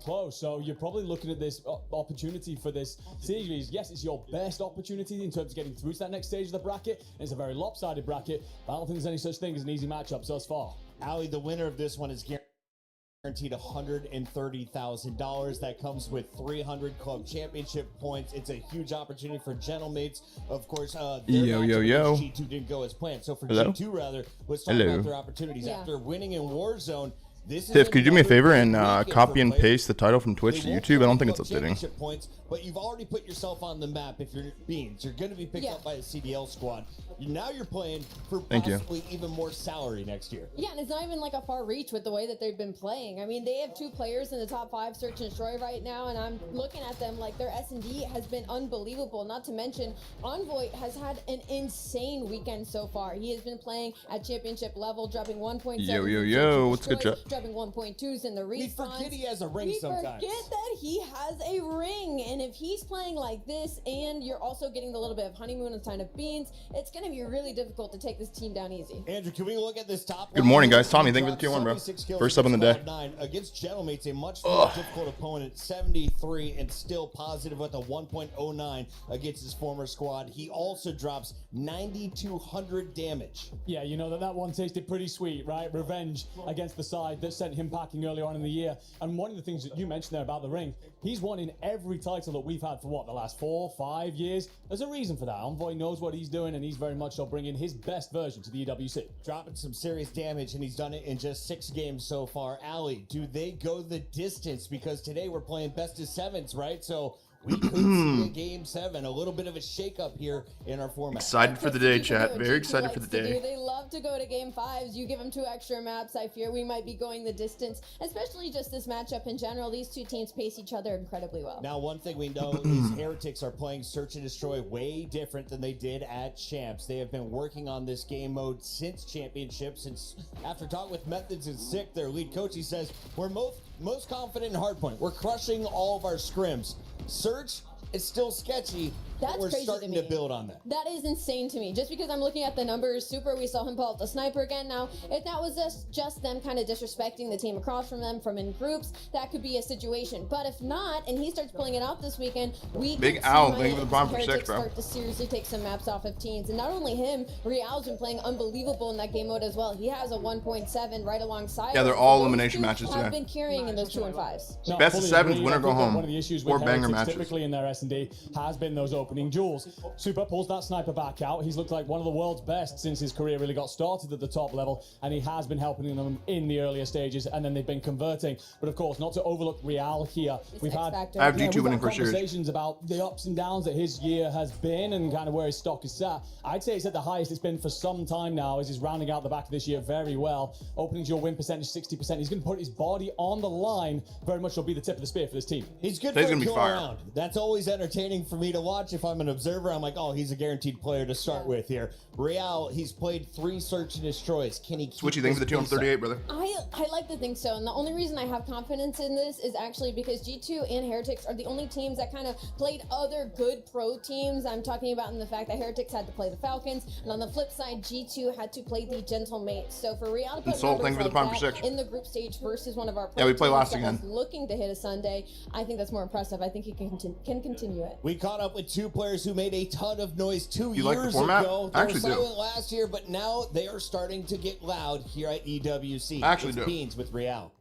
close. So you're probably looking at this opportunity for this series. Yes, it's your best opportunity in terms of getting through to that next stage of the bracket. And it's a very lopsided bracket, but I don't think there's any such thing as an easy matchup thus far. Ali, the winner of this one is guaranteed $130,000. That comes with 300 club championship points. It's a huge opportunity for Gentlemates. Of course, G2 didn't go as planned. So for G2, rather, let's talk about their opportunities. After winning in Warzone, Tiff, could you do me a favor and copy and paste the title from Twitch to YouTube? I don't think it's updating. Points, but you've already put yourself on the map if you're Beans. You're going to be picked up by the CDL squad. Now you're playing for possibly even more salary next year. Yeah, and it's not even like a far reach with the way that they've been playing. I mean, they have 2 players in the top 5 search and destroy right now, and I'm looking at them like their S&D has been unbelievable. Not to mention, Envoy has had an insane weekend so far. He has been playing at championship level, dropping 1.7. Yo, what's good, chat? Dropping 1.2s in the respawns. We forget he has a ring sometimes. We forget that he has a ring, and if he's playing like this, and you're also getting the little bit of honeymoon and sign of Beans, it's going to be really difficult to take this team down easy. Andrew, can we look at this top? Good morning, guys. Tommy, thank you for the tier 1, bro. First sub in the day. Against Gentlemates, a much more difficult opponent, 73, and still positive with a 1.09 against his former squad. He also drops 9,200 damage. Yeah, you know that one tasted pretty sweet, right? Revenge against the side that sent him packing earlier on in the year. And one of the things that you mentioned there about the ring, he's won in every title that we've had for the last 4, 5 years. There's a reason for that. Envoy knows what he's doing, and he's very much so bringing his best version to the EWC. Dropping some serious damage, and he's done it in just 6 games so far. Ali, do they go the distance? Because today we're playing best of 7s, right? So we could see a game 7, a little bit of a shakeup here in our format. Excited for the day, chat. Very excited for the day. They love to go to game 5s. You give them 2 extra maps. I fear we might be going the distance, especially just this matchup in general. These 2 teams pace each other incredibly well. Now, one thing we know is Heretics are playing Search and Destroy way different than they did at Champs. They have been working on this game mode since Championship. Since after talking with Methods and Sick, their lead coach, he says, we're most confident in hardpoint. We're crushing all of our scrims. Search is still sketchy, but we're starting to build on that. That is insane to me. Just because I'm looking at the numbers, Super, we saw him pull out the sniper again. Now, if that was just them kind of disrespecting the team across from them from in groups, that could be a situation. But if not, and he starts pulling it out this weekend, we Big Owl, thank you for the bomb for 6, bro. Start to seriously take some maps off of teams. And not only him, Real's been playing unbelievable in that game mode as well. He has a 1.7 right alongside. Yeah, they're all elimination matches today. today. Been carrying in those 2 and 5s. Best of 7s, winner go home. One of the issues or with banger Heretics matches. typically in their S&D has been those opening duels. Super pulls that sniper back out. He's looked like one of the world's best since his career really got started at the top level, and he has been helping them in the earlier stages, and then they've been converting. But of course, not to overlook Real here. We've had G2 winning for series. Conversations about the ups and downs that his year has been and kind of where his stock is sat. I'd say it's at the highest it's been for some time now, as he's rounding out the back of this year very well. Opening duel win percentage 60%. He's going to put his body on the line. Very much will be the tip of the spear for this team. He's good for a kill round. That's always entertaining for me to watch. If I'm an observer, I'm like, oh, he's a guaranteed player to start with here. Real, he's played 3 search and destroys. Can he keep Switchy, thanks for the 238, brother. I like to think so, and the only reason I have confidence in this is actually because G2 and Heretics are the only teams that kind of played other good pro teams. I'm talking about in the fact that Heretics had to play the Falcons, and on the flip side, G2 had to play the Gentlemates. So for Real to put numbers like that in the group stage versus one of our pro we play last teams again. looking to hit a Sunday, I think that's more impressive. I think he can continue it. We caught up with 2 players who made a ton of noise 2 years like the format? ago. I actually do. Last year, but now they are starting to get loud here at EWC. I actually do. Beans with Real.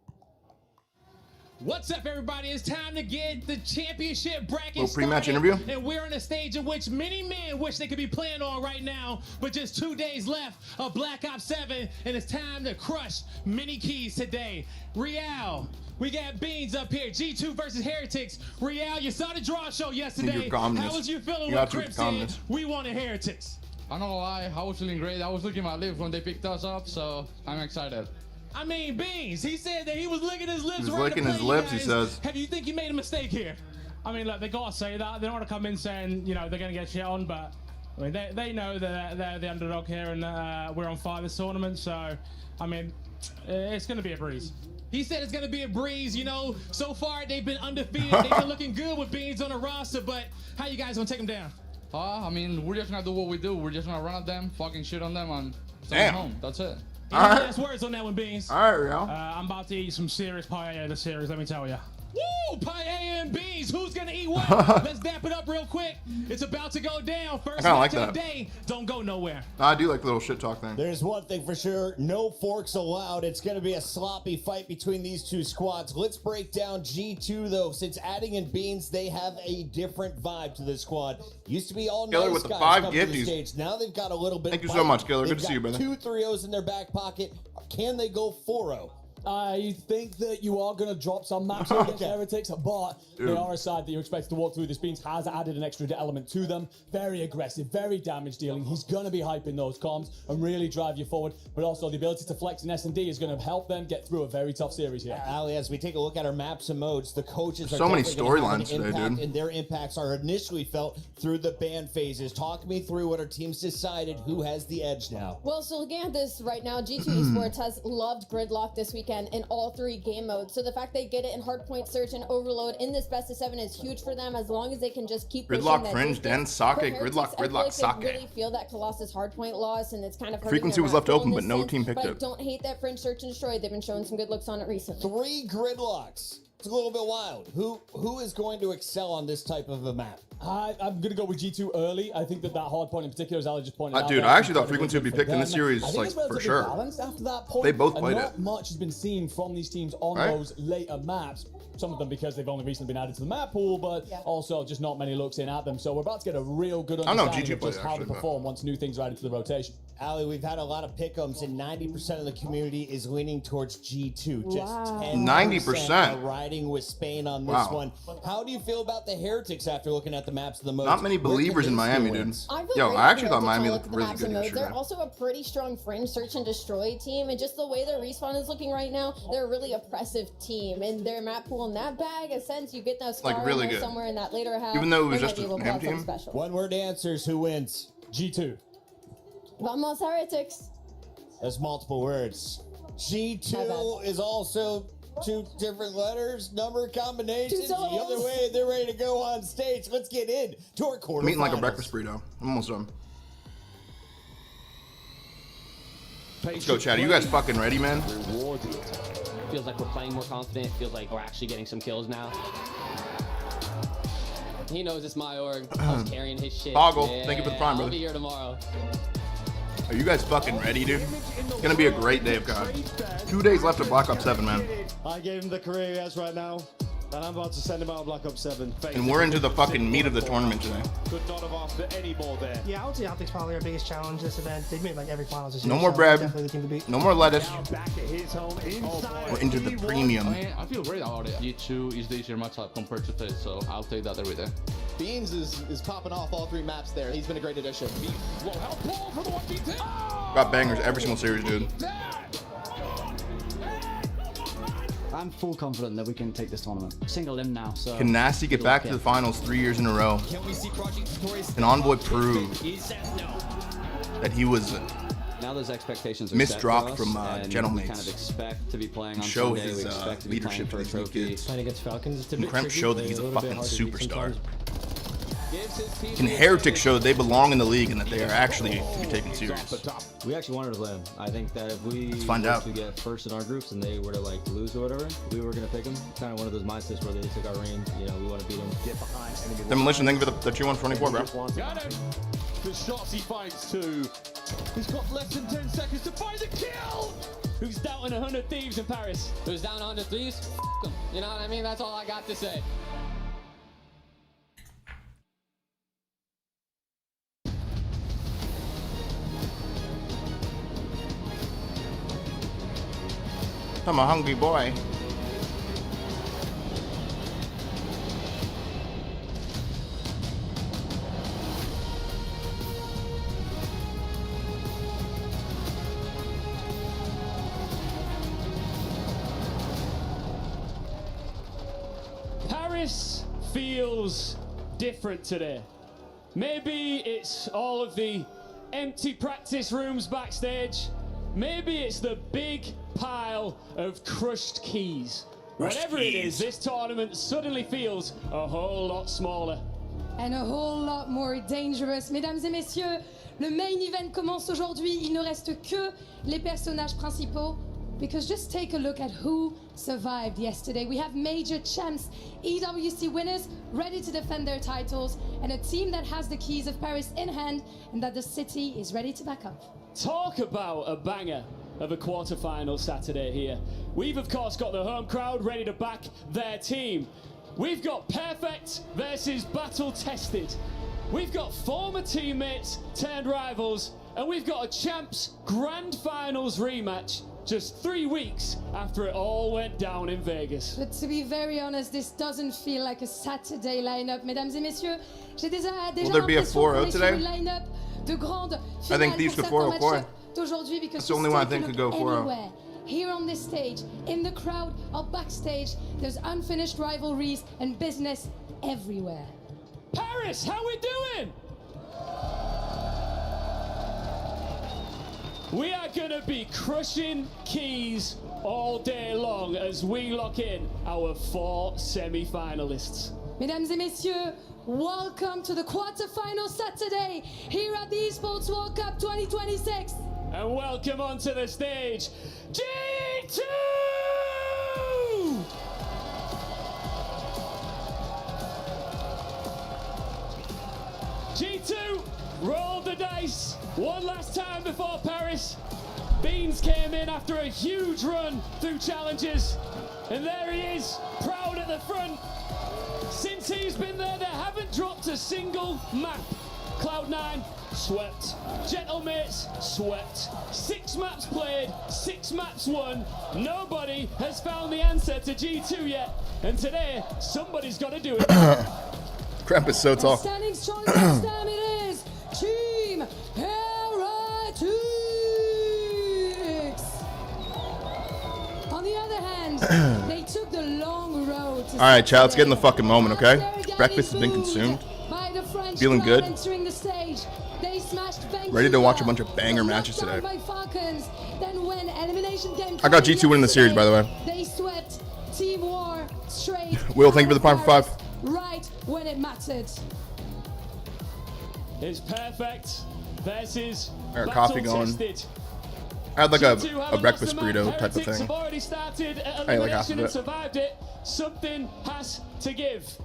What's up, everybody? It's time to get the championship bracket little pre-match started, interview. and we're on a stage in which many men wish they could be playing on right now, but just 2 days left of Black Ops 7, and it's time to crush many keys today. Real, we got Beans up here. G2 versus Heretics. Real, you saw the draw show yesterday. How was you feeling when Crip said we wanted Heretics? I'm not gonna lie, I was feeling great. I was licking my lips when they picked us up, so I'm excited. I mean, Beans, he said that he was licking his lips. He's licking his lips, he says. Have you think you made a mistake here? I mean, look, they gotta say that. They don't want to come in saying, you know, they're gonna get shit on, but I mean, they know that they're the underdog here, and we're on fire this tournament. So, I mean, it's gonna be a breeze. He said it's gonna be a breeze. You know, so far they've been undefeated. They've been looking good with Beans on the roster, but how you guys gonna take them down? I mean, we're just gonna do what we do. We're just gonna run at them, fucking shit on them, and send them home. That's it. Any last words on that one, Beans? All right, Real. I'm about to eat some serious paella this series, let me tell you. pie and beans. Who's gonna eat what? Let's dap it up real quick. It's about to go down. First kinda match like of the that. day. Don't go nowhere. I do like the little shit talk thing. There's one thing for sure, no forks allowed. It's going to be a sloppy fight between these two squads. Let's break down G2 though. Since adding in Beans, they have a different vibe to this squad. Used to be all Killer nice with the guys 5 coming to the gifties. stage. Now they've got a little bit. Thank you of so bite. much, Killer. Good They've to see you, got brother. 2 3-0s in their back pocket. Can they go 4-0? I think that you are going to drop some maps against Heretics, but they are a side that you're expected to walk through. This Beans has added an extra element to them. Very aggressive, very damage dealing. He's going to be hyping those comms and really drive you forward, but also the ability to flex in S&D is going to help them get through a very tough series here. Ali, as we take a look at our maps and modes, the coaches are So many definitely gonna have an storylines today, impact, dude. and their impacts are initially felt through the ban phases. Talk me through what our teams decided who has the edge now. Well, so looking at this right now, G2 Esports has loved Gridlock this weekend in all 3 game modes. So the fact they get it in Hardpoint, Search, and Overload in this best of 7 is huge for them, as long as they can just keep pushing Gridlock, that Fringe, distance. Den, Sake, For Heretics, Gridlock, I feel Gridlock, like they Sake. really feel that Colossus Hardpoint loss, and it's kind of hurting Frequency their was rap left pool open, in but this no sense, team picked but I it. don't hate that Fringe, Search, and Destroy. They've been showing some good looks on it recently. 3 Gridlocks. It's a little bit wild. Who is going to excel on this type of a map? I'm going to go with G2 early. I think that hard point in particular, as Ali just pointed out. Dude, there, I actually thought incredibly Frequency would be good picked for in this them. series, I think like, it's for relatively sure. balanced after that point. They both and played not it. much has been seen from these teams on Right. those later maps. Some of them because they've only recently been added to the map pool, but also just not many looks in at them. So we're about to get a real good I know understanding G2 of just played, how they actually, but- perform once new things are added to the rotation. Ali, we've had a lot of pick'ems, and 90% of the community is leaning towards G2. Just 90%. are riding with Spain on this Wow. one. How do you feel about the Heretics after looking at the maps of the modes? Not many Where can believers they in Miami, steal dude. wins? I feel Yo, great I actually about thought Miami Heretics. looked Look at the really maps good and modes. yesterday. They're also a pretty strong Fringe, Search, and Destroy team, and just the way their respawn is looking right now, they're a really oppressive team. And their map pool in that bag, a sense you get that scar Like, really in there good. somewhere in that later half. Even though it was they just might be able a to pull out ham something team? special. One word answers. Who wins? G2. Vamos Heretics. That's multiple words. G2 is also 2 different letters, number combinations. 2 The other syllables. way, they're ready to go on stage. Let's get in to our quarterfinals. I'm eating like a breakfast burrito. I'm almost done. Let's go, Chad. Are you guys fucking ready, man? Rewarded. Feels like we're playing more confident. Feels like we're actually getting some kills now. He knows it's my org. I was carrying his shit. Toggle, thank you for the prime, I'll brother. be here tomorrow. Are you guys fucking ready, dude? It's gonna be a great day of God. 2 days left of Black Ops 7, man. I gave him the career he has right now, and I'm about to send him out of Black Ops 7. And we're into the fucking meat of the tournament today. Could not have asked for any more there. Yeah, I would say OpTic's probably our biggest challenge this event. They've made like every finals this year. No more so bread. Definitely the team to beat. No more lettuce. Back at his home inside. We're into the premium. I feel great about it. G2 is the easier matchup compared to FaZe, so I'll take that every day. Beans is popping off all 3 maps there. He's been a great addition. Got bangers every single series, dude. I'm full confident that we can take this tournament. Single limb now, so... Can Nasty get back to the finals 3 years in a row? Can Envoy prove that he was Now those expectations are misdropped set for us, from and Gentlemans? we kind of expect to be playing on Show Sunday. his We expect to be leadership playing to for a these new trophy. kids. Playing against Falcons, it's a Can bit Kremp tricky. show that They're he's a little bit fucking hard to beat superstar? sometimes. Can Heretics show that they belong in the league and that they are actually to be taken serious? We actually wanted to play them. I think that if we find were out. to get first in our groups and they were to like lose or whatever, we were going to pick them. Kind of one of those mindsets where they took our reign. You know, we want to beat them. Get behind enemy. Demolition, thank you for the 2-1-24, bro. Got him. The shots he fights to. He's got less than 10 seconds to find the kill. Who's doubting 100 thieves in Paris? Who's down 100 threes? F them. You know what I mean? That's all I got to say. I'm a hungry boy. Paris feels different today. Maybe it's all of the empty practice rooms backstage. Maybe it's the big pile of crushed keys. Whatever it is, this tournament suddenly feels a whole lot smaller. And a whole lot more dangerous. Mesdames et messieurs, le main event commence aujourd'hui. Il ne reste que les personnages principaux. because just take a look at who survived yesterday. We have major champs, EWC winners, ready to defend their titles, and a team that has the keys of Paris in hand and that the city is ready to back up. Talk about a banger of a quarter-final Saturday here. We've of course got the home crowd ready to back their team. We've got Perfect versus Battle Tested. We've got former teammates turned rivals, and we've got a champs grand finals rematch just 3 weeks after it all went down in Vegas. But to be very honest, this doesn't feel like a Saturday lineup, mesdames et messieurs. J'ai déjà Will there be a 4-0 today? Line-up de grande I think these could 4-0. d'aujourd'hui, because That's the only one I think could go 4-0. anywhere. Here on this stage, in the crowd or backstage, there's unfinished rivalries and business everywhere. Paris, how we doing? We are gonna be crushing keys all day long as we lock in our 4 semi-finalists. Mesdames et messieurs, welcome to the quarterfinal Saturday here at the Esports World Cup 2026. And welcome onto the stage, G2! G2 rolled the dice one last time before Paris. Beans came in after a huge run through challenges, and there he is, proud at the front. Since he's been there, they haven't dropped a single map. Cloud9 swept, Gentlemates swept, 6 maps played, 6 maps won. Nobody has found the answer to G2 yet, and today somebody's got to do it. Crap is so tall. Standing strong next time it is Team Heretics. On the other hand, they took the long road. All right, Chad, let's get in the fucking moment, okay? Breakfast has been consumed. Feeling good. The stage. They smashed Ready to watch a bunch of banger matches today. by Falcons. Then when elimination game I got G2 winning the series, by the way. They swept Team War straight. Will, thank you for the Prime for 5. Right when it mattered. It's Perfect versus I got coffee going. I had like a breakfast burrito type of thing. Have already started at I ate like half of elimination and it. survived it. Something has to give.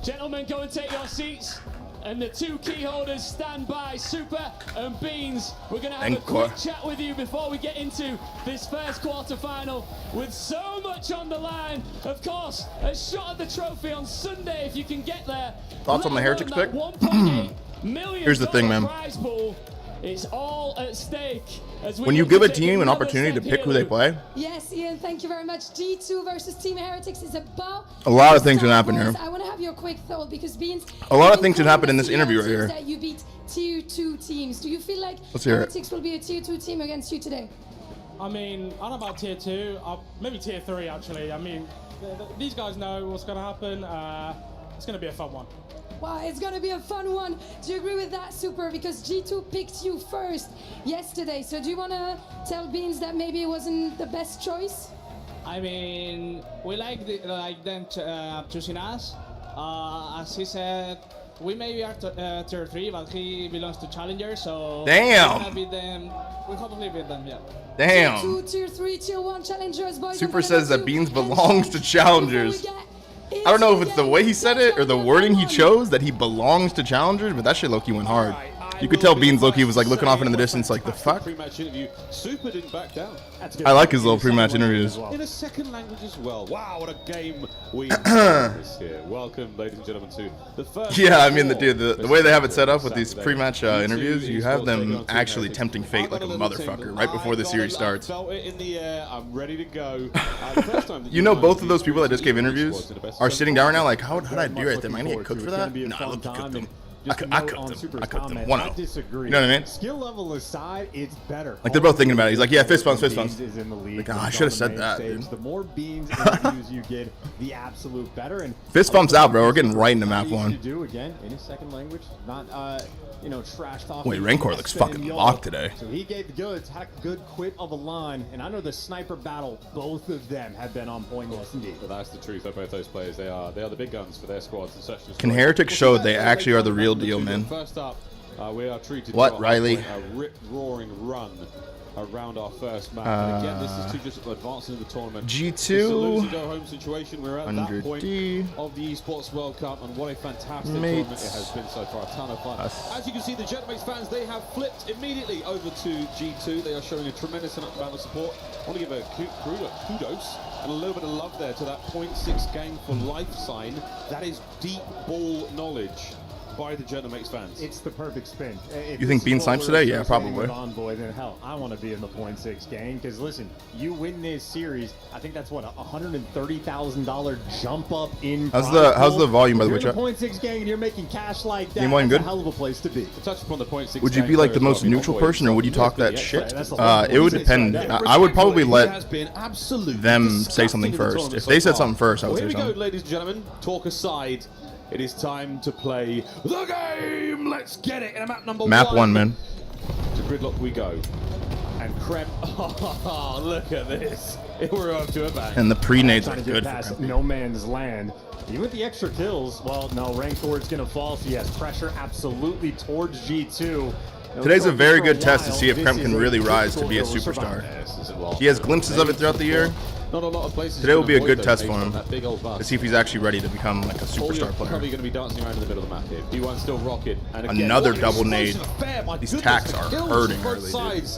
Gentlemen, go and take your seats. And the 2 key holders stand by, Super and Beans. We're going to have a quick chat with you before we get into this first quarterfinal with so much on the line. Of course, a shot at the trophy on Sunday if you can get there. Thoughts on the Heretics pick? $1.8 Here's the thing, man. prize pool. It's all at stake. As When you give a team an opportunity to pick who they play, Yes, Ian, thank you very much. G2 versus Team Heretics is about a lot of things can happen here. I want to have your quick thought because Beans. A lot of things can happen in this interview right here. That you beat tier 2 teams. Do you feel like Let's hear it. Heretics will be a tier 2 team against you today? I mean, I don't know about tier 2, maybe tier 3 actually. I mean, these guys know what's going to happen. It's going to be a fun one. Wow, it's going to be a fun one. Do you agree with that, Super? Because G2 picked you first yesterday. So do you want to tell Beans that maybe it wasn't the best choice? I mean, we like them choosing us. As he said, we maybe are tier 3, but he belongs to Challenger, so damn. We're gonna beat them. We hopefully beat them, yeah. Damn. Tier 2, tier 3, tier 1 challengers, boys. Super says that Beans belongs to challengers. I don't know if it's the way he said it or the wording he chose that he belongs to challengers, but that shit low-key went hard. You could tell Beans low-key was like looking off into the distance like, the fuck? Super didn't back down. I like his little pre-match interviews. In a second language as well. Wow, what a game we had this year. Welcome, ladies and gentlemen, to the first. Yeah, I mean, the way they have it set up with these pre-match interviews, you have them actually tempting fate like a motherfucker right before the series starts. Felt it in the air. I'm ready to go. You know, both of those people that just gave interviews are sitting down right now like, how did I do right there? Am I gonna get cooked for that? No, I looked to cook them. I cooked them. I cooked them. 1-0. You know what I mean? Skill level aside, it's better. Like they're both thinking about it. He's like, yeah, fist bumps, fist bumps. Beans is in the league. Like, oh, I should have said that, dude. The more Beans interviews you get, the absolute better. And fist bumps out, bro. We're getting right into map 1. Do again in his second language, not trashed off. Wait, Rancor looks fucking locked today. So he gave the goods, had a good quit of a line, and I know the sniper battle, both of them have been on point. Yes, indeed. But that's the truth of both those players. They are the big guns for their squads and such. Can Heretics show they actually are the real deal, man? First up, we are treated what, Riley? a rip-roaring run around our first map. And again, this is to just advancing in the tournament. G2. It's a lose-or-go-home situation. We're at that 100D. point of the Esports World Cup, and what a fantastic tournament it has been so far. A ton of fun. As you can see, the Genemates fans, they have flipped immediately over to G2. They are showing a tremendous amount of support. I want to give a kudos and a little bit of love there to that 0.6 game for life sign. That is deep ball knowledge by the Genemates fans. It's the perfect spin. You think Bean snipes today? Yeah, probably. Envoy, then hell, I want to be in the 0.6 gang because listen, you win this series. I think that's what $130,000 jump up in. How's the volume by the way? You're in the 0.6 gang and you're making cash like that. That's a hell of a place to be. To touch upon the 0.6 Would you be like the most neutral person, or would you talk that shit? It would depend. I would probably let them say something first. If they said something first, I would say something. Here we something. go, ladies and gentlemen. Talk aside. It is time to play the game. Let's get it. And map number Map one, man. To Gridlock we go. And Krem. Oh, look at this. We're up to a bang. And the pre-nades are Trying to good get for past him. no man's land. Even with the extra kills, well, no, Rancor is going to fall, so yes, pressure absolutely towards G2. Today's a very good test to see if Krem can really rise to be a superstar. He has glimpses of it throughout the year. Not a lot of places. Today will be a good test for him to see if he's actually ready to become like a superstar player. Probably going to be dancing around in the middle of the map here. D1 still rocket. And again, Another double nade. These tacks are hurting early, dude.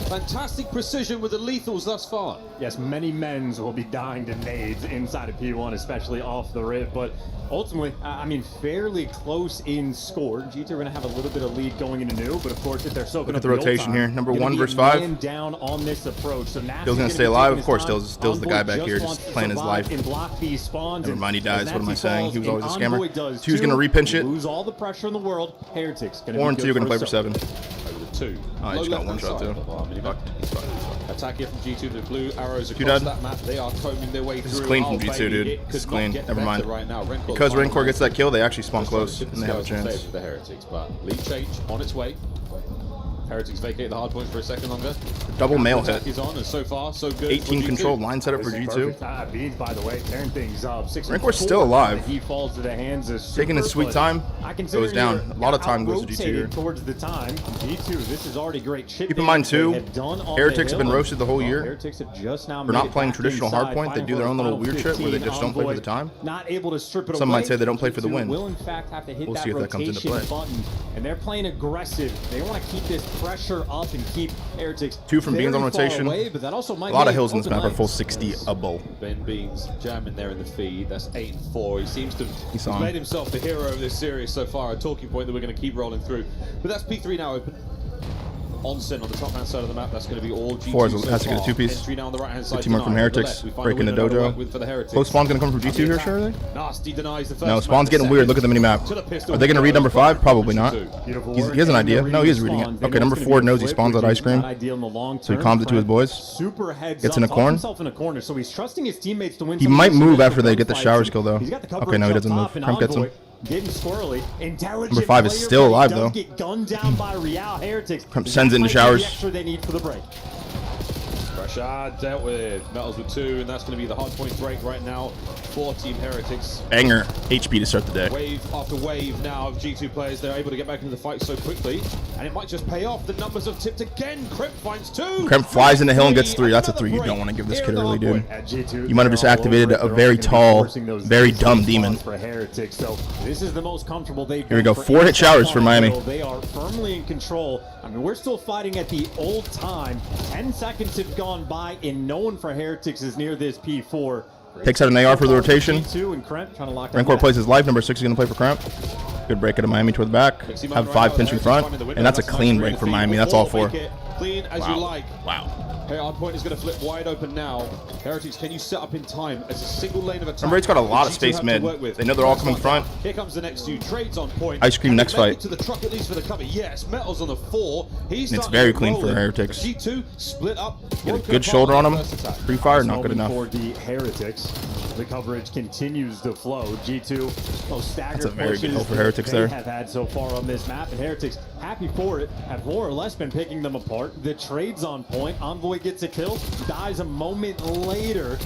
Fantastic precision with the lethals thus far. Yes, many men's will be dying to nades inside of P1, especially off the rip, but ultimately, I mean, fairly close in score. G2 are going to have a little bit of lead going into new, but of course, if they're soaking Look up at the rotation time, here. Number 1 versus 5. Down on this approach. So Still's going to stay alive. Of course, Still's the guy back here just playing his life. Never mind, he dies. What am I saying? He was always a scammer. 2's going to repinch it. Lose all the pressure in the world. Heretics going to 4 and 2 going to play for 7. Over the 2. Oh, he just got one shot too. Attack here from G2. The blue arrows Two across dead. that map. They are combing their way through. This is clean from G2, dude. This is clean. Never mind. Because Rancor gets that kill, they actually spawn close and they have a chance. The Heretics, but lead change on its way. Heretics vacate the hard points for a second longer. Double mail hit. Is on, and so far, so good. 18 controlled line setup for G2. Beans, by the way, tearing things up. Rancor's still alive. He falls to the hands of Taking his sweet time. Goes down. A lot of time goes to G2 here. Towards the time. G2, this is already great. Keep in mind too, Heretics have been roasted the whole year. Heretics have just now for not playing traditional hardpoint. They do their own little weird shit where they just don't play for the time. Not able to strip it Some away. might say they don't play for the win. Will in fact have to hit We'll see if that comes into play. button, and they're playing aggressive. They want to keep this pressure up and keep Heretics 2 from Beans on rotation. away, but that also might a lot be of hills in this open map are lanes. full 60-able. Ben Beans jamming there in the feed. That's 8 and 4. He seems to He's have made himself the hero of this series so far. A talking point that we're going to keep rolling through. But that's P3 now open. Onsen on the top hand side of the map. That's going to be all G2 4 so has to get a far. 2-piece. Entry now on the right hand side. Good teamwork from denied. On the Heretics. left, we find a Breaking the window to work dojo. with for the Heretics. Close spawn's going to come from G2 here, surely? Nasty denies the first. No, spawn's getting weird. Look at the minimap. Are they going to read number 5? Probably not. He has an idea. No, he is reading it. Okay, number 4 knows he spawns at ice cream. So he calms it to his boys. Super heads Gets in a up, corner. himself in a corner, so he's trusting his teammates to win. He some of might these move submission after they get the gunfights. showers kill, though. He's got the Okay, no, he coverage doesn't up move. top, and Krem gets him. Envoy getting squirrely. Intelligent Number 5 is player, still but he alive, does though. Get gunned down by Real Heretics. Krem sends it into showers. The extra they need for the break. Pressure dealt with. Metals with 2, and that's going to be the hard point break right now for Team Heretics. Banger HP to start the day. Wave after wave now of G2 players. They're able to get back into the fight so quickly, and it might just pay off. The numbers have tipped again. Krem finds 2. Krem flies in the hill and gets 3. That's a 3 you don't want to give this kid early, dude. You might have just activated a very tall, very dumb demon. For Heretics, so this is the most comfortable they've Here we been go. for 4 hit showers for Miami. They are firmly in control. I mean, we're still fighting at the old time. 10 seconds have gone by, and no one for Heretics is near this P4. Takes out an AR for the rotation. Rancor plays his life. Number 6 is going to play for Krem. Good break out of Miami toward the back. Have 5 pinch in front. And that's a clean break for Miami. That's all 4. Clean as you like. Wow. Okay, hard point is going to flip wide open now. Heretics, can you set up in time as a single lane of attack? Number 8's got a lot of space mid. They know they're all coming front. Here comes the next 2 trades on point. Ice cream next fight. To the truck at least for the cover. Yes, Metals on the 4. He's It's very clean for Heretics. G2 split up. Get a good shoulder on him. Free fire, not good enough. For the Heretics, the coverage continues to flow. G2, those staggered That's a very good pushes hill for Heretics they there. have had so far on this map, and Heretics happy for it. Have more or less been picking them apart. The trades on point. Envoy gets a kill, dies a moment later.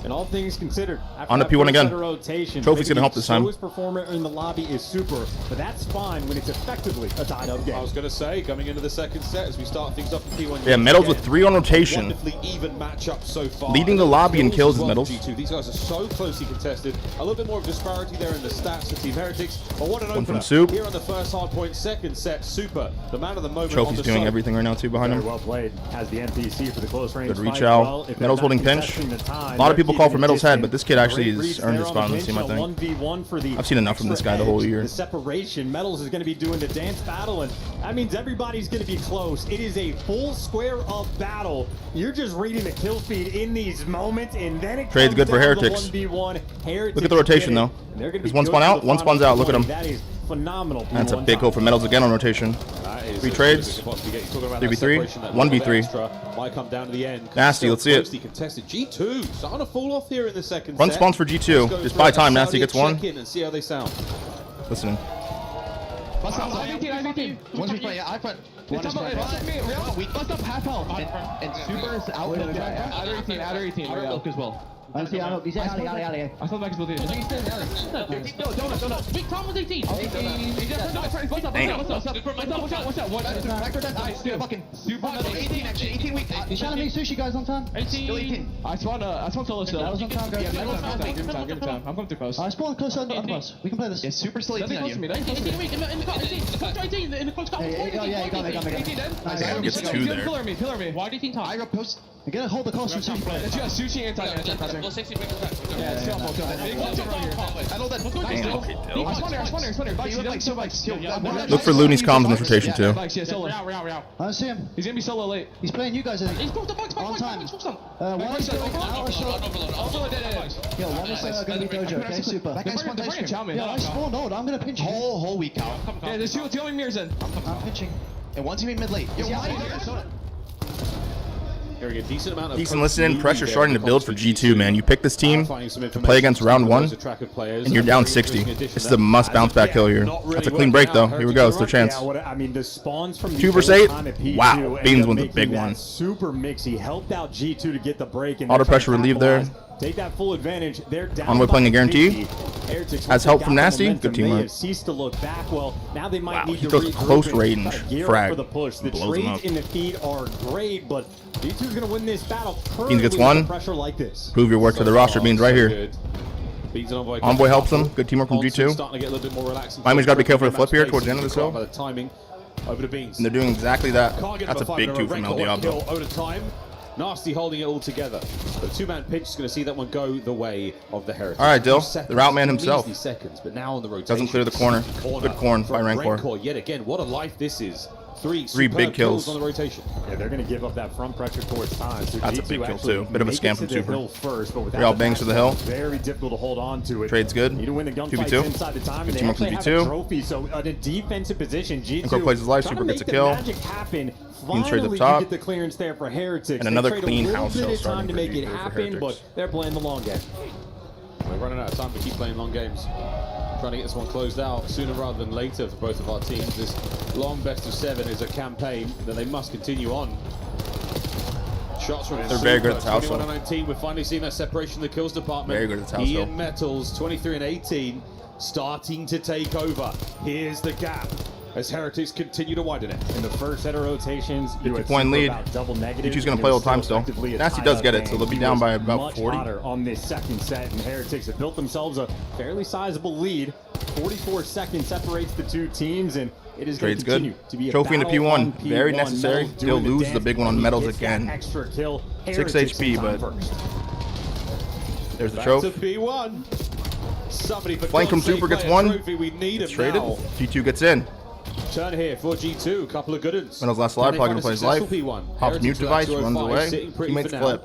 And all things considered, after On to that P1 first again. set of rotation, Trophy's maybe gonna help the this time. slowest performer in the lobby is Super, but that's fine when it's effectively a tied-up game. I was going to say, coming into the second set as we start things up in P1. Yeah, Metals with 3 on rotation. Wonderfully even matchup so far. Leading the lobby in kills is Metals. G2. These guys are so closely contested. A little bit more of disparity there in the stats for Team Heretics. But what an One from opener Soup. here on the first hard point, second set. Super, the man of the moment. Trophy's on the doing side. everything right now too behind Very him. well played. Has the MPC for the close range Good reach fight. out. Well, if Metals they're holding not pinch. contesting the time, A lot of they're people call for keeping Metals' head, distant. but this kid actually Great has reach earned there his spot on the this team, I pinch, think. and a 1v1 for the I've seen enough from this extra guy the whole edge. year. The separation, Metals is going to be doing the dance battle, and that means everybody's going to be close. It is a full square of battle. You're just reading the kill feed in these moments, and then it Trade's comes good for down to Heretics. 1v1. Heretics Look at the rotation get it, though. and they're gonna There's be one good spawn for out, the one final spawns out. Look at 20. him. That is phenomenal. That's a P1 big time. goal for Metals again on rotation. That is 3 as trades. good as it possibly gets. Talking about 3v3, that separation, that 1v3. little bit extra might come down to the end. Nasty, let's see it. Closely contested. G2 starting to fall off here in the second Run set. spawns for G2. Let's go Just through buy it. time. Saudi Nasty gets one. check in and see how they sound. Listening. Bust up, One's playing I front. One is front. Bust up half health. And Super is out. Outer 18 as well. I see out. He's out. I saw the back is both in. Donut. Big Tom was 18. Watch out. Nice. Fucking Super. 18 weak. He's trying to make sushi guys on time. 18. I spawned solo still. That was on time, guys. Give him time. I'm coming too close. I spawned close on us. We can play this. Yeah, Super still 18 on you. 18 weak. In the close. Yeah, you got me. Nice. Gets 2 there. Pillar me. Why do you think top? I got post. You gotta hold the close from Sushi. It's got sushi and time. Yeah, it's still I know that. Look for Looney's comms in this rotation too. I see him. He's gonna be solo late. He's playing you guys, I think. He's booked the box. On time. One is going out or so. Yo, one is gonna be Dojo, okay? Super. That guy's spawned ice cream. Yeah, I spawned. No, I'm gonna pinch. Whole week out. Yeah, there's two only mirrors in. I'm pinching. And one's gonna be mid late. Yo, A decent amount of Decent listening. Pressure starting to build for G2, man. You pick this team to play against round 1, and you're down 60. This is a must bounce back kill here. That's a clean break, though. Here we go. It's their chance. I mean, the spawns from 2 versus 8. Wow. Beans wins a big one. Super mix. He helped out G2 to get the break. And Auto pressure relieved there. Take that full advantage. They're down. Envoy playing a guarantee. Has help from Nasty. Good They teamwork. have ceased to look back. Well, now they might need He to goes regroup close and range. try to gear up Frag. for the push. The Blows him trades up. in the feed are great, but G2's gonna win this battle. Beans gets currently one. with pressure like this. Prove your worth to the roster. Beans right here. Beans and Envoy helps him. Good teamwork from G2. Starting to get a little bit more relaxed. Miami's got to be careful for the flip here towards the end of this hill. By the timing, over to Beans. And they're doing exactly that. Can't get That's him a big 2 from El Diablo. Over time. Nasty holding it all together. The 2-man pitch is going to see that one go the way of the Heritage. All right, Dill. Seconds, The route man himself. measly seconds, but now on the rotation. Doesn't clear the corner. Good corn by Rancor. Yet again, what a life this is. Three big kills on the rotation. Yeah, they're going to give up that front pressure towards time. So That's a G2 big kill actually too. Bit of a make scam it from to the Super. hill first, but without Real the bangs to the back, hill. Very difficult to hold on to it. Trade's good. Need to win the gunfights 2v2. inside the time, and Good they teamwork from actually have a G2. trophy. So in a defensive position, G2 Rancor plays his life. trying Super to gets a make the kill. magic happen. Beans trades up Finally, top. you get the clearance there for Heretics. And They another trade clean a little house bit hill of time starting to for make it G2 for happen, Heretics. but they're playing the long game. We're running out of time to keep playing long games. Trying to get this one closed out sooner rather than later for both of our teams. This long best of 7 is a campaign that they must continue on. Shots from They're very good at house 21 and 19. We're finally seeing that separation in the kills department. Very good at house Ian Metals, 23 and 18, starting to take over. Here's the gap as Heretics continue to widen it. In the first set of rotations, 50-point lead. G2's going to play all the time still. Nasty does get it, so they'll be down by about 40. On this second set, and Heretics have built themselves a fairly sizable lead. 44 seconds separates the two teams, and it is going Trade's to continue good. to be a Trophy into battle on P1. Very P1. necessary. Metals They'll doing the lose the dance, big one on and he Metals gets that again. Extra kill. 6 Heretics in HP, time but first. there's the Back trophy. to P1. Somebody for Flank from God's sake Super gets play a one. trophy. We need him Traded. now. G2 gets in. Turn here for G2, a couple of good ones. Metals last live, probably going to play his life. P1. Pops mute device, runs away. Teammates flip.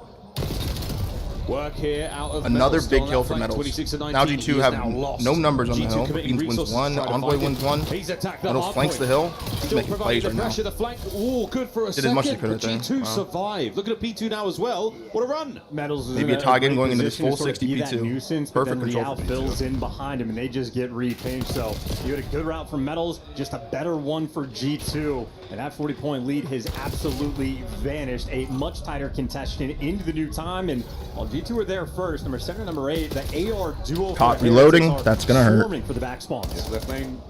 Work here out of Another Metals, big still on kill that for flank, Metals. 26 and 19. Now He G2 is have now lost. no numbers on the G2 hill. committing Beans wins resources 1, to try to Envoy find wins it. 1. He's attacked the Metals hard flanks the point. hill. He's Still making providing plays the right now. pressure, the flank. Ooh, good for a Did second. as much as he could but right there. G2 Wow. survived. Looking at P2 now as well. What a run. Metals is Maybe in a tie game great going into this position to full sort of 60 be that P2. nuisance, but Perfect then control Real for fills P2. in behind him, and they just get repinched. So you had a good route from Metals, just a better one for G2, and that 40-point lead has absolutely vanished. A much tighter contestation into the new time, and while G2 G2 were there first. Number 7 and number 8, the AR duo. Caught reloading. That's gonna hurt. For the back spawns. Left lane.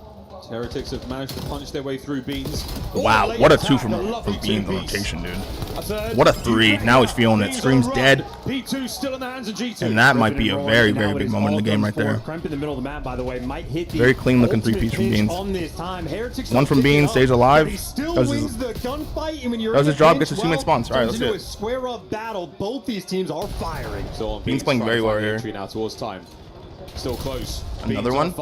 Heretics have managed to punch their way through Beans. Wow, what a 2 from Beans on rotation, dude. What a 3. Now he's feeling it. Scream's dead. P2 still in the hands of G2. And that might be a very, very big moment in the game right there. Cremp in the middle of the map, by the way, might hit the very clean looking 3-piece from Beans. One from Beans, stays alive. Does his job, gets his teammate spawns. Alright, let's do it. Square up battle. Both these teams are firing. So Beans playing very well here. Now towards time. Still close. Another one.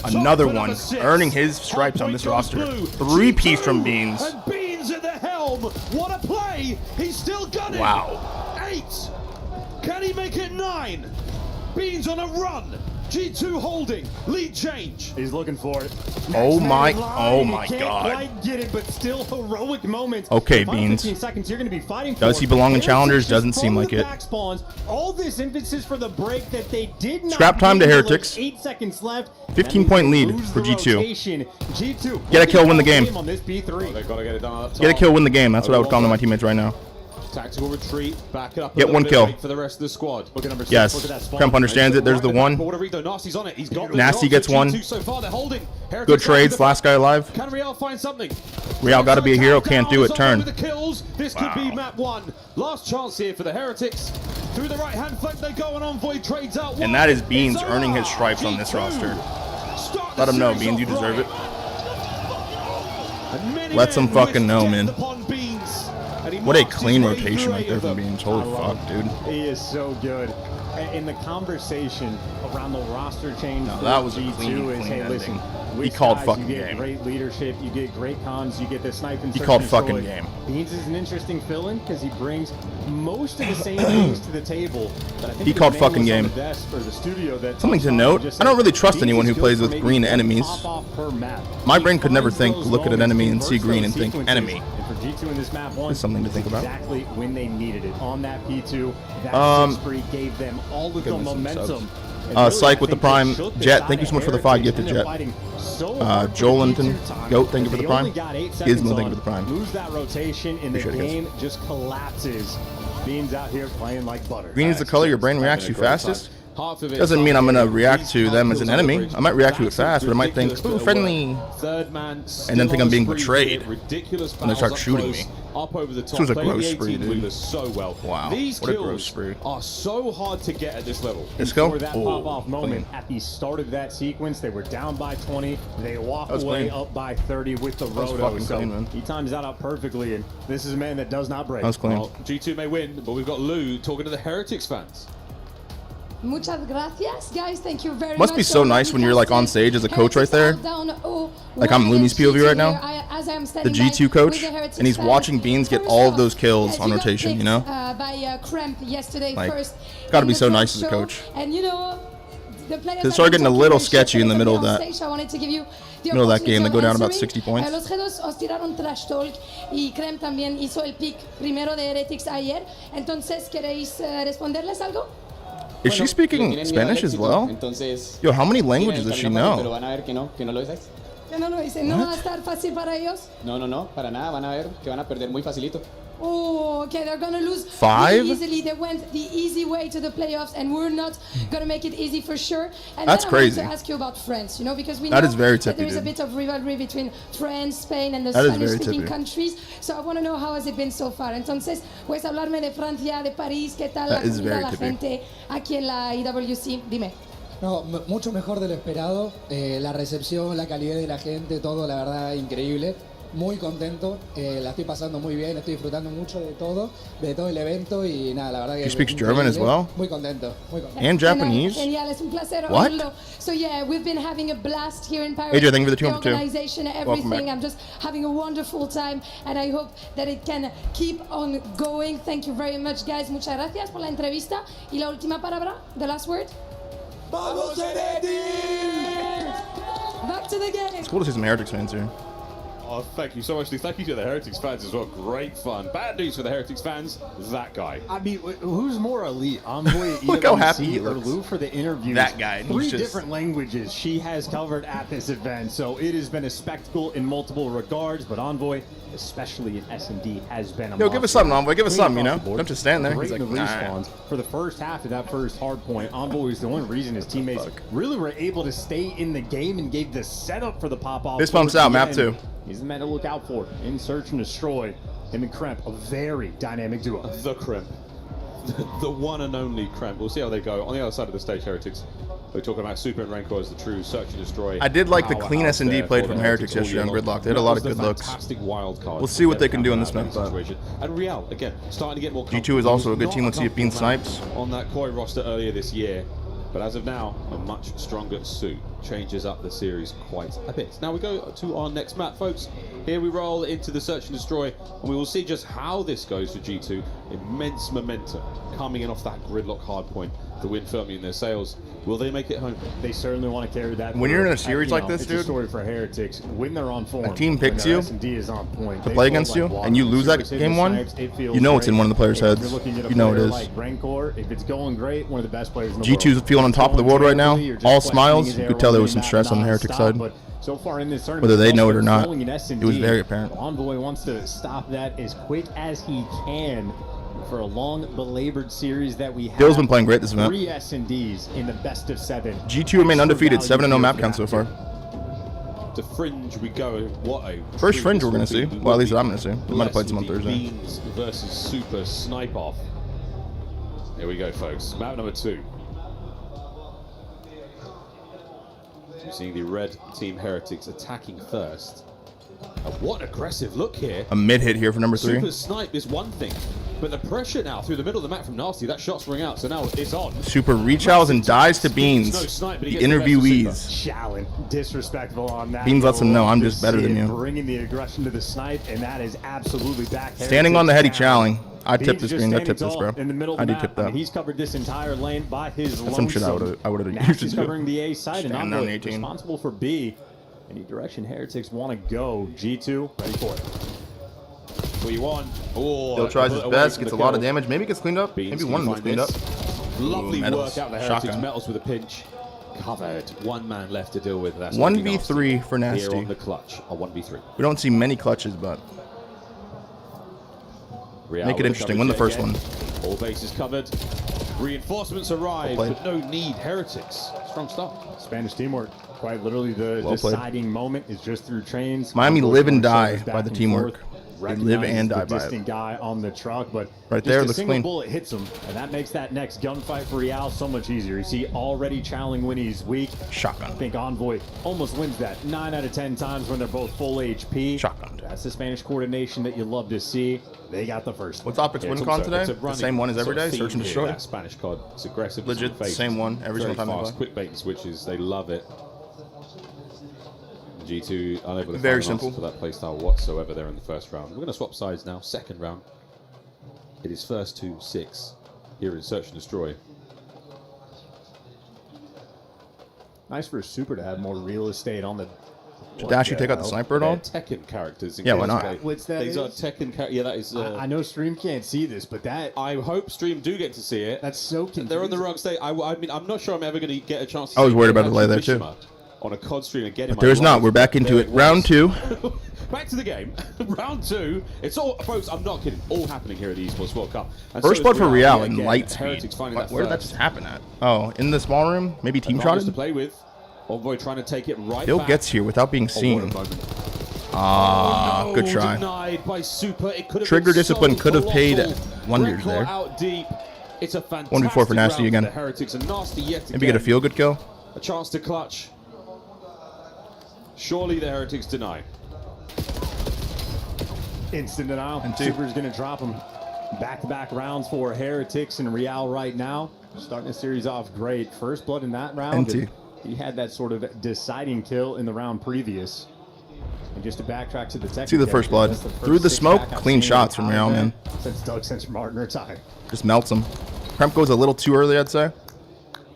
Another one. Earning his stripes on this roster. 3-piece from Beans. And Beans at the helm. What a play. He's still gunning. Wow. 8. Can he make it 9? Beans on a run. G2 holding. Lead change. He's looking for it. Oh my God. God. Get it, but still heroic moments. Okay, Beans. 15 seconds you're going to be fighting Does he belong in challengers? Doesn't seem like it. All this emphasis for the break that they did not. Scrap time to Heretics. 8 seconds left. 15-point lead for G2. G2 Get a kill, win the game. on this B3. They've got to get it done. Get a kill, win the game. That's what I would call them, my teammates right now. Tactical retreat, back it up. Get one kill. For the rest of the squad. Yes. Kremp understands it. There's the one. Nasty's on it. He's got Nasty gets one. So far they're holding. Good trades. Last guy alive. Can Real find something? Real got to be a hero. Can't do it. Turn. This could be map 1. Last chance here for the Heretics. Through the right hand flank they go, and Envoy trades out. And that is Beans earning his stripes on this roster. Let him know, Beans. You deserve it. Let some fucking know, man. What a clean rotation right there from Beans. Holy fuck, dude. He is so good. In the conversation around the roster change, no, that was a clean listen, he called fucking you get game. Great leadership, you get great cons, you get the sniping. He called fucking game. Beans is an interesting fill-in because he brings most of the same things to the table. But I think he called fucking game. Something to note, I don't really trust anyone who plays with green enemies. My brain could never think, look at an enemy and see green and think enemy. G2 in this map There's something to think about. Exactly when they needed it on that P2. That spree gave them all of the momentum. Psych with the Prime. Jet, thank you so much for the 5 gifted, Jet. Joelinton, Goat, thank you for the Prime. Gizmo, thank you for the Prime. Lose that rotation and the game just collapses. Beans out here playing like butter. Green is the color your brain reacts to fastest. Doesn't mean I'm gonna react to them as an enemy. I might react to it fast, but I might think, ooh, friendly, and then think I'm being betrayed, and they start shooting me. This was a gross spree, dude. Wow, what a gross spree. Are so hard to get at this level. Let's go. For that pop-off moment at the start of that sequence, they were down by 20. They walk away up by 30 with the roto. So he times that out perfectly, and this is a man that does not break. That was clean. Well, G2 may win, but we've got Lou talking to the Heretics fans. Muchas gracias, guys. Thank you very much. Must be so nice when you're like on stage as a coach right there. Like I'm Looney's POV right now. The G2 coach, and he's watching Beans get all of those kills on rotation, you know? Like, gotta be so nice as a coach. It started getting a little sketchy in the middle of that. Middle of that game, they go down about 60 points. Los G2 os tiraron trash talk y Krem también hizo el pick primero de Heretics ayer. Entonces, ¿queréis responderles algo? Is she speaking Spanish as well? Yo, how many languages does she know? Que no lo dicen. ¿No va a estar fácil para ellos? No, para nada. Van a ver que van a perder muy facilito. Oh, okay, they're gonna lose 5? really easily. They went the easy way to the playoffs, and we're not gonna make it easy for sure. And that's crazy. I wanted to ask you about France, you know, because we that know is very that tippy, there is a dude. bit of rivalry between France, Spain, and the That is Spanish-speaking countries. So I want to know how has it been so far. Entonces, puedes hablarme de Francia, de París, qué tal la comida, la gente aquí en la EWC. Dime. No, mucho mejor de lo esperado. La recepción, la calidad de la gente, todo, la verdad, increíble. Muy contento, la estoy pasando muy bien, estoy disfrutando mucho de todo el evento y nada, la verdad que She speaks German as well? Muy contento, muy contento. And Japanese? Genial, es un placer What? oírlo. So yeah, we've been having a blast here in Paris. AJ, thank you for the 2 The for 2. organization, everything. I'm just having a wonderful time, and I hope that it can keep on going. Thank you very much, guys. Muchas gracias por la entrevista. Y la última palabra, the last word. ¡Vamos, Heretics! Back to the game. It's cool to see some Heretics fans here. Oh, thank you so much. Thank you to the Heretics fans as well. Great fun. Bad news for the Heretics fans. That guy. I mean, who's more elite? Envoy, Look how happy he or looks. Lou for the interviews? That guy. Three different languages she has covered at this event, so it has been a spectacle in multiple regards. But Envoy, especially in S&D, has been a Yo, give us something, Envoy. Give us Clean something, you know? across the board. Don't just stand there. Great He's like, in the nah. respawns. For the first half of that first hard point, Envoy was the only reason his teammates really were able to stay in the game and gave the setup for the pop-off. Fist bumps out, map 2. He's the man to look out for in Search and Destroy. Him and Kremp, a very dynamic duo. The Kremp. The one and only Kremp. We'll see how they go. On the other side of the stage, Heretics. We're talking about Super and Rancor as the true Search and Destroy. I did like the powerhouse clean S&D there played for from the Heretics yesterday on all year Gridlock. long. They had a That lot was of the good looks. Fantastic wild card. We'll see what they can do in this map, but And Real, again, starting to get more G2 is also a good team. Let's see if Bean snipes. on that Koi roster earlier this year. But as of now, a much stronger suit changes up the series quite a bit. Now we go to our next map, folks. Here we roll into the Search and Destroy, and we will see just how this goes for G2. Immense momentum coming in off that Gridlock hardpoint to win firmly in their sails. Will they make it home? They certainly want to carry that. When you're in a series like this, it's dude, a story for Heretics. When they're on form, a team picks when their you S&D is on point, to they play feel against you, water. and you lose that Super's hitting game the one, snipes, it feels you know it's in great. one of the players' If heads. you're looking at a You know it player is. Like Rancor, if it's going great, one of the best players in the G2's world. feeling on top of the world right now. You're just All questioning smiles. his You could tell there was some airline stress on the nonstop, Heretic side. but so far in this tournament, Whether they know it or Frost not, rolling in it was S&D. very apparent. Envoy wants to stop that as quick as he can for a long belabored series that we have. Dill's been playing great this event. 3 S&Ds in the best of 7. G2 remain undefeated, 7-0 map count so far. To Fringe we go. What a First Fringe we're going to see. will Well, at least be I'm going to see. We might have played some on blessed Thursday. Beans versus Super Snipe Off. Here we go, folks. Map number 2. You're seeing the red team Heretics attacking first. And what an aggressive look here. A mid hit here for number 3. Super Snipe is one thing, but the pressure now through the middle of the map from Nasty, that shot's ring out, so now it's on. Super reaches and dies to Beans. The interviewees. Shallon, disrespectful on that. Beans lets him know I'm just better than you. Bringing the aggression to the snipe, and that is absolutely back. Standing on the heady chowling. I Beans tipped this just green. I standing tipped this, tall bro. in the middle of I the did map. tip that. He's covered this entire lane by his That's some shit I would've used to He's do. covering the A side, and Stand I'm there on 18. responsible for B. Any direction Heretics want to go, G2 ready for it. What you want? Oh, Still tries his away best, from gets a the lot of kill. damage. Maybe gets cleaned up. Beans, Maybe can one of you them gets find cleaned this? up. Lovely Ooh, medals. work out the Heretics. Shotgun. Metals with a pinch. Covered. One man left to deal with. That's 1v3 for Nasty. Here on the clutch. A 1v3. We don't see many clutches, but Real make it with interesting. Win the first again. one. All bases covered. Reinforcements arrive, Well but no need. Heretics. Strong start. Spanish teamwork. Quite literally, the Well played. deciding moment is just through trains. Miami live and die Back by the and teamwork. forth. They live and die Recognizes the by it. distant guy on the truck, but Right just there, a looks single clean. bullet hits him, and that makes that next gunfight for Real so much easier. You see, already challenging when he's weak. Shotgun. I think Envoy almost wins that 9 out of 10 times when they're both full HP. Shotgun. That's the Spanish coordination that you love to see. They got the first. What's OpTic's win con today? The same one as every day. Search and destroy. That Spanish COD. It's aggressive. Legit, it's on phase. same one every Very single time they fast, play. quick bait and switches. They love it. G2 unable to Very find an answer simple. for that playstyle whatsoever there in the first round. We're going to swap sides now. Second round. It is first to 6 here in Search and Destroy. Nice for Super to have more real estate on the. Should Dashy take out the sniper at all? They're Tekken characters. in Yeah, why case not? they- What's that These are is? Tekken characters. Yeah, that is. I know Stream can't see this, but that I hope Stream do get to see it. that's so confusing. They're on the wrong stage. I mean, I'm not sure I'm ever going to get a chance to I was see worried about the Hachi delay there, too. Mishima on a COD stream again. But there's not. We're back into it. Round 2. Back to the game. Round 2. It's all, folks, I'm not kidding. All happening here at the Esports World Cup. And First so blood is for Real yet in again. light speed. Heretics finding that Where did that first. just happen at? Oh, in the small room? Maybe team Advantage shotted? to play with. Envoy trying to take it right Dill back. gets here without being Oh, what a seen. moment. Ah, Oh, good try. Denied by Super. It could have Trigger been discipline so could have paid colossal. wonders Rancor there. out deep. It's a fantastic 1v4 for Nasty round again. the Heretics, and Nasty yet again. Maybe get a feel good kill. A chance to clutch. Surely the Heretics deny. Instant denial. And two. Super's going to drop him. Back-to-back rounds for Heretics and Real right now. Starting the series off great. First blood in that round. And two. and he had that sort of deciding kill in the round previous. And just to backtrack to the tech. See the first blood. Through the smoke, clean shots from Real, man. Since Doug Central Martin retired. Just melts him. Kremp goes a little too early, I'd say.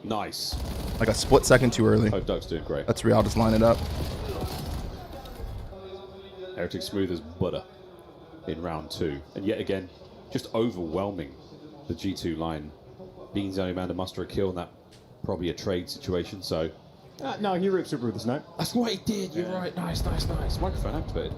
Nice. Like a split second too early. Hope Doug's doing great. Let's Real just line it up. Heretics smooth as butter in round 2. And yet again, just overwhelming the G2 line. Beans the only man to muster a kill in that probably a trade situation, so... no, he ripped Super with the snipe. That's what he did, you're right. Nice, nice, nice. Microphone activated.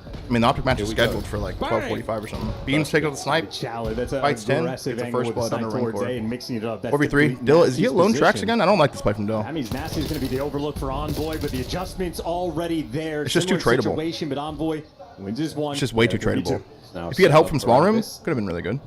I mean, the OpTic match is scheduled for like 12:45 or something. Beans take out the snipe. Fights 10. Gets the first blood on the ring core. 4v3. Dill, is he alone tracks again? I don't like this play from Dill. That means Nasty is going to be the overlook for Envoy, but the adjustment's already there. It's just too tradable. But Envoy wins his one. It's just way too tradable. If he had help from small room, could have been really good.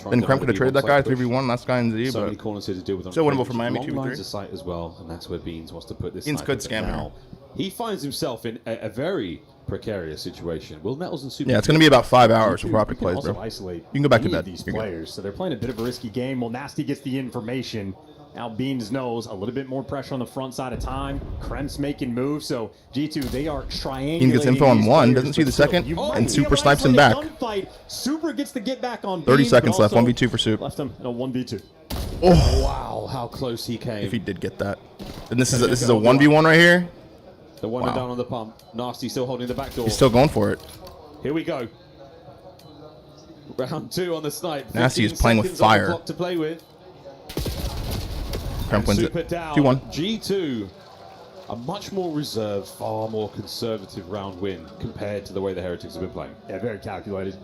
Then Krem could have traded that guy 3v1, last guy in Z, so but many corners here to deal with. Still winnable for Miami 2v3. Long lines of sight as well, and that's where Beans wants to put this. Beans could scam now. He finds himself in a very precarious situation. Will Nettles and Super? Yeah, it's going to be about 5 hours before OpTic plays, bro. Isolate You can go back to bed. These players, so they're playing a bit of a risky game. Well, Nasty gets the information. Now Beans knows a little bit more pressure on the front side of time. Krem's making moves, so G2 they are triangulating. Beans gets info on one, doesn't see the second, and Super snipes him back. Super gets to get back on. 30 seconds left. 1v2 for Soup. Left him in a 1v2. Oh wow, how close he came. If he did get that, then this is a 1v1 right here. The one down on the pump. Nasty still holding the back door. He's still going for it. Here we go. Round 2 on the snipe. Nasty is playing with fire. To play with. Kremp wins it. 2-1. G2, a much more reserved, far more conservative round win compared to the way the Heretics have been playing. Yeah, very calculated.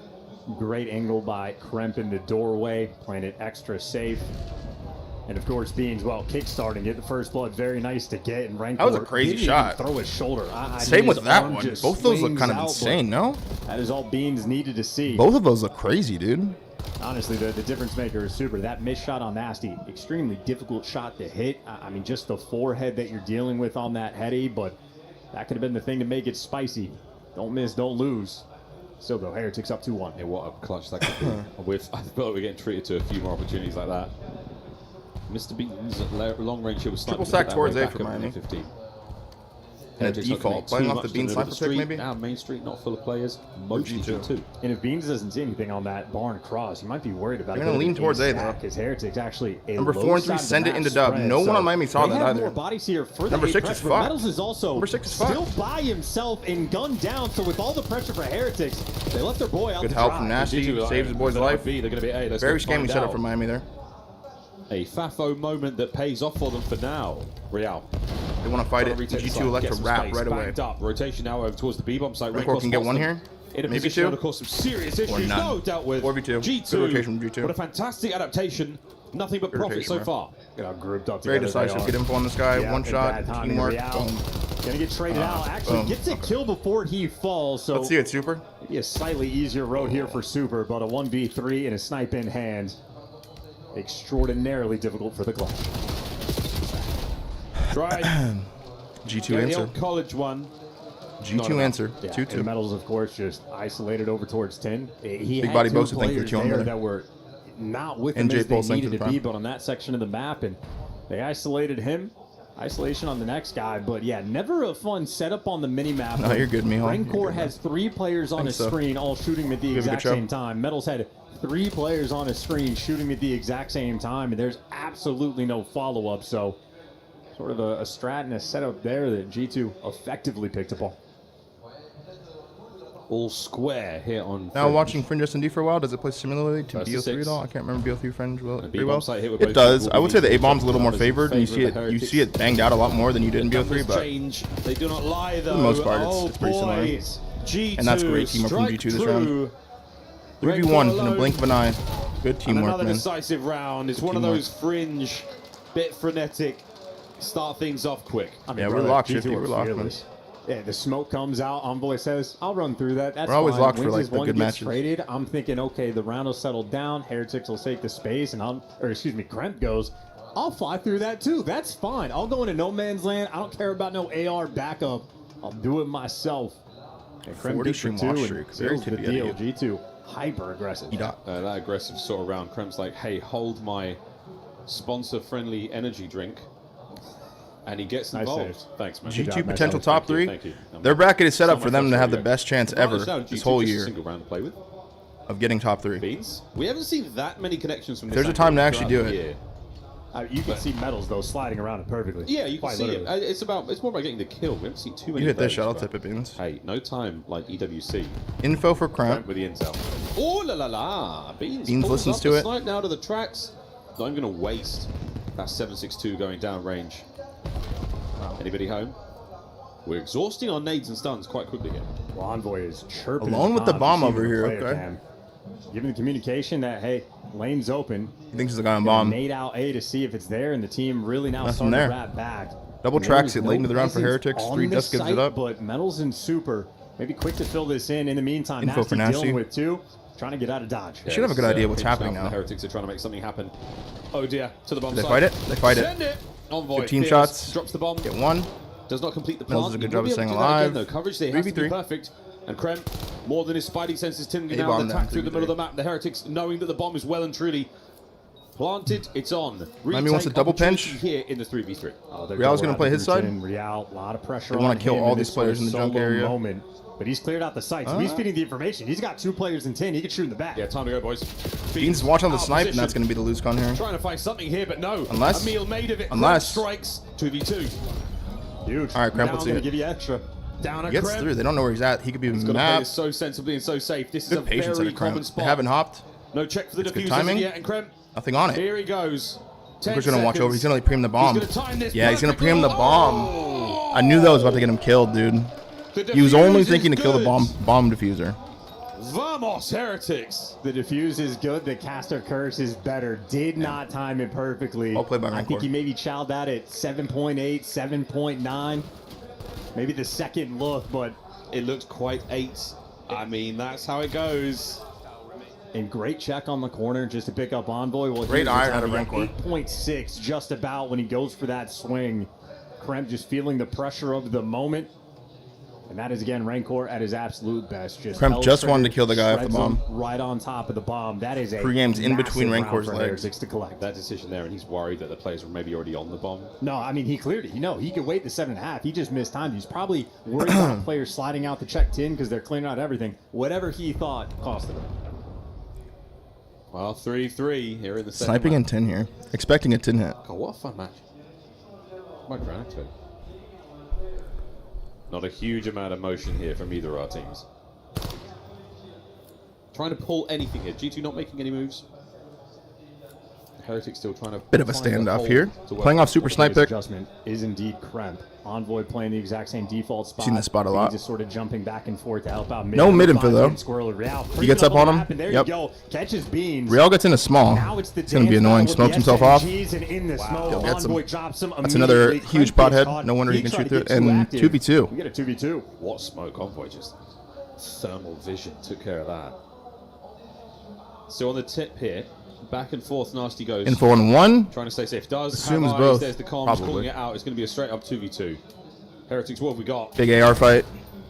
Great angle by Kremp in the doorway, playing it extra safe. And of course, Beans, well, kickstarting it. The first blood, very nice to get. And Rancor, that was a crazy shot. Throw his shoulder. Same with that one. Both of those look kind of insane, no? That is all Beans needed to see. Both of those look crazy, dude. Honestly, the difference maker is Super. That missed shot on Nasty, extremely difficult shot to hit. I mean, just the forehead that you're dealing with on that heady, but that could have been the thing to make it spicy. Don't miss, don't lose. Still though, Heretics up 2-1. Yeah, what a clutch that could be. I feel like we're getting treated to a few more opportunities like that. Mr. Beans at long range here was triple stack towards A for Miami. 15. And a default, playing off the Beans sniper pick maybe? Our main street not full of players, mostly G2. And if Beans doesn't see anything on that barn cross, you might be worried about it. They're going to lean towards A though. Because Heretics actually Number 4 and 3 send it into dub. No one on Miami saw that either. Bodies here for Number 6 is fucked. Metals is also Number 6 is still by himself and gunned down. So with all the pressure for Heretics, they left their boy out. Good help from Nasty, saves his boy's life. They're going to be A. Very scammy setup from Miami there. A Fafo moment that pays off for them for now. Real. They want to fight it. G2 elect to wrap right away. Up. Rotation now over towards the B-bomb site. Rancor can get one here. In a maybe position 2. to cause some serious issues. No dealt with. 4v2. G2. Good rotation from G2. What a fantastic adaptation. Nothing but profit so far. Grouped up very decisive. Get info on this guy. One shot. Teamwork. Gonna get traded out. Actually gets a kill before he falls. So let's see it, Super. Maybe a slightly easier road here for Super, but a 1v3 and a snipe in hand. Extraordinarily difficult for the club. Right. G2 answer. College one. G2 answer. 2-2. And Metals, of course, just isolated over towards 10. He Big had body 2 boast, I think, for players 2 on there there. that were not with him as they needed to be, but on that section of the map, and they isolated him. Isolation on the next guy, but yeah, never a fun setup on the mini-map. No, you're good, Mijo. Rancor has 3 players on his screen, all shooting at the exact same time. Metals had 3 players on his screen shooting at the exact same time, and there's absolutely no follow-up, so sort of a strat and a setup there that G2 effectively picked up on. All square here on now Fringe. watching Fringe S&D for a while, does it play similarly to First BO3 at all? I can't remember BO3 Fringe pretty well. It does. I would say the A-bomb's a little more favored, and you see it banged out a lot more than you did in BO3, but they do not lie, though. for the most part, it's pretty similar. G2 and that's great teamwork from G2 this round. 3v1 in a blink of an eye. Good teamwork, another man. decisive round. It's one of those Fringe, bit frenetic, start things off quick. I mean, yeah, we're locked, Shifty. We're locked, man. Yeah, the smoke comes out. Envoy says, I'll run through that. That's we're always fine. locked for Wins like the good matches. Traded, I'm thinking, okay, the round will settle down. Heretics will take the space, and Kremp goes, I'll fly through that too. That's fine. I'll go into no man's land. I don't care about no AR backup. I'll do it myself. And Kremp 40 gets for stream 2 watch and streak. Very seals the tippy deal. at you. G2 hyper aggressive. That aggressive sort of round. Krem's like, hey, hold my sponsor-friendly energy drink. And he gets involved. Thanks, man. G2 potential top 3. Thank you. Their bracket is set up for them to have the best chance ever this whole year single round to play with. of getting top 3. Beans. We haven't seen that many connections from this. There's a time to actually do it. Year. You can see Metals though sliding around it perfectly. Yeah, you can Quite see literally. it. It's more about getting the kill. We haven't seen too many. You hit this those, shot, I'll but tip it, Beans. Hey, no time like EWC. Info for Cramp. With the intel. Oh la la la! Beans Beans pulls listens up to the it. Snipe now to the tracks. Not even going to waste that 7.62 going down range. Anybody home? We're exhausting our nades and stuns quite quickly here. Well, Envoy is chirping. Alone with the bomb over here, player okay. cam. Giving the communication that, hey, lane's open. He thinks he's a guy on bomb. Nade out A to see if it's there, and the team really now Nothing starting there. to wrap back. Double And tracks there's it late into the round for presence Heretics. on 3 the just gives site, it up. But Metals and Super maybe quick to fill this in. In the meantime, Info for Nasty Nasty. dealing with 2, trying to get out of dodge. They should have a good idea what's happening The now. Heretics are trying to make something happen. Oh dear, to the bomb They side. fight it? They fight it. Send it. Envoy 15 fails, shots. Drops the bomb. Get 1. Does not complete the Mills plant. does a good He will job of be able staying to do that again, alive. though. Coverage there has to be 3v3. perfect. And Krem, more than his spidey senses, Tim He now bombed attack them, through the 3v3. middle of the map. The Heretics, knowing that the bomb is well and truly planted, it's on. Miami wants a double pinch. Here in the 3v3. Real's going to play his side. Real, a lot of pressure. They want on to kill him all in these this players in the sort of junk area. Moment. But he's cleared out the site, so he's feeding the information. He's got 2 players in 10. He can shoot in the back. Yeah, time to go, boys. Beans watching on the out of snipe, and position. that's going to be the lose con here. Trying to find something here, but no. Unless- a meal made of it. unless- Krem strikes 2v2. Huge. All right, Cramp, let's see Down it. to give you extra. Down at He gets Krem. through. They don't know where he's at. He could be He's got to play this mapped. so sensibly and so safe. This is Good a patience very at a Cramp. common They spot. haven't hopped. No check for the It's good defusers timing. yet, and Krem. Nothing on it. Here he goes. 10 Cooper's going to watch over. He's seconds. going to preem the bomb. He's gonna time this Yeah, he's going to perfectly. preem the bomb. I knew that was about to get him killed, dude. The He was only defuse thinking is to kill the good. bomb diffuser. Vamos, Heretics. The diffuse is good. The caster curse is better. Did not time it perfectly. Well played by I think Rancor. he maybe chowed that at 7.8, 7.9. Maybe the second look, but It looked quite 8. I mean, that's how it goes. and great check on the corner just to pick up Envoy. Well, Great here's iron the out of time. Rancor. 8.6 just about when he goes for that swing. Kremp just feeling the pressure of the moment. And that is, again, Rancor at his absolute best. Kremp held just wanted to trigger, kill the guy off the shreds him bomb. right on top of the bomb. That is a Pre-game's in between massive round Rancor's for legs. Heretics to collect. That decision there, and he's worried that the players were maybe already on the bomb. No, I mean, he cleared it. You know, he could wait the 7.5. He just missed time. He's probably worried about players sliding out the check 10 because they're clearing out everything. Whatever he thought costed him. Well, 3-3 here in the second Sniping in round. 10 here. Expecting a 10 hit. God, what a fun match. My granite. Not a huge amount of motion here from either of our teams. Trying to pull anything here. G2 not making any moves. Heretics still trying to... Bit of a find standoff hole here. to work Playing off on. super snipe pick. Adjustment is indeed Kremp. Envoy playing the exact same default spot. Seen this spot a lot. He's just sort of jumping back and forth to help out. No mid info, though. Squirrel Real. He gets up on him. And there Yep. you go. Catches Beans. Real gets into small. Now it's the It's going to be dance annoying. battle Smokes with the himself off. SMGs and in the smoke. He'll get some. Envoy drops him That's another immediately. huge Kremp pot gets head. caught. No wonder he can tried shoot to through get it. too And active. 2v2. We get a 2v2. What smoke? Envoy just thermal vision took care of that. So on the tip here, back and forth, Nasty goes. Info on 1. Trying to stay safe. Does Assumes have eyes. both. There's the comms Probably. calling it out. It's going to be a straight up 2v2. Heretics, what have we got? Big AR fight.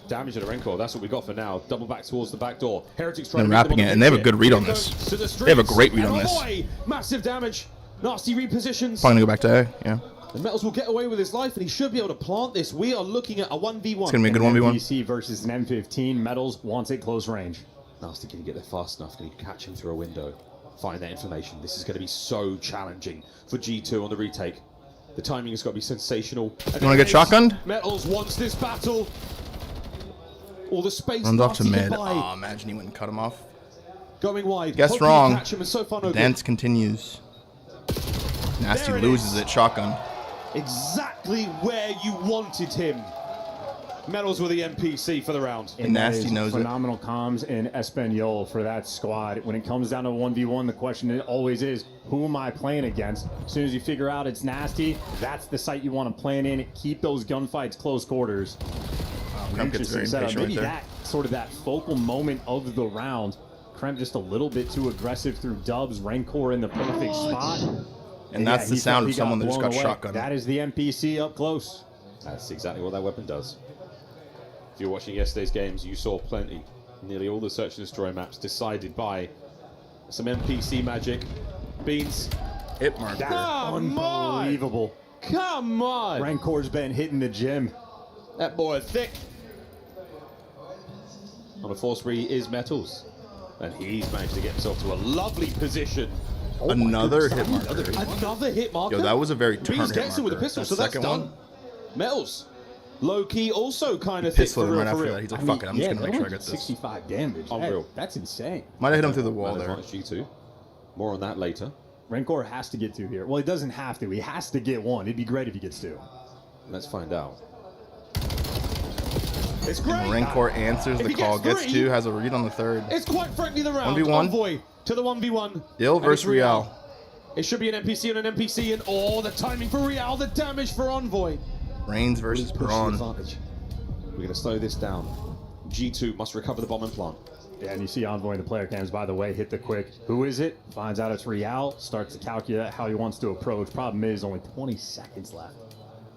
Damage at a Rancor. That's what we got for now. Double back towards the back door. Heretics trying They're to meet them wrapping on it, the and they have a pitch good here. read on It goes this. to the They have a streets. great read And on this. boy, massive damage. Nasty repositions. Probably going to go back to A. Yeah. The Metals will get away with his life, and he should be able to plant this. We are looking at a 1v1. It's going to be a good 1v1. MVC versus an M15. Metals wants it close range. Nasty, can you get there fast enough? Can you catch him through a window? Find that information. This is going to be so challenging for G2 on the retake. The timing has got to be sensational. You want to get shotgunned? Metals wants this battle. All the space Runs off to Nasty mid. can buy. Oh, imagine he wouldn't cut him off. Going wide. Guess Hopefully wrong. catch him, and so far no good. Dance continues. Nasty There it loses is. it. Shotgun. Exactly where you wanted him. Metals with the NPC for the round. And Nasty that is knows it. phenomenal comms in Espanol for that squad. When it comes down to 1v1, the question always is, who am I playing against? As soon as you figure out it's Nasty, that's the site you want to plan in. Keep those gunfights close quarters. Kremp gets very Setup. impatient Maybe right there. that sort of that focal moment of the round. Kremp just a little bit too aggressive through dubs. Rancor in the perfect spot. And that's the he sound thought of he someone that just blown got away. shotgunned. That is the NPC up close. That's exactly what that weapon does. If you're watching yesterday's games, you saw plenty. Nearly all the search and destroy maps decided by some NPC magic. Beans. Hit marker. Come on! Unbelievable. Come on! Rancor's been hitting the gym. That boy is thick. On a force spree is Metals. And he's managed to get himself to a lovely position Another hit marker. Another hit marker. Yo, that was a very Beans turn hit gets it with a marker. pistol, That so that's second done. one. Metals. Low key also kind of thick Pistol for him real, right for after real. that. He's like, fuck it, I'm just gonna make sure I get this. 65 damage. Unreal. That's insane. Might have hit him through the wall Man there. advantage G2. More on that later. Rancor has to get 2 here. Well, he doesn't have to. He has to get 1. It'd be great if he gets 2. Let's find out. It's great. Rancor answers If the he call, gets gets three, 2, has a read on the third. It's quite frankly the round. 1v1. Envoy to the 1v1. Dill And versus it's Real. It should be an NPC and an NPC, and oh, the timing for Real, the damage for Envoy. Reigns versus Braun. We're going to slow this down. G2 must recover the bomb and plant. Yeah, and you see Envoy in the player cams, by the way, hit the quick. Who is it? Finds out it's Real. Starts to calculate how he wants to approach. Problem is, only 20 seconds left.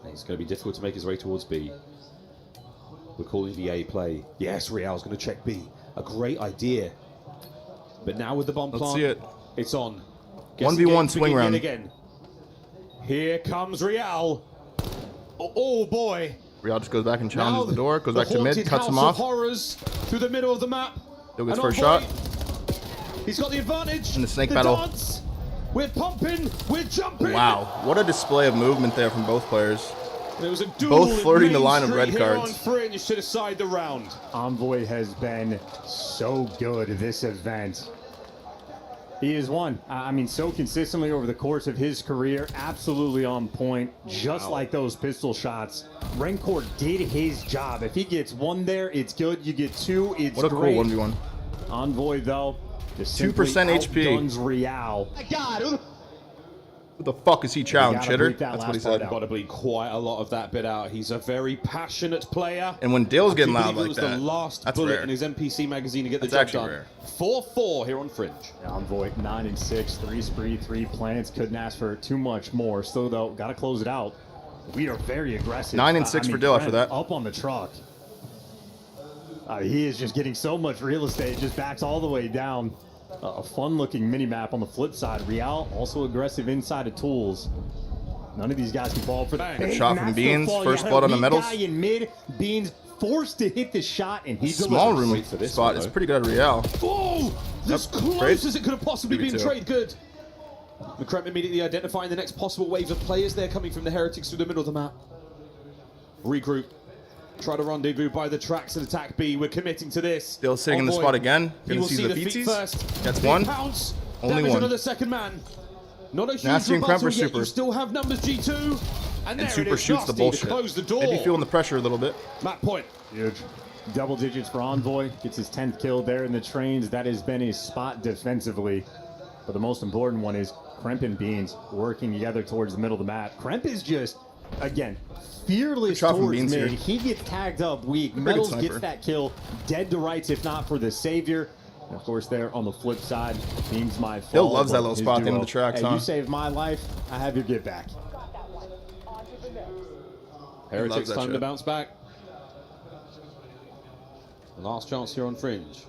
It's going to be difficult to make his way towards B. We're calling the A play. Yes, Real's going to check B. A great idea. But now with the bomb Let's plant, see it. It's on. 1v1 swing round. Again. Here comes Real. Oh boy. Real just goes back and Now challenges the door, goes back to mid, haunted cuts him house off. of horrors through the middle of the map. Dill gets And first Envoy, shot. He's got the advantage. In the snake battle. Dance. We're pumping. We're jumping. Wow, what a display of movement there from both players. There was a duel Both flirting the in line of Main red Street here cards. on Fringe to decide the round. Envoy has been so good this event. He has won. I mean, so consistently over the course of his career, absolutely on point, just like those pistol shots. Rancor did his job. If he gets 1 there, it's good. You get 2, it's What a cool great. 1v1. Envoy, though, just 2% HP. outguns Real. Who the fuck is he challenged, gotta Chitter? bleep that That's what he last part said. out. Got to bleed quite a lot of that bit out. He's a very passionate player. And when Dale's I getting do loud believe like it was that, the last that's bullet rare. in his NPC magazine to get the That's job actually done. rare. 4-4 here on Fringe. Envoy 9-6, 3 spree, 3 plants. Couldn't ask for too much more. Still, though, got to close it out. We are very aggressive. 9-6 for Dill after that. Up on the truck. He is just getting so much real estate. Just backs all the way down. A fun-looking mini-map on the flip side. Real also aggressive inside of tools. None of these guys can fall for the Good shot from that's the Beans. fall. First You blood had on a the weak metals. guy in mid. Beans forced to hit the shot, and he Small delivers. room for this spot one, is though. pretty good at Real. Oh, this Yep, close trade. as it could have possibly Maybe been. two. Trade good. McCrem immediately identifying the next possible wave of players there coming from the Heretics through the middle of the map. Regroup. Try to rendezvous by the tracks and attack B. We're committing to this. Still sitting in the Envoy, spot again. He Gonna will see see the the feet feetsies. first. That's Big one. Pounce. Only Damage one. another second man. Not a huge Nasty and Kremp rebuttal are yet. super. You still have numbers G2. And there Super it is. shoots the Nasty bullshit. to close the door. Maybe feeling the pressure a little bit. Map point. Huge. Double digits for Envoy. Gets his 10th kill there in the trains. That has been his spot defensively. But the most important one is Kremp and Beans working together towards the middle of the map. Kremp is just, again, fearless shot from towards Beans mid. here. He gets tagged up weak. Pretty good Metals sniper. gets that kill. Dead to rights, if not for the savior. And of course, there on the flip side, Beans my fault. Dill loves that but little his spot at the end of duo, the tracks, hey, huh? you saved my life. I have your get back. Heretics that time to shit. bounce back. Last chance here on Fringe.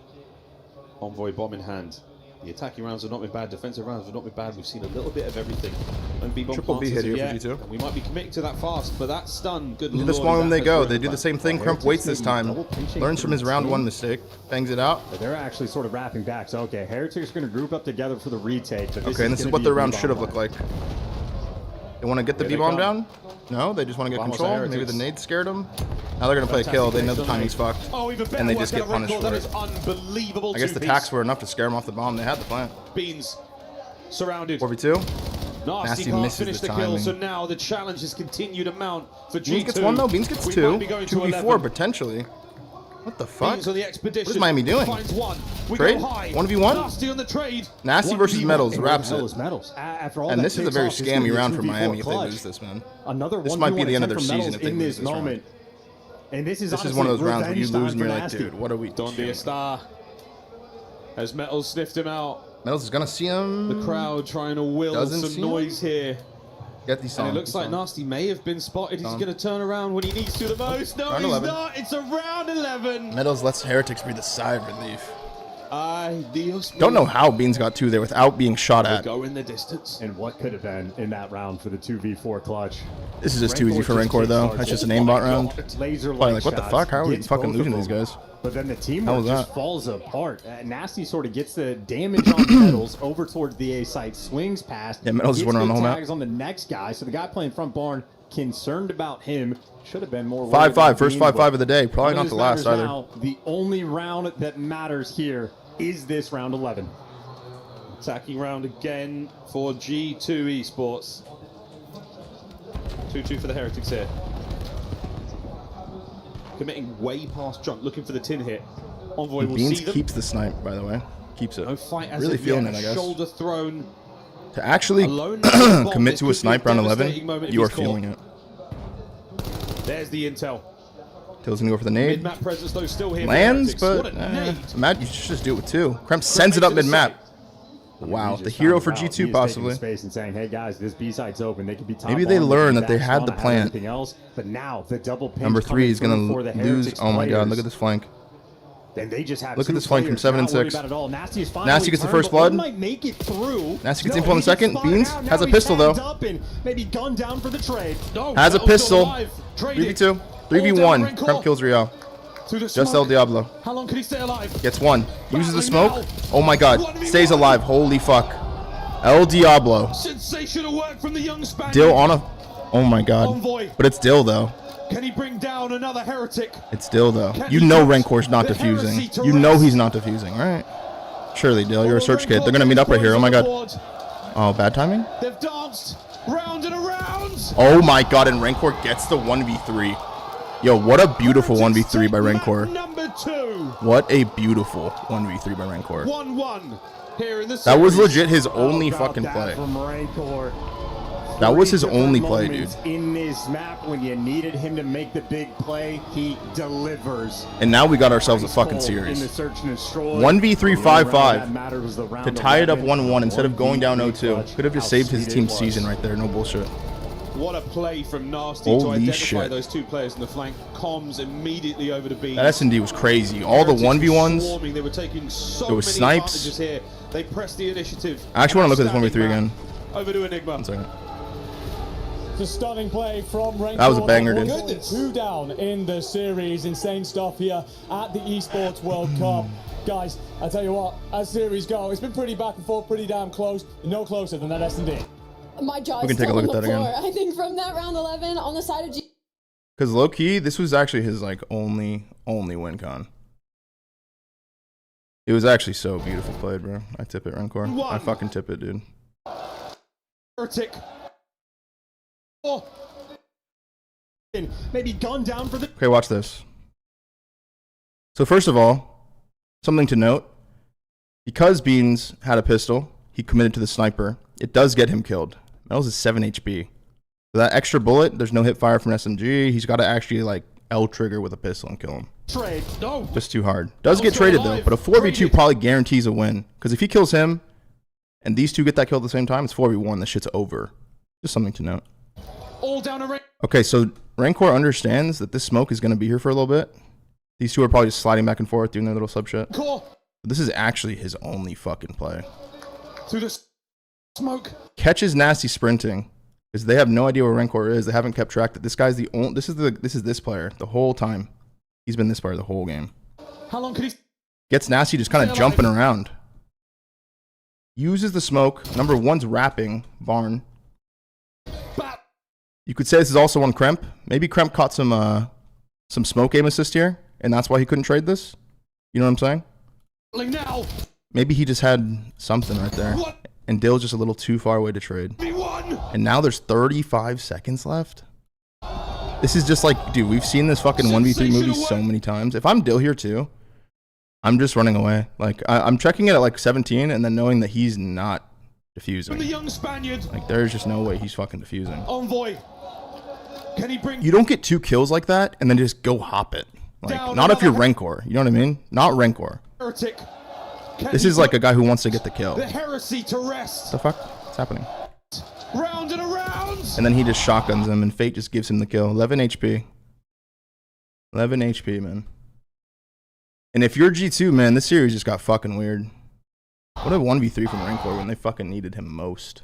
Envoy bomb in hand. The attacking rounds have not been bad. Defensive rounds have not been bad. We've seen a little bit of everything. And B-bomb Triple B plants hit as of here for yet, G2. and we might be committing to that fast, but that stun, good Into lord. the small room that they has go. ruined They do the same thing. Kremp waits this time. Learns from his round 1 mistake. Bangs it out. But they're actually sort of wrapping back. So, okay, Heretics are going to group up together for the retake. But Okay, and this is gonna what be their a round B-bomb should have round. looked like. They want to get the Here they B-bomb come. down? No, they just want to get Vamos, control. Maybe Heretics. the nade scared them. Now they're going to play a kill. They know the timing's fucked. Oh, even better And they work just out get of punished Rancor. for That it. is unbelievable. I guess the two attacks beats. were enough to scare them off the bomb. They had the plant. Beans surrounded. 4v2. Nasty Nasty can't misses finish the the kill, timing. so now the challenges continue to mount for G2. Beans gets 1 though. Beans gets We 2. might be going to 2v4 11. potentially. What the fuck? Beans on the expedition. What is Miami doing? Finds one. We Trade? go high. 1v1? Nasty on the trade. Nasty versus 1v1. Metals And wraps where the hell it. is Metals? After all And that this is a takes very off, it's gonna be scammy a round for 2v4 Miami if they clutch. lose this, man. Another This 1v1 might be the end of attempt their from season Metals if they in lose this this round. moment. And this is This is honestly one of those rounds where you revenge lose and time you're for like, Nasty. dude, what are we Don't be a star. As Metals sniffed him out. Metals is going to see him. The crowd trying to will Doesn't see some him. noise here. Get these And songs. it looks like Nasty may have been spotted. He's Song. going to turn around when he needs to the most. No, Round he's 11. not. It's a round 11. Metals lets Heretics breathe a sigh of relief. Ay, Dios Don't know mío. how Beans got 2 there without being shot We'll at. go in the distance. And what could have been in that round for the 2v4 clutch. This is just too easy for Rancor though. That's just an aimbot round. Laser Probably like, what the fuck? How are we fucking losing these guys? But then the How teamwork was just that? falls apart. Nasty sort of gets the damage on Metals over towards the A site, swings past. Yeah, Metals just gets went around the whole map. tags on the next guy. So the guy playing front barn, concerned about him, should have been more. 5-5, first 5-5 of the day. Probably not the last either. Now, the only round that matters here is this round 11. Attacking round again for G2 Esports. 2-2 for the Heretics here. Committing way past jump, looking for the tin hit. Envoy will Beans see them. keeps the snipe, by the way. Keeps it. No fight as Really of feeling yet. it, I guess. Shoulder thrown. To actually Alone commit this to a could be snipe round devastating 11, moment if you are he's caught. feeling it. There's the intel. Tail's gonna go for the nade. Mid-map presence though still here. for Lands, Heretics. but What a nade. Matt, you should just do it with two. Kremp sends it up mid-map. Wow, the hero for G2 possibly. Space and saying, "Hey guys, this B site's open. They could be top Maybe they on, learned could that they be had back the on, have plant. everything else, but now the double pinch Number 3 is gonna coming through for the lose. Heretics Oh my god, look players. at this flank. Then they just have Look at two this flank from players 7 and not worried 6. about it all. Nasty is finally Nasty gets the turned, first but one blood. might make it through. Nasty gets No, info in the he gets second. spotted Beans out. has Now a pistol he's though. tagged up and maybe gunned down for the trade. Has a Metal's still pistol. alive. Traded. 3v2. 3v1. Kremp kills Real. To the Just El smoke. Diablo. How long can he stay alive? Gets one. Uses the Battling smoke. now. Oh my god. Stays alive. Holy fuck. El Diablo. Sensational work from the young Spaniard. Dill on a... Oh my god. Envoy. But it's Dill though. Can he bring down another heretic? It's Dill though. Can You he know put Rancor's not the defusing. heresy to You know rest? he's not defusing, right? Surely, Dill. You're a search kid. They're gonna meet up right here. Oh my god. Oh, bad timing? They've danced round and around. Oh my god, and Rancor gets the 1v3. Yo, what a beautiful 1v3 by Rancor. Number 2. What a beautiful 1v3 by Rancor. 1-1 here in the That was series. legit his only About fucking that play. from Rancor. That was his Three different only play, dude. moments in this map, when you needed him to make the big play, he delivers. And now we got ourselves a Ice fucking cold series. in the search and destroy. 1v3 The only round 5-5 that mattered was the round to tie it up 11. 1-1 instead of going down 0-2. clutch. Could have just saved his How team's sweet it season was. right there. No bullshit. What a play from Nasty to Holy identify shit. those two players in the flank. Comms immediately over to Beans. That S&D was crazy. All the Heretics were 1v1s. swarming. They were taking so There was many snipes. advantages here. They pressed the initiative. I actually want to look at this Outstanding 1v3 map. again. Over to Enigma. 1 second. It's a stunning play from Rancor. That was a banger, dude. 2 down in the series. Insane stuff here at the Esports World Cup. Guys, I tell you what, as series go, it's been pretty back and forth, pretty damn close. No closer than that S&D. My jaw We is can take a still look on at the that floor. again. I think from that round 11 on the side of G. Because low-key, this was actually his like only win con. It was actually so beautiful played, bro. I tip it, Rancor. I fucking tip it, dude. Heretic. Oh. Maybe gunned down for the... Okay, watch this. So first of all, something to note. Because Beans had a pistol, he committed to the sniper. It does get him killed. Metals is 7 HP. So that extra bullet, there's no hip fire from SMG. He's got to actually like L trigger with a pistol and kill him. Trade. No. Just too hard. Does get traded though, but a 4v2 probably guarantees a win. Because if he kills him, and these two get that kill at the same time, it's 4v1. The shit's over. Just something to note. All down a ring. Okay, so Rancor understands that this smoke is going to be here for a little bit. These two are probably just sliding back and forth, doing their little sub shit. Cool. This is actually his only fucking play. To the smoke. Catches Nasty sprinting because they have no idea where Rancor is. They haven't kept track that this guy's the only. This is this player the whole time. He's been this player the whole game. How long can he... Gets Nasty just kind of jumping around. Uses the smoke. Number 1's wrapping Barn. You could say this is also on Kremp. Maybe Kremp caught some smoke aim assist here, and that's why he couldn't trade this. You know what I'm saying? Now. Maybe he just had something right there. And Dill's just a little too far away to trade. And now there's 35 seconds left. This is just like, dude, we've seen this fucking 1v3 movie so many times. If I'm Dill here too, I'm just running away. Like, I'm checking it at like 17 and then knowing that he's not defusing. The young Spaniard. Like, there's just no way he's fucking defusing. Envoy. Can he bring... You don't get 2 kills like that and then just go hop it. Like, not if you're Rancor. You know what I mean? Not Rancor. Heretic. This is like a guy who wants to get the kill. The heresy to rest. What the fuck? What's happening? Round and around. And then he just shotguns him, and Fate just gives him the kill. 11 HP. 11 HP, man. And if you're G2, man, this series just got fucking weird. What a 1v3 from Rancor when they fucking needed him most.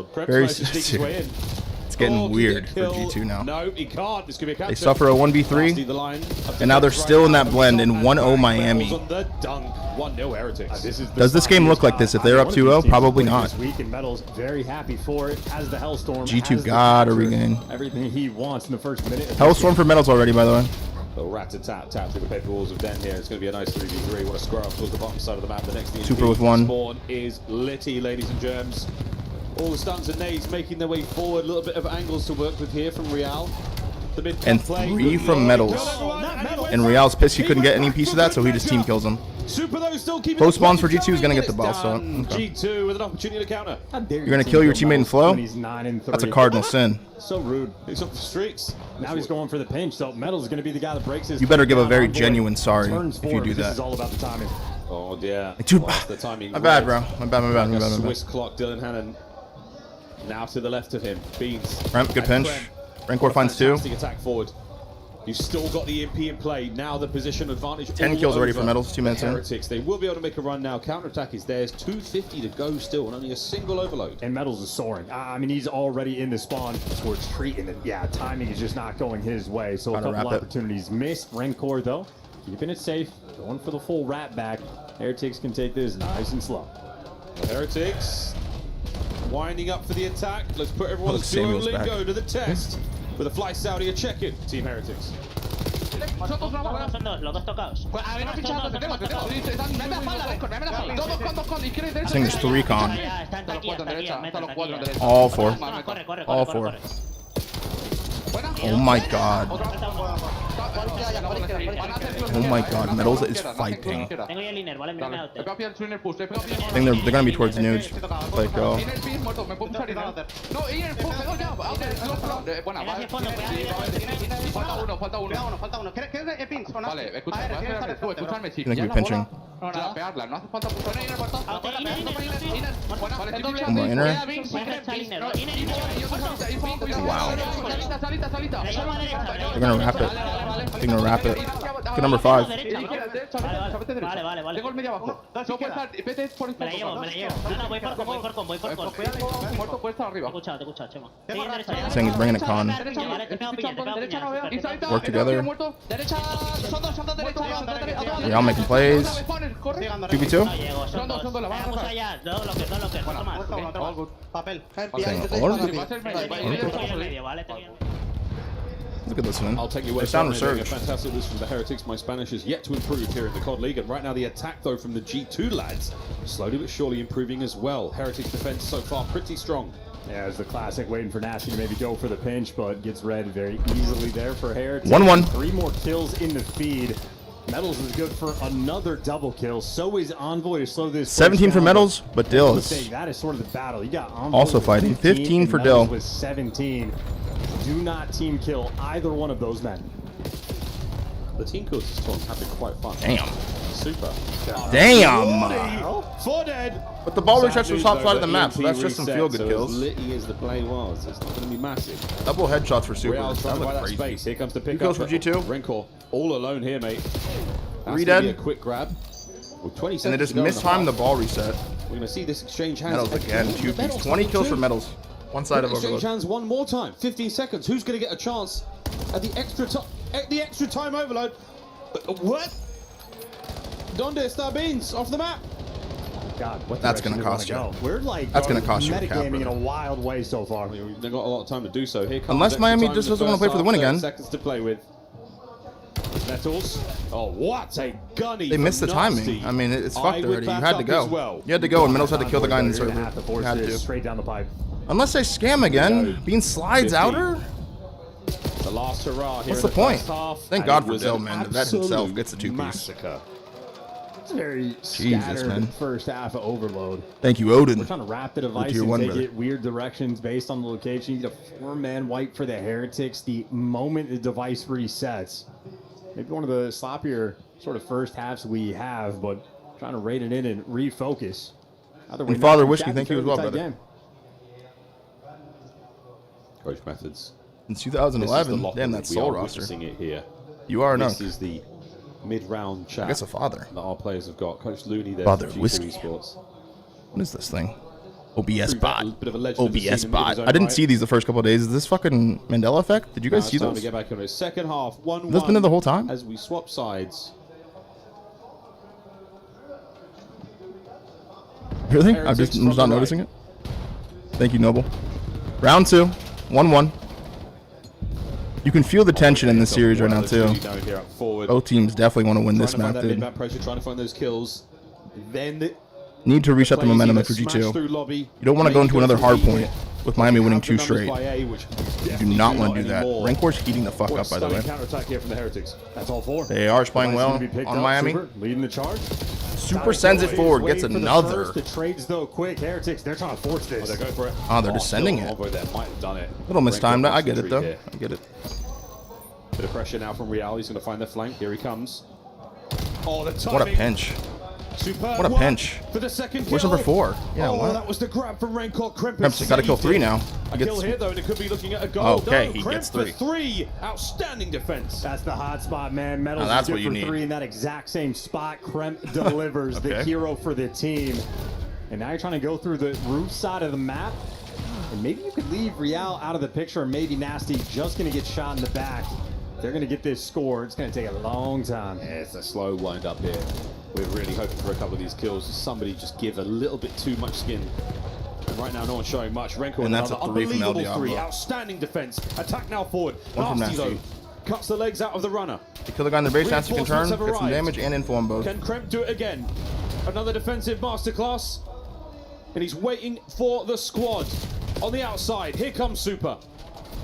overload. Prep Very smash to sneak his way in. It's getting weird for G2 now. No, he can't. This could be a They suffer a 1v3, and now they're still in that blend in 1-0 Miami. On the dunk. 1-0 Heretics. Does this game look like this if they're up 2-0? Probably not. And Metal's very happy for it. Has the Hellstorm. G2 gotta regain. Everything he wants in the first minute. Hellstorm for Metals already, by the way. A rat-a-tat tap through the paper walls of Den here. It's going to be a nice 3v3. What a square up towards the bottom side of the map. The next Super with one. Spawn is litty, ladies and germs. All the stuns and nades making their way forward. A little bit of angles to work with here from Real. The mid And 3 from Metals. And Real's pissed he couldn't get any piece of that, so he just team kills him. Super though, still keeping Close spawns for G2 is going to get the ball, so. Okay. G2 with an opportunity to counter. You're going to kill your teammate in flow? That's a cardinal sin. So rude. He's off the streets. Now he's going for the pinch, so Metal's going to be the guy that breaks his. You better give a very genuine sorry if you do This that. is all about the timing. Oh, yeah. The timing. My bad, bro. My bad. Swiss clock, Dylan Hannon. Now to the left of him. Beans. Ramp, good pinch. Rancor finds 2. Fantastic attack forward. You've still got the EMP in play. Now the position advantage. 10 kills already for Metals, 2 minutes in. Heretics. They will be able to make a run now. Counter-attack is theirs. 250 to go still, and only a single overload. And Metals is soaring. I mean, he's already in the spawn towards treating it. Yeah, timing is just not going his way. So a couple opportunities missed. Rancor, though, keeping it safe. Going for the full rat back. Heretics can take this nice and slow. Heretics winding up for the attack. Let's put everyone's duo lingo to the test. With a fly Saudi a check-in. Team Heretics. Son dos los dos tocados. A ver, no fichado, tenemos. Me da espalda, Record, me da espalda. Dos con, izquierda y derecha. I think there's 3 con. Están los 4 en derecha, están los 4 en derecha. All 4. All 4. Oh my god. Oh my god, Metals is fighting. I think they're gonna be towards Nuge. Like, go. Gonna keep pinching. Inner. Wow. They're gonna wrap it. They're gonna wrap it. Good number 5. Saying he's bringing a con. Work together. Yeah, I'm making plays. 2v2. Look at this one. I'll take you away. Fantastic list from the Heretics. My Spanish is yet to improve here in the COD League. And right now the attack, though, from the G2 lads, slowly but surely improving as well. Heretics defense so far pretty strong. Yeah, it's the classic waiting for Nasty to maybe go for the pinch, but gets read very easily there for Heretics. 1-1. 3 more kills in the feed. Metals is good for another double kill. So is Envoy to slow this. 17 for Metals, but Dill is that is sort of the battle. You got Envoy also fighting. 15 for Dill. With 17. Do not team kill either one of those men. The team kills this storm have been quite fun. Damn. Super. Damn. 4 dead. But the ball resets to the top side of the map, so that's just some feel-good kills. As litty as the play was, it's not going to be massive. Double headshots for Super. That looked crazy. Space. Here comes the pick kills for G2. Rancor all alone here, mate. 3 dead. A quick grab. With 20 seconds and they just mistimed the ball reset. We're going to see this exchange hands. Metals again. 2 piece. 20 kills for Metals. One side of exchange overload. Hands one more time. 15 seconds. Who's going to get a chance at the extra time overload? What? Donde está Beans off the map? God, what that's going to cost you. We're like that's going to cost you a cap, metagaming in a wild way so far. They've got a lot of time to do so. Here comes unless Miami just doesn't want to play for the win again. Seconds to play with. Metals. Oh, what a gunny! They missed the timing. I mean, it's fucked already. You had to go. You had to go, and Metals had to kill the guy in the server. You had to. Straight down the pipe. Unless they scam again, Bean slides outer. The last hurrah here. What's the point? Thank God for Dill, man. The vet himself gets a 2-piece. It's a very Jesus, man. First half of overload. Thank you, Odin. We're trying to wrap the device and take it weird directions based on the location. You get a 4-man wipe for the Heretics the moment the device resets. Maybe one of the sloppier sort of first halves we have, but trying to rate it in and refocus. And Father Whiskey, thank you as well, brother. Game. Coach Methods. In 2011, damn, that's Soul roster. It here. You are This is the mid-round chat. I guess a father. That our players have got. Coach Looney there. Father for Whiskey. Sports. What is this thing? OBS True bot. battle, bit of a legend in the OBS scene in bot. his own I didn't right. see these the first couple of days. Is this fucking Mandela effect? Did you guys Now see it's time those? to get back into it. Second half, 1-1. That's been there the whole time? As we swap sides. Really? I'm just not noticing it. Thank you, Noble. Round 2, 1-1. You can feel the tension in this series right now too. Both teams definitely want to win this map, dude. Pressure, trying to find those kills. Then Need to reset the momentum after G2. You don't want to go into another hard point with Miami winning 2 straight. You do not want to do that. Rancor's heating the fuck up, by the way. Counter-attack here from the Heretics. That's all 4. They are playing well on Miami. Super, leading the charge. Super sends it forward, gets another. The trades though quick. Heretics, they're trying to force this. They go for it. Oh, they're just sending it. Might have done it. Little mistimed. I get it though. I get it. Bit of pressure now from Real. He's going to find the flank. Here he comes. Oh, the timing. What a pinch. Superb What a work pinch. for the second Where's kill. number 4? Yeah, oh, what? that was the grab from Rancor. Kremp's got to kill 3 now. A He kill gets, here though, and it could be looking at a goal. okay, no, he Kremp gets for 3. 3. Outstanding defense. That's the hot spot, man. Metals Now that's is what good you for need. 3 in that exact same spot. Kremp delivers the Okay. hero for the team. And now you're trying to go through the roof side of the map. And maybe you could leave Real out of the picture. Maybe Nasty just going to get shot in the back. They're going to get this score. It's going to take a long time. Yeah, it's a slow wind up here. We're really hoping for a couple of these kills. Somebody just give a little bit too much skin. And right now, no one's showing much. Rancor And that's another a 3 from El unbelievable 3. Diablo. Outstanding defense. Attack now forward. 1 from Nasty though. Nasty. Cuts the legs out of the runner. They kill the guy in the base, Nasty can turn, Reinforcements have get some arrived. damage and info on both. Can Kremp do it again? Another defensive masterclass. And he's waiting for the squad. On the outside, here comes Super.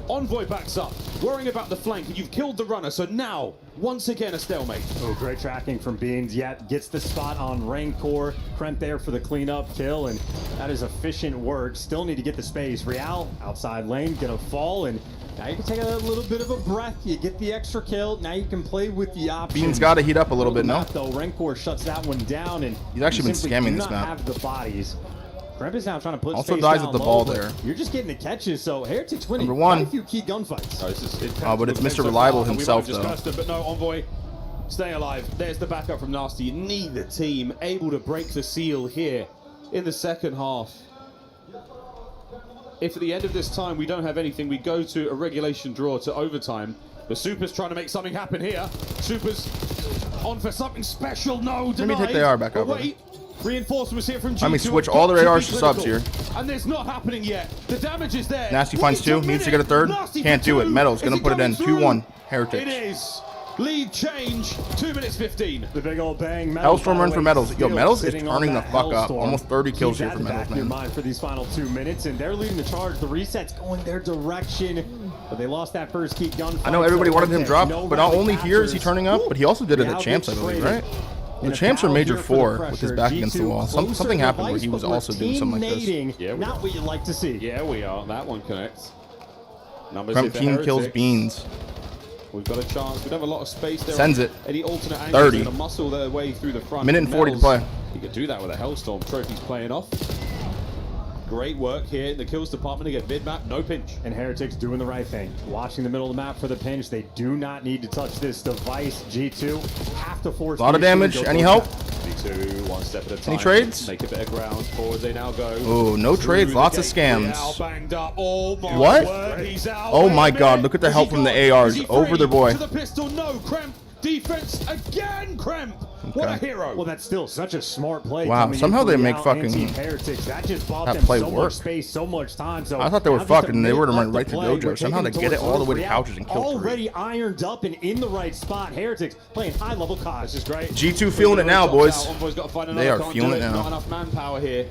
Envoy backs up, worrying about the flank, and you've killed the runner, so now, once again, a stalemate. Oh, great tracking from Beans. Yet gets the spot on Rancor. Kremp there for the cleanup kill, and that is efficient work. Still need to get the space. Real, outside lane, gonna fall, and now you can take a little bit of a breath. You get the extra kill. Now you can play with the options. Beans got to heat up a little bit, no? Though Rancor shuts that one down, and He's actually been simply scamming do this not map. have the bodies. Kremp is now trying to put Also space dies down at the low, ball but there. You're just getting the catches, so Heretics winning Number 1. quite a few key gunfights. Oh, but it's Mr. Reliable himself, we might have discussed it, but no, Envoy staying alive. There's the backup from Nasty. Neither team able to break the seal here in the second half. If at the end of this time we don't have anything, we go to a regulation draw to overtime. The Super's trying to make something happen here. Super's on for something special. No, Let me denied. take the AR back But up. wait, reinforcements here from G2. I mean, switch have all got their to ARs be to subs critical. here. And it's not happening yet. The damage is there. Nasty finds 2, needs to get a 3rd. Nasty Can't for do it. 2. Metal's Is gonna he put it in. coming through? 2-1. It Heretics. is. Lead change, 2 minutes 15. The big old bang. Hellstorm run for Metals. Yo, Still Metals is sitting on turning the that fuck up. Hellstorm. Almost 30 kills Keep here that for in the back Metals, of your man. mind for these final 2 minutes, and they're leading the charge. The reset's going their direction, but they lost that first key gunfight. I know everybody so wanted him there's dropped, no but not rally only here is he captures. turning up, but he also did it Real at Champs, I gets believe, traded. right? In The a Champs are battle major here for the 4 with his pressure, back against the G2 wall. closer Something happened where device, he was but we're also doing something like this. teammating. Yeah, we Not are. what you like to see. Yeah, we are. That one connects. Numbers Kremp here for Keen kills Heretics. Beans. We've got a chance. We don't have a lot of space there. Sends it. Any alternate angles 30. are going to muscle their way through the front. Minute and 40 to Metals, play. He could do that with a Hellstorm. Trophy's playing off. Great work here in the kills department. Again, mid-map, no pinch. And Heretics doing the right thing. Watching the middle of the map for the pinch. They do not need to touch this device. G2 have to force. A lot of G2 to damage. go Any for help? G2, one step at a time. Any trades? Make a bit of ground. Forward they now go. Oh, no Through trades. the Lots of gate. scams. Real banged up. Oh my What? word, he's out. Oh Wait my a god, minute. look at the Is help he from the gone? ARs Is he over free? their boy. To the pistol, no. Kremp. Defense again, Kremp. What a Okay. hero. Well, that's still such a smart play. Wow, coming in somehow from they the make out fucking- anti Heretics. That just bought that them play so work. much space, so much time. So I thought they were now just fucked a and they minute would've left went right to play. Dojo. We're Somehow taking they get it all the way to Real couches and kill 3. already ironed up and in the right spot. Heretics playing high level COD. This is great. G2 feeling it now, boys. Envoy's got to find They another. are Can't feeling do it now. Not enough manpower here.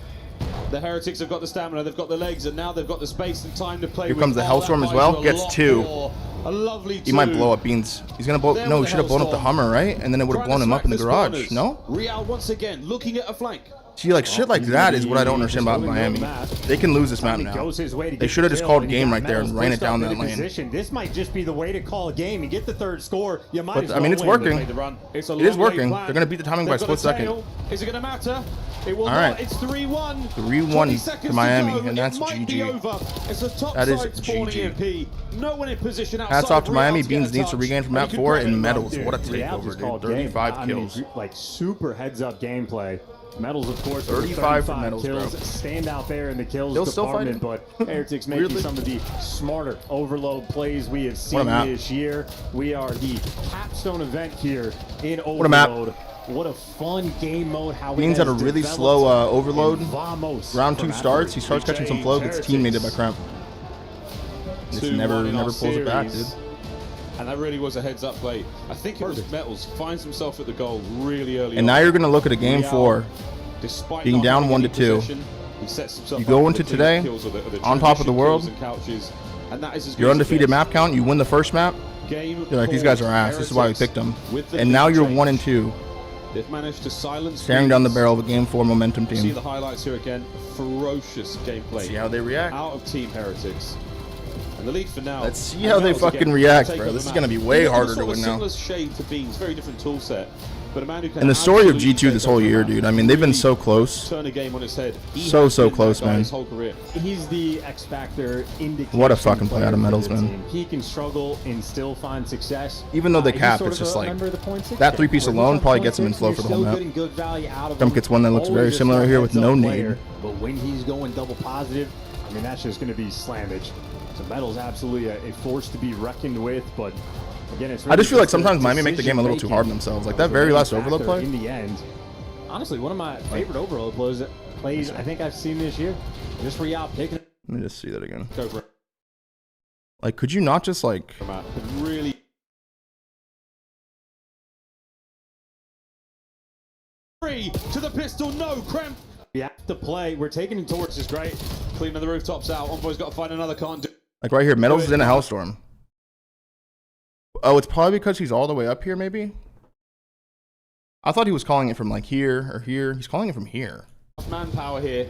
The Heretics have got the stamina, they've got the legs, and now they've got the space and time to play. Here with. comes the Oh, Hellstorm that as buys well. you a Gets lot 2. more. A lovely 2. He might blow up Beans. He's gonna blow. There No, he with should have blown up the Hellstorm. Hummer, right? And then it would have Trying blown to him up in the smack garage. spawners. No? Real once again looking at a flank. See, like shit like that is what I don't understand about Miami. They can lose this map He now. goes his way to They get should have the just kill, called a and you game got right there and Metals ran it pushed down up that into lane. position. This might just be the way to call a game. You get the 3rd score. You might But, as I well mean, it's win. working. They made the run. It's a It is long working. play They're gonna beat the timing by a They've got split a second. tail. Is it gonna matter? It will All not. right. It's 3-1. 3-1 20 to seconds Miami, to go. and that's it might be GG. over. It's a top That is side spawning GG. EMP. No one in position outside. Hats off to of Miami. Real to get Beans a needs to touch. regain from And map he 4 could grab and it. Metals. Dude, What a Real takeover, just dude. called game. 35 I mean, kills. like super heads up gameplay. Metals, of course, 35 for Metals, kills, bro. stand out there in the kills Still department, but Heretics making Weirdly. some of the smarter overload plays we have seen this year. We are the capstone event here in Overload. What a fun game mode. How Beans had a really slow overload. Vamos Round 2 starts. He starts catching some flow, gets teammated by Cramp. Just never pulls it back, dude. And that really was a heads-up play. I think it was Metals finds himself at the goal really early. And now you're going to look at a game 4, being down 1-2. You go into today on top of the world. Your undefeated map count. You win the first map. You're like, these guys are ass. This is why we picked them. And now you're 1-2. They've managed to silence staring down the barrel of a game 4 momentum team. See the highlights here again. Ferocious gameplay. See how they react. Out of Team Heretics. And the lead for now. Let's see how they fucking react, bro. This is going to be way harder to win now. Shade to Beans, very different tool set. But a man who can And the story of G2 this whole year, dude. I mean, they've been so close. Turn a game on its head. So close, man. His whole career. He's the X Factor indication. What a fucking play out of Metals, man. He can struggle and still find success. Even though they cap, it's just like that 3-piece alone probably gets him in flow for the whole map. Trump gets one that looks very similar right here with no nade. But when he's going double positive, I mean, that's just going to be slammage. So Metals absolutely a force to be reckoned with, but again, it's really I just feel like sometimes Miami make the game a little too hard on themselves. Like that very last overload play. In the end, honestly, one of my favorite overload plays I think I've seen this year. Just Real picking. Let me just see that again. Go for it. Like, could you not just like really free to the pistol? No, Cramp. We have to play. We're taking him towards this great. Cleaning the rooftops out. Envoy's got to find another. Can't do. like right here? Metals is in a hellstorm. Oh, it's probably because he's all the way up here, maybe? I thought he was calling it from like here or here. He's calling it from here. Manpower here.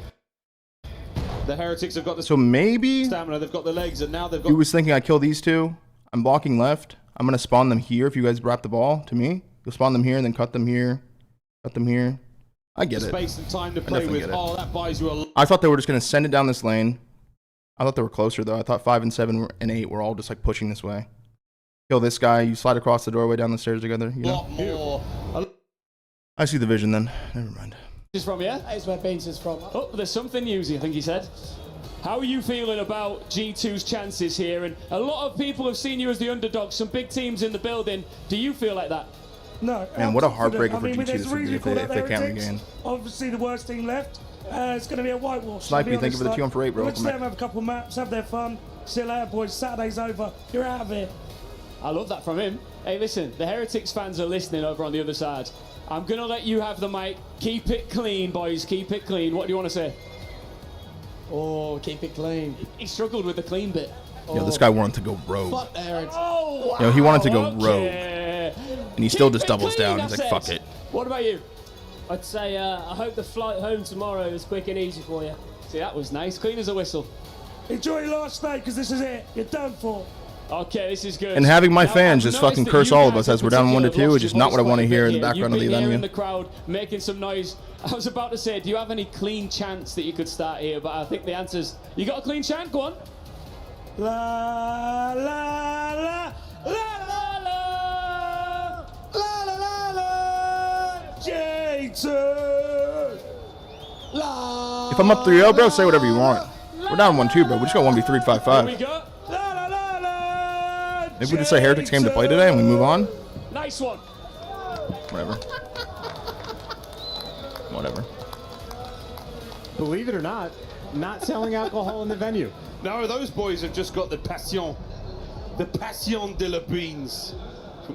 The Heretics have got the so maybe stamina, they've got the legs, and now they've got. He was thinking I kill these two. I'm blocking left. I'm gonna spawn them here. If you guys wrap the ball to me, you'll spawn them here and then cut them here, cut them here. I get it. Space and time to play with. Oh, that buys you a. I thought they were just gonna send it down this lane. I thought they were closer though. I thought 5 and 7 and 8 were all just like pushing this way. Kill this guy. You slide across the doorway down the stairs together. You know? More. I see the vision then. Never mind. Is from here? That is where Beans is from. Oh, there's something newsy, I think he said. How are you feeling about G2's chances here? And a lot of people have seen you as the underdog. Some big teams in the building. Do you feel like that? No. Man, what a heartbreaker for G2 there's this would be reason if they can't regain. Obviously, the worst team left. It's going to be a whitewash. Snipe me, thank you for the Q1 for 8, bro. Let's let them have a couple maps, have their fun. See you later, boys. Saturday's over. You're out of here. I love that from him. Hey, listen, the Heretics fans are listening over on the other side. I'm going to let you have the mic. Keep it clean, boys. Keep it clean. What do you want to say? Oh, keep it clean. He struggled with the clean bit. Yo, this guy wanted to go rogue. Fuck the Heretics. Oh, wow. Yo, he wanted to go Okay. rogue. And he still just doubles down. He's like, fuck it. What about you? I'd say I hope the flight home tomorrow is quick and easy for you. See, that was nice. Clean as a whistle. Enjoy your last day, because this is it. You're done for. Okay, this is good. And having my Now, fans I've just fucking noticed that curse you all of guys us as in we're down particular 1-2, lost which is your not what I voice want to quite a hear bit in the here. background of the You've been here venue. in the crowd making some noise. I was about to say, do you have any clean chants that you could start here? But I think the answer's, you got a clean chant? Go on. La, la, la, la, la, la, la, la, la, la, J2. La. If I'm up 3-0, bro, say whatever you want. We're down 1-2, bro. We just got 1v3 Here we 5-5. go. Maybe we just say Heretics came to play today and we move on. Nice one. Whatever. Whatever. Believe it or not selling alcohol in the venue. No, those boys have just got the passion de la beans.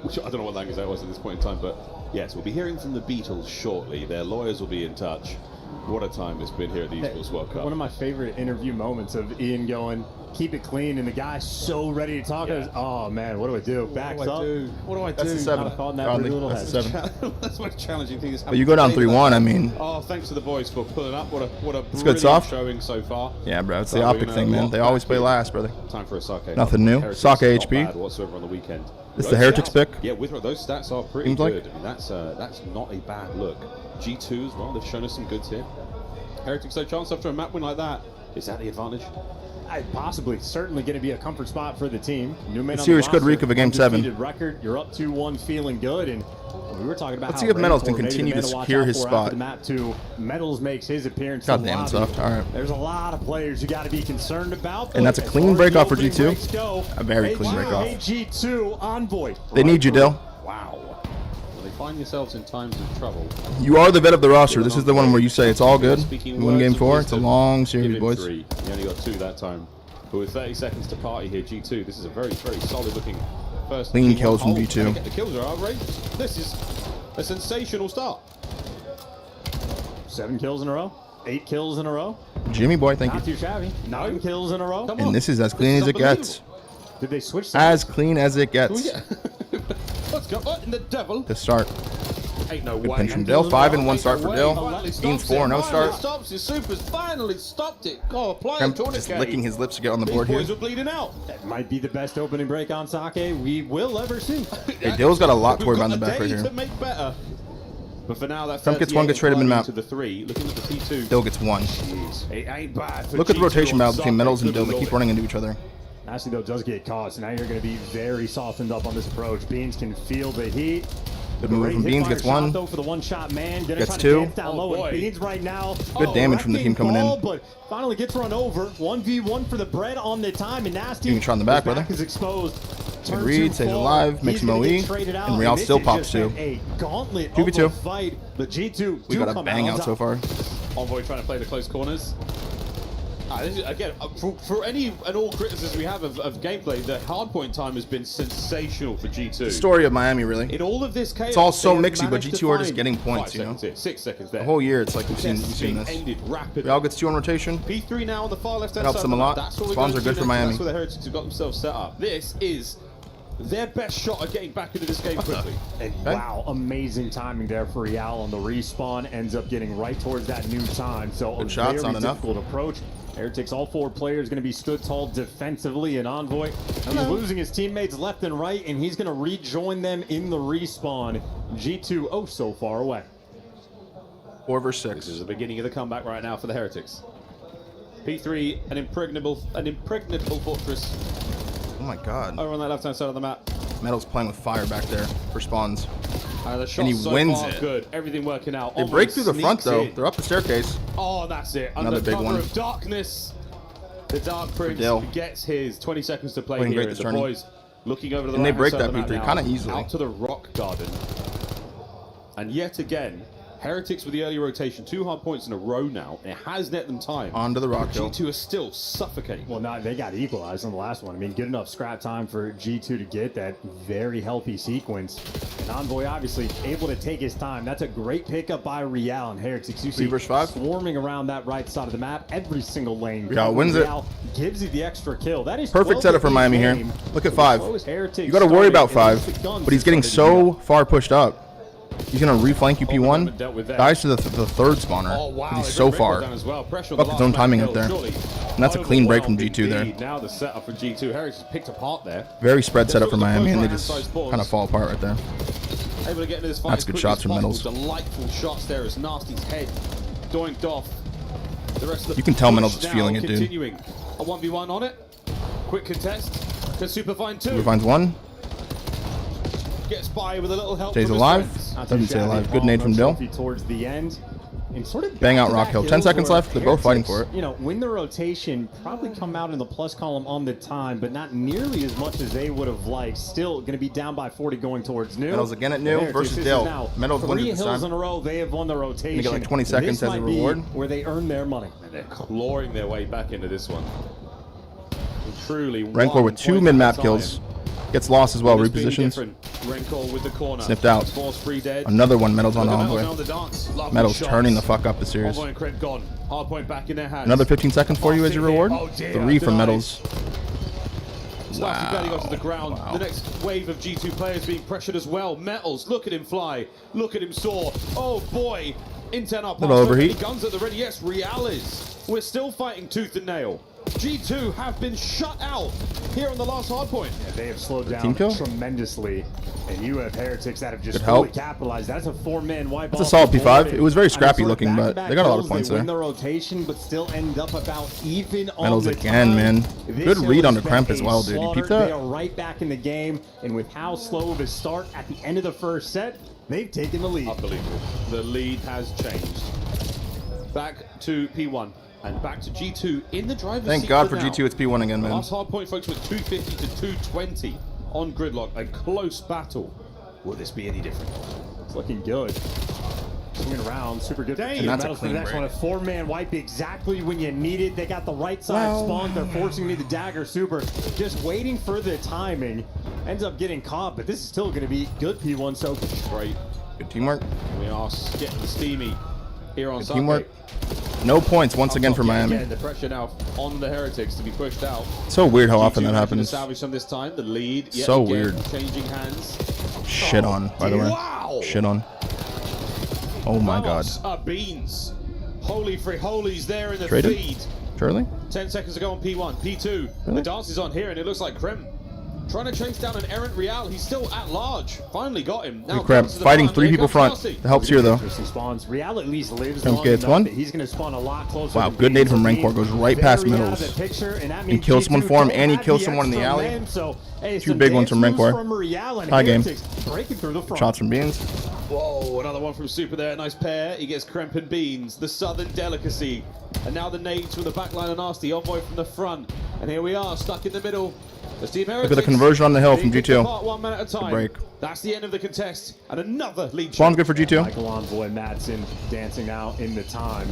Which I don't know what language that was at this point in time, but yes, we'll be hearing from the Beatles shortly. Their lawyers will be in touch. What a time it's been here at the Esports World Cup. One of my favorite interview moments of Ian going, keep it clean, and the guy's so ready to talk. Yeah. Oh man, what do I do? Backs up. What do I do? That's the 7. Not a fault in that Conley, for the little that's the head. 7. That's the most challenging thing. But you go down 3-1, I mean. Oh, thanks to the boys for pulling up. What a It's brilliant good stuff. showing so far. Yeah, bro, it's So the we're OpTic gonna thing, man. lock They always back play in. last, brother. Time for a sake. Nothing new. Heretics Sake not HP. bad whatsoever on the weekend. This Those the Heretics stats- pick? Yeah, with those stats are pretty Seems like. good. I mean, that's not a bad look. G2 as well. They've shown us some goods here. Heretics no chance after a map win like that. Is that the advantage? Possibly, certainly going to be a comfort spot for the team. New man The on series the could roster, reek of a Game 7. undefeated record. You're up 2-1, feeling good, and we were talking about Let's how see if Metals can Rainford may be continue the to man watch secure out his for spot. after the map 2. Metals makes his appearance. God in the damn, it's lobby. soft. All right. There's a lot of players you got to be concerned about. And that's a as clean far as breakoff the for opening G2. breaks go, A very clean breakoff. G2 Envoy. They need you, Dill. Wow. Well, they find yourselves in times of trouble. You are the vet of the roster. This is the one where you say it's all good. We win game 4. It's a long series, boys. 3. He only got 2 that time. But with 30 seconds to party here, G2, this is a very, very solid looking first. Clean kills from G2. The kills are outrageous. This is a sensational start. 7 kills in a row. 8 kills in a row. Jimmy boy, thank Not you. too shabby. 9 kills in a row. And this is as clean as it gets. Did they switch? As clean as it gets. Let's go. What in the devil? To start. Ain't no Good way. pinch from Dill. 5 and 1 start for Dill. Beans 4, no start. Stops his supers finally stopped it. Go apply a Kremp tourniquet. just licking his lips to get on the These board here. boys are bleeding out. That might be the best opening break on Sake we will ever see. Hey, Dill's got a lot to worry about in the We've back got a right day here. to make better. But for now, that Kremp gets 1, gets traded mid-map. to the 3. Looking at the T2. Dill gets 1. It ain't bad for Look at the G2 rotation on battle between Sake. Metals and Good Dill. They lord. keep running into each other. Ashley, though, does get caught, so now you're going to be very softened up on this approach. Beans can feel the heat. Good move from Beans, gets 1. Though, for the one-shot man. Gonna Gets try to 2. dance down low, and Beans right now. Good damage from the team coming in. But finally gets run over. 1v1 for the bread on the time, and Nasty. You can shot in the back, brother. Is exposed. Good read, stays alive, makes him OE, and Real still pops 2. 2v2. Fight, but G2 We got a bang out so far. Envoy trying to play the close corners. This is, again, for any and all criticisms we have of gameplay, the hardpoint time has been sensational for G2. The story of Miami, really. In all of this chaos, It's all so they have mixy, but managed to G2 are just find getting 5 points, you know? seconds here, 6 seconds there. The whole year, it's like we've seen Being this. ended rapidly. Real gets 2 on rotation. P3 now on the far left hand Helps side. them a lot. That's what we're Spawns going are good to for next, Miami. That's where the Heretics have got themselves set up. This is their best shot at getting back into this game quickly. And wow, amazing timing there for Real on the respawn. Ends up getting right towards that new time. So Good a shots, very not enough. difficult approach. Heretics, all 4 players going to be stood tall defensively. And Envoy, he's losing his teammates left and right, and he's going to rejoin them in the respawn. G2, oh, so far away. 4 versus 6. This is the beginning of the comeback right now for the Heretics. P3, an impregnable fortress. Oh my god. Over on that left-hand side of the map. Metal's playing with fire back there for spawns. The shot's And he so wins far it. good. Everything working out. They Envoy break through the front, sneaks though. in. They're up the staircase. Oh, that's it. Another Under big cover one. of darkness, the Dark Prince Dill. gets his 20 seconds to play Playing here. great as this the tourney. boys looking over to the And they right-hand break side that of the map P3 now, kinda easily. out to the rock garden. And yet again, Heretics with the early rotation, 2 hard points in a row now. It has net them time. Onto the rock hill. G2 are still suffocating. Well, now they got equalized on the last one. I mean, good enough scrap time for G2 to get that very healthy sequence. And Envoy obviously able to take his time. That's a great pickup by Real and Heretics. You see 3 versus 5. swarming around that right side of the map, every single lane. Real wins it. Gives you the extra kill. That is Perfect 12 setup for in Miami here. game. Look at 5. Slow as Heretics You got to worry about started, 5, and the guns but he's getting started to so far pushed up. He's going to reflank you P1. dealt with that. Dies to the 3rd spawner. Oh, wow. He's they so bring far. Red Bull down as well. Pressure on Fuck the his own last timing man up there. surely. And that's a clean break from Overwhelmed G2 there. indeed. Now the setup for G2. Heretics picked apart there. Very spread They're setup for still at the Miami, and they first just right-hand side spawns. kind of fall apart right there. Able to get into this fight That's as good quick shots as from possible. Metals. Delightful shots there as Nasty's head doinked off. The rest of the You can tell push Metals is now feeling it, dude. continuing. A 1v1 on it. Quick contest. To Superfine 2. Super finds 1. Gets by with a little help Stays from his alive. friends. Doesn't stay alive. Good nade from Dill. towards the end. And sort of Bang out back-to-back Rock Hill. 10 kills seconds where left. They're both fighting for it. You know, win the rotation, probably come out in the plus column on the time, but not nearly as much as they would have liked. Still going to be down by 40 going towards New. Metals again at New And versus this is Dill. now Metals wins it 3 this hills time. in a row, they have won the rotation. They get like 20 seconds This as a might be reward. where they earn their money. And they're clawing their way back into this one. And truly, Rancor one with 2 point mid-map at a kills. time. Gets lost as well. It's being Repositions. different. Rancor with the corner. Sniffed out. Force free dead. Another one. Metals on Look at Envoy. Metals on the dance. Lovely Metals shots. turning the fuck up the series. Envoy and Kremp gone. Hard point back in their hands. Another 15 seconds for you as your reward. Oh dear, 3 from denied. Metals. Snarky barely got to the ground. Wow. The next wave of G2 players being pressured as well. Metals, look at him fly. Look at him soar. Oh boy. Intent up. Little overheat. Guns at the ready. Yes, Real is. We're still fighting tooth and nail. G2 have been shut out here on the last hard point. Yeah, they have slowed Team down kill? tremendously. And you have Heretics that have just Good fully help. capitalized. That's a 4-man wipe. That's a solid P5. It was very scrappy looking, but they got a lot of points They there. win the rotation, but still end up about even on Metals the again, time. man. This Good read has on the been Kremp as a well, dude. You slaughter. peep that? They are right back in the game, and with how slow of a start at the end of the first set, they've taken the lead. Unbelievable. The lead has changed. Back to P1 and back to G2 in the driver's Thank seat God for now. G2, it's P1 again, man. Last hard point, folks, was 250 to 220 on Gridlock. A close battle. Will this be any different? It's looking good. Swinging around, super good. And that's a Metals for the clean next break. one. A 4-man wipe exactly when you need it. They got the right side spawned. They're forcing me the dagger super. Just waiting for the timing. Ends up getting caught, but this is still going to be good P1. So great. Good teamwork. We are getting steamy here on Good Sake. teamwork. No points once again for Miami. Again, the pressure now on the Heretics to be pushed out. So weird how often G2 that managing to happens. salvage some this time. The lead yet So again, weird. changing hands. Shit on, by the way. Wow. Shit on. Oh my God. Vamos, Beans. Holy free holies there in the Traded? feed. Surely? 10 seconds to go on P1. P2. The dance is on here, and it looks like Krem trying to chase down an errant Real. He's still at large. Finally got him. Now Crap. comes to the Fighting front. 3 Here people comes front. Darcy. That helps here, though. Interesting spawns. Real at least lives Okay, long it's enough one. that he's going to spawn a lot closer. Wow, to good nade Beans. from So Rancor. Beans Goes right past very out of Middles. the picture, and that And means kills someone G2 for him, don't and he have kills the someone in the extra alley. man, so, hey, 2 some big ones from dance moves Rancor. from Real and High game. Heretics breaking through the front. Shots from Beans. Whoa, another one from Super there. Nice pair. He gets Kremp and Beans, the southern delicacy. And now the nades from the back line are nasty. Envoy from the front. And here we are, stuck in the middle. The Team Look at the conversion on the hill from G2. Apart 1 man at a Good time. break. That's the end of the contest. And another lead. Spawn's good for G2. Michael Envoy Madsen dancing out in the time.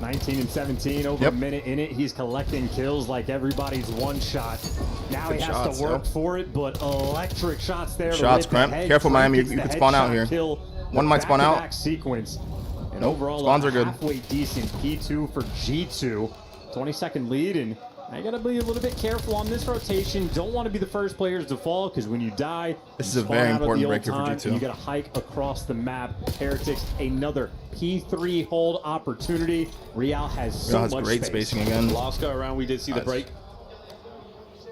19 and 17, over Yep. a minute in it. He's collecting kills like everybody's one shot. Now Good he has shots, to work yo. for it, but electric shots there. Shots, to hit the Kremp. head. Careful, Kremp Miami. gets You the could spawn out headshot here. kill. One might spawn out. Back-to-back sequence. And Nope. overall, Spawns are good. halfway decent P2 for G2. 20-second lead, and I gotta be a little bit careful on this rotation. Don't want to be the first players to fall, because when you die, This is you a spawn very out of important the break old here for time, G2. and you gotta hike across the map. Heretics, another P3 hold opportunity. Real has so Real has much great space. spacing again. Last go around, we did see the break.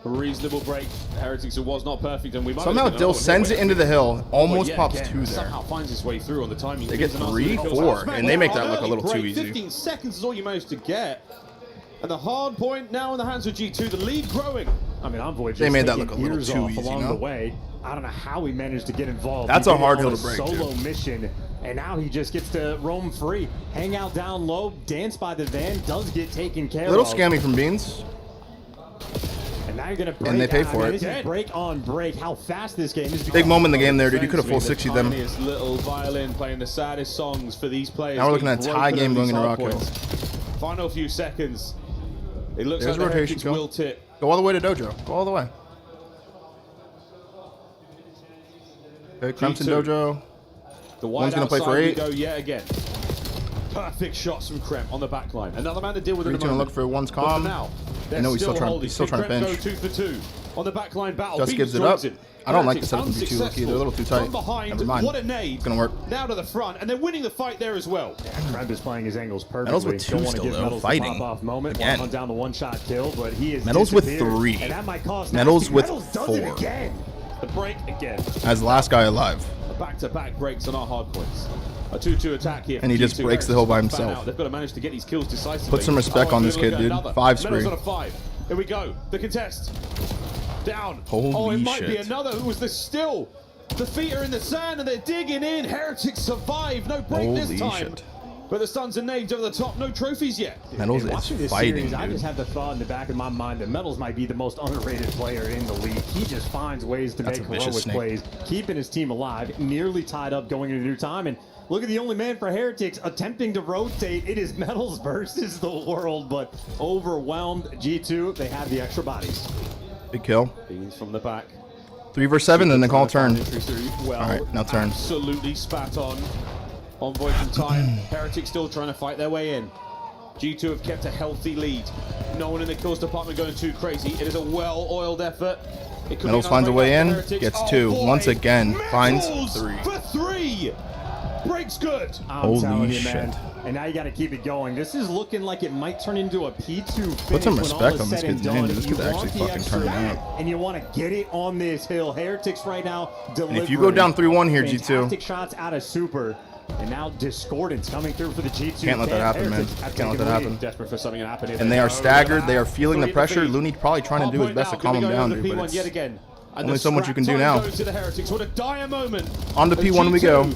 A reasonable break. Heretics, it was not perfect, and we might Somehow have Dill sends it into the hill. Almost But yet pops again, 2 there. Somehow finds his way through on the timing. They get Gives an 3, answer to the 4, kills. and they make that An look a early little too break, easy. 15 seconds is all you managed to get. And the hard point now in the hands of G2, the lead growing. I mean, Envoy just They made that taking look a little ears too off easy, along no? the way. I don't know how he managed to get involved. That's He a did it hard on hill a to break, solo dude. mission, and now he just gets to roam free, hang out down low, dance by the van, does get taken care Little of. scammy from Beans. And now you're gonna break. And they pay out. for I mean, it. This is break on break. How fast this game is. Big moment in the game there, dude. You could have full Between 60'd the them. tiniest little violin playing the saddest songs for these players. Now we're looking at a getting tie broken game over going these into hard Rock Hill. points. Final few seconds. It looks There's like a the rotation Heretics kill. will tip. Go all the way to Dojo. Go all the way. Okay, Clemson G2. Dojo. The One's wide gonna play for outside we 8. go yet again. Perfect shots from Kremp on the back line. Another man to deal with in 3, a 2, and moment. look for one's But for calm. now, I they're know he's still trying. holding. He's still Can trying to Kremp bench. Go 2 for 2 on the back line battle. Just Beans gives it joins up. in. I don't like the Heretics setup from G2 look either. They're a little too From tight. behind, Never mind. what a nade. It's gonna work. Now to the front, and they're winning the fight there as well. Kremp is playing his angles perfectly. Metals with 2 Don't want to still, give though, Metals fighting. the pop-off moment. Again. Want to hunt down the one-shot kill, but he is Metals with disappeared. 3. And that might cost Metals nasty. with Metals does it 4. again. The break again. As the last guy alive. Back-to-back breaks on our hard points. A 2-2 attack here. And he from just G2. breaks the hill by Heretics fan himself. out. They've got to manage to get these kills decisively. Put some respect on this look kid, at dude. another. 5 Metals spree. on a 5. Here we go. The contest. Down. Holy oh, it might be shit. another. Who was this still? The feet are in the sand and they're digging in. Heretics survive. No break this Holy time. shit. But the Suns and Names over the top. No trophies yet. Metals And is watching this fighting, series, I dude. just have the thought in the back of my mind that Metals might be the most underrated player in the league. He just finds ways to That's make a vicious heroic snake. plays, keeping his team alive, nearly tied up going into new time. And look at the only man for Heretics attempting to rotate. It is Metals versus the world, but overwhelmed G2. They have the extra bodies. Big kill. Beans from the back. 3 versus 7, then they call turn. Well, Alright, now turn. Absolutely spat on. Envoy from time. Heretics still trying to fight their way in. G2 have kept a healthy lead. No one in the kills department going too crazy. It is a well-oiled effort. It could Metals be finds a another way break in, for Heretics. gets Oh, 2. boy. Once again, finds Metals 3. for 3. Breaks good. I'm telling Holy you, shit. man. And now you got to keep it going. This is looking like it might turn into a P2 finish. Put some when respect all is on this said and kid's name, done. dude. This You kid's actually want the fucking extra turning lap, up. and you want to get it on this hill. Heretics right now delivering. And if you go down 3-1 here, G2. Fantastic shots out of Super. And now Discordance coming through for the G2. Can't let that happen, man. Can't let that happen. Desperate for something to happen here. And they are staggered. They are feeling the pressure. Looney probably trying to do his best to calm him down, dude. But it's yet again. And only the so much you can do scrap now. time goes to the Heretics. What a dire moment. On to And P1 we go.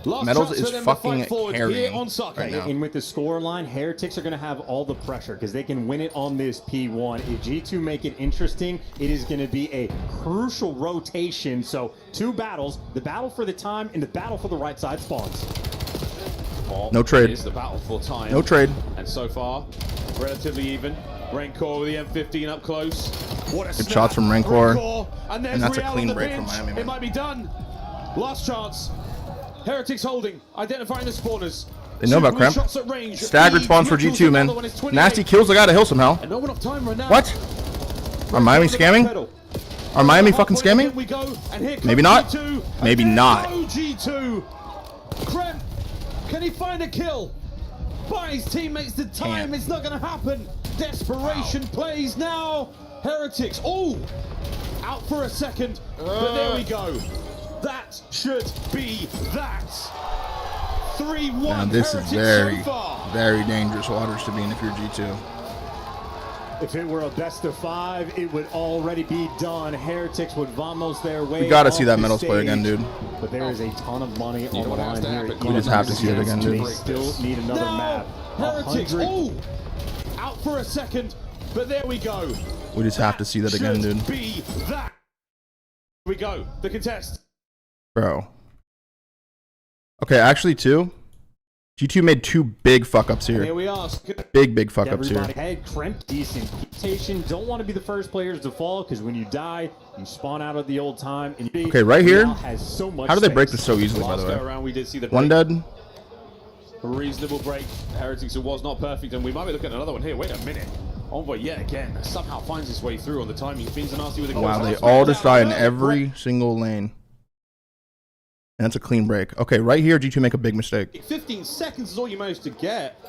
Last Metals chance is for them to fucking fight forward carrying here on Sake. right now. And with the score line, Heretics are going to have all the pressure because they can win it on this P1. If G2 make it interesting, it is going to be a crucial rotation. So 2 battles, the battle for the time and the battle for the right side spawns. No trade. It is the battle for time. No trade. And so far, relatively even. Rancor with the M15 up close. What a Good snap. shots from Rancor. And that's a Real clean on the break from bench. Miami, man. It might be done. Last chance. Heretics holding, identifying the spawners. They know about Cramp. Shots at range. Staggered spawns for G2, man. Nasty kills the guy to hill somehow. And not enough time right now. What? Are Miami scamming? Are Miami fucking scamming? Maybe not. Maybe not. G2. Kremp, can he find a kill? Buys teammates the time. It's not going to happen. Desperation plays now. Heretics. Oh, out for a second. But there we go. That should be that. 3-1. Now this is Heretics so far. very dangerous waters to be in if you're G2. If it were a best of 5, it would already be done. Heretics would vamos their way. We gotta off see that the medals play again, stage. dude. But there is a ton of money on the line here. We just have to see it again, dude. They still need another Now, map. Heretics. 100 Oh, out for a second. But there we go. We just have to see that again, dude. Be that. Here we go. The contest. Bro. Okay, actually, too. G2 made 2 big fuck ups Here here. we are. Big fuck ups here. Everybody had Kremp, decent reputation. Don't want to be the first players to fall because when you die, you spawn out at the old time. And Okay, right here. Has so much How do they break space. this so easily, by Last the go way? around, we did see the One break. dead. A reasonable break. Heretics, it was not perfect, and we might be looking at another one here. Wait a minute. Envoy yet again somehow finds his way through on the timing. Beans and Nasty with a Wow, they all just die in every single lane. And that's a clean break. Okay, right here, G2 make a big mistake. 15 seconds is all you managed to get.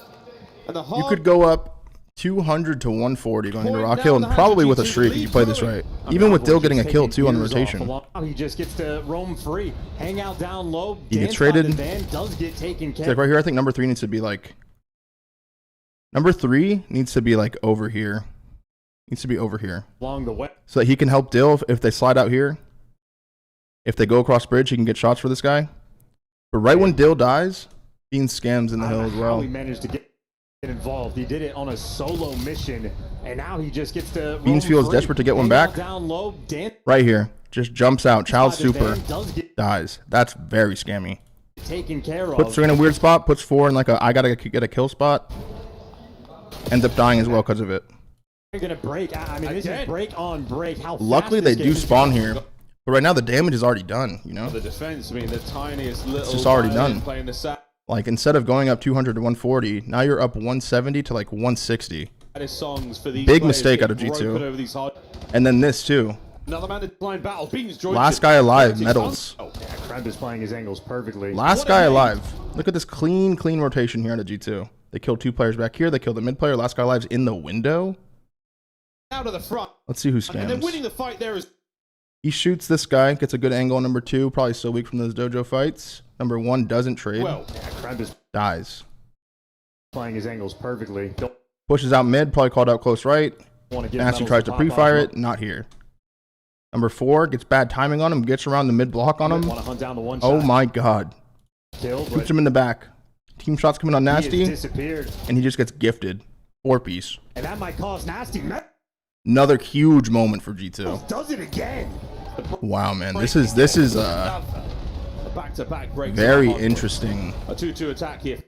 And the You hard could go up 200 to 140 going into Rock Hill, and probably with a streak if you play this right. Even with Dill getting a kill, too, on the rotation. He just gets to roam free, hang out down low. He gets dance by the traded. van, does get taken It's care like right here, I think number 3 needs to be like... Number 3 needs to be like over here. Needs to be over here. along the way. So that he can help Dill if they slide out here. If they go across bridge, he can get shots for this guy. But right when Dill dies, Bean scams in the hill as How well. he managed to get involved. He did it on a solo mission, and now he just gets to Beans roam feels free, desperate to get one hang back. out down low, dance Right here. Just jumps out. Child by the super. van, does get Dies. That's very scammy. taken care of. Puts 3 in a weird spot. Puts 4 in like a I gotta get a kill spot. Ends up dying as well because of it. They're gonna break. I mean, this is break on break. How Luckily, fast they this do game is spawn going. here. But right now, the damage is already done, you know? the defense. I mean, the tiniest little. It's just already violin done. Playing the sack. Like, instead of going up 200 to 140, now you're up 170 to like 160. Songs for these Big players mistake get out of G2. broken over these hard- And then this, too. Another man to blind battle. Beans joins Last it. guy alive, Heretics medals. Oh, yeah, Kremp is playing his angles perfectly. Last guy alive. Look at this clean rotation here out of G2. They killed 2 players back here. They killed the mid player. Last guy alive's in the window. out of the front. Let's see who And then scams. winning the fight there is He shoots this guy, gets a good angle on number 2. Probably still weak from those dojo fights. Number 1 doesn't trade. well. Yeah, Kremp is Dies. playing his angles perfectly. Don't Pushes out mid. Probably called out close right. want to get Nasty medals tries to pop pre-fire off. it. Not here. Number 4 gets bad timing on him. Gets around the mid block on him. Want to hunt down the one Oh shot. my god. Kill, Shoots him in the back. Team shots coming on he has Nasty. disappeared, And he just gets gifted. 4-piece. and that might cause Nasty. Another huge moment for G2. Does it again. Wow, man. This is a back-to-back break. very interesting. A 2-2 attack here.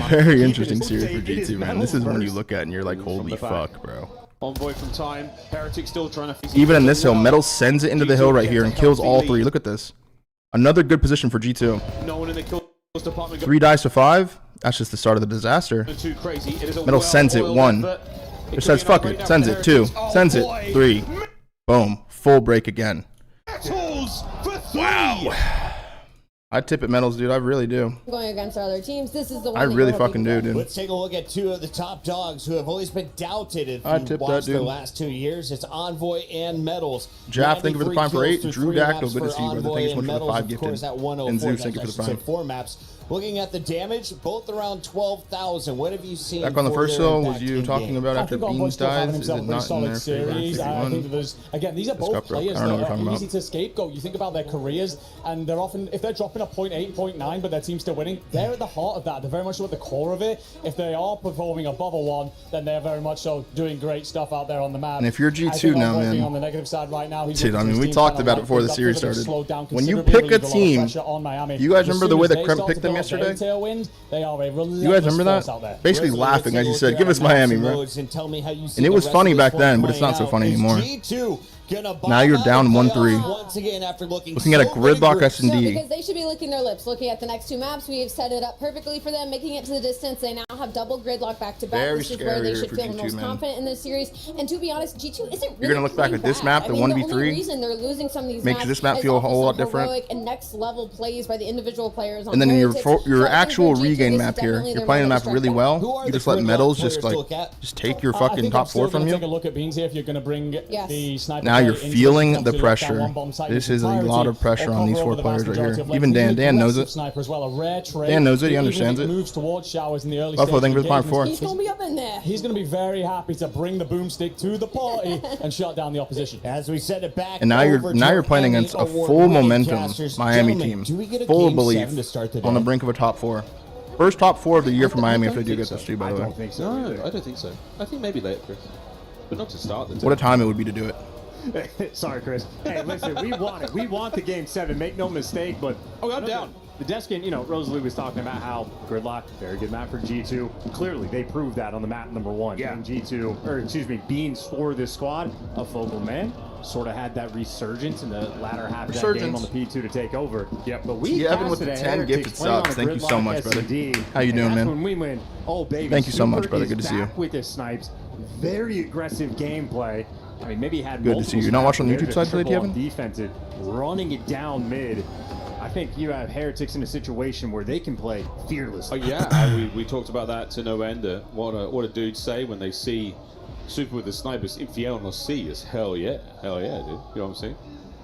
Very interesting series for G2, man. This is one you look at and you're like, holy fuck, bro. Envoy from time. Heretic still trying to. Even in this hill, Metals sends it into the hill right here and kills all 3. Look at this. Another good position for G2. No one in the kills department. 3 dies to 5. That's just the start of the disaster. Too crazy. It is a Metals sends it. 1. Just says fuck it. Sends it. 2. Sends it. 3. Boom. Full break again. Battles for 3. Wow. I tip at Metals, dude. I really do. Going against our other teams, this is the one I that really you're fucking hoping do, for. dude. Let's take a look at two of the top dogs who have always been doubted if I you tip watched that, the dude. last 2 years. It's Envoy and Metals. Jaff, thank you for the 93 prime for 8. kills Drew through 3 Dactyl, maps good to for see you, brother. Envoy Thank you so and much for the Metals, 5 of gifted. course, at 104. And Zeus, thank you for That's the actually 5. 4 maps. Looking at the damage, both around 12,000. What have you seen? Back on the for first their hill, was impact you in talking game? about after Beans dies? Is it not in there? Series. I think that there's, again, these are both players I don't know what that you're talking are easy about. to scapegoat. You think about their careers, and they're often, if they're dropping a 0.8, 0.9, but their team's still winning, they're at the heart of that. They're very much so at the core of it. If they are performing above a 1, then they're very much so doing great stuff out there on the map. And if you're G2 I think now, Envoy being man. on the negative side right now, he's Dude, I looking mean, to we his talked team about kind it before of the series things that have started. slowed down When you considerably, pick a relieve lot of team, pressure on Miami. you guys As remember the soon way as that they Kremp start picked to them build their yesterday? tailwind, they are a You guys remember relentless force out there. that? Basically laughing as you said, give us Miami, bro. And tell me how you see And it the was rest funny of this back one then, but it's playing not so out. funny Is anymore. G2 gonna Now you're down 1-3. once again after looking at a so gridlock dangerous. No, S&D. because they should be licking their lips. Looking at the next 2 maps, we have set it up perfectly for them, making it to the distance. They now have double gridlock back to back. Very This is where they scary should for feel the G2, most man. confident in this series. And to be honest, G2 isn't really You're gonna look back at this map, the The 1v3, only reason they're losing some of these makes maps this map is feel a off of whole lot some different. heroic and next level plays by the individual players on And then in your Heretics. your So I think actual for G2, regain this map is here, definitely you're their playing the moment map to really strike well. back. You just let Metals just like just take your I fucking think top I'm still 4 from gonna take a you. look at Beans here if you're going to bring the sniper. Now play you're into this feeling game the to lock down pressure. one bomb site This in is a its lot of entirety, pressure or on these cover 4 over the players vast right majority here. of lane. Even Dan knows Aggressive it. Sniper as well, a rare trait. Dan knows it, he Even understands if it. Moves towards showers in the early Buffalo, thank you for the stages prime 4. He's going to be up in there. He's going to be very happy to bring the boomstick to the party and shut down the opposition. As we send it back, And now you're playing against a full momentum Miami team, full of belief, on the brink of a top 4. First top 4 of the year for Miami if they do get this too, by the way. No, I don't think so. I think maybe later, Chris. But not to start the What a time it would be to do it. Sorry, Chris. Hey, listen, we want it. We want the game 7. Make no mistake, but I'm down. The Deskin, you know, Rosalie was talking about how gridlock, very good map for G2. Clearly, they proved that on the map number 1. Yeah. And G2, or excuse me, Beans for this squad, a focal man, sort of had that resurgence in the latter half of that game on the P2 to take over. Yep. But we Evan with the 10 gifted subs. Thank you so much, brother. How you doing, man? When we win, oh baby. Thank you so much, Super brother. is Good to see you. back with his snipes. Very aggressive gameplay. I mean, maybe he had Good to see you. You're not watching on the YouTube side today, Kevin? Defensive, running it down mid. I think you have Heretics in a situation where they can play fearlessly. Oh yeah, we talked about that to no end. What a dude say when they see Super with the snipers. Infiel C is hell yeah, dude. You know what I'm saying?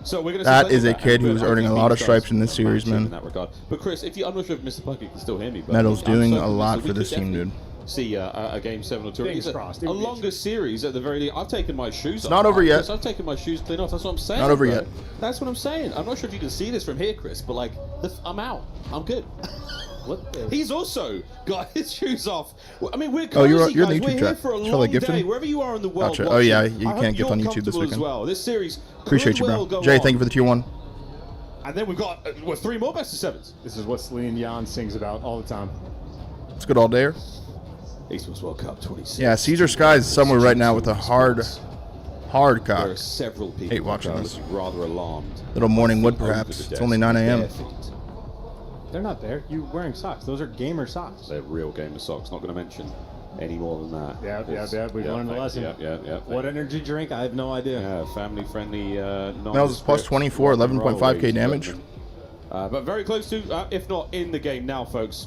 So we're gonna. That is a kid who's earning a lot of stripes in this series, man. In that regard. But Chris, I'm not sure if Mr. Puckett can still hear me. But Metal's I'm doing so a convinced lot that we for this could team, dude. See a game 7 or 2. Fingers It's crossed. a longer series at the very least. I've taken my shoes off. not over yet. Chris, I've taken my shoes clean off. That's what I'm saying. Not over bro. yet. That's what I'm saying. I'm not sure if you can see this from here, Chris, but like, I'm out. I'm good. He's also got his shoes off. I mean, we're cozy, you're in the guys. YouTube We're here chat. for a Shall I long gift day. him? Wherever you are in the world. Gotcha. Oh yeah, watching, you I hope can't gift you're on YouTube this comfortable weekend. as well. This series Appreciate could you, well bro. go Jay, on. thank you for the tier 1. And then we've got 3 more best of 7s. This is what Celine Dion sings about all the time. It's good all day. Esports World Cup 26. Yeah, Caesar Sky is somewhere right now with a hard cock. There are several people Hate watching that are this. looking rather alarmed. Little morning wood, Over perhaps. the It's desk only 9 with a.m. bare feet. They're not there. You wearing socks. Those are gamer socks. They're real gamer socks. Not going to mention any more than that. Yeah. We've learned a lesson. Yeah. What energy drink? I have no idea. Yeah, family-friendly. Mel's plus 24, 11.5k damage. But very close to, if not in the game now, folks.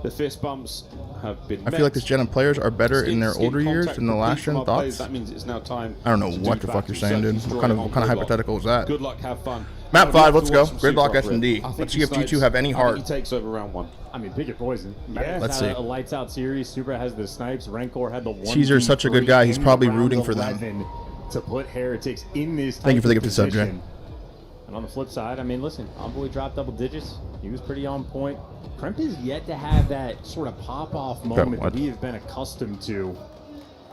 The fist bumps have been. I feel like this gen of players are better in their older years than the last gen. Thoughts? That means it's now time. I don't know what the fuck you're saying, dude. What kind of hypothetical is that? Good luck, have fun. Map 5, let's go. Gridlock S&D. Let's see if G2 have any heart. He takes over round 1. I mean, pick your poison. Yeah. Let's see. A lights out series. Super has the snipes. Rancor had the 1. Caesar's such a good guy. He's probably rooting for them. To put Heretics in this. Thank you for the gifted sub, Jay. And on the flip side, I mean, listen, Envoy dropped double digits. He was pretty on point. Kremp is yet to have that sort of pop-off moment that we have been accustomed to.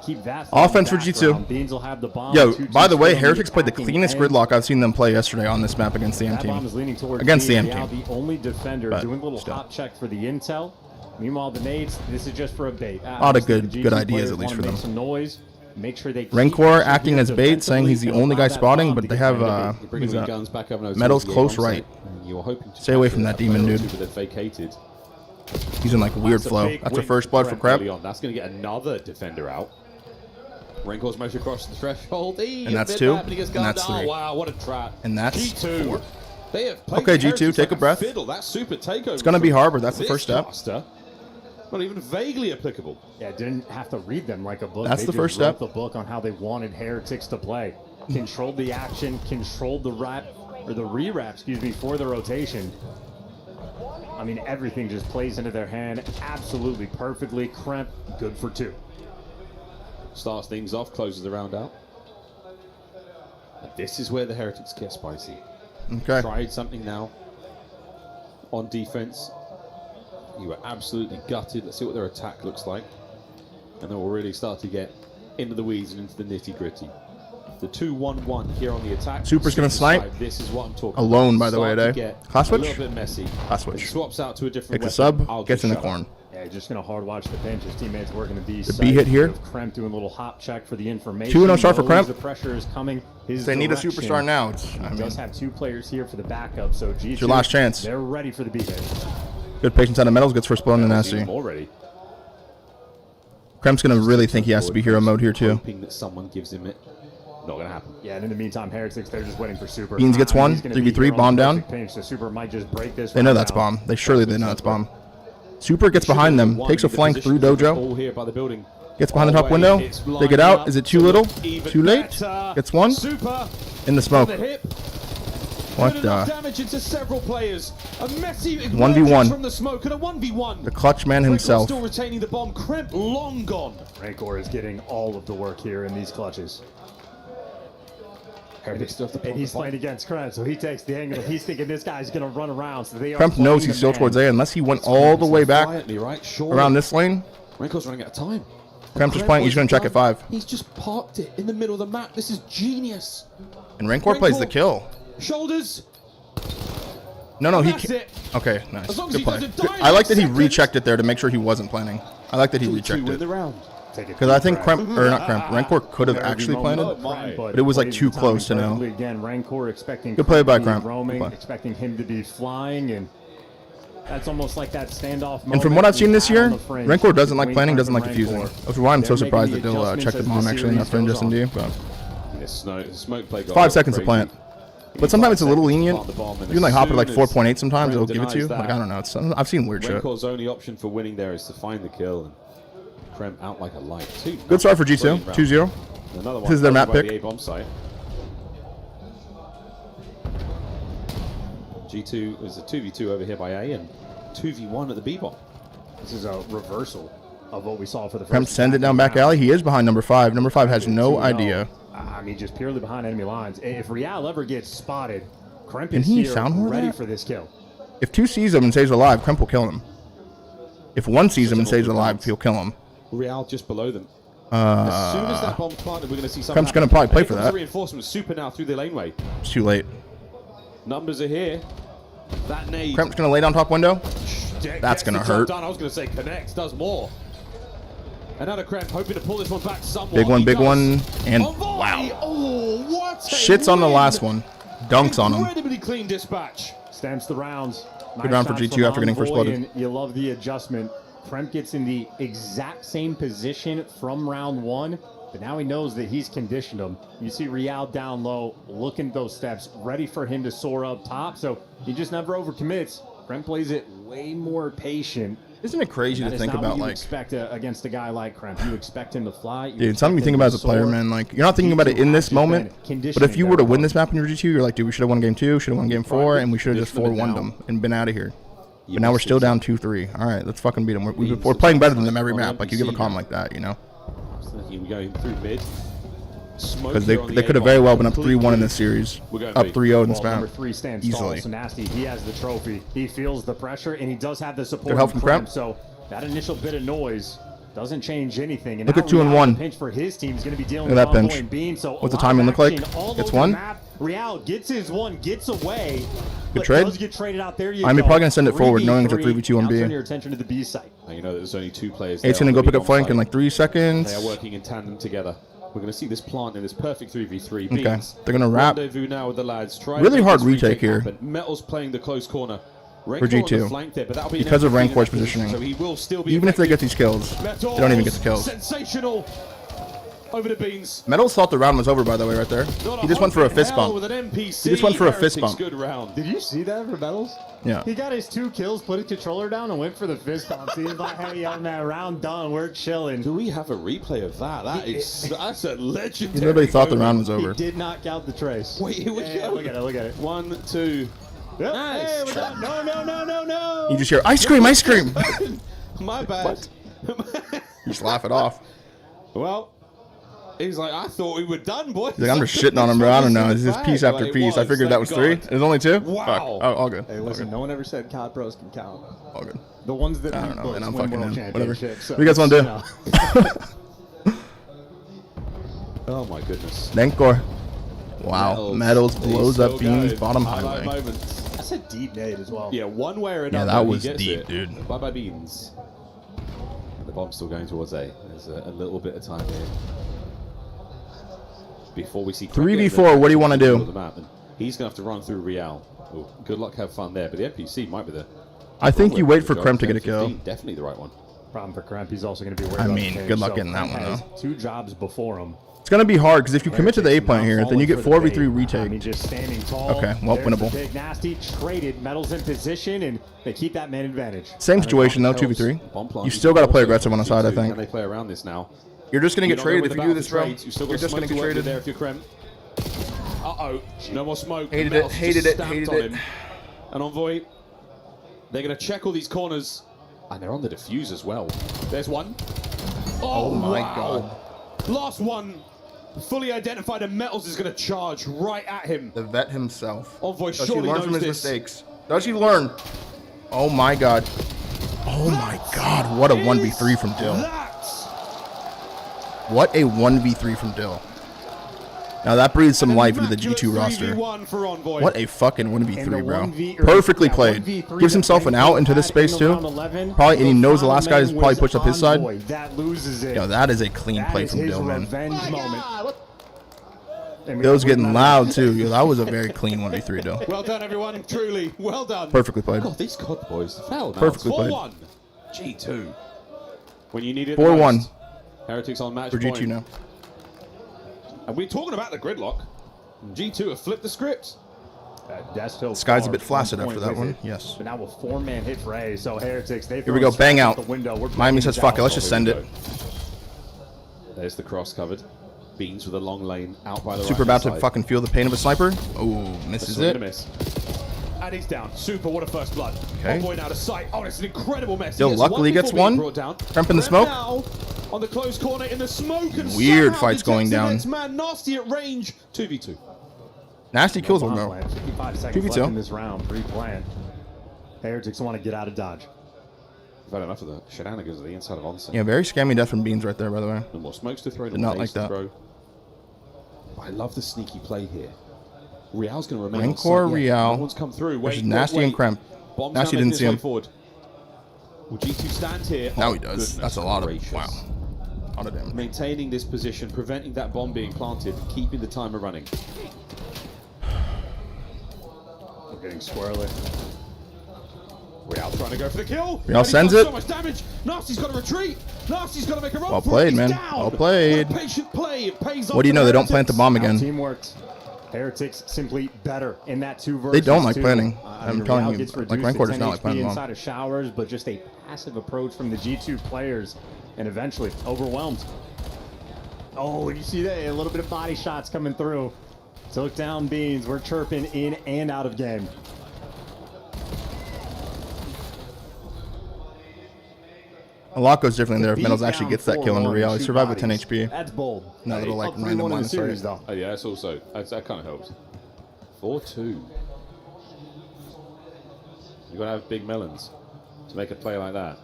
Keep that offense for G2. Beans will have the bomb. Yo, by the way, Heretics played the cleanest gridlock I've seen them play yesterday on this map against the M team. Against the M team. The only defender doing a little hop check for the intel. Meanwhile, the nades, this is just for a bait. A lot of good ideas, at least for them. Some noise. Make sure they Rancor acting as bait, saying he's the only guy spotting, but they have Metal's close right. Stay away from that demon, dude. He's in like a weird flow. That's a first blood for Kremp. That's going to get another defender out. Rancor's motion across the threshold. And that's 2. And that's 3. Oh, wow, what a trap. And that's G2. 4. They have played Okay, Heretics G2, take like a breath. Fiddle. That super takeover. It's going to be hard, but that's the first step. Cluster, not even vaguely applicable. Yeah, didn't have to read them like a book. That's they the just first wrote step. the book on how they wanted Heretics to play. Controlled the action, controlled the re-wrap, excuse me, for the rotation. I mean, everything just plays into their hand absolutely perfectly. Kremp, good for 2. Starts things off, closes the round out. And this is where the Heretics get spicy. Okay. Tried something now on defense. You were absolutely gutted. Let's see what their attack looks like. And then we'll really start to get into the weeds and into the nitty-gritty. The 2-1-1 here on the attack. Super's going to snipe. This is what I'm talking Alone, about. by the way, Start to today. get Class a switch? little bit messy. Class switch. It swaps out to a different Takes a weapon. sub, I'll gets in just the shut up. corn. Yeah, just going to hard watch the pinch. His teammates working the B. The B hit here. Kremp doing a little hop check for the information. 2-0 start for Knows Kremp. The pressure is coming. His They need a direction. superstar now. I mean, Does have 2 players here for the backup, so G2, it's your last chance. They're ready for the B hit. Good patience out of Metals. Gets first blow on the nasty. Already. Kremp's going to really think he has to be hero mode here, too. Hoping that someone gives him it. Not going to happen. Yeah, and in the meantime, Heretics, they're just waiting for Super. Beans gets one, He's gonna be 3v3, here on bomb the down. perfect pinch, so Super might just break this. They know round that's out. bomb. They know it's bomb. Super gets behind them. Takes a flank through Dojo. All here by the building. Gets behind the top window. They get out. Is it too little? Too late? Gets one. Super In the smoke. from the hip. What Put enough the? damage into several players. A messy 1v1. from the smoke and a 1v1. The clutch man Rancor himself. still retaining the bomb. Kremp long gone. Rancor is getting all of the work here in these clutches. And he's playing against Kremp, so he takes the angle. He's thinking this guy's going to run around. So they are Kremp knows playing he's the still man. towards A unless he went all the way back Quietly, right? Surely. around this lane. Rancor's running out of time. Kremp's just playing. He's going to check at 5. He's just parked it in the middle of the map. This is genius. And Rancor plays the kill. Shoulders. No, he That's can't. it. Okay, nice. As long as Good he play. doesn't die in I like that he seconds. rechecked it there to make sure he wasn't planning. I like that he rechecked win it. the round. Because I think Kremp, or not Kremp, Rancor could have actually planted, but it was like too close to know. Again, Rancor expecting Good play by to be Kremp. roaming, Good play. expecting him to be flying, and that's almost like that standoff. And from what I've seen this year, Rancor doesn't like planning, doesn't like defusing. That's why I'm so surprised that they'll check the bomb actually, not fringe S&D. But Smoke play got 5 seconds to crazy. plant. But sometimes it's a little lenient. Plant the bomb, and You can like as hop at like soon as 4.8 sometimes, it'll Kremp give it to you. denies Like, that, I don't know. I've seen weird shit. Rancor's only option for winning there is to find the kill. And Kremp out like a light. Good start for G2, 2-0. Another This is their map by the pick. A-bomb site. G2 is a 2v2 over here by A and 2v1 at the B-bomb. This is a reversal of what we saw for the Kremp first. send it down back alley. He is behind number 5. Number 5 has no 2-0. idea. I mean, just purely behind enemy lines. If Real ever gets spotted, Kremp Can is he here sound ready that? for this kill. If 2 sees him and stays alive, Kremp will kill him. If 1 sees him and stays alive, he'll kill him. Real just below them. As soon as that bomb planted, we're going to see something. Kremp's going to probably play for that. Reinforcements super now through the laneway. It's too late. Numbers are here. That nade. Kremp's going to lay down top window. That's going to hurt. Done. I was going to say connects, does more. Another Kremp hoping to pull this one back somewhat. Big one, He big does. one. And Oh, wow. Oh, what a Shits on the win. last one. Dunks on him. Incredibly clean dispatch. Stamps the rounds. Good round for shots G2 from after getting first Envoy, blooded. and you love the adjustment. Kremp gets in the exact same position from round 1, but now he knows that he's conditioned him. You see Real down low, looking at those steps, ready for him to soar up top, so he just never overcommits. Kremp plays it way more patient. Isn't it crazy That to is think not what about, you like... expect against a guy like Kremp. You expect him to fly. Dude, something you think about as a player, man. Like, you're not thinking about it in this moment, but if you were to win this map in your G2, you're like, dude, we should have won game 2, should have won game 4, and we should have just 4-1'd them and been out of here. But now we're still down 2-3. All right, let's fucking beat them. We're playing better than them every map. Like, you give a calm like that, you know? We're going through mid. Because they could have very well been up 3-1 in this series. Up 3-0 in this map. Number 3 stands tall, Easily. so Nasty, he has the trophy. He feels the pressure, and he does have the support Good help from Kremp. So that initial bit of noise doesn't change anything. And Look now at 2 and Real, 1. the pinch for his team is going to be dealing Look at with that Envoy pinch. and Bean. So What's the a lot timing of look like? action all Gets over the 1. map. Real gets his 1, gets away. Good but trade. Does get traded out. There you I'm go. probably going to send it forward, knowing it's a 3v3. 3v2 on Now B. turn your attention to the B site. Now you know that there's only 2 players. Eight's there going to on go the pick up flank in B-bomb like 3 seconds. site. They are working in tandem together. We're going to see this plant in this perfect 3v3. Okay, Beans. they're going to wrap. Rendezvous now with the lads. Try to Really make hard this retake retake here. happen. Metal's playing the close corner. For Rancor on the G2. flank there, but that'll be an Because of empty Rancor's in that position, positioning. so he will still be Even if they effective. get these kills, they don't even get the kills. Sensational. Over to Beans. Metals thought the round was over, by the way, right there. He just went for a fist bump. With an NPC. He just went for a fist bump. Good round. Did you see that for Metals? Yeah. He got his 2 kills, put his controller down, and went for the fist bump. He was like, hey, young man, round done. We're chilling. Do we have a replay of that? That's a legendary. He literally thought the round was over. He did not count the trace. Wait, here we go. Look at it, look at it. 1, 2. Yep. Nice. Hey, we're done. No. You just hear, ice cream, ice cream. My bad. You just laugh it off. Well, he's like, I thought we were done, boys. He's like, I'm just shitting on him, bro. I don't know. It's just piece after piece. I figured that was 3. It was only 2? Wow. Fuck. Oh, all good. Hey, listen, no one ever said COD pros can count. All good. The ones that I don't know, man. I'm win fucking world him. Whatever. championships, so, What do you guys want to do? Oh my goodness. Denkor. Wow. Metals blows up Beans bottom highway. That's a deep nade as well. Yeah, one way or another. Yeah, that he was gets deep, it. dude. Bye bye Beans. And the bomb's still going towards A. There's a little bit of time here. Before we see 3v4, what do you want to do? The map, and he's going to have to run through Real. Ooh, good luck, have fun there. But the NPC might be the... I think you wait for Krem to get a kill. Definitely the right one. Problem for Kremp, he's also going to be worried I about mean, the cage, good luck so getting that Kremp one, has though. 2 jobs before him. It's going to be hard, because if you commit to the A plant here, then you get 4v3 retake. I mean, just standing tall. Okay, well, There's the winnable. Big Nasty traded, Metals in position, and they keep that man advantage. Same situation, though, 2v3. You still got to play aggressive on the side, I think. Can they play around this now? You're just going to get You're not traded if going you do with this, the bro. trades. You've still got You're just going to smoke get work with traded. there if you're Krem. Uh-oh. No more smoke. Hated Metals it, just hated it, stamped hated on it. him. And Envoy, they're going to check all these corners. And they're on the defuse as well. There's one. Oh my wow. Last one. Fully identified, and Metals is going to charge right at him. The vet himself. Envoy Does he surely learn knows from his this. mistakes? Does he learn? Oh my god. Oh my god, what a 1v3 from Dill. What a 1v3 from Dill. Now that breathes some life into the G2 roster. What a fucking 1v3, bro. Perfectly played. Gives himself an out into this space too. Probably, and he knows the last guy has probably pushed up his side. That loses it. Yo, that is a clean play from Dill, man. Revenge moment. Dill's getting loud too. Yo, that was a very clean 1v3, Dill. Well done, everyone. Truly, well done. Perfectly played. God, these COD boys. Foul. Perfectly played. 4-1. G2. When you need it 4-1. Heretics on match For point. G2 now. And we're talking about the gridlock. G2 have flipped the script. Sky's a bit flaccid after that one. Yes. But now a 4-man hit for A, so Heretics, they Here we go. Bang out. Miami says, fuck it. Let's just send it. There's the cross covered. Beans with a long lane out by the Super about to fucking feel the pain of a sniper. Oh, misses it. And he's down. Super, what a first blood. Okay. Envoy now to sight. Oh, it's an incredible mess. Dill luckily gets one. Kremp in the smoke. Now on the close corner in the smoke, and Weird fights going down. Man, Nasty at range. 2v2. Nasty kills him, though. 55 seconds left 2v2. in this round, pre-planned. Heretics want to get out of dodge. We've had enough of the shenanigans at the inside of Onsen. Yeah, very scammy death from Beans right there, by the way. No more smokes to throw. Did not like that. I love the sneaky play here. Real's going to remain. Rancor, Real. No one's come through. Versus Nasty and Kremp. Bombs Nasty now didn't making see its way him. forward. Will G2 stand here? Now Oh, he does. goodness That's a lot of gracious. wow. A lot of damage. Maintaining this position, preventing that bomb being planted, keeping the timer running. We're getting squirrely. Real trying to go for the kill. Real And he's sends done it. So much damage. Nasty's got to retreat. Nasty's got to make a run. Well for played, it. He's man. down. Well played. What a patient play. It pays off. What do you for know? They don't Heretics. plant the bomb again. Team works. Heretics simply better in that 2 versus 2. They don't like planning. I I'm mean, telling Real you, gets like, reduced Rancor to does not 10 like planning HP bomb. inside of showers, but just a passive approach from the G2 players, and eventually overwhelmed. Oh, you see that? A little bit of body shots coming through. Took down Beans. We're chirping in and out of game. A lot goes differently there if Beat Metals actually down gets that kill on 4-1, Real. He shoot survived with 10 bodies. HP. That's bold. That little like Up 3-1 random in the minus series, right. though. Oh yeah, that's also that kind of helps. 4-2. You got to have big melons to make a play like that.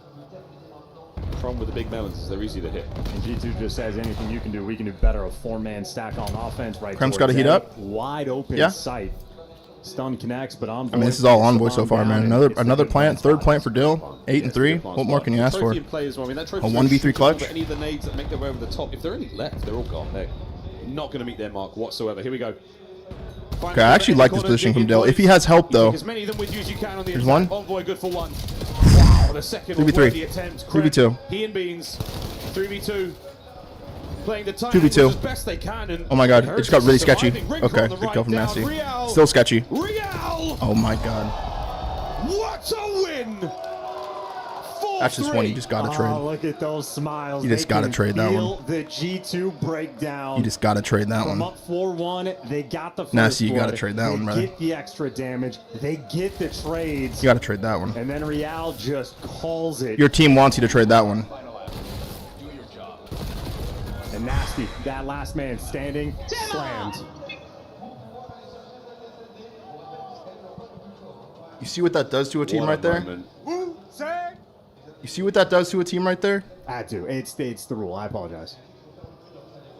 The problem with the big melons is they're easy to hit. And G2 just says anything you can do, we can do better. A 4-man stack on offense right Kremp's towards got to heat A. up. Wide open Yeah. sight. Stun connects, but Envoy. I mean, this is all Envoy so far, man. Another Third plant, third plant for Dill. 8 and 3. What more can you ask for? Trophy play as well. I mean, that A trophy's 1v3 very clutch. but any of the nades that make their way over the top, if they're any left, they're all gone. They're not going to meet their mark whatsoever. Here we go. Okay, I actually like this position from Dill. If he has help, though. As many of them with you as you can on the There's inside. one. Envoy good for one. Wow, the second 3v3. worthy attempt. 3v2. He and Beans. 3v2. playing the tight 2v2. angles as best they can, and Oh my god, it just got really sketchy. surviving. Okay, on the good right kill from down. Nasty. Real. Still sketchy. Real. Oh my god. What a win! That's just one you just gotta trade. Oh, look at those smiles. You just gotta trade that one. The G2 breakdown. You just gotta trade that From one. up 4-1, they got the first Nasty, you gotta blood. trade that one, brother. They get the extra damage. They get the trades. You gotta trade that one. And then Real just calls it. Your team wants you to trade that one. And Nasty, that last man standing, slammed. You see what that does to a team What a right there? moment. You see what that does to a team right there? I had to. It's the rule. I apologize.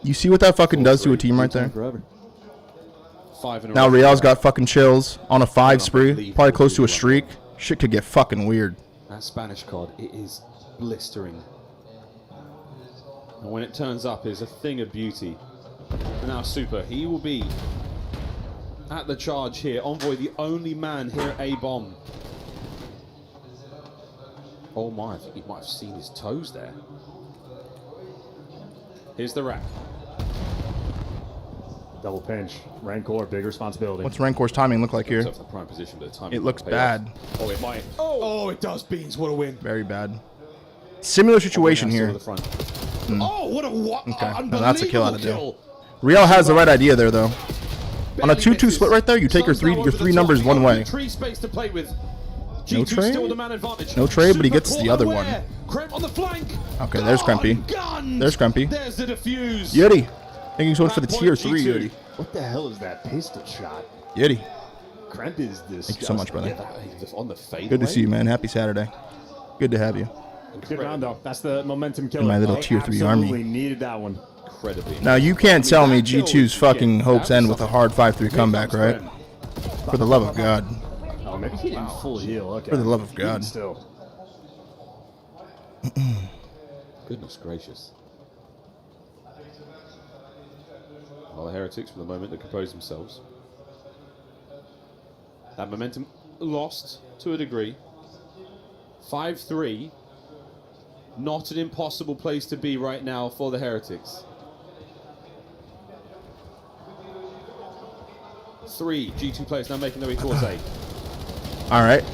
You see what that fucking does to a team right there? Forever. 5 in a Now row. Real's got fucking chills on a 5 spree, probably close to a streak. Shit could get fucking weird. That Spanish card, it is blistering. And when it turns up, it's a thing of beauty. And now Super, he will be at the charge here. Envoy, the only man here at A-Bomb. Oh my, I think he might have seen his toes there. Here's the rack. Double pinch. Rancor, big responsibility. What's Rancor's timing look like here? Looks like the prime position, but the timing It looks might pay off. bad. Oh, it might. Oh, it does, Beans. What a win. Very bad. Similar situation here. The front. Mm. Oh, what a Okay, now that's a kill out of kill. deal. Real has the right idea there, though. On a 2-2 split right there, you take your three numbers one way. Tree space to play with. No G2 trade? still the man advantage. No trade, but he gets Super the other caught one. unaware. Kremp on the flank. Okay, there's Krempy. Gunned. There's Krempy. There's the defuse. Yeti. I think he's going for the tier 3, G2. Yeti. What the hell is that pistol shot? Yeti. Kremp is this. Thank you so much, brother. Yeah, that, just on the fade Good to away. see you, man. Happy Saturday. Good to have you. Good round, though. That's the momentum killer. In my little They tier 3 absolutely army. needed that one. Incredibly. Now, you can't tell me G2's fucking hopes end with a hard 5-3 comeback, right? For the love of God. Oh, maybe he didn't full heal. Okay. For the love of God. Still. Goodness gracious. Well, the Heretics, for the moment, to compose themselves. That momentum lost to a degree. 5-3. Not an impossible place to be right now for the Heretics. 3 G2 players now making their way towards A. All right.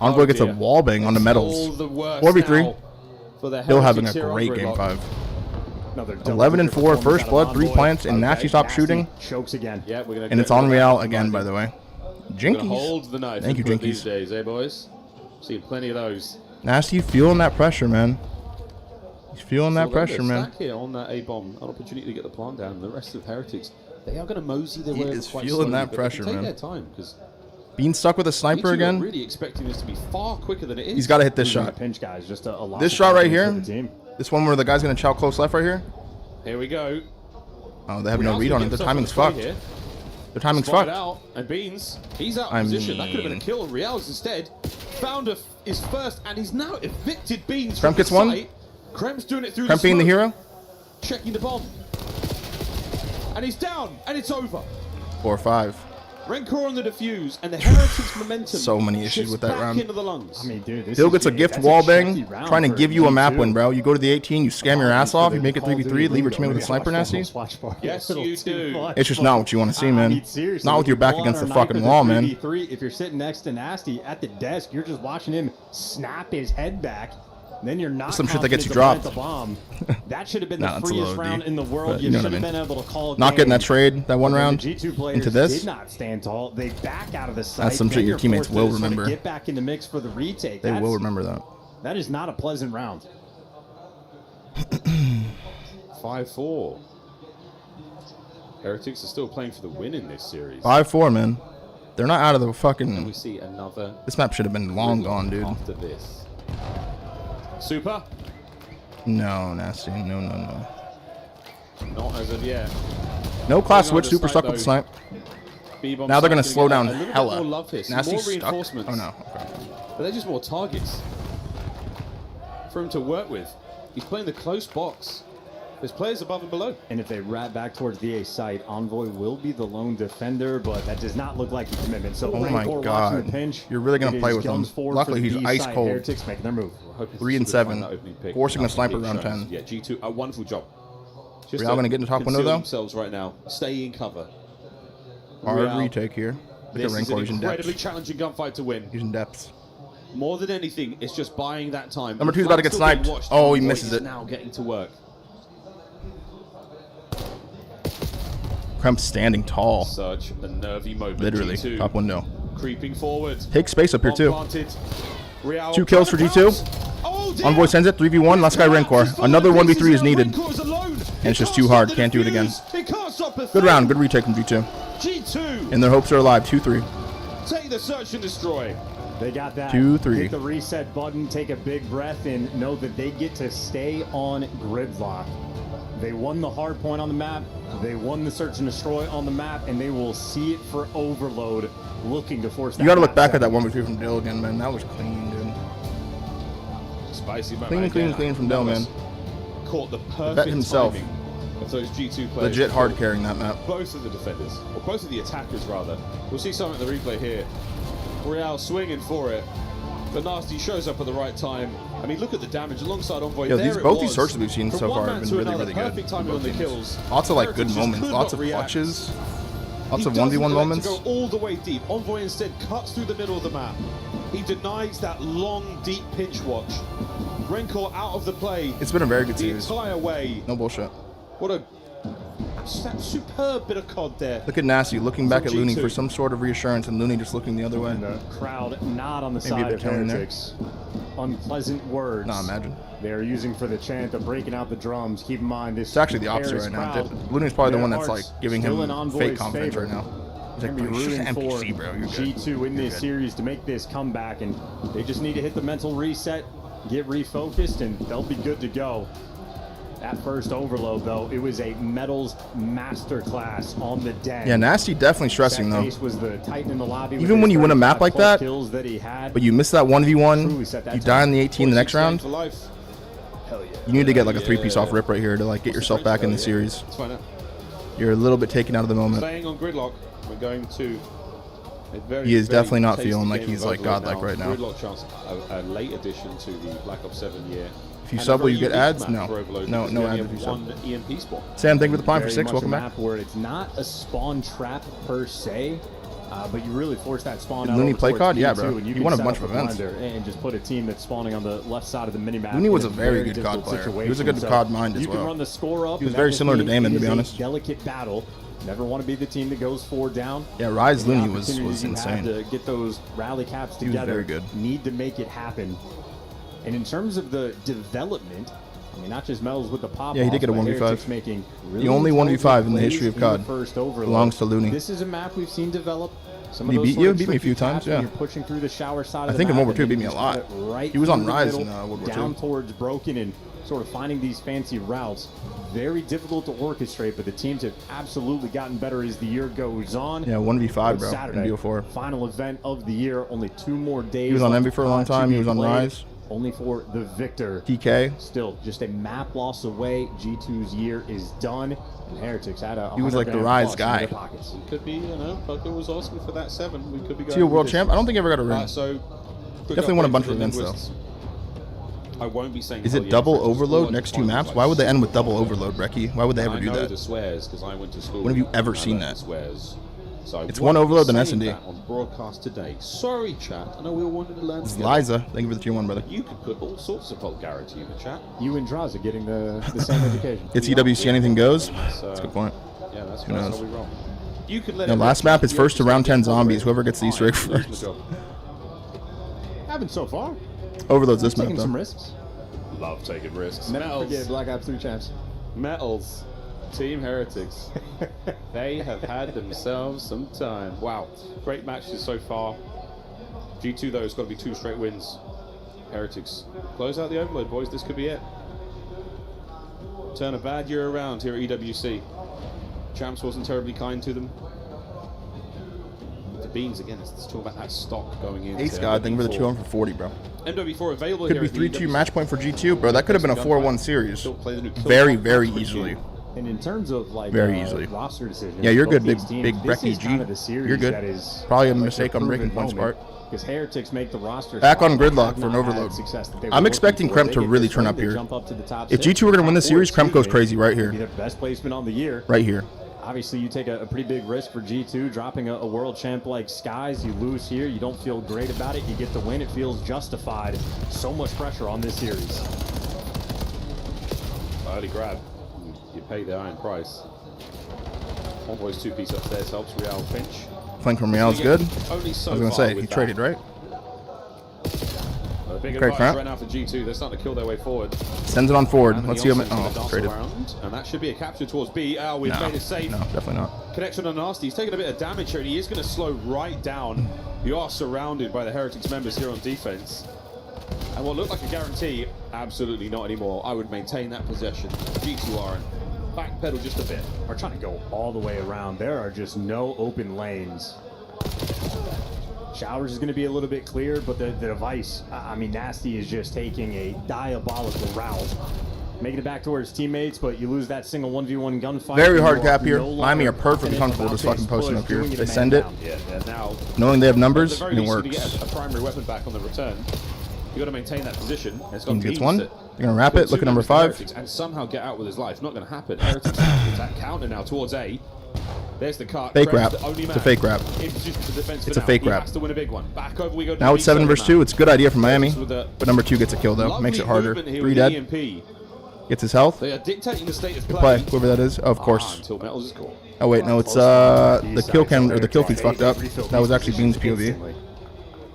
Envoy gets a dear. wall bang on the All metals. the worse 4v3. now for the Still having a Heretics here on great game Gridlock. 5. Another 11 and 4, first blood, 3 plants, and Nasty stopped Nasty shooting. chokes again. Yeah, we're gonna And it's on Real again, by the way. We're gonna Jinkies. hold the knife. Thank you, and put these Jinkies. days, eh, boys? Seeing plenty of those. Nasty feeling that pressure, man. He's feeling that So they're pressure, gonna man. stack here on that A-bomb, an opportunity to get the plant down. And the rest of Heretics, they are going to mosey their He way is quite feeling slowly, that but pressure, they can man. take their time because Being stuck with a sniper again. Really expecting this to be far quicker than it is. He's got to hit this Losing shot. the pinch, guys. Just a lot This of shot right confidence here. for the team. This one where the guy's going to chow close left right here. Here we go. Oh, they have no Real's read gonna on give it. The himself timing's a play fucked. here. The timing's Spotted fucked. out, and Beans, he's out I of position. That could have been a mean- kill. Real's instead found his first, and he's now evicted Beans Kremp from gets the one. site. Kremp's doing it through Kremp being the smoke, hero. checking the bomb. And he's down, and it's over. 4-5. Rancor on the defuse, and the Heretics momentum. So many issues shifts with that back round. into the lungs. I mean, dude, this Bill is gets a good. gift That's wall shaky bang, round trying to for give you a map G2. win, bro. You go to the 18, you scam your ass off, you make it 3v3, leave your teammate with a sniper, Nasty. Yes, you do. It's just not what you want to see, I man. mean, seriously, Not with your we back pull against out the our fucking knife wall, in a man. 3v3. If you're sitting next to Nasty at the desk, you're just watching him snap his head back. Then you're not Some shit that gets you confident to dropped. plant the bomb. That should have been Nah, the that's a freest little round OD, in the world. but You you know should what I have mean. been able to call a Not getting game. that trade, that one But then round, the G2 players into this. did not stand tall. They back out of the sight. That's some Then shit your you're teammates forced will to sort of remember. Get back in the mix for the retake. They will That's- remember that. That is not a pleasant round. 5-4. Heretics are still playing for the win in this series. 5-4, man. They're not out of the And we fucking... see another. This map should have been long gone, dude. After this. Super. No, Nasty. No, no, no. Not as of yet. No class Going on switch, the super side, stuck with the though. snipe. B-bomb Now they're going to side slow get down a little bit hella. more love here, some Nasty more stuck. reinforcements. Oh, no. Okay. But they're just more targets for him to work with. He's playing the close box. There's players above and below. And if they rat back towards the A site, Envoy will be the lone defender, but that does not look like a commitment. So Oh my Rancor watching God. the pinch. You're really going It to play is with him. guns forward Luckily, for the he's B ice site. cold. Heretics making their move. 3 and 7. That opening pick. Forcing a Nice sniper big round shows. 10. Yeah, G2, a wonderful job. Real going to get in the top window, though. Themselves right now. Stay in cover. Hard Real, retake here. Look at Rancor using depth. Incredibly challenging gunfight to win. Using depths. More than anything, it's just buying that time. Number 2's about to get sniped. Oh, he misses it. Now getting to work. Kremp's standing tall. Such a nervy moment. Literally, G2 top window. Creeping forward. Take space up here, too. Real 2 kills for G2. Envoy sends it, 3v1, last guy Rancor. Another 1v3 is needed. And it's just too hard, can't do it again. Good round, good retake from G2. G2. And their hopes are alive, 2-3. Take the search and destroy. They got that. 2-3. Hit the reset button, take a big breath, and know that they get to stay on gridlock. They won the hard point on the map, they won the search and destroy on the map, and they will see it for Overload, looking to force that. You gotta look back at that 1v3 from Dill again, man. That was clean, dude. Spicy Clean from Dill, man. Caught the perfect Bet himself. timing of those G2 players. Legit hard carrying that map. Both of the defenders, or both of the attackers rather. We'll see some in the replay here. Real swinging for it. The Nasty shows up at the right time. I mean, look at the damage alongside Envoy. Yeah, both these searches we've seen so far have been really, really good. Perfect timing on the kills. Lots of like good moments, lots of clutches, lots of 1v1 moments. To go all the way deep. Envoy instead cuts through the middle of the map. He denies that long, deep pinch watch. Rancor out of the play. It's been a very good series. The entire way. No bullshit. What a superb bit of COD there. Look at Nasty looking back at Looney for some sort of reassurance, and Looney just looking the other way. And the crowd not on the side of Heretics. Unpleasant words. Nah, imagine. They're using for the chant of breaking out the drums. Keep in mind this. It's actually the opposite right now. Looney's probably the one that's like giving him fake confidence right now. He's like, Be rooting for NPC, bro. You're good. G2 in this series to make this comeback, and they just need to hit the mental reset, get refocused, and they'll be good to go. That first Overload, though, it was a Metals masterclass on the den. Yeah, Nasty definitely stressing, though. Was the Titan in the lobby. Even when you win a map like that, but you miss that 1v1, you die in the 18 the next round, you need to get like a 3-piece off rip right here to like get yourself back in the series. You're a little bit taken out of the moment. Staying on gridlock, we're going to. He is definitely not feeling like he's like godlike right now. Gridlock chance, a late addition to the Black Ops 7 year. If you sub, will you get ads? No ads if you sub. EMP spawn. Sam, thank you for the prime for Very 6. much Welcome a back. map where it's not a spawn trap per se, but you really force that spawn out. Looney over play towards COD? Yeah, P2, bro. and you He can won a set bunch up of events. blinder and just put a team that's spawning on the left side of the minimap. Looney was in a very good difficult COD player. He situation. was a good So COD mind as you can well. run the score up. He was and very that similar to game Damon, to is be a honest. Delicate battle. Never want to be the team that goes 4 down. Yeah, Rise The Looney was opportunities you insane. have to get those rally caps He was together. very good. Need to make it happen. And in terms of the development, I mean, not just Metals with the pop. Yeah, he did get a but 1v5. Heretics making really The only 1v5 in the plays history of in COD the first Overload. belongs to Looney. This is a map we've seen develop. Some of He those beat sort you? of Beat me a few tricky times, paths when yeah. You're pushing through the shower side I of think the in map, World War II and beat you me a just lot. put it right He was on through the Rise in middle, World War II. down towards Broken, and sort of finding these fancy routes. Very difficult to orchestrate, but the teams have absolutely gotten better as the year goes on. Yeah, 1v5, But bro, in Saturday, BO4. final event of the year. Only 2 more days. He was on left Envy for a long to time. He be was on played. Rise. Only for the victor. TK. Still, just a map loss away. G2's year is done. And Heretics had a He was like the 100 Rise plus in guy. their pockets. It could be, you know, Poker was asking for that 7. We could be going. Is he a world with champ? this. I don't think he ever got a ring. So Definitely won a bunch of events though. I won't be saying. Is hell it yeah double for instance, overload all next 2 finals, maps? like Why would they end with 6 double finals. overload, Brecky? Why would they ever do I know that? the swears because I went to school. When have you ever and I seen learned that? the swears. So I It's won't one overload be than saying S&D. that on broadcast today. Sorry, chat. I know we all wanted to learn. It's together. Liza. Thank you for the tier 1, brother. You could put all sorts of vulgarity in the chat. You and Draza getting the same education. It's EWC, anything goes. That's a good point. Yeah, that's Who how knows? we roll. You could let Now, it last rip. map is You first to just round get 10 all the way zombies. Whoever gets the Easter egg fine. first. Happened so far. Overloads this map, Taking some though. risks. Love taking risks. Never forget Black Ops 3 champs. Metals. Team Heretics. They have had themselves some time. Wow. Great matches so far. G2, though, has got to be 2 straight wins. Heretics. Close out the overload, boys. This could be it. Turn a bad year around here at EWC. Champs wasn't terribly kind to them. The Beans, again, let's talk about that stock going in. Ace God, thank you for the 2 for 40, bro. MW4 available Could here be at the 3-2 EWC. match point for G2, bro. That could have been a 4-1 series. Play the new Kill Very, Shot very match easily. And in terms of like Very easily. roster decisions, Yeah, you're both good, big these teams, big this Brecky is G. kind of the series You're good. that is Probably a like mistake the on Breaking proven Point's part. moment. because Heretics make the roster. Back on gridlock for an overload. I'm expecting Kremp to really turn up here. If G2 are going to win this series, Kremp goes crazy right here. Be their best placement on the year. Right here. Obviously, you take a pretty big risk for G2, dropping a world champ like Skies. You lose here, you don't feel great about it. You get the win, it feels justified. So much pressure on this series. Early grab. You pay the iron price. Homeboy's 2-piece upstairs helps Real pinch. Flank from Real's good. I Only so was going to far say, he with traded, that. right? A big Okay, advantage Kremp. right now for G2. They're starting to kill their way forward. Sends it on forward. And Let's the see him. Olsen's gonna Oh, dance traded. around, and that should be a capture towards B. We've No, made it safe. no, definitely not. Connection on Nasty. He's taking a bit of damage here, and he is going to slow right down. You are surrounded by the Heretics members here on defense. And what looked like a guarantee, absolutely not anymore. I would maintain that possession. G2 aren't. Backpedal just a bit. We're trying to go all the way around. There are just no open lanes. Showers is going to be a little bit clear, but the device, I mean, Nasty is just taking a diabolical route. Making it back towards teammates, but you lose that single 1v1 gunfight. Very hard cap here. Miami are perfectly comfortable just fucking posting up here. They send it, now, knowing they have numbers, at the and very it least, you works. get a primary weapon back on the return. You got to maintain that position. It's got Beans gets Beans one. that- They're going to wrap it. Look at number 5. and somehow get out with his life. Not going to happen. Heretics attack counter now towards A. There's the cut. Fake Krem's grab. the only It's a man fake grab. introduced to defense for It's a now. fake He grab. has to win a big one. Back over we go. to Now it's 7 B7 versus now. 2. It's a good idea from Miami, With a but number 2 gets a kill though. lovely Makes it harder. movement here 3 with dead. EMP. Gets his health. They are dictating the state of Good play. play, whoever that is. Oh, of course. Until Metals is cool. Oh wait, no, it's the kill cam or the kill feed's fucked up. That was actually Bean's POV.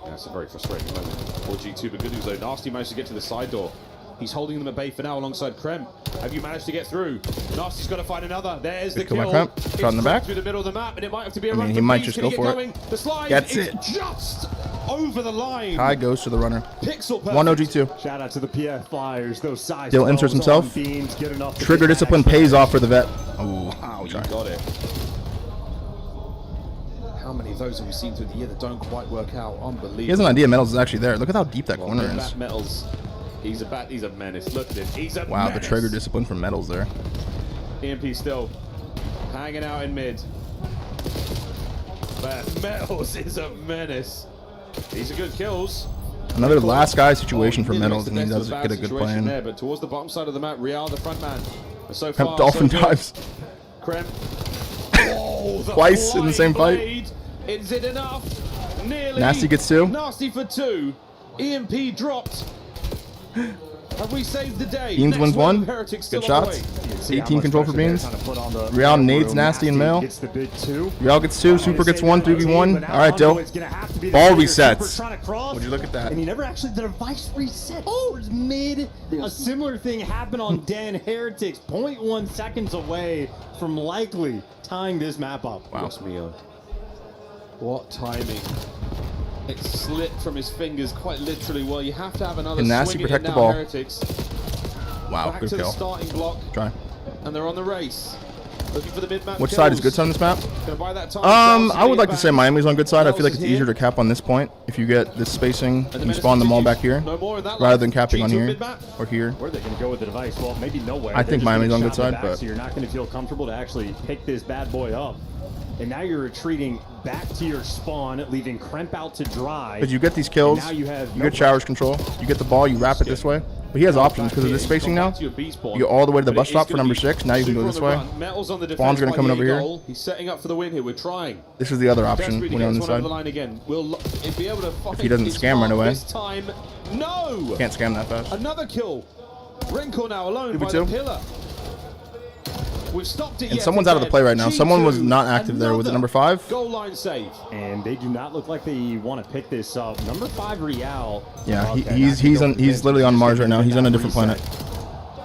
That's a very frustrating moment for G2, but good news though. Nasty managed to get to the side door. He's holding them at bay for now alongside Kremp. Have you managed to get through? Nasty's got to find another. There's the Good kill by kill. Kremp. It's Shot in the back. through the middle of the map, and it might have to be a I run mean, for he might Beans. just Can go he for get it. going? The slide Gets is it. just over the line. High goes to the runner. Pixel perfect. 1 OG2. Shout out to the PF Flyers. Those size Dill inserts throws himself. on Beans, good enough to Trigger get discipline back. pays off for the vet. Oh, Wow, you got it. How many of those have we seen through the year that don't quite work out? Unbelievable. He has an idea Metals is actually there. Look at how deep that corner is. That Metals, he's a menace. Look at him. He's a Wow, the menace. trigger discipline from Metals there. EMP still hanging out in mid. But Metals is a menace. These are good kills. Another last guy situation for Nearly Metals, and he makes the does best get a of good situation play in. there, but towards the bottom side of the map, Real, the front man. And so Kremp far, dolphin so good. dives. Kremp. Oh, the Twice in the same fight. blade. Is it enough? Nearly. Nasty gets 2. Nasty for 2. EMP dropped. Have we saved the day? Beans Next wins wave 1. of Heretics still Good on the shots. way. 18 control for Beans. Real Real nades Nasty and Mail. Gets the big 2. Real gets 2. Super gets 1. 3v1. All right, Dill. Ball resets. Would you look at that? And he never actually did a vice reset. Oh, it's mid. A similar thing happened on Dan Heretics, 0.1 seconds away from likely tying this map up. Wow. Dios mío. What timing. It slipped from his fingers quite literally. Well, you have to have another Can Nasty swing at protect it the now, ball? Heretics. Wow, Back good to the kill. starting block, Try. and they're on the race. Looking for the mid-map Which side is good kills. on this map? Gonna buy that time. I would like to say Miami's on good side. I feel like it's Charles is easier here. to cap on this point if you get this spacing the and you menace spawn them all back continues. here, No more of that rather life. than capping on G2 here mid-map. or here. Where are they going to go with the device? Well, maybe nowhere. I They're think just Miami's getting on good shot in side, the back, but- so you're not going to feel comfortable to actually pick this bad boy up. And now you're retreating back to your spawn, leaving Kremp out to dry. But you get these kills, And now you have you no get showers control, you get the ball, you wrap it this way. But he has options because of this spacing now. You go all the way to the bus stop for number 6. Now you can go this way. Metals on the Spawn's defense gonna come in by over the here. goal. He's setting up for the win here. We're trying. This is the other option Desperately when you're on gets this one over the side. line again. We'll be able to find If he doesn't his scam right mark away. This time, no. Can't scam that fast. Another kill. Renko now alone by 2v2. the pillar. We've stopped it And yet someone's out of the again. play right now. Someone was G2, not active there. Was it number 5? Goal line save. And they do not look like they want to pick this up. Number 5, Real. Yeah, Okay, he's literally on Mars right now. He's on a different planet.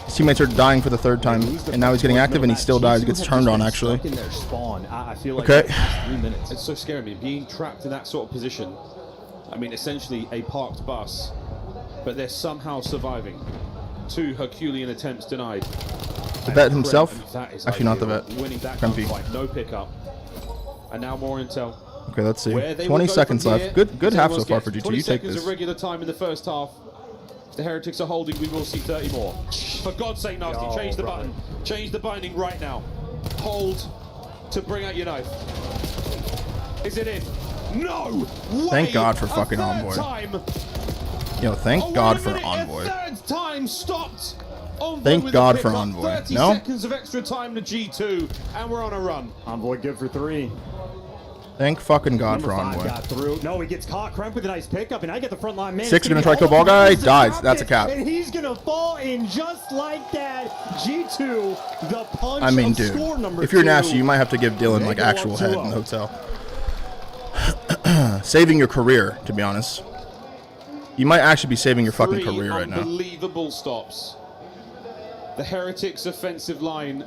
His teammates are dying for the 3rd time, and now he's getting active, and he still dies. He gets turned on, actually. In their spawn. I feel like Okay. the past 3 minutes. It's so scary, man. Being trapped in that sort of position. I mean, essentially a parked bus, but they're somehow surviving. 2 Herculean attempts denied. The vet himself? That is Actually, not the ideal. vet. Winning that Krempy. gunfight, no pickup. And now more intel. Okay, let's see. Where they 20 will go seconds from left. here, Good half so everyone's far gets for G2. 20 You take seconds this. of regular time in the first half. If the Heretics are holding, we will see 30 more. For God's sake, Nasty, Oh, change the brother. button. Change the binding right now. Hold to bring out your knife. Is it in? No! Thank God for fucking Envoy. Yo, thank God for Envoy. Third time stopped. Envoy Thank with God a for pickup. Envoy. 30 No? seconds of extra time to G2, and we're on a run. Envoy good for 3. Thank fucking God for Number 5 Envoy. got through. No, he gets caught. Kremp with a nice pickup, and I get the front line man. 6 gonna try to kill ball guy. Dies. That's a cap. And he's gonna fall in just like that. G2, the punch I mean, of dude, score number if you're 2. nasty, you might have to give Dylan like actual head in the hotel. Saving your career, to be honest. You might actually be saving your fucking career right now. Unbelievable stops. The Heretics' offensive line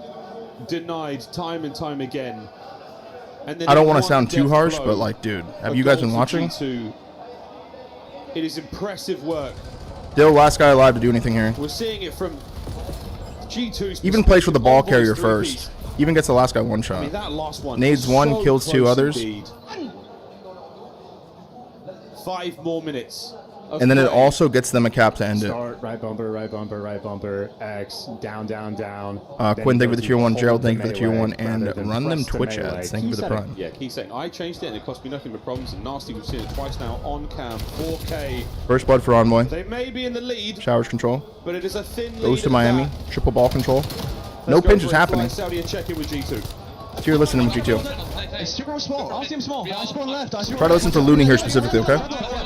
denied time and time again. And then I don't want one to sound too death harsh, blow, but like, dude, have a you guys goal been for watching? G2. It is impressive work. Dill, last guy alive to do anything here. We're seeing it from G2's Even plays with the ball carrier three-piece. first. Even gets the last guy one I shot. mean, that last one Nades was one, so kills 2 close others. indeed. 5 more minutes. And then it also gets them a cap to end it. Start, right bumper, right bumper, right bumper, X, down, down, down. Quinn, thank you for the tier 1. Gerald, thank you for the tier melee 1. And rather than run them press the Twitch melee. ads. Thank you for the Key prime. Yeah, key saying I changed it and it cost me nothing but problems. And Nasty, we've seen it twice now on cam. 4K. First blood for Envoy. They may be in the lead, Showers control. but it is a thin Goes lead to at Miami. that. Triple ball control. No Let's go pinches for it. happening. Fly Saudi a check-in with G2. So you're listening with G2. It's super small. I'll see him small. I spawn left. I spawn Try to listen for Looney here specifically, okay?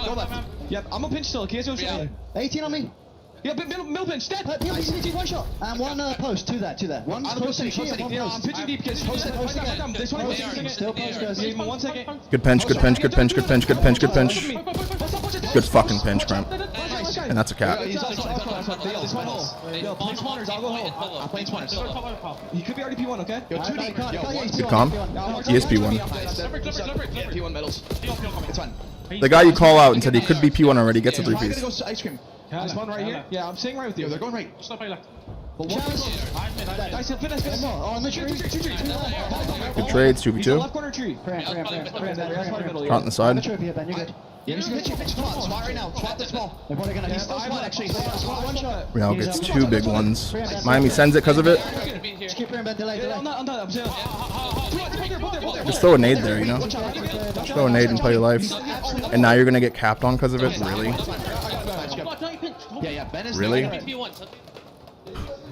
Go left. Yep, I'm a pinch still. Here's your 18 on me. Yeah, middle pinch, dead. One shot. And one post to that. One post to the I'm pitching deep, kids. Post again. This one is still post, guys. Give me 1 second. Good pinch, good pinch, good pinch, good pinch, good pinch, good pinch. Good fucking pinch, Cramp. And that's a cap. This one hole. Yo, playing spawners. I'll go hole. I'm playing spawners. You could be already P1, okay? Yo, 2 deep. Good calm. ESP1. P1 medals. It's fine. The guy you call out and said he could be P1 already gets a I'm gonna 3-piece. go ice cream. I spawn right here. Yeah, I'm staying right with you. They're going right. But one dice and finish. Oh, on the tree. Good trades, 2v2. Left corner tree. Out on the side. Yeah, spot right now. Spot the small. He's still small, actually. One shot. Real gets 2 big ones. Miami sends it because of it. Just throw a nade there, you know? Just throw a nade and play your life. And now you're going to get capped on because of it? Really? Really?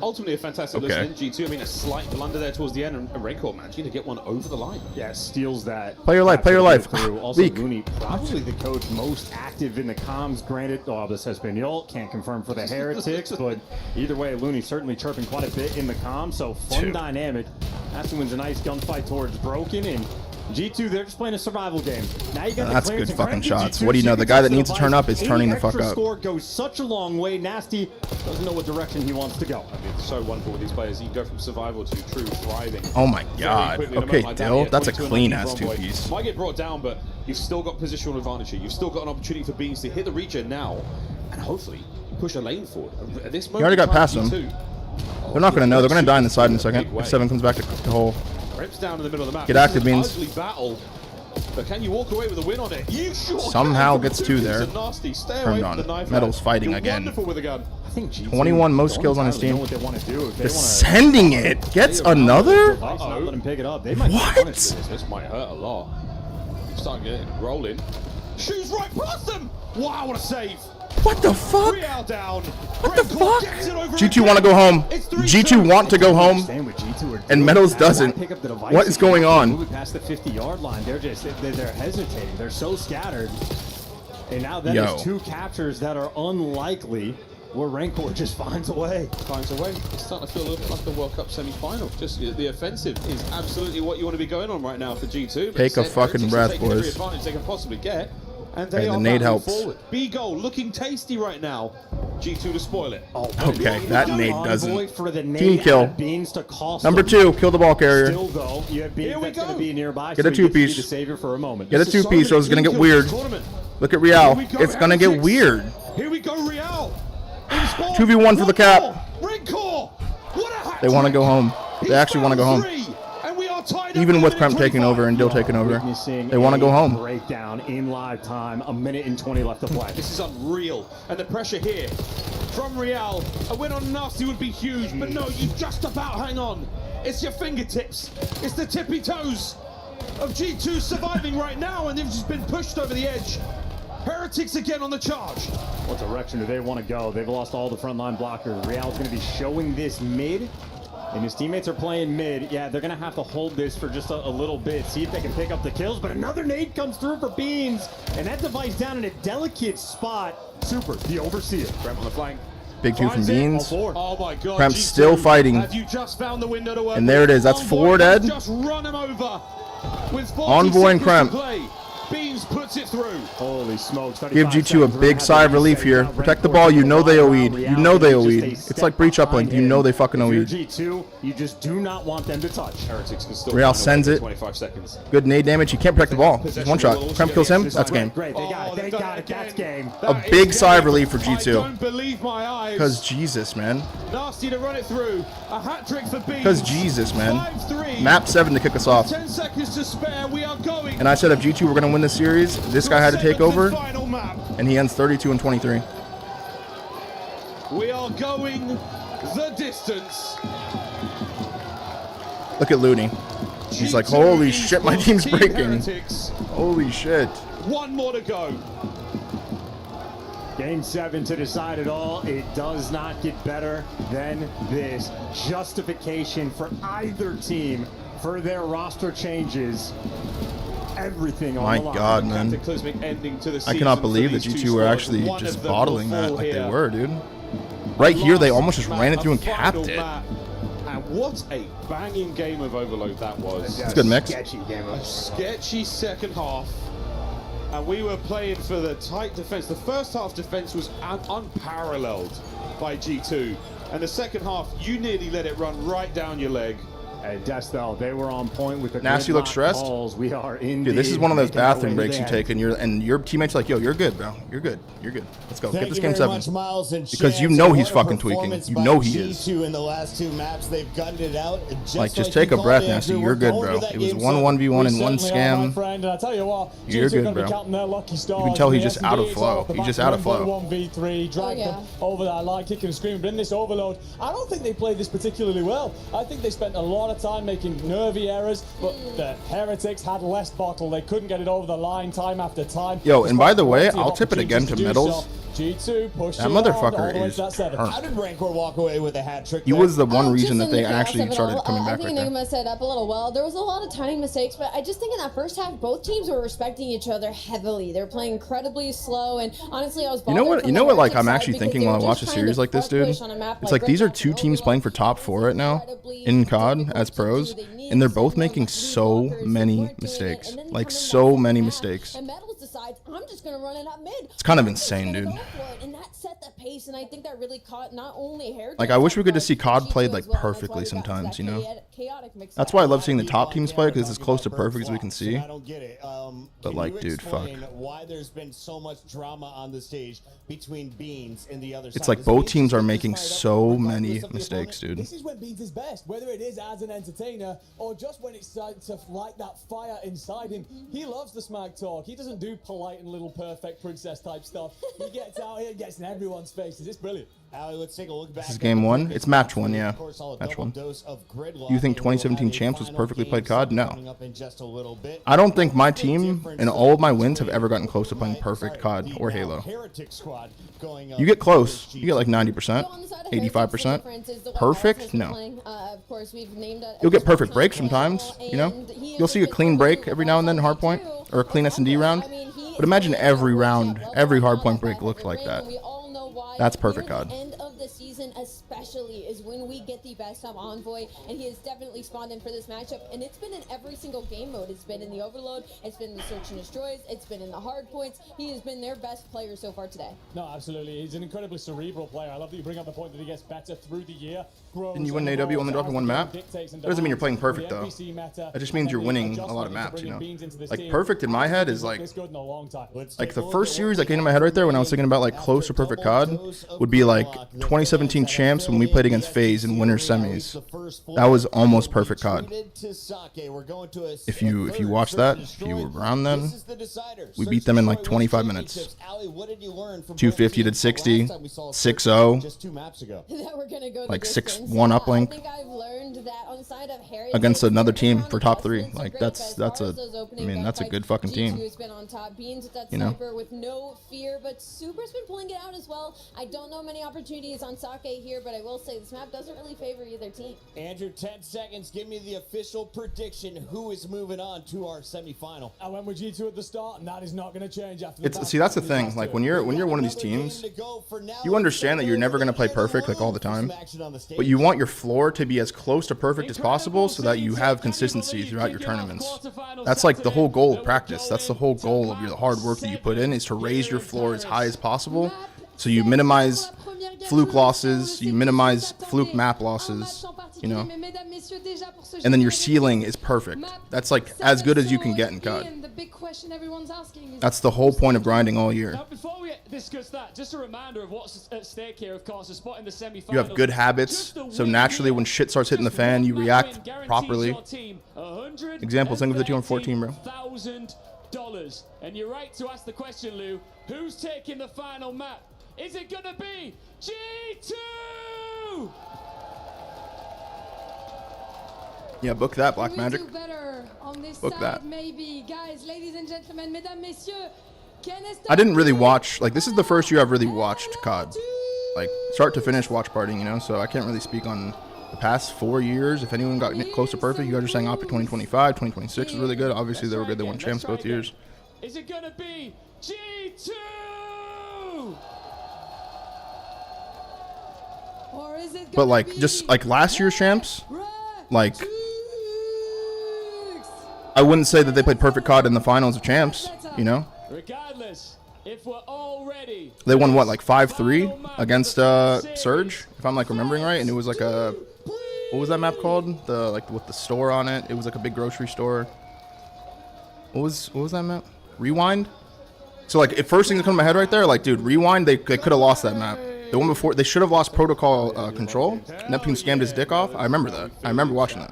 Ultimately a fantastic listen. G2, I mean, a slight blunder there towards the end, and Rancor managing to get one over the line. Yeah, steals that. Play your life, play your life. Also, Weak. Looney, probably the coach most active in the comms. Granted, this has been Espanol, can't confirm for the Heretics, but either way, Looney certainly chirping quite a bit in the comms, so fun dynamic. Aston wins a nice gunfight towards Broken, and G2, they're just playing a survival game. Now you got That's good fucking shots. What do you know? The guy that needs to turn up is turning the fuck up. Score goes such a long way. Nasty doesn't know what direction he wants to go. I mean, it's so wonderful with these players. You go from survival to true thriving. Oh my God. Very quickly. In a Okay, moment like that, Dill, yeah, that's a 22 clean and ass Envoy 2-piece. Might get brought down, but you've still got positional advantage here. You've still got an opportunity for Beans to hit the regen now and hopefully push a lane forward. At this moment, You already got past him. G2, They're not going to know. They're going to die in the side in a second. If 7 comes back to the hole. Rips down in the middle of the map. Get This active, is an Beans. ugly battle. But can you walk away with a win on it? You sure Somehow can. gets 2 there. Nasty. Stay away Turned from the on. knife. Metal's hand. fighting You're again. Wonderful with a gun. I think G2 21 most kills on his entirely team. know what they want to do. If they They're wanna sending it. Gets another? Not let him pick it up. They might What? This might hurt a lot. Starting to get it rolling. Shoots right past them. Wow, what a save. What the fuck? Real down. What the fuck? G2 want to go home. G2 want to go home. And Metals doesn't. What is going on? Moving past the 50-yard line, they're hesitating. They're so scattered. And now that is 2 captures that are unlikely, where Rancor just finds a way. It's starting to feel a little bit like the World Cup semi-final. Just the offensive is absolutely what you want to be going on right now for G2. Take a fucking breath, boys. Every advantage they can possibly get. And they Hey, the are nade battling helps. forward. B-goal looking tasty right now. G2 to spoil it. Okay, that nade doesn't. For the Team nade kill. at Beans to cost Number them. 2, kill the ball carrier. Still though, you have Beans that's going to be nearby. Get so a he gets to be 2-piece. the savior for a moment. Get a 2-piece or it's going to get weird. Look at Real. It's going to get weird. Here we go, Real. 2v1 for the cap. Rancor. They want to go home. They actually want to go home. Even with Kremp taking over and Dill taking over, they want to go home. Breakdown in live time. 1 minute and 20 left to play. This is unreal. And the pressure here from Real. A win on Nasty would be huge, but no, you just about hang on. It's your fingertips. It's the tippy toes. of G2 surviving right now, and they've just been pushed over the edge. Heretics again on the charge. What direction do they want to go? They've lost all the frontline blockers. Real's going to be showing this mid, and his teammates are playing mid. Yeah, they're going to have to hold this for just a little bit, see if they can pick up the kills, but another nade comes through for Beans, and that device down in a delicate spot. Super, the overseer. Graham on the flank. Big two from Beans. Oh my God, Cramp's G2, still fighting. have you just found the window to work And there it is. That's Envoy 4 dead. Just run him over. With 40 Envoy and seconds to Cramp. play. Beans puts it through. Holy smokes. Give G2 a big sigh of relief here. Protect the ball. You know they OE'd. You know they OE'd. It's like breach uplink. You know they fucking OE'd. G2, you just do not want them to touch. Heretics can still Real sends it. 25 seconds. Good nade damage. He can't protect the ball. Just one shot. Cramp kills him. That's game. Great, they got it. They got it. That's game. A big sigh of relief for I don't G2. believe my eyes. Because Jesus, man. Nasty to run it through. A hat trick for Beans. Because Jesus, man. 5-3. Map 7 to kick us off. 10 seconds to spare. We are going. And I said if G2 were going to win this series, this guy had to take over. Final map. And he ends 32-23. We are going the distance. Look at Looney. He's like, holy shit, my team's breaking. Holy shit. One more to go. Game 7 to decide it all. It does not get better than this. Justification for either team for their roster changes. Everything on My the line. God, man. I cannot believe that G2 were actually just bottling that like they were, dude. Right here, they almost just ran it through and capped it. And what a banging game of Overload that was. It's a good mix. A sketchy second half. And we were playing for the tight defense. The first half defense was unparalleled by G2. And the second half, you nearly let it run right down your leg. Hey, Destel, they were on point with the Nasty looks stressed. calls. We are in. Dude, this is one of those bathroom breaks you take, and your teammate's like, "Yo, you're good, bro. You're good. You're good. Let's go. Get this game 7." Because you know he's fucking tweaking. You know he is. In the last 2 maps, they've gunned it out. Like, just take a breath, Nasty. You're good, bro. It was 1-1v1 and 1 scam. And I tell you what, You're good, bro. You can tell he's just out of flow. He's just out of flow. 1v3, drag them over that line, kicking and screaming. But in this Overload, I don't think they played this particularly well. I think they spent a lot of time making nervy errors, but the Heretics had less bottle. They couldn't get it over the line time after time. Yo, and by the way, I'll tip it again to Metals. G2 pushed That motherfucker is hurt. How did Rancor walk away with a hat trick? He was the one reason Just that in they the chaos actually of it started all, coming I back think right there. Enigma set up a little well. There was a lot of tiny mistakes, but I just think in that first half, both teams were respecting each other heavily. They're playing incredibly slow, and honestly, I was. You know what? Like I'm actually thinking when I watch a series like this, dude. It's like these are 2 teams playing for top 4 right now in COD as pros, and they're both making so many mistakes. Like so many mistakes. And Metals decides, I'm just gonna run it up mid. It's kind of insane, dude. And that set the pace, and I think that really caught not only Heretics. Like I wish we could just see COD played like perfectly sometimes, you know. That's why I love seeing the top teams play, because it's as close to perfect as we can see. I don't get it. But like, dude, fuck. Why there's been so much drama on the stage between Beans and the other side? It's like both teams are making so many mistakes, dude. This is when Beans is best, whether it is as an entertainer or just when it's to light that fire inside him. He loves the smack talk. He doesn't do polite and little perfect princess type stuff. He gets out here and gets in everyone's faces. It's brilliant. Allie, let's take a look back. This is game 1. It's match 1, yeah. Match 1. You think 2017 champs was perfectly played COD? No. I don't think my team and all of my wins have ever gotten close to playing perfect COD or Halo. You get close. You get like 90%, 85%. Perfect? No. You'll get perfect breaks sometimes, you know? You'll see a clean break every now and then in hardpoint, or a clean S&D round. But imagine every round, every hardpoint break looked like that. That's perfect COD. End of the season especially is when we get the best of Envoy, and he has definitely spawned in for this matchup, and it's been in every single game mode. It's been in the Overload, it's been in the Search and Destroys, it's been in the hard points. He has been their best player so far today. No, absolutely. He's an incredibly cerebral player. I love that you bring up the point that he gets better through the year. Didn't you win an AW on the drop in 1 map? That doesn't mean you're playing perfect, though. That just means you're winning a lot of maps, you know? Like, perfect in my head is like the first series that came to my head right there when I was thinking about like close to perfect COD would be like 2017 2017 champs when we played against FaZe in winter semis. That was almost perfect COD. If you watch that, if you were around then, we beat them in like 25 minutes. 250 to 60, 6-0, like 6-1 uplink against another team for top 3. Like that's a good fucking team. You know. With no fear, but Super's been pulling it out as well. I don't know many opportunities on Sake here, but I will say this map doesn't really favor either team. Andrew, 10 seconds. Give me the official prediction. Who is moving on to our semifinal? I went with G2 at the start, and that is not going to change after. See, that's the thing. Like when you're one of these teams, you understand that you're never going to play perfect like all the time, but you want your floor to be as close to perfect as possible so that you have consistency throughout your tournaments. That's like the whole goal of practice. That's the whole goal of the hard work that you put in, is to raise your floor as high as possible, so you minimize fluke losses, you minimize fluke map losses, you know, and then your ceiling is perfect. That's like as good as you can get in COD. That's the whole point of grinding all year. Now, before we discuss that, just a reminder of what's at stake here. Of course, a spot in the semi-finals. You have good habits, so naturally when shit starts hitting the fan, you react properly. Example, think of the 214, bro. $1,000. And you're right to ask the question, Lou. Who's taking the final map? Is it gonna be G2? Yeah, book that, Black Magic. Book that. Maybe, guys, ladies and gentlemen, mesdames, messieurs. I didn't really watch, like this is the first year I've really watched COD, like start to finish watch partying, you know, so I can't really speak on the past 4 years. If anyone got close to perfect, you guys are saying OpTic 2025, 2026 was really good. Obviously they were good, they won champs both years. Is it gonna be G2? Or is it But like just like last year's champs, like I wouldn't say that they played perfect COD in the finals of champs, you know. Regardless, if we're all ready, They won what, like 5-3 against Surge, if I'm like remembering right, and it was like a, what was that map called? The like with the store on it. It was like a big grocery store. What was that map? Rewind. So like, if first thing that come to my head right there, like dude, Rewind, they could have lost that map. The one before, they should have lost protocol control. Neptune scammed his dick off. I remember that. I remember watching that.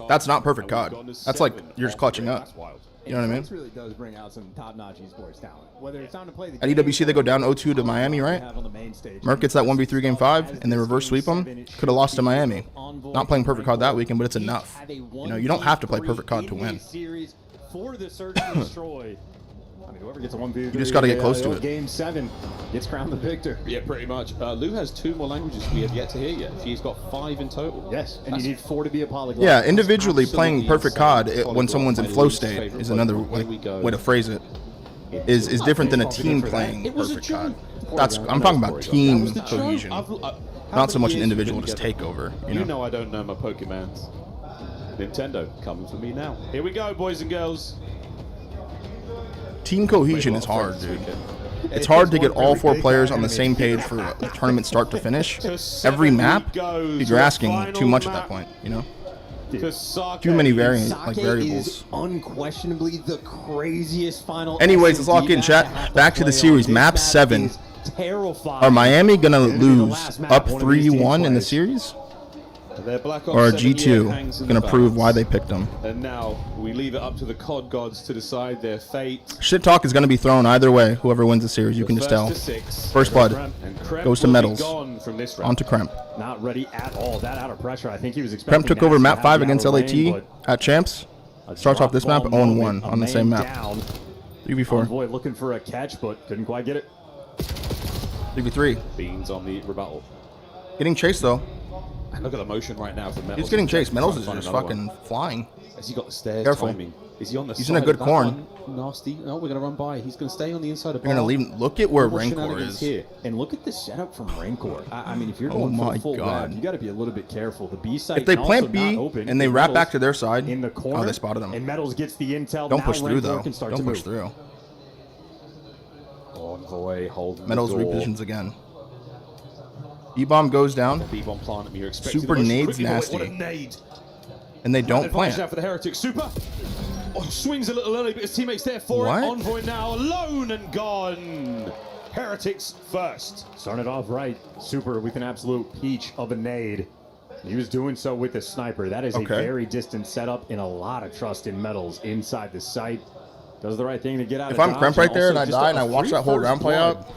That's not perfect COD. That's like you're just clutching up. You know what I mean? This really does bring out some top-notch esports talent. Whether it's time to play the At EWC, they go down 0-2 to Miami, right? Merc gets that 1v3 game 5, and they reverse sweep them. Could have lost to Miami. Not playing perfect COD that weekend, but it's enough. You know, you don't have to play perfect COD to win. For the Search and Destroy. I mean, whoever gets a 1v3, You just got to get close to it. Game 7 gets crowned the victor. Yeah, pretty much. Lou has 2 more languages we have yet to hear yet. She's got 5 in total. Yes, and you need 4 to be a polyglot. Yeah, individually playing perfect COD when someone's in flow state is another way to phrase it. Is different than a team playing perfect COD. I'm talking about team cohesion, not so much an individual just takeover. You know I don't know my Pokemons. Nintendo coming for me now. Here we go, boys and girls. Team cohesion is hard, dude. It's hard to get all 4 players on the same page for the tournament start to finish. Every map, you're asking too much at that point, you know? Too many variables. Unquestionably the craziest final. Anyways, let's lock in, chat. Back to the series. Map 7. Are Miami going to lose up 3-1 in the series? Or are G2 going to prove why they picked them? And now we leave it up to the COD gods to decide their fate. Shit talk is going to be thrown either way. Whoever wins the series, you can just tell. First blood goes to Metals. On to Kremp. Not ready at all. That out of pressure. I think he was expecting. Kremp took over map 5 against LAT at champs. Starts off this map 0-1 on the same map. 3v4. Envoy looking for a catch, but couldn't quite get it. 3v3. Beans on the rebuttal. Getting chased though. Look at the motion right now from Metals. He's getting chased. Metals is just fucking flying. Has he got the stairs? Careful. Timing? Is he on the He's side in a good of that corn. one? Nasty. No, we're going to run by. He's going to stay on the inside of They're going to leave. Look at where Rancor is. Here. And look at the setup from Rancor. I mean, if you're going for full grab, you got to be a little bit careful. The B side. If they plant B and they wrap back to their side, in the corner, they spotted them. And Metals gets the intel. Don't push through though. Don't push through. Envoy holding Metals repositions again. B-bomb goes down. B-bomb plant. You're Super nades nasty. What a nade. And they don't plant. Now for the Heretic. Super. Oh, swings a little early, but his teammates there for it. Envoy now alone and gone. Heretics first. Starting it off right. Super with an absolute peach of a nade. He was doing so with the sniper. That is a very distant setup and a lot of trust in Metals inside the site. Does the right thing to get out If of I'm Kremp right there and I die and I watch that whole round play out,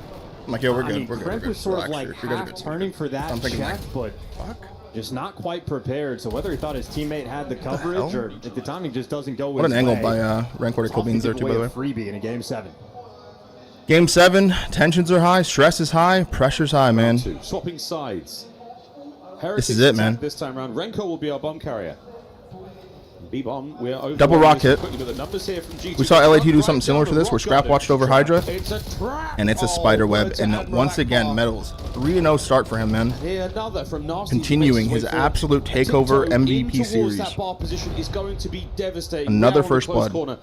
I'm like, yo, we're good. I mean, We're good. Kremp was sort of like half turning for that check, but just not quite prepared. So whether he thought his teammate had the coverage or at the time he just doesn't go with What an angle by Rancor to kill Beans there too, by the way. Freebie in a game 7. Game 7, tensions are high, stress is high, pressure's high, man. Swapping sides. This is it, man. This time around, Renko will be our bomb carrier. B-bomb, we are over. Double rocket. The numbers here from G2. We saw LAT do something similar to this, where Scrap watched over Hydra, and it's a spider web. And once again, Metals, 3-0 start for him, man. Another from Nasty. Continuing his absolute takeover MVP series. That bar position is going to be devastating. Another first blood. Corner.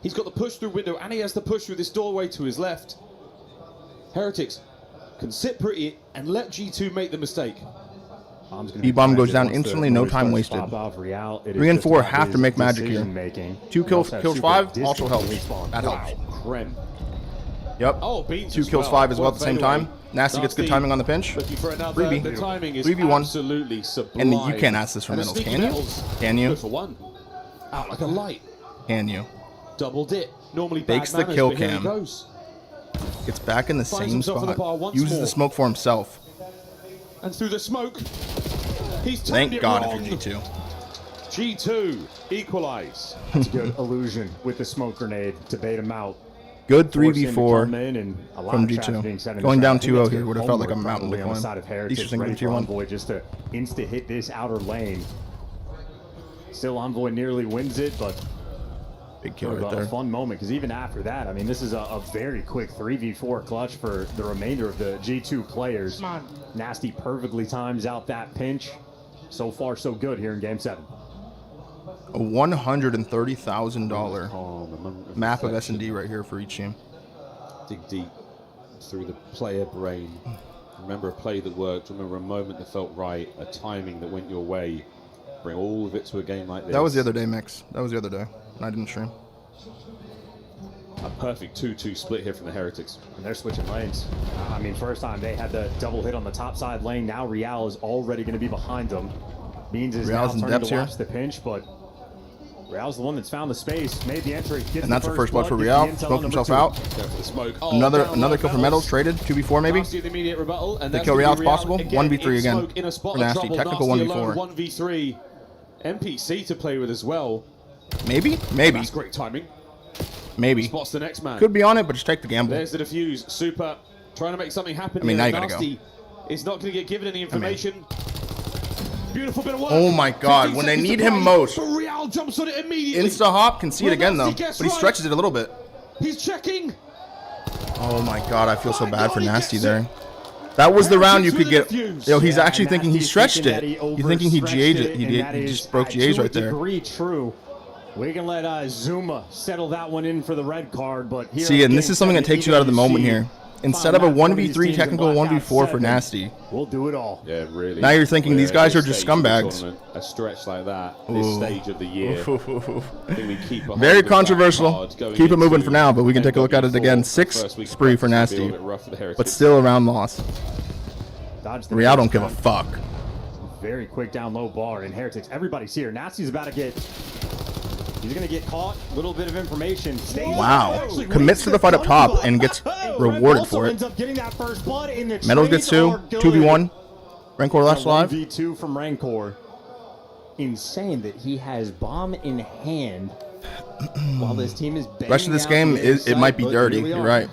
He's got the push through window, and he has the push through this doorway to his left. Heretics can sit pretty and let G2 make the mistake. B-bomb goes down instantly, no time wasted. 3 and 4 have to make magic here. 2 kills 5 also helps. That helps. Yep. 2 kills 5 as well at the same time. Nasty gets good timing on the pinch. Freebie. 3v1. And you can't ask this from Metals, can you? Can you? Out like a light. Can you? Double dip. Normally Bakes the kill cam. Gets back in the same spot. Uses the smoke for himself. And through the smoke, he's Thank God if you're G2. G2 equalize. It's a good illusion with the smoke grenade to bait him out. Good 3v4 from G2. Going down 2-0 here would have felt like a mountain to climb. Interesting for Tier 1. Envoy just to insta-hit this outer lane. Still Envoy nearly wins it, but big kill right there. A fun moment, because even after that, I mean, this is a very quick 3v4 clutch for the remainder of the G2 players. Nasty perfectly times out that pinch. So far, so good here in Game 7. A $130,000 map of S&D right here for each team. Dig deep through the player brain. Remember a play that worked. Remember a moment that felt right. A timing that went your way. Bring all of it to a game like this. That was the other day, Mix. That was the other day. I didn't stream. A perfect 2-2 split here from the Heretics. And they're switching lanes. I mean, first time they had the double hit on the top side lane. Now Real is already going to be behind them. Beans is now turning to watch the pinch, but Real's the one that's found the space, made the entry. And that's the first blood for Real. Smoked himself out. Another kill for Metals, traded. 2v4 maybe. The kill Real's possible. 1v3 again for Nasty. Technical 1v4. 1v3. NPC to play with as well. Maybe? Maybe. That's great timing. Maybe. Spots the next man. Could be on it, but just take the gamble. There's the defuse. Super. Trying to make something happen. I mean, here. now you gotta Nasty is not going to get given any information. Beautiful bit of work. Oh my God! When they need him most, Real jumps on it immediately. Insta hop, can see it again though, but he stretches it a little bit. He's checking. Oh my God! I feel so bad for Nasty there. That was the round you could get. Yo, he's actually thinking he stretched it. He's thinking he GA'd it. He just broke GA's right there. True. We can let Zuma settle that one in for the red card, but here see, and this is something that takes you out of the moment here. Instead of a 1v3 technical 1v4 for Nasty, we'll do it all. Yeah, really. Now you're thinking these guys are just scumbags. A stretch like that, this stage of the year. I think we keep very controversial. Keep it moving for now, but we can take a look at it again. 6 spree for Nasty, but still a round loss. Real don't give a fuck. Very quick down low bar and Heretics. Everybody's here. Nasty's about to get. He's going to get caught. A little bit of information. Wow. Commits to the fight up top and gets rewarded for it. Metals gets 2. 2v1. Rancor left live. 1v2 from Rancor. Insane that he has bomb in hand while this team is banging. Rest of this game, it might be dirty. You're right.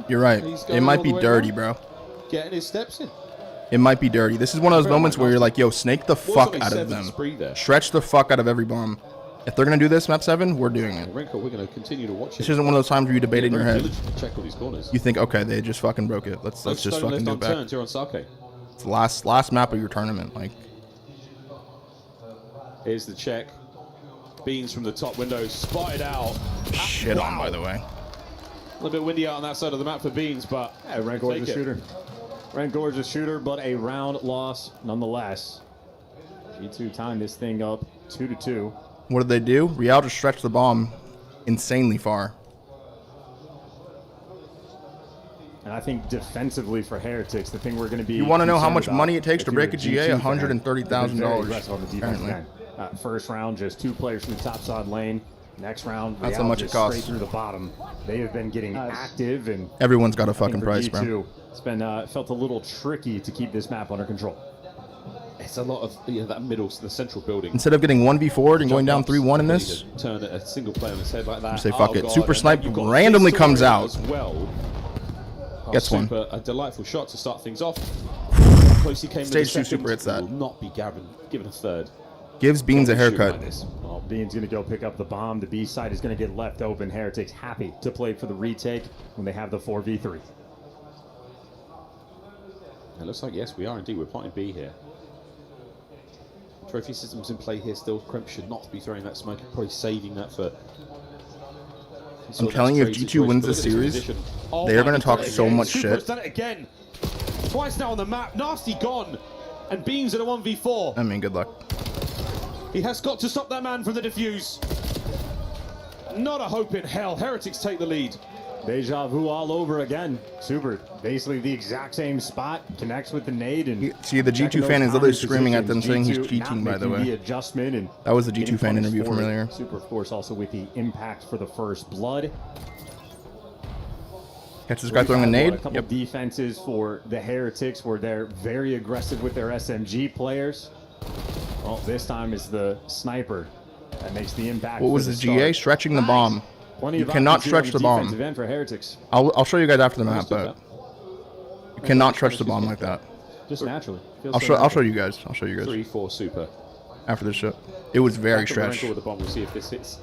You're right. It might be dirty, bro. Getting his steps in. It might be dirty. This is one of those moments where you're like, yo, snake the fuck out of them. Stretch the fuck out of every bomb. If they're going to do this, map 7, we're doing it. We're going to continue to watch this isn't one of those times where you debate it in your head. Check all these corners. You think, okay, they just fucking broke it. Let's just fucking do it back. You're on Sake. It's the last map of your tournament. Like, here's the check. Beans from the top window, spotted out. Shit on, by the way. A little bit windy out on that side of the map for Beans, but yeah, Rancor's a shooter. Rancor's a shooter, but a round loss nonetheless. G2 timed this thing up 2-2. What did they do? Real just stretched the bomb insanely far. And I think defensively for Heretics, the thing we're going to be. You want to know how much concerned money it about takes to if break a you're GA? G2 fan, $130,000. on the defensive end. First round, just 2 players from the top side lane. Next round, that's how Real much it just costs. straight through the bottom. They have been getting active, and Everyone's got a I think fucking for price, G2, bro. It's been felt a little tricky to keep this map under control. It's a lot of that middle, the central building. Instead of getting 1v4'd and going down 3-1 in this, Turn a single player on his head like that. you say fuck it. God, Super and Snipe then you've got randomly this comes story out. as well. Gets one. Super, a delightful shot to start things off. Close he came. Stage 2 Super hits that. Will not be given a third. Gives Beans a haircut. Well, Beans going to go pick up the bomb. The B side is going to get left open. Heretics happy to play for the retake when they have the 4v3. It looks like, yes, we are indeed. We're plotting B here. Trophy systems in play here still. Crimp should not be throwing that smoke. Probably saving that for... I'm telling you, if G2 wins this series, they are going to talk so much Super shit. has done it again. Twice now on the map. Nasty gone. And Beans at a 1v4. I mean, good luck. He has got to stop that man from the defuse. Not a hope in hell. Heretics take the lead. Deja vu all over again. Super, basically the exact same spot. Connects with the nade and See, the G2 fan is literally screaming at them, saying he's cheating, by the way. Adjustment and That was the G2 fan interview from earlier. Super, of course, also with the impact for the first blood. Catch this guy throwing a nade. A couple defenses for the Heretics where they're very aggressive with their SMG players. Well, this time it's the sniper that makes the impact. What was the GA? Stretching the bomb. Plenty You of cannot options here on stretch the the bomb. defensive end for Heretics. I'll show you guys after the map, but you cannot stretch the bomb like that. Just naturally. I'll show you guys. I'll show you guys 3-4 Super. after this shit. It was very Back to Lorenko stretched. with the bomb. We'll see if this hits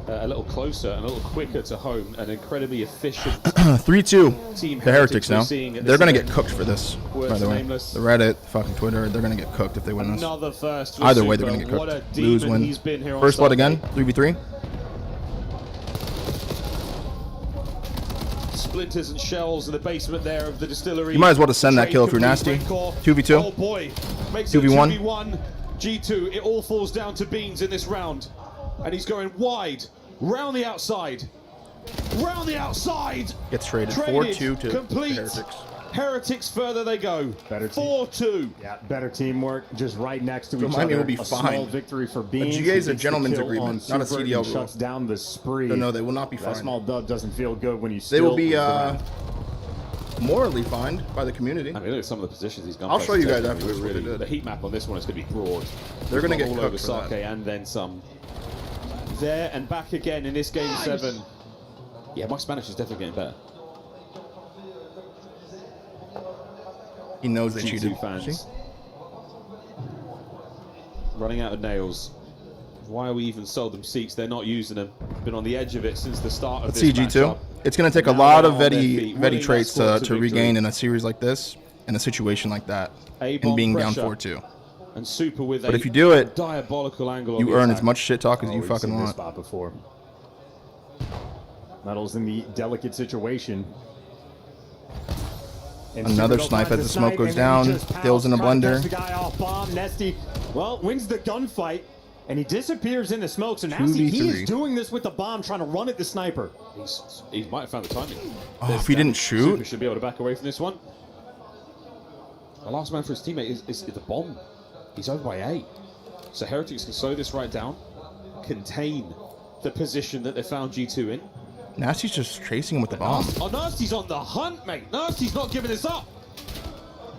a little closer and a little quicker to home. An incredibly efficient 3-2. team. The Heretics we're now. seeing at They're this gonna get event. cooked for this. Words By the way, nameless. the Reddit, fucking Twitter, they're gonna get cooked if they win this. Another first for Either way, they're Super. gonna get What a cooked. Lose, demon win. he's been here on First blood Sunday. again. 3v3. Splinters and shells in the basement there of the distillery. You might as well just send that kill if you're nasty. 2v2. Oh boy, makes it 2v1. 2v1. G2, it all falls down to Beans in this round. And he's going wide, round the outside. Round the outside! Gets traded. Traded, 4-2 to complete. Heretics. Heretics further they go. 4-2. Yeah, better teamwork, just right next to So each Miami other. will be a fine. small victory for Beans. GA is a He gets the gentleman's kill agreement, on not a Super CDL and rule. Shuts down the spree. No, they will not be That fine. small dub doesn't feel good when you. They will still be lose the round. morally fined by the community. I mean, look at some of the positions he's gone. I'll show you guys afterwards what they did. The heat map on this one is going to be broad. They're gonna We've get gone all over cooked for that. Sake and then some. There and back again in this game 7. Yeah, my Spanish is definitely getting better. He knows they G2 cheated. fans. See? Running out of nails. Why are we even sold them seats? They're not using them. Been on the edge of it since the start of Let's this see G2. matchup. It's going to take a Now lot they're of on their Vetty feet, winning that traits score to victory. regain in a series like this, in a situation like that, and A-bomb being down pressure. 4-2. And Super with But a if you do it, diabolical angle on you the earn attack. as much shit talk as you We've fucking seen this want. spot before. Metals in the delicate situation. And Another Super snipe finds as the smoke snipe, goes and then he down. just Dill's in a trying to blender. catch the guy off bomb. Nasty, well, wins the gunfight, and he disappears in the smoke. So Nasty, he 2v3. is doing this with the bomb, trying to run at the sniper. He might have found the timing. Oh, if he didn't shoot? Super should be able to back away from this one. The last man for his teammate is the bomb. He's over by 8. So Heretics can slow this right down, contain the position that they found G2 in. Nasty's just chasing him with the bomb. Oh, Nasty's on the hunt, mate. Nasty's not giving this up.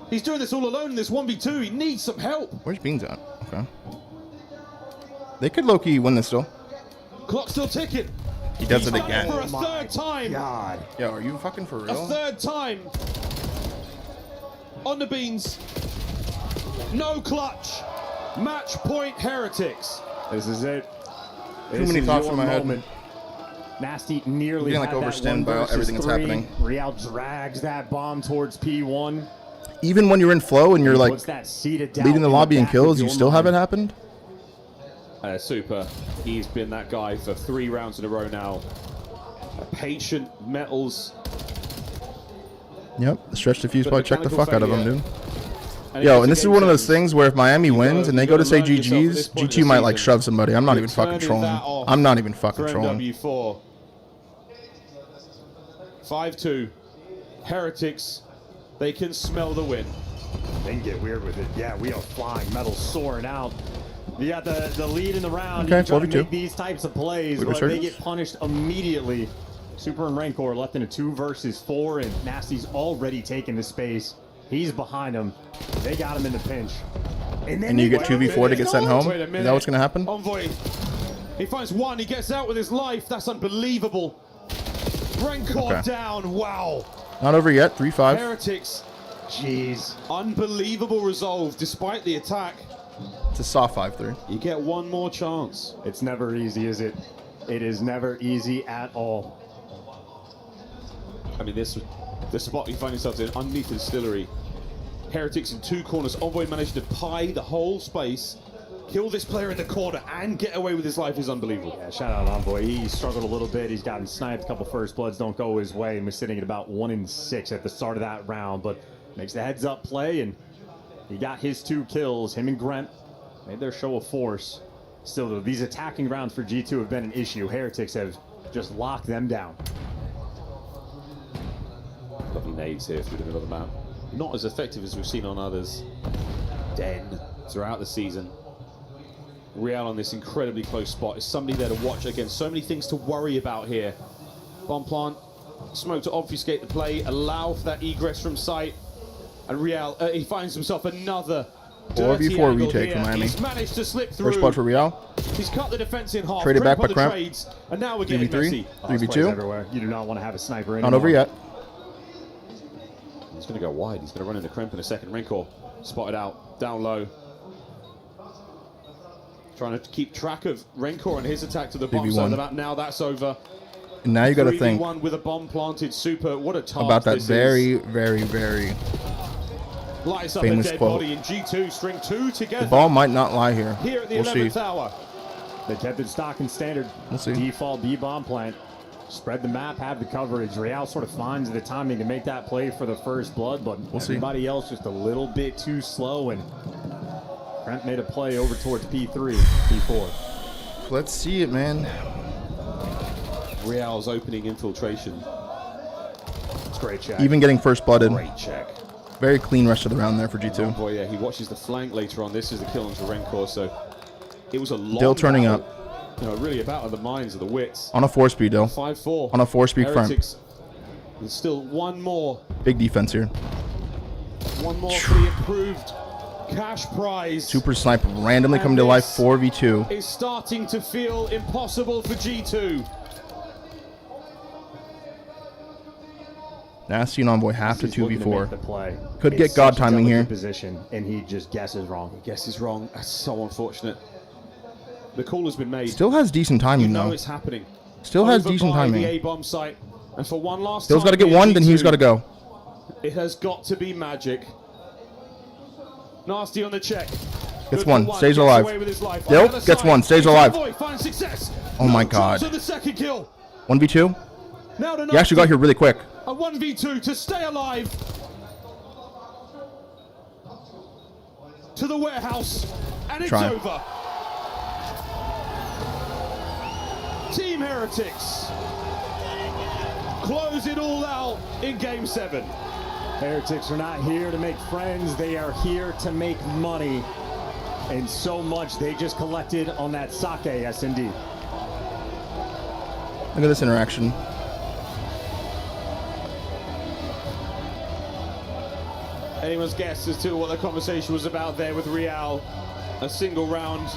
He's doing this all alone in this 1v2. He needs some help. Where's Beans at? Okay. They could low-key win this still. Clock's still ticking. He does He's it done again. for a third time. God. Yo, are you fucking for A real? third time. On the Beans. No clutch. Match point Heretics. This is it. Too many thoughts in my head. Nasty nearly Getting, like, had that overstimmed by 1 everything that's versus 3. happening. Real drags that bomb towards P1. Even when you're in flow and you're like Puts that seed of doubt leading the in lobby and back of kills, you your still have it mind. happened? Super. He's been that guy for 3 rounds in a row now. A patient Metals. Yep, the stretch defuse probably checked the mechanical fuck out of him, failure. dude. And Yo, it's and this is game one of those 7. things where if Miami wins and they go to say learn yourself at this GG's, point in G2 the might like season. shove somebody. I'm not even fucking Turning trolling. that off I'm not even fucking for trolling. MW4. 5-2. Heretics, they can smell the win. They can get weird with it. Yeah, we are flying. Metal soaring out. You got the lead in the round. Okay, You try to 4v2. make these types of plays, We but they resurgence? get punished immediately. Super and Rancor left in a 2 versus 4, and Nasty's already taken the space. He's behind him. They got him in the pinch. And you get 2v4 to get sent home? Is that what's going to happen? Envoy, he finds one, he gets out with his life. That's unbelievable. Rancor Okay. down, wow. Not over yet, 3-5. Heretics, jeez. Unbelievable resolve despite the attack. It's a soft 5-3. You get one more chance. It's never easy, is it? It is never easy at all. I mean, the spot you find yourselves in underneath the distillery. Heretics in 2 corners. Envoy managed to pie the whole space, kill this player in the corner, and get away with his life is unbelievable. Yeah, shout out Envoy. He struggled a little bit. He's gotten sniped. A couple first bloods don't go his way. And was sitting at about 1-6 at the start of that round, but makes the heads up play, and he got his 2 kills. Him and Grant made their show of force. Still, though, these attacking rounds for G2 have been an issue. Heretics have just locked them down. Lovely nades here through the middle of the map. Not as effective as we've seen on others. Den throughout the season. Real on this incredibly close spot is somebody there to watch against. So many things to worry about here. Bomb plant, smoke to obfuscate the play, allow for that egress from sight. And Real, he finds himself another 4v4 retake from Miami. He's managed to slip through. First blood for Real. He's cut the defense in half. Traded back by the Cramp. trades, and now we're getting 3v3. messy. 3v2. Everywhere. You do not want to have a sniper in. Not over yet. He's going to go wide. He's going to run into Crimp in a second. Rancor spotted out, down low. Trying to keep track of Rancor and his attack to the bomb 3v1. side of the map. Now that's over. And now you got to think 3v1 with a bomb planted. Super. What a task about that this very, is. very, very Lights up famous a dead quote. body in G2. String 2 together. The ball might not lie here. Here at the We'll 11th see. hour. They kept it stock and standard. We'll see. Default B-bomb plant. Spread the map, have the coverage. Real sort of finds the timing to make that play for the first blood, but We'll see. everybody else just a little bit too slow, and Trent made a play over towards P3, P4. Let's see it, man. Real's opening infiltration. It's a great check. Even getting first blooded. Great check. Very clean rest of the round there for G2. Oh boy, yeah, he watches the flank later on. This is the kill onto Rancor, so it was a long Dill turning battle. up. You know, really a battle of the minds of the wits. On a 4-speed, Dill. 5-4. On a 4-speed front. Heretics. There's still one more. Big defense here. One more for the improved cash prize. Super Snipe randomly coming to life 4v2. Is starting to feel impossible for G2. Nasty and Envoy have to He's looking to make 2v4. the play. Could It's get God such a timing delicate here. Position, and he just guesses wrong. He guesses wrong. That's so unfortunate. The call has been made. Still has decent timing, You know though. it's happening. Still has Over decent by timing. The A-bomb site. And for one last Still's time got to get here, one, then he's G2, got to go. It has got to be magic. Nasty on the check. Gets Good one, for stays gets alive. away with his life. Dill On the other gets side, one, stays Envoy alive. finds success. Oh my No God. chance of the second kill. 1v2? Now to He actually got here really quick. A 1v2 to stay alive. To the warehouse. And it's Try. over. Team Heretics close it all out in Game 7. Heretics are not here to make friends. They are here to make money. And so much they just collected on that sake S&D. Look at this interaction. Anyone's guess as to what the conversation was about there with Real? A single round.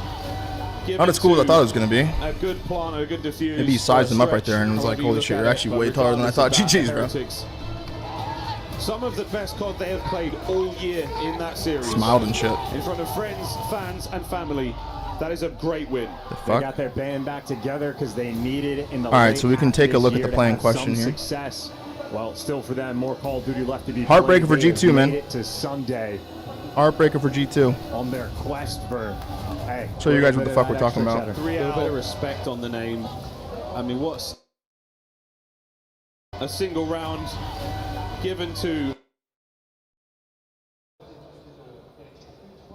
Not as cool as I thought it was going to be. A good plan, a good diffuse. Maybe he sized him up right there and was However like, you holy look shit, at you're it, actually but way taller than I thought. regardless of GG's, that, bro. Heretics, some of the best COD they have played all year in that series. Smiled and shit. In front of friends, fans, and family. That is a great win. The They fuck? got their band back together because they needed it in the All right, late so we can half take a this look at year the to play in have question some here. Success. Well, still for them, more Call of Duty left to be Heartbreaker for played. They G2, have man. made it to Sunday Heartbreaker for G2. on their quest for. Hey, Show you guys what the bit fuck of we're that talking extra about. cheddar. A little bit of respect on the name. I mean, what's a single round given to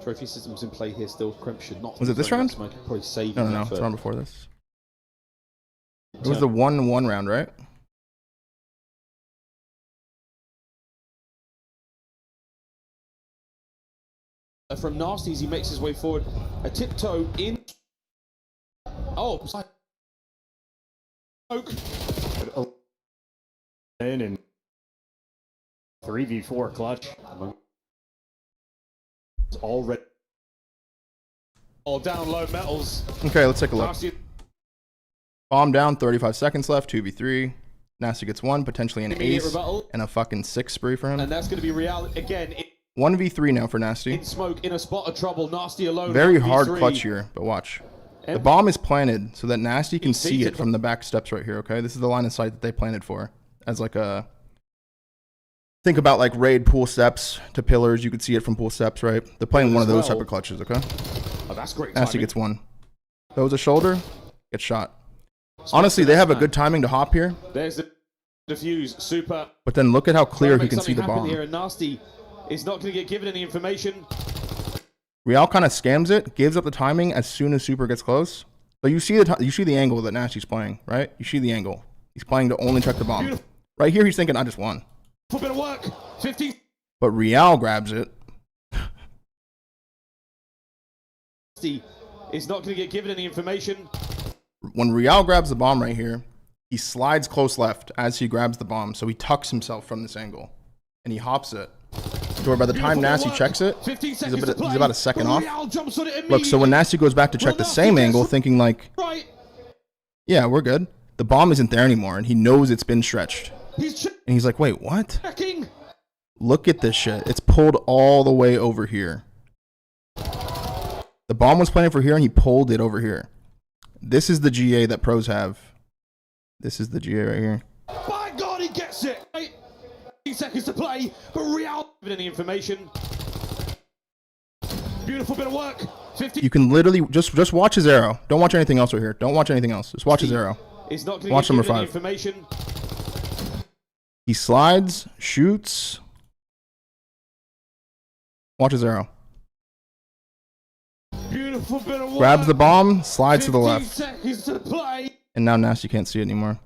trophy systems in play here still. Crimp should not. Was it this round? Probably save No, that it's for- the round before this. It was the 1-1 round, right? From Nasty as he makes his way forward. A tiptoe in. Oh, and 3v4 clutch. Already. All down low metals. Okay, let's take a look. Nasty. Bomb down, 35 seconds left, 2v3. Nasty gets one, potentially an Immediate ace, rebuttal. and a fucking 6 spree for him. And that's going to be real again. 1v3 now for Nasty. In smoke, in a spot of trouble. Nasty alone. Very hard 1v3. clutch here, but watch. The bomb is planted so that Nasty can see it from the back steps right here, okay? This is the line of sight that they planted for. As like a... Think about like raid pool steps to pillars. You could see it from pool steps, right? They're playing one of those type of clutches, okay? Oh, that's great. Nasty timing. gets one. Throws a shoulder, gets shot. Honestly, they have a good timing to hop here. There's the defuse. Super. But then look at how clear Trying to he make can see the something happen bomb. Here, and Nasty is not going to get given any information. Real kind of scams it, gives up the timing as soon as Super gets close. So you see the angle that Nasty's playing, right? You see the angle. He's playing to only check the bomb. Beautiful. Right here, he's thinking, I just won. A bit of work. 15. But Real grabs it. Nasty is not going to get given any information. When Real grabs the bomb right here, he slides close left as he grabs the bomb. So he tucks himself from this angle. And he hops it. To where by the time Nasty checks it, he's about a second off. Look, so when Nasty goes back to check the same angle, thinking like, yeah, we're good. The bomb isn't there anymore, and he knows it's been stretched. And he's like, wait, what? Look at this shit. It's pulled all the way over here. The bomb was planted for here, and he pulled it over here. This is the GA that pros have. This is the GA right here. By God, he gets it. 15 seconds to play, but Real given any information. Beautiful bit of work. 50. You can literally just watch his arrow. Don't watch anything else right here. Don't watch anything else. Just watch his arrow. Is not going Watch to number give any 5. information. He slides, shoots. Watch his arrow. Beautiful bit of work. Grabs the bomb, slides to the left. 15 seconds to play. And now Nasty can't see it anymore.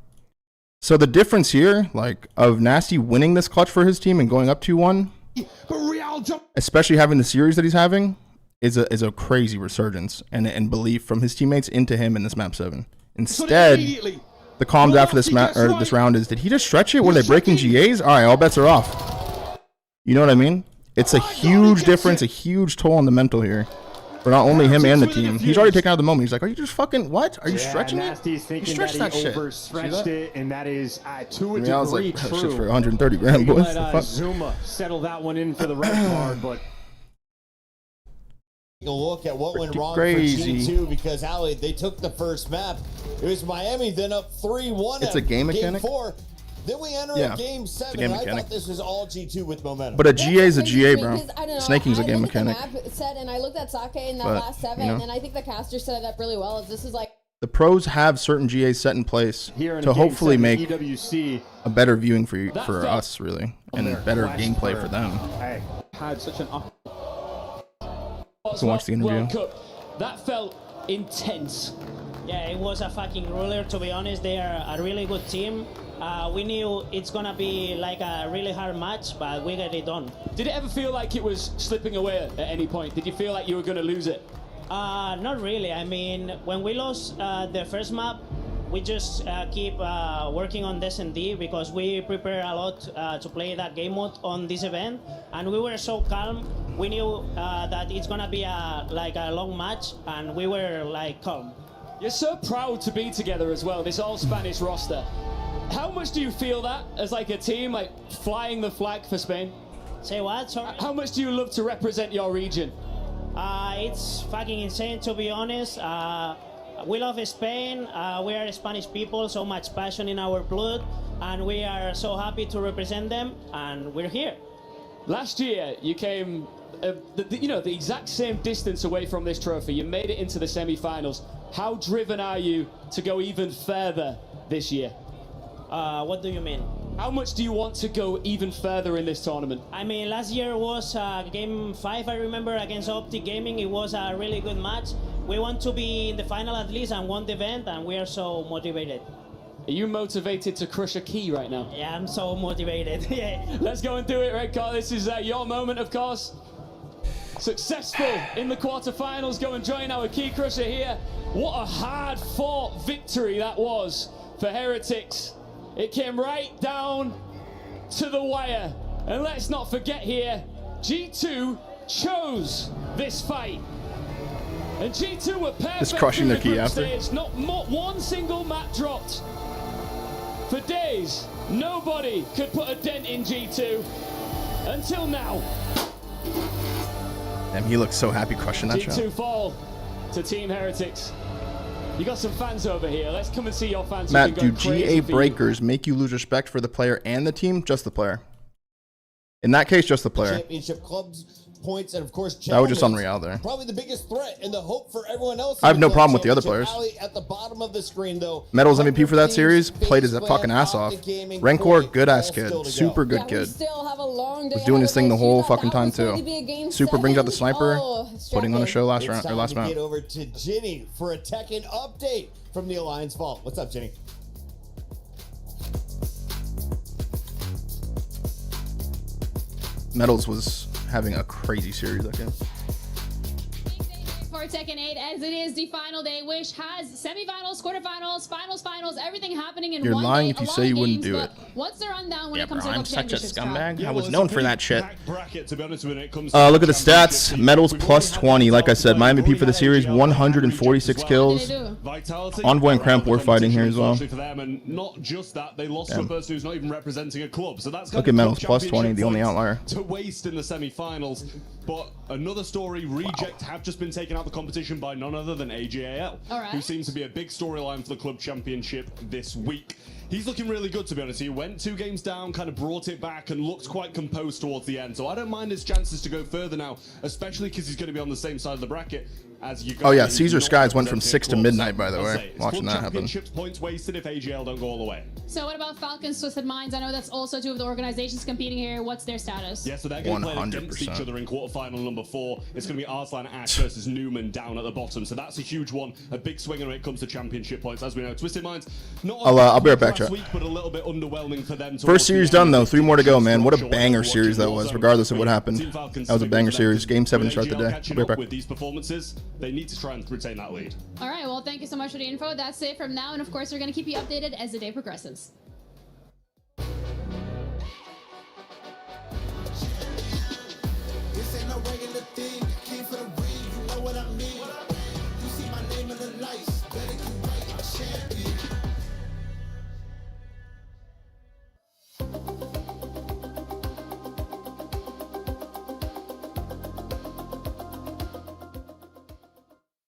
So the difference here, like, of Nasty winning this clutch for his team and going up 2-1, especially having the series that he's having, is a crazy resurgence and belief from his teammates into him in this map 7. Instead, the comms after this round is, did he just stretch it? Were they breaking GAs? All right, all bets are off. You know what I mean? It's a huge difference, a huge toll on the mental here. For not only him and the team. He's already taken out the moment. He's like, are you just fucking, what? Are you stretching it? Nasty's thinking You stretched that he shit. overstretched it, and that is to a I was degree like, true. that's just for 130 grand, boys. Let The fuck? Zuma settle that one in for the red card, but Take a look at what went wrong crazy. for G2 because Ali, they took the first map. It was Miami, then up 3-1. It's a game mechanic? Game 4. Then we enter Yeah, a game it's a 7. game And I mechanic. thought this was all G2 with momentum. But a GA is a GA, bro. Because, I don't know, Snaking's a I game looked at mechanic. the map set and I looked at Sake in that But, last 7, you know. and I think the caster set it up really well. This is like The pros have certain GAs set in place here in to a game hopefully 7 make EWC, a better viewing for That for felt us, really, and their better quest gameplay for them. Hey, Had such an up. So watch the interview. World Cup. That felt intense. Yeah, it was a fucking ruler, to be honest. They are a really good team. We knew it's gonna be like a really hard match, but we got it done. Did it ever feel like it was slipping away at any point? Did you feel like you were going to lose it? Not really. I mean, when we lost the first map, we just keep working on D because we prepare a lot to play that game mode on this event, and we were so calm. We knew that it's gonna be like a long match, and we were like calm. You're so proud to be together as well, this all-Spanish roster. How much do you feel that as like a team, like flying the flag for Spain? Say what? Sorry? How much do you love to represent your region? It's fucking insane, to be honest. We love Spain. We are Spanish people, so much passion in our blood, and we are so happy to represent them, and we're here. Last year, you came, the exact same distance away from this trophy. You made it into the semi-finals. How driven are you to go even further this year? What do you mean? How much do you want to go even further in this tournament? I mean, last year was game 5, I remember, against OpTic Gaming. It was a really good match. We want to be in the final at least and won the event, and we are so motivated. Are you motivated to crush a key right now? Yeah, I'm so motivated. Yeah. Let's go and do it, Red Car. This is your moment, of course. successful in the quarterfinals, go and join our Key Crusher here. What a hard-fought victory that was for Heretics. It came right down to the wire. And let's not forget here, G2 chose this fight. And G2 were perfect. Just crushing their key after. Stage. Not one single map dropped. For days, nobody could put a dent in G2 until now. Damn, he looks so happy crushing that G2 shot. fall to Team Heretics. You got some fans over here. Let's come and see your fans. Matt, do GA breakers make you lose respect for the player and the team? Just the player. In that case, just the player. Championship clubs, points, and of course, that was just unreal there. Probably the biggest threat and the hope for everyone else. I have no problem with the other players. At the bottom of the screen, though. Medals MVP for that series, played his fucking ass off. Rancor, good ass kid, super good kid. Was doing his thing the whole fucking time too. Super brings out the sniper, putting on a show last round or last map. Get over to Ginny for a Tekken update from the Alliance Vault. What's up, Ginny? Medals was having a crazy series, I guess. For Tekken 8, as it is the final day, Wish has semifinals, quarterfinals, finals, everything happening in You're one lying day. if you say you wouldn't do it. What's the rundown when Yeah, it comes bro, to I'm the such a scumbag. Yeah, I was known for that shit. Bracket, to be honest, when it comes Look at the stats. Medals plus 20. Like I said, my MVP for the series, 146 kills. Envoy and Cramp were fighting here as well. For them, and not just that, they lost to a person who's not even representing a club. So that's Look at Medals plus 20, the only outlier. To waste in the semi-finals. But another story, Reject have just been taken out of the competition by none other than AGAL, who seems to be a big storyline for the club championship this week. He's looking really good, to be honest. He went 2 games down, kind of brought it back, and looked quite composed towards the end. So I don't mind his chances to go further now, especially because he's going to be on the same side of the bracket as you guys. Oh yeah, Caesar Skies went from 6 to midnight, by the way. Watching that happen. Points wasted if AGL don't go all the way. So what about Falcons, Twisted Minds? I know that's also 2 of the organizations competing here. What's their status? Yeah, so they're going to play against each other in quarterfinal number 4. It's going to be Arslan Ash versus Newman down at the bottom. So that's a huge one, a big swinger when it comes to championship points. As we know, Twisted Minds, not I'll be right back, chat. week, but a little bit underwhelming for them. First series done though, 3 more to go, man. What a banger series that was, regardless of what happened. That was a banger series. Game 7 to start the day. I'll be right back. With these performances, they need to try and retain that lead. All right, well, thank you so much for the info. That's it from now, and of course, we're going to keep you updated as the day progresses. This ain't no regular thing. Came for the ring, you know what I mean. You see my name in the lights, better get right, I'm champion.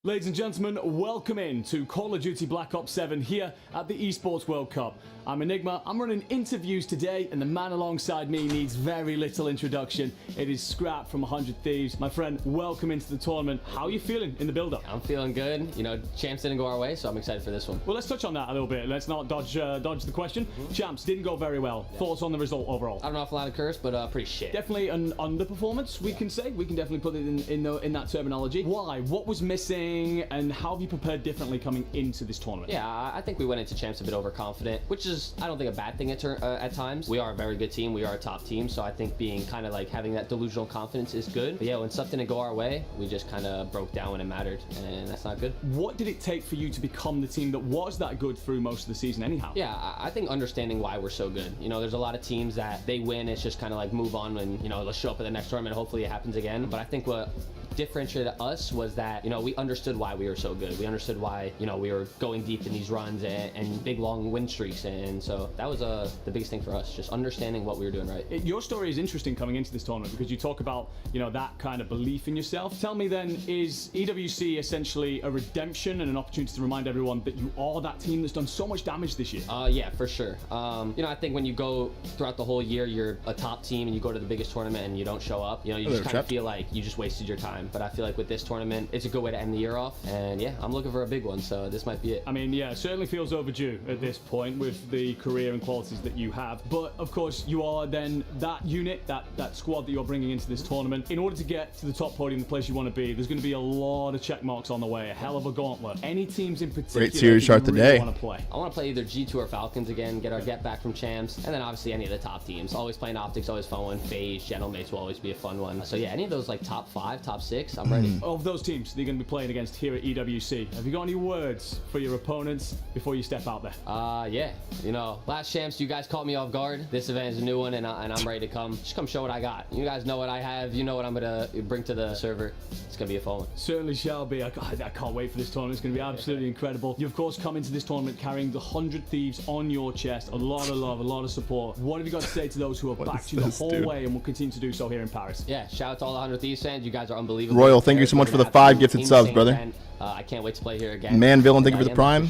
Ladies and gentlemen, welcome in to Call of Duty Black Ops 7 here at the Esports World Cup. I'm Enigma, I'm running interviews today, and the man alongside me needs very little introduction. It is Scrap from 100 Thieves. My friend, welcome into the tournament. How are you feeling in the build-up? I'm feeling good. You know, champs didn't go our way, so I'm excited for this one. Well, let's touch on that a little bit. Let's not dodge the question. Champs didn't go very well. Yeah. Thoughts on the result overall? I don't know if allowed to curse, but pretty shit. Definitely an underperformance, we can say. We can definitely put it in that terminology. Why? What was missing, and how have you prepared differently coming into this tournament? Yeah, I think we went into champs a bit overconfident, which is, I don't think, a bad thing at times. We are a very good team. We are a top team, so I think being kind of like having that delusional confidence is good. But yeah, when stuff didn't go our way, we just kind of broke down when it mattered, and that's not good. What did it take for you to become the team that was that good through most of the season anyhow? Yeah, I think understanding why we're so good. You know, there's a lot of teams that they win, it's just kind of like move on and, you know, let's show up at the next tournament, hopefully it happens again. But I think what differentiated us was that, you know, we understood why we were so good. We understood why, you know, we were going deep in these runs and big long win streaks, and so that was the biggest thing for us, just understanding what we were doing right. Your story is interesting coming into this tournament because you talk about, you know, that kind of belief in yourself. Tell me then, is EWC essentially a redemption and an opportunity to remind everyone that you are that team that's done so much damage this year? Yeah, for sure. You know, I think when you go throughout the whole year, you're a top team and you go to the biggest tournament and you don't show up, you know, you just kind of feel like you just wasted your time. time. But I feel like with this tournament, it's a good way to end the year off. And yeah, I'm looking for a big one, so this might be it. I mean, yeah, it certainly feels overdue at this point with the career and qualities that you have. But of course, you are then that unit, that squad that you're bringing into this tournament. In order to get to the top podium, the place you want to be, there's going to be a lot of check marks on the way. A hell of a gauntlet. Any teams in particular? Great series start today. Want to play? I want to play either G2 or Falcons again, get our get back from champs, and then obviously any of the top teams. Always playing OpTic's always fun one. FaZe, Gentlemates will always be a fun one. So yeah, any of those like top 5, top 6, I'm ready. Of those teams that you're going to be playing against here at EWC, have you got any words for your opponents before you step out there? Yeah, you know, last champs, you guys caught me off guard. This event is a new one, and I'm ready to come. Just come show what I got. You guys know what I have. You know what I'm gonna bring to the server. It's gonna be a fun one. Certainly shall be. I can't wait for this tournament. It's gonna be absolutely incredible. You of course come into this tournament carrying the 100 Thieves on your chest. A lot of love, a lot of support. What have you got to say to those who have backed you the whole way and will continue to do so here in Paris? Yeah, shout out to all the 100 Thieves fans. You guys are unbelievable. Royal, thank you so much for the 5 gifted subs, brother. I can't wait to play here again. Man, Villain, thank you for the prime.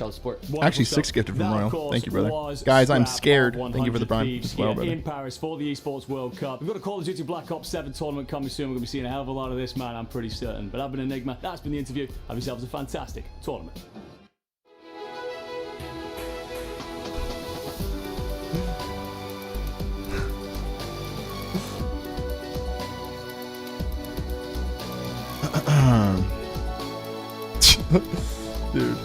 Actually, 6 gifted from Royal. Thank you, brother. Guys, I'm scared. Thank you for the prime as well, brother. In Paris for the Esports World Cup. We've got a Call of Duty Black Ops 7 tournament coming soon. We're going to be seeing a hell of a lot of this, man. I'm pretty certain. But I've been Enigma. That's been the interview. Have yourselves a fantastic tournament. Dude,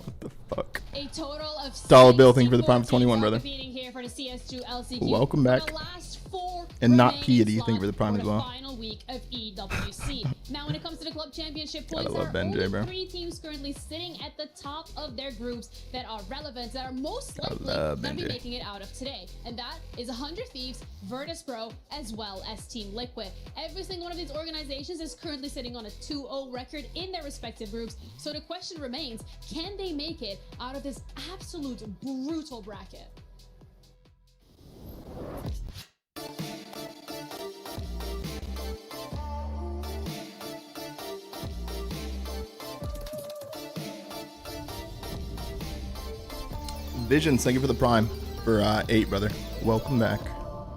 what the fuck? A total of Dollar Bill, thank you for the prime 21, brother. Here for the CS2 LCG. Welcome back. And not Piety, thank you for the prime as well. Final week of EWC. Now, when it comes to the club championship points, love there are Benjay, only bro. 3 teams currently sitting at the top of their groups that are relevant, that are most likely going to be making it out of today. And that is 100 Thieves, Virtus Pro, as well as Team Liquid. Every single one of these organizations is currently sitting on a 2-0 record in their respective groups. So the question remains, can they make it out of this absolute brutal bracket? Visions, thank you for the prime for 8, brother. Welcome back.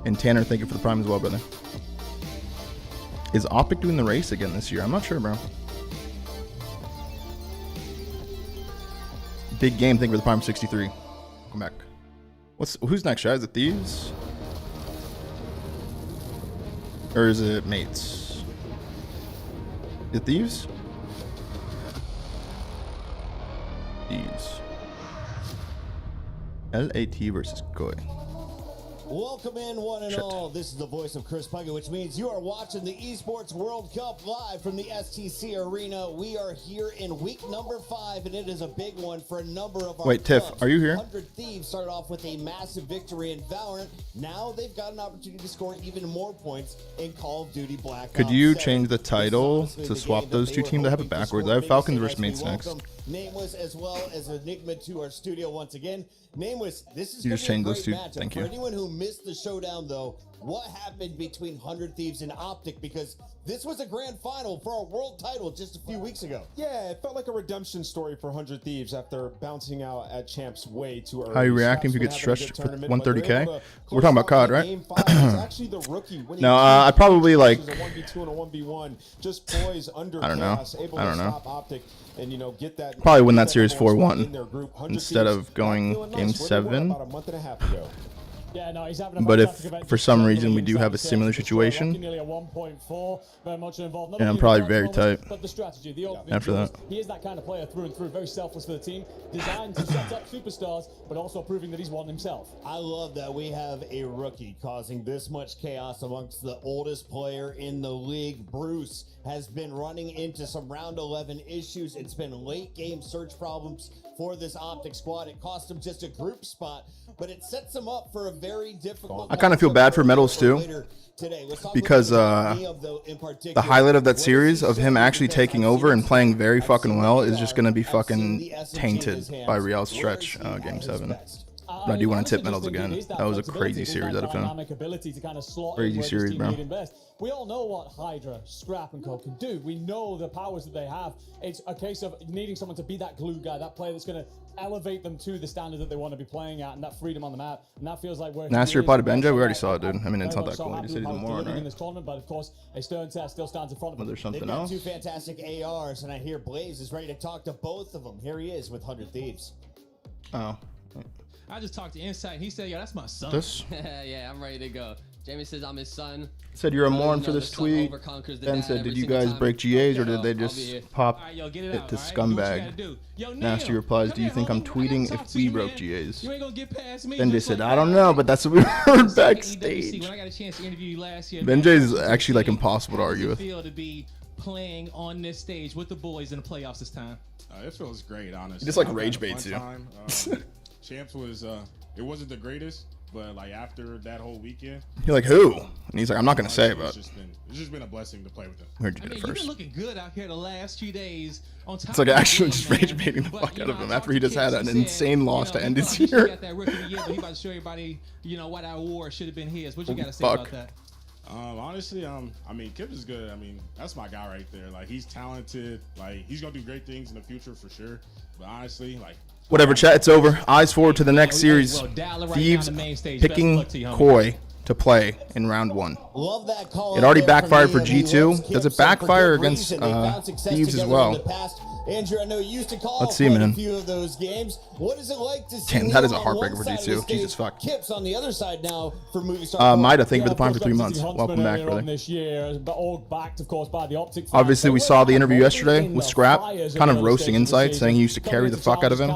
And Tanner, thank you for the prime as well, brother. Is OpTic doing the race again this year? I'm not sure, bro. Big game, thank you for the prime 63. Welcome back. Who's next, guys? Is it Thieves? Or is it Mates? Is it Thieves? Thieves. LAT versus Koi. Welcome in, one and all. This is the voice of Chris Puckett, which means you are watching the Esports World Cup live from the STC Arena. We are here in week number 5, and it is a big one for a number of our Wait, Tiff, clubs. are you here? 100 Thieves started off with a massive victory in Valorant. Now they've got an opportunity to score even more points in Call of Duty Black Ops 7. Could you change the title to swap those two teams? I have it backwards. I have Falcons versus Mates next. Nameless as well as Enigma to our studio once again. Nameless, this is You going just to be a changed great those two. matchup. Thank For you. anyone who missed the showdown, though, what happened between 100 Thieves and OpTic? Because this was a grand final for our world title just a few weeks ago. Yeah, it felt like a redemption story for 100 Thieves after bouncing out at champs way too early. How are you reacting if you get stretched for 130K? We're talking about COD, right? No, I'd probably like. I don't know. I don't know. And, you know, get that Probably win that series 4-1 instead of going game 7. Yeah, no, he's having a But if fantastic event. for some reason we do have a similar situation, Nearly a 1.4, very much involved. Not yeah, I'm only probably in the very performance, tight But the strategy, the after that. He is that kind of player through and through, very selfless for the team, designed to set up superstars, but also proving that he's one himself. I love that we have a rookie causing this much chaos amongst the oldest player in the league. Bruce has been running into some round 11 issues. It's been late game search problems for this OpTic squad. It cost him just a group spot, but it sets him up for a very difficult. I kind of feel bad for Metals too, because the highlight of that series of him actually taking over and playing very fucking well is just going to be fucking tainted by Real's stretch game 7. But I do want to tip Metals again. That was a crazy series out of him. Crazy series, bro. We all know what Hydra, Scrap, and Co can do. We know the powers that they have. It's a case of needing someone to be that glue guy, that player that's going to elevate them to the standard that they want to be playing at, and that freedom on the map. And that feels like where Nasty reply to Benja. We already saw it, dude. I mean, it's not that cool. He just said he's more, in this tournament, but of course, a stern test still stands in front of him. There's something They've got else. two fantastic ARs, and I hear Blaze is ready to talk to both of them. Here he is with 100 Thieves. Oh. I just talked to Insight, and he said, "Yo, that's my son." Yeah, I'm ready to go. Jamie says I'm his son. Said you're a moron for this tweet. Ben said, did you guys break GAs or did they just pop it to scumbag? Nasty replies, do you think I'm tweeting if we broke GAs? Benjay said, I don't know, but that's what we heard backstage. When I got a chance to interview you last year, Benjay is actually like impossible to argue with. Feel to be playing on this stage with the boys in the playoffs this time? It feels great, honestly. He just like rage baits you. Champs was, it wasn't the greatest, but like after that whole weekend. You're like, who? And he's like, I'm not going to say, but. It's just been a blessing to play with them. Heard you did it You've first. been looking good out here the last 2 days. On top It's like actually just rage baiting the fuck out of him after he just had an insane loss to end his year. Got that rookie of the year, but he about to show everybody, why that award should have been his. What you got to say about that? Honestly, I mean, Kip is good. I mean, that's my guy right there. Like, he's talented. Like, he's gonna do great things in the future for sure. But honestly, like, Whatever, chat, it's over. Eyes forward to the next series. Thieves picking Koi to play in round 1. Love that call. It already backfired for G2. Does it backfire against Thieves as well? Andrew, I know you used to call Let's see, man. a few of those games. What is it like to see? Damn, that is a on heartbreaker one for side of the G2. stage, Jesus fuck. Kips on the other side now for Movie Star. Mida, thank you for the prime for 3 months. Welcome back, brother. This year, but all backed, of course, by the OpTic. Obviously, we saw the interview yesterday with Scrap, kind of roasting Insight, saying he used to carry the fuck out of him.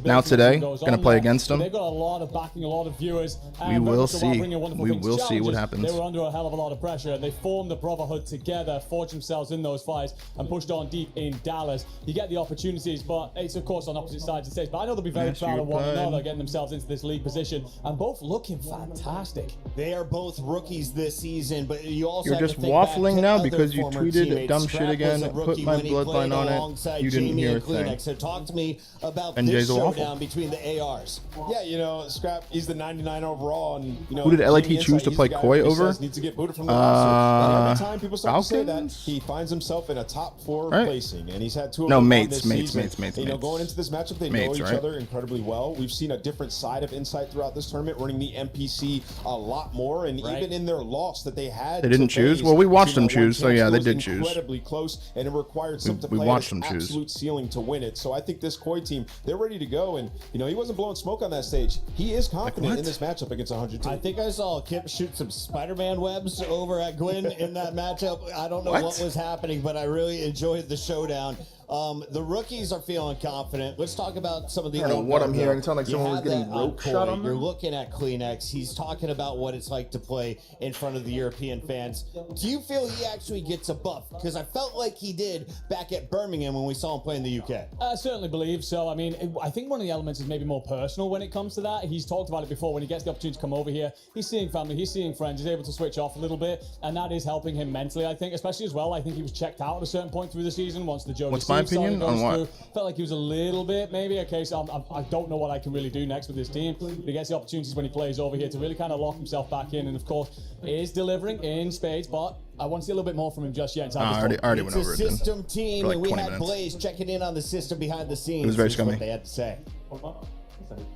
Now today, gonna play against him. They've got a lot of backing, a lot of viewers. We will see. We will see what happens. They were under a hell of a lot of pressure. They formed the brotherhood together, forged themselves in those fights, and pushed on deep in Dallas. You get the opportunities, but it's of course on opposite sides of the stage. But I know they'll be very proud of one another, getting themselves into this league position, and both looking fantastic. They are both rookies this season, but you also You're have just to think waffling back now to because other you former tweeted teammates. dumb Scrap shit again. was a Put rookie my when he played bloodline on it. alongside You didn't Jamie hear a and thing. Kleenex. So talk to me about NJ's this a waffle. showdown between the ARs. Yeah, Scrap, he's the 99 overall, and Who did LIT Jamie choose to Insight, play he's the guy Koi who over? says needs to get booted from the roster. And every time people start to say that, Falcons? he finds himself in a top 4 Right. placing, and he's had 2 of No, them mates, on this mates, season. mates, mates, You know, mates. going into this matchup, they Mates, know each right? other incredibly well. We've seen a different side of Insight throughout this tournament, running the NPC a lot more, and even in their loss that they had, They didn't to choose? FaZe, Well, we watched them one choose, so chance yeah, they was did choose. incredibly close, and it required some to we play watched at them his choose. absolute ceiling to win it. So I think this Koi team, they're ready to go, and he wasn't blowing smoke on that stage. He is confident in this matchup against 102. I think I saw Kip shoot some Spider-Man webs over at Gwyn in that matchup. I don't know what was happening, but I really enjoyed the showdown. The rookies are feeling confident. Let's talk about some of the. I don't know what I'm old hearing. guard. It sounds like You someone was have getting that rope Koi. shot on them. You're looking at Kleenex. He's talking about what it's like to play in front of the European fans. Do you feel he actually gets a buff? Because I felt like he did back at Birmingham when we saw him play in the UK. I certainly believe so. I mean, I think one of the elements is maybe more personal when it comes to that. He's talked about it before. When he gets the opportunity to come over here, he's seeing family, he's seeing friends, he's able to switch off a little bit, and that is helping him mentally, I think, especially as well. I think he was checked out at a certain point through the season once the Joe What's my opinion on what? Felt like he was a little bit, maybe, okay, so I don't know what I can really do next with this team. But he gets the opportunities when he plays over here to really kind of lock himself back in, and of course, is delivering in spades, but I want to see a little bit more from him just yet. I already went over it. It's a system team, for like and we 20 had minutes. Blaze checking in on the system behind the scenes. It was very This is what scummy. they had to say.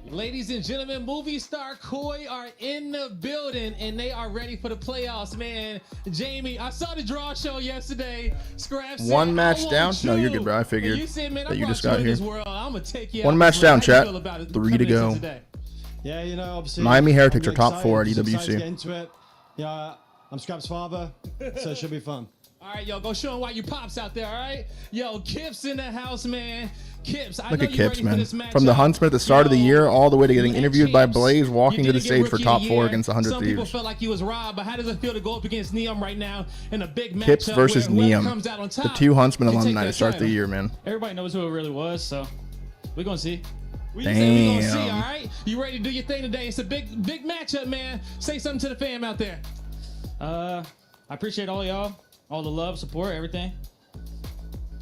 Ladies and gentlemen, movie star Koi are in the building, and they are ready for the playoffs, man. Jamie, I saw the draw show yesterday. Scrap said, One match "I down? want No, you're you." good, bro. I figured And you said, man, that I you brought just got in here. this world. I'm gonna take you One out. match How down, you chat. feel about it 3 to coming into go. today? Yeah, obviously. Miami Heretics I'm are top excited. 4 at Just excited to EWC. get into it. Yeah, I'm Scrap's father, so it should be fun. All right, yo, go show him why you pops out there, all right? Yo, Kip's in the house, man. Kips, I Look know at you Kips, ready man. for this matchup. From the Huntsman at the start of the year all the way to getting interviewed by Blaze, walking to the stage for top 4 against 100 Some people Thieves. felt like he was robbed, but how does it feel to go up against Neum right now in a big matchup? Kips versus where whoever Neum. comes out on The top 2 Huntsman can take alumni that to start the title. year, man. Everybody knows who it really was, so we're gonna see. We say we gonna see, Damn. all right? You ready to do your thing today? It's a big matchup, man. Say something to the fam out there. I appreciate all y'all, all the love, support, everything.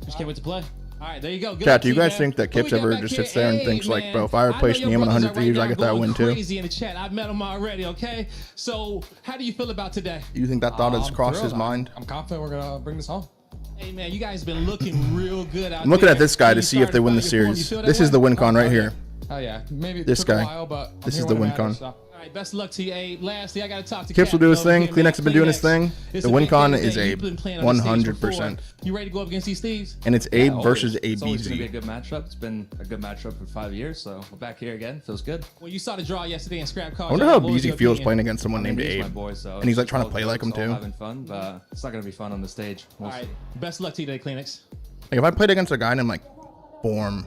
Just can't wait to play. All right, there you go. Good Chat, luck do you to guys man. think that What we Kips got ever back just here? sits there and Hey, thinks like, man, bro, if I I replace know your Neem on brothers 100 are right Thieves, I now get that going win too? crazy in the chat. I've met them already, okay? So, how do you feel about today? You think that thought has crossed his mind? I'm confident we're gonna bring this home. Hey, man, you guys been looking real good out I'm looking there. at this guy to You see if they win the started about your form. You series. feel that This is way? the win con right here. Oh yeah, maybe it This took guy. a while, but I'm This here is the when it win con. matters, so. All right, best of luck to you, Abe. Lastly, I got to talk to Kips will do his Captain over thing. here, man. Kleenex has been doing his thing. It's The a win big con game is today. Abe. You've been playing on the stage 100%. before. You ready to go up against these thieves? And it's Abe Yeah, versus always. It's always gonna be a ABZ. good matchup. It's been a good matchup for 5 years, so we're back here again. Feels good. Well, you saw the draw yesterday in Scrap Cards. I wonder how What was BZ your feels opinion? playing against someone named He's Abe. my boy, so And he's like it's trying to all play good. like him It's all too. having fun, but it's not gonna be fun on the stage. We'll All right, see. best of luck to you today, Kleenex. Like if I played against a guy named like Form,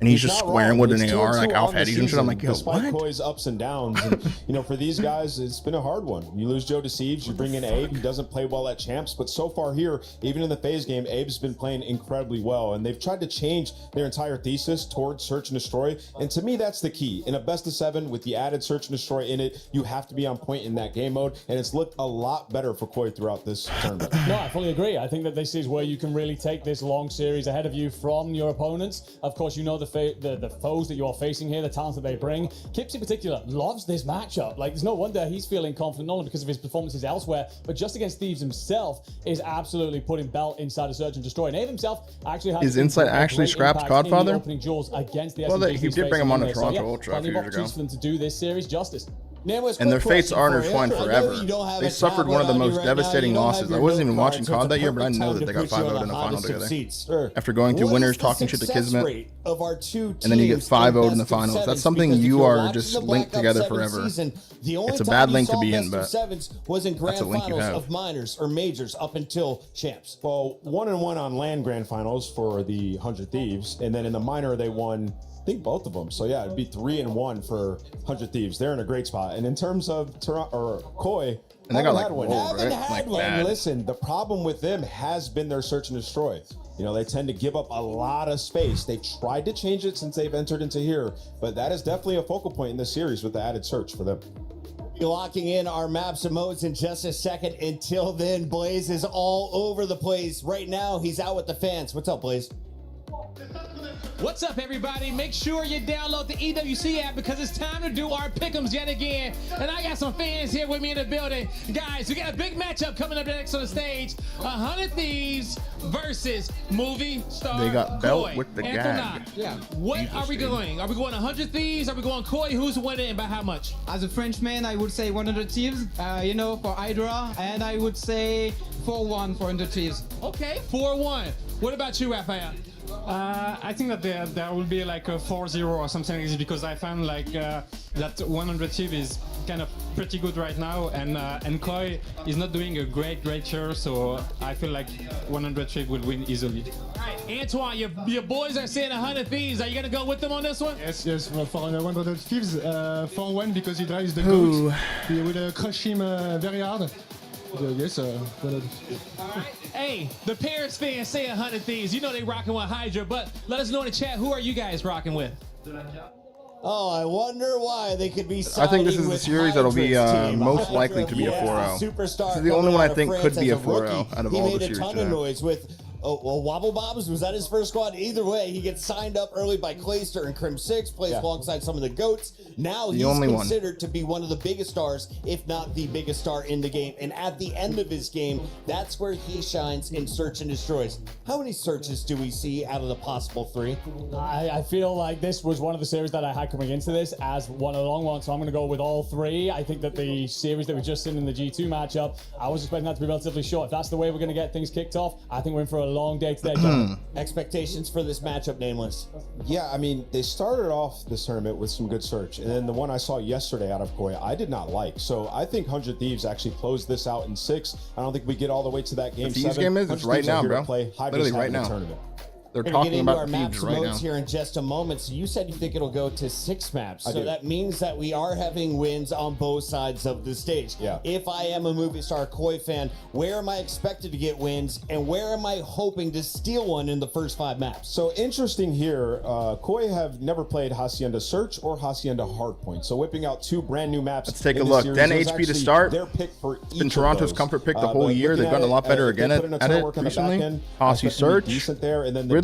and he's just not squaring wrong. with an It's AR 2-2 like on Alf the Heddies and shit. I'm season, like, yo, despite what? Koi's ups and downs, and, for these guys, it's been a hard one. You lose Joe Deceives, you bring in Abe, he doesn't play well at champs, but so far here, even in the FaZe game, Abe's been playing incredibly well, and they've tried to change their entire thesis towards search and destroy, and to me, that's the key. In a best of 7 with the added search and destroy in it, you have to be on point in that game mode, and it's looked a lot better for Koi throughout this tournament. No, I fully agree. I think that this is where you can really take this long series ahead of you from your opponents. Of course, you know the foes that you are facing here, the talent that they bring. Kips in particular loves this matchup. Like, there's no wonder he's feeling confident, not only because of his performances elsewhere, but just against Thieves himself is absolutely putting belt inside a search and destroy. And Abe himself actually has Is Insight actually Scrap's Godfather? opening duels against the Well, SMGs he did bring him on a Toronto Ultra a plenty few of years ago. opportunities for them to do this series justice. And their fates are intertwined forever. They suffered one of the most devastating losses. I wasn't even watching COD that year, but I know that they got 5-0 in the final together. After going through winners, talking shit to Kismet, of our two and then you get teams 5-0 in in the best of finals. That's sevens, something because if you you're are watching just the linked Black Ops together 7 forever. season, the only It's a time bad you link to saw be in, best of but sevens was in grand that's a link you finals have. of minors or majors up until champs. Well, 1-1 on land grand finals for the 100 Thieves, and then in the minor they won, I think, both of them. So yeah, it'd be 3-1 for 100 Thieves. They're in a great spot. And in terms of Koi, and they got like one. rolled, right? Like bad. And listen, the problem with them has been their search and destroy. You know, they tend to give up a lot of space. They've tried to change it since they've entered into here, but that is definitely a focal point in this series with the added search for them. Be locking in our maps and modes in just a second. Until then, Blaze is all over the place. Right now, he's out with the fans. What's up, Blaze? What's up, everybody? Make sure you download the EWC app because it's time to do our pick'ems yet again. And I got some fans here with me in the building. Guys, we got a big matchup coming up next on the stage. 100 Thieves versus Movie Star They got belt Koi. with the Anthony, gag. yeah. What are we going? Are we going 100 Thieves? Are we going Koi? Who's winning and by how much? As a Frenchman, I would say 100 Thieves, you know, for Hydra. And I would say 4-1 for 100 Thieves. Okay, 4-1. What about you, Raphael? I think that there will be like a 4-0 or something like this because I found like that 100 Thieves is kind of pretty good right now, and Koi is not doing a great year, so I feel like 100 Thieves will win easily. All right, Antoine, your boys are saying 100 Thieves. Are you gonna go with them on this one? Yes, well, for 100 Thieves, 4-1 because he drives the goat. He will crush him very hard. Yes, All right. Hey, the Paris fans say 100 Thieves. You know they rocking with Hydra, but let us know in the chat, who are you guys rocking with? Oh, I wonder why they could be I think this is the with series that'll be Hydra's team. most likely to be a 4-0. Superstar This is the only one I think coming out could of be a France as 4-0 rookie. out of he all made the a series ton today. of noise with Wobble Bobs. Was that his first squad? Either way, he gets signed up early by Clayster and Crim 6, plays alongside some of the GOATs. Now The he's only one. considered to be one of the biggest stars, if not the biggest star in the game. And at the end of his game, that's where he shines in Search and Destroys. How many searches do we see out of the possible 3? I feel like this was one of the series that I had coming into this as one of the long ones, so I'm going to go with all 3. I think that the series that we just seen in the G2 matchup, I was expecting that to be relatively short. If that's the way we're going to get things kicked off, I think we're in for a long day today, gentlemen. Expectations for this matchup, Nameless? Yeah, I mean, they started off this tournament with some good search, and then the one I saw yesterday out of Koi, I did not like. So I think 100 Thieves actually closed this out in 6. I don't think we get all the way to that game The Thieves 7. game is? It's 100 right Thieves are now, here to bro. play. Hydra's Literally right having a now. tournament. They're We're gonna talking get into about our the maps Thieves and right modes now. here in just a moment. So you said you think it'll go to 6 maps. I So do. that means that we are having wins on both sides of the stage. Yeah. If I am a Movie Star Koi fan, where am I expected to get wins, and where am I hoping to steal one in the first 5 maps? So interesting here, Koi have never played Hacienda Search or Hacienda Hardpoint. So whipping out 2 brand new maps. Let's take a in this look. series Den was HP to actually start. Their pick for It's been each of Toronto's those. comfort pick the whole But year. looking They've gotten at a lot better they again put in a at ton of it work on the recently. back end. Aussie Expect them to be Search. decent there, and then the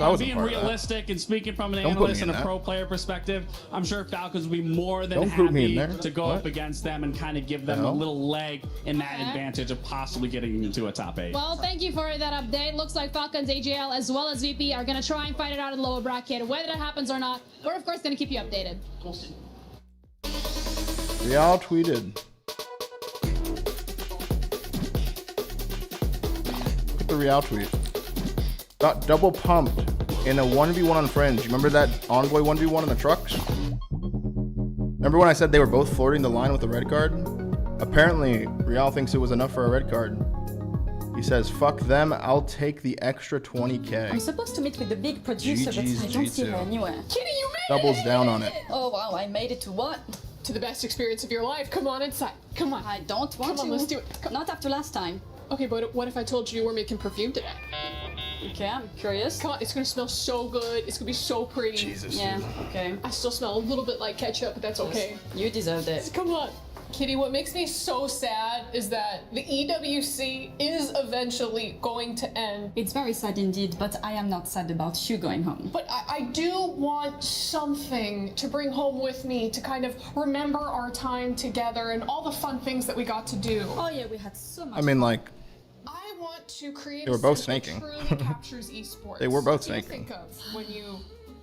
I wasn't being part of that. realistic and speaking from an Don't put analyst me in and a that. pro player perspective, I'm sure Falcons will be more than Don't group me in happy there. to go What? up against them and kind of give them The a hell? little leg in that advantage of possibly getting into a top 8. Well, thank you for that update. Looks like Falcons, AJL, as well as VP are going to try and fight it out in the lower bracket. Whether that happens or not, we're of course going to keep you updated. Real tweeted. Look at the Real tweet. Got double pumped in a 1v1 on Fringe. You remember that Envoy 1v1 in the trucks? Remember when I said they were both flirting the line with the red card? Apparently, Real thinks it was enough for a red card. He says, fuck them, I'll take the extra 20K. I'm supposed to meet with the big producer, but I don't see her anywhere. Kitty, you made Doubles down on it. Oh wow, I made it to what? To the best experience of your life. Come on inside. Come on. I don't want to. Come on, let's do it. Not after last time. Okay, but what if I told you were making perfume today? Okay, I'm curious. Come on, it's gonna smell so good. It's gonna be so pretty. Jesus. Yeah, okay. I still smell a little bit like ketchup, but that's okay. You deserved it. Come on. Kitty, what makes me so sad is that the EWC is eventually going to end. It's very sad indeed, but I am not sad about you going home. But I do want something to bring home with me to kind of remember our time together and all the fun things that we got to do. Oh yeah, we had so much I mean, like, I want to create they were a both scent snaking. that truly captures esports. They were both What do you snaking. think of when you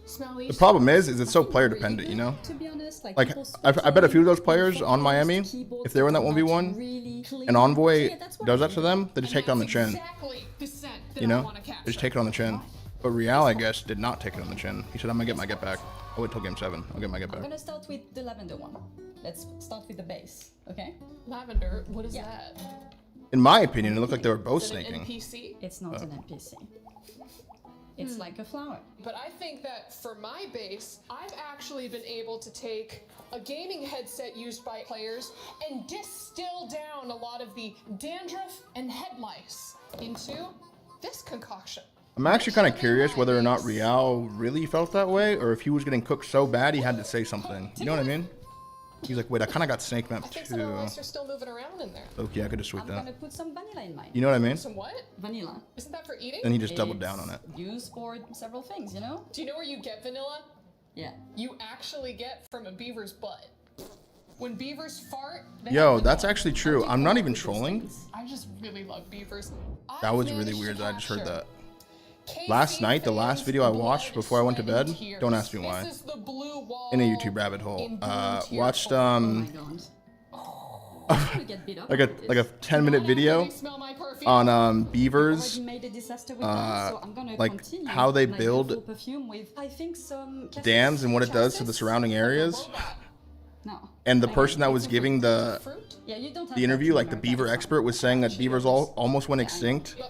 smell The problem is it's so player dependent, you know? To be honest, Like, I bet a few of those players on Miami, if they were in that 1v1, and Envoy does that to them, they just take it on the chin. Exactly the scent that You I know? want to They capture. just take it on the chin. But Real, I guess, did not take it on the chin. He said, I'm gonna get my get back. I'll wait till game 7. I'll get my get I'm back. gonna start with the lavender one. Let's start with the base, okay? Lavender, what is that? In my opinion, it looked like they were both Is it an snaking. NPC? It's not an NPC. It's like a flower. But I think that for my base, I've actually been able to take a gaming headset used by players and distill down a lot of the dandruff and head lice into this concoction. I'm actually kind of curious whether or not Real really felt that way, or if he was getting cooked so bad he had to say something. You know what I mean? He's like, wait, I kind of got snake mapped I think some of the too. lice are still moving around in there. Okay, I could just tweet I'm that. gonna put some vanilla in mine. You know what I mean? Some what? Vanilla. Isn't that for eating? Then he just doubled down on it. Used for several things, you know? Do you know where you get vanilla? Yeah. You actually get from a beaver's butt. When beavers fart, they Yo, have that's vanilla. actually true. I'm not even trolling. I just really love beavers. That was really weird that I just heard that. Last night, the last video I watched before I went to bed, don't ask me why, in a YouTube rabbit hole, watched like a 10-minute video on beavers, like how they build dams and what it does to the surrounding areas. And the person that was giving the interview, like the beaver expert, was saying that beavers almost went extinct a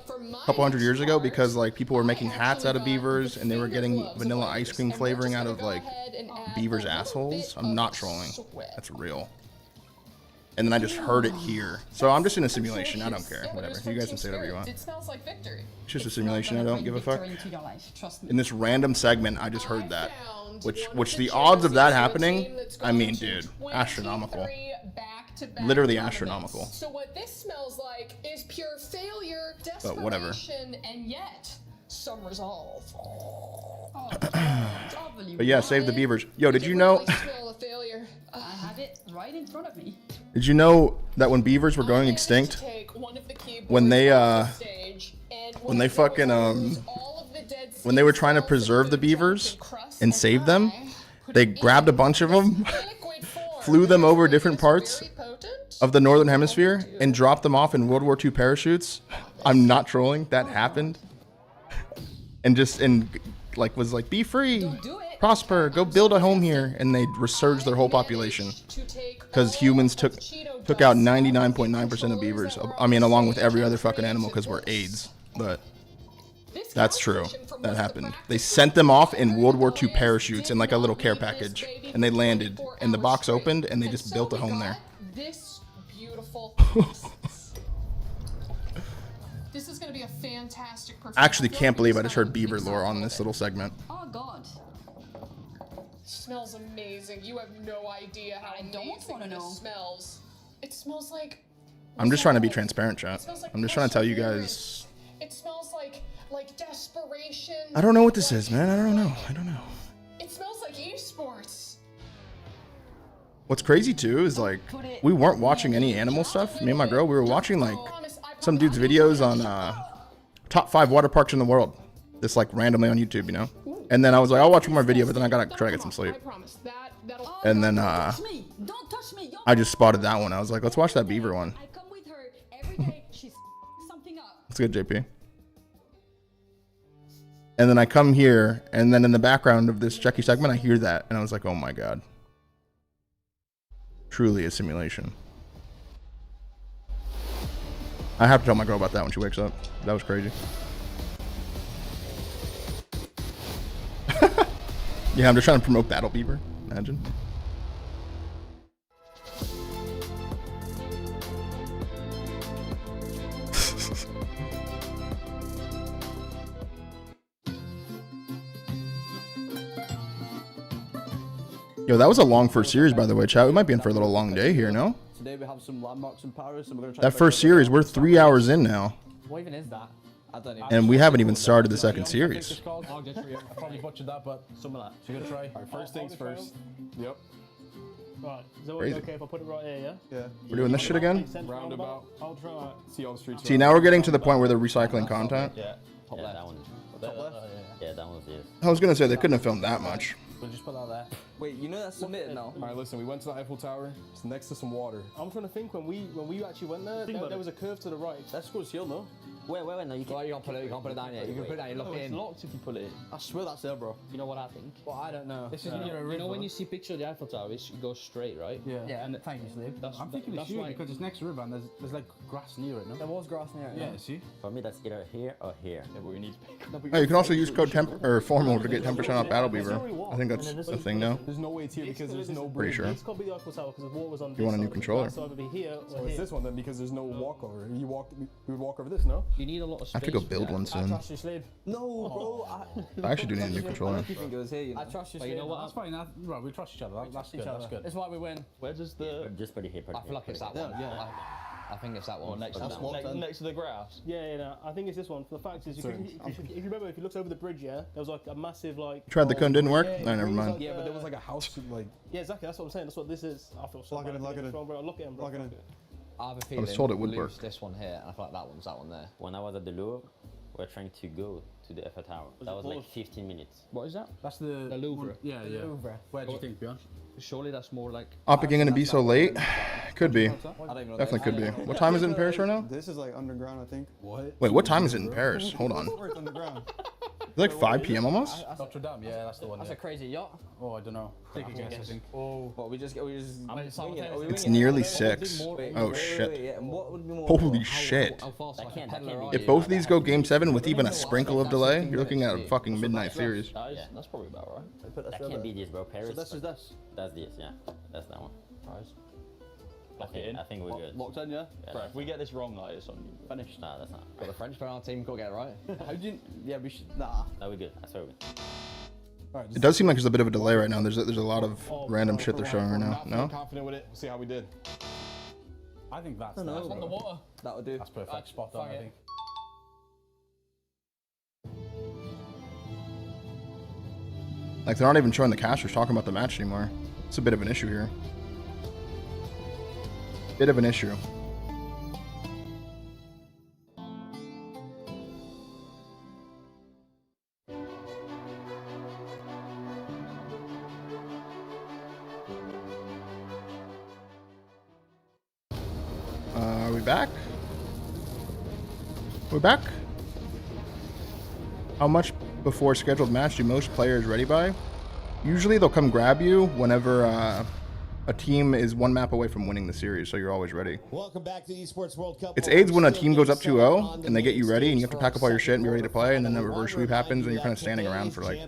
couple hundred years ago because like people were making hats out of beavers and they were getting vanilla ice cream flavoring out of like beavers' assholes. I'm not trolling. That's real. And then I just heard it here. So I'm just in a simulation. I don't care. Whatever. You guys can say whatever you want. It smells like victory. It's just a simulation. I don't give a fuck. In this random segment, I just heard that. Which the odds of that happening, I mean, dude, astronomical. Literally astronomical. So what this smells like is pure failure, But whatever. desperation, and yet some resolve. But yeah, save the beavers. Yo, did you know? Smell of failure. I have it right in front of me. Did you know that when beavers were going extinct, when they fucking when they were trying to preserve the beavers and save them, they grabbed a bunch of them, flew them over different parts of the northern hemisphere, and dropped them off in World War II parachutes. I'm not trolling. That happened. And was like, be free, prosper, go build a home here, and they resurged their whole population because humans took out 99.9% of beavers. I mean, along with every other fucking animal because we're AIDS. But that's true. That happened. They sent them off in World War II parachutes in like a little care package, and they landed, and the box opened, and they just built a home there. This beautiful. This is going to be a fantastic performance. Actually, can't believe I just heard beaver lore on this little segment. Oh God. Smells amazing. You have no idea how amazing this smells. It smells like. I'm just trying to be transparent, chat. I'm just trying to tell you guys. It smells like desperation. I don't know what this is, man. I don't know. It smells like esports. What's crazy too is like we weren't watching any animal stuff. Me and my girl, we were watching like some dude's videos on top 5 water parks in the world. Just like randomly on YouTube, you know. And then I was like, I'll watch one more video, but then I gotta try to get some sleep. And then I just spotted that one. I was like, let's watch that beaver one. That's good, JP. And then I come here, and then in the background of this Chucky segment, I hear that, and I was like, oh my god. Truly a simulation. I have to tell my girl about that when she wakes up. That was crazy. Yeah, I'm just trying to promote Battle Beaver. Imagine. Yo, that was a long first series, by the way, chat. We might be in for a little long day here, no? Today we have some landmarks in Paris, and we're gonna try That first series, we're 3 hours in now. What even is that? I don't know. And we haven't even started the second series. I probably butchered that, but some of that. So you're gonna try. Alright, first things first. Yep. Right, is that Crazy. okay if I put it right here, yeah? Yeah. We're doing this shit again? Roundabout. I'll try. See all the streets. See, now we're getting to the point where they're recycling content. Yeah. Top left. That one. Top left? Yeah, that one's this. I was gonna say they couldn't have filmed that much. We'll just put that there. Wait, you know that's submitted now? Alright, listen, we went to the Eiffel Tower. It's next to some water. I'm trying to think when we actually went there, there was a curve to the right. That's good hill, no? Wait, no, you can't put it down yet. You can put it down, you lock it in. It's locked if you put it in. I swear that's there, bro. You know what I think? Well, I don't know. This is You know when you see picture of the Eiffel Tower, it goes straight, right? Yeah. Yeah, and thank you, Slave. I'm thinking it's you because it's next to the river and there's like grass near it, no? There was grass near it. Yeah, see? For me, that's either here or here. Yeah, but we need to pick. Oh, you can also use code temp or formal to get 10% off Battle Beaver. I think that's the thing now. There's no way it's here because there's no Pretty bridge. sure. This can't be the Eiffel Tower because the water was on You want a new controller? So it'll be here So or it's here. this one then because there's no walkover. We would walk over this, no? You need a lot of I space. have to go build one soon. Trust you, Slade. No, bro. I actually do need a new controller. I think it was here, you know. I trust you, But you know what? That's That's fine. Right, we trust each other. That's good. That's good. It's why we win. Where does the... Just pretty here. I feel like it's that one. Yeah. I think it's that one. next to That's that what one. next to the grass. Yeah, no, I think it's this one. The fact is, if you remember, if you looked over the bridge, yeah, there was like a massive like. Tried the code, didn't work? Yeah, No, never mind. Yeah, but there was like a house like. Yeah, exactly. That's what I'm saying. That's what this is. I feel so Lock it in, lock it in. Look at him, bro. Lock it in. I have a feeling told it would we'll lose work. this one here, and I feel like that one's that one there. When I was at the Louvre, we were trying to go to the Eiffel Tower. That was like 15 minutes. What is that? That's the Louvre. Yeah, yeah. Louvre. Where do you think, Bjorn? Surely that's more like. OpTic gonna be so late? Could be. I don't even know. Definitely could be. What time is it in Paris right now? This is like underground, I think. What? Wait, what time is it in Paris? Hold on. It's underground. It's like 5 p.m. almost? Notre Dame, yeah, that's the one. That's a crazy yacht. Oh, I don't know. Take a guess, I think. Oh. What we just. It's nearly 6. Oh shit. Yeah, and what would be more Holy shit. How fast I can peddler If both of these go game 7 with even a sprinkle of delay, you're looking at a fucking midnight series. Yeah, that's probably about right. That can't be this, bro. Paris. So this is this. That's this, yeah. That's that one. Nice. I think we're good. Locked in, yeah? Bro, if we get this wrong, like, it's on you. Finished? Nah, that's not. Got the French player on our team, got to get it right. How do you. Yeah, we should. Nah. No, we're good. I swear we're good. It does seem like there's a bit of a delay right now. There's a lot of random shit they're showing right now. No? Confident with it. We'll see how we did. I think that's on the water. That would do. That's perfect. Spot on, I think. Like, they're not even showing the casters talking about the match anymore. It's a bit of an issue here. Bit of an issue. Are we back? We're back? How much before scheduled match do most players ready by? Usually they'll come grab you whenever a team is one map away from winning the series, so you're always ready. Welcome back to the Esports World Cup. It's AIDS when a team goes up 2-0 and they get you ready and you have to pack up all your shit and be ready to play, and then the reverse sweep happens and you're kind of standing around for like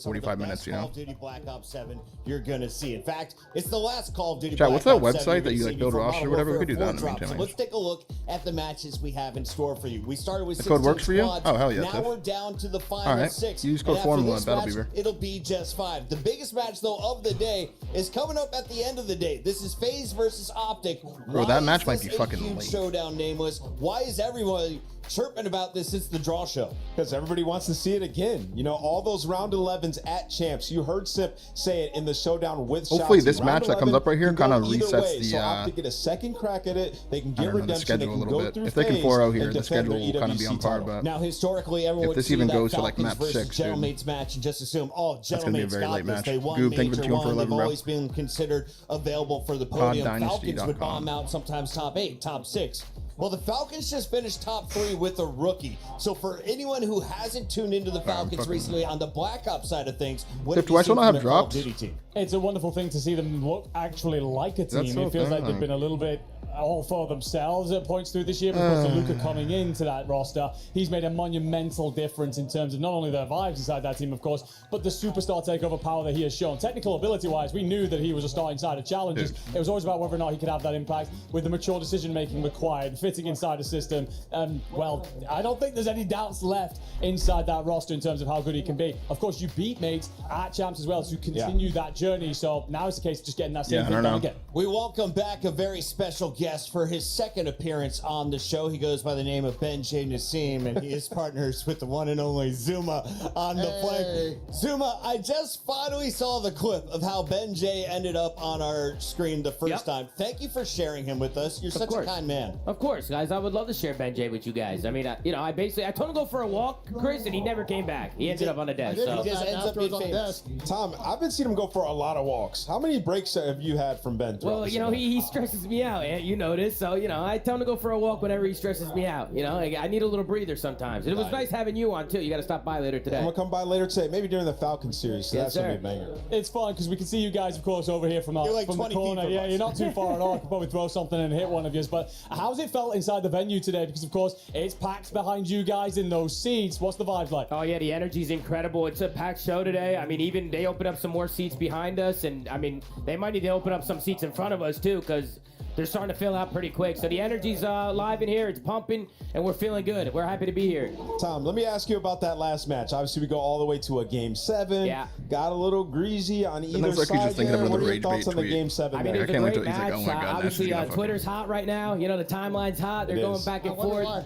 45 minutes, you know? Call of Duty Black Ops 7 you're gonna see. In fact, it's the last Call of Duty Chat, Black what's that Ops 7 website that you like build roster or whatever? We could do that in the meantime. So let's take a look at the matches we have in store for you. We started with The code 16 works for you? squads. Oh, hell yeah, Now Tiff. we're down to the final All right. 6. Use code And after formula this at Battle match, Beaver. it'll be just 5. The biggest match though of the day is coming up at the end of the day. This is FaZe versus OpTic. Bro, Why that is match might this be a fucking huge late. showdown, Nameless? Why is everyone chirping about this since the draw show? Because everybody wants to see it again. You know, all those round 11s at champs. You heard Sip say it in the showdown with Hopefully Shotzi. this Round match that comes 11 up right here can go kind of either resets way. the, So OpTic get a second crack at it. They can I get don't know, the redemption. They schedule a can little go bit. through If they can FaZe 4-0 here, and the defend schedule their will kind of be EWC on par, title. but Now, historically, everyone if would this see even that goes to like Falcons map versus 6, dude, Gentleman's match and just assume, oh, gonna be a Gentleman's very got late this. match. They won Goob, thank you for major the 2 for one. 11, They've bro. always been considered available for the podium. Falcons would PodDynasty.com. bomb out sometimes top 8, top 6. Well, the Falcons just finished top 3 with a rookie. So for anyone who hasn't tuned into the Falcons fucking- recently on the Black Ops side of things, what Tiff, have do you I still seen not from have their Call of drops? Duty team? It's a wonderful thing to see them look actually like a team. It feels like they've been a little bit all for themselves at points through this year, but of course, Luka coming into that roster, he's made a monumental difference in terms of not only their vibes inside that team, of course, but the superstar takeover power that he has shown. Technical ability-wise, we knew that he was a star inside of challenges. It was always about whether or not he could have that impact with the mature decision-making required, fitting inside a system. And, well, I don't think there's any doubts left inside that roster in terms of how good he can be. Of course, you beat mates at champs as well to continue that journey. So now it's a case of just getting that same thing done again. We welcome back a very special guest for his second appearance on the show. He goes by the name of Ben J. Nassim, and he is partners with the one and only Zuma on the flank. Zuma, I just finally saw the clip of how Ben J ended up on our screen the first time. Thank you for sharing him with us. You're such a kind man. Of course, guys. I would love to share Ben J with you guys. I mean, I told him to go for a walk, Chris, and he never came back. He ended up on the desk. So. He just ends up being famous. Tom, I've been seeing him go for a lot of walks. How many breaks have you had from Ben? Well, he stresses me out, and you know this. So, I tell him to go for a walk whenever he stresses me out. I need a little breather sometimes. And it was nice having you on, too. You got to stop by later today. I'm going to come by later today, maybe during the Falcons series. So that's going to be a banger. It's fun because we can see you guys, of course, over here from the corner. Yeah, you're not too far at all. I could probably throw something and hit one of you. But how's it felt inside the venue today? Because, of course, it's packed behind you guys in those seats. What's the vibes like? Oh, yeah, the energy's incredible. It's a packed show today. I mean, even they opened up some more seats behind us. And, I mean, they might need to open up some seats in front of us, too, because they're starting to fill out pretty quick. So the energy's live in here. It's pumping, and we're feeling good. We're happy to be here. Tom, let me ask you about that last match. Obviously, we go all the way to a Game 7. Yeah. Got a little greasy on either looks like side. He's just thinking of another what are your rage thoughts bait on the tweet. Game 7? I mean, it was a great match. Oh my God, Obviously, Twitter's hot right now. The timeline's hot. They're going back and forth.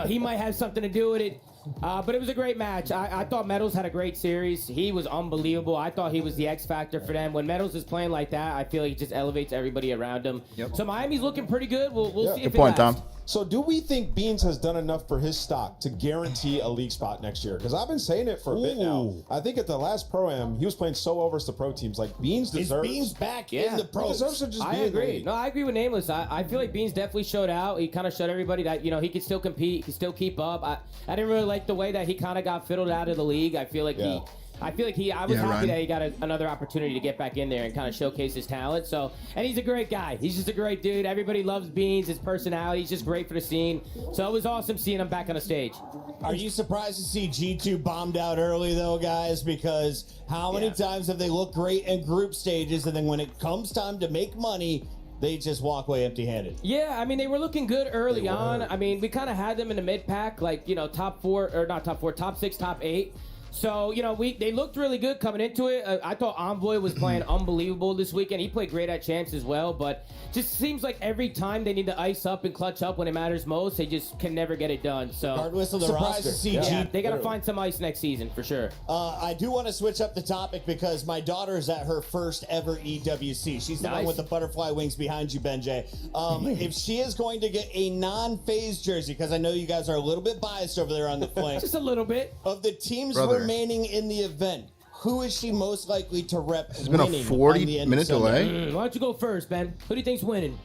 He might have something to do with it. But it was a great match. I thought Metals had a great series. He was unbelievable. I thought he was the X factor for them. When Metals is playing like that, I feel like he just elevates everybody around him. So Miami's looking pretty good. We'll see if Good point, Tom. So do we think Beans has done enough for his stock to guarantee a league spot next year? Because I've been saying it for a bit now. I think at the last Pro-Am, he was playing so well versus the pro teams. Like, Beans deserves... Is Beans back in the pros? He deserves to just I be in the agree. league. No, I agree with Nameless. I feel like Beans definitely showed out. He kind of showed everybody that, he could still compete. He could still keep up. I didn't really like the way that he kind of got fiddled out of the league. I feel like I was happy that he got another opportunity to get back in there and kind of showcase his talent. So, and he's a great guy. He's just a great dude. Everybody loves Beans, his personality. He's just great for the scene. So it was awesome seeing him back on the stage. Are you surprised to see G2 bombed out early, though, guys? Because how many times have they looked great in group stages, and then when it comes time to make money, they just walk away empty-handed? Yeah, I mean, they were looking good early on. I mean, we kind of had them in the mid-pack, like, top 6, top 8. So, they looked really good coming into it. I thought Envoy was playing unbelievable this weekend. He played great at champs as well, but just seems like every time they need to ice up and clutch up when it matters most, they just can never get it done. So, regardless of the roster. To see they got to find some ice next season for sure. I do want to switch up the topic because my daughter's at her first ever EWC. She's the one with the butterfly wings behind you, Benjay. If she is going to get a non-FaZe jersey, because I know you guys are a little bit biased over there on the flank. Just a little bit. Of the teams remaining in the event, who is she most likely to rep? It's been a 40-minute delay. Why don't you go first, Ben? Who do you think's winning?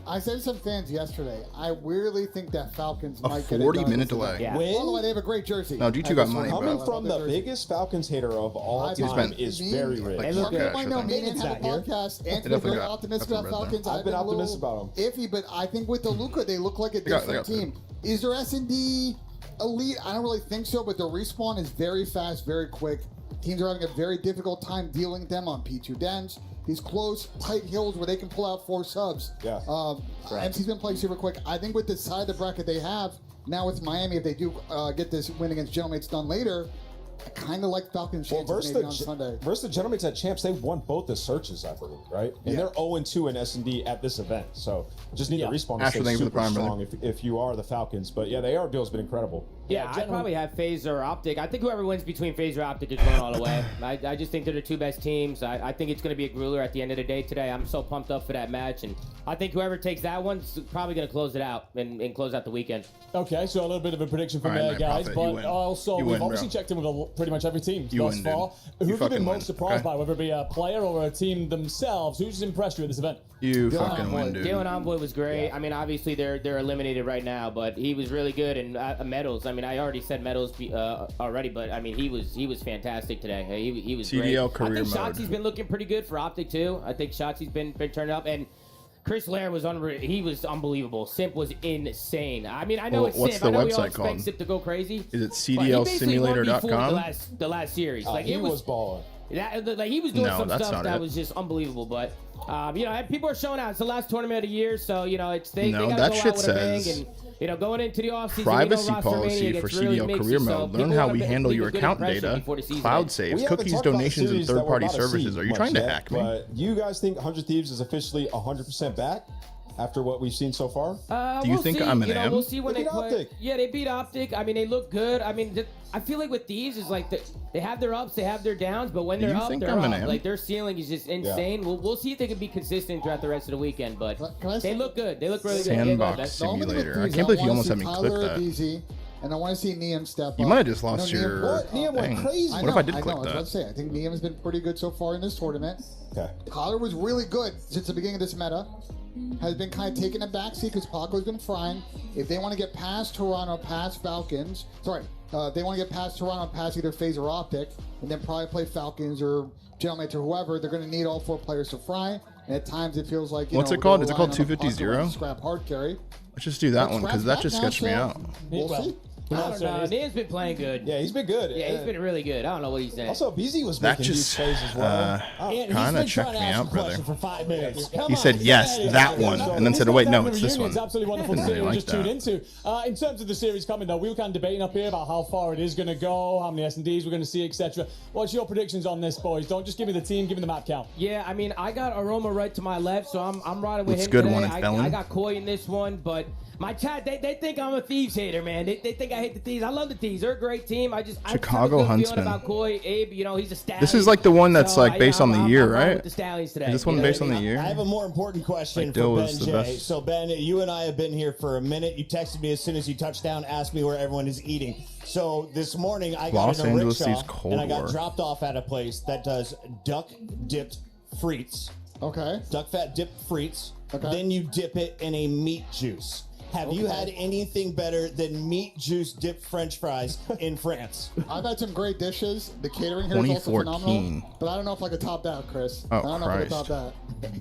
I said to some fans yesterday, I weirdly think that Falcons might get a 40-minute delay. Yeah. By the way, they have a great jersey. No, G2 got money, Coming bro. from the biggest Falcons hater of all time is very rich. I know me and have a podcast. Anthony's very optimistic about Falcons. I've been optimistic about them. Iffy, but I think with the Luka, they look like a different team. Is there S&D elite? I don't really think so, but the respawn is very fast, very quick. Teams are having a very difficult time dealing with them on P2 dens. These close, tight hills where they can pull out 4 subs. Yeah. MC's been playing super quick. I think with the side of the bracket they have, now with Miami, if they do get this win against Gentlemates done later, I kind of like Falcons' chances maybe on Sunday. Versus the Gentlemates at Champs, they won both the searches, I believe, right? And they're 0-2 in S&D at this event. So just need to respawn to stay super strong if you are the Falcons. But yeah, the AR deal has been incredible. Yeah, I'd probably have FaZe or OpTic. I think whoever wins between FaZe or OpTic is going all the way. I just think they're the two best teams. I think it's going to be a grueler at the end of the day today. I'm so pumped up for that match. And I think whoever takes that one's probably going to close it out and close out the weekend. Okay, so a little bit of a prediction from there, guys. But also, we've obviously checked in with pretty much every team thus far. Who have you been most surprised by, whether it be a player or a team themselves? Who's impressed you at this event? You fucking win, dude. Dylan Envoy was great. I mean, obviously they're eliminated right now, but he was really good. And Metals, mean, I already said medals already, but I mean, he was fantastic today. He was CDL great. career I think mode. Shotzi's been looking pretty good for OpTic too. I think Shotzi's been turning up, and Chris Lair was he was unbelievable. Simp was insane. I mean, I know it's what's Simp. the I know we all website expect called? Simp to go crazy. Is it but he basically won me for CDLsimulator.com? The last series. Like he was balling. Like he was doing No, some that's stuff not that it. was just unbelievable. But you know, people are showing out. It's the last tournament of the year, so you know, it's they No, gotta that go shit out with a bang. says And you know, going into the offseason, privacy you know, policy for CDL career mode. Learn how we handle your account data, cloud saves, We haven't cookies, talked about donations, and series that we're third-party about to services. see Are you much trying to yet, hack me? But do you guys think 100 Thieves is officially 100% back after what we've seen so far? Do you we'll think see. I'm an You know, M? we'll see when They they beat play. OpTic. Yeah, they beat OpTic. I mean, they look good. I mean, I feel like with Thieves is like they have their ups, they have their downs, but when Do they're you up, think they're I'm an up. M? Like their ceiling is just insane. We'll see if they can be consistent throughout the rest of the weekend. But they look good. They look really good. Sandbox Simulator. I can't believe you almost had me click that. And I want to see Neum step up. You might have just I know lost Neum- your What? Neum went thing. crazy. What if I did I click know, I was about that? to say, I think Neum has been pretty good so far in this tournament. Okay. Collar was really good since the beginning of this meta. Has been kind of taking a backseat because Paco's been frying. If they want to get past Toronto, past Falcons, they want to get past Toronto, past either FaZe or OpTic, and then probably play Falcons or Gentlemen or whoever, they're going to need all 4 players to fry. And at times it feels like, What's it called? Is it called they're relying on 250-0? Paco to Scrap hard carry. Let's just do that Let's one because scrap that just now, sketched me so out. We'll see. I don't know. Neum's been playing good. Yeah, he's been good. Yeah, he's been really good. I don't know what he's saying. Also, BZ was That making just huge plays as well. kind of checked me out, brother. For 5 minutes. He said yes, that one, and then said, "Oh wait, no, it's this one." It's absolutely wonderful to Didn't see really you like just tune that. into. In terms of the series coming, though, we were kind of debating up here about how far it is going to go, how many S&Ds we're going to see, etc. What's your predictions on this, boys? Don't just give me the team, give me the map count. Yeah, I mean, I got Aroma right to my left, so I'm riding with Looks him good, today. one and Felon. I got Koi in this one, but my chat, they think I'm a Thieves hater, man. They think I hate the Thieves. I love the Thieves. They're a great team. I Chicago have a good Huntsman. feeling about Koi. Abe, you know, he's a stallion. This is like the one that's So, like based on the year, I'm riding right? with the Stallions today. Is this one You know based what on I the mean? year? I have a more important question Like for Dill Ben was the J. best. So Ben, you and I have been here for a minute. You texted me as soon as you touched down, asked me where everyone is eating. So this morning I got Los in a Angeles rickshaw sees Cold and I got War. dropped off at a place that does duck dipped frites. Okay. Duck fat dipped frites. Okay. Then you dip it in a meat juice. Have you had anything better than meat juice dipped French fries in France? I've had some great dishes. The catering here is also 2014. phenomenal. But I don't know if I could top that, Chris. Oh, I don't know if I could Christ. top that.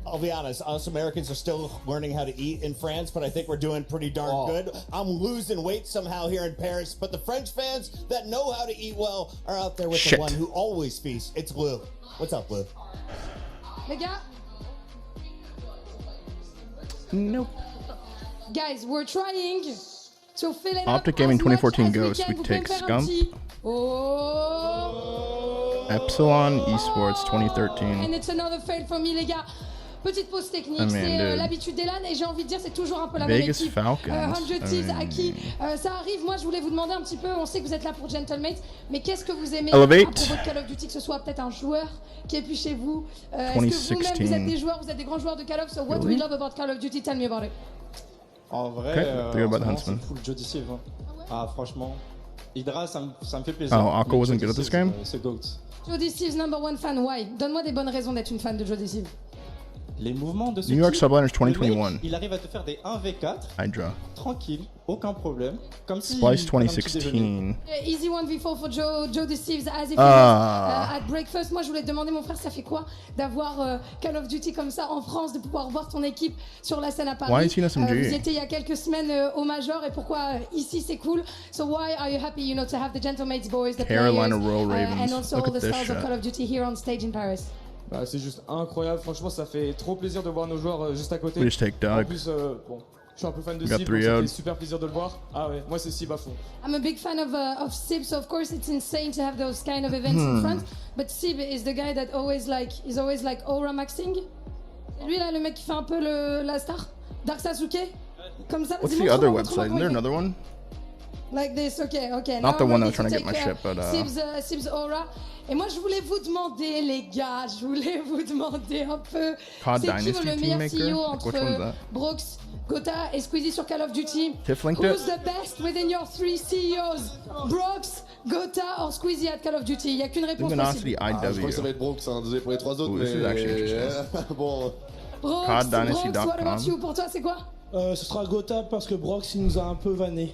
I'll be honest, us Americans are still learning how to eat in France, but I think we're doing pretty darn good. I'm losing weight somehow here in Paris, but the French fans that know how to eat well are out there with Shit. the one who always feasts. It's Lou. What's up, Lou? Les gars, Nope. guys, we're trying to fill it OpTic up Gaming as much 2014 as we Ghost. can. We Vous pouvez take me faire un Scump. petit Oh! Epsilon Esports 2013. And it's another fail for me, les gars. Petite pause technique, I mean, c'est dude. l'habitude des LAN et j'ai envie de dire c'est toujours un peu la Vegas même équipe. Falcons. 100 I Thieves mean- à qui ça arrive. Moi, je voulais vous demander un petit peu, on sait que vous êtes là pour Gentlemates, mais qu'est-ce que vous aimez Elevate. à propos de Call of Duty, que ce soit peut-être un joueur qui est plus chez vous. Est-ce que vous-même, vous êtes des joueurs, vous êtes des grands joueurs de Call of, so what do we Really? love about Call of Duty? Tell me about it. En vrai, Okay, think about en ce moment, Huntsman. c'est full Jody Silve. Hein. Ah, franchement. Hydra, ça me fait plaisir. Oh, Akko Mais wasn't Jody good at this Silve, game? C'est GOAT. Jody Steve's #1 fan, why? Donne-moi des bonnes raisons d'être une fan de Jody Steve. Les mouvements de ce New York type, Subliners le 2021. mec, il arrive à te faire des 1v4 Hydra. tranquille, aucun problème. Comme si Splice il prenait un petit 2016. déjeuner. Easy 1v4 for Jody Steves as if Ah. at breakfast. Moi, je voulais te demander, mon frère, ça fait quoi d'avoir Call of Duty comme ça en France, de pouvoir voir ton équipe sur la scène à Paris? Why is he an SMG? Vous étiez il y a quelques semaines au Major et pourquoi ici c'est cool? So why are you happy, to have the Gentlemates boys, the Carolina players, Royal Ravens. and also Look all at the this stars of shit. Call of Duty here on stage in Paris? Bah, c'est juste incroyable, franchement ça fait trop plaisir de voir nos joueurs juste à côté. We just take Doug. En plus, bon, je suis un peu fan de We got Sib, 3 donc ça out. fait super plaisir de le voir. Ah ouais, moi c'est Sib à fond. I'm a big fan of Sib, so of course it's insane to have those kind of events in front. But Sib is the guy that always aura maxing. C'est lui là, le mec qui fait un peu la star. Dark Sasuke. Comme ça. What's dis-moi the other comment website? Isn't il there fait. another one? Like this, okay. Not Now the I'm one that ready was trying to get take, my shit, but, Sib's Aura. Et moi, je voulais vous demander, les gars, un peu. COD C'est qui Dynasty le meilleur Teammaker? CEO Like, entre which one's that? Brooks, Gota et Squeezie sur Call of Duty? Tiff linked Who's it? the best within your 3 CEOs? Brooks, Gota or Squeezie at Call of Duty? Il n'y a qu'une réponse Luminosity possible. Je crois que ça va être Brooks, hein, désolé pour les 3 autres, Ooh, this is actually mais interesting. bon. Brooks, CODDynasty.com. what about you? Pour toi, c'est quoi? Ce sera Gotha parce que Brox il nous a un peu vanné.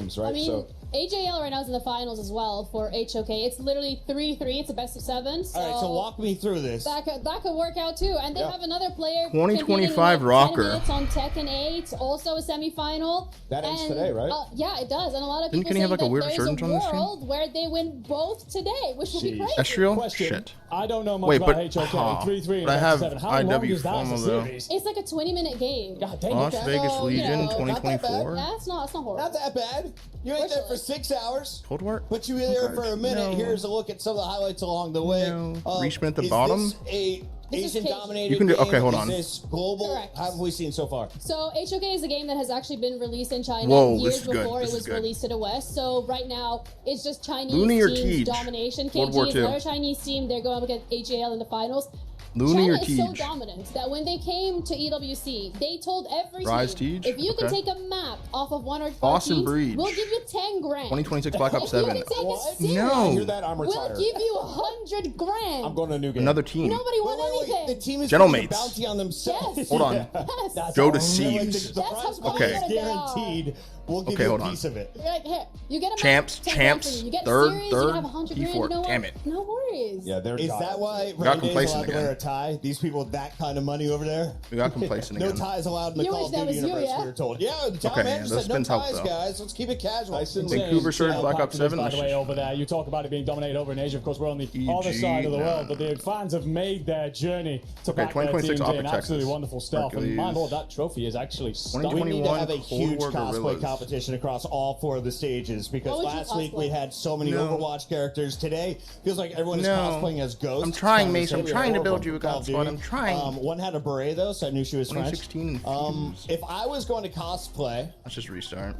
teams, right? I mean, so AJL right now is in the finals as well for HOK. It's literally 3-3. It's a best of 7. So all right, so walk me through this. That could work out too. And they have another player. 2025 rocker. 10 minutes on Tekken 8, also a semifinal. That ends today, right? Yeah, it does. And a lot of Didn't people Kenny say have, like, a that weird there's resurgence a on this team? world where they win both today, which would be crazy. Estriel? Shit. I don't know much Wait, about but, HOK. 3-3 but I have 7. How long IW is that as a FOMO, though. series? It's like a 20-minute game. Las Vegas Legion 2024. That's not horrible. Not that bad. You ain't there for 6 hours. Cold War? But you were there for a minute. No. Here's a look at some of the highlights along the way. Reachman at the is bottom? This a Asian-dominated You can do- game? okay, hold Is on. this global? Correct. How have we seen so far? So HOK is a game that has actually been released in China Whoa, this years is good. before This it is was good. released to the West. So right now it's just Chinese Looney or teams Tej? domination. World War KG is II. another Chinese team. They're going up against AJL in the finals. Looney China or is so Tej? dominant that when they came to EWC, they told every Rise team, Tej? if you can Okay. take a map off of one or two Boston teams, Breach. we'll give you 10 grand. 2026 Black Ops If you 7. can take a What? series, No. I hear that, I'm we'll retired. give you 100 grand. I'm going to a new game. Another team. Nobody won anything. The team is Gentle putting a Mates. bounty on themselves. Yes. Hold on. Yes. Go to Like Sieves. the prize money Okay. is guaranteed. We'll give Okay, you hold a on. piece of it. You're like, here, you get a map, Champs, 10 grand for champs, you. You get third, series, you third, can have 100 grand. P4. You know Damn what? it. No worries. Yeah, they're Is got that it. why Got Randy's allowed complacent to wear again. a tie? These people with that kind of money over there? We got complacent No again. ties allowed in the You Call wish of that Duty was you, universe, yeah? we were told. Yeah, the town Okay, manager those said no spins help, ties, though. guys. Let's keep it casual. Vancouver surge Black Ops 7. By Let's the way, just- over there, you talk about it being dominated over in Asia. Of course, we're on the EG, other side of the no. world, but the fans have made their journey to Okay, back their 2026 teams in. OpTic, Absolutely Texas. wonderful stuff. And my Hercules. lord, that trophy is actually stunning. We need to 2021 have a Cold huge War cosplay Gorillas. competition across all 4 of the stages because What would you last week cosplay? we had so many No. Overwatch characters. Today feels like everyone is No. cosplaying as Ghost. I'm trying, Kind of Mace. I'm silly, trying to horrible build you a Call god of squad. Duty. I'm trying. One had a beret though, so I knew she was French. 2016 and Fuse. If I was going to cosplay, Let's just restart.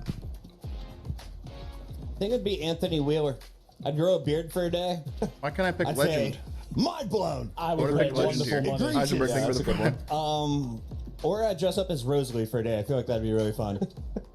I think it'd be Anthony Wheeler. I'd grow a beard for a day. Why can't I pick I'd Legend? say, mind blown. I What would are rate the legends wonderful here? money. Heisenberg, thank you for the good prime. Or I'd dress up as Rosalie for a day. I feel like that'd be really fun.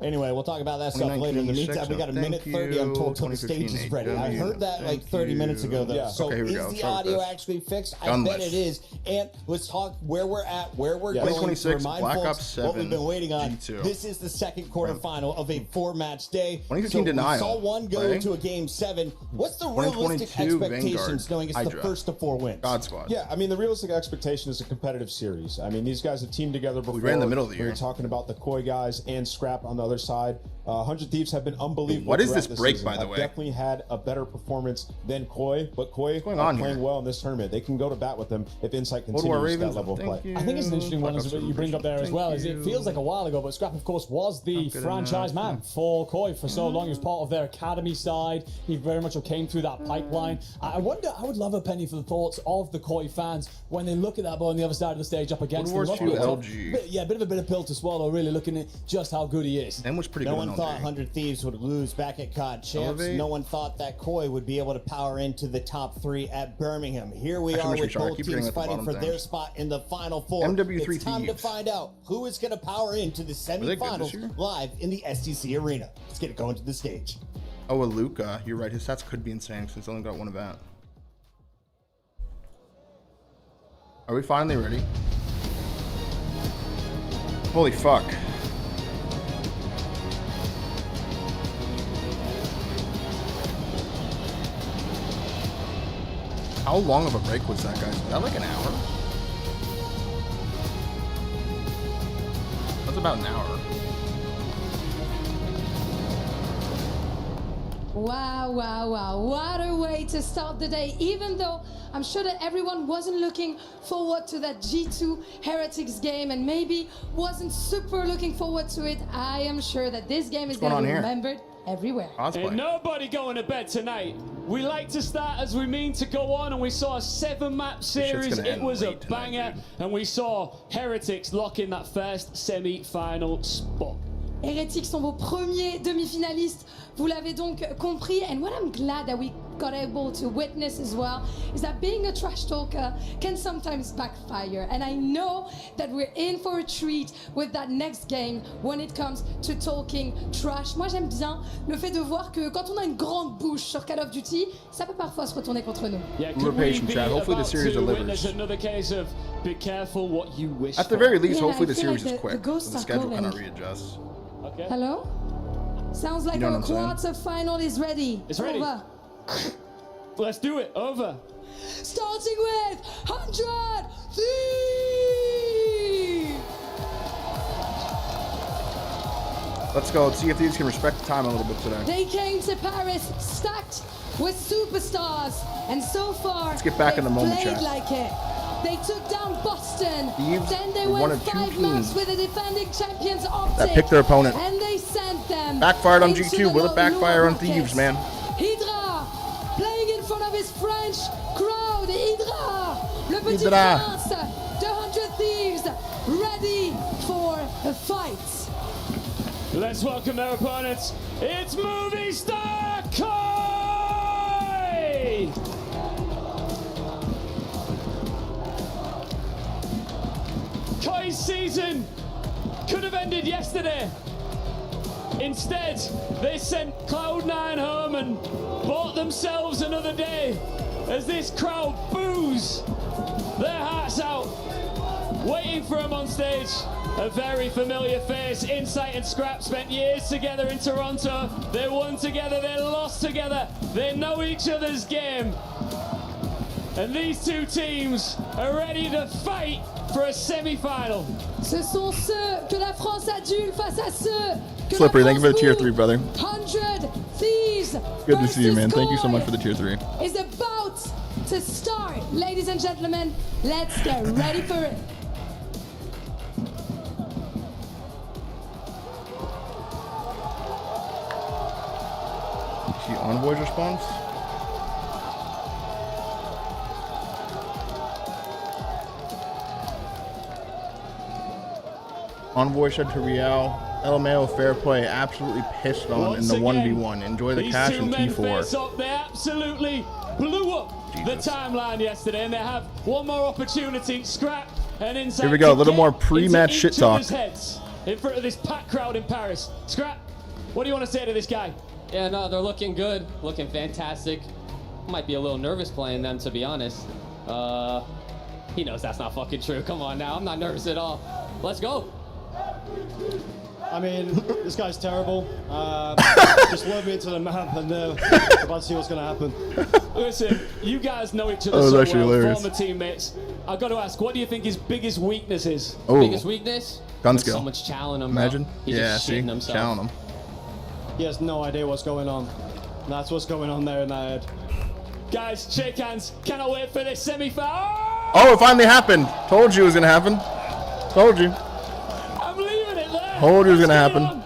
Anyway, we'll talk about that stuff later. In the 2019 meantime, we got a thank minute 30, I'm you. told, till the stage is ready. I heard that like 30 minutes ago, though. Yeah. So Okay, here we is go. the Start with audio this. actually fixed? I Gunless. bet it is. And let's talk where we're at, where we're Yeah. going. 2026 Remind Black folks Ops what we've 7 been waiting on. G2. This is the second quarterfinal of a 4-match day. 2015 so Denial, we saw one go right? to a game 7. What's the realistic 2022 expectations Vanguard, knowing it's the Hydra. first of 4 wins? God squad. Yeah, I mean, the realistic expectation is a competitive series. I mean, these guys have teamed together before. ran in the middle of the We were year. talking about the Koi guys and Scrap on the other side. 100 Thieves have been unbelievable. What is throughout this the break, season. by the Have way? Definitely had a better performance than Koi, but Koi going are on playing here? well in this tournament. They can go to bat with them if Insight Cold War continues that Ravens, level of thank play. you. I think it's an interesting one Black as Ops what you bring up there as Thank well. Is it you. feels like a while ago, but Scrap, of course, was the Not good franchise enough. man for Koi for so long. He was part of their academy side. He very much came through that pipeline. I wonder, I would love a penny for the thoughts of the Koi fans when they look at that boy on the other side of the stage up against World them. War II What- LG. Yeah, a bit of a bitter pill to swallow, really, looking at just how good he is. Them was pretty No good one on thought LG. 100 Thieves would lose back at COD Champs. Elevate. No one thought that Koi would be able to power into the top 3 at Birmingham. Here we Actually, are Mr. with Shark, both keep teams hitting at the fighting bottom for their things. spot in the Final 4. MW3 It's time to Thieves. find out who is going to power into the they good this semifinals year? live in the STC Arena. Let's get it going to the stage. Oh, a Luca. You're right. His stats could be insane since he's only got one event. Are we finally ready? Holy fuck. How long of a break was that, guys? Was that like an hour? That's about an hour. Wow, wow, wow. What a way to start the day. Even though I'm sure that everyone wasn't looking forward to that G2 Heretics game and maybe wasn't super looking forward to it, I am sure that this game is What's going going on to be here? remembered everywhere. Cosplay. Ain't nobody going to bed tonight. We like to start as we mean to go on, and we saw a 7-map series. gonna It end was a late tonight, banger, dude. and we saw Heretics lock in that first semi-final spot. Heretics sont vos premiers demi-finalistes. Vous l'avez donc compris. And what I'm glad that we got able to witness as well is that being a trash talker can sometimes backfire. And I know that we're in for a treat with that next game when it comes to talking trash. Moi, j'aime bien le fait de voir que quand on a une grande bouche sur Call of Duty, ça peut parfois se retourner contre nous. Yeah, We're could we patient, be Chad. Hopefully the about series to delivers. witness another case of be careful what you wish At the for? very least, Yeah, hopefully I the feel series like is the quick. ghosts So the are schedule kind of calling. readjusts. Okay. Hello? Sounds like You know our what I'm quarter final is ready. It's ready. Over. Let's do it. Over. Starting with 100 Thieves! Let's go. Let's see if these can respect the time a little bit today. They came to Paris stacked with superstars, and so far, Let's get back in the moment, played chat. like it. They took down Boston. Thieves Then they were went one of two 5 maps teams with the defending champions OpTic. that picked their opponent. And they sent them. Backfired on into G2. the Will it backfire on Rockets. Thieves, man? Hydra playing in front of his French crowd. Hydra, le petit Hydra. prince de 100 Thieves, ready for a fight. Let's welcome their opponents. It's movie star Koi! Koi's season could have ended yesterday. Instead, they sent Cloud9 home and bought themselves another day as this crowd boos their hearts out, waiting for him on stage. A very familiar face. Insight and Scrap spent years together in Toronto. They won together, they lost together. They know each other's game. And these two teams are ready to fight for a semi-final. Ce sont ceux que la France adulte face à ceux que Slippery, la thank you for the tier France 3, brother. 100 Thieves Good to see you, man. versus Thank you so Koi much for the tier 3. is about to start. Ladies and gentlemen, let's get ready for it. See Envoy's response? Envoy said to Real, LMAO fair play, absolutely pissed on in the 1v1. Enjoy the cash in These two men face T4. up. They absolutely blew up the timeline yesterday, and they have one more opportunity. Scrap and Insight. Here we go, a to little get more pre-match into shit each talk. other's heads in front of this packed crowd in Paris. Scrap, what do you want to say to this guy? Yeah, no, they're looking good, looking fantastic. Might be a little nervous playing them, to be honest. He knows that's not fucking true. Come on now, I'm not nervous at all. Let's go. I mean, this guy's terrible. Just load me into the map and about to see what's going to happen. Listen, you guys know each other That was so actually well, hilarious. former teammates. I've got to ask, what do you think his biggest weakness is? Oh. Biggest weakness? Gun There's skill. so much challenge him, Imagine. bro. He's Yeah, just see? shitting himself. Challenge him. He has no idea what's going on. That's what's going on there in that head. Guys, shake hands. Cannot wait for this semi-final. Oh, it finally happened. Told you it was going to happen. Told you. I'm leaving it there. Told you it was going to happen.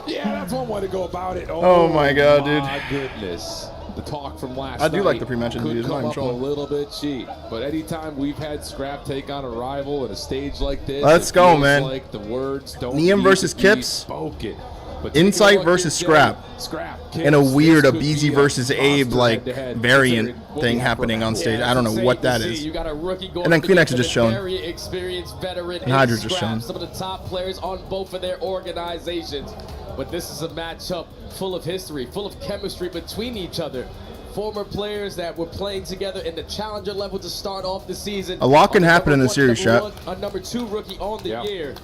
Yeah, that's one way to go about it. Oh my God, dude. My goodness. The talk from last I do night like the pre-match could interviews, come I'm up a trolling. little bit cheap, but anytime we've had Scrap take on a rival at a stage like this, Let's it go, feels man. like the words don't Neum need versus to be Kips. spoken. But take a Insight look versus at Scrap. Scrap, And a Kips, weird this could Abizi be a versus Abe monster like head-to-head, variant considering what thing we have happening for on now. stage. Yeah, I don't it's know what insane that to is. see. You got a rookie going And then up Phoenix is against just a showing. very experienced veteran And Hydra's in just Scrap, showing. some of the top players on both of their organizations. But this is a matchup full of history, full of chemistry between each other. Former players that were playing together in the challenger level to start off the season. A lot can On the happen in number the series, chat. one, a number 2 rookie on the year.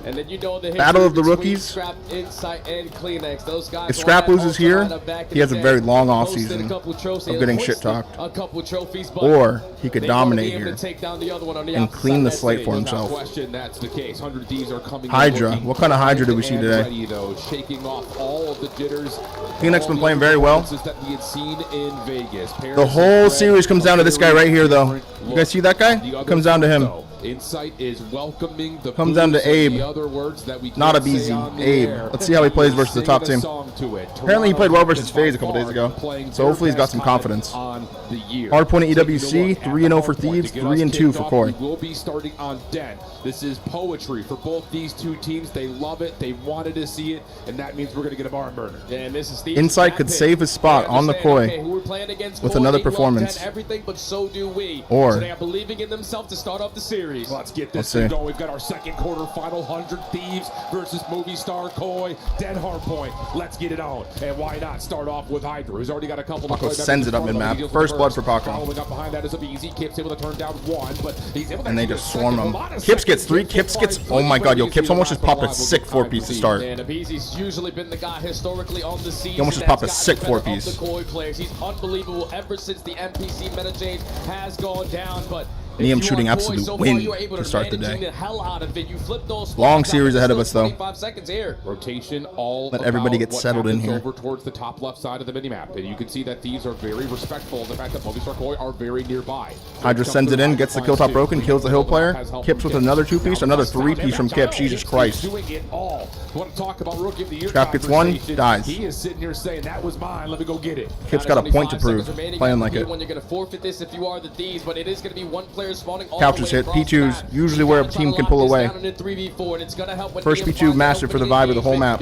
And then you know the Battle of the history between rookies. Scrap, Insight, and Kleenex. Those guys If all Scrap had loses here, ultra lineup back in he has the a day. very long off Hosted a season couple trophies, of getting shit hosted talked. a couple trophies, but Or he could they wanna dominate be able here to take down the other one on the and outside clean the of that slate stage. for Without himself. Question, that's the case. 100 Thieves are coming. Hydra. looking What kind of Hydra did we see and today? Ready, though, shaking off all of the jitters. Phoenix all been the playing very well. performances that we had seen in Vegas. The whole series comes down to this guy right here, though. You guys see that guy? Comes down to him. Insight is welcoming the Comes down to booze and Abe. the other words that we Not can't say Abizi. on the Abe. air. Let's see how he plays versus the top team. Song to it. Apparently he played well versus Toronto FaZe a couple by days ago. far playing So hopefully he's got their some best confidence. on the year. Hard point at Taking a EWC, look at 3-0 the for hard point Thieves, to get us 3-2 kicked for off, Koi. We will be starting on Den. This is poetry for both these two teams. They love it. They wanted to see it, and that means we're going to get a bar burner. Yeah, and this is Steve's Insight could pick. save his spot They on the understand, Koi okay, who we're playing against, with Koi, another they love performance. Den, everything, but so do we. Or so they are believing in themselves to start off the series. series. Let's get Let's this see. going. We've got our second quarter final 100 Thieves versus movie star Koi. Dead hard point. Let's get it on. And why not start off with Hydra, who's already got a couple Paco of sends it up mid-map. First blood for Paco. Following up behind that is EWC. Kip's able to turn down one, but he's able to And they just swarm him. Kips gets 3. Kips gets... Oh my god, yo. Kips almost just popped a sick 4-piece to start. And EWC's usually been the guy historically on the season. He almost just popped a sick 4-piece. The Koi players. He's unbelievable ever since the NPC meta change has gone down, but Niam shooting absolute wind to start the day. Long series ahead of us, though. Rotation all Let everybody get settled in here. over towards the top left side of the minimap, and you can see that Thieves are very respectful of the fact that Movistar Koi are very nearby. Hydra sends it in, gets the kill top broken, kills the hill player. Kips with another 2-piece, another 3-piece from Kips. Jesus Christ. Scrap gets 1, dies. He is sitting here saying that was mine. Let me go get it. Kips got a point to prove. Playing like it. When you're going to forfeit this if you are the Thieves, but it is going to be one player spawning all Couches hit. P2's usually where a team can pull away. First P2 mastered for the vibe of the whole map.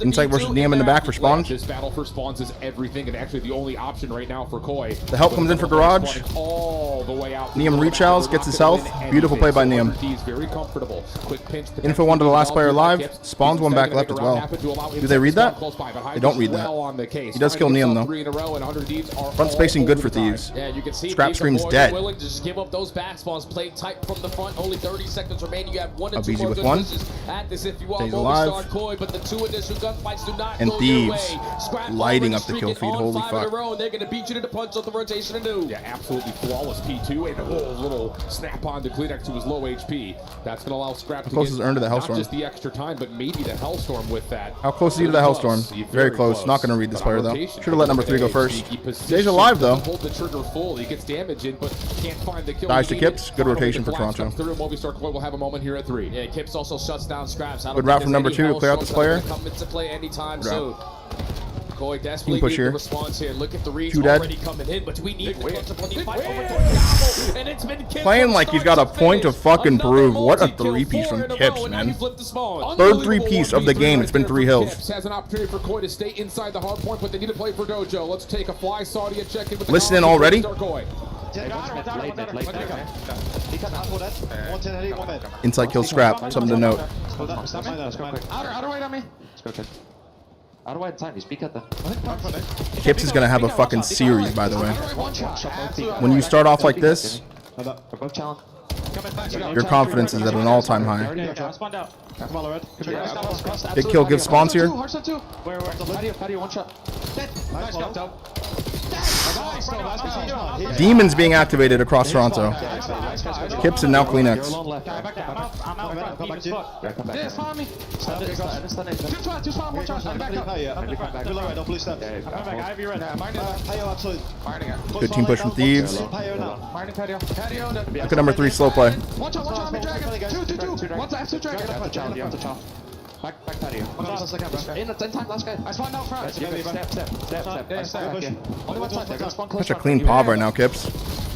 Insight versus Niam in the back for spawns. This battle for spawns is everything, and actually the only option right now for Koi. The help comes in for Garage. All the way out. Niam rechalls, gets his health. Beautiful play by Niam. Very comfortable. Quick pinch. Info 1 to the last player alive. Spawns 1 back left as well. Do they read that? They don't read that. He does kill Niam though. Front spacing good for Thieves. Scrap Scream's dead. Just give up those back spawns. Play tight from the front. Only 30 seconds remaining. You have 1 and 2 Easy more with good 1. pushes at this if you are Stays Movistar alive. Koi, but the 2 additional gunfights do not And go your Thieves way. Scrap lighting up the already kill feed. streaking on Holy 5 in a fuck. row, and they're going to beat you to the punch on the rotation anew. Yeah, absolutely flawless P2 and a little snap on to Kleenex to his low HP. That's going to allow Scrap to close get is earned to the not Hellstorm? just the extra time, but maybe the Hellstorm with that. How close is he to the Hellstorm? Very close. Not going to read this player though. Should have let number 3 go first. Stays alive though. Hold the trigger full. He gets damage in, but can't find the kill. Dies to Kips. Good rotation for Toronto. Movistar Koi will have a moment here at 3. Yeah, Kips also shuts down Scraps. Good route from number 2 to clear out this player. Come into play anytime Good soon. Koi desperately push need here. the response here. Look at the reach 2 dead. already coming in, but we need to clutch up on the fight over Gobble, and it's been Kips Playing from like he's start got a to point to finish. fucking prove. What a multi-kill, 3-piece 4 from in a row, Kips, and now man. you flip the spawn. Third 3-piece of the game. It's been 3 hills. Kips has an opportunity for Koi to stay inside the hard point, but they need to play for Dojo. Let's take a fly Saudi and check in with the Listening already? Inside kill Scrap. Something to note. Kips is going to have a fucking series, by the way. When you start off like this, your confidence is at an all-time high. Big kill gives spawns here. Demons being activated across Toronto. Kips and now Kleenex. Good team push from Thieves. Look at number 3 slow play. Such a clean pov right now, Kips.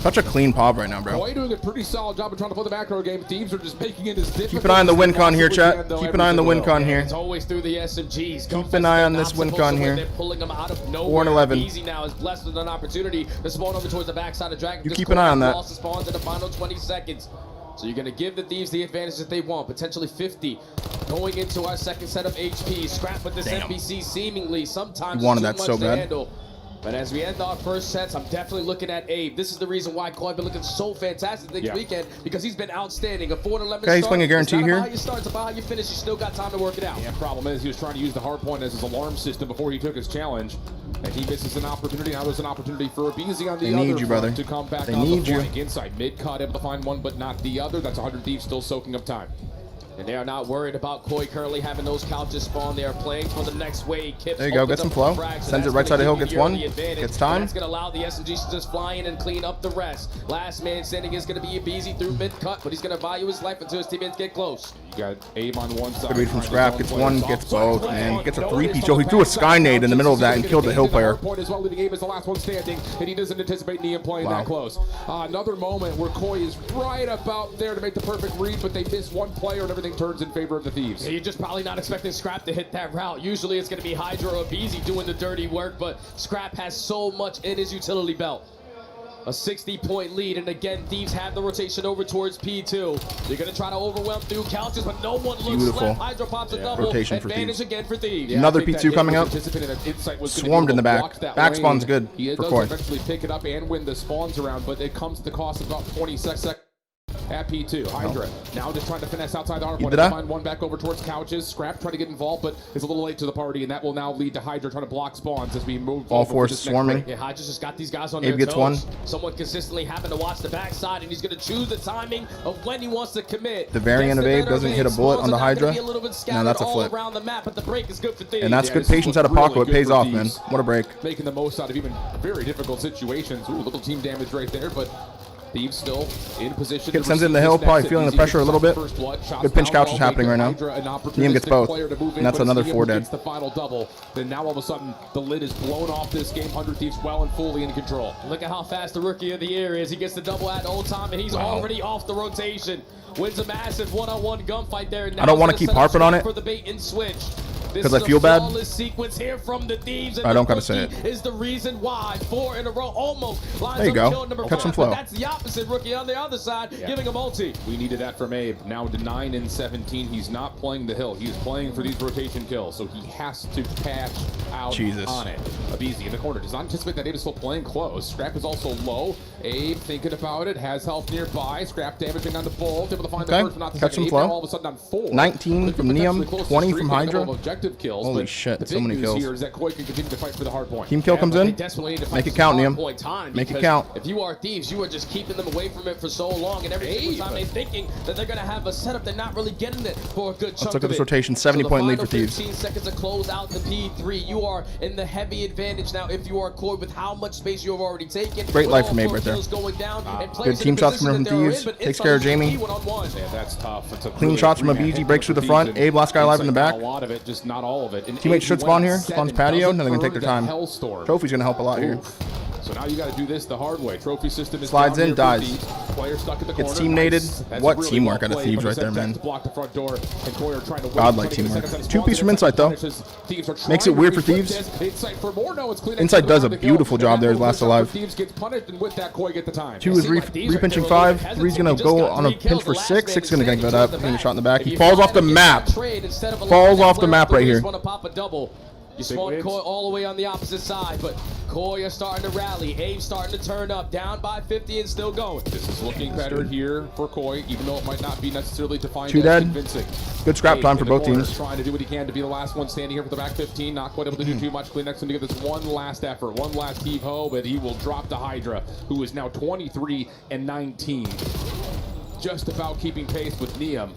Such a clean pov right now, bro. Koi doing a pretty solid job of trying to play the macro game. Thieves are just making it as difficult. Keep an eye on the win con here, chat. Keep an eye on the win con here. It's always through the SMGs. Keep an eye on this win con here. They're pulling them out of 4 nowhere. and 11. Easy now is blessed with an opportunity to spawn over towards the backside of Dragon. You keep an eye on that. Lost the spawns in the final 20 seconds. So you're going to give the Thieves the advantage that they want, potentially 50. Going into our second set of HP. Scrap with this NPC seemingly sometimes You wanted too that much so to bad. handle. But as we end our first sets, I'm definitely looking at Abe. This is the reason why Koi been looking so fantastic this weekend, because he's been outstanding. A 4-11 Okay, he's playing a guarantee it's not here. about how you start, it's about how you finish. You still got time to work it out. Yeah, problem is he was trying to use the hard point as his alarm system before he took his challenge, and he misses an opportunity. Now there's an opportunity for Abizi on the They other need you, front brother. to come back They on need the you. flank. Inside mid cut, able to find one but not the other. That's 100 Thieves still soaking up time. And they are not worried about Koi currently having those couches spawn. They are playing for the next wave. Kips There you go, opens get some up flow. the frag, so Sends it that's right side of the hill, gonna gets give you one. the advantage. Gets time. That's going to allow the SMGs to just fly in and clean up the rest. Last man standing is going to be Abizi through mid-cut, but he's going to value his life until his teammates get close. You got Abe on one side. Good read from Scrap. Gets one, gets both, man. Gets a 3-piece. Oh, he threw a sky nade in the middle of that and killed the hill player. Point as well, leaving Abe as the last one standing, and he doesn't anticipate Niam playing that close. Another moment where Koi is right about there to make the perfect read, but they miss one player and everything turns in favor of the Thieves. Yeah, you're just probably not expecting Scrap to hit that route. Usually it's going to be Hydra or Abizi doing the dirty work, but Scrap has so much in his utility belt. A 60-point lead, and again, Thieves have the rotation over towards P2. They're going to try to overwhelm through couches, but no one looks left. Hydra pops a double. Rotation for Advantage Thieves. again for Thieves. Another P2 coming up. Swarmed in the back. Back spawn's good He for does Koi. eventually pick it up and win the spawns around, but it comes at the cost of about 20 seconds. At P2, Hydra now just trying to finesse outside the arm point. Find one back over towards couches. Scrap trying to get involved, but is a little late to the party, and that will now lead to Hydra trying to block spawns as we move. All four swarming. Yeah, Hydra's just got these guys on Abe their gets toes. one. Someone consistently having to watch the backside, and he's going to choose the timing of when he wants to commit. The variant of Abe doesn't hit a bullet on the Hydra. No, that's a flip. Around the map, but the break is good for Thieves. And that's good patience out of Paco. It pays off, man. What a break. Making the most out of even very difficult situations. Ooh, little team damage right there, but Thieves still in position. Kid sends in the hill, probably feeling the pressure a little bit. Good pinch couch is happening right now. Liam gets both, and that's another 4 dead. The final double. Then now all of a sudden the lid is blown off this game. 100 Thieves well and fully in control. Look at how fast the rookie of the year is. He gets the double at old time, and he's already off the rotation. Wins a massive one-on-one gunfight there. I don't want to keep harping on it for the bait and switch. because I feel bad. Sequence here from the Thieves, I don't gotta say it. Is the reason why 4 in a row almost lines there you up go. kill number Catch 5, some flow. That's the opposite rookie on the other side, giving a multi. We needed that from Abe. Now to 9 and 17. He's not playing the hill. He's playing for these rotation kills, so he has to patch out on it. Abizi in the corner does not anticipate that Abe is still playing close. Scrap is also low. Abe thinking about it, has health nearby. Scrap damaging on the Bolt, able to find the first, but not the Catch second. some Abe flow. now all of a sudden on 4. 19 from Neum, 20 from Hydra. Objective kills, Holy but shit, the so big many news kills. here is that Koi can continue to fight for the hard point. Team kill comes in. Make it count, Neum. Make it count. If you are Thieves, you are just keeping them away from it for so long, and every single time they're thinking that they're going to have a setup, they're not really getting it for a good chunk Let's look at of this it. rotation. 70-point lead for Thieves. 15 seconds to close out the P3. You are in the heavy advantage now if you are Koi with how much space you have already taken. Great With life all from Abe 4 right there. kills going down, and Good players in team the shots from position that they're Thieves. in, but Takes Inside care of is the Jamie. key one-on-one. Yeah, that's tough. It's a Clean really shots from free-hand Abizi. Breaks through the for front. Thieves, Abe, last guy alive in the Insight back. got a lot of it, just not all of it. And Teammate should spawn here. Abe Spawns went patio. seven, Now they're going to take their doesn't time. earn the Hellstorm. Trophy's going to help a lot here. So now you got to do this the hard way. Trophy system is Slides down in, here for dies. Thieves. Player stuck in the Gets corner. team-nated. Nice. That's What really teamwork well out of played, Thieves but right there, it's man. to block the front door, and Koi are trying to win. Godlike 20 teamwork. seconds on 2-piece from spawn. Insight, though. Thieves are Makes it trying to weird for reflect Thieves. this. Insight for more. No, it's clean. Insight does a beautiful job there, last alive. Thieves gets punished, and with that, Koi get the time. 2 is re-pinching 5. 3's going to go on a pinch for 6. 6 is going to get up. Getting a shot in the back. He falls off the map. Falls off the map right here. You spawn Koi all the way on the opposite side, but Koi are starting to rally. Abe's starting to turn up, down by 50 and still going. This is looking better here for Koi, even though it might not be necessarily defined 2 as dead. convincing. Good scrap Abe time for in the both corner, teams. Trying to do what he can to be the last one standing here for the back 15. Not quite able to do too much. Clean next to give this one last effort, one last heave-ho, but he will drop to Hydra, who is now 23 and 19. Just about keeping pace with Neum.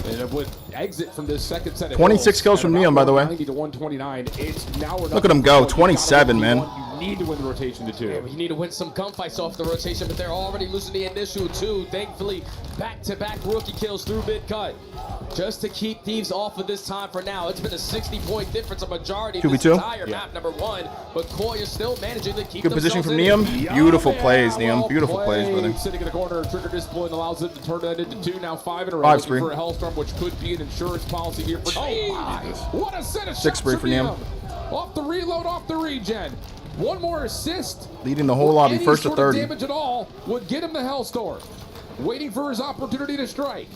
And it would exit from this second set of 26 kills from Neum, by the way. 90 to 129. It's now or Look at him go. 27, man. You need to win the rotation to 2. Yeah, you need to win some gunfights off the rotation, but they're already losing the initial 2. Thankfully, back-to-back rookie kills through mid-cut. Just to keep Thieves off of this time for now. It's been a 60-point difference, a majority of this 2v2. entire map, number 1. But Koi is still managing to keep Good position themselves from in Neum. it. Beautiful plays, Neum. Beautiful plays, brother. Sitting in the corner, trigger discipline allows it to turn that into 2. Now 5 in a row. 5 Looking spree. for a Hellstorm, which could be an insurance policy here for. Oh my! What a set of 6 shots spree for Neum. Off the reload, off the regen. One more assist. Leading the whole lobby, Any first to sort of 30. damage at all would get him the Hellstorm. Waiting for his opportunity to strike.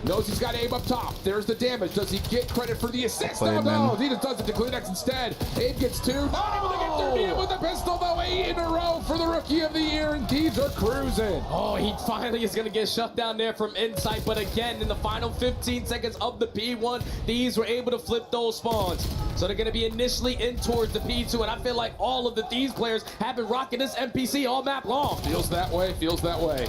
Knows he's got Abe up top. There's the damage. Does he get credit for the assist? Played, No, man. he just does it to Kleenex instead. Abe gets 2. Not able to get through Neum with the pistol, though. 8 in a row for the Rookie of the Year, and Thieves are cruising. Oh, he finally is going to get shut down there from Insight, but again, in the final 15 seconds of the P1, Thieves were able to flip those spawns. So they're going to be initially in towards the P2, and I feel like all of the Thieves players have been rocking this NPC all map long. Feels that way, feels that way.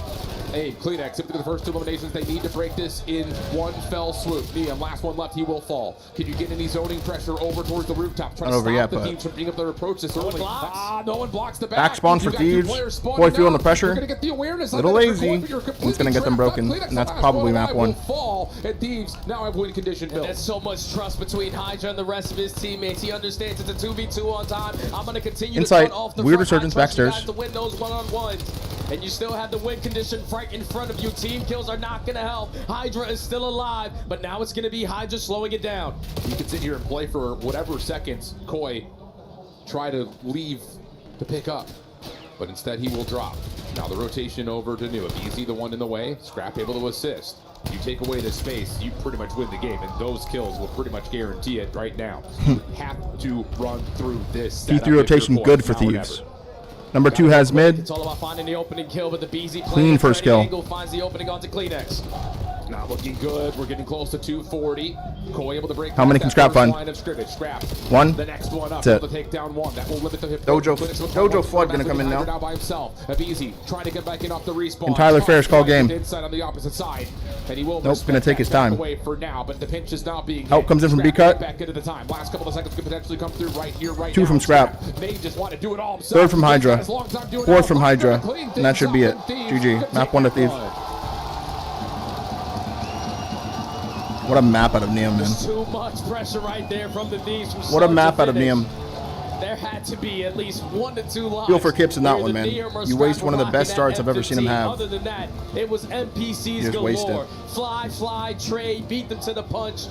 Abe, Kleenex, simply the first 2 eliminations. They need to break this in one fell swoop. Neum, last one left, he will fall. Can you get any zoning pressure over towards the rooftop? Trying Not to over stop yet, the but- teams from being able to approach this early. No one blocks the Back spawn for You got 2 Thieves. players spawning Boy feeling now. the pressure. You're gonna get the awareness on Little that lazy. Koi, but you're And it's completely going to get them trapped. broken. Kleenex, And that's the last probably one map alive, 1. will fall, and Thieves now have win condition built. There's so much trust between Hydra and the rest of his teammates. He understands it's a 2v2 on time. I'm going to continue Insight. to cut off the Weird front. resurgence I trust you backstairs. guys to win those one-on-ones. And you still have the win condition right in front of you. Team kills are not going to help. Hydra is still alive, but now it's going to be Hydra slowing it down. You can sit here and play for whatever seconds. Koi try to leave to pick up. but instead he will drop. Now the rotation over to New. Easy, the one in the way. Scrap able to assist. You take away the space, you pretty much win the game, and those kills will pretty much guarantee it right now. You have to run through this. T3 rotation good for Thieves. Number 2 has mid. It's all about finding the opening kill, but the BZ Clean first kill. Angle finds the opening onto Kleenex. Not looking good. We're getting close to 240. Koi able to break. How many can Scrap find? Scrap. One. The next one up. That's it. To take down one. That will limit the hit. Dojo Flood gonna come in now. By himself. Easy trying to get back in off the respawn. And Tyler Ferris call game. Inside on the opposite side. And he will nope, gonna take his time. Away for now, but the pinch is now being Out comes in from B cut. Back into the time. Last couple of seconds could potentially come through right here, right 2 now. from Scrap. May just want to do it all himself. 3rd from Hydra. 4th from Hydra. And that should be it. GG. Map 1 to Thieves. What a map out of Neum, man. Too much pressure right there from the Thieves. What a map out of Neum. There had to be at least 1 to 2 lives. Feel for Kips in that one, man. You waste one of the best starts I've ever seen him have. Other than that, it was NPCs galore. Fly, trade, beat them to the punch.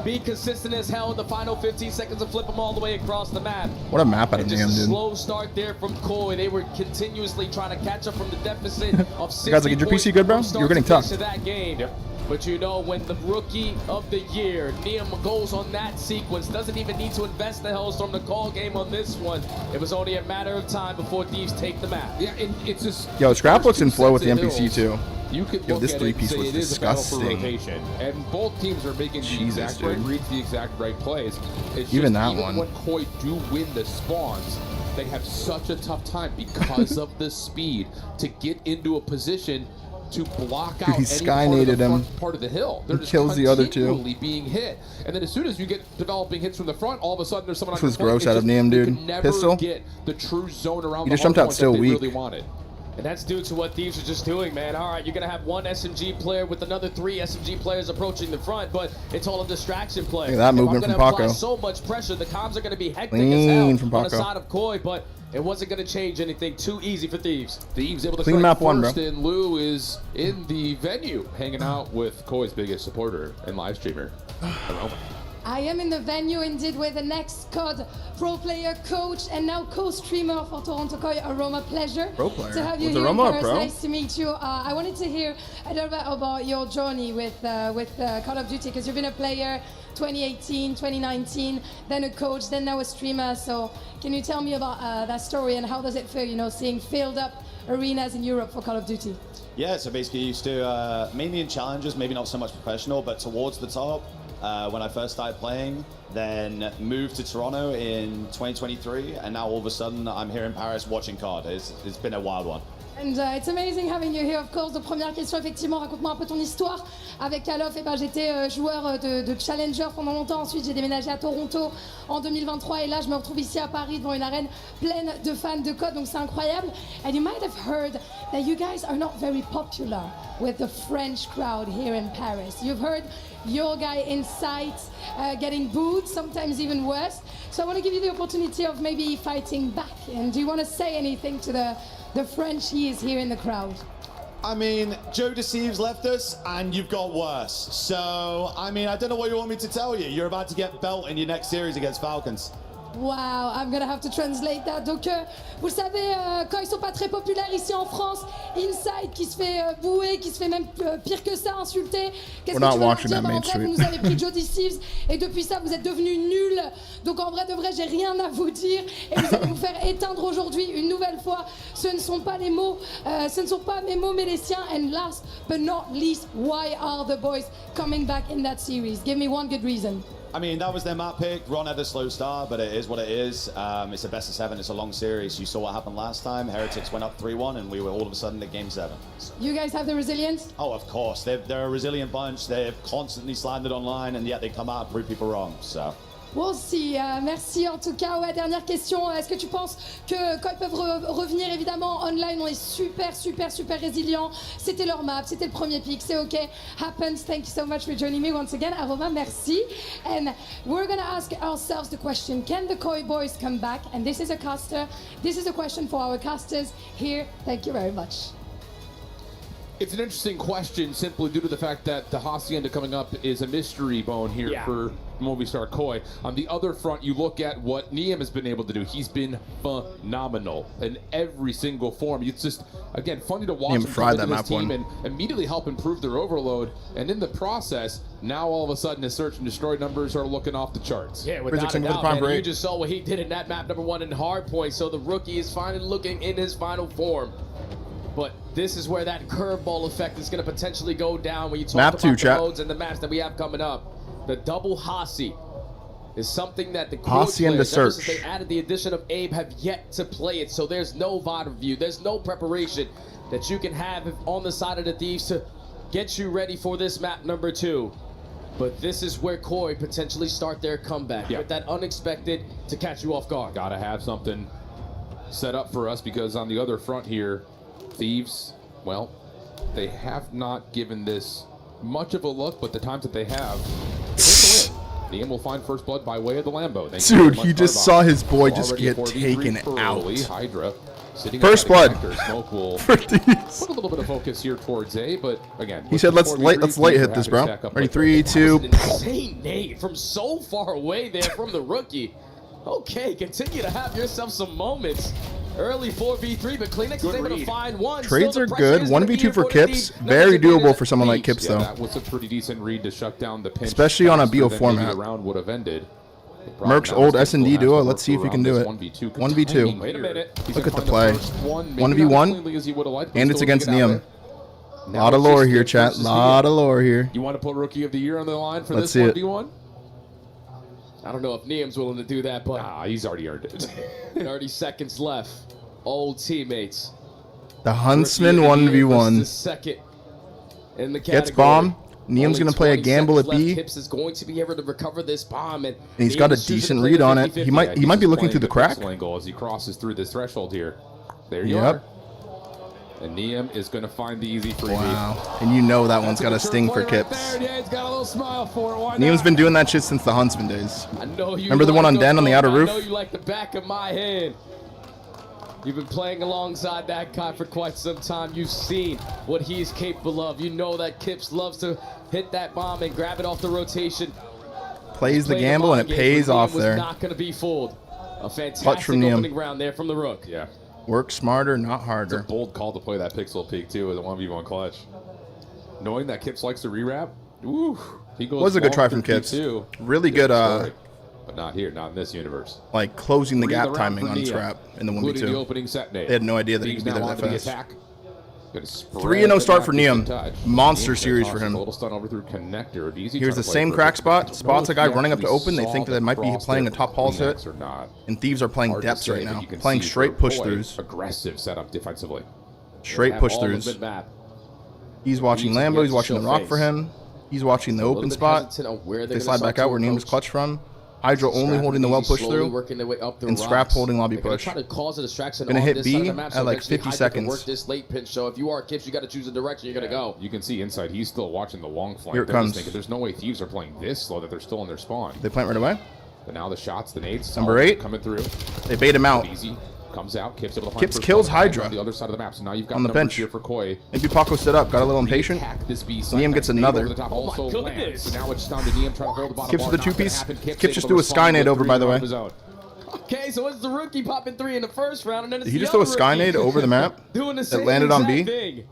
Be consistent as hell in the final 15 seconds and flip them all the way across the map. What a map out of Neum, dude. Slow start there from Koi. They were continuously trying to catch up from the deficit of 60 guys, like, is your PC good, bro? You're getting tough. That game. Yep. But you know, when the rookie of the year, Neum, goes on that sequence, doesn't even need to invest the Hellstorm to call game on this one. It was only a matter of time before Thieves take the map. Yeah, and it's just... Yo, Scrap looks in flow with the NPC, too. You could Yo, this 3-piece was disgusting. And both teams are making the exact right reads, the exact right plays. It's even just, that even one. when Koi do win the spawns, they have such a tough time because of the speed to get into a position to block out he sky-naded him. Part of the hill. They're just kills the other two. Being hit, and then as soon as you get developing hits from the front, all of a sudden there's someone. This was gross out of Neum, dude. Pistol. Get the true zone around. He just jumped out still weak. Really wanted. And that's due to what Thieves are just doing, man. All right, you're going to have 1 SMG player with another 3 SMG players approaching the front, but it's all a distraction play. Look at that movement from Paco. So much pressure, the comms are going to be hectic Clean as hell from on the Paco. side of Koi, but it wasn't going to change anything. Too easy for Thieves. Thieves able to Clean strike map 1, first, bro. and Lou is in the venue, hanging out with Koi's biggest supporter and live streamer, Aroma. I am in the venue indeed with the next COD pro player, coach, and now co-streamer for Toronto Koi, Aroma. Pleasure Pro player. to have you Was here Aroma in a Paris. pro? Nice to meet you. I wanted to hear a little bit about your journey with Call of Duty, because you've been a player 2018, 2019, then a coach, then now a streamer. So can you tell me about that story and how does it feel, you know, seeing filled up arenas in Europe for Call of Duty? Yeah, so basically used to, mainly in challenges, maybe not so much professional, but towards the top. When I first started playing, then moved to Toronto in 2023, and now all of a sudden I'm here in Paris watching COD. It's been a wild one. And it's amazing having you here, of course. Donc, première question, effectivement, raconte-moi un peu ton histoire. Avec Call of, j'étais joueur de Challenger pendant longtemps. Ensuite, j'ai déménagé à Toronto en 2023. Et là, je me retrouve ici à Paris devant une arène pleine de fans de COD. Donc, c'est incroyable. And you might have heard that you guys are not very popular with the French crowd here in Paris. You've heard your guy inside getting booed, sometimes even worse. So I want to give you the opportunity of maybe fighting back. And do you want to say anything to the Frenchies here in the crowd? I mean, Joe Deceives left us, and you've got worse. So, I mean, I don't know what you want me to tell you. You're about to get belt in your next series against Falcons. Wow, I'm gonna have to translate that. Donc, vous le savez, quand ils sont pas très populaires ici en France, Inside qui se fait bouer, qui se fait même pire que ça, insulter. Qu'est-ce que tu veux leur dire? En vrai, vous nous avez pris Joe Deceives et depuis ça, vous êtes devenus nuls. Donc, en vrai de vrai, j'ai rien à vous dire et vous allez vous faire éteindre aujourd'hui une nouvelle fois. Ce ne sont pas les mots, ce ne sont pas mes mots, mais les siens. And last but not least, why are the boys coming back in that series? Give me one good reason. I mean, that was their map pick. Ron had a slow start, but it is what it is. It's a best of 7. It's a long series. You saw what happened last time. Heretics went up 3-1, and we were all of a sudden at Game 7. You guys have the resilience? Oh, of course. They're a resilient bunch. They've constantly slandered online, and yet they come out and prove people wrong. So. Bon, si, merci en tout cas. Ouais, dernière question. Est-ce que tu penses que quand ils peuvent revenir, évidemment, online, on est super résilient. C'était leur map, c'était le premier pick, c'est OK. Happens. Thank you so much for joining me once again. Aroma, merci. And we're going to ask ourselves the question, can the Koi boys come back? And this is a caster. This is a question for our casters here. Thank you very much. It's an interesting question simply due to the fact that the Hacienda coming up is a mystery bone here for movie star Koi. On the other front, you look at what Niem has been able to do. He's been phenomenal in every single form. It's just, again, funny to watch him come into this team and immediately help improve their overload. And in the process, now all of a sudden his search and destroy numbers are looking off the charts. Yeah, without a doubt, man. You just saw what he did in that map number 1 in Hardpoint. So the rookie is finally looking in his final form. But this is where that curveball effect is going to potentially go down when you talk about the modes and the maps that we have coming up. The double Hasi is something that the Hasi and the ever search. since they added the addition of Abe have yet to play it. So there's no VOD review. There's no preparation that you can have on the side of the Thieves to get you ready for this map number 2. But this is where Koi potentially start their comeback with that unexpected to catch you off guard. Gotta have something set up for us because on the other front here, Thieves, well, they have not given this much of a look, but the times that they have, Niem will find first blood by way of the Lambo. Dude, he just saw his boy just get taken out. Hydra First blood. Smoke will put a little bit of focus here towards A, but again, he said, let's light hit this, bro. Ready, 3, 2. Insane nade from so far away there from the rookie. Okay, continue to have yourself some moments. Early 4v3, but Kleenex is able to find one. Trades are good. 1v2 for Kips. Very doable for someone like Kips, though. That was a pretty decent read to shut down the pinch. Especially on a BO format. The round would have ended. Merc's old S&D duo. Let's see if we can do it. 1v2. Wait a minute. Look at the play. 1v1. And it's against Niem. Lot of lore here, chat. Lot of lore here. You want to put Rookie of the Year on the line for Let's this see 1v1? I don't know if Niem's willing to do that, but he's already earned it. 30 seconds left. Old teammates. The Huntsman 1v1. The second in the gets bomb. Niem's going to play a gamble at B. Kips is going to be able to recover this bomb, and he's got a decent read on it. He might be looking through the crack. Angle as he crosses through this threshold here. There you are. And Niem is going to find the easy freebie. Wow. And you know that one's got a sting for Kips. Yeah, he's got a little smile for it. Why Niem's not? been doing that shit since the Huntsman days. I know you remember the one on Den on the outer roof? I know you like the back of my hand. You've been playing alongside that guy for quite some time. You've seen what he's capable of. You know that Kips loves to hit that bomb and grab it off the rotation. Plays the gamble and it pays off there. Not going to be fooled. A fantastic opening round there from the Rook. Yeah. Work smarter, not harder. It's a bold call to play that pixel peek too with a 1v1 clutch. Knowing that Kips likes to rewrap, ooh, he goes. Was a good try from Kips. Too. Really good. But not here, not in this universe. Like closing the gap timing on trap in the 1v2. The opening set nade. They had no idea that he could be there that fast. Attack. 3-0 start for Niem. Monster series for him. A little stun over through connector. Here's the same crack spot. Spots a guy running up to open. They think that they might be playing a top pulse hit. And Thieves are playing depths right now. Playing straight push throughs. Aggressive setup defensively. Straight push throughs. He's watching Lambo. He's watching the rock for him. He's watching the open spot. They slide back out where Niem was clutch from. Hydra only holding the well push through, and Scrap holding lobby push. Gonna hit B at like 50 seconds. Work this late pinch, so if you are Kips, you got to choose the direction you're gonna go. You can see inside, he's still watching the long flank. Here it comes. There's no way Thieves are playing this slow that they're still in their spawn. They plant right away. But now the shots, the nades, number 8 coming through. They bait him out. Easy. Comes out, Kips able to find Kips kills Hydra on the other side of the map. So now you've got on the bench here for Koi. Maybe Paco stood up, got a little impatient. Niem gets another. Oh my goodness! So now it's down to Niem trying to hold the bottom. Kips with the 2-piece. Kips just threw a Skynade over, by the way. Okay, so it's the rookie popping 3 in the first round, and then it's Did he just throw a Skynade over the map? Doing the same that landed on B. Thing.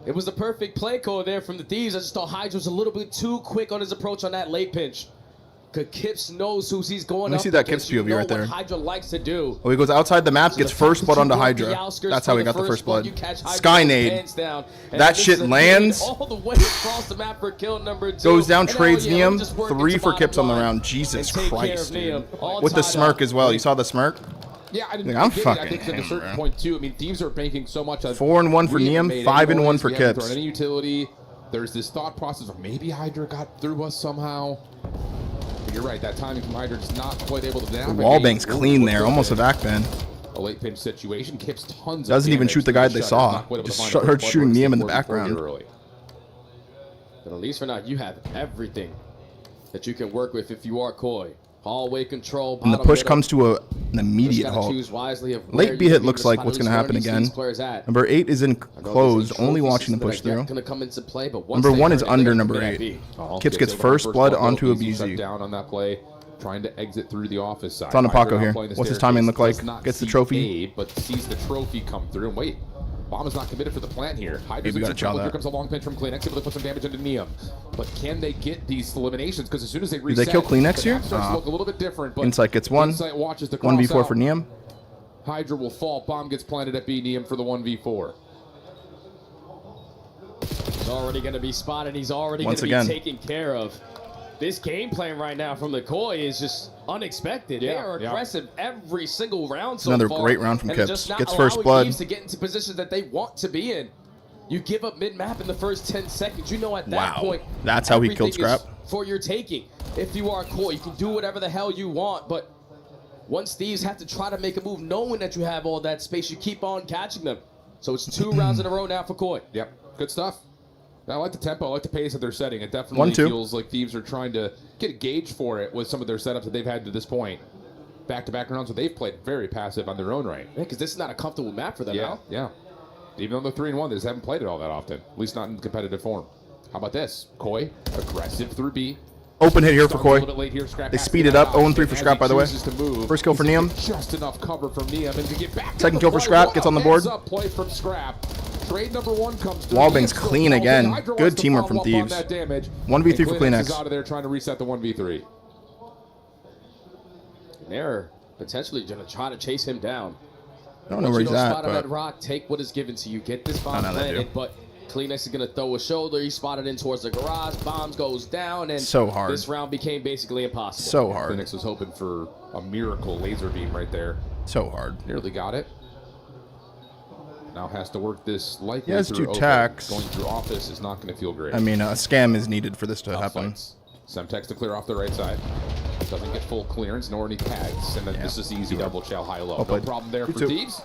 It was the perfect play call there from the Thieves. I just thought Hydra was a little bit too quick on his approach on that late pinch. Because Kips knows who he's going up. Let me see that Kips POV right there. Hydra likes to do. Oh, he goes outside the map, gets first blood onto Hydra. That's how he got the first blood. Skynade. That shit lands. All the way across the map for kill number 2. Goes down, trades Niem. 3 for Kips on the round. Jesus Christ, dude. With the smirk as well. You saw the smirk? Yeah, I didn't. I'm fucking. I think at a certain point too. I mean, Thieves are banking so much on 4-1 for Niem, 5-1 for Kips. Any utility. There's this thought process of maybe Hydra got through us somehow. You're right, that timing from Hydra is not quite able to navigate. The wallbang's clean there, almost a back ban. A late pinch situation. Kips tons of doesn't even shoot the guy they saw. Just heard shooting Niem in the background. But at least for now, you have everything that you can work with if you are Koi. Hallway control. And the push comes to an immediate Just gotta halt. choose wisely of where Late B you hit need looks to like spot what's at going to least happen where these again. players at. Number 8 is in I know there's closed, these only trophy watching the systems push that are through. gonna come into play, but once Number they 1 learn is it, they're under gonna number be 8. Oh, Kips gets able to first blood blood, onto a Easy shut BZ. down on that play, trying to exit through the office side. It's on Hydra Apako now here. playing the What's his staircase, timing look like? does not Gets the see trophy. Abe, but sees the trophy come through. And wait, Bomb is not committed for the plant here. Hydra's Maybe in gotta some chow trouble. that. Here comes a long pinch from Kleenex, able to put some damage into Neum. But can they get these eliminations? Because as soon as they Did reset, they kill Kleenex the here? map starts to look a little bit different. But Insight gets 1. Insight watches the 1v4 cross for out. Neum. Hydra will fall. Bomb gets planted at B. Neum for the 1v4. He's already going to be spotted. He's already going Once to be again. taken care of. This game plan right now from the Koi is just unexpected. They are aggressive every single round so Another far. great round from and they're Kips. just not Gets first allowing blood. teams to get into positions that they want to be in. You give up mid-map in the first 10 seconds. You know at that Wow. point, That's how he killed everything is Scrap. for your taking. If you are Koi, you can do whatever the hell you want, but once thieves have to try to make a move knowing that you have all that space, you keep on catching them. So it's 2 rounds in a row now for Koi. Yep, good stuff. I like the tempo. I like the pace that they're setting. It definitely 1-2. feels like Thieves are trying to get a gauge for it with some of their setups that they've had to this point. Back-to-back rounds, so they've played very passive on their own right. Yeah, because this is not a comfortable map for them now. Yeah. Even though they're 3-1, they just haven't played it all that often. At least not in competitive form. How about this? Koi, aggressive through B. Open hit here for Starts a Koi. little bit late here. Scrap They has to speed get it up. out. 0-3 for As Scrap, he by the way. chooses to move, First kill for he's Neum. gonna get just enough cover from Neum and to get back. Second to kill for the Scrap. play. Gets on the What a board. heads-up play from Scrap. Trade number 1 comes through. Wallbang's Neum clean still again. Hydra Good wants to teamwork from follow up on Thieves. that damage. 1v3 And for Kleenex is Kleenex. out of there trying to reset the 1v3. They're potentially going to try to chase him down. I don't know where he's at, Spot him but at rock, take what is given to you, get this bomb know they planted, do. but Kleenex is going to throw a shoulder. He's spotted in towards the garage. Bombs goes down, and So hard. this round became basically impossible. So hard. Kleenex was hoping for a miracle laser beam right there. So hard. Nearly got it. Now has to work this likely He has through 2 open. tacks. Going through office is not going to feel great. I mean, a scam is needed for this to happen. Semtex to clear off the right side. Doesn't get full clearance nor any tags. And then this is easy double chow high low. Well No played. problem there You for too. Thieves.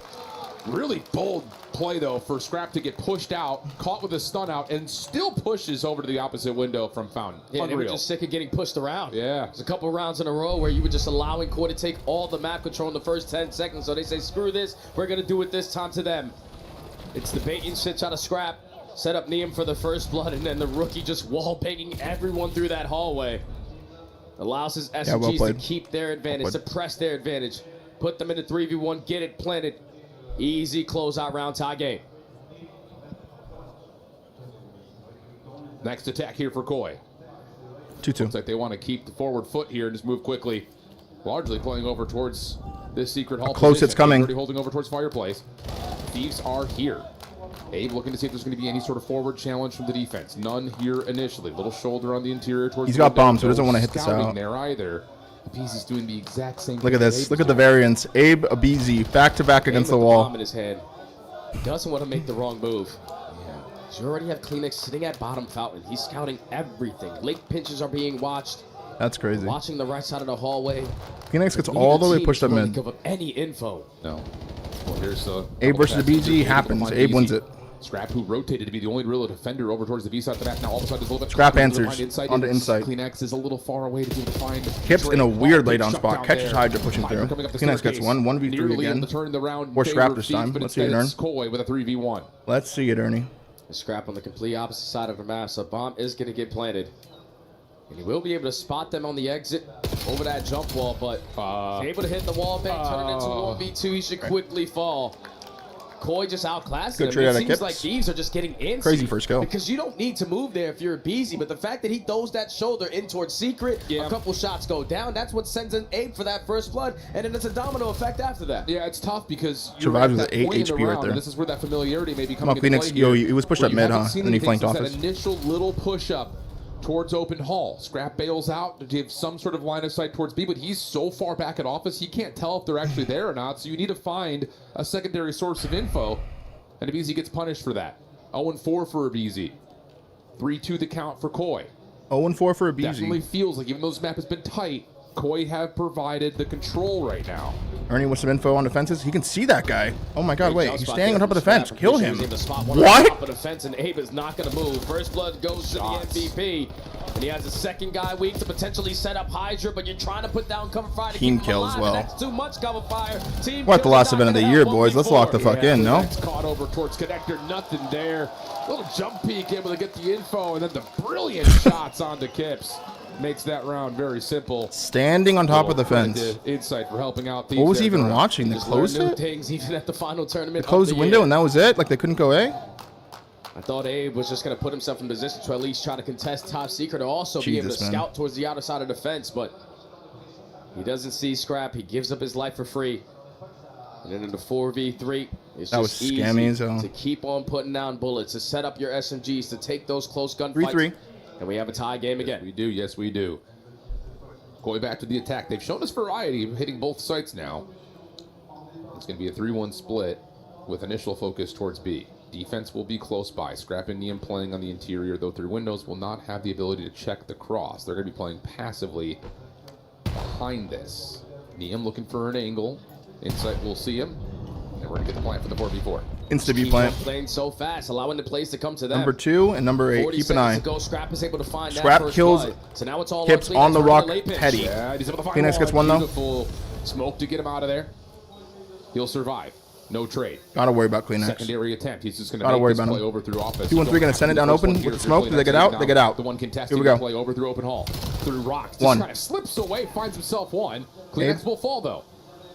Really bold play though for Scrap to get pushed out, caught with a stun out, and still pushes over to the opposite window from Fountain. Yeah, they were Unreal. just sick of getting pushed around. Yeah. There's a couple rounds in a row where you were just allowing Koi to take all the map control in the first 10 seconds. So they say, screw this, we're going to do it this time to them. It's the bait and switch out of Scrap. Set up Neum for the first blood, and then the rookie just wall banging everyone through that hallway. Allows his SMGs well to played. keep their advantage, Well played. suppress their advantage. Put them in a 3v1, get it planted. Easy closeout round tie game. Next attack here for Koi. 2-2. Looks like they want to keep the forward foot here and just move quickly. Largely playing over towards this secret hall. Close position. it's coming. Already holding over towards Fireplace. Thieves are here. Abe looking to see if there's going to be any sort of forward challenge from the defense. None here initially. Little shoulder on the interior towards He's the got window. bombs, so he doesn't No wanna hit this scouting out. there either. Abizi's doing the exact same Look at thing this. Abe's Look at the doing. variance. Abe, Abizi, back-to-back against the Aim with wall. bomb in his head. He doesn't want to make the wrong move. Yeah. You already have Kleenex sitting at bottom Fountain. He's scouting everything. Late pinches are being watched. That's crazy. Watching the right side of the hallway. Phoenix gets Neither all the way team pushed is up willing mid. to give up any info. No. Well, here's the Abe versus the BG happens. Abe wins it. Scrap, who rotated to be the only real defender over towards the B side of the map. Now all of a sudden is a little bit Scrap cloudy. answers Behind inside onto is inside. Kleenex is a little far away to be able to find. Kips in a Drake. weird Big lay down shut spot. down Catches there. Hydra pushing Hydra through. coming up the Phoenix gets staircase. 1. 1v3 Nearly again. able to turn the round Or favor Scrap of this Thieves, time. but Let's see it, instead Ern. it's Koi with a 3v1. Let's see it, Ernie. Scrap on the complete opposite side of the map, so bomb is going to get planted. And he will be able to spot them on the exit over that jump wall, but he's able to hit the wall bang, turn it into 1v2. He should quickly fall. Koi just outclassed Good him. trade out It of seems Kips. like Thieves are just getting antsy. Crazy first kill. Because you don't need to move there if you're a BZ, but the fact that he throws that shoulder in towards Secret, a couple shots go down, that's what sends an Abe for that first blood, and then it's a domino effect after that. Yeah, it's tough because you're Survives at with that 8 point in the HP right round, there. and this is where that familiarity may be Come on, coming into Phoenix. play Yo, here, he was pushed where up you mid, haven't huh? seen And then he anything flanked since office. that initial little push up towards open hall. Scrap bails out to give some sort of line of sight towards B, but he's so far back at office he can't tell if they're actually there or not, so you need to find a secondary source of info, and Abizi gets punished for that. 0-4 for Abizi. 3-2 the count for Koi. 0-4 for a BZ. Definitely feels like even though this map has been tight, Koi have provided the control right now. Ernie with some info on defenses. He can see that guy. Oh my God! Wait, he's standing on top of the fence. Scrap. Kill He him. was able to spot one on What? top of the fence, and Abe is not going to move. First blood goes to the MVP. And he has a second guy weak to potentially set up Hydra, but you're trying to put down cover fire to Team keep him kill as alive, well. and that's too much cover fire. Team We're at the kill last is not event of the gonna year, have boys. Let's lock the fuck in, no? That's caught over towards connector, nothing there. Little jump peek, able to get the info, and then the brilliant shots onto Kips. Makes that round very simple. Standing on top of the fence. Insight for helping out. What was he even watching? They closed New it? things even at the final tournament. They closed the window and that was it? Like they couldn't go A? I thought Abe was just going to put himself in position to at least try to contest top secret or also be able to scout towards the outer side of the fence, but he doesn't see Scrap. He gives up his life for free. And then in the 4v3, it's That was just easy scammy as hell. to keep on putting down bullets, to set up your SMGs, to take those close gunfights. 3-3. And we have a tie game again. We do, yes we do. Going back to the attack, they've shown us variety of hitting both sites now. It's going to be a 3-1 split with initial focus towards B. Defense will be close by. Scrap and Neum playing on the interior, though through windows will not have the ability to check the cross. They're going to be playing passively behind this. Neum looking for an angle. Insight will see him. And we're going to get the plan for the 4v4. Insta-B plant. Playing so fast, allowing the plays to come to them. Number 2 and number 8. Keep an eye. Scrap is able to find Scrap that kills blood. So now it's all Kips on the rock. Petty. Yeah, he's able to find Phoenix gets one though. Beautiful smoke to get him out of there. He'll survive. No trade. Gotta worry about Kleenex. Secondary attempt. He's just going to Gotta make worry this about play him. over through office. 2-1-3 gonna send it down open with the smoke. Do they get out? They get out. The one contesting Here we go. play over through open hall. Through rocks. Just One. kind of slips away, finds himself one. Kleenex will fall though.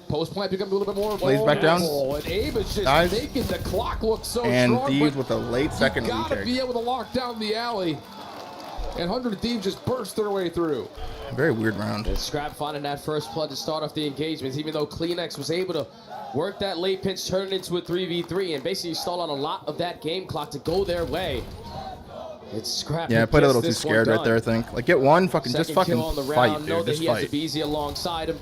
Post plant becomes a little bit more. Plays back down. And Abe is just Dives. making the clock look so And strong. Thieves but with a late second you gotta retake. be able to lock down the alley. And 100 Thieves just burst their way through. Very weird round. And Scrap finding that first blood to start off the engagements, even though Kleenex was able to work that late pinch, turn it into a 3v3, and basically stall on a lot of that game clock to go their way. It's Scrap. Yeah, I who played a gets little too this one scared right done. there, I think. Like, get one, fucking, just Second fucking kill on the fight, round. Know dude. that Just he has a fight. BZ alongside him.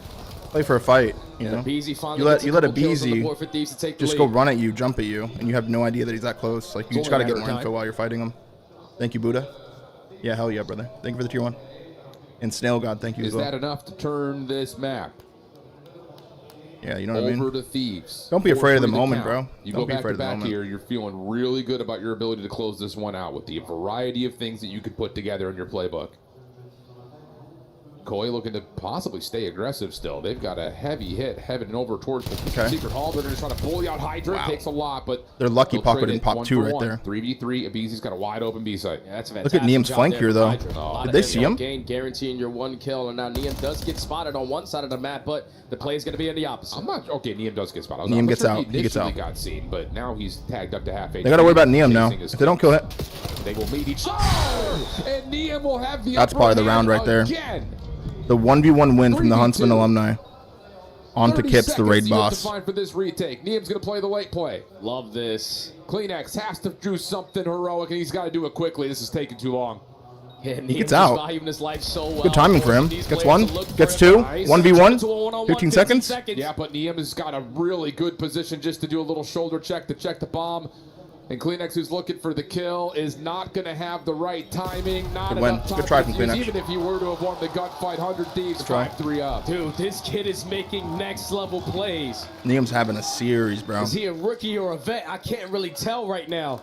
Play for a fight, you And know? the BZ finally You let gets a a couple kills on the BZ board for Thieves to take the just go lead. run at you, jump at you, and you have no idea that he's that close. Like, you It's just gotta only a get matter more of info time. while you're fighting him. Thank you, Buddha. Yeah, hell yeah, brother. Thank you for the tier 1. And Snail God, thank you Is as well. that enough to turn this map? Yeah, you know what I mean? Over to Thieves. Don't be afraid of the 4-3 to moment, count. bro. You Don't go be back afraid to of the back moment. here, you're feeling really good about your ability to close this one out with the variety of things that you could put together in your playbook. Koi looking to possibly stay aggressive still. They've got a heavy hit heading over towards the secret hall. They're going to try to bully out Hydra. It takes a lot, but They're lucky they'll Paco trade didn't it pop 1 two for right 1. there. 3v3. Abeezy's got a wide open B site. Yeah, that's a Look at Neum's flank here, though. Did they see him? Gain, guaranteeing your one kill, and now Neum does get spotted on one side of the map, but the play is going to be in the opposite. I'm not okay. Neum does get spotted. Neum I'm not gets sure out. He gets initially out. Got seen, but now he's tagged up to half. They gotta worry about Neum now. If they don't kill it, they will meet each other, and Neum will have the. that's probably the round right there. Again. The 1v1 win from the 3v2. Huntsman alumni. On to 30 Kips, the raid seconds boss. left to find for this retake. Neum's going to play the late play. Love this. Kleenex has to do something heroic, and he's got to do it quickly. This is taking too long. Yeah, He gets out. valuing his life so well. Good timing for him. These Gets players one, to look gets for two, him. 1v1, 15 seconds. Yeah, but Neum has got a really good position just to do a little shoulder check to check the bomb. And Kleenex, who's looking for the kill, is not going to have the right timing. Not Good win. enough time Good try to from use, Kleenex. even if you were to have won the gunfight. 100 Thieves, try. 5-3 up. Dude, this kid is making next level plays. Neum's having a series, bro. Is he a rookie or a vet? I can't really tell right now.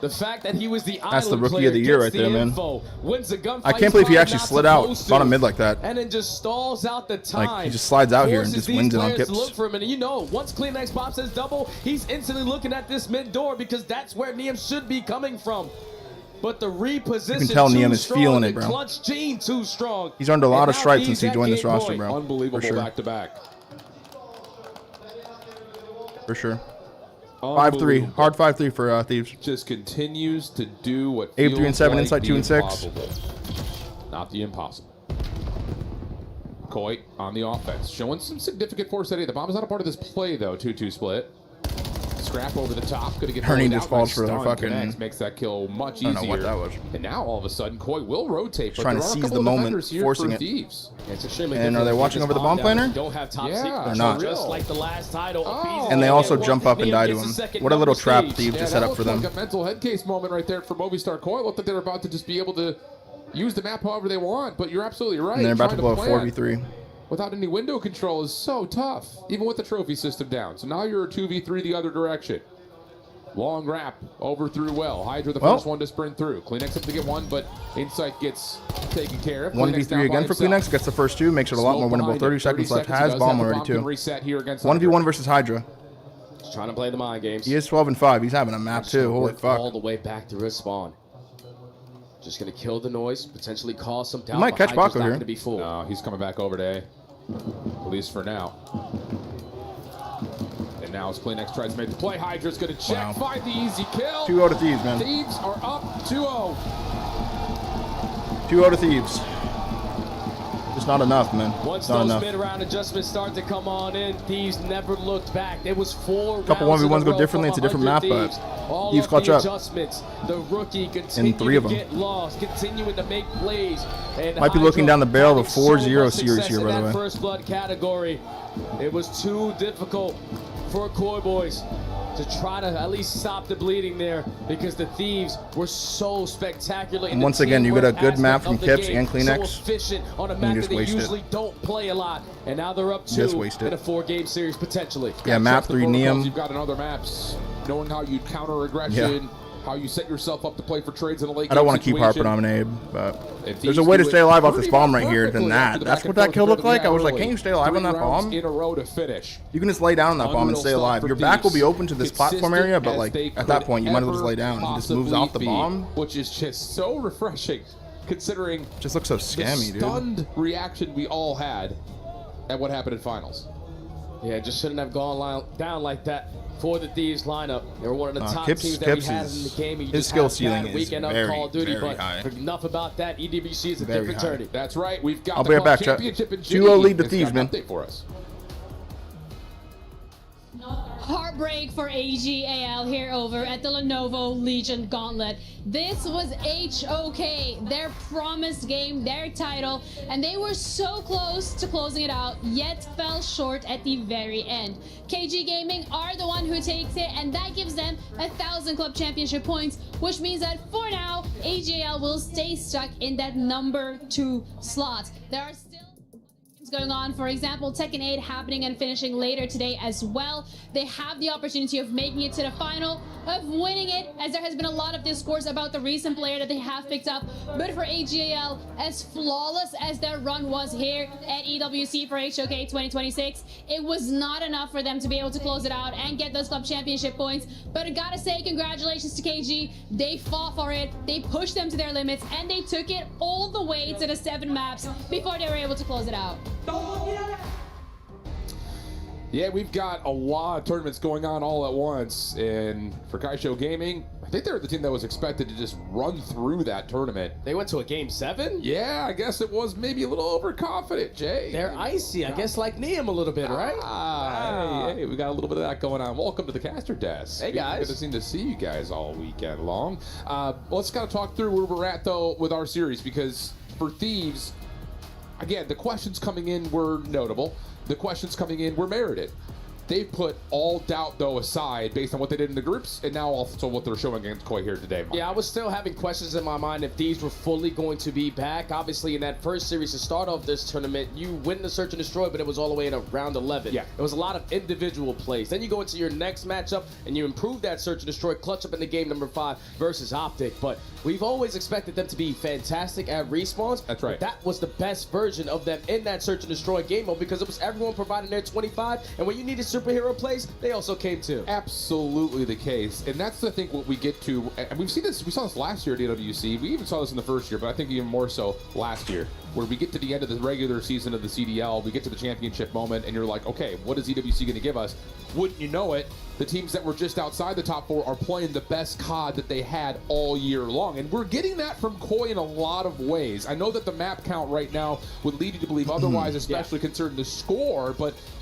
The fact that he was the That's the island rookie player of the year gets right there, man. info, wins the gunfight, I can't believe he he's actually not slid out supposed on a to, mid like that. and then just stalls out the time. Like, he just slides out here and Forces just these wins it on players to Kips. Look for him, and you know, once Kleenex pops his double, he's instantly looking at this mid door because that's where Neum should be coming from. But the reposition You can tell too Neum is strong, feeling it, the bro. clutch gene too strong. He's earned a lot And of now stripes he's since he at joined this game roster, point. bro. Unbelievable For sure. back-to-back. For sure. 5-3. Hard 5-3 for Thieves. Just continues to do what Abe feels 3 and 7, like Insight the 2 and 6. impossible. Not the impossible. Koi on the offense, showing some significant force today. The bomb is not a part of this play, though. 2-2 split. Scrap over the top. Going to get Ernie bullied just out by falls for the stun. fucking- Connects, makes that kill much I easier. don't know what that was. And now all of a sudden, Koi will rotate. Just But trying to there are a seize couple the of moment, defenders here forcing for it. Thieves. It's extremely And are they difficult to watching get over the this bomb down. planner? Don't have top Yeah. secret. They're not. Just like the last title. Oh. And they also jump up and Neum die to gets a him. second What a little number trap stage. Thieves Yeah, just set that up for looked them. like a mental head case moment right there for Movistar Koi. Looked like they were about to just be able to use the map however they want, but you're absolutely right. And they're about to Trying blow a plan 4v3. without any window control is so tough, even with the trophy system down. So now you're a 2v3 the other direction. Long wrap over through well. Hydra the first one to sprint through. Kleenex up to get one, but Insight gets taken care of. 1v3 again for Kleenex. Gets the first two. Makes it a lot more winnable. 30 seconds left. Has bomb already too. 1v1 versus Hydra. Just trying to play the mind games. He is 12-5. He's having a map too. Holy fuck. All the way back to his spawn. Just going to kill the noise, potentially cause some doubt. He might catch Baco here. Be full. No, he's coming back over to A. At least for now. And now as Kleenex tries to make the play, Hydra's going to check, find the easy kill. 2-0 to Thieves, man. Thieves are up 2-0. 2-0 to Thieves. Just not enough, man. Once not those enough. mid-round adjustments start to come on in, Thieves never looked back. There was 4 couple rounds 1v1s in a go row differently. It's a different map, but Thieves clutch up. Adjustments. The rookie continuing to get lost, continuing to make plays. And Might be looking down the barrel of a 4-0 series here, by the way. First blood category. It was too difficult for Koi Boys to try to at least stop the bleeding there because the Thieves were so spectacular. And once again, you get a good map from Kips and Kleenex. So efficient on a map that they usually don't play a lot. And now they're up 2 in a 4-game series potentially. Yeah, map 3 Neum. You've got in other maps, knowing how you counter aggression, how you set yourself up to play for trades in a late game. I don't want to keep harping on Abe, but there's a way to stay alive off this bomb right here than that. That's what that kill looked like. I was like, can you stay alive on that bomb? In a row to finish. You can just lay down on that bomb and stay alive. Your back will be open to this platform area, but like at that point, you might as well just lay down. He just moves off the bomb, which is just so refreshing, considering just looks so scammy, the stunned reaction we all had at what happened in finals. Yeah, just shouldn't have gone down like that for the Thieves lineup. They were one of the top teams that we had in the game. His skill ceiling is very, Call of Duty, very but high. Enough about that. EWC is a different journey. That's right. We've got I'll the be right back, chat. championship in 2-0 lead to Thieves, man. Update for us. Heartbreak for AGAL here over at the Lenovo Legion Gauntlet. This was HOK, their promised game, their title, and they were so close to closing it out, yet fell short at the very end. KG Gaming are the one who takes it, and that gives them 1,000 club championship points, which means that for now, AGAL will stay stuck in that number 2 slot. There are still going on. For example, Tekken 8 happening and finishing later today as well. They have the opportunity of making it to the final, of winning it, as there has been a lot of discourse about the recent player that they have picked up. But for AGAL, as flawless as their run was here at EWC for HOK 2026, it was not enough for them to be able to close it out and get those club championship points. But I gotta say, congratulations to KG. They fought for it, they pushed them to their limits, and they took it all the way to the 7 maps before they were able to close it out. Yeah, we've got a lot of tournaments going on all at once, and for Kaisho Gaming, I think they're the team that was expected to just run through that tournament. They went to a game 7? Yeah, I guess it was maybe a little overconfident, Jay. They're icy, I guess, like Neum a little bit, right? Hey, we got a little bit of that going on. Welcome to the caster desk. Hey, guys. Good to see you guys all weekend long. Let's kind of talk through where we're at, though, with our series, because for Thieves, again, the questions coming in were notable. The questions coming in were merited. They put all doubt, though, aside based on what they did in the groups, and now also what they're showing against Koi here today. Yeah, I was still having questions in my mind if these were fully going to be back. Obviously, in that first series to start off this tournament, you win the Search and Destroy, but it was all the way in round 11. Yeah. There was a lot of individual plays. Then you go into your next matchup, and you improve that Search and Destroy, clutch up in the game number 5 versus OpTic. But we've always expected them to be fantastic at respawns. That's right. That was the best version of them in that Search and Destroy game mode because it was everyone providing their 25, and when you needed superhero plays, they also came too. Absolutely the case, and that's I think what we get to, and we've seen this. We saw this last year at EWC. We even saw this in the first year, but I think even more so last year, where we get to the end of the regular season of the CDL, we get to the championship moment, and you're like, okay, what is EWC going to give us? Wouldn't you know it? The teams that were just outside the top 4 are playing the best COD that they had all year long. And we're getting that from Koi in a lot of ways. I know that the map count right now would lead you to believe otherwise, especially considering the score, but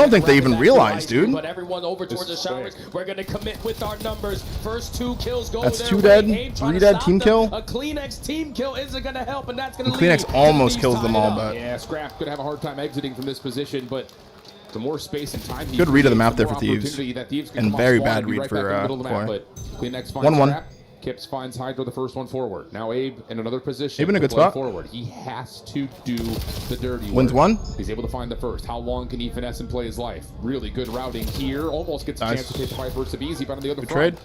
don't think they even realized, dude. But everyone over towards the showers. We're gonna commit with our numbers. First 2 kills go That's their 2 way. dead, Abe trying 3 to dead, stop team them. kill. A Kleenex team kill isn't gonna help, and that's gonna Kleenex lead almost to kills these them all, tied but up. Yeah, Scrap could have a hard time exiting from this position, but the more space and time he good read of the map creates, there the for more Thieves, opportunity that Thieves can and come off very spawn bad and be read right back in the for middle of the map, Koi. but Kleenex finds 1-1. Scrap. Kips finds Hydra the first one forward. Now Abe in another position. Abe in a to good play spot. Forward. He has to do the dirty Wins work. 1. He's able to find the first. How long can he finesse and play his life? Really good routing here. Almost gets a Nice. chance to take the fight versus Easy, but on the other Good front. trade.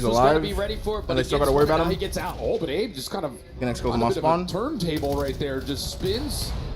stays was gonna alive. be ready for it, but And they still got to worry about him. He gets out. Oh, but Abe just kind of Next goes on him a off bit of a spawn. turntable right there. Just spins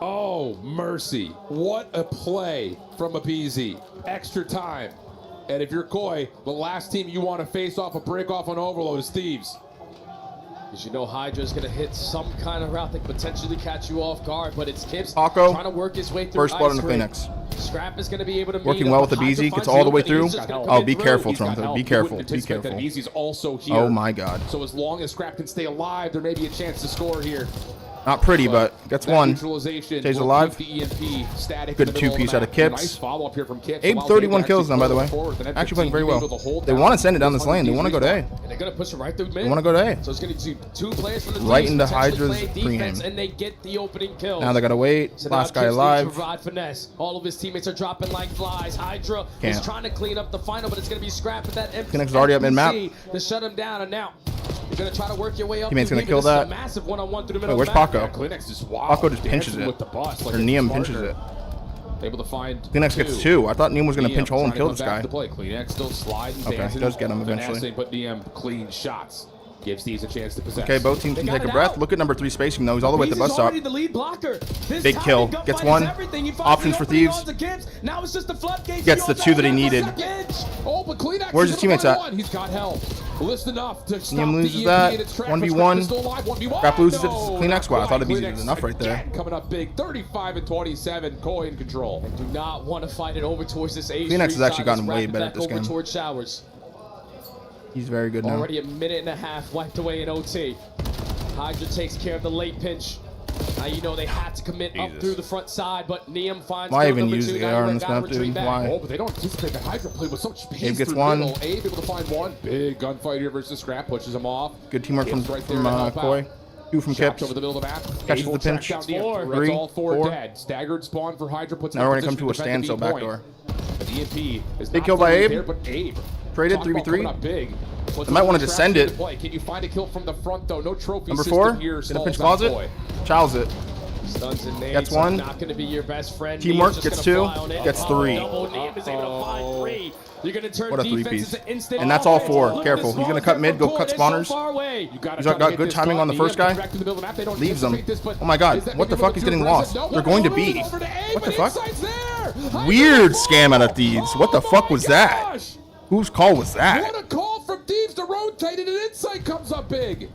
Oh, mercy. What a play from Abizi. Extra time. And if you're Koi, the last team you want to face off a break off on Overload is Thieves. Because you know Hydra's going to hit some kind of route that could potentially catch you off guard, but it's Kips Paco, trying to work his way through. first blood on the Kleenex. Scrap is going to be able to working well with the BZ, gets all the way through. Oh, be careful, Toronto. Be careful. Be careful. Also here. Oh my God. So as long as Scrap can stay alive, there may be a chance to score here. Not pretty, but gets one. Stays alive. Good two-piece out of Kips. Abe 31 kills now, by the way. Actually playing very well. They want to send it down this lane. They want to go to A. And they're going to push it right through mid. They want to go to A. So it's going to do 2 players from the right into potentially Hydra's play defense, pregame. and they get the opening kill. Now they got to wait. So Last now guy Kips alive. needs to provide finesse. All of his teammates are dropping like flies. Hydra is trying to clean up the final, but it's going to be Scrap with that empty Kleenex is already up mid-map. to shut him down. And now you're going to try to work your way up. Teammate's through going to mid. kill This is that. a massive one-on-one through the middle Where's of the map. Paco? Kleenex is wild. Paco just pinches it. With the bus, like or a Neum partner. pinches it. Able to find Kleenex gets 2. I thought Neum was going to pinch hole and kill this guy. Kleenex still sliding, Okay, he does get him eventually. But Neum clean shots. Gives these a chance to possess. Okay, both teams can take a breath. Look at number 3 spacing though. He's all the way at the bus stop. The lead blocker. Big kill. Gets 1. Options for Thieves. Now it's just the floodgates. Gets the 2 that he needed. Oh, but Kleenex Where's his teammates at? He's got help. List enough to stop Neum loses that. 1v1. Scrap loses it. Kleenex. Wow, I thought Abizi did enough right there. Coming up big, 35 and 27. Koi in control. And do not want to fight it over towards this A. Kleenex has actually gotten way better at this game. Towards Showers. He's very good now. Already a minute and a half wiped away in OT. Hydra takes care of the late pinch. Now you know they had to commit up through the front side, but Neum finds. Why even use the AR on this map, dude? Why? Oh, but they don't anticipate that Hydra play with such pace. Abe gets through 1. Middle. Abe able to find 1. Big gunfight here versus Scrap, pushes him off. Good teamwork from right Koi. 2 from Kips. Over the middle of the map. Catches the pinch. 3. All 4 dead. Staggered spawn for Hydra. Puts now we're gonna come to a standstill backdoor. The EMP is big kill by Abe. there, but Abe Traded 3v3. Big. I might want to just send it. Can you find a kill from the front though? No trophy. Number 4. Gonna pinch closet. Chows it. Stuns and nades. Gets 1. Not going to be your best friend. Teamwork. Gets 2. Gets 3. Neum is able to find 3. You're going to turn what a 3-piece. Instant and that's all 4. Careful. He's going to cut mid, go cut spawners. He's got good timing on the first guy. Leaves him. Oh my God. What the fuck? He's getting lost. They're going to B. What the fuck? Weird scam out of Thieves. What the fuck was that? Whose call was that? What a call from Thieves to rotate and an insight comes up big.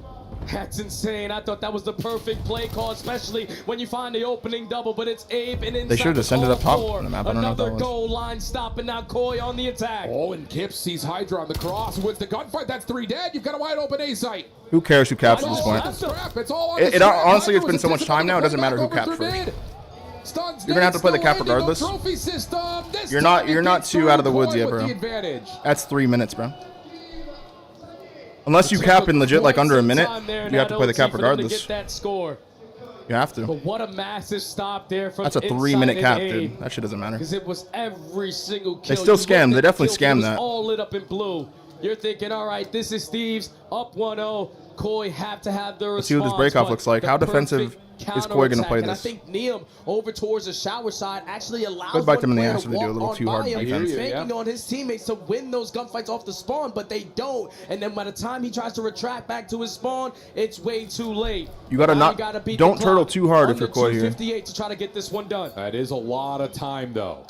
That's insane. I thought that was the perfect play call, especially when you find the opening double, but it's Abe and inside. They should have sent it up top on the map. I don't know what that Another was. goal line stop, and now Koi on the attack. Oh, and Kips sees Hydra on the cross, wins the gunfight. That's 3 dead. You've got a wide open A site. Who cares who caps at this point? Honestly, it's been so much time now, it doesn't matter who caps first. You're gonna have to play the cap regardless. You're not too out of the woods yet, bro. That's 3 minutes, bro. Unless you cap in legit like under a minute, you have to play the cap regardless. You have to. But what a massive stop there from That's a 3-minute cap, dude. That shit doesn't matter. Because it was every single kill. They still scam. They definitely scam that. All lit up in blue. You're thinking, all right, this is Thieves up 1-0. Koi have to have their response. Let's see what this breakoff looks like. How defensive is Koi going to play and this? I think Neum over towards the shower side actually allows Could bite them in the one ass if they do a little too hard defense. Banking on his teammates to win those gunfights off the spawn, but they don't. And then by the time he tries to retract back to his spawn, it's way too late. You gotta don't turtle too hard if you're Koi here. 58 to try to get this one done. That is a lot of time though.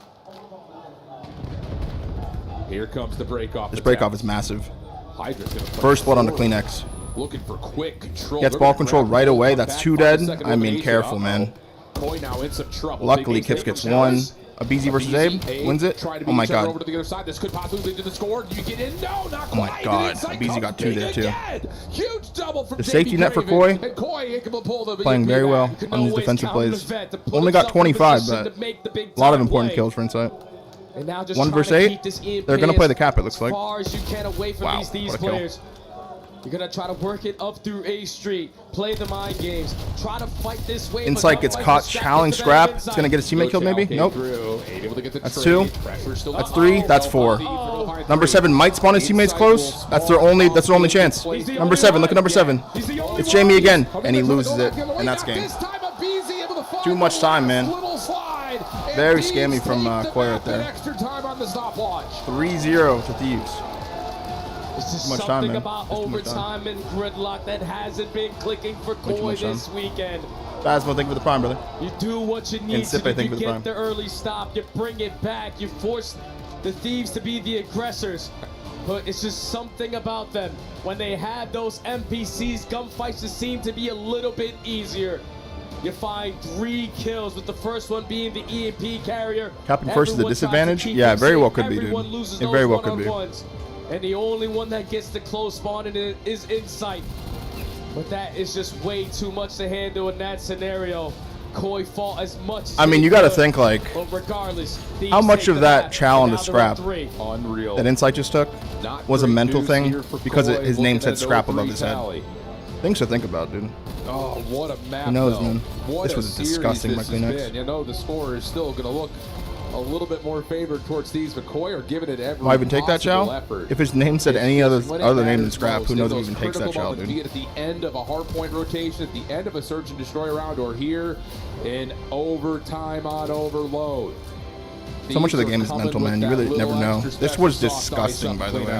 Here comes the breakoff. This breakoff is massive. Hydra's gonna First blood on the Kleenex. Looking for quick control. Gets ball control right away. That's 2 dead. I mean, careful, man. Koi now in some trouble. Luckily, Kips gets 1. Abizi versus Abe wins it. Oh my God. Over to the other side. This could possibly lead to the score. You get in? No, not Oh my God. Abizi got 2 there too. Huge double from The safety net for Koi. Playing very well on these defensive plays. Only got 25, but a lot of important kills for Insight. And now just 1 versus 8. They're going to play the cap, it looks like. As far as you can away from Wow, these what a kill. players. You're going to try to work it up through A Street. Play the mind games. Try to fight this way. Insight gets caught challenge Scrap. It's going to get his teammate killed maybe? Nope. That's 2. That's 3. That's 4. Number 7 might spawn his teammates close. That's their only chance. Number 7, look at number 7. It's Jamie again. And he loses it. And that's game. Too much time, man. Very scammy from Koi right there. 3-0 to Thieves. This is Too much something time, man. about overtime and gridlock that hasn't been clicking for Koi this weekend. Phasmo, thank you for the prime, brother. You do what you need And Sippe, to do. thank you You for the prime. get the early stop. You bring it back. You force the Thieves to be the aggressors. But it's just something about them. When they have those NPCs, gunfights just seem to be a little bit easier. You find 3 kills, with the first one being the EMP carrier. Capping first is a Everyone tries to disadvantage? keep Yeah, him very safe. well could be, dude. Everyone loses It those very well could be. one-on-ones. And the only one that gets the close spawn in it is Insight. But that is just way too much to handle in that scenario. Koi fought as much as I mean, they you got to could, think, like, but regardless, how Thieves much take of the that map, challenge and to now they're up scrap 3. Unreal. that Insight just took Not was a great mental news thing here for because Koi, his name looking said at scrap an above his head. tally. Things to think about, dude. Oh, what a map! Who knows, though. man? What This a was series disgusting, this my has Kleenex. been. You know, the score is still going to look a little bit more favored towards these, but Koi are giving it every Why even take that possible chow? effort. If his name said It's any just other when it name than matters scrap, who most, knows in if he those even takes that critical chow, moments, dude? be it at the end of a hardpoint rotation, at the end of a search and destroy round, or here in overtime on overload. So much of the These game are is coming mental, with man. You that really never little know. extra This special was soft ice disgusting, up by the clean way.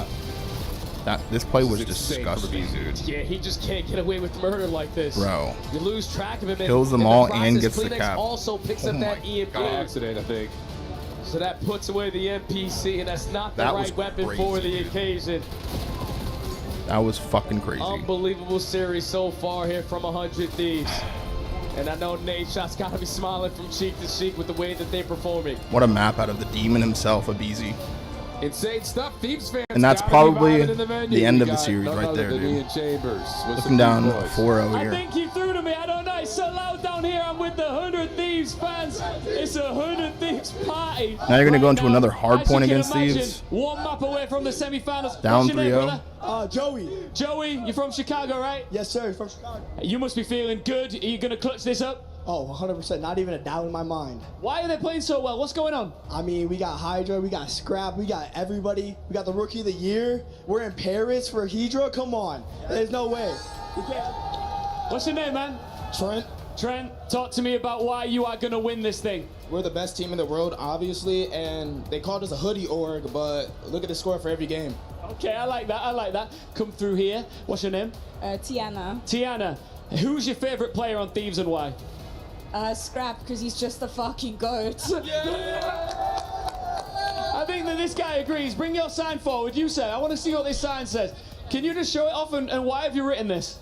up. This play was This is insane for disgusting, the dude. Yeah, he just can't get away with murder like this. Bro. You lose track of him. Kills them in all the and process, gets the Kleenex cap. also picks Oh up that my EMP. By accident, I think. So that puts away the NPC, and that's not the That was right weapon crazy, for the dude. occasion. That was fucking crazy. Unbelievable series so far here from 100 Thieves. And I know Nate Shot's got to be smiling from cheek to cheek with the way that they're performing. What a map out of the demon himself, Abizi. Insane stuff, Thieves fans. And that's gotta be probably vibing in the venue. the end We of the got series none right other there, than dude. Ian Chambers with Looking some down good voice. 4-0 I here. think he threw to me. I don't know. It's so loud down here. I'm with the 100 Thieves fans. It's a 100 Thieves party. Now you're going to go into another hard As you point can against imagine, Thieves. One map away from the semifinals. Down What's your name, 3-0. brother? Joey. Joey, you're from Chicago, right? Yes, sir. From Chicago. You must be feeling good. Are you going to clutch this up? Oh, 100%. Not even a doubt in my mind. Why are they playing so well? What's going on? I mean, we got Hydra, we got Scrap, we got everybody. We got the Rookie of the Year. We're in Paris for Hydra. Come on. There's no way. What's your name, man? Trent. Trent, talk to me about why you are going to win this thing. We're the best team in the world, obviously, and they called us a hoodie org, but look at the score for every game. Okay, I like that. I like that. Come through here. What's your name? Tiana. Tiana. Who's your favorite player on Thieves and why? Scrap, because he's just a fucking goat. I think that this guy agrees. Bring your sign forward. You say. I want to see what this sign says. Can you just show it off, and why have you written this?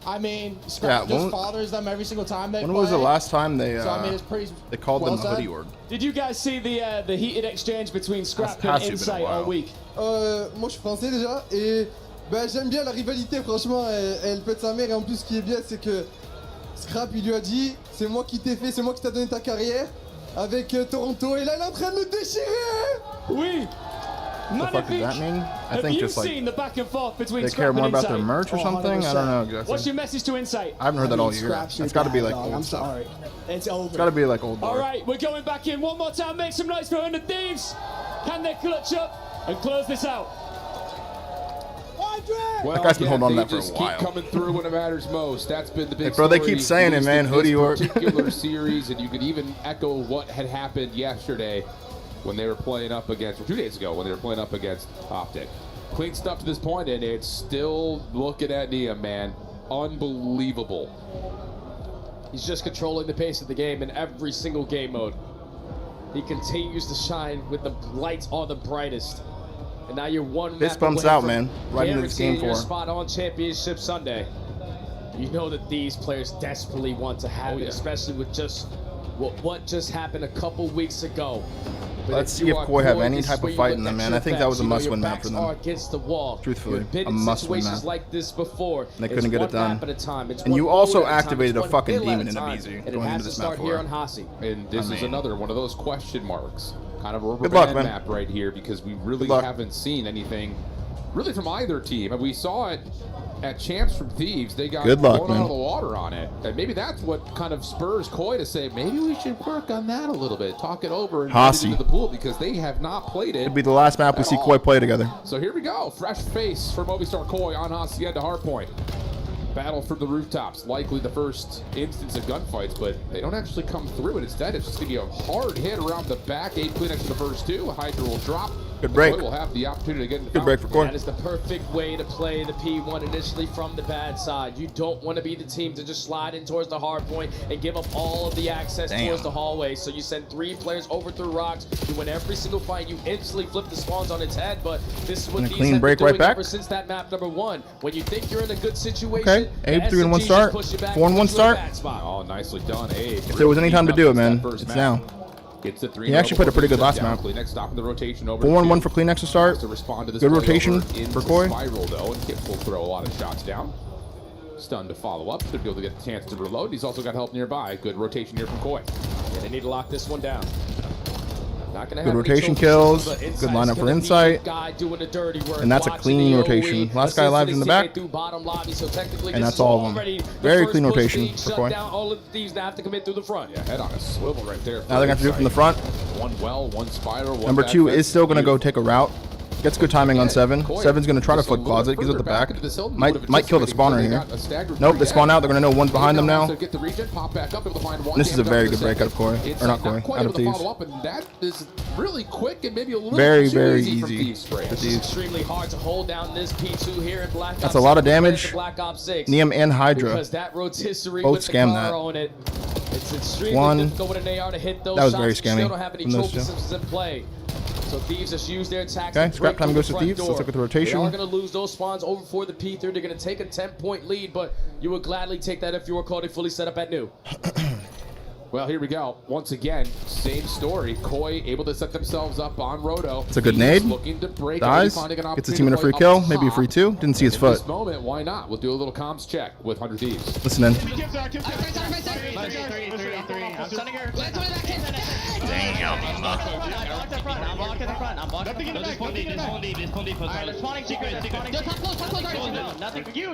I mean, Scrap Yeah, just fathers them every single time they When play. was the last time they So, I mean, it's pretty they called well them the said. hoodie org? Did you guys see the heated exchange between Scrap has and to been a Insight while. all week? Moi je suis français déjà et ben, j'aime bien la rivalité, franchement elle pète sa mère et en plus ce qui est bien c'est que Scrap il lui a dit c'est moi qui t'ai fait, c'est moi qui t'ai donné ta carrière avec Toronto et là il est en train de le déchirer. Oui. What the fuck does that mean? I Have think you just like seen the back and forth between they Scrap care more and about Insight? their merch or something. I don't know exactly. What's your message to Insight? I haven't heard that all year. It's got to be like dog. old I'm stuff. sorry. It's over. It's got to be like old. All lore. right, we're going back in one more time. Make some noise for 100 Thieves. Can they clutch up and close this out? Well, That guy's been again, holding on to they that for a just while. keep coming through when it matters most. That's been the big Hey, bro, they story, keep saying at it, least man. in Hoodie this org. particular series, and you could even echo what had happened yesterday when they were playing up against, or 2 days ago when they were playing up against OpTic. Clean stuff to this point, and it's still looking at Nia, man. Unbelievable. He's just controlling the pace of the game in every single game mode. He continues to shine with the lights on the brightest. And now you're one Fist map bumps away out, from man. Right into this game guaranteeing your 4. spot on Championship Sunday. You know that these players desperately want to have it, especially with just what just happened a couple weeks ago. But Let's if see you if are Koi have Koi, any this is type where of you fight look in them, at man. your I think that backs. was a You know your must-win map backs for them. are against the wall. Truthfully, You've been a in must-win situations map. like this before. They It's couldn't get one it done. map at a time. It's And one you also bullet at a time. activated It's a one fucking kill at demon a in time. Abizi And it going has into to this start map here for on it. Hasi. And this is another one of those question marks. Kind of a rubber Good luck, band man. map right here because we really Good luck. haven't seen anything really from either team. And we saw it at Champs from Thieves. They got Good luck, blown man. out of the water on it. And maybe that's what kind of spurs Koi to say, maybe we should work on that a little bit, talk it over and put it Hasi. into the pool because they have not played it. It'd be the last map we at see all. Koi play together. So here we go. Fresh face for Movistar Koi on Hacienda Hardpoint. Battle from the rooftops. Likely the first instance of gunfights, but they don't actually come through it. Instead, it's just going to be a hard hit around the back. 8 Kleenex for the first 2. Hydra will drop. Good break. Koi will have the opportunity to get in the Good break for Koi. That is the perfect way to play the P1 initially from the bad side. You don't want to be the team to just slide in towards the hard point and give up all of the access towards the hallway. So you send 3 players over through rocks. You win every single fight. You instantly flip the spawns on its head. But this is what And a these clean have break been right doing back. ever since that map number 1. When you think you're in a good situation, Okay, Abe, 3-1 start. 4-1 start. Oh, nicely done, Abe. If there was any time to do it, man, it's now. Gets the 3. He actually played a pretty good last map. Kleenex stopping the rotation over 4-1 for Kleenex to start. to respond to this Good play rotation over for into Koi. Spiral though, and Kip will throw a lot of shots down. Stun to follow up. Should be able to get the chance to reload. He's also got help nearby. Good rotation here from Koi. Yeah, they need to lock this one down. Not gonna Good have any rotation trophy kills. systems, but Good Insight's lineup for gonna be Insight. the guy doing the dirty work, And that's a watching clean the rotation. AOE, Last guy alive assisting in the his back. teammate through bottom lobby, so technically And this that's is all of them. already the Very first clean push rotation being for shut Koi. down. All of these now have to come in through the front. Yeah, head on a swivel right there. Now they're going to have to do it from the front. One well, one spider, one Number back 2 fence. is still going to go take a route. Gets good timing on 7. Koi 7's going to try to just a foot little closet. bit Gives it the further back back. into this hill than Might kill the anticipated, spawner so they here. got a staggered Nope, they three spawn dead. out. They're going to know one's behind them now. So get the regen, pop back up, able to find one. This is a Damn, very back good to break out of Koi. Inside, Or not Koi, quite out able of to Thieves. follow up, and that is really quick and maybe a little Very, too very easy from easy Thieves spray. for It's Thieves. extremely hard to hold down this P2 here in Black Ops. That's a lot of 6 compared damage. to Black Ops 6. Neum and Hydra. Because that rotisserie Both with the scammed car that. on it. It's extremely One. difficult with an AR to hit those That was shots. very You scammy still don't have any from those trophy two. systems in play. So Thieves just use their attacks. Okay, to scrap break time through goes the to front Thieves. Let's door. look at the rotation. They are going to lose those spawns over for the P3. They're going to take a 10-point lead, but you would gladly take that if you were called it fully set up at new. Well, here we go. Once again, same story. Koi able to set themselves up on Roto. It's a good Thieves nade. Looking to break. Dies. Finding an Gets his team in a free opportunity to kill. play Maybe a up free 2. Didn't see his At foot. this moment, why not? We'll do a little comms check with 100 Thieves. Listen in. I'm stunning her. Damn. Nothing. You.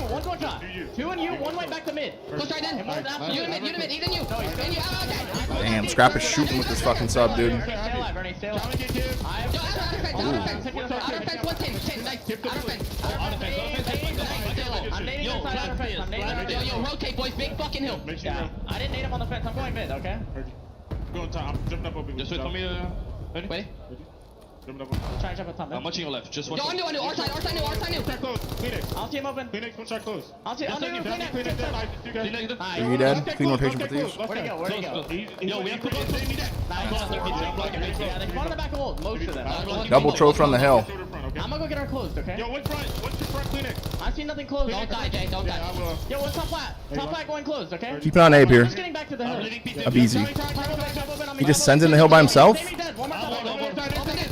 One shot. 2 and you. One way back to mid. Go start then. You to mid. Even you. Damn, Scrap is shooting with this fucking sub, dude. Bernie, stay alive. I'm nading inside outer fence. I'm nading. Yo, rotate, boys. Big fucking hill. Yeah. I didn't nade him on the fence. I'm going mid, okay? Go on top. I'm jumping up over. Just wait for me to... Ready? Jumping up. Try and jump on top. I'm watching your left. Just one. Yo, I knew. Our side new. Contract close. Phoenix. I'll team open. Phoenix, contract close. I'll team Clean Are you dead? Clean rotation for Thieves. Where'd he go? Yo, we have to go. Yeah, they spawn in the back of walls. Most of them. Double trophy on the hill. I'm gonna go get our closed, okay? Yo, what's front? What's your front Phoenix? I see nothing closed. Don't die, Jay. Don't die. Yo, what's top flat? Top flat going closed, okay? Keep an eye on Abe here. I'm just getting back to the hill. Abizi. He just sends it in the hill by himself?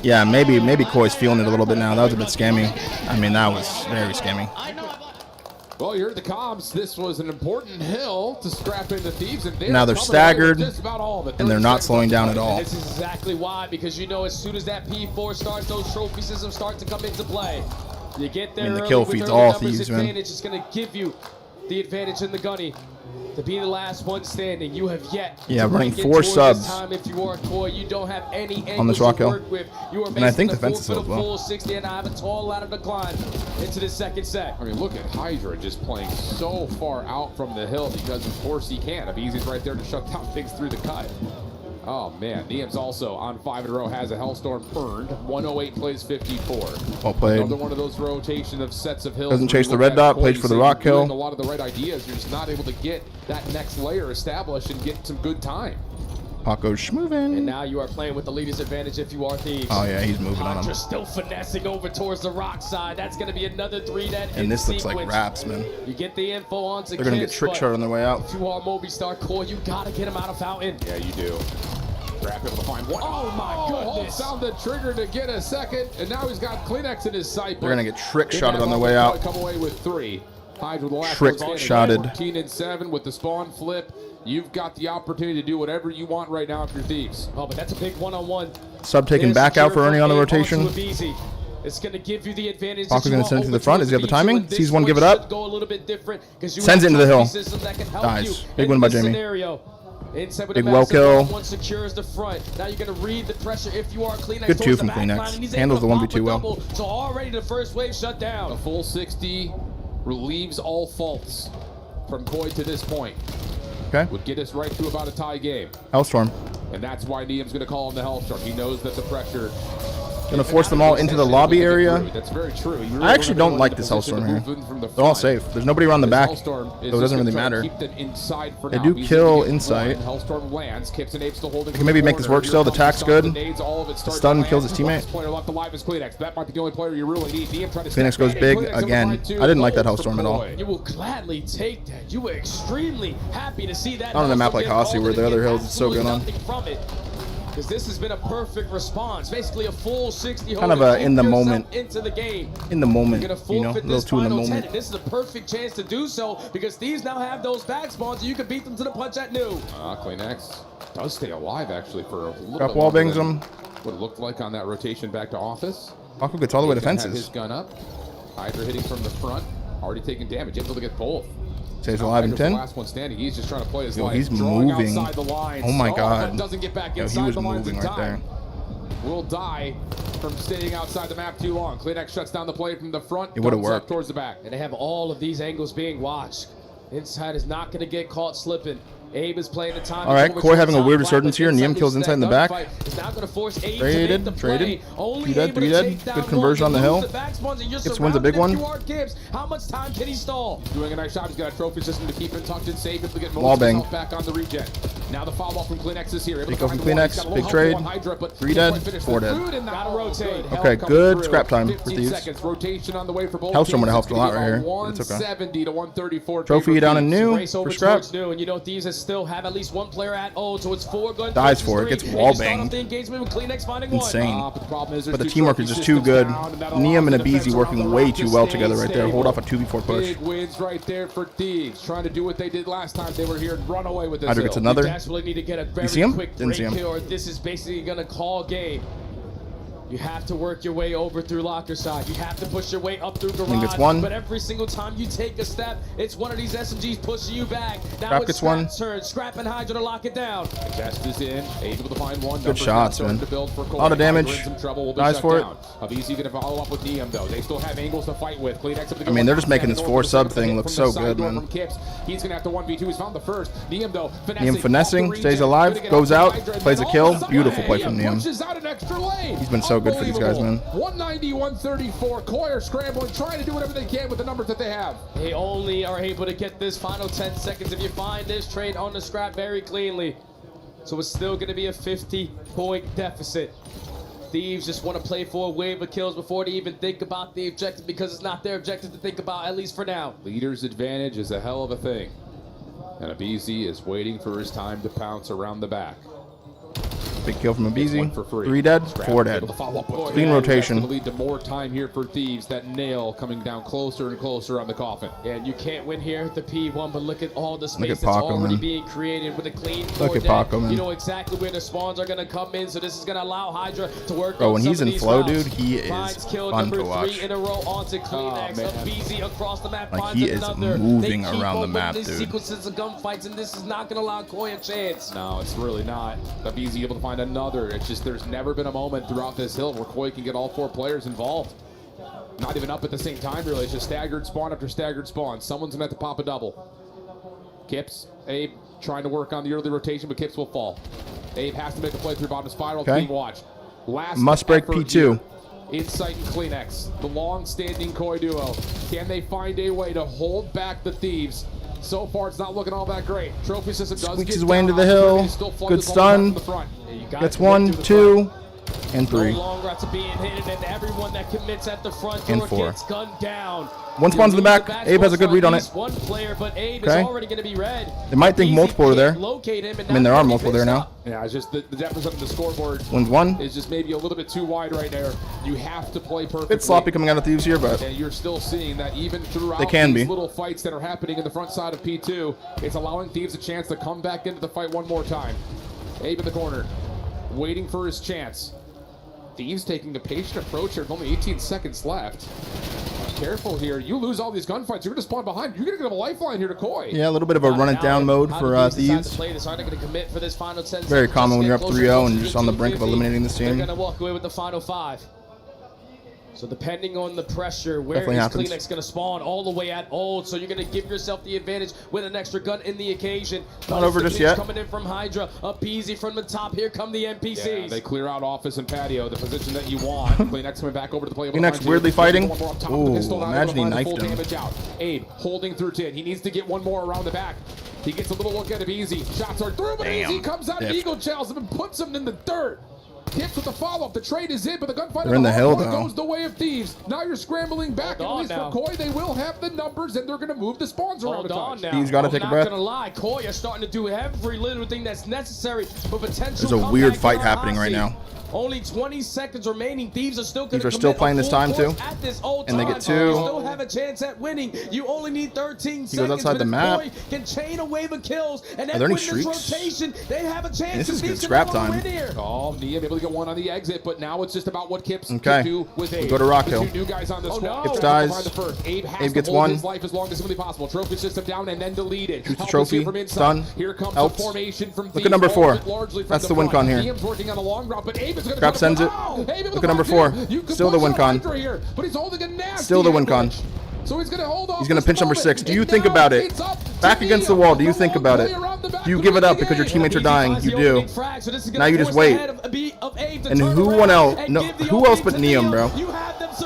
Yeah, maybe Koi's feeling it a little bit now. That was a bit scammy. I mean, that was very scammy. Well, you heard the comms. This was an important hill to scrap into Thieves, and Now they're coming staggered, away with just about all of it. and they're not slowing down at all. This is exactly why, because you know as soon as that P4 starts, those trophy systems start to come into play. You get there I mean, the early kill with feed's early all numbers Thieves, man. advantage. It's going to give you the advantage in the gunny. To be the last one standing, you have yet Yeah, to running break 4 into it subs this time. If you are Koi, you don't have any on this angles rock to hill. work with. You are And I think basically the fence is full still for the well. full 60, and I have a tall ladder to climb into the second set. I mean, look at Hydra just playing so far out from the hill because, of course, he can. Abizi's right there to shut down things through the cut. Oh, man. Neum's also on 5 in a row, has a Hellstorm earned. 108 plays 54. Well played. Another one of those rotation of sets of hills. Doesn't where you chase the look red at dot, Koi, plays you for the say rock you're doing kill. a lot of the right ideas. You're just not able to get that next layer established and get some good time. Paco's schmoving. And now you are playing with the leader's advantage if you are Thieves. Oh, yeah, he's moving on him. Hydra's still finessing over towards the rock side. That's going to be another 3 dead. And this looks like raps, man. You get the info onto They're going to get trick shot on their way out. If you are Movistar Core, you got to get him out of Fountain. Yeah, you do. Trap able to find one. Oh, my goodness. Found the trigger to get a second, and now he's got Kleenex in his sight. They're going to get trick shotted on their way out. Come away with 3. Hydra the last Trick one shotted. 14 and 7 with the spawn flip. You've got the opportunity to do whatever you want right now if you're Thieves. Oh, but that's a big one-on-one. Sub taking back out for Ernie on the rotation. It's going to give you the advantage. Paco's going to send it to the front. Does he have the timing? Sees one, give it Should up. go a little bit different because you Sends it have into the hill. trophy systems that can help Dies. you Big in win by this Jamie. scenario. Inside with Big a well massive kill. One secures the front. Now you're going to read the pressure if you are Kleenex. Good 2 towards from the back Kleenex. line, and he's Handles able the to 1v2 well. double. So already the first wave shut down. A full 60 relieves all faults from Koi to this point. Okay. Would get us right to about a tie game. Hellstorm. And that's why Neum's going to call him the Hellstorm. He knows that the pressure Gonna force them all into the lobby area. That's very true. I actually don't like this Hellstorm here. They're all safe. There's nobody around the back, so it doesn't really matter. They do kill Insight. They can maybe make this work still. The tack's good. The stun kills his teammate. Phoenix goes big again. I didn't like that Hellstorm at all. You will gladly take that. You were extremely happy to see that. Not on a map like Hossie where the other hills is so good on. Because this has been a perfect response. Basically a full 60 Kind of a in the moment. Into the game. In the moment, you know, a little too in the moment. This is a perfect chance to do so because Thieves now have those back spawns and you can beat them to the punch at new. CleanX does stay alive actually for a little Drop bit wall longer bangs than him. what it looked like on that rotation back to office. Paco gets all the way to He's gonna have fences. His gun up. Hydra hitting from the front. Already taking damage. Able to get both. Stays alive in 10. Last one standing. He's just trying to play his Yo, life. he's Drawing moving. outside the lines. Oh my but god. doesn't get back Yo, he inside was the lines moving in right there. time. Will die from staying outside the map too long. CleanX shuts down the play from the front. It would've comes up worked. towards the back. And they have all of these angles being watched. Inside is not going to get caught slipping. Abe is playing the time. All right, Koi having a weird resurgence here. Niem kills inside in the back. Traded. Two dead, 3 dead. Good conversion on the hill. Gibbs wins a big one. How much time can he stall? Doing a nice job. He's got a trophy system to keep it tucked and safe if we get Wall bang. back on the regen. Now the follow-up from CleanX is here. Big go from CleanX. Big trade. 3 dead, 4 dead. Gotta rotate. Okay, good scrap time for Thieves. Rotation on the way for both Hellstorm would have teams. helped a lot right here. It's okay. 170 to 134. Trophy down in new Race for over scrap. towards new, and you know Thieves has still have at least one player at O, so it's 4 guns. Dies for it. Gets wall banged. Insane. But the teamwork is just too good. Niem and Abizi working way too well together right there. Hold off a 2v4 push. Big wins right there for Thieves. Trying to do what they did last time they were here and run away with this. Hydra gets another. Need to get a very You see him? quick Didn't see him. kill, or this is basically gonna call game. You have to work your way over through locker side. You have to push your way up through garage. Gets one. But every single time you take a step, it's one of these SMGs pushing you back. Now Scrap it's gets one. turn. Scrap and Hydra to lock it down. Chest is in. Able to find one. Good shots, man. A lot of damage. Dies for it. Abizi gonna follow up with Niem though. They still have angles to fight with. I mean, they're just making this 4-sub thing look so good, man. He's gonna have to 1v2. He's found the first. Niem though. Niem finessing, stays alive, goes out, plays a kill. Beautiful play from Niem. He's been so good for these guys, man. 190, 134. Koi are scrambling, trying to do whatever they can with the numbers that they have. They only are able to get this final 10 seconds if you find this trade on the scrap very cleanly. So it's still going to be a 50-point deficit. Thieves just want to play for a wave of kills before they even think about the objective because it's not their objective to think about, at least for now. Leader's advantage is a hell of a thing. And Abizi is waiting for his time to pounce around the back. Big kill from Abizi. 3 dead, 4 dead. Clean rotation. Lead to more time here for Thieves. That nail coming down closer and closer on the coffin. And you can't win here at the P1, but look at all the space Look at that's Paco, already man. being created with a clean Look at deck. Paco, man. You know exactly where the spawns are going to come in, so this is going to allow Hydra to work Bro, on when some he's of in these flow, routes. dude, he is Finds kill fun number to watch. 3 in a row onto CleanX. Abizi across the map Like, finds he is another. moving They keep around the open map, these dude. sequences of gunfights, and this is not going to allow Koi a chance. No, it's really not. Abizi able to find another. It's just there's never been a moment throughout this hill where Koi can get all 4 players involved. Not even up at the same time, really. It's just staggered spawn after staggered spawn. Someone's going to have to pop a double. Kips, Abe trying to work on the early rotation, but Kips will fall. Abe has to make a play through bottom spiral. Okay. Being watched. Last Must break effort P2. here. Insight and CleanX, the long-standing Koi duo. Can they find a way to hold back the Thieves? So far, it's not looking all that great. Trophy system does Squeaks get his way down. into the hill. Opportunity still flood Good this whole stun. from the front. Gets 1, 2, and 3. No longer to being hidden, and everyone that commits at the front And door 4. gets gunned down. One spawns in the back. Abe has a good read on it. One player, but Abe Okay. is already going to be red. They might think multiple are there. Locate him, and I mean, there are multiple there now. Yeah, it's just the deficit of the scoreboard. Wins 1. Is just maybe a little bit too wide right there. You have to play perfectly. Bit sloppy coming out of Thieves here, but And you're still seeing that even throughout They can these be. little fights that are happening in the front side of P2, it's allowing Thieves a chance to come back into the fight one more time. Abe in the corner, waiting for his chance. Thieves taking a patient approach here with only 18 seconds left. Careful here. You lose all these gunfights, you're going to spawn behind. You're going to get a lifeline here to Koi. yeah, a little bit of a run it down mode for Thieves. Very common when you're up 3-0 and just on the brink of eliminating this They're team. going to walk away with the final 5. So depending on the pressure, where Definitely is happens. Kleenex going to spawn? All the way at old. So you're going to give yourself the advantage with an extra gun in the occasion. Not over just yet. Coming in from Hydra, up easy from the top. Here come the NPCs. Yeah, they clear out office and patio, the position that you want. Kleenex coming back over to the play. Kleenex weirdly fighting. Ooh, imagine he knifed him. Out. Abe holding through 10. He needs to get one more around the back. He gets a little look at him. Easy. Shots are through, but Damn. Easy comes out. Diff. Eagle jails him and puts him in the dirt. Tips with the follow-up. The trade is in, but the gunfight They're in the hill, though. goes the way of thieves. Now you're scrambling back. At least for Koi, they will have the numbers, and they're going to move the spawns around the Hold on time. now. He's gotta take a I'm breath. not going to lie. Koi are starting to do every little thing that's necessary for potential. There's a comeback weird in fight our happening hot right seat. now. Only 20 seconds remaining. Thieves are still going Thieves are still playing this time, too. At this old And they time. get 2. You still have a chance at winning. You only need 13 seconds. He goes outside but the if map. Koi can chain a wave of kills, and Are there any with this streaks? rotation, they have a chance. This is to good sneak scrap another time. win here. Oh, Nia able to get one on the exit, but now it's just about what Kips Okay. can do with Abe. We go to Rock The Hill. two new guys on the squad. Kips Trying to dies. find the first. Abe has Abe to gets hold one. his life as long as humanly possible. Trophy system down and then deleted. Shoots the Help us here trophy. from inside. Stun. Here comes Helps. the formation from Look at number Thieves, 4. all largely from That's the win front. con here. Liam's working on a long route, but Abe is going to Scrap sends it. Look at number 4. Still the win con. Here, but he's holding a nasty Still the win con. ambush. So he's going to hold off. He's going to pinch number 6. Do you And think now about it? it's up Back to against the Nia. wall. Do you think about it? Do you give it up because your teammates are dying? You do. Now you just wait. And who else? No, who else but Neum, bro?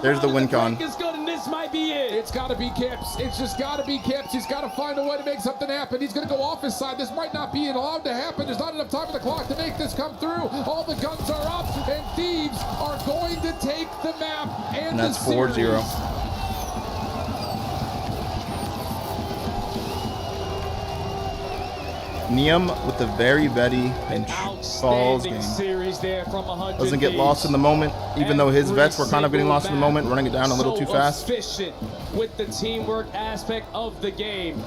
There's the win con. It's got to be Kips. It's just got to be Kips. He's got to find a way to make something happen. He's going to go off his side. This might not be allowed to happen. There's not enough time on the clock to make this come through. All the guns are up, and Thieves are going to take the map and that's the 4-0. series. Neum with the very pinch falls game. Series there from 100 Doesn't get lost in the moment, even though his vets were kind of getting lost in the moment, running it down a little too fast. Efficient with the teamwork aspect of the game.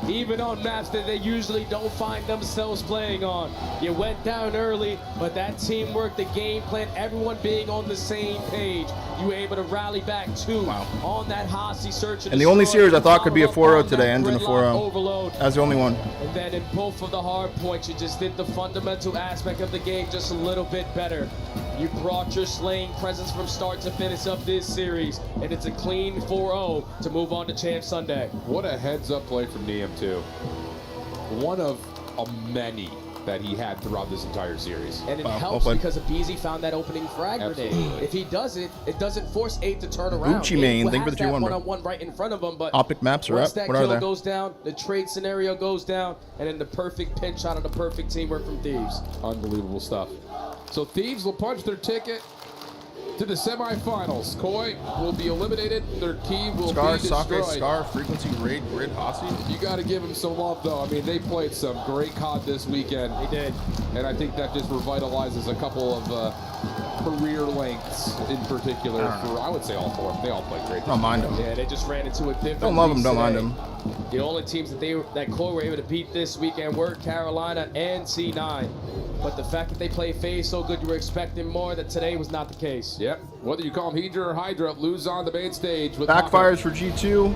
Even on maps that they usually don't find themselves playing on. You went down early, but that teamwork, the game plan, everyone being on the same page, you were able to rally back too on that Hossie search. And the only series I thought could be a 4-0 today ends in a 4-0. That's the only one. And then in both of the hard points, you just did the fundamental aspect of the game just a little bit better. You brought your slaying presence from start to finish up this series, and it's a clean 4-0 to move on to Champ Sunday. What a heads-up play from Neum, too. One of many that he had throughout this entire series. And it helps because Abizi found that opening frag grenade. Absolutely. If he does it, it doesn't force Abe to turn around. Gucci Mane, Abe thank you for has the 2-1, that bro. one-on-one right in front of him, but OpTic maps are once up. that What are kill they? goes down, the trade scenario goes down, and then the perfect pinch shot of the perfect teamwork from Thieves. Unbelievable stuff. So Thieves will punch their ticket to the semifinals. Koi will be eliminated. Their key will Scar, be destroyed. Sake, Scar, Frequency, Raid, Grid, Hossie. You got to give them some love, though. I mean, they played some great COD this weekend. They did. And I think that just revitalizes a couple of career lengths in particular for, I would say, all 4. They all played great. Don't mind them. Yeah, they just ran into a different. Don't love them, beast don't mind today. them. The only teams that Koi were able to beat this weekend were Carolina and C9. But the fact that they play FaZe so good, you were expecting more. That today was not the case. Yep. Whether you call them Hydra or Hydra, lose on the main stage. With Backfires for G2.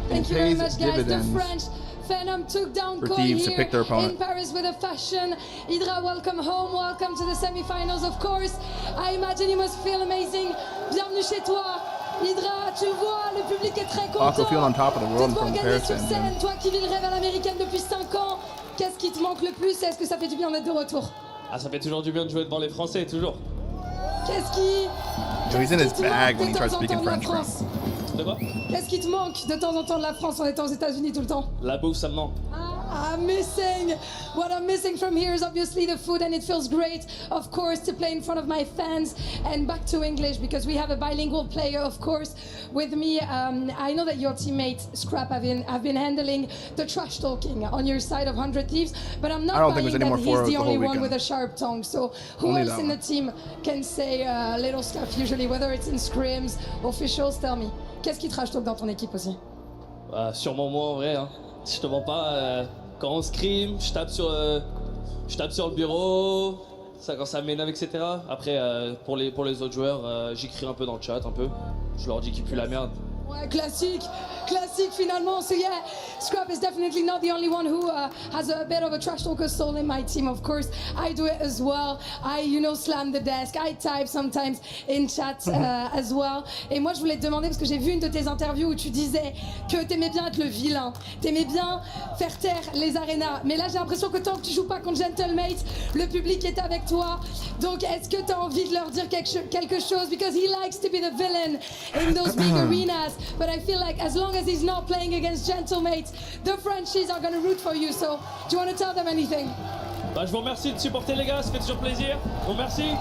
Thank you very pays much, guys. dividends. The French Phenom took down For Koi Thieves to here pick their opponent. in Paris with a fashion. Hydra, welcome home. Welcome to the semi-finals, of course. I imagine you must feel amazing. Bienvenue chez toi. Hydra, tu vois, le public est très content. Aqua feeling on top of the world De te voir from gagner Paris. sur scène, toi qui vis le rêve à l'américaine depuis 5 ans. Qu'est-ce qui te manque le plus? Est-ce que ça fait du bien d'être de retour? Ah, ça fait toujours du bien de jouer devant les Français, toujours. Qu'est-ce qui... Yo, he's in his bag when he starts speaking French, bro. De quoi? Qu'est-ce qui te manque de temps en temps de la France en étant aux États-Unis tout le temps? La bouffe, ça me manque. I'm missing. What I'm missing from here is obviously the food, and it feels great, of course, to play in front of my fans. And back to English, because we have a bilingual player, of course, with me. I know that your teammate Scrap have been handling the trash talking on your side of 100 Thieves, but I'm not I don't think buying there's any that more he's the the only whole one weekend. with a sharp tongue. So who Only else that in one. the team can say little stuff usually, whether it's in scrims, officials? Tell me. Qu'est-ce qui trash talk dans ton équipe aussi? Sûrement moi en vrai. Hein. Si je te mens pas, quand on scrim, je tape sur le bureau, ça quand ça m'énerve, etc. Après, pour les autres joueurs, j'écris un peu dans le chat, un peu. Je leur dis qu'ils puent la merde. Ouais, classique finalement. So yeah, Scrap is definitely not the only one who has a bit of a trash talker soul in my team, of course. I do it as well. I, slam the desk. I type sometimes in chat as well. Et moi, je voulais te demander, parce que j'ai vu une de tes interviews où tu disais que t'aimais bien être le vilain. T'aimais bien faire taire les arénas. Mais là, j'ai l'impression que tant que tu joues pas contre Gentlemates, le public est avec toi. Donc, est-ce que t'as envie de leur dire quelque chose? Because he likes to be the villain in those big arenas. But I feel like as long as he's not playing against Gentlemates, the Frenchies are going to root for you. So, do you want to tell them anything? Bah, je vous remercie de supporter les gars, ça fait toujours plaisir. Je vous remercie.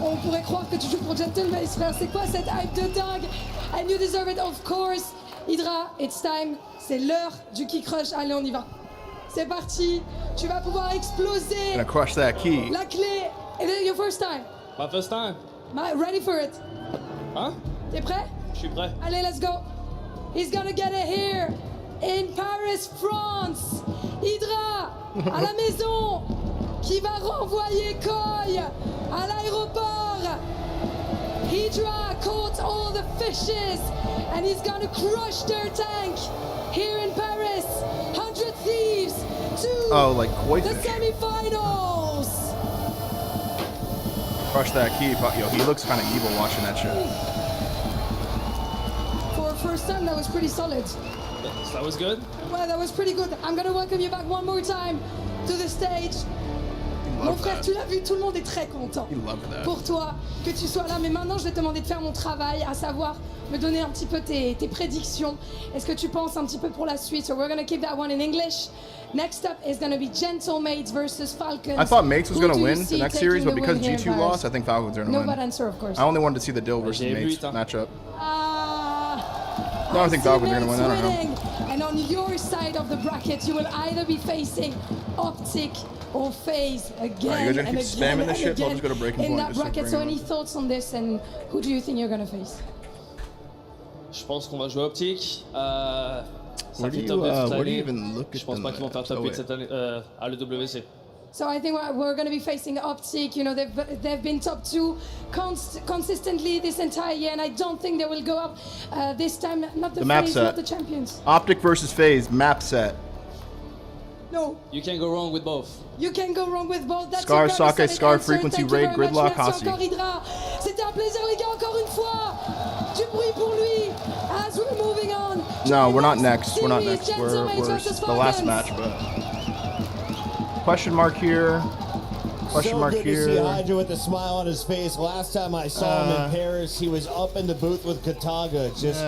On pourrait croire que tu joues pour Gentlemates, frère. C'est quoi cette hype de dingue? And you deserve it, of course. Hydra, it's time. C'est l'heure du kick rush. Allez, on y va. C'est parti. Tu vas pouvoir exploser. Gonna crush that key. La clé. Is it your first time? My first time. Ready for it? Hein? T'es prêt? Je suis prêt. Allez, let's go. He's gonna get it here in Paris, France. Hydra à la maison qui va renvoyer Koi à l'aéroport. Hydra caught all the fishes and he's gonna crush their tank here in Paris. 100 Thieves to like koi the fish. semifinals. Crush that key. Yo, he looks kind of evil watching that shit. For a first time, that was pretty solid. That was good. Well, that was pretty good. I'm gonna welcome you back one more time to the stage. Mon frère, tu l'as vu, tout le monde est très content pour toi que tu sois là. Mais maintenant, je vais te demander de faire mon travail, à savoir me donner un petit peu tes prédictions. Est-ce que tu penses un petit peu pour la suite? So we're gonna keep that one in English. Next up is gonna be Gentlemates versus Falcons. I thought Mates was gonna win the next series, but because G2 lost, I think Falcons are gonna win. No bad answer, of course. I only wanted to see the Dill versus Mates matchup. No, I think Falcons are gonna win. I don't know. And on your side of the bracket, you will either be facing OpTic or FaZe again Alright, you're gonna and keep again spamming and this shit, so I'll again just go to breaking in point. that Just to bracket. bring So it any thoughts on this, and who do you think you're gonna face? Je pense qu'on va jouer OpTic. Ça Where do fait you, top 2 toute where do you l'année. even look Je at pense them pas qu'ils vont faire at? top Oh, 8 wait. cette année à l'EWC. So I think we're going to be facing OpTic. They've been top 2 consistently this entire year, and I don't think they will go up this time. Not the map FaZe, set. not the champions. OpTic versus FaZe map set. No. You can't go wrong with both. You can go wrong with both. That's Scar, a very Sake, solid Scar, answer. Frequency, Thank you Raid, very much. Gridlock, Merci Hasi. encore, Hydra. C'était un plaisir, les gars, encore une fois. Du bruit pour lui. As we're moving on. No, we're not next. We're not Series, next. We're Gentlemates versus the last Falcons. match, but question mark here. Question so mark good here. to see Hydra with a smile on his face. Last time I saw him in Paris, he was up in the booth with Kataga, just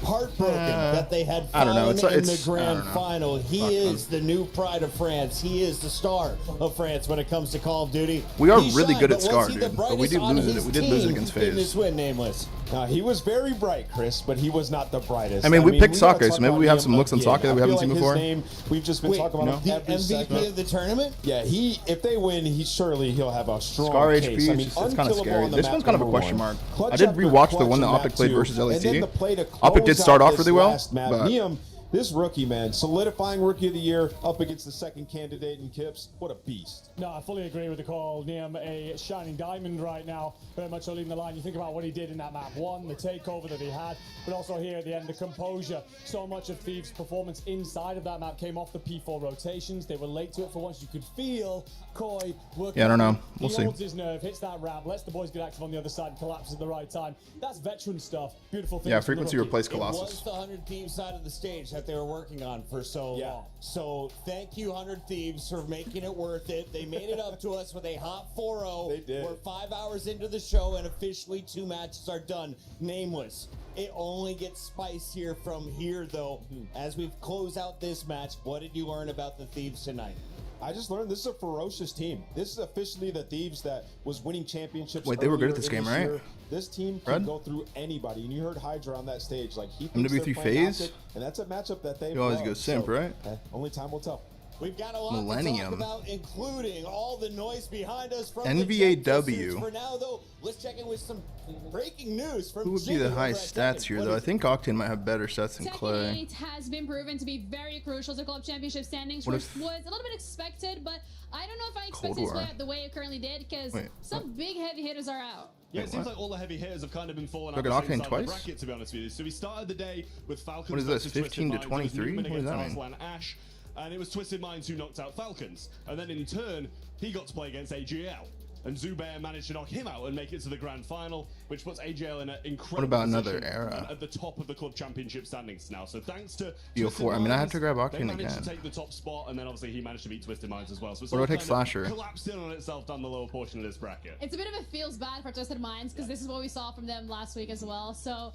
heartbroken that they had I don't know. fallen in It's the I grand don't know. final. He is the new pride of France. He is the star of France when it comes to Call of Duty. We are He really shined, good at but was Scar, he the dude. But we brightest did on lose it. his We did lose it team against in FaZe. this win, Nameless? He was very bright, Chris, but he was not the brightest. I mean, we picked gotta Sake, talk so maybe about we have him some looks on again. Sake that I we feel haven't like seen his before. name, we've just been talking about him the every MVP segment. of the tournament? Yeah, if they win, he'll have a strong Scar case. HP, I mean, it's kind of unkillable scary. on the This map, one's kind of a number question one. mark. Clutch I did after rewatch the clutch one that on OpTic map played two. versus And then LAC. the play to OpTic did close start out off this really well, last map. but Liam, this rookie, man, solidifying rookie of the year up against the second candidate in Kips. What a beast. No, I fully agree with the call. Niam, a shining diamond right now, very much so leading the line. You think about what he did in that map. One, the takeover that he had, but also here at the end, the composure. So much of Thieves' performance inside of that map came off the P4 rotations. They were late to it for once. You could feel Koi working. Yeah, I don't know. We'll he see. holds his nerve, hits that ramp, lets the boys get active on the other side, and collapses at the right time. That's veteran stuff. Beautiful thing. Yeah, Frequency replaced It Colossus. was the 100 Thieves side of the stage that they were working on for so long. So thank you, 100 Thieves, for making it worth it. They made it up to us with a hot 4-0. They did. We're 5 hours into the show, and officially 2 matches are done. Nameless. It only gets spicier from here, though. As we close out this match, what did you learn about the Thieves tonight? I just learned this is a ferocious team. This is officially the Thieves that was winning championships. Wait, they were good at earlier this in game, right? year. This team can Red? go through anybody, and you heard Hydra on that stage. Like he thinks MW3 they're playing FaZe? OpTic, and that's a matchup that they. You always go simp, right? Only time will tell. We've got a lot Millennium. to talk about, including all the noise behind us from NVAW. For now, though, let's check in with some breaking news from Who would be the highest stats here, though? I think Octane might have better stats than Clay. Tekken 8 has been proven to be very crucial to club championship standings, which was a little bit expected, but I don't know if I expected it to play out the way it currently did, because some big heavy hitters are out. Yeah, it seems like all the heavy hitters have kind of been falling out Look at the same Octane side of twice? the bracket, to be honest with you. So we started the day with Falcons. What is this, versus 15 to Twisted Minds. It was 23? Newman What does that against mean? Arslan Ash, and it was Twisted Minds who knocked out Falcons. And then in turn, he got to play against AGL. And Zubair managed to knock him out and make it to the grand final, which puts AGL in an incredible What about another position era? at the top of the club championship standings now. So thanks to BO4. I mean, I have to grab they Octane managed again. to take the top spot, and then obviously he managed to beat Twisted Minds as well. So it's What do I all take kind of Slasher? collapsed in on itself down the lower portion of this bracket. It's a bit of a feels bad for Twisted Minds, because this is what we saw from them last week as well. So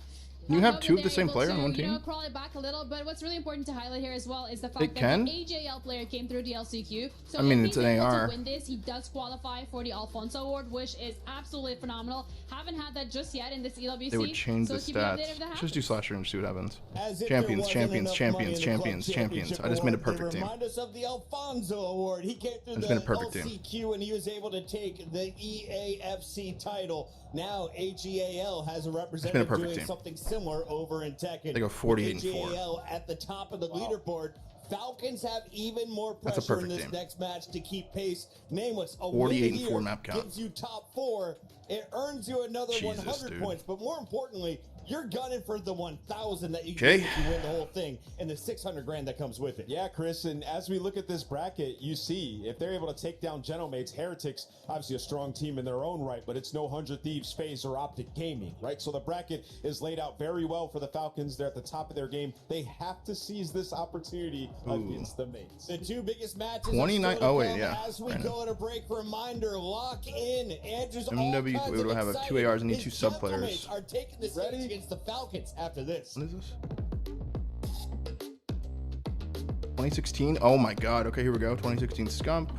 You have hope two that of the they're same able player to, on one You know, team? crawl it back a little, but what's really important to highlight here as well is the They fact that can? the AJL player came through the LCQ. So I mean, if it's he's an able AR. to win this, he does qualify for the Alfonso Award, which is absolutely phenomenal. Haven't had that just yet in this EWC. They would change so the keep you updated if stats. that Let's just do Slasher and see what happens. As if Champions, there champions, wasn't enough money champions, in the club champions, champions. championship I just made a award, perfect they team. remind us of the Alfonso Award. He came through It's the been a perfect team. LCQ and he was able to take the EAFC title. Now AGAL has a representative perfect doing team. something similar over in Tekken. They go 48 and 4. AGAL at the top of the leaderboard. Falcons have even more That's a pressure in perfect this team. next match to keep pace. Nameless, a 48 win and 4 here map count. gives you top 4. It earns you another Jesus, 100 dude. points, but more importantly, you're gunning for the 1,000 that you Okay. get if you win the whole thing, and the 600 grand that comes with it. Yeah, Chris, and as we look at this bracket, you see if they're able to take down Genomates, Heretics, obviously a strong team in their own right, but it's no 100 Thieves, FaZe, or OpTic Gaming, right? So the bracket is laid out very well for the Falcons. They're at the top of their game. They have to seize this opportunity against the Mates. The two biggest matches 29 are still to oh, wait, come. yeah. As we I know. go to break, reminder, lock in. Andrew's MW, we would have 2 ARs and need 2 sub players. Genomates are taking the stage against the Falcons after this. What is this? 2016? Oh my god. Okay, here we go. 2016 Scump.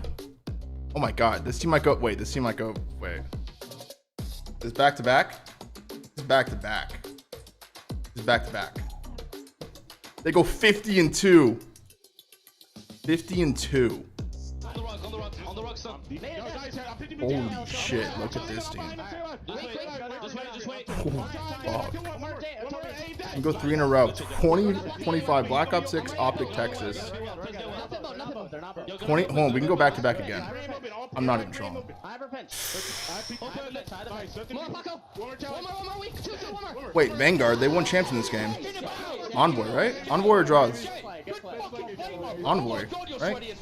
Oh my god. This team might go. Wait, this team might go. Wait. This back to back? This is back to back. This is back to back. They go 50 and 2. 50 and 2. On the rock, son. Holy shit. Look at this team. Just wait. Fuck. And go 3 in a row. 20, 25. Black Ops 6, OpTic, Texas. 20. Hold on, we can go back to back again. I'm not even trolling. Wait, Vanguard, they won champs in this game. Envoy, right? Envoy or draws? Envoy, right?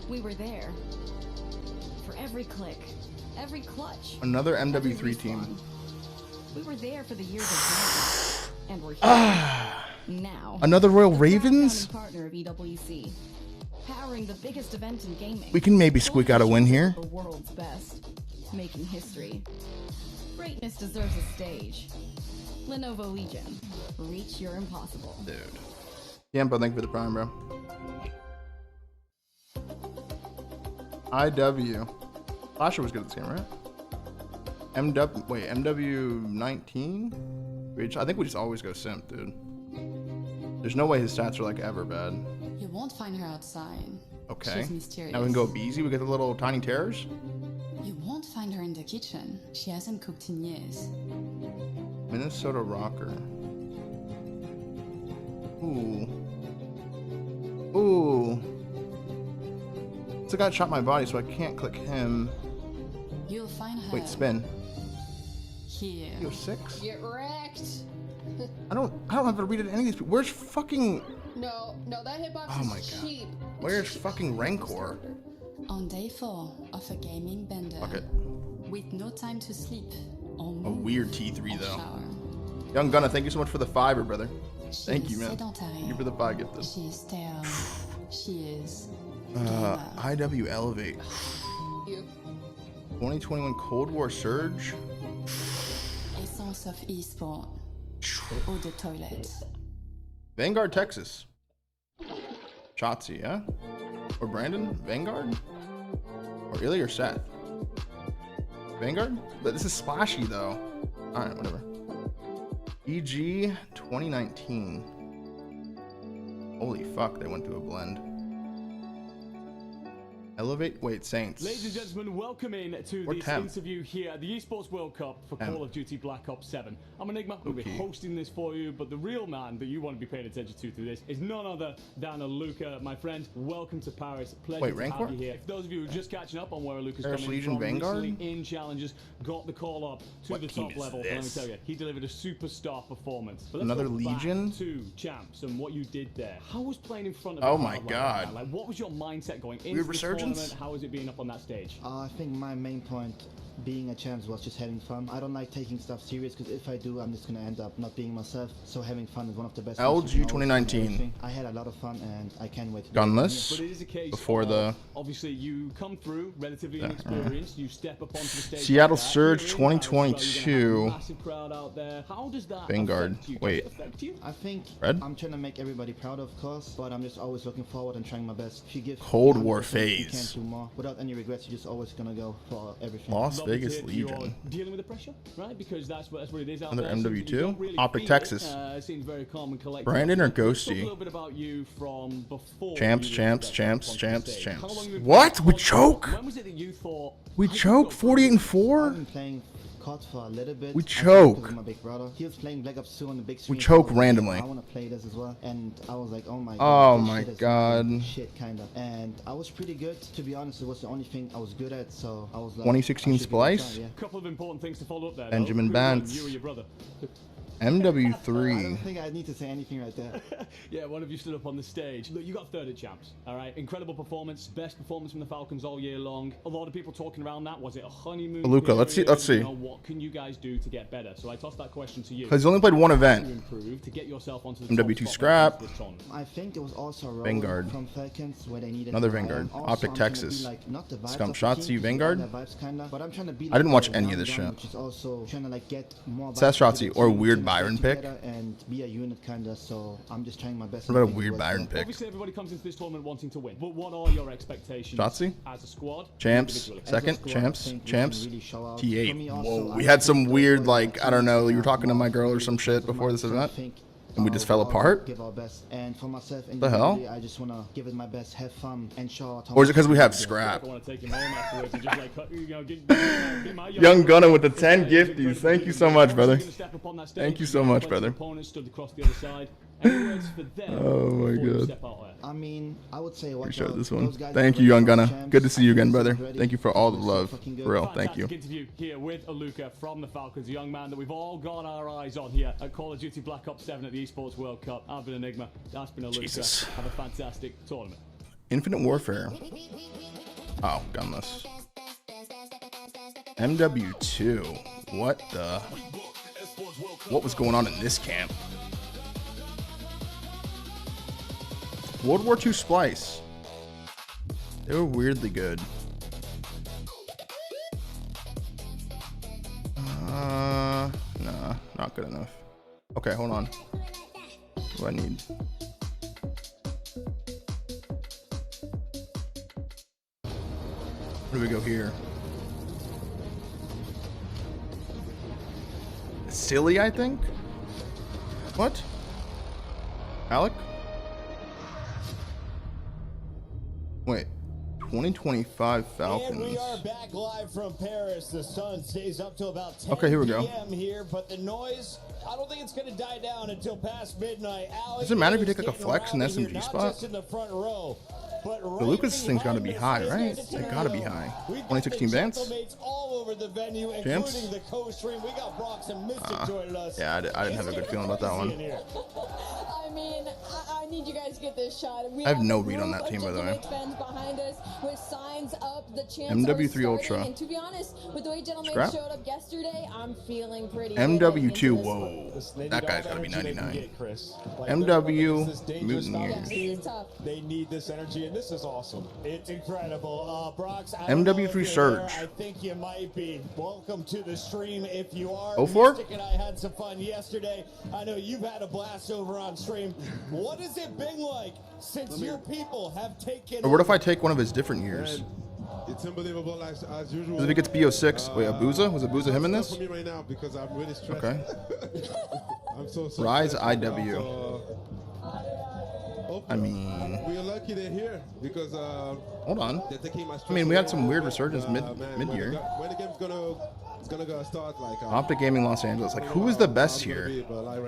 We were there. For every click, every clutch. Another MW3 team. We were there for the years of growth, and we're here now. Another Royal Ravens? Partner of EWC, powering the biggest event in gaming. We can maybe squeak out a win here. The world's best, making history. Greatness deserves a stage. Lenovo Legion, reach your impossible. Dude. Yampo, thank you for the prime, bro. IW. Flasher was good at this game, right? MW, wait, MW19? I think we just always go simp, dude. There's no way his stats are like ever bad. You won't find her outside. Okay. She's mysterious. Now we can go easy. We get the little tiny terrors. You won't find her in the kitchen. She hasn't cooked in years. Minnesota Rocker. Ooh. Ooh. It's a guy that shot my body, so I can't click him. You'll find her. Wait, spin. Here. Yo, 6? Get wrecked. I don't have to read it to any of these people. Where's fucking... No, that hitbox Oh my is god. cheap. Where's fucking Rancor? On day 4 of a gaming bender. Fuck it. With no time to sleep or A move weird T3 or though. shower. Young Gunna, thank you so much for the fiver, brother. Thank She you, is man. sedentary. Thank you for the 5 gifted. She is sterile. She is. IW Elevate. 2021 Cold War Surge. Essence of esport. Eau de toilette. Vanguard, Texas. Shotzi, yeah? Or Brandon? Vanguard? Or Illy or Seth? Vanguard? But this is splashy though. Alright, whatever. EG 2019. Holy fuck, they went through a blend. Elevate. Wait, Saints. Ladies and gentlemen, welcome in to Or this Temp. interview here at the Esports World Cup for Call of Duty Black Ops 7. I'm Enigma, we'll be hosting this for you, but the real man that you want to be paying attention to through this is none other than Luca. My friend, welcome to Paris. Pleasure Wait, to Rancor? have you here. If those of you who are just catching up on where Luca's Paris coming Legion from, Vanguard? recently in challenges, got the call up to What the team top is level. But let me this? tell you, he delivered a superstar performance. But let's Another go back Legion? to champs and what you did there. How was playing in front of Oh the my crowd like God. that? Like, what was your mindset going into Weird the resurgence? tournament? How was it being up on that stage? I think my main point being a champs was just having fun. I don't like taking stuff serious because if I do, I'm just going to end up not being myself. So having fun is one of the best. LG things you can always do in 2019. everything. I had a lot of fun and I can't wait to do it Gunless. But it is a case Before of, the obviously you come through relatively inexperienced, you step up onto the stage. Seattle like that. Surge Here in Paris, well, you're gonna have a 2022. massive crowd out there. How does that Vanguard. affect you? Wait. Does it affect you? I think Red? I'm trying to make everybody proud, of course, but I'm just always looking forward and trying my best. If you give Cold War 100%, you FaZe. can't do more. Without any regrets, you're just always going to go for everything. Las Love to Vegas hear that Legion. you're dealing with the pressure, right? Because that's what it is out Another there. Seems that you MW2? don't really OpTic feel it. Texas. It seems very calm and collected. Brandon or Talk a Ghosty? little bit about you from before. Champs, you champs, stepped champs, up onto champs, the stage. champs. How long have you been What? playing We COD? choke? When was it that you thought? We choke 48 and 4? I've been playing COD for a little bit. We I think choke. because of my big brother. He was playing Black Ops 2 on the big screen. choke I was like, randomly. I want to play this as well. And I was like, oh my Oh god. this my shit is God. really shit, kind of. And I was pretty good. To be honest, it was the only thing I was good at. So I was like, 2016 I should give it a Splice? try, yeah. Couple of important things to follow up there. Benjamin though. Who won, Bantz. You or your brother? I don't MW3. think I need to say anything right there. Yeah, one of you stood up on the stage. Look, you got third at champs, all right? Incredible performance, best performance from the Falcons all year long. A lot of people talking around that. Was it a honeymoon Luca, let's period? see. You know, what can you guys do to get better? So I tossed that question to you. Because he's only played one To event. improve, to get yourself onto the MW2 top scrap. spot of this tournament. I think it was also a role Vanguard. from Falcons where they needed Another more. Vanguard. Also, OpTic I'm trying to be Texas. like, not the vibes Scum of the Shotzi team, Vanguard. their vibes kinda, but I'm trying to be I didn't like watch the any of young this gun, shit. Which is also trying to like get more Says vibes into Shotzi the or team, weird trying to Byron stay pick. together and be a unit kinda. So I'm just trying my best. What about a to make it weird work Byron well. pick? Obviously, everybody comes into this tournament wanting to win. But what are your expectations Shotzi? as a squad? Champs, individually? second, squad, I champs, think we champs. can really show out. T8. For me also, Whoa, I we had some think weird, the like, I don't know, you were talking to my girl or some shit before this event, and we just fell apart? Give our best. And for myself, The hell? individually, I just want to give it my best, have fun, and show out how Or is it much because we I have can do. scrap? I want to take him home afterwards and just like, you know, get my Young Gunner with the 10 gifties. Thank you so much, brother. Thank you so much, brother. Opponents stood across the other side. Any words for them Oh my before you God. step out there? I mean, I would say watch Appreciate out. this one. Those guys Thank are you, Young ready for Gunner. champs. Good to see you again, brother. Ready. Thank you for all the So love. fucking good. For real, thank you. Fantastic interview here with Luca from the Falcons, a young man that we've all got our eyes on here at Call of Duty Black Ops 7 at the Esports World Cup. I've been Enigma. That's been Luca. Jesus. Have a fantastic tournament. Infinite Warfare. Oh, gunless. MW2. What the? What was going on in this camp? World War II Splice. They were weirdly good. Nah, not good enough. Okay, hold on. What do I need? Where do we go here? Silly, I think? What? Alec? Wait. 2025 Falcons. And we are back live from Paris. The sun stays up till about 10 Okay, here we go. p.m. here, but the noise, I don't think it's going to die down until past midnight. Alex, Does it matter if you take like a flex and getting SMG around here, spot? Not just in the front row, but The right Lucas thing's gotta be behind high, us. right? They gotta be high. We've got 2016 the Vance? gentlemates all over the venue, Champs? including the co-stream. We got Brox and Mystic joining us. Yeah, I didn't have a good feeling about that one. I mean, I need you guys to get this shot. We I have have no a read on group that of team, by the way. Gentleman fans behind us with signs up. The champs MW3 are starting, Ultra. And to be honest, with the way Gentleman Scrap? showed up yesterday, I'm feeling pretty. MW2, whoa. That guy's gotta be 99. MW Mutineers. They need this energy, and this is awesome. It's incredible. Brox, I MW3 don't know if you're Surge. there. I think you might be. Welcome to the stream if you are. 04? Mystic and I had some fun yesterday. I know you've had a blast over on stream. What has it been like since your people have taken Or what if I take one of his different years? It's unbelievable as usual. If he gets BO6, wait, Abuza? Was Abuza him in this? For me right now because I'm really stressed. Okay. I'm so Rise stressed right now, IW. so, I mean, we're lucky they're here because hold on. they're taking my I mean, we had some weird resurgence mid-year. When the game's gonna start, like OpTic Gaming Los Angeles. Like, who is the best here?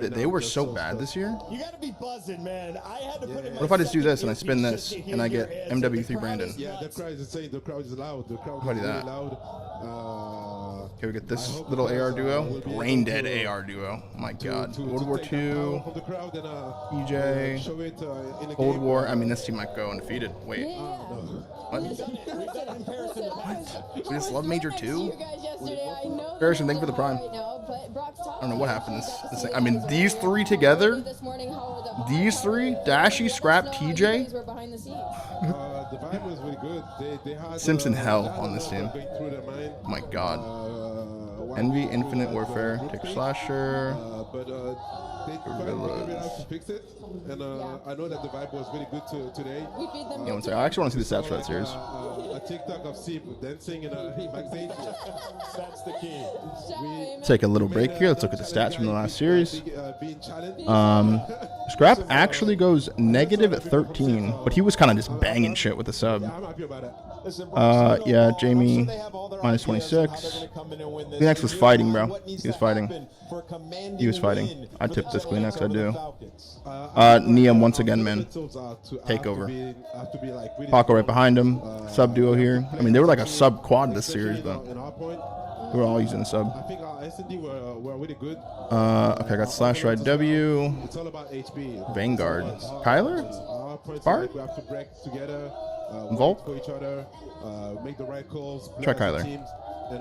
They were so bad this year. You gotta be buzzing, man. I had to put in What if I just do this and I spin this and I get MW3 Brandon? Yeah, the crowd is insane. The crowd is loud. The crowd How do is that? really loud. Okay, we get this little AR duo. Brain dead AR duo. Oh my god. World War II. EJ. Cold War. I mean, this team might go undefeated. Wait. What? We just love Major 2? Harrison, thank you for the prime. I don't know what happened this thing. I mean, these three together, these three, Dashy, Scrap, TJ. The vibe was really good. They had Simpson hell on this team. Oh my god. Envy, Infinite Warfare, Tick Slasher. They tried to fix it, and I know that the vibe was really good today. Yeah, one second. I actually want to see the stats for that series. A TikTok of Sip dancing in a backstage. That's the key. Take a little break here. Let's look at the stats from the last series. Scrap actually goes -13, but he was kind of just banging shit with the sub. Yeah, Jamie -26. Kleenex was fighting, bro. He was fighting. He was fighting. I tipped this Kleenex, I do. Niam once again, man. Takeover. Paco right behind him. Sub duo here. I mean, they were like a sub quad this series, but we were all using the sub. I think our S&D were really good. Okay, I got Slash Right W. It's all about HP. Vanguard. Kyler? Bart? We have to break together. Volt? For each other. Make the right calls. Try Kyler.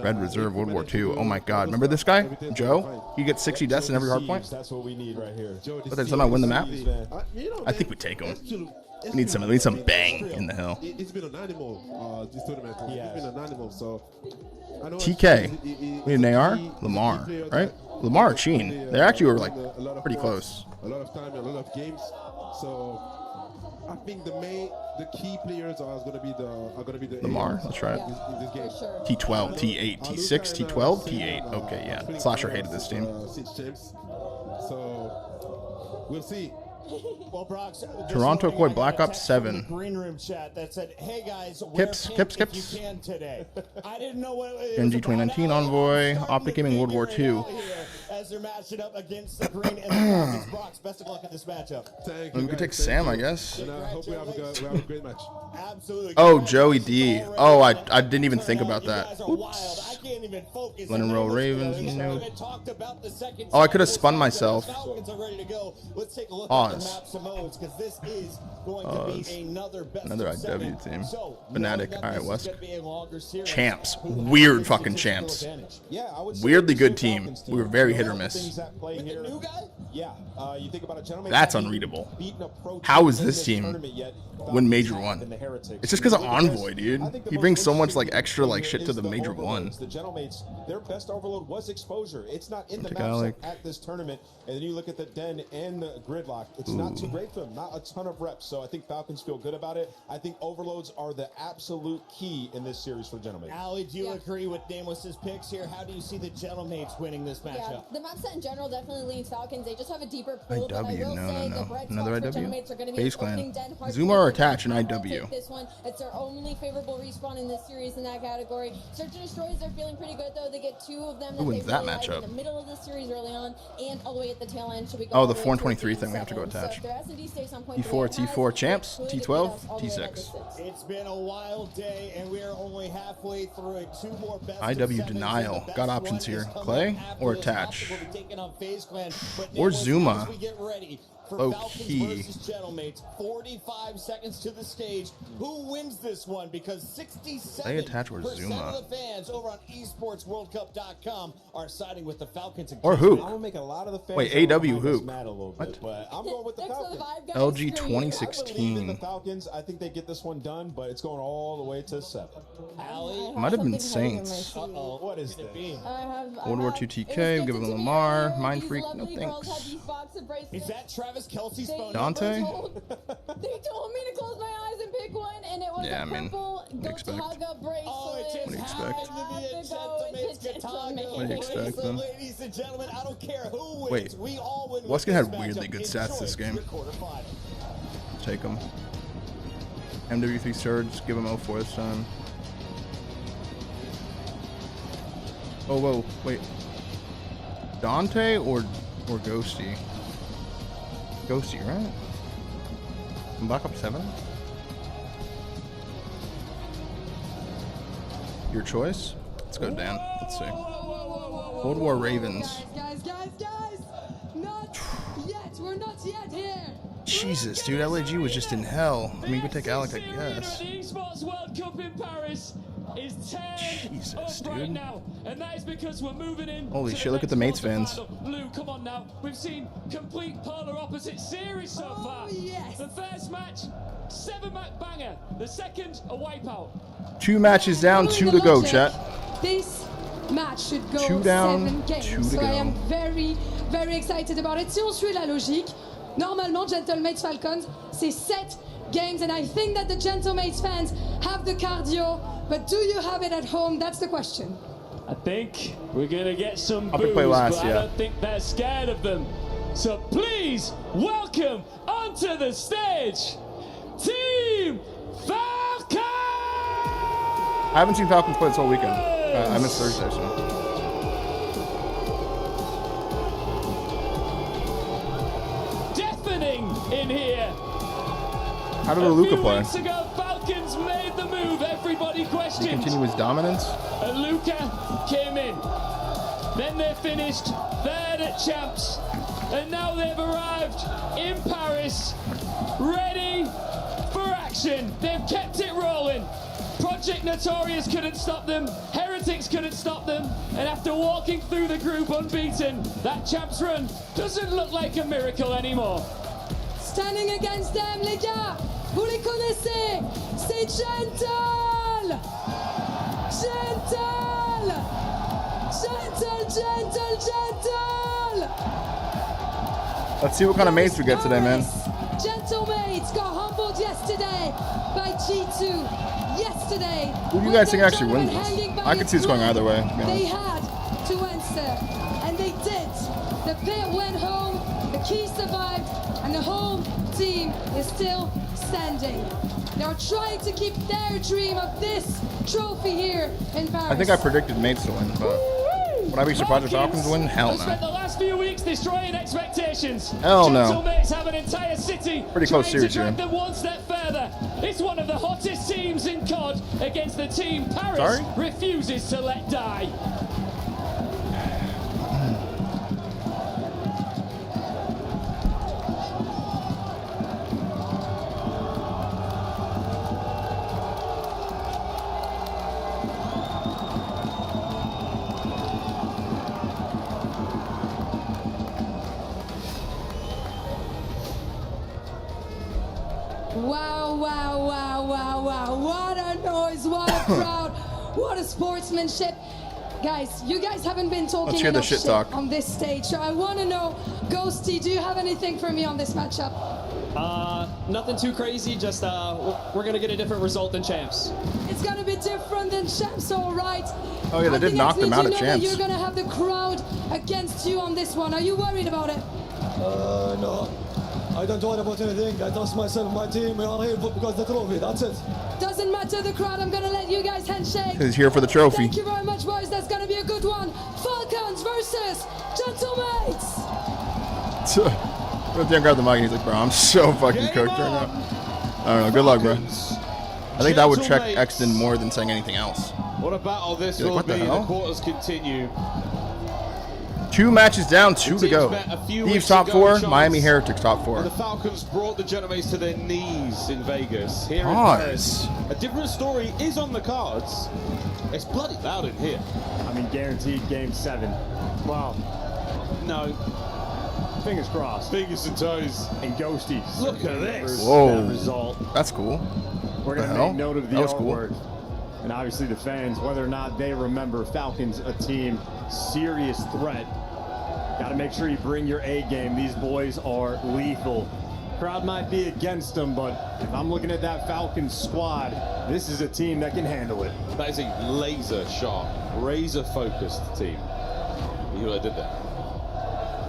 Red Reserve, World War II. Oh my god. Remember this guy? Joe? He gets 60 deaths in every hard point. That's what we need right here. But then somehow win the map? I think we take him. We need some bang in the hill. It's been an animal, this tournament. It's been an animal, so... TK. We need an AR? Lamar, right? Lamar or Sheen. They actually were like pretty close. A lot of time, a lot of games. So I think the key players are gonna be the Lamar. Let's try it. In this game. T12, T8, T6, T12, T8. Okay, yeah. Slasher hated this team. So we'll see. Well, Brox, Toronto Koi Black Ops 7. Green room chat that said, "Hey guys, Kips. if you can today." I didn't know what it NG 2019 Envoy, OpTic Gaming World War II. As they're matching up against the green and the Falcons. Brox, best of luck at this matchup. We could take Sam, I guess. And I hope we have a great match. Absolutely. Oh, Joey D. Oh, I didn't even think about that. Oops. Lennon Row Ravens. You know. Oh, I could have spun myself. Pause. Another IW team. Fnatic. Alright, West. Champs. Weird fucking champs. Weirdly good team. We were very hit or miss. That's unreadable. How is this team win Major 1? It's just because of Envoy, dude. He brings so much like extra like shit to the Major 1. The Gentlemates, their best overload was exposure. It's not in the matchup at this tournament. And then you look at the Den and the Gridlock. It's not too great for them. Not a ton of reps. So I think Falcons feel good about it. I think overloads are the absolute key in this series for Gentlemates. Allie, do you agree with Nameless's picks here? How do you see the Gentlemates winning this matchup? Yeah, the map set in general definitely leans Falcons. They just have a deeper pool. IW, no. Another IW? Base Clan. Zuma or Attach and IW. This one, it's their only favorable respawn in this series in that category. Search and Destroys are feeling pretty good though. They get 2 of them. Who wins that really matchup? In the middle of the series early on and all the way at the tail end. Oh, the 423 thing we have to go attach. T4, T4 champs, T12, T6. It's been a wild day, and we are only halfway through it. 2 more best IW denial. Got options here. Clay or Attach? Or Or Zuma? Low key. 45 seconds to the stage. Who wins this one? Because 67% They Attach or Zuma. of the fans over on esportsworldcup.com are siding with the Falcons. Or Hook. I will make a lot of the fans Wait, AW Hook. What? But I'm going with the Falcons. LG I believe in the 2016. Falcons. I think they get this one done, but it's going all the way to 7. Might have been Saints. Uh-oh, what is this? World War II TK, give him Lamar. Mind Freak, no thanks. Is that Travis Kelsey's phone? Dante? They told me to close my eyes and pick one, and it was Yeah, I a mean, purple what do you expect? Gothaga bracelet. What do you expect? What do you expect, then? Ladies and gentlemen, I don't care who wins. Wait, We all win. Weskin had weirdly good stats this game. take him. MW3 Surge, give him 0-4 this time. Oh, whoa, wait. Dante or Ghosty? Ghosty, right? I'm back up 7. Your choice? Let's go, Dan. Let's see. Cold War Ravens. Guys, not yet. We're not yet here. Jesus, dude, LAG was just in hell. I mean, we take Alec, I guess. The esports World Cup in Paris is Jesus, right dude. now, and that is because we're moving in. Holy to shit, the look at the next Mates fans. quarterfinal. Lou, come on now. We've seen complete polar opposite series so far. Yes. The first match, 7-match banger. The second, a wipeout. 2 matches down, 2 to go, chat. This match should go 2 down, 7 games. 2 to so go. I am very, very excited about it. Si on suit la logique, normalement, Gentlemates Falcons, c'est 7 games, and I think that the Gentlemates fans have the cardio, but do you have it at home? That's the question. I think we're gonna get some OpTic boos, play last, but yeah. I don't think they're scared of them. So please welcome onto the stage, Team Falcons! I haven't seen Falcons play this whole weekend. I missed Thursday, so. Deafening in here. How did Luca play? Weeks ago, Falcons made the move. Everybody Did he questioned. continue his dominance? And Luca came in. Then they finished third at Champs. And now they've arrived in Paris, ready for action. They've kept it rolling. Project Notorious couldn't stop them. Heretics couldn't stop them. And after walking through the group unbeaten, that Champs run doesn't look like a miracle anymore. Standing against them, les gars, vous les connaissez, c'est Gentle! Gentle! Let's see what kind of mates we get today, man. Gentlemates got humbled yesterday by G2. Yesterday. Who do you guys think actually wins this? I could see this going either way, to be They honest. had to answer, and they did. The pair went home, the key survived, and the home team is still standing. They're trying to keep their dream of this trophy here in Paris. I think I predicted mates to win, but would I be surprised if Falcons win? Hell Have spent the no. last few weeks destroying expectations. Hell no. Gentlemates have an entire city Pretty close trying series to drag here. them one step further. It's one of the hottest teams in COD against the team Paris Sorry? refuses to let die. Wow, wow, wow, wow, wow. What a noise, what a crowd, what a sportsmanship. Guys, you guys haven't been talking Let's hear the enough shit talk. on this stage, so I want to know, Ghosty, do you have anything for me on this matchup? Nothing too crazy, just we're gonna get a different result than Champs. It's gonna be different than Champs, all right. Oh yeah, they did knock them out at Champs. Champs. You're gonna have the crowd against you on this one. Are you worried about it? No. I don't worry about anything. I trust myself, my team. We are here because the trophy. That's it. Doesn't matter the crowd. I'm gonna let you guys handshake. He's here for the trophy. Thank you very much, boys. That's gonna be a good one. Falcons versus Gentlemates. Dan grabbed the mic and he's like, bro, I'm so fucking cooked right now. I don't know. Good luck, bro. I think that would check Exton more than saying anything else. What a battle this You're will like, what be. the The hell? quarters continue. 2 matches down, 2 to go. met a few Thieves weeks top ago, 4, Chance. Miami Heretics top 4. And the Falcons brought the Gentlemates to their knees in Vegas. Here Pause. in Paris. A different story is on the cards. It's bloody loud in here. I mean, guaranteed game 7. Wow. No. Fingers crossed. Fingers and toes. And Ghosty. Look at this. Whoa. That result. That's cool. We're The going to hell? make note of the That was cool. artwork. And obviously the fans, whether or not they remember Falcons, a team, serious threat. Got to make sure you bring your A game. These boys are lethal. Crowd might be against them, but if I'm looking at that Falcons squad, this is a team that can handle it. That is a laser sharp, razor focused team. You did that.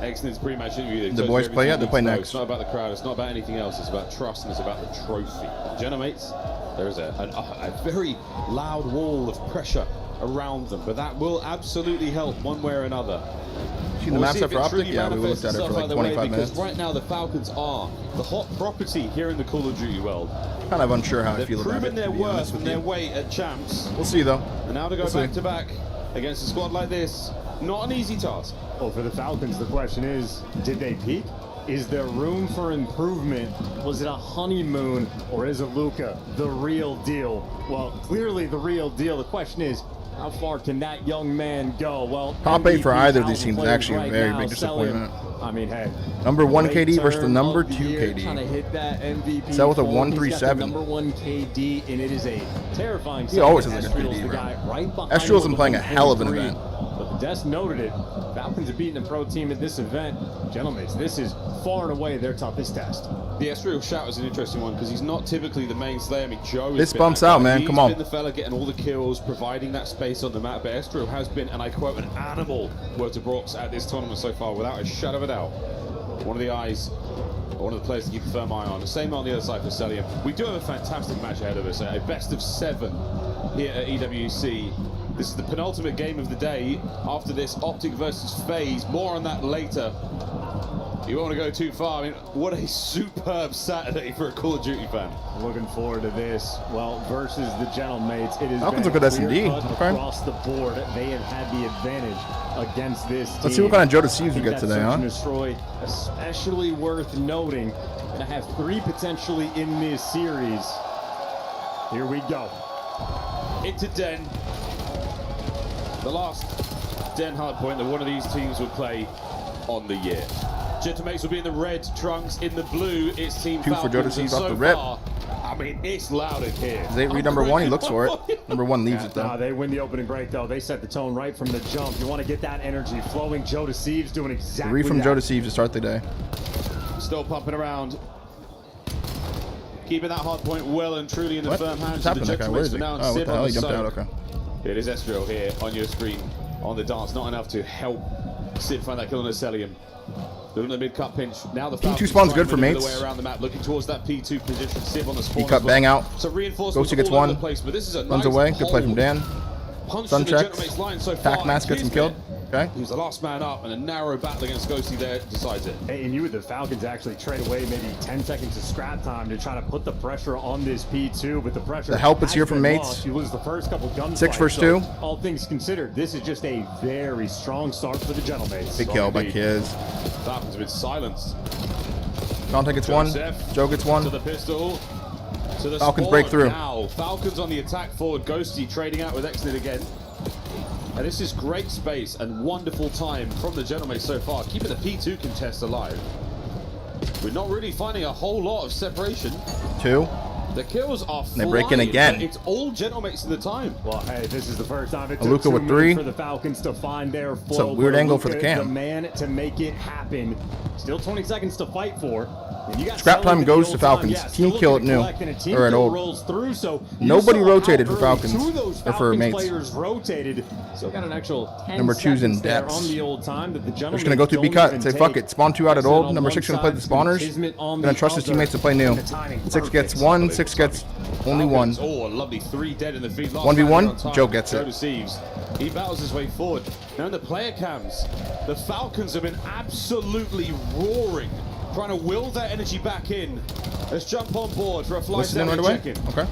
Excellent pre-match interview. The boys play yet? They play next. It's not about the crowd. It's not about anything else. It's about trust and it's about the trophy. Genomates, there is a very loud wall of pressure around them, but that will absolutely help one way or another. See the map set for OpTic? Yeah, we looked at it for like 25 minutes. Because right now the Falcons are the hot property here in the Call of Duty world. Kind of unsure how I feel about it. They've proven their worth and their weight at champs. We'll see though. And now to go back to back against a squad like this, not an easy task. Well, for the Falcons, the question is, did they peak? Is there room for improvement? Was it a honeymoon, or is it Luka the real deal? Well, clearly the real deal. The question is, how far can that young man go? Well, top 8 for either of these teams is actually a very big disappointment. I mean, hey, number 1 KD versus the number 2 KD. Trying to hit that MVP. Set with a form. 137. Number 1 KD, and it is a terrifying. He always has like a KD, right? Estriel's been playing a hell of an event. But the desk noted it. Falcons have beaten a pro team at this event. Gentlemen, this is far and away their toughest test. The Estriel shout is an interesting one because he's not typically the main slayer. I mean, Joe this bumps out, man. Come on. He's been the fella getting all the kills, providing that space on the map. But Estriel has been, and I quote, an animal word to Brox at this tournament so far, without a shadow of a doubt. One of the eyes, one of the players to keep a firm eye on. The same on the other side for Celium. We do have a fantastic match ahead of us. A best of 7 here at EWC. This is the penultimate game of the day. After this, OpTic versus FaZe. More on that later. You won't want to go too far. I mean, what a superb Saturday for a Call of Duty fan. Looking forward to this. Well, versus the Gentlemates, it is Falcons are good S&D. Across the board, they have had the advantage against this team. Let's see what kind of Joe Deceives we get today, huh? Destroy, especially worth noting. And I have 3 potentially in this series. Here we go. Into Den. The last Den hardpoint that one of these teams would play on the year. Gentlemates will be in the red, Trunks in the blue. It's Team 2 for Joe Deceives off the rip. I mean, it's loud in here. Does they read number 1? He looks for it. Number 1 leaves it though. They win the opening break though. They set the tone right from the jump. You want to get that energy flowing. Joe Deceives doing exactly 3 from that. Joe Deceives to start the day. Still pumping around. Keeping that hard point well and truly in the firm hands of the Gentlemates. For now, oh, what the hell? He jumped out. Okay. It is Estriel here on your screen on the dance. Not enough to help Sid find that kill on Celium. Doing the mid-cut pinch. Now the P2 spawn's good for mates. The way around the map, looking towards that P2 position. Civ on the spawn. P-cut bang out. So reinforcements Ghosty gets 1. place, but this is a runs nice away. Good play from Dan. Sun checks. So Tac mask gets him killed. Okay. He was the last man up, and a narrow battle against Ghosty there decides it. Hey, and you with the Falcons actually trade away maybe 10 seconds of scrap time to try to put the pressure on this P2, but the pressure. The help is here from mates. Lost. You lose the first couple gunfights. 6 versus 2. All things considered, this is just a very strong start for the Gentlemates. Big kill by Kiz. Falcons have been silenced. Dante gets 1. Joe gets 1. To the pistol. To the Falcons spawn. break through. Now Falcons on the attack forward. Ghosty trading out with Exnid again. And this is great space and wonderful time from the Gentlemates so far, keeping the P2 contest alive. We're not really finding a whole lot of separation. 2. The kills are flying. They break in again. It's all Gentlemates in the time. Well, hey, this is the first time it took Luka 2 with 3. for the Falcons to find their foil. It's a weird angle for the cam. The man to make it happen. Still 20 seconds to fight for. Scrap time goes to Falcons. Team kill at new. Or at old. Nobody rotated for Falcons. Or for mates. Players rotated. Still got an actual 10 Number 2's in depths. on the old time that the They're just going to go through B-cut and say, fuck it. Spawn 2 out at old. Number 6 going to play the spawners. Going to trust his teammates to play new. 6 gets 1. 6 gets only 1. Oh, a lovely 3 dead in the feed. 1v1. Joe gets it. Joe Deceives. He battles his way forward. Now in the player cams, the Falcons have been absolutely roaring, trying to will their energy back in. Let's jump on board for a fly Listening right away? check-in. Okay.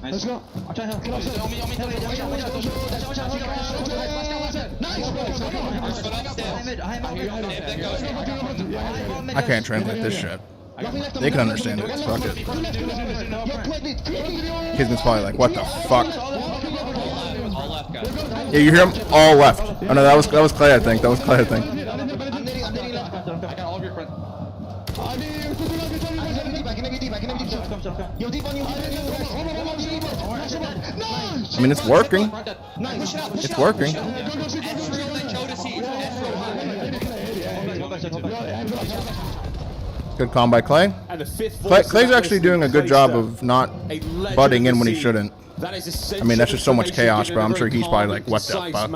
Let's go. I can't translate this shit. They can understand it. Fuck it. Kidman's probably like, what the fuck? Yeah, you hear him? All left. Oh no, that was Clay, I think. That was Clay, I think. I got all of your friends. I mean, it's working. It's working. Good calm by Clay. Clay's actually doing a good job of not butting in when he shouldn't. I mean, that's just so much chaos, bro. I'm sure he's probably like, what the fuck?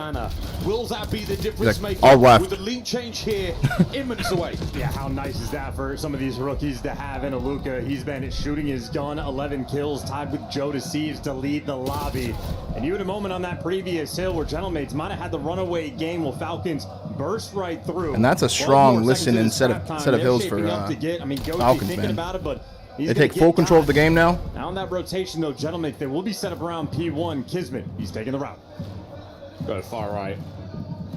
Will that be the He's difference like, maker? all left. With the lead change here, Immin's away. Yeah, how nice is that for some of these rookies to have in Luka? He's been shooting his gun, 11 kills, tied with Joe Deceives to lead the lobby. And you had a moment on that previous hill where Gentlemates might have had the runaway game while Falcons burst right through. And that's a strong listen and set of hills for Falcons, man. They take full control of the game now. Now on that rotation, though, Gentlemates, they will be set up around P1. Kismet, he's taking the route. Go far right.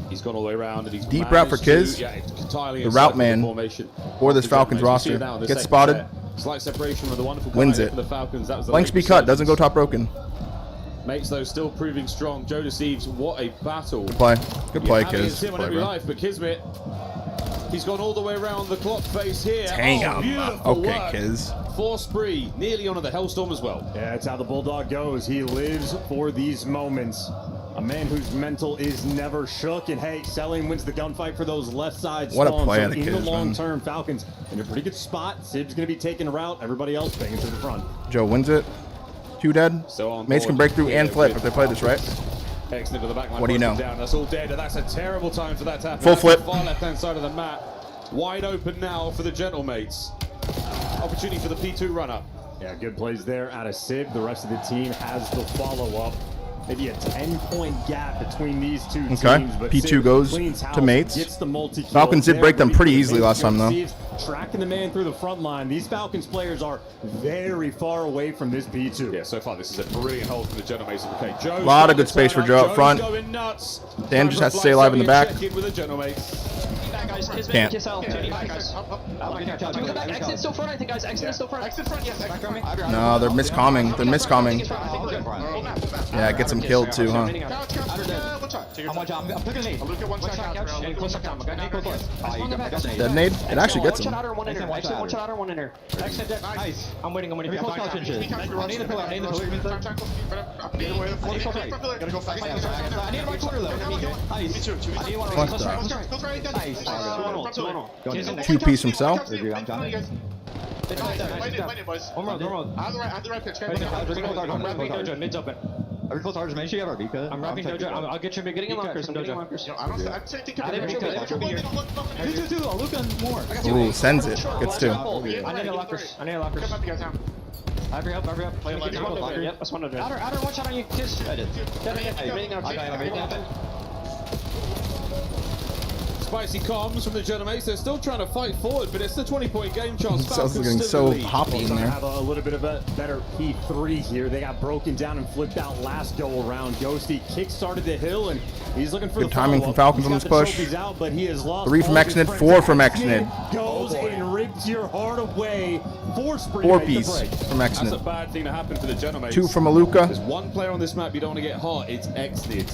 He's gone all the way around and he's Deep route for Kiz. The route man for this Falcons roster. Gets spotted. Slight separation with the wonderful wins it. for the Falcons. That was the Blanks be cut. Doesn't go top broken. Mates, though, still proving strong. Joe Deceives, what a battle. Good play. Good play, Kiz. It's him on every life, but Kismet, he's gone all the way around the clock face here. Damn. Beautiful Okay, work. Kiz. 4 spree, nearly onto the Hellstorm as well. Yeah, that's how the Bulldog goes. He lives for these moments. A man whose mental is never shook. And hey, Selling wins the gunfight for those left side What a spawns. play So out of in the Kiz, long man. term, Falcons in a pretty good spot. Sib's going to be taking a route. Everybody else banging to the front. Joe wins it. 2 dead. Mates can break through and flip if they play this right. Excellent to the back line. What do you know? Down. That's all dead, and that's a terrible time for that to happen. Full That's flip. the far left-hand side of the map. Wide open now for the Gentlemates. Opportunity for the P2 runner. Yeah, good plays there out of Sib. The rest of the team has the follow-up. Maybe a 10-point gap between these two teams. But P2 Sib goes cleans house, to Mates. gets the multi-kill. Falcons did They're break them ready pretty for the easily Mates. last time, though. Steve's tracking the man through the front line. These Falcons players are very far away from this P2. Yeah, so far this is a brilliant hold from the Gentlemates. Okay, Joe's A lot of good space for Joe up front. going nuts. Dan just has to stay alive in the back. Check in with the Gentlemates. Can't. Exit still front, I think, guys. Exit still front. Exit front, yes. No, they're miscomming. They're miscomming. Yeah, it gets them killed too, huh? Dead nade? It actually gets him. One shot outer, one in there. Exit, nice. I'm waiting. Two piece himself. Mid's open. Are we close to make sure you have our Vika? I'm wrapping Dojo. I'll get you getting in lockers. I'm Dojo. Ooh, sends it. Gets 2. I need a lockers. Hurry up. Yep, that's one of them. Outer, one shot on you, Kiss. I did. Spicy comms from the Gentlemates. They're still trying to fight forward, but it's the 20-point game chance. Sounds looking so hoppy in there. Have a little bit of a better P3 here. They got broken down and flipped out last go around. Ghosty kick-started the hill, and he's looking for Good the timing from Falcons on this push. out, but he has lost 3 from Xnid, 4 from Xnid. Goes and rips your heart away. 4 spree 4 make the piece break. from That's a Xnid. bad thing to happen for the Gentlemates. 2 from Aluka. There's one player on this map you don't want to get hot. It's Xnid.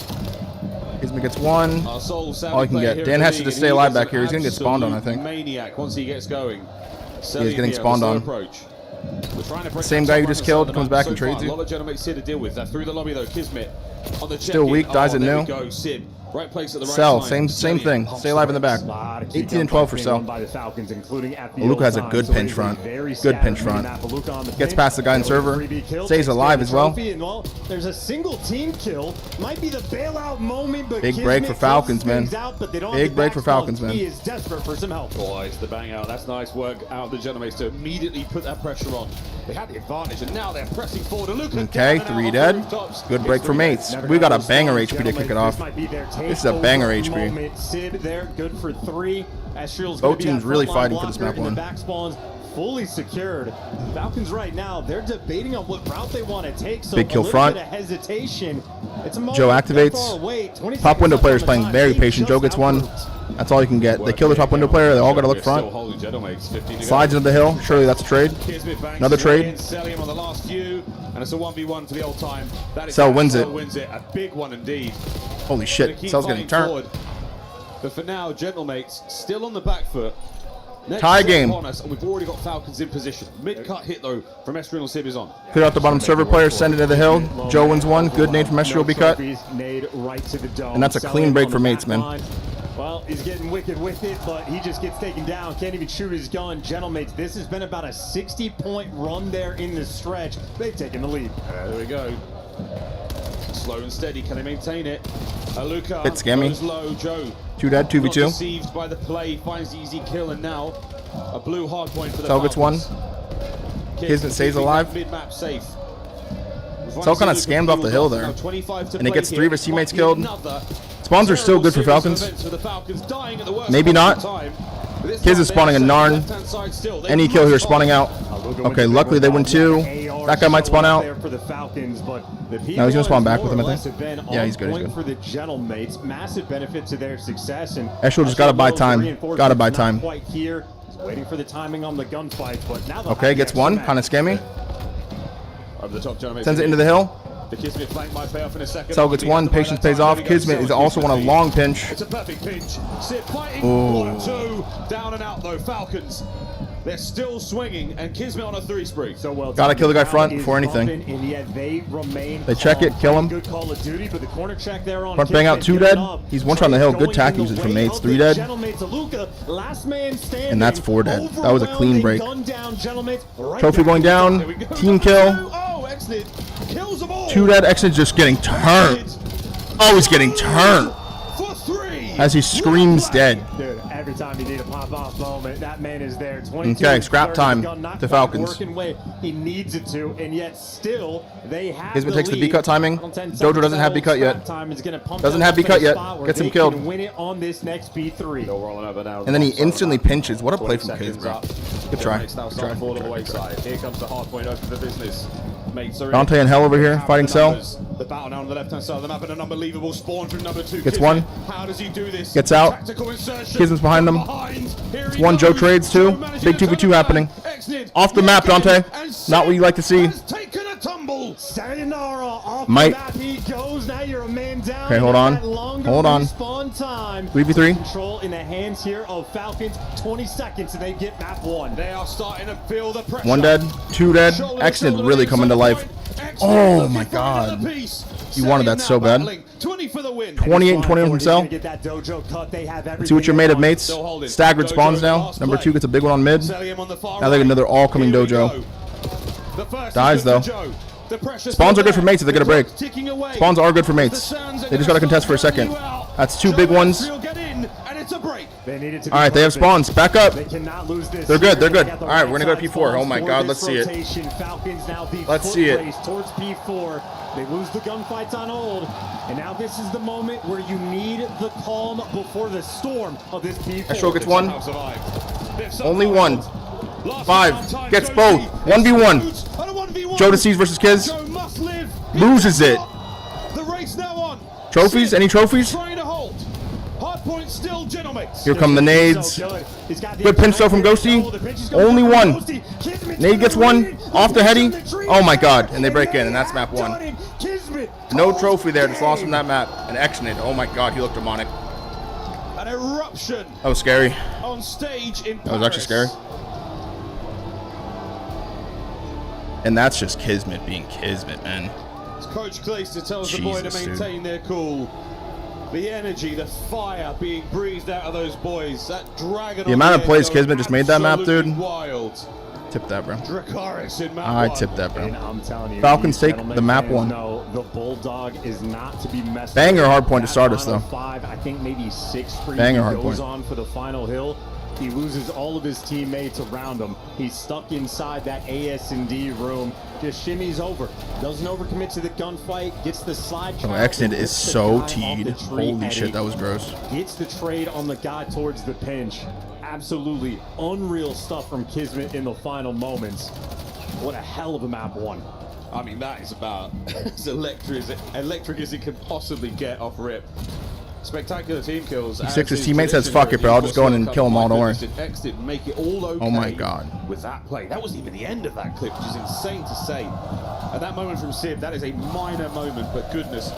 Kismet gets 1. Our sole All he can get. Dan has to just stay alive back here. He's going to get spawned on, I think. Maniac once he gets going. He is getting spawned on. The same guy you just killed comes back and trades A you. lot of Gentlemates here to deal with. That's through the lobby though. Kismet on the Still weak, dies at there new. we go. Sib, right place at the right Cell, time. same thing. Stay alive in the back. 18 and 12 for Cell. Aluka has a good pinch front. Good pinch front. Gets past the guy in server. Stays alive as well. There's a single team kill. Might be the bailout moment, but Big break for Falcons, man. Big break for Falcons, man. He is desperate for some help. Boys, the bang out. That's nice work out of the Gentlemates to immediately put that pressure on. They had the advantage, and now they're pressing forward. Aluka Okay, 3 dead. Good break for Mates. We got a banger HP to kick it off. This is a banger HP. Sid there, good for 3. Both teams really fighting for this map one. Back spawns fully secured. Falcons right now, they're debating on what route they want to take. So Big kill a little front. bit of hesitation. It's a moment Joe that activates. far away. 20 Top window seconds players left on playing the very clock. patient. Joe gets 1. That's all you can get. They kill the top window player. They all got to look front. Slides into the hill. Surely that's a trade. Another trade. Selling him on the last few, and it's a 1v1 for the old time. That is Cell how wins Cell it. wins it. A big one indeed. Holy Gonna shit. keep Cell's getting fighting turned. forward. But for now, Gentlemates still on the back foot. Tie game. Upon us, and we've already got Falcons in position. Mid-cut hit, though, from Esriel Sib is on. Clear out the bottom server player, send it to the hill. Joe wins one. Good nade from Esriel, be cut. And that's a clean break for mates, man. Well, he's getting wicked with it, but he just gets taken down. Can't even shoot his gun. Gentlemates, this has been about a 60-point run there in the stretch. They've taken the lead. There we go. Slow and steady. Can they maintain it? Luca Bit scammy. goes low. Joe. 2 dead, 2v2. Not deceived by the play. Finds the easy kill, and now a blue hard point for the Cell gets one. Kismet stays alive. Mid-map safe. Cell kind of scammed off the hill there. And it gets 3 of his teammates killed. Spawns are still good for Falcons. Maybe not. Kiz is spawning a Narn. Any kill here spawning out. Okay, luckily they win 2. That guy might spawn out. No, he's gonna spawn back with him, I think. Yeah, he's good. He's good. For the Gentlemates, massive benefit to their success. And Esriel just gotta buy time. Gotta buy time. Quite here. Waiting for the timing on the gunfight, but now okay, gets one. Kind of scammy. Over the top, sends it into the hill. The Kismet flank might pay off in a second. Cell gets one. Patience pays off. Kismet is also on a long pinch. It's a perfect pinch. Sib fighting. 1-2. Down and out though. Falcons. They're still swinging, and Kismet on a 3 spree. So well. Gotta kill the guy front before anything. And yet they remain. They check it, kill him. Good Call of Duty, but the corner check there on Front bang out 2 dead. He's one shot on the hill. Good tack usage from mates. 3 dead. And that's 4 dead. That was a clean break. Trophy going down. Team kill. 2 dead. Exit just getting turned. Oh, he's getting turned. As he screams dead. Dude, every time you need a pop-off moment, that man is there. Okay, scrap time to Falcons. He needs it to, and yet still they have Kismet takes the B-cut timing. Dojo doesn't have B-cut yet. Doesn't have B-cut yet. Gets him killed. Win it on this next B3. And then he instantly pinches. What a play from Kiz, bro. Good try. Here comes the hard point over the business. Dante and Hell over here fighting Cell. The battle now on the left-hand side of the map, and an unbelievable spawn from number 2. Gets one. How does he do this? Gets out. Kismet's behind them. It's one. Joe trades 2. Big 2v2 happening. Off the map, Dante. Not what you like to see. Sayonara off Might. the map he goes. Now you're a man down. Okay, hold on. Hold on. 3v3. Control in the hands here of Falcons. 20 seconds and they get map 1. They are starting to feel the pressure. 1 dead. 2 dead. Accident really coming to life. Oh my god. You wanted that so bad. 28 and 21 from Cell. Let's see what you're made of, mates. Staggered spawns now. Number 2 gets a big one on mid. Now they get another all-coming Dojo. Dies though. Spawns are good for mates if they get a break. Spawns are good for mates. They just got to contest for a second. That's 2 big ones. Alright, they have spawns. Back up. They're good. They're good. Alright, we're going to go to P4. Oh my god, let's see it. Let's see it. Towards P4. They lose the gunfights on hold. And now this is the moment where you need the calm before the storm of this P4. Esriel gets 1. Only 1. 5. Gets both. 1v1. Joe Deceives versus Kiz. Loses it. Trophies? Any trophies? Here come the nades. Good pinch throw from Ghosty. Only 1. Nade gets 1. Off the heady. Oh my god. And they break in, and that's map 1. No trophy there. Just lost from that map. And Exnid. Oh my god, he looked demonic. An eruption. That was scary. On stage in Paris. That was actually scary. And that's just Kismet being Kismet, man. As Coach Clayster tells the boy to maintain their cool. The energy, the fire being breathed out of those boys. That dragon. The amount of plays Kismet just made that map, dude. Wild. Tip that, bro. Dracarys in map I 1. tip that, bro. I'm telling you, Falcons take the map 1. No, the Bulldog is not to be messed Banger with. hard point to start us, though. 5, I think maybe 6 free. Banger hard goes point. on for the final hill. He loses all of his teammates around him. He's stuck inside that AS&D room. Just shimmies over. Doesn't overcommit to the gunfight. Gets the slide. Oh, Exnid is so teed. Holy shit, that was gross. Gets the trade on the guy towards the pinch. Absolutely unreal stuff from Kismet in the final moments. What a hell of a map 1. I mean, that is about as electric as it can possibly get off rip. Spectacular team kills. He his teammate says, fuck it, bro. I'll just go in and kill them all, don't worry. Did make it all okay. Oh my god. With that play. That wasn't even the end of that clip, which is insane to say. At that moment from Sib, that is a minor moment, but goodness.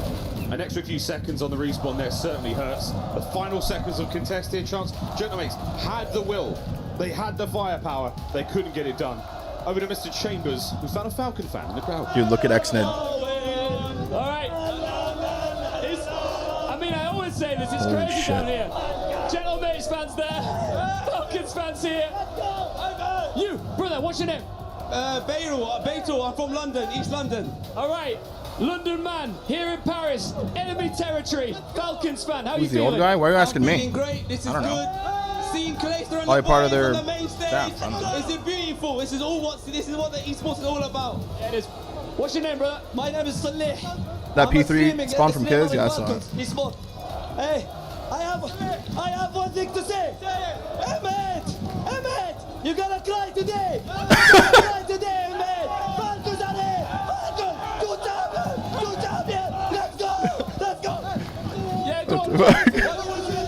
An extra few seconds on the respawn there certainly hurts. The final seconds of contest here, chance. Gentlemates had the will They had the firepower. They couldn't get it done. Over to Mr. Chambers, who's not a Falcon fan in the crowd. Dude, look at Xnid. All right. I mean, I always say this. It's crazy shit. down here. Gentlemates fans there. Falcons fans here. You, brother, what's your name? Beto. I'm from London, East London. All right. London man, here in Paris, enemy territory, Falcons fan. How are you Who's the feeling? old guy? Why are you asking me? Feeling great. This is I don't know. good. Seeing Clayster and Probably the part of boys their on the main stage. staff, I don't know. This is beautiful. This is what the esports is all about. Yeah, it is. What's your name, brother? My name is Saleh. That I'm a P3 streaming spawned at from the kids? stream Yeah, I of saw Falcons. Esport. Hey, I have one thing to say. M8, you gotta cry today. You gotta cry today, M8. Falcons are here. Falcons, two champions. Let's go. Yeah, go on.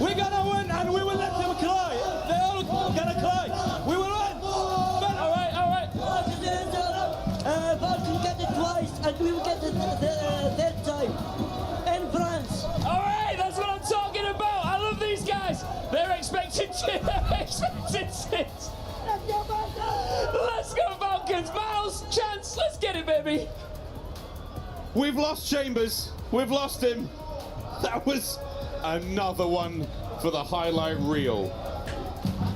We're gonna win and we will let them cry. They all gonna cry. We will win. All right. Falcons get it twice and we will get it third time. In France. All right, that's what I'm talking about. I love these guys. They're expecting six. Let's go, Falcons. Miles, Chance, let's get it, baby. We've lost Chambers. We've lost him. That was another one for the highlight reel.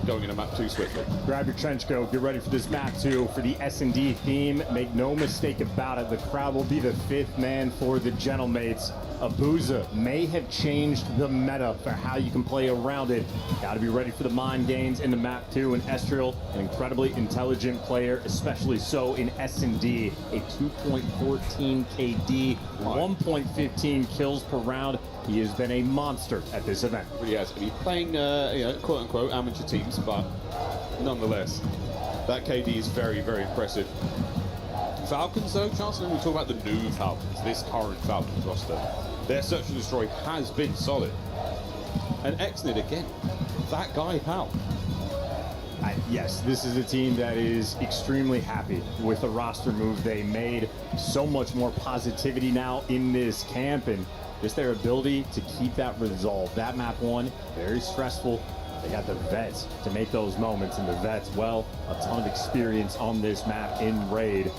Going into map 2 swiftly. Grab your trench coat, get ready for this map 2 for the S&D theme. Make no mistake about it, the crowd will be the 5th man for the Gentlemates. Abuza may have changed the meta for how you can play around it. Got to be ready for the mind games in the map 2. And Estriel, an incredibly intelligent player, especially so in S&D. A 2.14 KD, 1.15 kills per round. He has been a monster at this event. He has. He's playing, quote unquote, amateur teams, but nonetheless, that KD is very, very impressive. Falcons, though, Chancellor, we talk about the new Falcons, this current Falcons roster. Their search and destroy has been solid. And Xnid again, that guy, pal. Yes, this is a team that is extremely happy with the roster move they made. So much more positivity now in this camp, and just their ability to keep that resolve. That map 1, very stressful. They got the vets to make those moments, and the vets, well, a ton of experience on this map in Raid.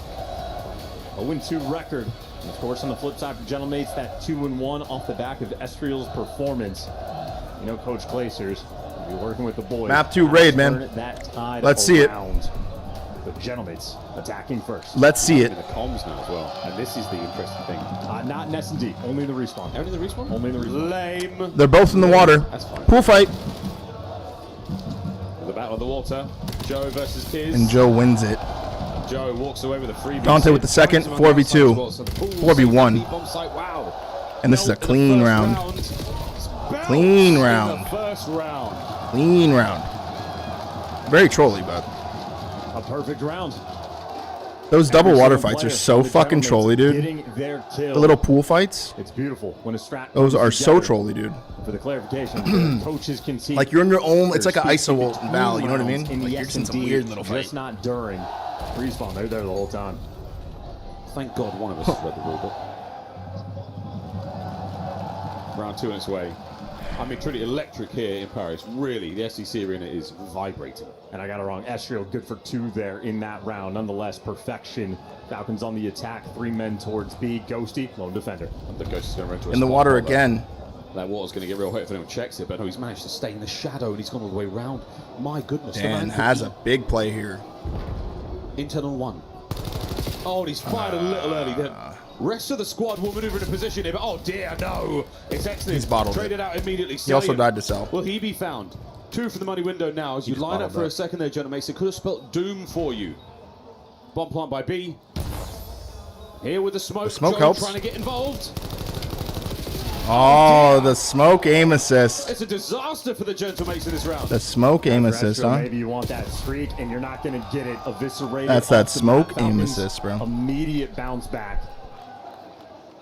0-2 record. And of course, on the flip side for Gentlemates, that 2-1 off the back of Estriel's performance. You know, Coach Glacers will be working with the boys. Map 2 Raid, man. Let's see it. The Gentlemates attacking first. Let's see it. The comms now as well, and this is the interesting thing. Not in S&D, only in the respawn. Only in the respawn? Only in the respawn. Lame. They're both in the water. That's fine. Pool fight. The battle of the water. Joe versus Kiz. And Joe wins it. Joe walks away with a free. Dante with the second, 4v2, 4v1. Wow. And this is a clean round. Clean round. First round. Clean round. Very trolly, but a perfect round. Those double water fights are so fucking trolly, dude. The little pool fights. It's beautiful when a strat. Those are so trolly, dude. For the clarification, coaches can see. Like you're in your own. It's like an ISO Val. You know what I mean? Like you're in some weird little fight. Just not during respawn. They're there the whole time. Thank God one of us has read the rulebook. Round 2 on its way. I mean, truly electric here in Paris. Really, the SEC arena is vibrating. And I got it wrong. Estriel good for 2 there in that round. Nonetheless, perfection. Falcons on the attack. 3 men towards B. Ghosty, lone defender. And the Ghost is going to run into a in the water again. That water's going to get real hot if anyone checks it, but no, he's managed to stay in the shadow and he's gone all the way around. My goodness. Dan has a big play here. Internal 1. Oh, and he's fired a little early. The rest of the squad will maneuver in a position here, but oh dear, no. It's excellent. He's bottled Traded it. out immediately. He also died to sell. Will he be found? 2 for the money window now. As you line up for a second there, Jonah Mason. Could have spelt doom for you. Bomb plant by B. Here with the smoke. The smoke Joe helps. trying to get involved. Oh, the smoke aim assist. It's a disaster for the Gentlemates in this round. The smoke aim assist, huh? Maybe you want that streak and you're not going to get it eviscerated. That's that smoke aim assist, bro. Immediate bounce back.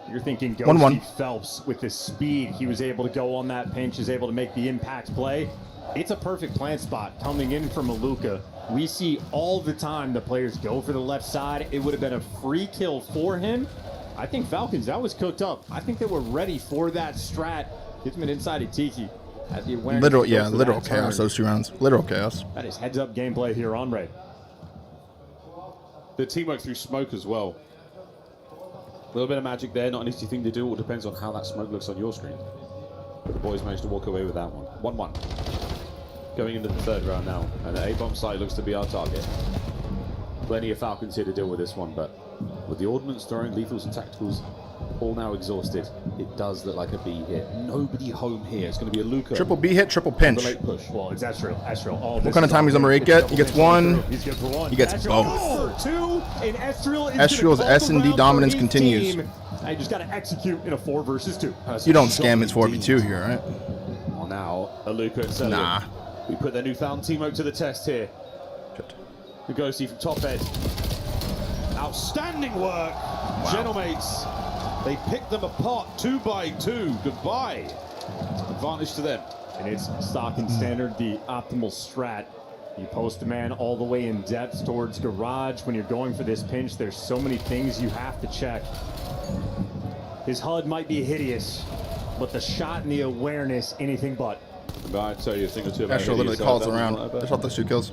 You're thinking 1-1. Ghosty Phelps with his speed. He was able to go on that pinch, is able to make the impact play. It's a perfect plant spot coming in from Maluka. We see all the time the players go for the left side. It would have been a free kill for him. I think Falcons, that was cooked up. I think they were ready for that strat. Gets him an inside of Tiki. At the awareness Literal, to go yeah, for literal that chaos. turn. Those 2 rounds, literal chaos. That is heads-up gameplay here on Ray. The teamwork through smoke as well. A little bit of magic there, not an easy thing to do. It all depends on how that smoke looks on your screen. But the boys managed to walk away with that one. 1-1. Going into the 3rd round now. And the A-bomb site looks to be our target. Plenty of Falcons here to deal with this one, but with the ordnance throwing, lethals and tacticals all now exhausted, it does look like a B hit. Nobody home here. It's going to be a Luca. Triple B hit, triple pinch. Late push. Well, it's Estriel. Oh, What kind of time does number 8 get? He gets 1. He's good for 1. He gets Estriel both. for 2, and Estriel is Estriel's gonna call the S&D round dominance for his continues. team. I just got to execute in a 4 versus 2. You don't scam his 4v2 here, right? Well, now, a Luca and Celia. Nah. We put their newfound teamwork to the test here. The Ghosty from top bed. Outstanding work. Genomates. They picked them apart 2 by 2. Goodbye. Advantage to them. And it's stock and standard, the optimal strat. You post a man all the way in depth towards garage. When you're going for this pinch, there's so many things you have to check. His HUD might be hideous, but the shot and the awareness, anything but. I tell you a thing or two about Astro literally calls around. That's off those 2 kills.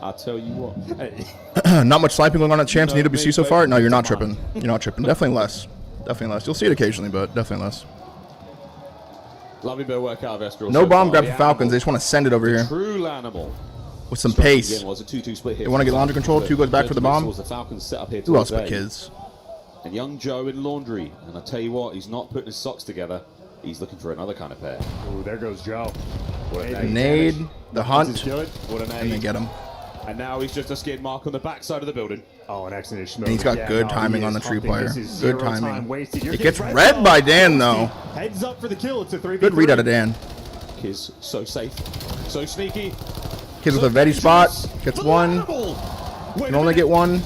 I'll tell you what. Not much sniping going on at champs in EWC so far. No, you're not tripping. You're not tripping. Definitely less. Definitely less. You'll see it occasionally, but definitely less. Lovely bit of work out of Estrel. No bomb grab for Falcons. They just want to send it over here. True animal. With some pace. Was a 2-2 split here. They want to get laundry control. 2 goes back for the bomb. The Falcons set up here. Who else but kids? And young Joe in laundry. And I tell you what, he's not putting his socks together. He's looking for another kind of pair. Oh, there goes Joe. Nade, the hunt, What an and then get him. And now he's just a skid mark on the backside of the building. Oh, an excellent And he's got good timing on the tree player. Good timing. It gets red read by Dan, though. Heads up for the kill. It's a 3v3. Good read out of Dan. Kiz so safe, so sneaky. Kids with a Vetti spot. Gets 1. Can only get 1.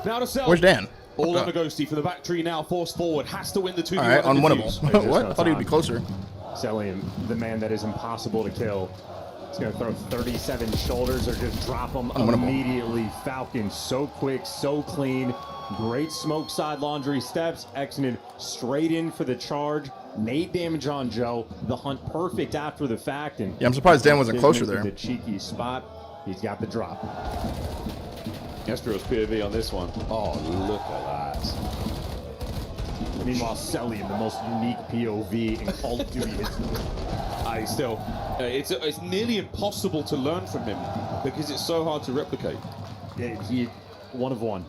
Now to sell. Where's Dan? All on the Ghosty for the back tree now, forced forward. Has to win the 2v1. All right, unwinnable. What? I thought he'd be closer. Selling the man that is impossible to kill. He's going to throw 37 shoulders or just drop them immediately. Falcons so quick, so clean. Great smoke side laundry steps. Exonin straight in for the charge. Nade damage on Joe. The hunt perfect after the fact. And yeah, I'm surprised Dan wasn't closer there. The cheeky spot. He's got the drop. Estro's POV on this one. Oh, look at that. Meanwhile, Selly, the most unique POV in Call of Duty history. It's nearly impossible to learn from him because it's so hard to replicate. Yeah, he 1 of 1.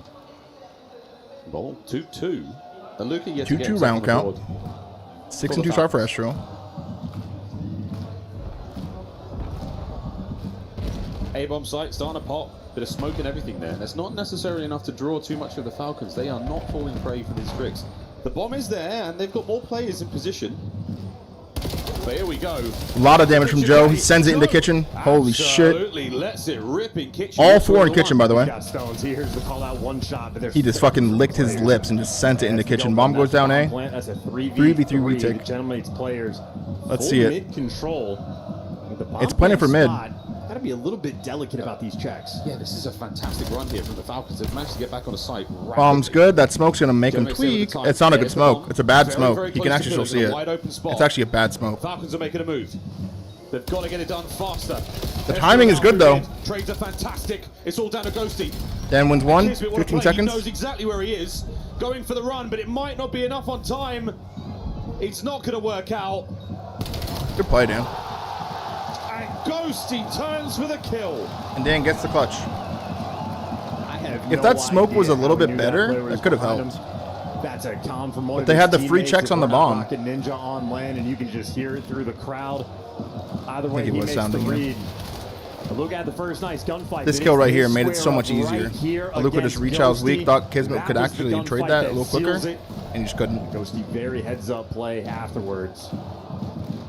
Well, 2-2. And Luca yet 2-2 round count. 6 and 2 start for Estro. A-bomb site starting to pop. Bit of smoke and everything there. That's not necessarily enough to draw too much of the Falcons. They are not falling prey for these tricks. The bomb is there, and they've got more players in position. But here we go. A lot of damage from Joe. He sends it into kitchen. Holy shit. Absolutely lets it rip in kitchen. All 4 in kitchen, by the way. Got stones. He hears the call out 1 shot, but he just fucking licked his lips and just sent it into kitchen. Bomb goes down A. That's a 3v3 retake. Gentlemate's players. Let's see it. Mid control. It's planning for mid. Got to be a little bit delicate about these checks. Yeah, this is a fantastic run here from the Falcons. They've managed to get back on the site. Bomb's good. That smoke's going to make him tweak. It's not a good smoke. It's a bad smoke. You can actually still see it. It's actually a bad smoke. Falcons are making a move. They've got to get it done faster. The timing is good, though. Trades are fantastic. It's all down to Ghosty. Dan wins 1. 15 seconds. He knows exactly where he is. Going for the run, but it might not be enough on time. It's not going to work out. Good play, Dan. And Ghosty turns for the kill. And Dan gets the clutch. If that smoke was a little bit better, that could have helped. That's a calm from one but they had the free checks on the bomb. Rocket Ninja on land, and you can just hear it through the crowd. Either way, he was makes the read. Look at the first nice gunfight. This kill right here made it so much easier. Aluka just reach out his weak, thought Kismet could actually trade that a little quicker, and he just couldn't. Ghosty very heads up play afterwards,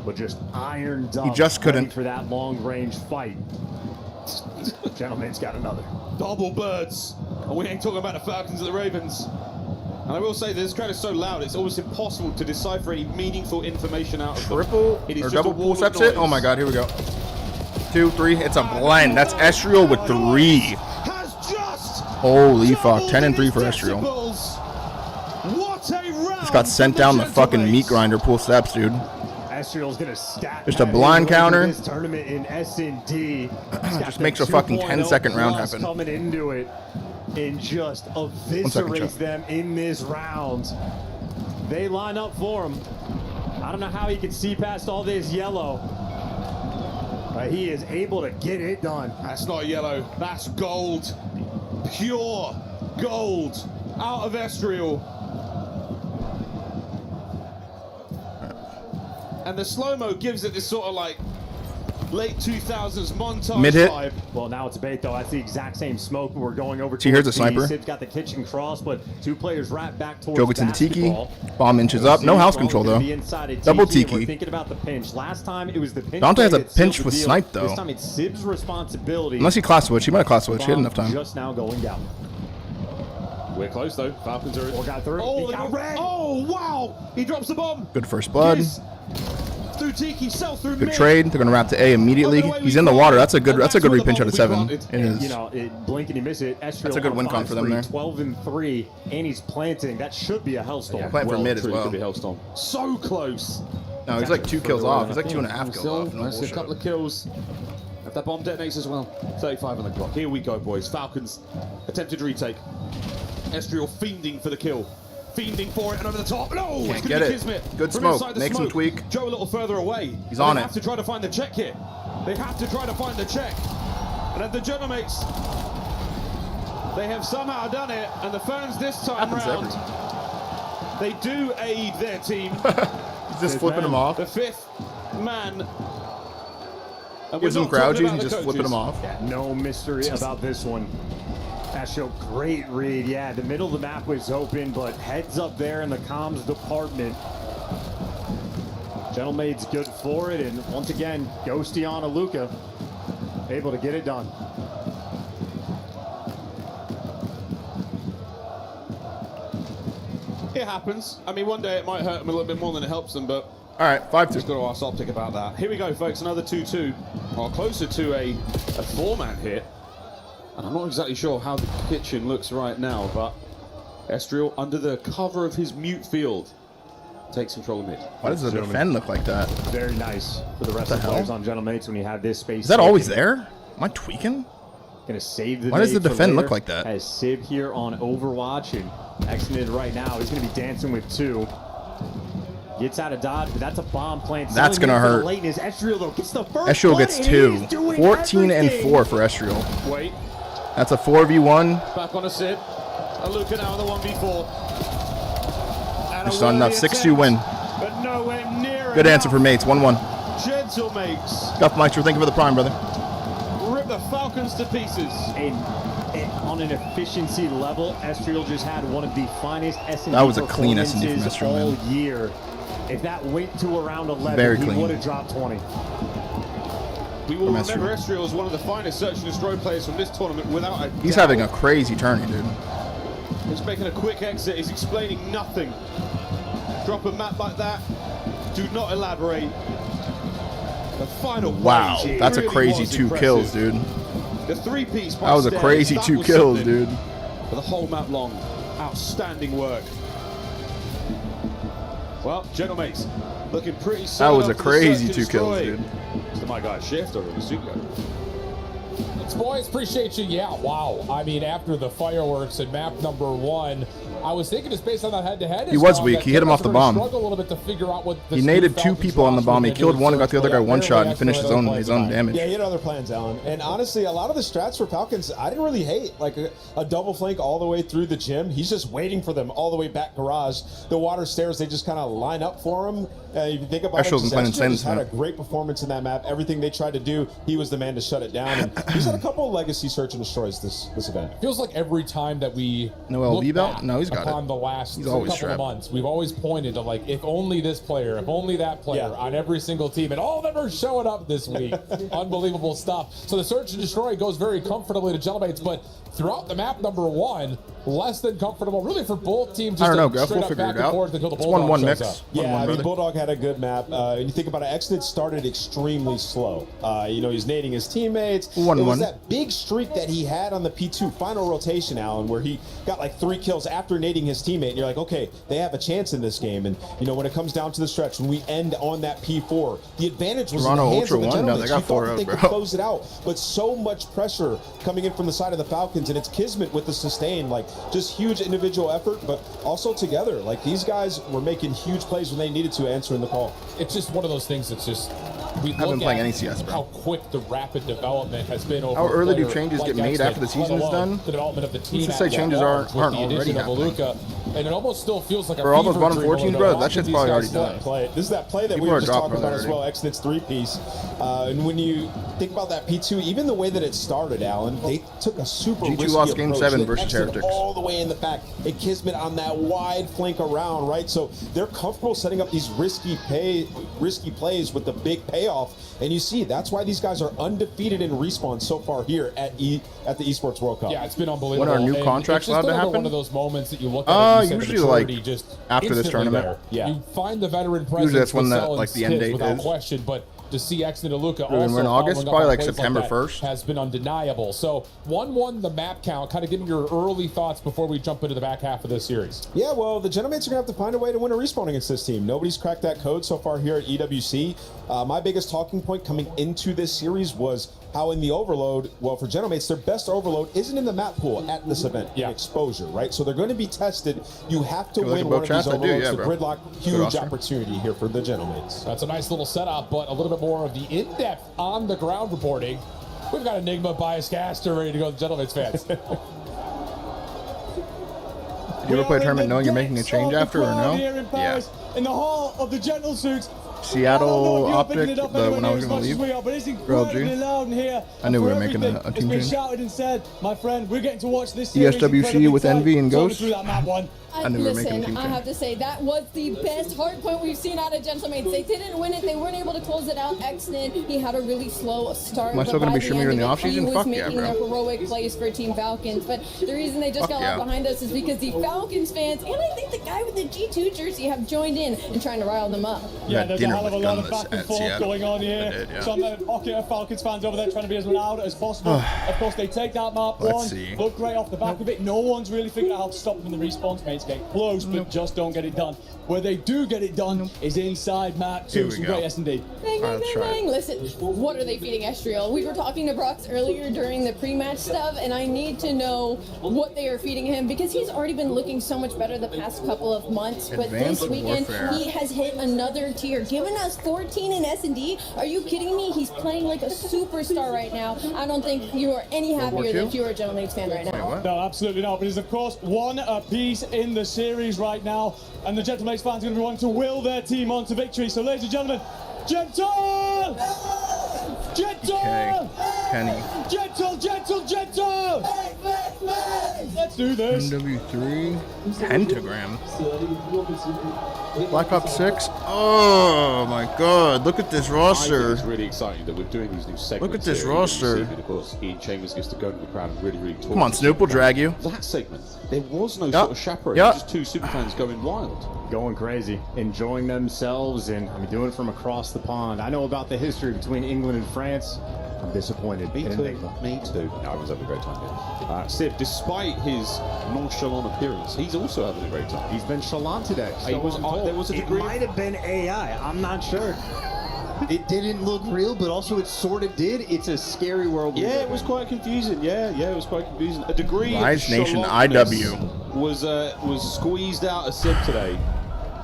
but just ironed up. He just couldn't for that long range fight. Gentleman's got another. Double birds, and we ain't talking about the Falcons or the Ravens. And I will say this crowd is so loud, it's almost impossible to decipher any meaningful information out of triple or double pull steps it. Oh my god, here we go. 2, 3. It's a blend. That's Estriel with 3. Holy fuck. 10 and 3 for Estriel. Just got sent down the fucking meat grinder pull steps, dude. Estriel's gonna stack. Just a blind counter. This tournament in S&D. Just makes a fucking 10-second round happen. Coming into it and just eviscerates them in this round. They line up for him. I don't know how he can see past all this yellow. But he is able to get it done. That's not yellow. That's gold. Pure gold out of Estriel. And the slow-mo gives it this sort of like late 2000s montage Mid-hit. vibe. Well, now it's bait, though. That's the exact same smoke. We're going over See, here's a towards B. sniper. Sib's got the kitchen cross, but two players right back towards Joe gets into Tiki. basketball. Bomb inches up. No house control, though. Double We're Tiki. thinking about the pinch. Last time it was the pinch. Dante has a play that sealed pinch the with deal. snipe, though. This time it's Sib's responsibility. Unless he class switch. He might have class switch. He had enough time. Just now going down. We're close though. Falcons are. Or got through. Oh, He got red. Oh, wow! He drops the bomb. Good first blood. Yes. Through Tiki, sell through Good mid. trade. They're gonna wrap to A immediately. He's in the water. That's a good repinch out of 7. It And, is. you know, blink and you miss it. Estriel That's a good on win con for them 5-3, there. 12-3, and he's planting. That should be a hellstorm. Yeah, plant for mid as Truly well. could be Hellstorm. So close. No, he's like 2 kills off. He's like 2.5 kills Still, off. No I see a bullshit. couple of kills. If that bomb detonates as well. 35 on the clock. Here we go, boys. Falcons attempted retake. Estriel fiending for the kill. Fiending for it and over the top. No! Can't It's gonna get be it. Kismet. Good From smoke. inside the Makes him smoke. tweak. Joe a little further away. He's on They it. have to try to find the check here. They have to try to find the check. And then the Genomates, they have somehow done it. And the fans this time round, they do aid their team. He's just flipping him off. The 5th man. And Gives we're him not talking crouchies about and the just flipping coaches. him off. Yeah, no mystery about this one. Estriel, great read. Yeah, the middle of the map was open, but heads up there in the comms department. Gentlemaid's good for it, and once again, Ghosty on Aluka, able to get it done. It happens. I mean, one day it might hurt them a little bit more than it helps them, but all right, 5-2. Just got to ask OpTic about that. Here we go, folks. Another 2-2, or closer to a 4-man hit. And I'm not exactly sure how the kitchen looks right now, but Estriel, under the cover of his mute field, takes control of mid. Why does the defend look like that? Very nice for the rest What of the the players hell? on Gentlemates when you have this space. Is that always there? Am I tweaking? Gonna save the Why does the nade for defend look later. like that? Has Sib here on Overwatch and exited right now. He's gonna be dancing with 2. Gets out of dodge, but that's a bomb plant. That's gonna hurt. Late is Estriel though gets the first. Estriel one, gets and 2. he's doing 14 and everything. 4 for Estriel. Wait. That's a 4v1. Back on a Sid. Aluka now the 1v4. And Just a not enough. worthy 6-2 win. attempt, But nowhere near Good answer enough. for mates. 1-1. Gentlemates Guffmeister, thank you for the prime, brother. rip the Falcons to pieces. And on an efficiency level, Estriel just had one of the finest S&D That was a clean S&D from performances Estriel, all man. year. If that went to around 11, Very he clean. would have dropped 20. We will From remember Estriel. Estriel as one of the finest search and destroy players from this tournament without a He's doubt. having a crazy tourney, dude. He's making a quick exit. He's explaining nothing. Drop a map like that. Do not elaborate. The final Wow, play that's a really crazy was 2 impressive. kills, dude. The 3-piece by That was a Stairs, crazy that 2 was kills, something. dude. For the whole map long. Outstanding work. Well, Gentlemates looking pretty solid. That was a after the crazy search 2 and kills, destroy. dude. So my guy Shift over the Sugo. Thanks, boys. Appreciate you. Yeah, wow. I mean, after the fireworks and map number 1, I was thinking just based on that head-to-head. He was weak. He hit him off the bomb. Struggle a little bit to figure out what He naded 2 people on the bomb. He killed one and got the other guy 1 shot and finished his own damage. Yeah, he had other plans, Alan. And honestly, a lot of the strats for Falcons, I didn't really hate. Like a double flank all the way through the gym. He's just waiting for them all the way back garage. The water stairs, they just kind of line up for him. If you think about Estriel's been playing it, insane just this had a map. great performance in that map. Everything they tried to do, he was the man to shut it down. And he's had a couple of legacy search and destroys this event. Feels like every time that we No look LB belt? back No, he's got upon it. the last He's always couple strapped. of months, we've always pointed to like, if only this player, if only that player on every single team, and all of them are showing up this week. Unbelievable stuff. So the search and destroy goes very comfortably to Gentlemates, but throughout the map number 1, less than comfortable, really, for both teams. I don't know, Just Gruff. straight We'll up figure back it and out. forth until the It's Bulldog 1-1 shows mix. up. Yeah, I mean, 1-1 Bulldog had a good map. And you think about it, Exnid started extremely slow. You know, he's nading his teammates. 1-1. It was that big streak that he had on the P2 final rotation, Alan, where he got like 3 kills after nading his teammate. And you're like, okay, they have a chance in this game. And, you know, when it comes down to the stretch, when we end on that P4, the advantage was Toronto in the hands Ultra of the won. gentlemen. No, they got You thought 4-0, they could bro. close it out. But so much pressure coming in from the side of the Falcons, and it's Kismet with the sustain. Like, just huge individual effort, but also together. Like, these guys were making huge plays when they needed to, answering the call. It's just one of those things that's just, we I've been look playing at any CS, bro. how quick the rapid development has been over. How a early do player changes like get made Exnid, after the season let is alone done? The development of the team. Who's to say at changes large aren't with the already addition of happening? Aluka, and it almost still feels like a For all those fever bottom dream 14s, over bro, there. that Watching shit's these probably guys already play. done. This is that play that People we were are just dropping talking about as already. well, Exnit's 3-piece. And when you think about that P2, even the way that it started, Alan, they took a super G2 risky lost game approach. 7 They versus exited Heretics. all the way in the back. And Kismet on that wide flank around, right? So they're comfortable setting up these risky plays with the big payoff. And you see, that's why these guys are undefeated in respawn so far here at the Esports World Cup. Yeah, it's been unbelievable. When are new And contracts it's just allowed to another happen? one of those moments that you look at and you said the usually, like, maturity just after this instantly tournament. there. Yeah. You find the veteran presence. Usually that's when to the- sell and like, the end kids date without is. question, but to see Exnid and Aluka We're in also August, following up probably on like plays September that 1st. has been undeniable. So 1-1 the map count. Kind of give me your early thoughts before we jump into the back half of this series. Yeah, well, the Gentlemates are going to have to find a way to win a respawn against this team. Nobody's cracked that code so far here at EWC. My biggest talking point coming into this series was how in the overload, well, for Gentlemates, their best overload isn't in the map pool at this event, in exposure, right? So they're going to be tested. You have to You look win at one both of these chats? I do, overloads. yeah, The bro. Gridlock, Good huge roster. opportunity here for the Gentlemates. That's a nice little setup, but a little bit more of the in-depth on-the-ground reporting. We've got Enigma, Biascaster ready to go, the Gentlemates fans. Did you ever play a tournament knowing you're making a change after or no? Yeah. In the hall of the Gentle Suits. Seattle OpTic, It up when I was as going much to as leave. we are, but it's Girl G. incredibly loud in here. I knew we were For making a everything team that's been change. shouted and said, my friend, we're getting to watch this series ESWC incredibly with tight. Envy and Talk me Ghost. through that map one. I knew we were making a Listen, team I change. have to say, that was the best hard point we've seen out of Gentlemates. They didn't win it. They weren't able to close it out. Exnid, he had a really slow start. Am I still but gonna by be the streaming end in the of it, offseason? He was Fuck yeah, making bro. the heroic plays for Team Falcons. But the reason they just Fuck got yeah. left behind us is because the Falcons fans, and I think the guy with the G2 jersey, have joined in and trying to rile them up. Yeah, Had there's a dinner hell of a with lot of Gunless back and at forth Seattle. going on here. I did, yeah. Some Falcons fans over there trying to be as loud as possible. Of course, they take that map Let's one. see. Look great off the back of it. No one's really figured out how to stop them in the respawns. Mates get close, but just don't get it done. Where they do get it done is inside map Here 2. we Some go. great S&D. Bang, Alright, bang, let's bang, try it. bang. Listen, what are they feeding Estriel? We were talking to Brox earlier during the pre-match stuff, and I need to know what they are feeding him because he's already been looking so much better the past couple of months. But Advanced this weekend, Warfare. he has hit another tier, giving us 14 in S&D. Are you kidding me? He's playing like a superstar right now. I don't think you are any happier than if you were a Gentlemates fan right now. No, absolutely not. But it's, of course, one apiece in the series right now. And the Gentlemates fans are going to be wanting to will their team on to victory. So, ladies and gentlemen, Gentle! Gentle! Okay. Penny. Gentle, gentle, gentle! Let's do this. MW3. Pentagram. Black Ops 6. Oh my god. Look at this I roster. think it's really exciting that we're doing these new segments. Look at this here at roster. EWC, and of course, Ian Chambers gets to go to the crowd and really talk. Come on, to Snoop will superfans. drag you. That segment, there was no Yup. sort of chaperone. Yup. Just two superfans going wild. Going crazy, enjoying themselves, and I mean, doing it from across the pond. I know about the history between England and France. I'm disappointed. Me in too. Enigma. Me too. No, I was having a great time here. Siv, despite his nonchalant appearance, he's also having a great time. He's been chalant today. He was, there was a degree. It might have been AI. I'm not sure. It didn't look real, but also it sort of did. It's a scary world. Yeah, it was quite confusing. Yeah, it was quite confusing. A degree Rise of Nation chalantness IW. was squeezed out of Siv today.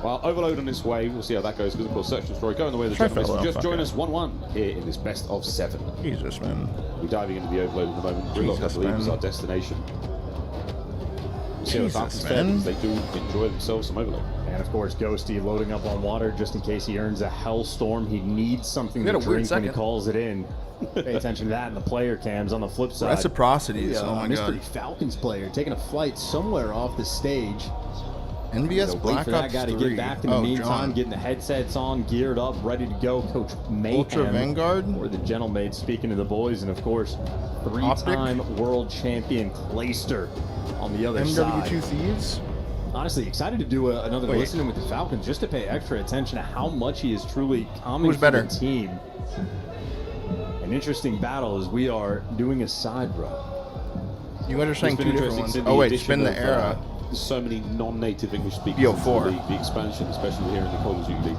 Well, overload on this way. We'll see how that goes because, of course, search and story going the way of the Try Gentlemates. fellow, Just fuck join it. us 1-1 here in this best of 7. Jesus, man. We're diving into the overload at the moment. Gridlock, I Jesus, believe, is man. our destination. See how the Jesus, Falcons man. fare because they do enjoy themselves some overload. And of course, Ghosty loading up on water just in case he earns a hellstorm. He needs something We to had a weird drink when he second. calls it in. Pay attention to that in the player cams on the flip side. Reciprocities. Yeah, Oh my mystery god. Falcons player taking a flight somewhere off the stage. NBS Wait Black for that Ops guy to 3. get back in the Oh, meantime, John. getting the headsets on, geared up, ready to go. Coach Mayhem. Ultra Vanguard. Or the Gentlemates speaking to the boys, and of course, three-time world champion Clayster on the other side. MW2 Thieves. Honestly, excited to do another Wait. listening with the Falcons just to pay extra attention to how much he is truly coming Who's for better? the team. An interesting battle as we are doing a side run. You guys are saying It's two been different interesting ones. seeing Oh wait, addition spin the of, era. so many non-native English speakers. BO4. into the expansion, especially here in the Call of Duty League.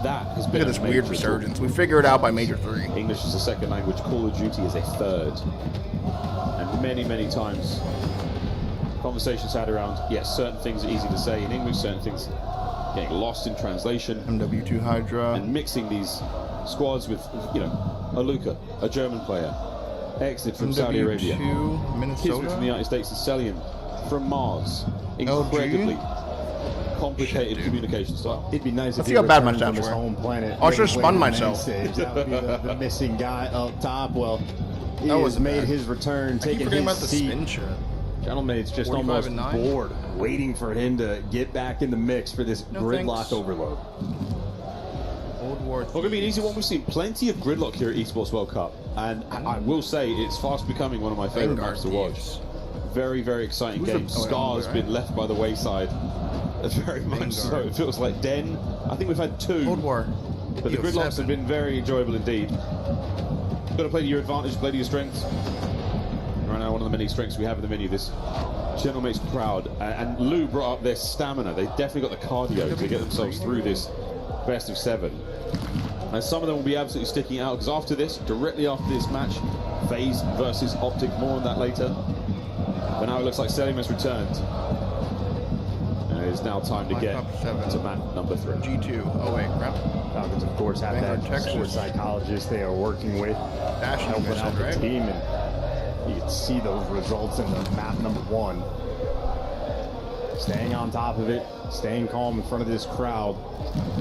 That has been Look at this a weird major resurgence. We figure it out by Major 3. English is a second language. Call of Duty is a third. And many times, conversations had around, yes, certain things are easy to say in English, certain things getting lost in translation. MW2 Hydra. And mixing these squads with, you know, a Luca, a German player, exited from Saudi Arabia, Minnesota, Kismet from the United States, and Celian from Mars. Incredibly complicated communication style. It'd be nice if Let's he see how bad my returned stats from his were. home planet. I should've late spun in the main myself. stage. That would be the missing guy up top. Well, he That has wasn't made bad. his return, I keep taking forgetting his about the seat. spin shit. Gentleman's just 45 almost and 9. bored, waiting for him to get back in the mix for this No gridlock thanks. overload. Old War. Well, gonna be an easy one. We've seen plenty of gridlock here at Esports World Cup, and I will say it's fast becoming one of my favorite Vanguard maps to watch. Very exciting Who's game. the- oh, wait, Scar's right? been left by the wayside. Very much so. Vanguard. It feels like Den. I think we've had 2. Old War. But the gridlocks have been very enjoyable indeed. Got to play to your advantage, play to your strengths. Right now, one of the many strengths we have in the menu, this Gentlemates crowd. And Lou brought up their stamina. They definitely got the cardio to get themselves through this best of 7. And some of them will be absolutely sticking out, because after this, directly after this match, FaZe versus OpTic, more on that later. But now it looks like Selim has returned. And it is now time to Black get Ops 7. to map number 3. G2. Oh wait, crap. Falcons, of course, have Vanguard, that Texas. sports psychologist they are working with, Dashing helping mission, out the right? team, and you can see those results in the map number 1. Staying on top of it, staying calm in front of this crowd.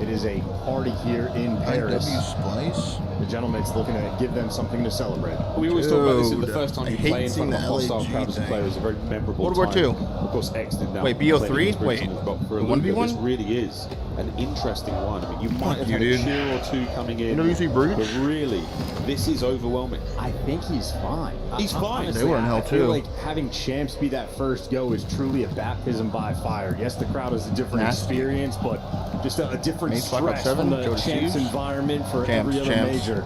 It is a party here in Paris. IW Splice. The Gentlemates looking to give them something to celebrate. We always talk about this in the Dude, first time I you hate play in front of a seeing the hostile LAG crowd as a thing. player is a very memorable World War time. II. Of course, exiting now. Wait, BO3? Wait, for a the Luca. 1v1? This really is an interesting one. I mean, you might have you, had dude. a cheer or two coming in. EWC Breach? But really, this is overwhelming. I think he's fine. He's fine. Honestly, They were in hell I feel too. like having champs be that first go is truly a baptism by fire. Yes, the crowd is a different Nasty. experience, but just a different Mates, Black Ops stress 7, from the Joe champs Siege. environment for Champs, every other champs. major.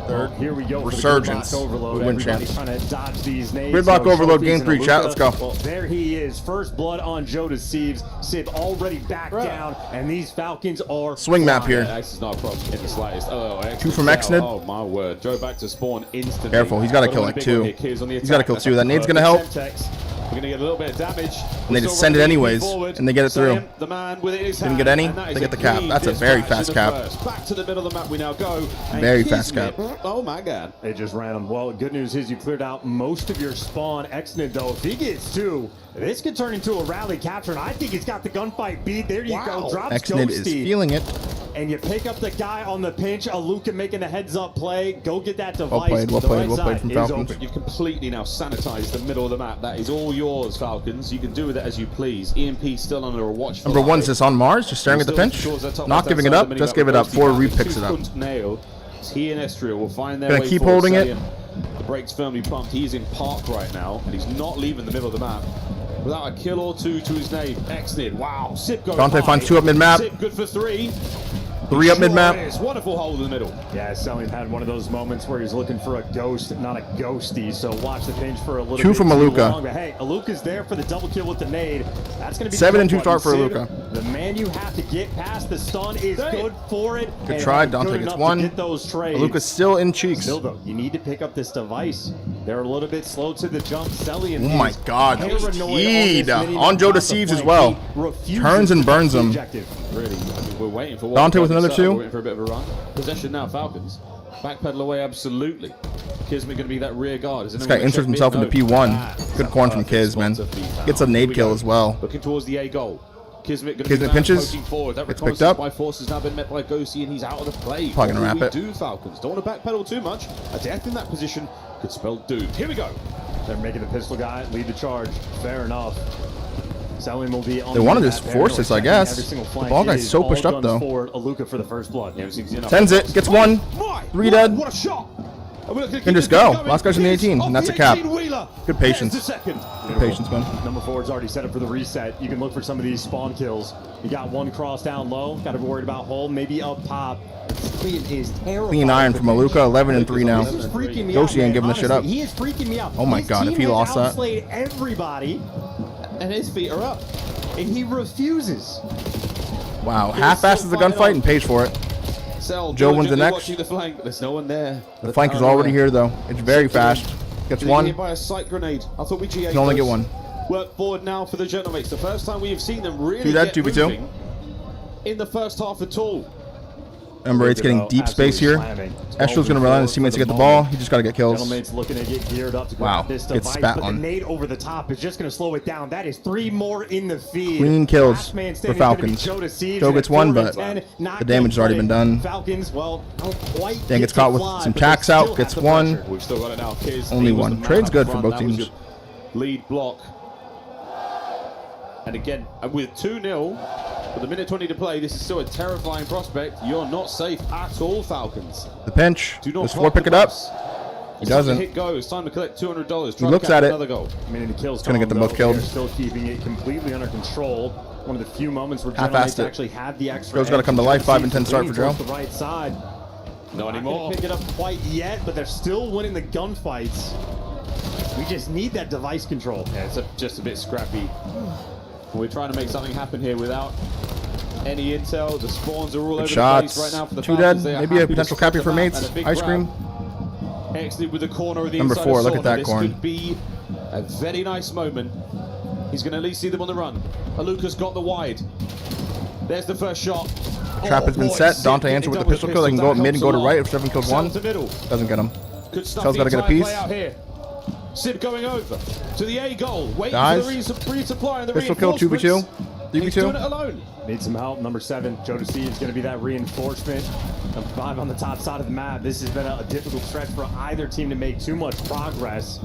Third. Here we go. Resurgence. For the gridlock overload. We win Everybody's champs. trying to dodge these nades. Gridlock No overload, trophies game and 3, a chat, Luca. let's go. Well, there he is. First blood on Joda Sieves. Sib already back down, and these Falcons are Swing map flying. here. X is not a problem in the slightest. Oh, X 2 from is Exnid. out. Oh my word. Joe back to spawn instantly. Careful, he's gotta But kill on like a big 2. one here, Kids on the He's gotta attack. kill That's 2. a That nade's gonna help. Semtex. We're gonna get a little bit of damage. And they just send it anyways, and they get it through. The man with it in his Didn't hand, get any, and that they is get the cap. clean That's a very dispatch fast in the cap. first. Back to the middle of the map we now go. And Very fast Kismet- cap. Oh my god. They just ran him. Well, good news is you cleared out most of your spawn. Exnid, though, if he gets 2, this could turn into a rally capture, and I think he's got the gunfight beat. There you go. Drops Exnid is Ghosty. feeling it. And you pick up the guy on the pinch. Aluka making the heads-up play. Go get that device. Well played The right from side is Falcons. open. You've completely now sanitized the middle of the map. That is all yours, Falcons. You can do with it as you please. EMP still under a watch. Number 1's just on Mars, just staring at the pinch. Not giving it up, just give it up. 4 repicks it up. Nailed. He and Estriel will find their Gonna way keep forward. holding it. Salian, the brakes firmly pumped. He's in park right now, and he's not leaving the middle of the map. Without a kill or 2 to his name. Exnid. Wow. Sip goes Dante high. finds 2 up mid-map. Sip good for 3. 3 up mid-map. It's wonderful hole in the middle. Yeah, Salian had one of those moments where he's looking for a ghost, not a ghosty. So watch the pinch for a little 2 bit from too Aluka. long. But hey, Aluka's there for the double kill with the nade. That's going to be 7 the and 2 button. start for Sid, Aluka. The man you have to get past the stun is good for it. Good and try, good Dante gets enough to 1. Get those trades. Aluka's still in cheeks. Still though, you need to pick up this device. They're a little bit slow to the jump. Salian Oh my is god, that was paranoid teed. on this On Joe mini-map Deceives as flank. well. He refuses Turns and to burns touch the him. objective. Really, I mean, we're waiting for Dante with another 2. We're waiting for a bit of a run. Possession now, Falcons. Backpedal away, absolutely. Kismet going to be that rear guard. This guy inserts himself into P1. Good corn from Kiz, man. Gets a nade kill as well. Looking towards the A goal. Kismet going to Kismet be pinches. poking forward. That Gets picked reconnaissance up. by force has now been met by Ghosty, and he's out of the play. Probably gonna What wrap will it. we do, Falcons? Don't want to backpedal too much. A death in that position could spell doom. Here we go. They're making the pistol guy lead the charge. Fair enough. Selling will be on They wanted to that force this, I guess. The ball guy's so pushed up, though. Aluka for the first blood. Sends it. Gets one. 3 dead. What a shot! Can just go. Last guy's in the 18, and that's a cap. Good patience. Good patience, man. Number 4's already set up for the reset. You can look for some of these spawn kills. You got one cross down low. Got to be worried about hole. Maybe up top. Clean is terrible. Clean iron from Aluka. 11 and 3 now. This is freaking me Josie out, ain't giving the shit up. He is freaking me out. Oh my His god, if he team lost has that. outslayed everybody, and his feet are up, and he refuses. Wow, half-asses the gunfight and pays for it. Joe wins the next. The flank. There's no one there. The flank is already here, though. It's very fast. Gets one. Hit by a sight grenade. I thought we GA. Can only get one. Work forward now for the Genomates. The first time we have seen them really 2 dead, get 2v2. moving in the first half at all. Remember, it's getting deep space here. Estrel's going to rely on his teammates to get the ball. He just got to get kills. Gentleman's looking to get geared up to Wow, grab this gets device, spat but on. the nade over the top is just going to slow it down. That is 3 more in the feed. Clean kills Last man for standing is gonna be Falcons. Joe Deceives, Joe and gets at 1, 4 to but 10, not the damage has already been done. Falcons, well, don't quite Dan gets caught with some tacks out. Gets 1. We've still got it now. Kiz, Only he was 1. the man Trade's up good for front. both That was teams. your lead block. And again, with 2-0, with a minute 20 to play, this is still a terrifying prospect. You're not safe at all, Falcons. The pinch. Do not Does drop 4 pick the it up? bus. He It's time to doesn't. hit go. It's time to collect $200. He looks at it. Another goal. I mean, the kills It's gonna get them both killed. They're still keeping it completely under control. One of the few moments where Half-assed Genomates it. actually have the extra. Joe's got to come to life. 5 and 10 start for Joe. The right side. Not anymore. Pick it up quite yet, but they're still winning the gunfights. We just need that device control. Yeah, it's just a bit scrappy. We're trying to make something happen here without any intel. The spawns are all over Good the shots. place right now for the 2 Falcons. dead. They are Maybe a happy to potential split cappy for them out mates. and a big Ice grab. cream. Exited with the corner of the Number inside 4, of look at Sauna. that This corn. could be a very nice moment. He's going to at least see them on the run. Aluka's got the wide. There's the first shot. Trap has been set. Dante answered with the pistol kill. They can go up mid and go to right if 7 kills 1. Doesn't get him. Good stuff. Cell's got to get a piece. Sib going over to the A goal. Waiting Guys. for the resupply and the Pistol kill, 2v2. He's doing it 3v2. alone. Need some help. Number 7, Joe Deceives is going to be that reinforcement. Number 5 on the top side of the map. This has been a difficult stretch for either team to make too much progress.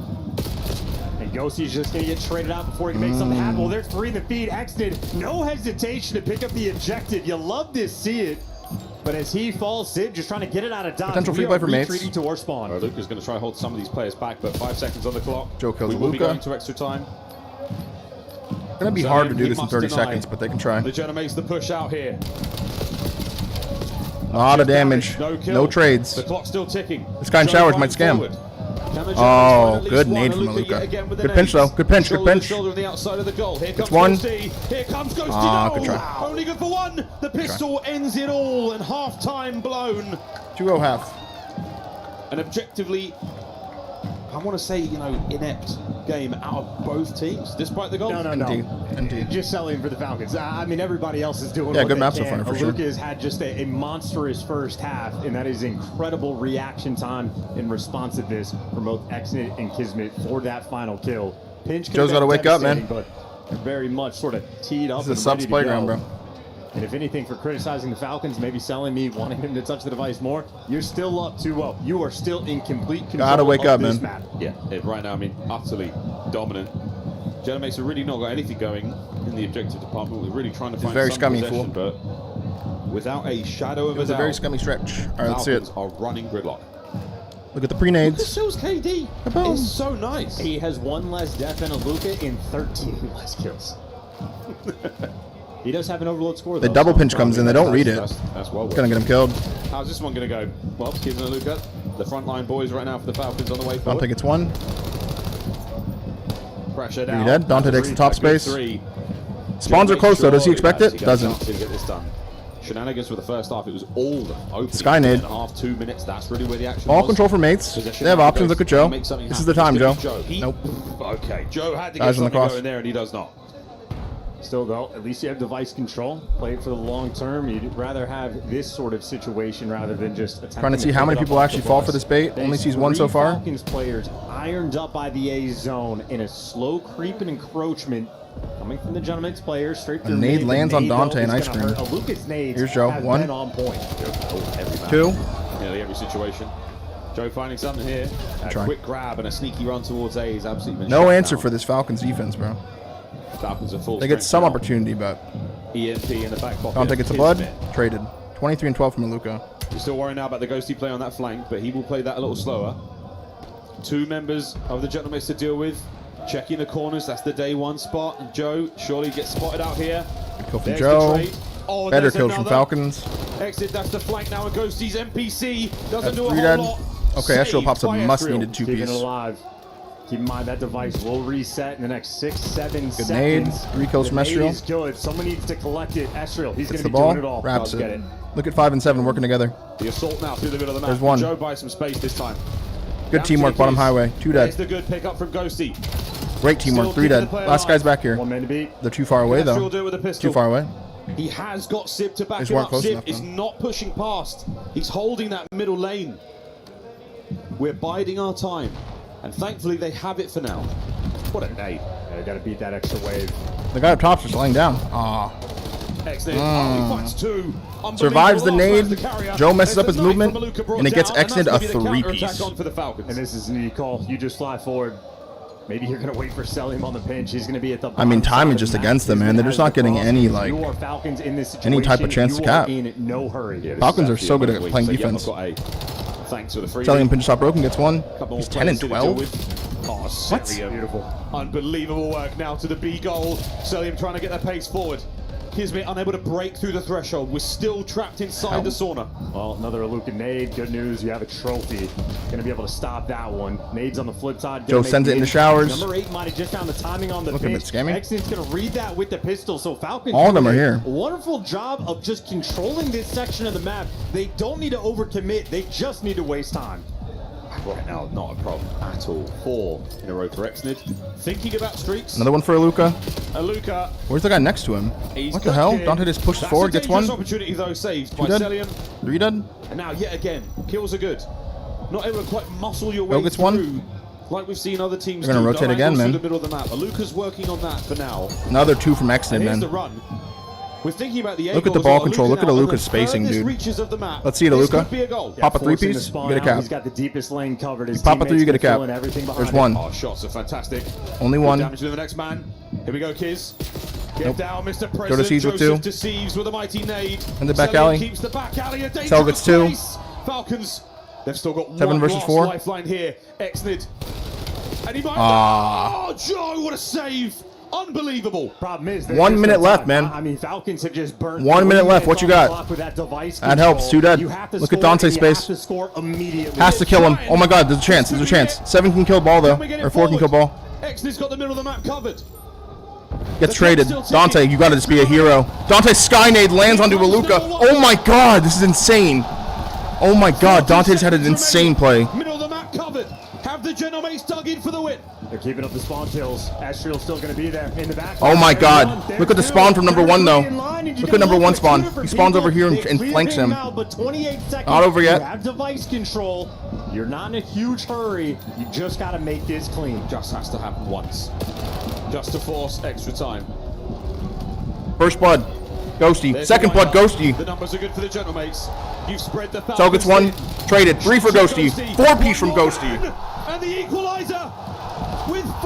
And Ghostie's just going to get traded out before he can make something happen. Well, there's 3 in the feed. Exton, no hesitation to pick up the ejected. You love to see it. But as he falls, Sid just trying to get it out of dodge. Potential free We play are for mates. retreating to our spawn. Luca's going to try and hold some of these players back, but 5 seconds on the clock. Joe kills We will be Luka. going to extra time. It's going to be So hard to he do this in must 30 deny. seconds, but they can try. The Jenna makes the push out here. A lot of damage. No kill. No trades. The clock's still ticking. This guy in Joe showers might fighting scam. forward. Can the Jones Oh, find at good least one? nade from Luka yet Aluka. again with the Good pinch, nades. though. Good pinch, good Shoulder to pinch. shoulder on the outside of the goal. Here comes one. Ghosty. Here comes Ghosty. Ah, No! good try. Only good for 1. The pistol ends it all, and half-time blown. 2-0 half. And objectively, I want to say, inept game out of both teams, despite the goals. No. Just selling for the Falcons. I mean, everybody else is doing what good they map so can. far, for sure. Aluka has had just a monstrous first half, and that is incredible reaction time and responsiveness from both Exnit and Kismet for that final kill. Pinch Joe's got to wake up, man. but they're very much sort of teed up. This is a and ready subs to playground, go. bro. And if anything, for criticizing the Falcons, maybe selling me, wanting him to touch the device more, you're still up 2-0. You are still in complete control Gotta wake of up, this man. map. Yeah, right now, I mean, utterly dominant. Jenna makes really not got anything going in the objective department. We're really trying to find very some scummy, possession, fool. but without a shadow of It was a very scummy stretch. All right, let's see it. Falcons are running gridlock. Look at the pre-nades. This kills KD. It's so nice. He has 1 less death than Aluka in 13 less kills. He does have an overload score, though. The double pinch comes in. They don't read it. That's well It's going to get him killed. How's this one going to go? Well, Kiz and Aluka, the frontline boys right now for the Falcons on the way forward. Dante gets 1. Pressure 3 down. dead. Dante takes the top A good space. 3. Spawns are close, though. Does he expect it? Doesn't. To get this done. Shenanigans for the first half. It was all open. Sky nade. Half 2 minutes. That's really where the action Ball was. control for mates. Possession They have now options. goes Look at to Joe. make something This is happen. the time, It's Joe. gonna be Nope. Okay, Joe had to Guys get on the something cross. going there, and he does not. Still, though, at least you have device control. Play it for the long term. You'd rather have this sort of situation rather than just attempting Trying to see how many people actually fall for this bait. Only sees 1 so far. Falcons players ironed up by the A zone in a slow creep and encroachment coming from the Gentleman's players straight through. nade mid. lands The on nade, though, Dante and is ice gonna cream. hurt. Aluka's nades Here's Joe. have 1. been on point. Every man. 2. Nearly every situation. Joe finding something here. A Try. quick grab and a sneaky run towards A is absolutely been No shut answer down. for this Falcons defense, bro. Falcons are full. They get strength some now. opportunity, but EMP in the back pocket. Dante gets a blood. Traded. 23 and 12 from Aluka. You're still worrying now about the ghosty play on that flank, but he will play that a little slower. 2 members of the gentlemen to deal with. Checking the corners. That's the day 1 spot. And Joe surely gets spotted out here. Good kill from There's Joe. the trade. Oh, Better there's kills from another. Falcons. Exit, that's the flank now, and Ghosty's NPC doesn't That's do a 3 whole dead. lot. Okay, Astral Saved pops a by must Astral. needed 2 Keeping piece. it alive. Keep in mind that device will reset in the next 6-7 Good nade. seconds. 3 kills from The nade Astral. is good. Someone needs to collect it. Astral, he's going Gets to the be ball. doing it all. Wraps Does get it. Look at 5 and 7 working together. The assault now through the middle of the map. There's one. Joe buys some space this time. Good Down teamwork, to bottom Keys. highway. 2 There's dead. the good pick up from Ghosty. Great teamwork. Still 3 keeping dead. the play Last guy's alive. back here. 1 man to beat. They're too far away, Astral though. do it with a pistol. Too far away. He has got Sib to back These him weren't up. close Sib enough, is man. not pushing past. He's holding that middle lane. We're biding our time. And thankfully they have it for now. What a nade. Yeah, got to beat that extra wave. The guy up top's just laying down. Aw. Excellent. Oh, he finds 2. Survives the Unbelievable. nade. That's the carrier. Joe messes up There's his a knife movement, from Maluka brought and it gets down, and exited that's a gonna be the 3-piece. counterattack on for the Falcons. And this is an easy call. You just fly forward. Maybe you're going to wait for Selim on the pinch. He's going to be at the I mean, bottom timing side just of the against map. them, He's man. They're gonna just not have the getting cross. any, If like, you are Falcons in this any type of situation, chance to you are cap. in no hurry. Yeah, this Falcons is are so good at actually playing unbelievable. defense. So, yeah, I've got a thanks for the free. Selling pinch stop broken gets 1. Couple He's more 10 and players to deal 12. with. Oh, What? Celium. Beautiful. Unbelievable work now to the B goal. Celium trying to get their pace forward. Kismet unable to break through the threshold. We're still trapped inside the sauna. Well, another Aluka nade. Good news, you have a trophy. Going to be able to stop that one. Nade's on the flip side. Joe sends it in the showers. Number 8 might have just found the timing on the Look at pitch. it, scammy. Exton's going to read that with the pistol. So Falcons All of them doing are here. a wonderful job of just controlling this section of the map. They don't need to overcommit. They just need to waste time. Right now, not a problem at all. 4 in a row for Exnid. Thinking about streaks. Another one for Aluka. Aluka. Where's the guy next to him? He's What the got hell? kid. Dante just pushes That's forward, a gets 1. dangerous opportunity though, saved 2 by dead. Celium. 3 dead. And now yet again, kills are good. Not able to quite muscle your way Joe gets through, 1. like we've seen other teams They're gonna do. rotate No again, angles man. through the middle of the map. Aluka's working on that for now. Another 2 from Exton, And here's man. the run. We're thinking about the Look at the ball control. Look at Aluka's spacing, dude. Let's see it, This Aluka. could be a goal. Pop a forcing the 3-piece, spawn get a out. cap. He's got the deepest lane covered. His Pop a 3, you get a cap. teammates can fill in everything There's behind 1. Oh, shots are fantastic. Only Good 1. damage to the next man. Here we go, Kiz. Get Nope. down, Mr. President. Go to Siege with Joseph 2. deceives with a mighty nade. In the back Celium alley. keeps the back alley a dangerous Cell gets 2. place. Falcons, they've still got 7 one versus last 4. lifeline here. Exnid. And he might. Ah. Oh, Joe, what a save. Unbelievable. Problem is, 1 minute left, man. I mean, Falcons have just burnt 1 minute left. What you got? with that device That helps. 2 dead. You have to Look at score, Dante's and you have space. to score immediately. Has to kill him. Oh my god, there's a chance. There's a chance. 7 can kill ball, though. Or 4 can kill ball. Exnid's got the middle of the map covered. Gets traded. Dante, you gotta just be a hero. Dante Skynade lands onto Aluka. Oh my god, this is insane. Oh my god, Dante's had an insane play. Middle of the map covered. Have the Genomics dug in for the win. They're keeping up the spawn kills. Astriel's still going to be there in the back. Oh my god. Look at the spawn from number 1, though. Look at number 1 spawn. He spawns over here and flanks him. But 28 seconds. Not over yet. You have device control. You're not in a huge hurry. You just got to make this clean. Just has to happen once. Just to force extra time. First blood. Ghosty. There's Second the blood. lineup. Ghosty. The numbers are good for the Genomics. You've spread the Cell gets 1. Falcons Traded. 3 for Ghosty. 4-piece from Ghosty. and the equalizer.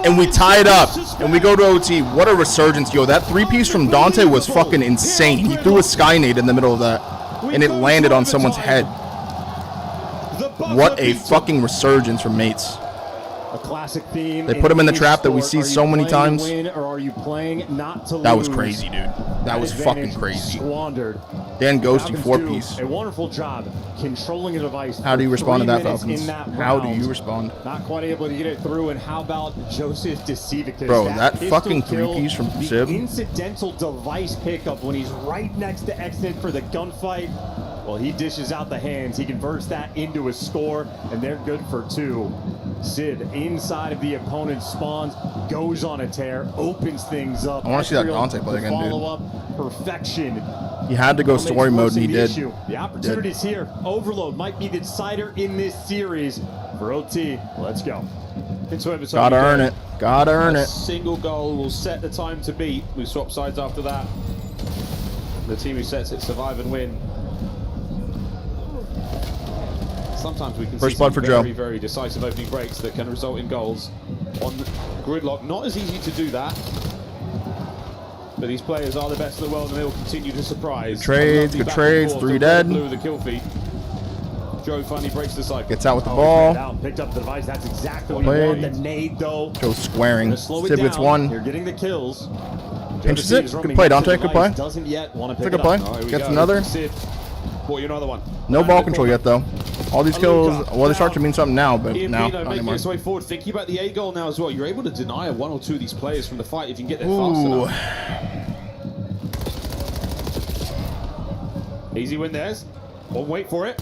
And we tie it up. And we go to OT. What a resurgence, yo. That 3-piece from Dante was fucking insane. He threw a Skynade in the middle of that. And it landed on someone's head. What a fucking resurgence from Mates. A classic theme. They put him in the trap that we see so many times. Win, or are you playing not to That was lose? crazy, dude. That was advantage fucking crazy. Squandered. Dan Ghosty, Falcons 4-piece. do a wonderful job controlling a device. How do you for respond to 3 that, minutes Falcons? in that How do round. you respond? Not quite able to get it through. And how about Joseph Decevicus? Bro, that pistol fucking kill, 3-piece from the Sib. incidental device pickup when he's right next to Exit for the gunfight. Well, he dishes out the hands. He converts that into a score, and they're good for 2. Sid, inside of the opponent's spawns, goes on a tear, opens things up. I wanna see that Ezreal, Dante play the again, dude. follow-up, perfection. He had to go Makes story mode, and he forcing the did. issue. The opportunity's here. Overload might be the decider in this series. For OT, let's go. Into overtime. Gotta earn it. Gotta earn A it. single goal will set the time to beat. We swap sides after that. The team who sets it survive and win. Sometimes we can First see blood some for Joe. very, very decisive opening breaks that can result in goals. On Gridlock, not as easy to do that. But these players are the best in the world, and they will continue to surprise. Good trades, 3 dead. Blue, the kill feed. Joe finally breaks the cycle. Gets out with the ball. Picked up the device. That's exactly what Played. he wanted. The nade, though. Joe squaring. Slow Sib it gets down. 1. You're getting the kills. Pinches it. Good play, Dante. Good play. Doesn't yet want to It's a pick good it play. up. Gets another. Sid, bought you another one. No ball control yet, though. All these kills, well, they start to mean something now, but Ian now, Pino not making anymore. its way forward, thinking about the A goal now as well. You're able to deny 1 or 2 of these players from the fight if you can get there fast enough. Easy win theirs. Won't wait for it.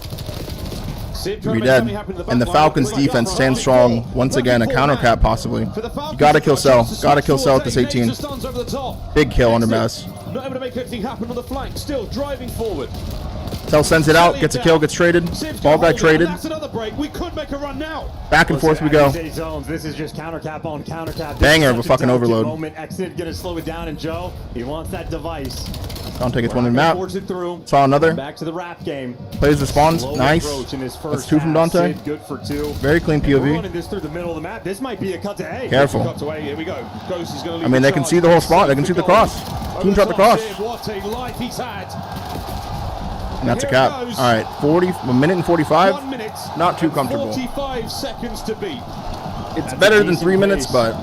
Sid trying to make something happen in the And the back line. Falcons defense stands strong. Once again, a counter cap possibly. You gotta kill Cell. Gotta kill Cell with this 18. Big kill under Mass. Not able to make anything happen on the flank. Still driving forward. Cell sends it out, gets a kill, gets traded. Ball guy traded. That's another break. We could make a run now. Back and forth we go. This is just counter cap on counter cap. Banger of a fucking overload. Moment. Exit gonna slow it down, and Joe, he wants that device. Dante gets 1 in the map. Saw another. Back to the rap game. Plays the spawns. Nice. That's 2 from Dante. Good for 2. Very clean POV. Running this through the middle of the map. This might be a cut to A. Careful. Cut away. Here we go. Ghost is going to I mean, they can see the whole spot. They can see the cross. Team shot the cross. What a life he's had. And that's a cap. All right, 1 minute and 45. 1 minute. Not too comfortable. 45 seconds to beat. It's better than 3 minutes, but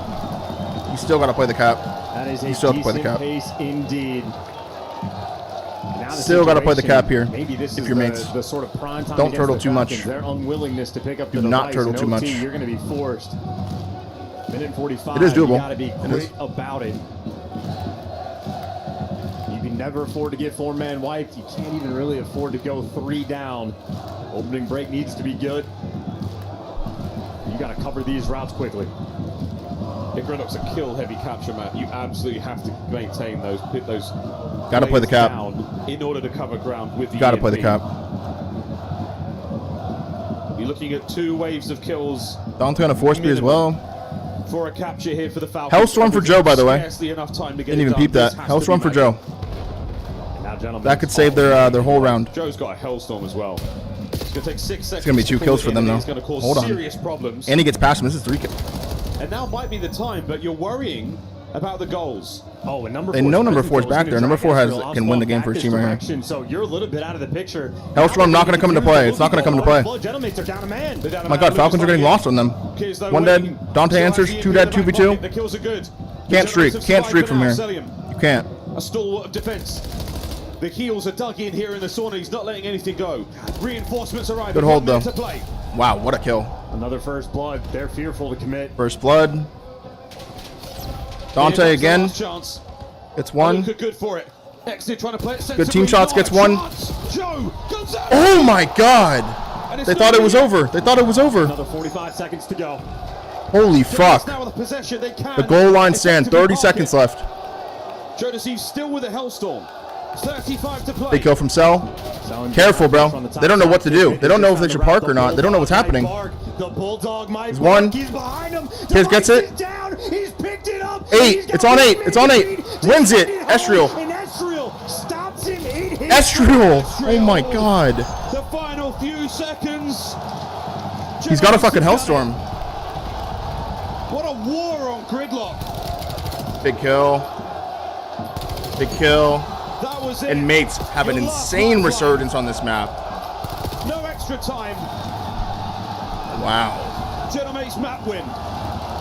you still got to play the cap. That is You a still have to play the decent cap. pace indeed. Now the Still got to play the situation, cap here. Maybe this If is your mates the sort of prime time don't against turtle the too much. Falcons. Their unwillingness to pick up the Do not device turtle in too much. OT, you're going to be forced. Minute 45. It is doable. You got to be It quick is. about it. You can never afford to get 4-man wiped. You can't even really afford to go 3 down. Opening break needs to be good. You got to cover these routes quickly. If Gridlock's a kill-heavy capture map, you absolutely have to maintain those. Got to play the cap. Down in order to cover ground with the Got to play the EMP. cap. You're looking at 2 waves of kills. Don's going to force me as well. For a capture here for the Falcons. Hellstorm for Joe, by the way. Scarcely enough time to get Didn't even it peep done. that. This has to Hellstorm be for magic. Joe. Now, gentlemen, That could save their whole round. Joe's got a Hellstorm as well. It's going to take 6 seconds. It's going to be 2 kills for them, though. It's going to cause Hold on. serious problems. And he gets past him. This is 3 kills. And now might be the time, but you're worrying about the goals. Oh, and number They 4 know number 4 is back there. Number 4 can win the game for his his team right here. So you're a little bit out of the picture. Hellstorm not going to come into play. It's not going to come into play. Gentlemen, they're down a man. Oh my God, Falcons are getting lost on them. 1 dead. Dante answers. 2 dead. 2v2. The kills are good. Can't streak. Can't streak from here. You can't. A stalwart of defense. The heels are dug in here in the sauna. He's not letting anything go. Reinforcements arrive. Good hold, though. 1 minute to play. Wow, what a kill. Another first blood. They're fearful to commit. First blood. Dante again. Last chance. Gets 1. Look good for it. Exit trying to play it. Good team shots. Gets 1. Joe comes out. Oh my God. They thought it was over. They thought it was over. Another 45 seconds to go. Holy fuck. Now with the possession, they can. The goal line stand. 30 seconds left. Joe Deceive still with a Hellstorm. 35 to play. Big kill from Cell. Careful, bro. They don't know what to do. They don't know if they should park or not. They don't know what's happening. The Bulldog might He's 1. He's behind him. Piers gets it. Down. He's picked it up. 8. It's on 8. It's on 8. Wins it. Estriel. And Estriel stops him in his Estriel. Oh my God. The final few seconds. He's got a fucking Hellstorm. What a war on Gridlock. Big kill. Big kill. That was it. And mates have an insane resurgence on this map. No extra time. Wow. Genomate's map win.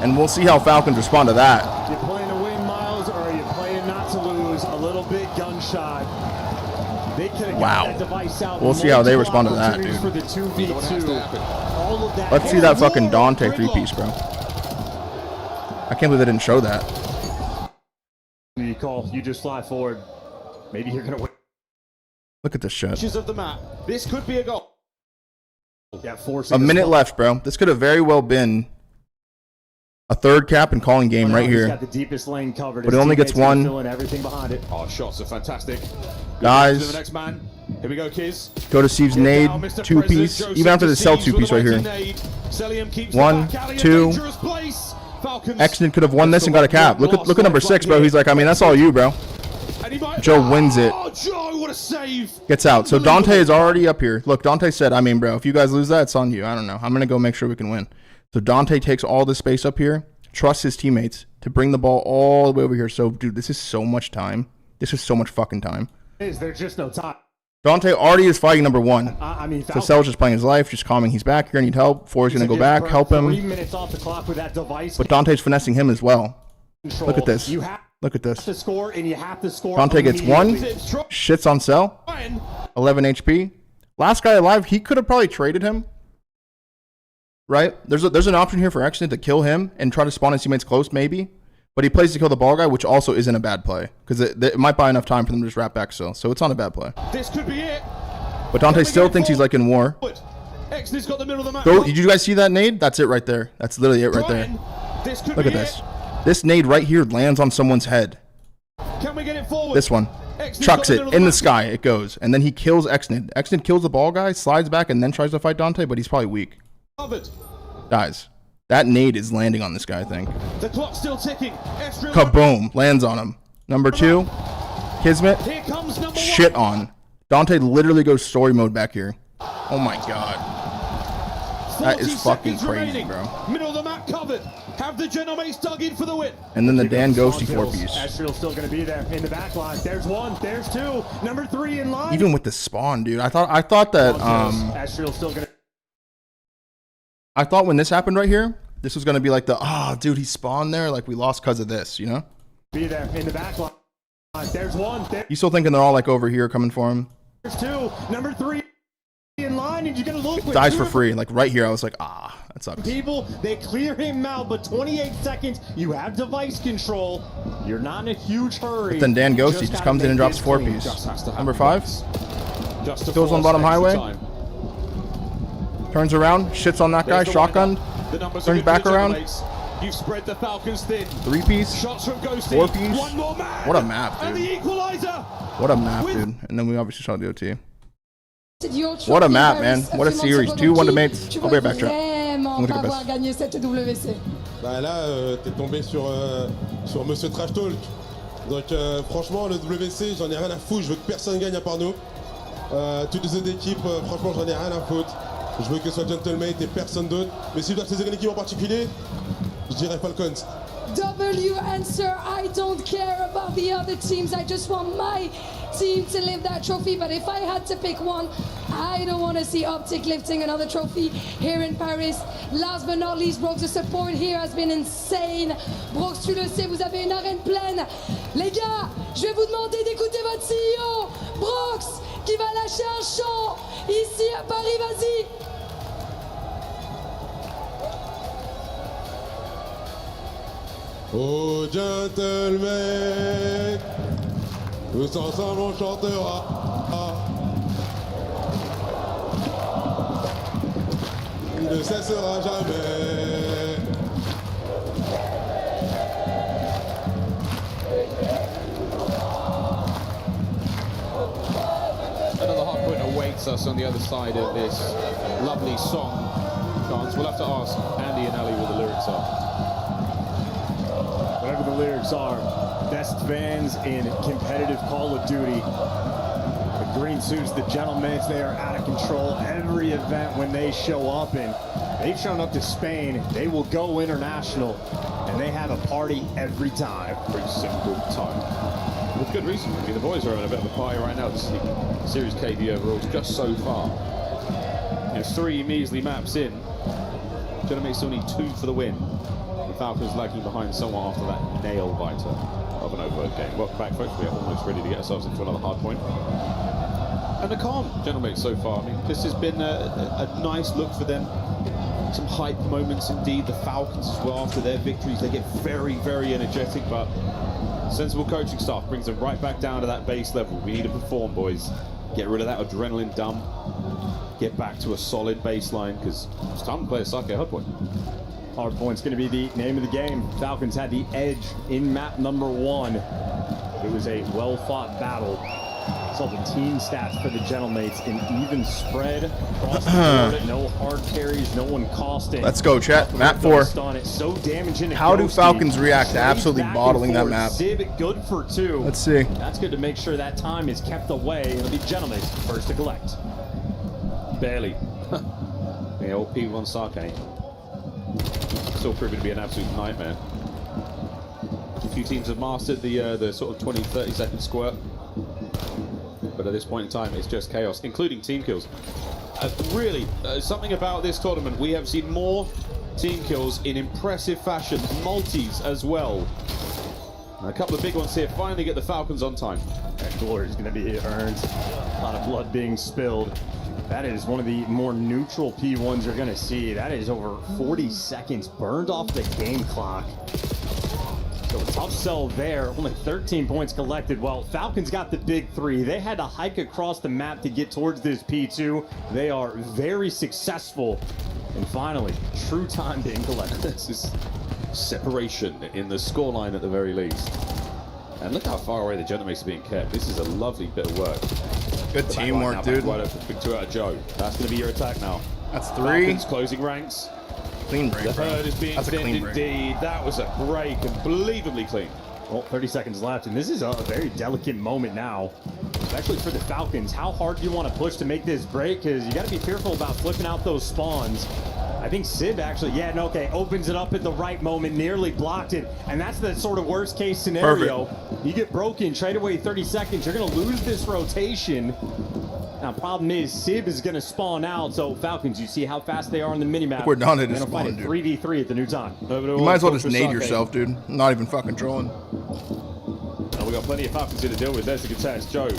And we'll see how Falcons respond to that. You playing to win, Miles, or are you playing not to lose? A little bit gunshot. They could have got that device out. We'll see how they respond to that, dude. For the 2v2. All of that. Let's see that fucking Dante 3-piece, bro. I can't believe they didn't show that. You call. You just fly forward. Maybe you're gonna win. Look at this shit. Of the map. This could be a goal. Yeah, A minute left, bro. This could have very well been a 3rd cap and calling game right here. Got the deepest lane covered. But it only gets 1. Everything behind it. Oh, shots are fantastic. Guys. The next man. Here we go, Kiz. Go to Steve's nade. 2-piece. Even after the Cell 2-piece right here. 1, 2. Exton could have won this and got a cap. Look at number 6, bro. He's like, I mean, that's all you, bro. Joe wins it. Oh, Joe, what a save. Gets out. So Dante is already up here. Look, Dante said, I mean, bro, if you guys lose that, it's on you. I don't know. I'm going to go make sure we can win. So Dante takes all the space up here, trusts his teammates, to bring the ball all the way over here. So, dude, this is so much time. This is so much fucking time. There's just no time. Dante already is fighting number 1. I mean, so Cell's just playing his life, just calming. He's back here. I need help. Four's going to go back, help him. 3 minutes off the clock with that device. But Dante's finessing him as well. Look at this. Look at this. To score, and you have to score. Dante gets 1. Shits on Cell. 11 HP. Last guy alive, he could have probably traded him. Right? There's an option here for Exton to kill him and try to spawn his teammates close, maybe. But he plays to kill the ball guy, which also isn't a bad play. Because it might buy enough time for them to just wrap back still. So it's not a bad play. This could be it. But Dante still thinks he's like in war. Exton's got the middle of the map. Did you guys see that nade? That's it right there. That's literally it right there. Look at this. This nade right here lands on someone's head. Can we get it forward? This one. Chucks it in the sky. It goes. And then he kills Exnid. Exnid kills the ball guy, slides back, and then tries to fight Dante, but he's probably weak. Guys, that nade is landing on this guy, I think. The clock's still ticking. Kaboom. Lands on him. Number 2. Kismet. Shit on. Dante literally goes story mode back here. Oh my god. That is fucking crazy, bro. Middle of the map covered. Have the Genomates dug in for the win. And then the Dan Ghosty 4-piece. Ezreal's still going to be there in the back line. There's 1. There's 2. Number 3 in line. Even with the spawn, dude. I thought that Ezreal's still going to. I thought when this happened right here, this was going to be like dude, he spawned there, like we lost because of this, you know? Be there in the back line. There's 1. You still thinking they're all like over here coming for him? There's 2. Number 3 in line, and you're going to look. Dies for free. Like right here, I was like, that sucks. People, they clear him out, but 28 seconds, you have device control. You're not in a huge hurry. But then Dan Ghosty just comes in and drops 4-piece. Number 5. Goes on bottom highway. Turns around, shits on that guy, shotgun. Turns back around. You've spread the Falcons thin. 3-piece. Shots from Ghosty. 4-piece. One more man. What a map, And the dude. equalizer. What a map, dude. And then we obviously saw the OT. What a map, man. What a series. 2-1 to mates. I'll be right back, chat. Vraiment pas avoir gagné cette WC. Bah là, t'es tombé sur Monsieur Trash Talk. Donc franchement, le WC, j'en ai rien à foutre. Je veux que personne gagne à part nous. Toutes les autres équipes, franchement, j'en ai rien à foutre. Je veux que ce soit Gentlemate et personne d'autre. Mais si je dois choisir une équipe en particulier, je dirais Falcons. W answer, I don't care about the other teams. I just want my team to lift that trophy. But if I had to pick one, I don't want to see OpTic lifting another trophy here in Paris. Last but not least, Brooks, the support here has been insane. Brooks, tu le sais, vous avez une arène pleine. Les gars, je vais vous demander d'écouter votre CEO, Brooks, qui va lâcher un chant ici à Paris. Vas-y. Oh gentlemen, tous ensemble on chantera. Il ne cessera jamais. Another hard point awaits us on the other side of this lovely song. Chance. We'll have to ask Andy and Ali what the lyrics are. Whatever the lyrics are, best fans in competitive Call of Duty. The green suits, the gentlemen, they are out of control. Every event when they show up, and they've shown up to Spain, they will go international, and they have a party every time. Every single time. With good reason. I mean, the boys are having a bit of a party right now. This is the Series KD overalls just so far. 3 measly maps in. Gentlemen still need 2 for the win. The Falcons lagging behind somewhat after that nail biter of an overt game. Welcome back, folks. We are almost ready to get ourselves into another hard point. And the calm, gentlemen, so far. I mean, this has been a nice look for them. Some hype moments indeed. The Falcons as well, after their victories, they get very, very energetic, but sensible coaching staff brings them right back down to that base level. We need to perform, boys. Get rid of that adrenaline dump. Get back to a solid baseline, because it's time to play a sake hard point. Hard point's going to be the name of the game. Falcons had the edge in map number 1. It was a well-fought battle. Saw the team stats for the Gentlemates, an even spread across the board. No hard carries, no one costing. Let's go, chat. Map 4. So damaging. How do Falcons react to absolutely bottling that map? Good for 2. Let's see. That's good to make sure that time is kept away. It'll be Gentlemates first to collect. Barely. The old P1 sake. Still proving to be an absolute nightmare. A few teams have mastered the sort of 20, 30-second squirt. But at this point in time, it's just chaos, including team kills. Really, something about this tournament, we have seen more team kills in impressive fashion, multis as well. And a couple of big ones here finally get the Falcons on time. That glory is going to be earned. A lot of blood being spilled. That is one of the more neutral P1s you're going to see. That is over 40 seconds burned off the game clock. So a tough sell there. Only 13 points collected. Well, Falcons got the big three. They had to hike across the map to get towards this P2. They are very successful. And finally, true time being collected. This is separation in the scoreline at the very least. And look how far away the Genomates are being kept. This is a lovely bit of work. Good teamwork, dude. Right open. Big two out of Joe. That's going to be your attack now. That's 3. Falcons closing ranks. Clean break, The bro. herd is being That's a thinned clean break. indeed. That was a break, unbelievably clean. Well, 30 seconds left, and this is a very delicate moment now, especially for the Falcons. How hard do you want to push to make this break? Because you got to be fearful about flipping out those spawns. I think Sib actually, opens it up at the right moment, nearly blocked it, and that's the sort of worst case scenario. Perfect. You get broken, trade away 30 seconds, you're going to lose this rotation. Now, problem is, Sib is going to spawn out, so Falcons, you see how fast they are on the minimap. We're done at They're this gonna fight spawn, it dude. 3v3 at the new time. You might as well just nade yourself, dude. I'm not even fucking trolling. We got plenty of Falcons here to deal with. There's the contest. Joe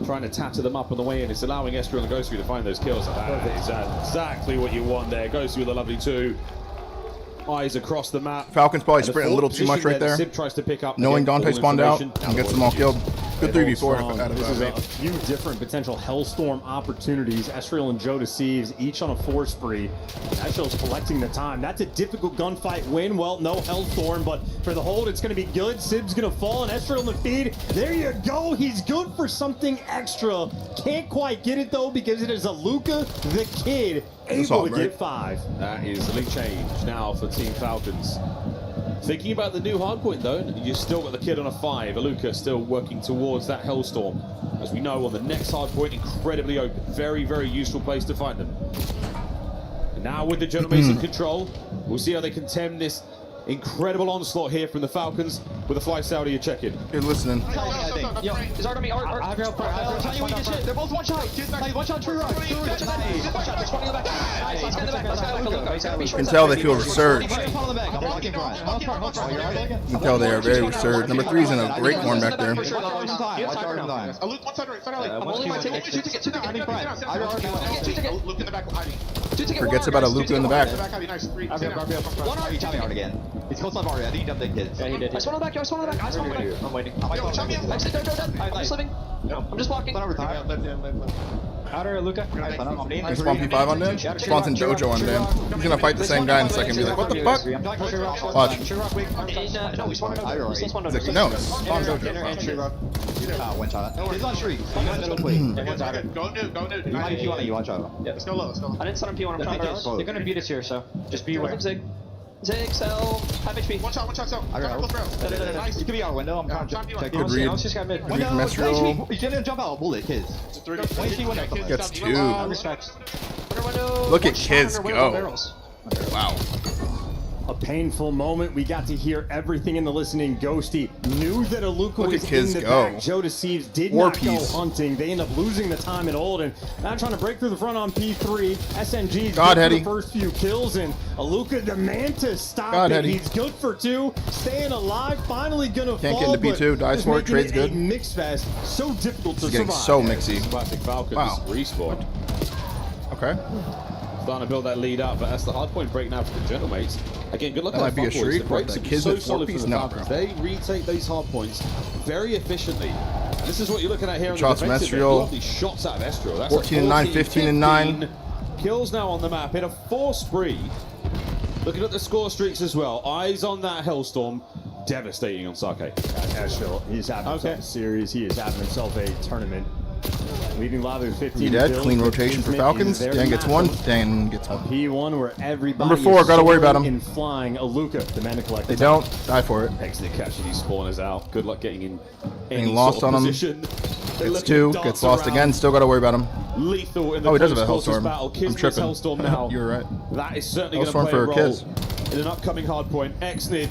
trying to tatter them up on the way in. It's allowing Estriel and Ghostry to find those kills. That is exactly what you want there. Ghostry with a lovely 2. Eyes across the map. Falcons probably And the sprinting a little too forward much right position there. Sib tries to pick up. Knowing Again, Dante all spawned out information. and gets them all killed. Good 3v4 out of This is that. a few different potential Hellstorm opportunities. Estriel and Joe deceives, each on a 4 spree. Estriel's collecting the time. That's a difficult gunfight win. Well, no Hellstorm, but for the hold, it's going to be good. Sib's going to fall, and Estriel in the feed. There you go. He's good for something extra. Can't quite get it, though, because it is a Luca the Kid able to get 5. That is the big change now for Team Falcons. Thinking about the new hardpoint though, you still got the Kid on a 5. Aluka still working towards that Hellstorm. As we know, on the next hardpoint, incredibly open. Very, very useful place to find them. And now with the Genomates in control, we'll see how they contempt this incredible onslaught here from the Falcons with a fly Saudi a check-in. You're listening. Yo, is Art on me? Art. I'll tell you what you get shit. They're both one shot. Nice, one shot, true rock. One shot, there's 20 in the back. Nice, let's get in the back. Let's get Luka. You can tell they feel resurged. I'm walking front. You can tell they are very resurged. Number 3's in a great form back there. Forgets about a Luka in the back. One Art, tell me Art again. He's close on Art. I think he dumped the kids. Yeah, he did. I spawned on the back. I spawned on the back. I'm waiting. Exit, don't. I'm slipping. I'm just walking. Outer, Luka. I spawn P5 on them. Spawns in Dojo on them. He's gonna fight the same guy in a second and be like, what the fuck? Watch. No, we spawned on He's like, no, it's spawn Dojo. One shot. He's on street. Go new. You might P1 you watch out. Yeah, let's go low. I didn't stun on P1. I'm trying to. They're gonna beat us here, so just be aware. Zig, cell, 5 HP. One shot, cell. You could be our window. I'm trying to check. Good read. Just got mid. Good read from Estriel. You didn't jump out. Bullet, kids. Gets 2. Look at kids go. Wow. A painful moment. We got to hear everything in the listening. Ghosty knew that Aluka was in the back. Joe Deceives did not go hunting. They end up losing the time at old and now trying to break through the front on P3. SMG's good for the first few kills and Aluka the Mantis stop it. He's good for 2. Staying alive. Finally gonna fall. Can't get into P2. Dies for it. Trade's good. Mix fest. So difficult to survive. Getting so mixy. Classic Falcons respawn. Okay. Starting to build that lead up, but that's the hardpoint break now for the Genomates. Again, good luck That at might be a streak. The breaks The are kids so at 4 solid for piece the now, Falcons. bro. They retake these hardpoints very efficiently. This is what you're looking at here. Shots from Estriel. Lovely shots out of Estriel. That's 14 and 9, 15 and 9. Kills now on the map in a 4 spree. Looking at the score streaks as well. Eyes on that Hellstorm. Devastating on Sake. Estriel, he's having himself a series. He is having himself a tournament. Leading live with 15 You dead? kills. Clean rotation for Falcons. Dan gets 1. Dan gets 1. P1 where everybody Number 4, gotta worry about him. in flying. Aluka, the man to collect. They don't. Die for it. Excellent catching these spawners out. Good luck getting in any Getting lost sort of on him. position. Gets 2. Gets lost again. Still gotta worry about him. Lethal in the he does have a close quarters Hellstorm. battle. Kids I'm gets tripping. Hellstorm now. You're right. That is certainly going to Hellstorm play a for role kids. in an upcoming hardpoint. Exnid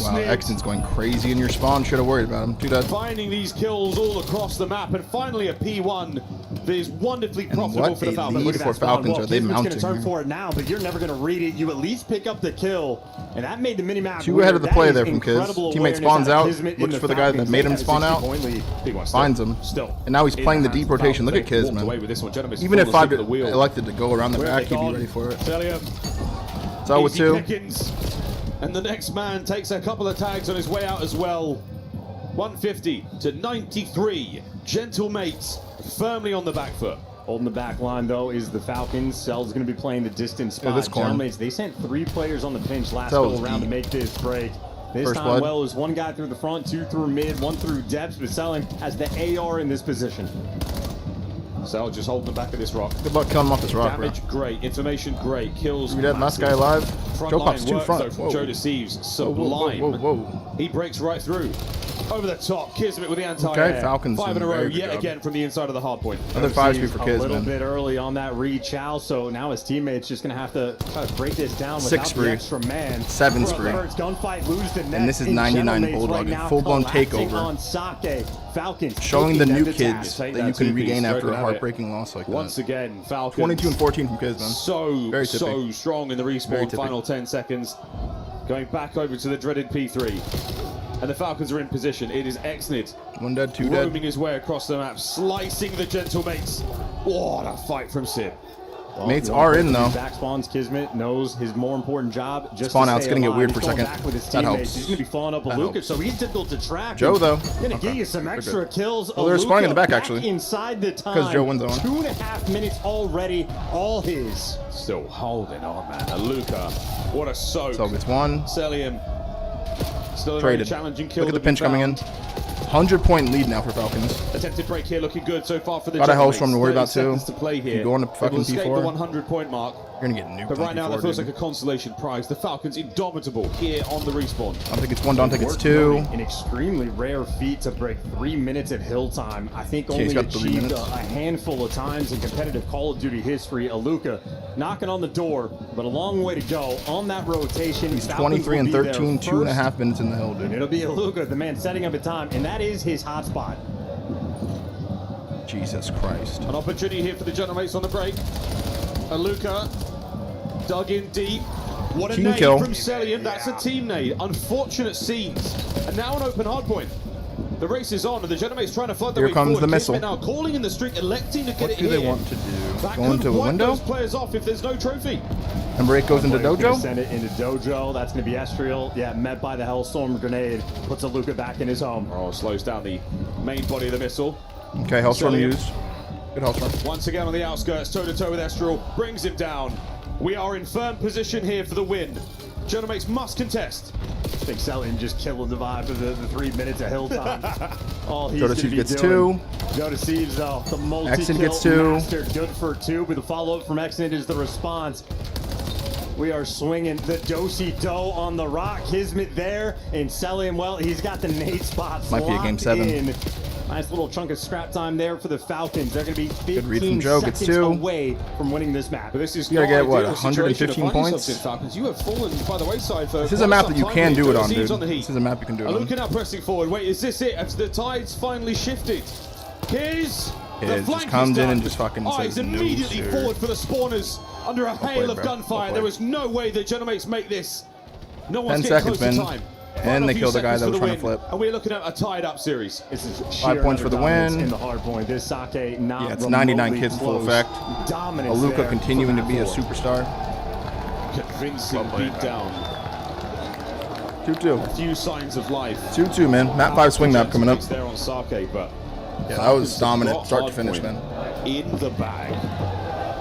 Wow, Exton's going crazy in your spawn. Should have worried about him. Too dead. Finding these kills all across the map, and finally a P1 that is wonderfully profitable for the Falcons. Look at that Falcons. Are they mounting? Going to turn for it now, but you're never going to read it. You at least pick up the kill, and that made the minimap. 2 ahead of the play there from Kiz. Teammate spawns out, looks for the guy that made him spawn out, finds him, and now he's playing the deep rotation. Look at Kiz, man. Even if 5 elected to go around the back, he'd be ready for it. It's all with 2. And the next man takes a couple of tags on his way out as well. 150 to 93. Gentle mates firmly on the back foot. Holding the back line, though, is the Falcons. Cell's going to be playing the distance spot. Gentlemen, they sent 3 players on the pinch last go around to make this break. This First time, blood. well, it was 1 guy through the front, 2 through mid, 1 through depths, but Cell has the AR in this position. Cell just holding the back of this rock. Good luck killing him off this rock, Damage, bro. great. Information, great. Kills, We that last guy alive. Joe pops 2 front. From Joe Deceives, sublime. Whoa. He breaks right through. Over the top, Kismet with the anti-air. Okay, Falcons 5 in a row, very good yet job. again from the inside of the hard point. Another 5-2 for Kiz, A little man. bit early on that re-chow, so now his teammates just going to have to try to break this down without 6 the free. extra man. 7 free. Gunfight, lose the net. And this is 99 Bulldog in full-blown takeover. On Sake. Falcons Showing the new taking kids them to that you can 2-piece, regain after straight a to have heartbreaking loss like that. Once again, Falcons 22 and 14 from Kiz, man. So strong in the Very respawn. tippy. Final 10 seconds. Going back over to the dreaded P3. And the Falcons are in position. It is Exnid. 1 dead, 2 dead. Roaming his way across the map, slicing the gentle mates. What a fight from Sib. Well, Mates are in, though. Back spawns, Kismet knows his more important job. Just Spawn to out's stay gonna get alive. weird He's for a going second. back with his That teammates. helps. He's going to be following up with That Lucas, helps. so he's difficult to track. Joe, though. Going to give you some They're extra good. kills. Well, they're spawning in the back, Aluka actually. Inside the time. 'Cause Joe wins that one. 2.5 minutes already, all his. Still holding on, man. Aluka, what a soak. So it's 1. Celium, still a very Traded. challenging kill. Look at the to be pinch coming in. found. 100-point lead now for Falcons. Attempted break here, looking good so far for the Got a Gentlemen. Hellstorm to worry about, 30 too. seconds to play here. You go on to They fucking will escape P4. the 100-point mark. You're going to get nuked But on right now, P4, that feels dude. like a consolation prize. The Falcons indomitable here on the respawn. I don't think it's 1, don't think it's 2. An extremely rare feat to break 3 minutes at hill time. I think Okay, only he's got 3 achieved minutes. a handful of times in competitive Call of Duty history. Aluka knocking on the door, but a long way to go on that rotation. He's Falcons 23 and will be there 13, first, 2.5 minutes in the hill, and dude. it'll be Aluka, the man setting up a time, and that is his hotspot. Jesus Christ. An opportunity here for the Gentlemates on the break. Aluka dug in deep. What a Team nade kill. from Celium. That's a team nade. Unfortunate scenes. And now an open hardpoint. The race is on, and the Gentlemates trying to flood their Here way comes forward. the missile. Kismet now calling in the streak, electing to get What it do here. they want to do? That Go could into a wipe window? those players off if there's no trophy. And break goes into He's gonna Dojo? Send it into Dojo. That's going to be Estriel. Yeah, met by the Hellstorm grenade. Puts Aluka back in his home. Oh, slows down the main body of the missile. Okay, Hellstorm Celium. used. Good Hellstorm. Once again on the outskirts, toe-to-toe with Estriel, brings him down. We are in firm position here for the win. Gentlemates must contest. I think Celium just killing the vibe of the 3 minutes of hill time. All he's Joe going to Deceives be gets doing. 2. Joe Deceives, though, the Exton multi-kill gets 2. master, good for 2, but the follow-up from Exton is the response. We are swinging the Do-si-do on the rock. Kismet there, and Celium, well, he's got the nade spots Might be a game 7. in. Nice little chunk of scrap time there for the Falcons. They're going to be 15 read from Joe, gets seconds 2. away from winning this map. But this is You gotta not get, what, ideal situation 115 to find points? yourselves in, Falcons. You have fallen by the wayside for This is a quite map some that you time can here. do it Joe on, Deceives dude. the heat. This is a map you can do it on. Aluka now pressing forward. Wait, is this it? Has the tides finally shifted? Here's the It just flank comes is in done. and just fucking Eyes says, "No, immediately sir." forward for the spawners under a hail of bro. gunfire. Well There played. was no way the Gentlemates make this. No one's 10 getting seconds, close to Ben. time. And Final they few killed the guy seconds that for was the trying to win, flip. And we're looking at a tied-up series. This is 5 points for the win. in the hard point. This Sake not Yeah, it's 99 remotely kids full close. effect. Dominance Aluka there continuing to for be a Map 4. superstar. Convincing beat down. 2-2. A few signs of life. 2-2, man. Map 5 swing map coming up. There on Sake, but Yeah, that was dominant start to finish, man. in the bag.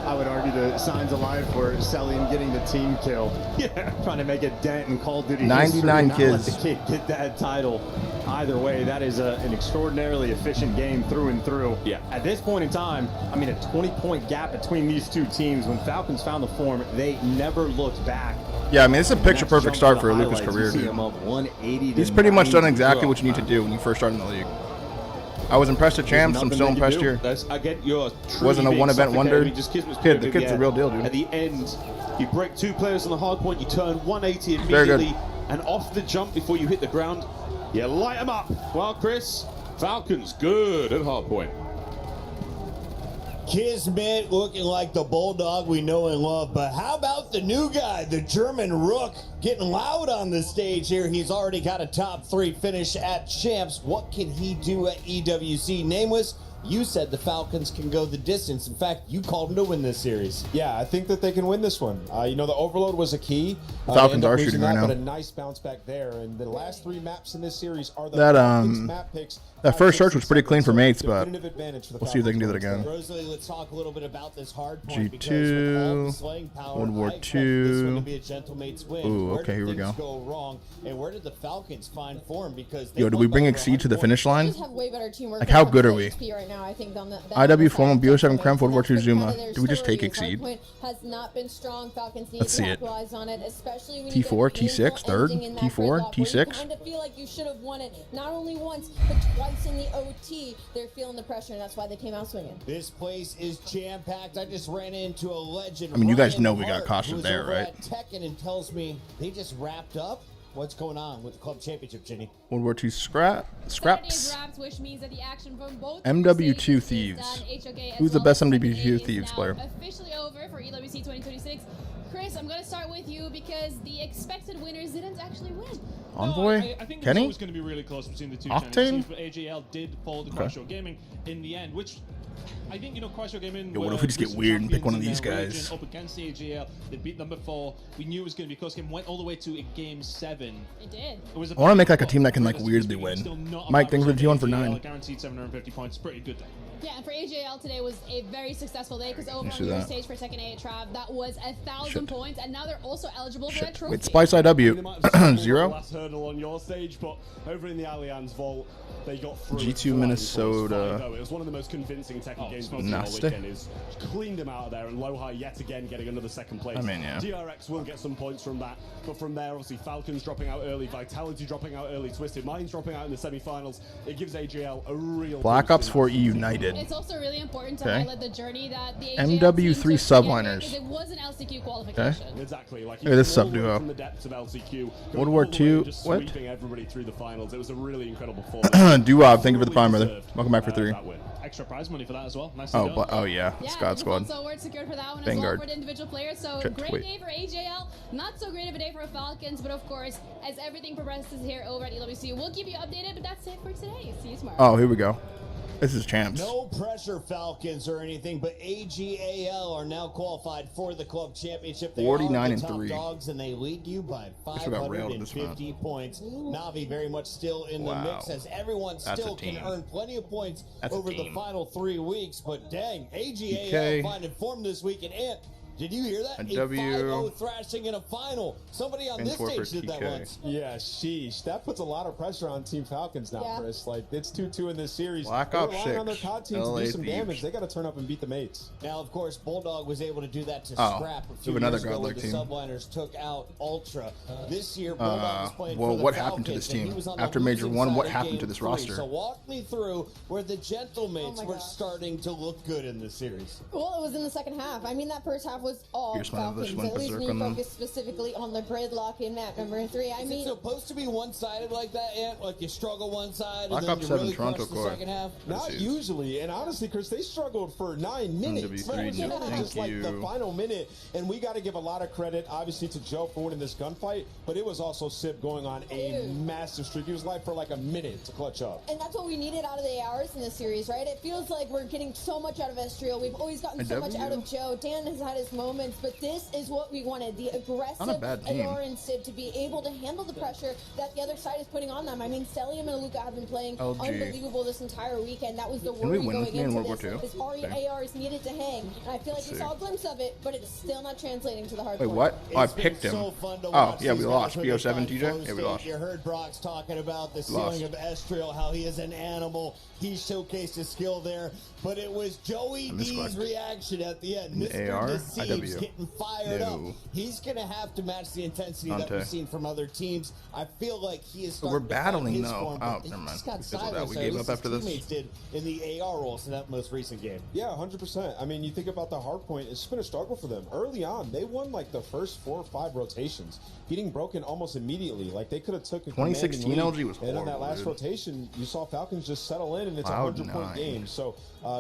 I would argue the signs of life were Celium getting the team kill. Yeah. Trying to make a dent in Call of Duty 99 history, not let kids. the kid get that title. Either way, that is an extraordinarily efficient game through and through. Yeah. At this point in time, I mean, a 20-point gap between these two teams. When Falcons found the form, they never looked back. Yeah, I mean, it's a picture-perfect Next start jump for to the Aluka's highlights, career, you see dude. him up 180 to He's pretty much done 90. exactly what you need to do when you first start in the league. I was impressed at Champs. I'm still impressed here. That's, again, you're Wasn't a being one-event suffocated. wonder. I mean, just Kismet's Kid, doing the it, kid's yeah. a real deal, dude. At the end, you break 2 players on the hard point, you turn 180 Very good. immediately, and off the jump before you hit the ground, you light them up. Well, Chris, Falcons good at hardpoint. Kismet looking like the bulldog we know and love, but how about the new guy, the German Rook, getting loud on the stage here? He's already got a top 3 finish at Champs. What can he do at EWC? Nameless, you said the Falcons can go the distance. In fact, you called them to win this series. Yeah, I think that they can win this one. You know, the overload was a key. Falcons are shooting right now. But a nice bounce back there. And the last 3 maps in this series are the map picks. That first search was pretty clean for mates, but we'll see if they can do that again. Rosalie, let's talk a little bit about this hard point. G2, World War II. This one to be a gentlemate's win. Ooh, okay, here we go. Go wrong, and where did the Falcons find form? Because yo, did we bring Exceed to the finish line? Just have way better teamwork Like, how good are we? right now, I think, IW formal BO7 Krem World War II Zuma. Do we just take Exceed? Has not been strong. Falcons need Let's see to it. capitalize on it, especially when T4, T6, third, T4, T6. You kind of feel like you should have won it not only once but twice in the OT. They're feeling the pressure, and that's why they came out swinging. This place is jam-packed. I just ran into a legend. I mean, you guys know we Ryan got caution Hart, there, who's over right? at Tekken, and tells me they just wrapped up. What's going on with the club championship, Ginny? World War II scraps. Which means that the action from both MW2 Thieves. Who's the best MW2 Thieves player? Officially over for EWC 2026. Chris, I'm going to start with you because the expected winners didn't actually win. Envoy? I think Kenny? it was going to be really close between the two Octane? teams, but AJL did fall to Crushshore Gaming in the end, which I think, you know, Crushshore Gaming. Yo, what if we just get weird and pick one of these guys? Up against the AJL, they beat them before. We knew it was going to be a close game. Went all the way to a game 7. It did. It was I want to make like a team that can like weirdly win. Mike, thanks for the T1 for 9. Guaranteed 750 points. Pretty good day. Yeah, and for AJL today was a very successful day because over on your stage for second A at Trav, that was 1,000 points, and now they're also eligible for that trophy. Wait, Spice IW 0. Last hurdle on your stage, but over in the Allianz Vault, they got through. G2 Minnesota. It was one of the most convincing techie games of the nasty. weekend. Is cleaned him out of there, and Low High yet again getting another second place. I mean, yeah. DRX will get some points from that, but from there, obviously, Falcons dropping out early, Vitality dropping out early, Twisted Minds dropping out in the semi-finals. It gives AJL a real Black Ops 4 E United. It's also really important to highlight the journey that the MW3 subliners. It was an LCQ qualification. Exactly. Like, look at this sub duo. from the depths of LCQ, World War II. just What? sweeping everybody through the finals. It was a really incredible performance. Duob, thank you for the prime, brother. Welcome back for 3. Extra prize money for that as well. Nice. Oh yeah, Yeah, Squad. So we're secured for that one as Vanguard. well for the individual players. So Shit, great wait. day for AJL. Not so great of a day for Falcons, but of course, as everything progresses here over at EWC, we'll keep you updated. But that's it for today. See you tomorrow. Oh, here we go. This is Champs. No pressure, Falcons, or anything, but AGAL are now qualified for the club championship. They 49 are the and top 3. dogs, and they lead you by Guess we got railed in this 550 points. Navi very much still in the mix, as everyone still can earn plenty of points over the final 3 weeks. But dang, AGAL finding form this week, and Ant, did you hear that? A 5-0 thrashing in a final. Somebody on this stage did that once. Yeah, sheesh. That puts a lot of pressure on Team Falcons now, Chris. Like, it's 2-2 in this series. Black They're Ops relying 6. on their COD team to LA do some Thieves. damage. They got to turn up and beat the mates. Now, of course, Bulldog was able to do that to Oh, Scrap a we few have another years ago when godlike the team. Subliners took out Ultra. This year, Bulldog was playing well, for the what happened to Falcons, this and he team? was on the After Major losing 1, side what of happened game to this 3. roster? So walk me through where the Gentlemates were starting to look good in this series. Well, it was in the second half. I mean, that first half was all Here's my Falcons. one At least berserk when you on them. focus specifically on the gridlock in map number 3. I Is mean, it supposed to be one-sided like that, Ant? Like you struggle one side Black and then Ops you 7 really Toronto crush the core. second half? Not usually, and honestly, Chris, they struggled for 9 minutes. MW3, It was really thank just like the you. final minute, and we got to give a lot of credit, obviously, to Joe for winning this gunfight, but it was also Sib going on a massive streak. He was live for like a minute to clutch up. and that's what we needed out of the ARs in this series, right? It feels like we're getting so much out of Estriel. We've always gotten so much out of Joe. Dan has had his moments, but this is what we wanted. The aggressive bad team. AR and Sid to be able to handle the pressure that the other side is putting on them. I mean, Stellium and Luca have been playing LG. unbelievable this entire weekend. That was the Can we worry win with going me in into World War this. II? His Okay. ARs needed to hang, and I feel like we see. saw a glimpse of it, but it's still not translating to the hard Wait, point. what? Oh, I It's been picked him. so fun to Oh, watch yeah, we these lost. guys when they BO7 find TJ? flow Yeah, we state. lost. You heard Brox talking about the Lost. ceiling of Estriel, how he is an animal. He showcased his skill there, but it was Joey I D's misclicked. reaction at the end. An Mr. AR? Deceit teams getting fired up. He's going to have to match the intensity that we've seen from other teams. I feel like he is. So we're battling though. Form, oh, never mind. We gave up after this. Did in the AR roles in that most recent game. Yeah, 100%. I mean, you think about the hard point. It's been a struggle for them early on. They won like the first 4 or 5 rotations, getting broken almost immediately. Like they could have took a 2016 LG was horrible. And in that last rotation, you saw Falcons just settle in, and it's a 100-point game. So,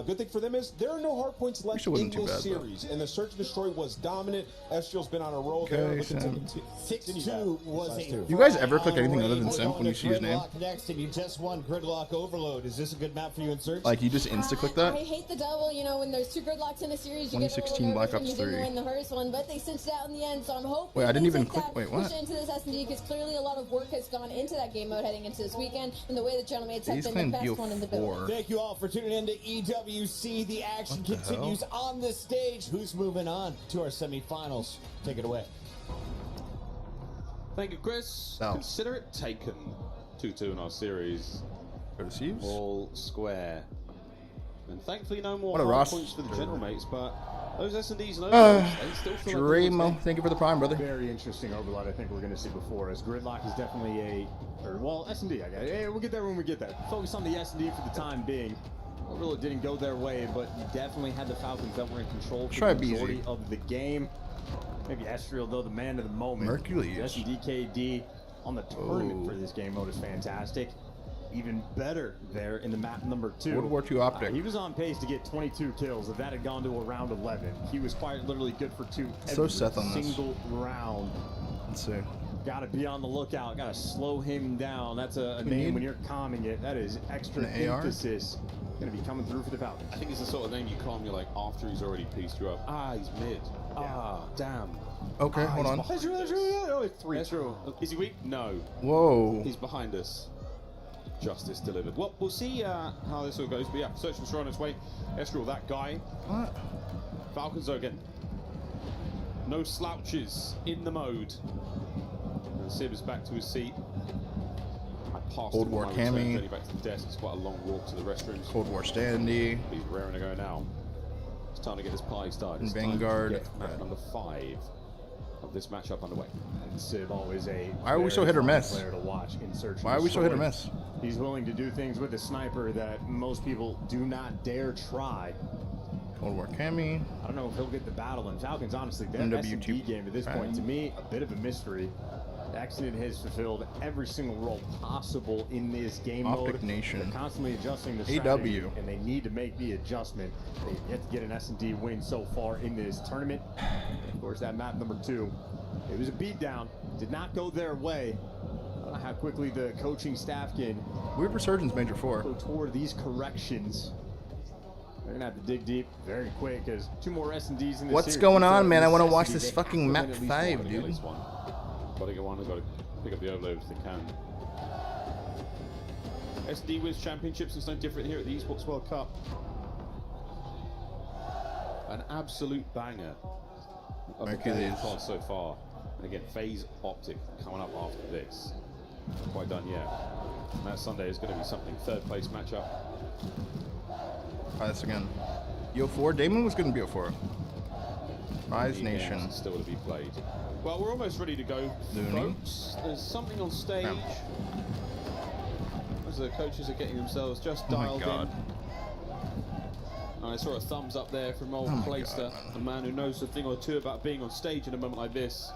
good thing for them is there are no hard points left in this series. And the search and destroy was dominant. Estriel's been on a roll there. 6-2 was a. You guys ever click anything other than Simp when you see his name? Next, and you just won Gridlock Overload. Is this a good map for you in search? Like you just insta click that? I hate the double. You know, when there's 2 Gridlocks in a series, you 2016 Black Ops 3. You didn't win the first one, but they cinched it out in the end. So I'm hoping. Wait, I didn't even click. Wait, what? Push into this S&D because clearly a lot of work has gone into that game mode heading into this weekend, and the way the Gentlemen have been the best one in the building. Thank you all for tuning in to EWC. The action continues on the stage. Who's moving on to our semifinals? Take it away. Thank you, Chris. Consider it taken. 2-2 in our series. All square. And thankfully no more hard points for the General Mates, but those S&Ds and overloads, they still feel Dramo, thank you for the prime, brother. Very interesting overload I think we're going to see before, as Gridlock is definitely S&D, I guess. Hey, we'll get there when we get there. Focus on the S&D for the time being. Overload didn't go their way, but you definitely had the Falcons that were in control for the majority of the game. Maybe Estriel, though, the man of the moment. Mercules. S&D KD on the tournament for this game mode is fantastic. Even better there in the map number 2. World War II OpTic. He was on pace to get 22 kills. If that had gone to a round 11, he was quite literally good for 2 every single round. Let's see. Got to be on the lookout. Got to slow him down. That's a name when you're calming it. That is extra emphasis. Going to be coming through for the Falcons. I think it's the sort of name you calm you like after he's already pieced you up. Ah, he's mid. Ah, damn. Okay, hold on. Is he weak? No. Whoa. He's behind us. Justice delivered. Well, we'll see how this all goes. But yeah, search and destroy on its way. Estriel, that guy. What? Falcons again. No slouches in the mode. And Sib is back to his seat. I passed Cold War Cammy. Journey back to the desk. It's quite a long walk to the restrooms. Cold War Standy. He's raring to go now. It's time to get his party started. It's Vanguard. Time to get match number 5 of this matchup underway. And Sib always a Why are we so hit or miss? player to watch in search. Why are we so hit or miss? He's willing to do things with a sniper that most people do not dare try. Cold War Cammy. I don't know if he'll get the battle, and Falcons, honestly, their MWT S&D game at this point, to me, a bit of a mystery. Accident has fulfilled every single role possible in this game OpTic mode. Nation. They're constantly adjusting the AW. strategy, and they need to make the adjustment. They've yet to get an S&D win so far in this tournament. Of course, that map number 2, it was a beatdown. Did not go their way. I don't know how quickly the coaching staff can Weird Resurgence Major 4. go toward these corrections. They're gonna have to dig deep very quick because 2 more S&Ds in this What's series. going on, man? I want to watch Necessity. this They fucking have map to win at least 5, one. dude. Got to get one. Got to pick up the overload if they can. SD Wiz Championships is no different here at the Esports World Cup. An absolute banger of the playing card so far. And again, FaZe OpTic coming up after this. Not quite done yet. And that Sunday is going to be something. 3rd place matchup. Try this again. Yo4. Damon was going to be Yo4. Rise Nation. Still to be played. Well, we're almost ready to go, folks. There's something on stage. As the coaches are getting themselves just dialed in. I saw a thumbs up there from old Playster, a man who knows a thing or two about being on stage in a moment like this.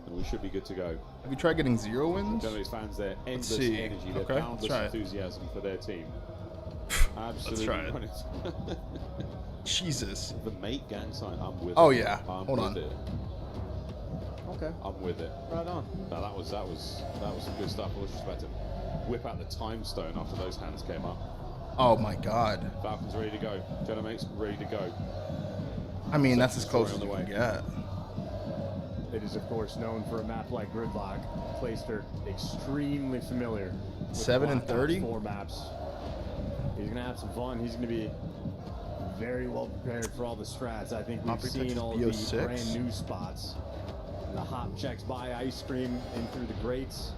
And we should be good to go. Have you tried getting 0 wins? Generally, fans, their endless energy, their boundless enthusiasm for their team. Absolutely. Let's try it. Jesus. The mate gang sign, I'm with it. Oh yeah. I'm Hold with on. it. Okay. I'm with it. Right on. No, that was some good stuff. I was just about to whip out the time stone after those hands came up. Oh my God. Falcons ready to go. Gentlemen, ready to go. I mean, that's as close as you can get. It is, of course, known for a map like Gridlock. Playster extremely familiar. 7 and 30. 4 maps. He's gonna have some fun. He's gonna be very well prepared for all the strats. I think we've seen all the brand new spots. The hop checks by ice cream in through the grates.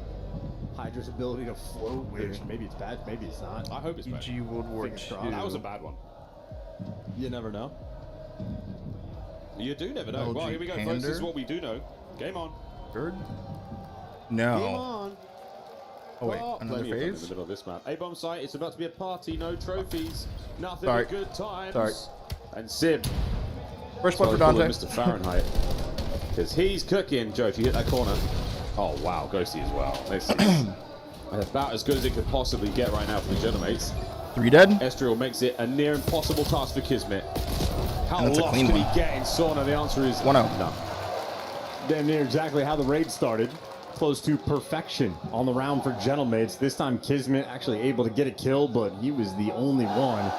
Hydra's ability to float, which maybe it's bad, maybe it's not. I hope it's bad. EG World War II. That was a bad one. You never know. You do never know. Well, here we go, folks. This is what we do know. Game on. Third? No. Game on. Oh, wait. Oh, Another plenty of fun in phase? the middle of this map. A-bomb site. It's about to be a party. No trophies. Nothing Sorry. but good times. Sorry. And Sib. First blood for Call him Dante. Mr. Fahrenheit. Because he's cooking. Joe, if you hit that corner. Oh, wow. Ghosty as well. This is about as good as it could possibly get right now for the Genomates. 3 dead. Estriel makes it a near impossible task for Kismet. How And that's a lost clean can he one. get in Sauna? The answer is 1-0. no. Damn near exactly how the raid started. Close to perfection on the round for Gentlemates. This time Kismet actually able to get a kill, but he was the only one.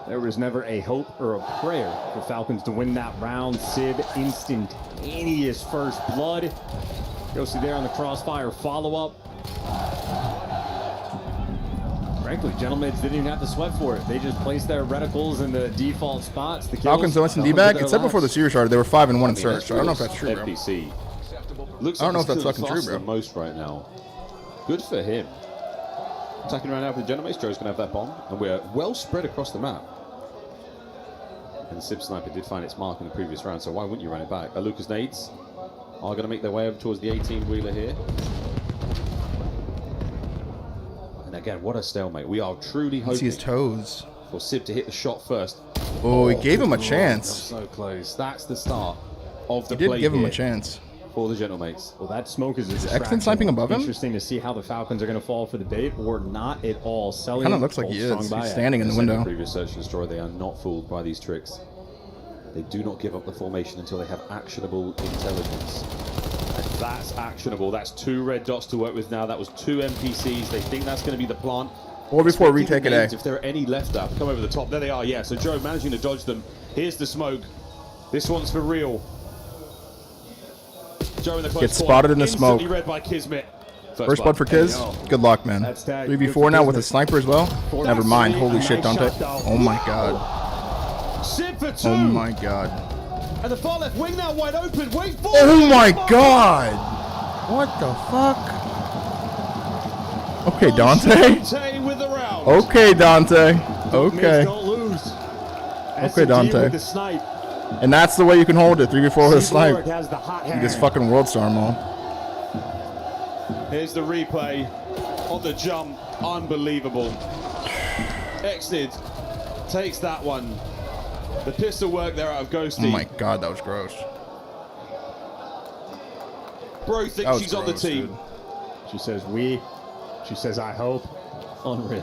There was never a hope or a prayer for Falcons to win that round. Sib, instantaneous first blood. Ghosty there on the crossfire follow-up. Frankly, Gentlemates didn't even have to sweat for it. They just placed their reticles in the default spots. The Falcons OS and D-bag. It said before the series started they were 5-1 in search. So I don't know if that's true, bro. FPC. Looks I don't know like if he's that's fucking killing true, faster bro. than most right now. Good for him. Attacking right now for the Genomates. Joe's going to have that bomb. And we're well spread across the map. And the Sib Sniper did find its mark in the previous round, so why wouldn't you run it back? Lucas nades are going to make their way over towards the 18-wheeler here. And again, what a stalemate. We are truly hoping See his toes. for Sib to hit the shot first. Oh, he gave him a good chance. lord, so close. That's the start of the He did play give him a here chance. for the Genomates. Well, that smoke is a Is distraction. Exton sniping above him? Interesting to see how the Falcons are going to fall for the bait or not at all. Selling Kinda looks like he is. He's standing in the As in window. Previous search and destroy, they are not fooled by these tricks. They do not give up the formation until they have actionable intelligence. And that's actionable. That's 2 red dots to work with now. That was 2 NPCs. They think that's going to be the plant. Or before Expecting retake at A. nades, if there are any left up, come over the top. There they are, yeah. So Joe managing to dodge them. Here's the smoke. This one's for real. Joe in the close Gets corner, spotted in the instantly smoke. read by Kismet. First blood for Kiz. Good luck, man. 3v4 now with a sniper as well. Never mind. Holy shit, Dante. Oh my god. Sib for 2. Oh my god. And the far left wing now wide open. Wait for Oh my god. What the fuck? Okay, Dante. Dante with the round. Okay, Dante. Okay. Don't lose. Okay, Dante. With the snipe. And that's the way you can hold it. 3v4 with a snipe. Has the hot You hand. just fucking world star them all. Here's the replay on the jump. Unbelievable. Exid takes that one. The pistol work there out of Ghosty. Oh my god, that was gross. Bro That thinks was she's on the gross, team. dude. She says we. She says I hope. Unreal.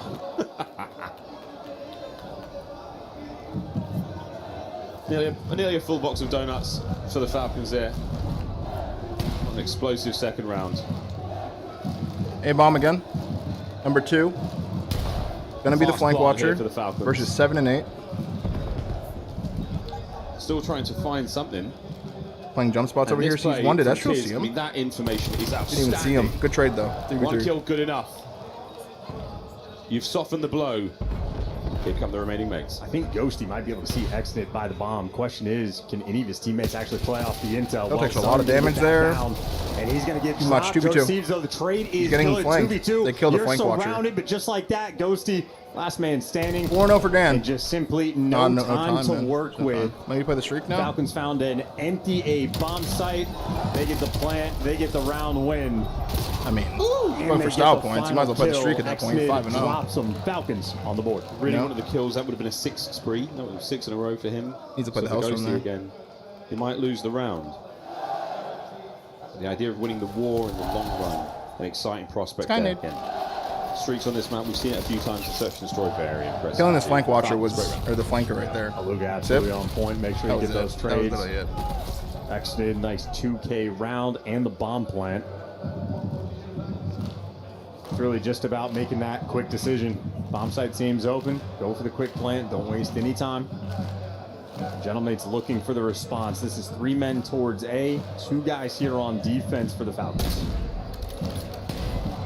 Nearly a full box of donuts for the Falcons there. An explosive second round. A-bomb again. Number 2. Gonna be the Fast flank bomb here watcher for the Falcons. versus 7 and 8. Still trying to find something. Playing jump spots And over here. this Sees play one. Did from Estrel Kiz, see I him? mean, that information is outstanding. Didn't even see him. Good trade though. 3v3. One kill, good enough. You've softened the blow. Here come the remaining mates. I think Ghosty might be able to see Exnit by the bomb. Question is, can any of his teammates actually play off the intel? That takes a lot of damage there. And he's going to get Too much, dropped. 2v2. Joe Steves, though, the trade is He's getting good. flanked. 2v2. They killed the You're flank watcher. surrounded, but just like that, Ghosty, last man standing. 4-0 for Dan. And just simply no time to man. work No with. time. Maybe play the streak now? Falcons found an empty A bomb site. They get the plant. They get the round win. I mean, And going they for get style the points. You might as well play the final streak at that kill. point. Exnit 5-0. drops them. Falcons on the board. Really Yeah. one of the kills, that would have been a 6 spree. That was 6 in a row for him. Needs to play the for Hellstorm Ghosty there. again. He might lose the round. The idea of winning the war in the long run, an exciting prospect there Skynet. again. Streaks on this map, we've seen it a few times in Search and Destroy, very impressive. Killing this flank watcher was, Great round. or the flanker right there. Luke absolutely on point. Make sure you get those That was trades. literally it. Exnit, nice 2K round and the bomb plant. It's really just about making that quick decision. Bomb site seems open. Go for the quick plant. Don't waste any time. Gentlemates looking for the response. This is 3 men towards A. 2 guys here on defense for the Falcons.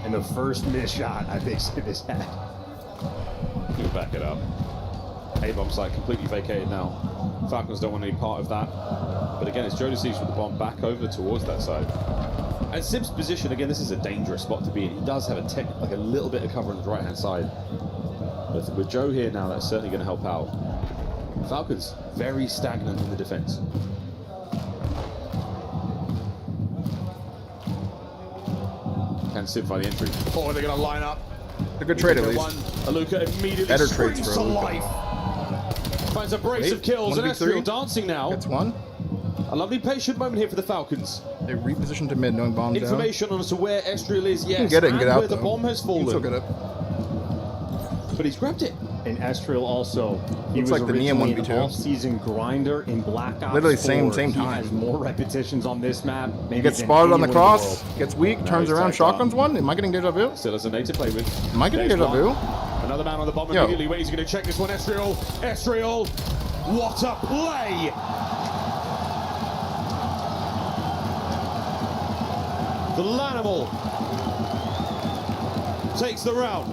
And the first missed shot I think Sid has had. He'll back it up. A-bomb site completely vacated now. Falcons don't want any part of that. But again, it's Joe Deceives with the bomb back over towards that side. And Sib's position, again, this is a dangerous spot to be in. He does have a little bit of cover on the right-hand side. But with Joe here now, that's certainly going to help out. Falcons, very stagnant in the defense. Can simplify the entry. Oh, they're going to line up. A good trade at least. Aluka immediately Better springs trades for to Aluka. life. Finds a brace of kills, and Ezreal dancing now. Gets one. A lovely patient moment here for the Falcons. They reposition to mid, knowing bombs down. Information on as to where Ezreal is, yes. You can get it and get out, where the though. bomb has You fallen. can still get it. But he's grabbed it. And Ezreal also, he Looks was like the Neon originally 1v2. an off-season grinder in Black Ops Literally 4. same He time. has more repetitions on this map. Maybe Gets than spotted on the anyone in cross, world. gets weak, turns around, shotguns one. Am I getting deja vu? Still has a nade to play with. Am I getting There's deja vu? one. Another man on the bomb Yo. immediately. Wait, he's going to check this one. Ezreal. Ezreal. What a play. The Lanimal takes the round.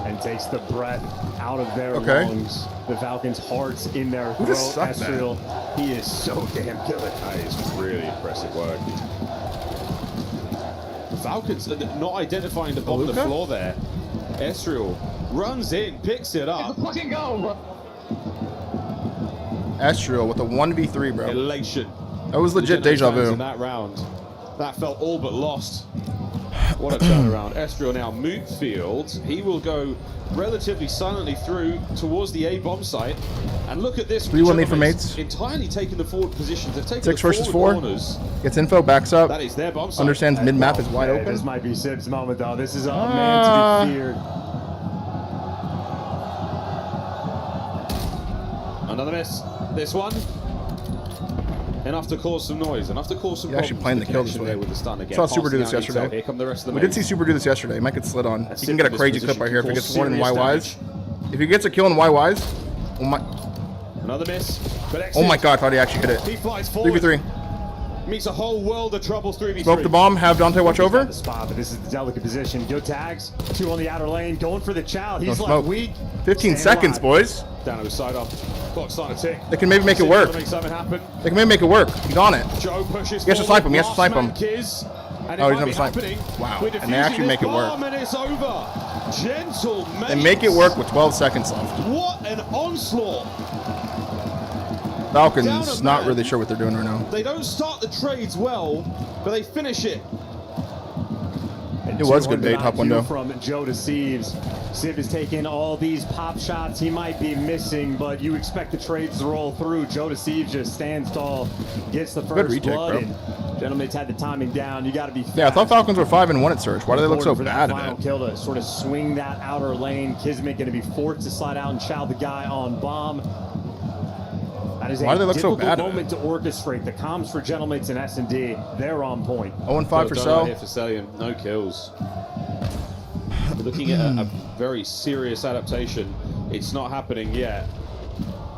And takes the breath out of their Okay. lungs. The Falcons' hearts in their Who throat. just sucked that? Ezreal, he is so damn good. That is really impressive work. The Falcons are not identifying the bomb on the Aluka? floor there. Ezreal runs in, picks it up. Fucking go! Ezreal with a 1v3, bro. Elation. That was legit The deja fans vu. in that round. That felt all but lost. What a turnaround. Ezreal now moot field. He will go relatively silently through towards the A bomb site. And look at this. 3-1 lead for Gentlemen's mates. Entirely taking the forward positions. They've taken 6 the versus forward 4. corners. Gets info, backs up. That is their bomb site. Understands mid-map is wide Hey, open. This might be Sib's moment, though. This is a man to be feared. Another miss. This one. Enough to cause some noise. Enough to cause some He actually problems. planned the kill this connection way. there with the stun again. Saw Super do Passing this out yesterday. intel. Here come the rest of the We did mates. see Super do this yesterday. He might get slid on. That's He can get a it. crazy This clip right here if he position gets one in can cause YYs. If he gets a kill in YYs, oh my, Another miss. But oh my god, I thought he actually hit it. He flies forward. 3v3. Meets a whole world of trouble. 3v3. Smoke the bomb, have Dante watch over. The spot, but this is the delicate position. Good tags. 2 on the outer lane. Going for the child. He's No like smoke. weak. 15 Staying seconds, alive. boys. Down to his side up. Clock starting to tick. They can maybe make it Sid's work. gonna Make something happen. They can maybe make it work. He's on it. Joe pushes He has to forward. snipe him. He has to Last snipe him. man Kiz. And Oh, it he's might gonna be snipe. happening. Wow. We're And they defusing actually this make it work. bomb And it's over. Gentle They make it work with 12 seconds left. What an onslaught. Falcons not really sure what they're doing right now. They don't start the trades well, but they finish it. It was good bait, top window. From Joe to Sieves. Siv is taking all these pop shots he might be missing, but you expect the trades to roll through. Joe to Sieves just stands tall, gets the first retake, blood, bro. and Gentlemen's had the timing down. You got to be fast. Yeah, I thought Falcons were 5-1 at Surge. Why do they look so Important for that bad final at it? kill to sort of swing that outer lane. Kismet going to be forced to slide out and chow the guy on bomb. That is Why do they a look so difficult bad at moment to orchestrate. The comms for Gentlemen's and S&D, they're on point. 0-5 for Well done Cell. here for Celian. No kills. We're looking at a very serious adaptation. It's not happening yet.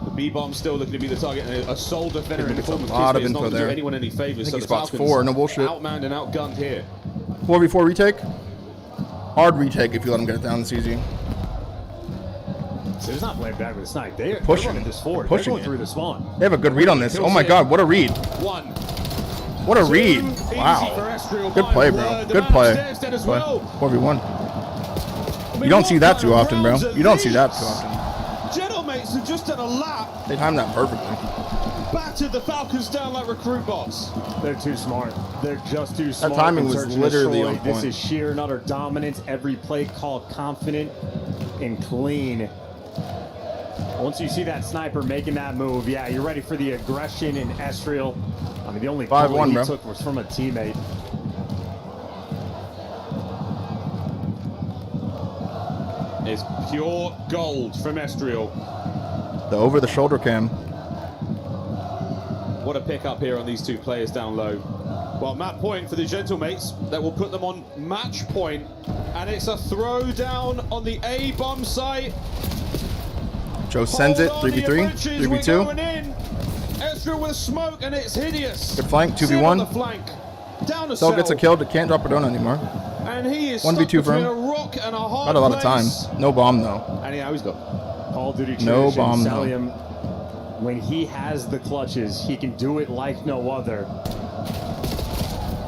The B-bomb's still looking to be the target, and a sole defender in the form of A lot of Kismet is not info going to do there. anyone any favors. I So think he the spots Falcons 4, no bullshit. outmanned and outgunned here. 4v4 retake. Hard retake if you let him get it down. It's easy. So it's not playing back with the snipe. They're Pushing running this forward. Pushing They're going through the spawn. They have a good read on this. Oh my god, what a read. One. What a read. Wow. Good play, bro. Good play. 4v1. You don't see that too often, bro. You don't see that too often. Gentlemates have just done a lap, They timed that perfectly. battered the Falcons down like recruit bots. They're too smart. They're just too smart. timing in was search and literally destroy. on point. This is sheer and utter dominance. Every play called confident and clean. Once you see that sniper making that move, yeah, you're ready for the aggression in Ezreal. I mean, the only 5-1, bullet he bro. took was from a teammate. It's pure gold from Ezreal. The over-the-shoulder cam. What a pickup here on these two players down low. Well, map point for the Gentlemates. That will put them on match point. And it's a throw down on the A bomb site. Joe sends it. 3v3. 3v2. Ezreal with smoke, and it's hideous. Good flank. Sim on the 2v1. flank. Down to Cell gets a Cell. kill. But can't drop a donut anymore. And he is 1v2 stuck for between him. a rock and a hard Got a lot of time. place. No bomb though. And yeah, he's got Call of Duty No tradition, bomb, though. Celium, when he has the clutches, he can do it like no other.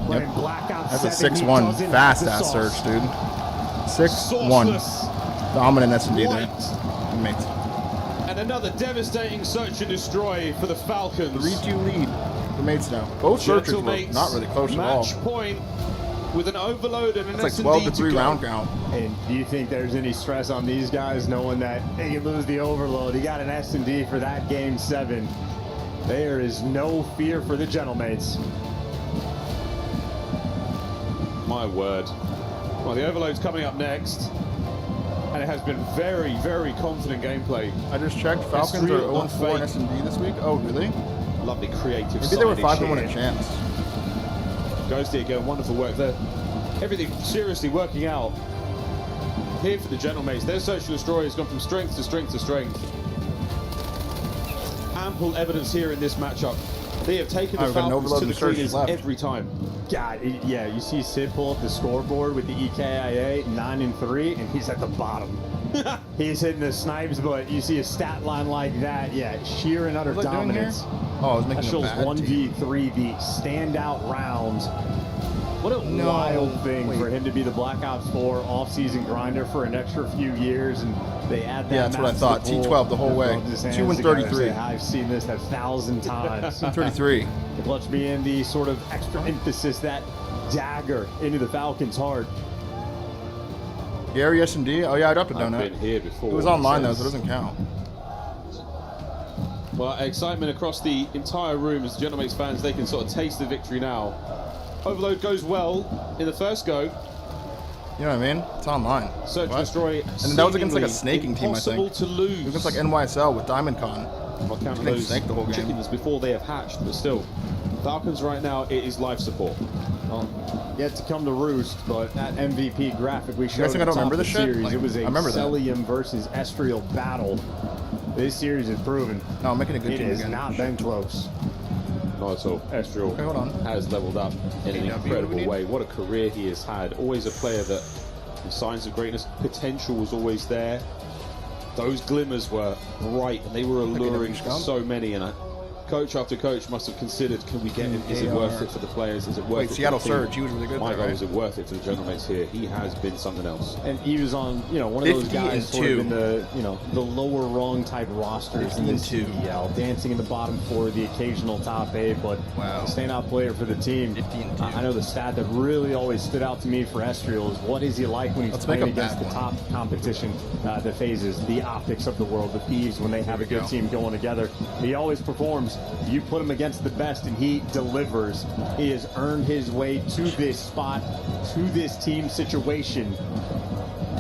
But in Black Ops That's a 7, he 6-1. doesn't Fast have the ass sauce. Surge, dude. 6-1. Dominant S&D there. Mates. and another devastating search and destroy for the Falcons. 3-2 lead for mates now. Both searches were Gentlemates, not really close at all. match point. with an overload and an It's S&D like 12 to 3 go. round count. And do you think there's any stress on these guys knowing that they can lose the overload? He got an S&D for that game 7. There is no fear for the Gentlemates. My word. Well, the overload's coming up next. And it has been very, very confident gameplay. I just checked. Falcons are 0-4 in S&D this week. Oh, really? Lovely creative. Maybe they were signage 5-1 here. in chance. Ghosty again, wonderful work there. Everything seriously working out here for the Gentlemates. Their search and destroy has gone from strength to strength to strength. Ample evidence here in this matchup. They have taken the Falcons to the cleaners every time. God, yeah, you see Sid pull up the scoreboard with the EKIA 9-3, and he's at the bottom. He's hitting the snipes, but you see a stat line like that, yeah, sheer and utter dominance. Oh, I was making that shows a bad 1v3, the standout rounds. What a wild thing for him to be the Black Ops 4 off-season grinder for an extra few years, and they add that. Yeah, that's what I thought. T12 the whole way. 2-33. I've seen this 1,000 times. 33. The clutch being the sort of extra emphasis, that dagger into the Falcons' heart. Gary S&D? Oh, yeah, I'd have to done I've that. been here before. It was online, though, so it doesn't count. Well, excitement across the entire room as Gentlemates fans, they can sort of taste the victory now. Overload goes well in the first go. You know what I mean? It's online. Search and destroy. And that was against like a snaking team, I think. Impossible to lose. It was against like NYSL with Diamond Con. I'll count They those snaked the whole game. chickens before they have hatched, but still. Falcons right now, it is life support. Yet to come to roost, but that MVP graphic we showed guys think I at the don't top remember of the this shit? series, Like, it was a I remember that. Celium versus Estriel battle. This series has proven No, I'm making a good it team has again. not been close. Not at all. Estriel Okay, hold on. has leveled up in an incredible way. What a career he has had. Always a player that, the signs of greatness, potential was always there. Those glimmers were bright and they were alluring for so many. And coach after coach must have considered, can we get him? Is it worth it for the players? Is it worth it for Seattle the team? Surge, he was really good My there, God, right? was it worth it for the Gentlemates here? He has been something else. And he was on, one of those 50 guys and sort of 2. in the, the lower rung type rosters in the 50 and 2. CDL, dancing in the bottom 4, the occasional top 8, but standout player for the team. 50 and 2. I know the stat that really always stood out to me for Estriel is what is he like when he's Let's make playing a against the bad top competition, the FaZes, the OpTics of the world, the Thieves, when they have a good team going together. He always performs. You put him against the best and he delivers. He has earned his way to this spot, to this team situation.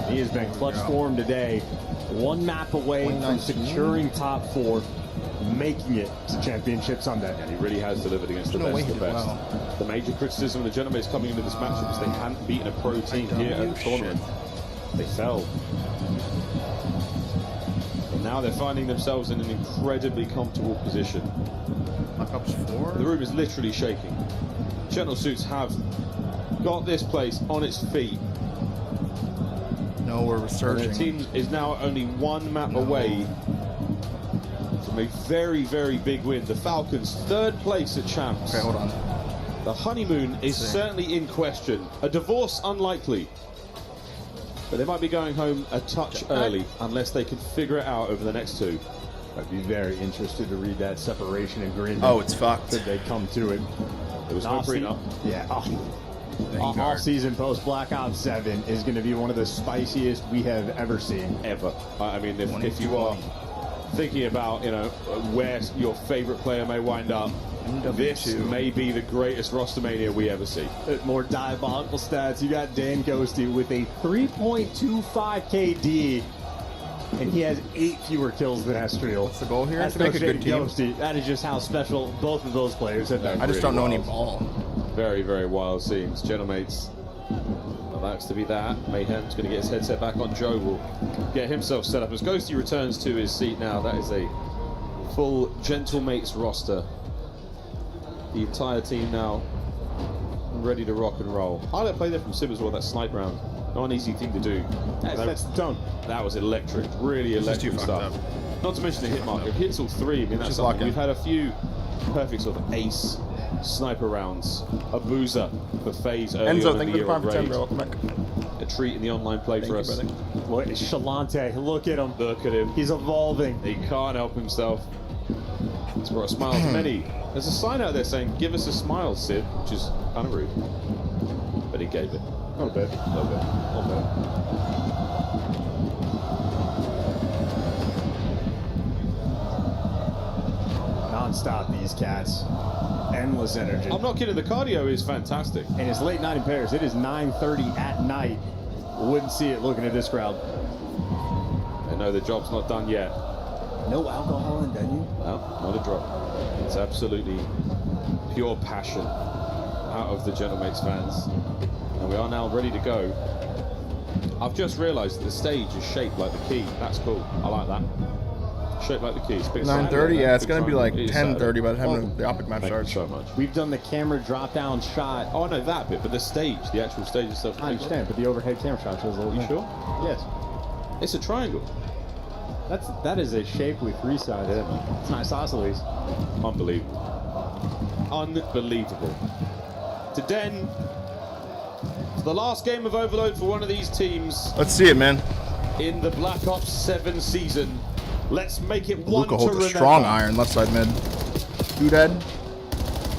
He has been clutch for him today. One map away from securing top 4, making it to Championship Sunday. And he really has delivered against the best of the best. The major criticism of the Gentlemates coming into this matchup is they hadn't beaten a pro team here at the tournament. They fell. And now they're finding themselves in an incredibly comfortable position. Black Ops 4? The room is literally shaking. Gentle Suits have got this place on its feet. No, we're researching. And their team is now only one map away from a very, very big win. The Falcons, 3rd place at Champs. Okay, hold on. The honeymoon is certainly in question. A divorce unlikely. But they might be going home a touch early unless they can figure it out over the next 2. I'd be very interested to read that separation agreement. Oh, it's fucked. Could they come to it? It was no prenup. Yeah. Off-season post Black Ops 7 is going to be one of the spiciest we have ever seen. Ever. I mean, if you are thinking about, where your favorite player may wind up, this may be the greatest roster-mania we ever see. More diabolical stats. You got Dan Ghosty with a 3.25 KD, and he has 8 fewer kills than Estriel. What's the goal here? That's To make a good team. Ghosty. That is just how special both of those players have been. I just don't know any ball. Very, very wild scenes. Gentlemates, that's to be that. Mayhem's going to get his headset back on. Joe will get himself set up as Ghosty returns to his seat now. That is a full Gentlemates roster. The entire team now ready to rock and roll. Highlight play there from Sib as well, that snipe round. Not an easy thing to do. That's the tone. That was electric, really electric stuff. Not to mention the hit marker. Hits all 3. I mean, that's something. We've had a few perfect sort of ace sniper rounds. A boozer for FaZe early Enzo, on thank in you the for the year prime of for 10, bro. Raid. Welcome back. A treat in the online play for us. Look, Shalante, look at him. Look at him. He's evolving. He can't help himself. It's brought a smile to many. There's a sign out there saying, "Give us a smile, Sid," which is kind of rude. But he gave it. A little bit. A little bit. A little bit. Non-stop, these cats. Endless energy. I'm not kidding. The cardio is fantastic. And it's late night in Paris. It is 9:30 at night. Wouldn't see it looking at this crowd. They know the job's not done yet. No alcohol in venue? No, not a drop. It's absolutely pure passion out of the Gentlemates fans. And we are now ready to go. I've just realised that the stage is shaped like the key. That's cool. I like that. Shaped like the key. 9:30? Yeah, it's going to be like 10:30 by the time the OpTic match starts. So much. We've done the camera drop down shot. Oh, I know that bit, but the stage, the actual stage itself. I understand, but the overhead camera shot shows a little. You sure? Yes. It's a triangle. That is a shape with 3 sides. Yeah. It's an isosceles. Unbelievable. Unbelievable. To Den. The last game of Overload for one of these teams. Let's see it, man. In the Black Ops 7 season. Let's make it one Luka to holds remember. a strong iron left side mid. Two dead.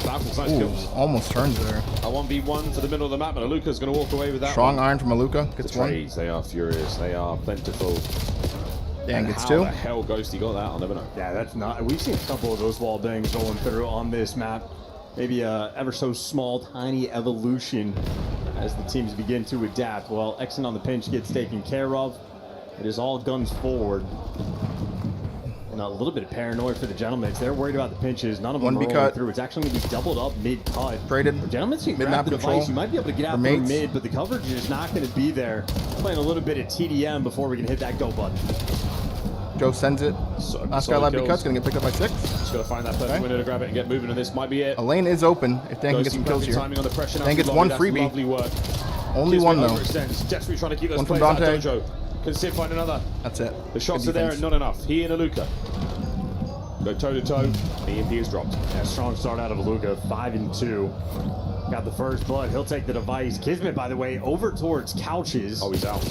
Falcons, nice Ooh, kills. almost turns there. A 1v1 to the middle of the map, and Luka's going to walk away with that. Strong one. iron from Luka. Gets The one. trades, they are furious. They are plentiful. Dan and gets how 2. the hell Ghosty got that? I'll never know. Yeah, that's not. We've seen a couple of those wall bangs rolling through on this map. Maybe a ever so small, tiny evolution as the teams begin to adapt. While Exon on the pinch gets taken care of, it is all guns forward. And a little bit of paranoia for the Gentlemen. They're worried about the pinches. None of them are rolling through. It's actually going to be doubled up mid-cut. Traded. The Gentlemen can Mid-map grab the control. device. You might be able to get out For through mates. mid, but the coverage is just not going to be there. Playing a little bit of TDM before we can hit that go button. Joe sends it. Last guy left to be cut's going to get picked up by 6. Just got to find that perfect window to grab it and get moving, and this might be it. A lane is open if Dan can get some kills here. Timing on the pressure now Dan from gets Lobby. one That's freebie. Lovely work. Only Kismet one though. overextends. Desperately trying to keep those One from players out Dante. Dojo. Can Sid find another? That's it. The shots Good are there defense. and not enough. He and Aluka go toe to toe. EMP is dropped. Yeah, strong start out of Luka, 5-2. Got the first blood. He'll take the device. Kismet, by the way, over towards couches. Oh, he's out.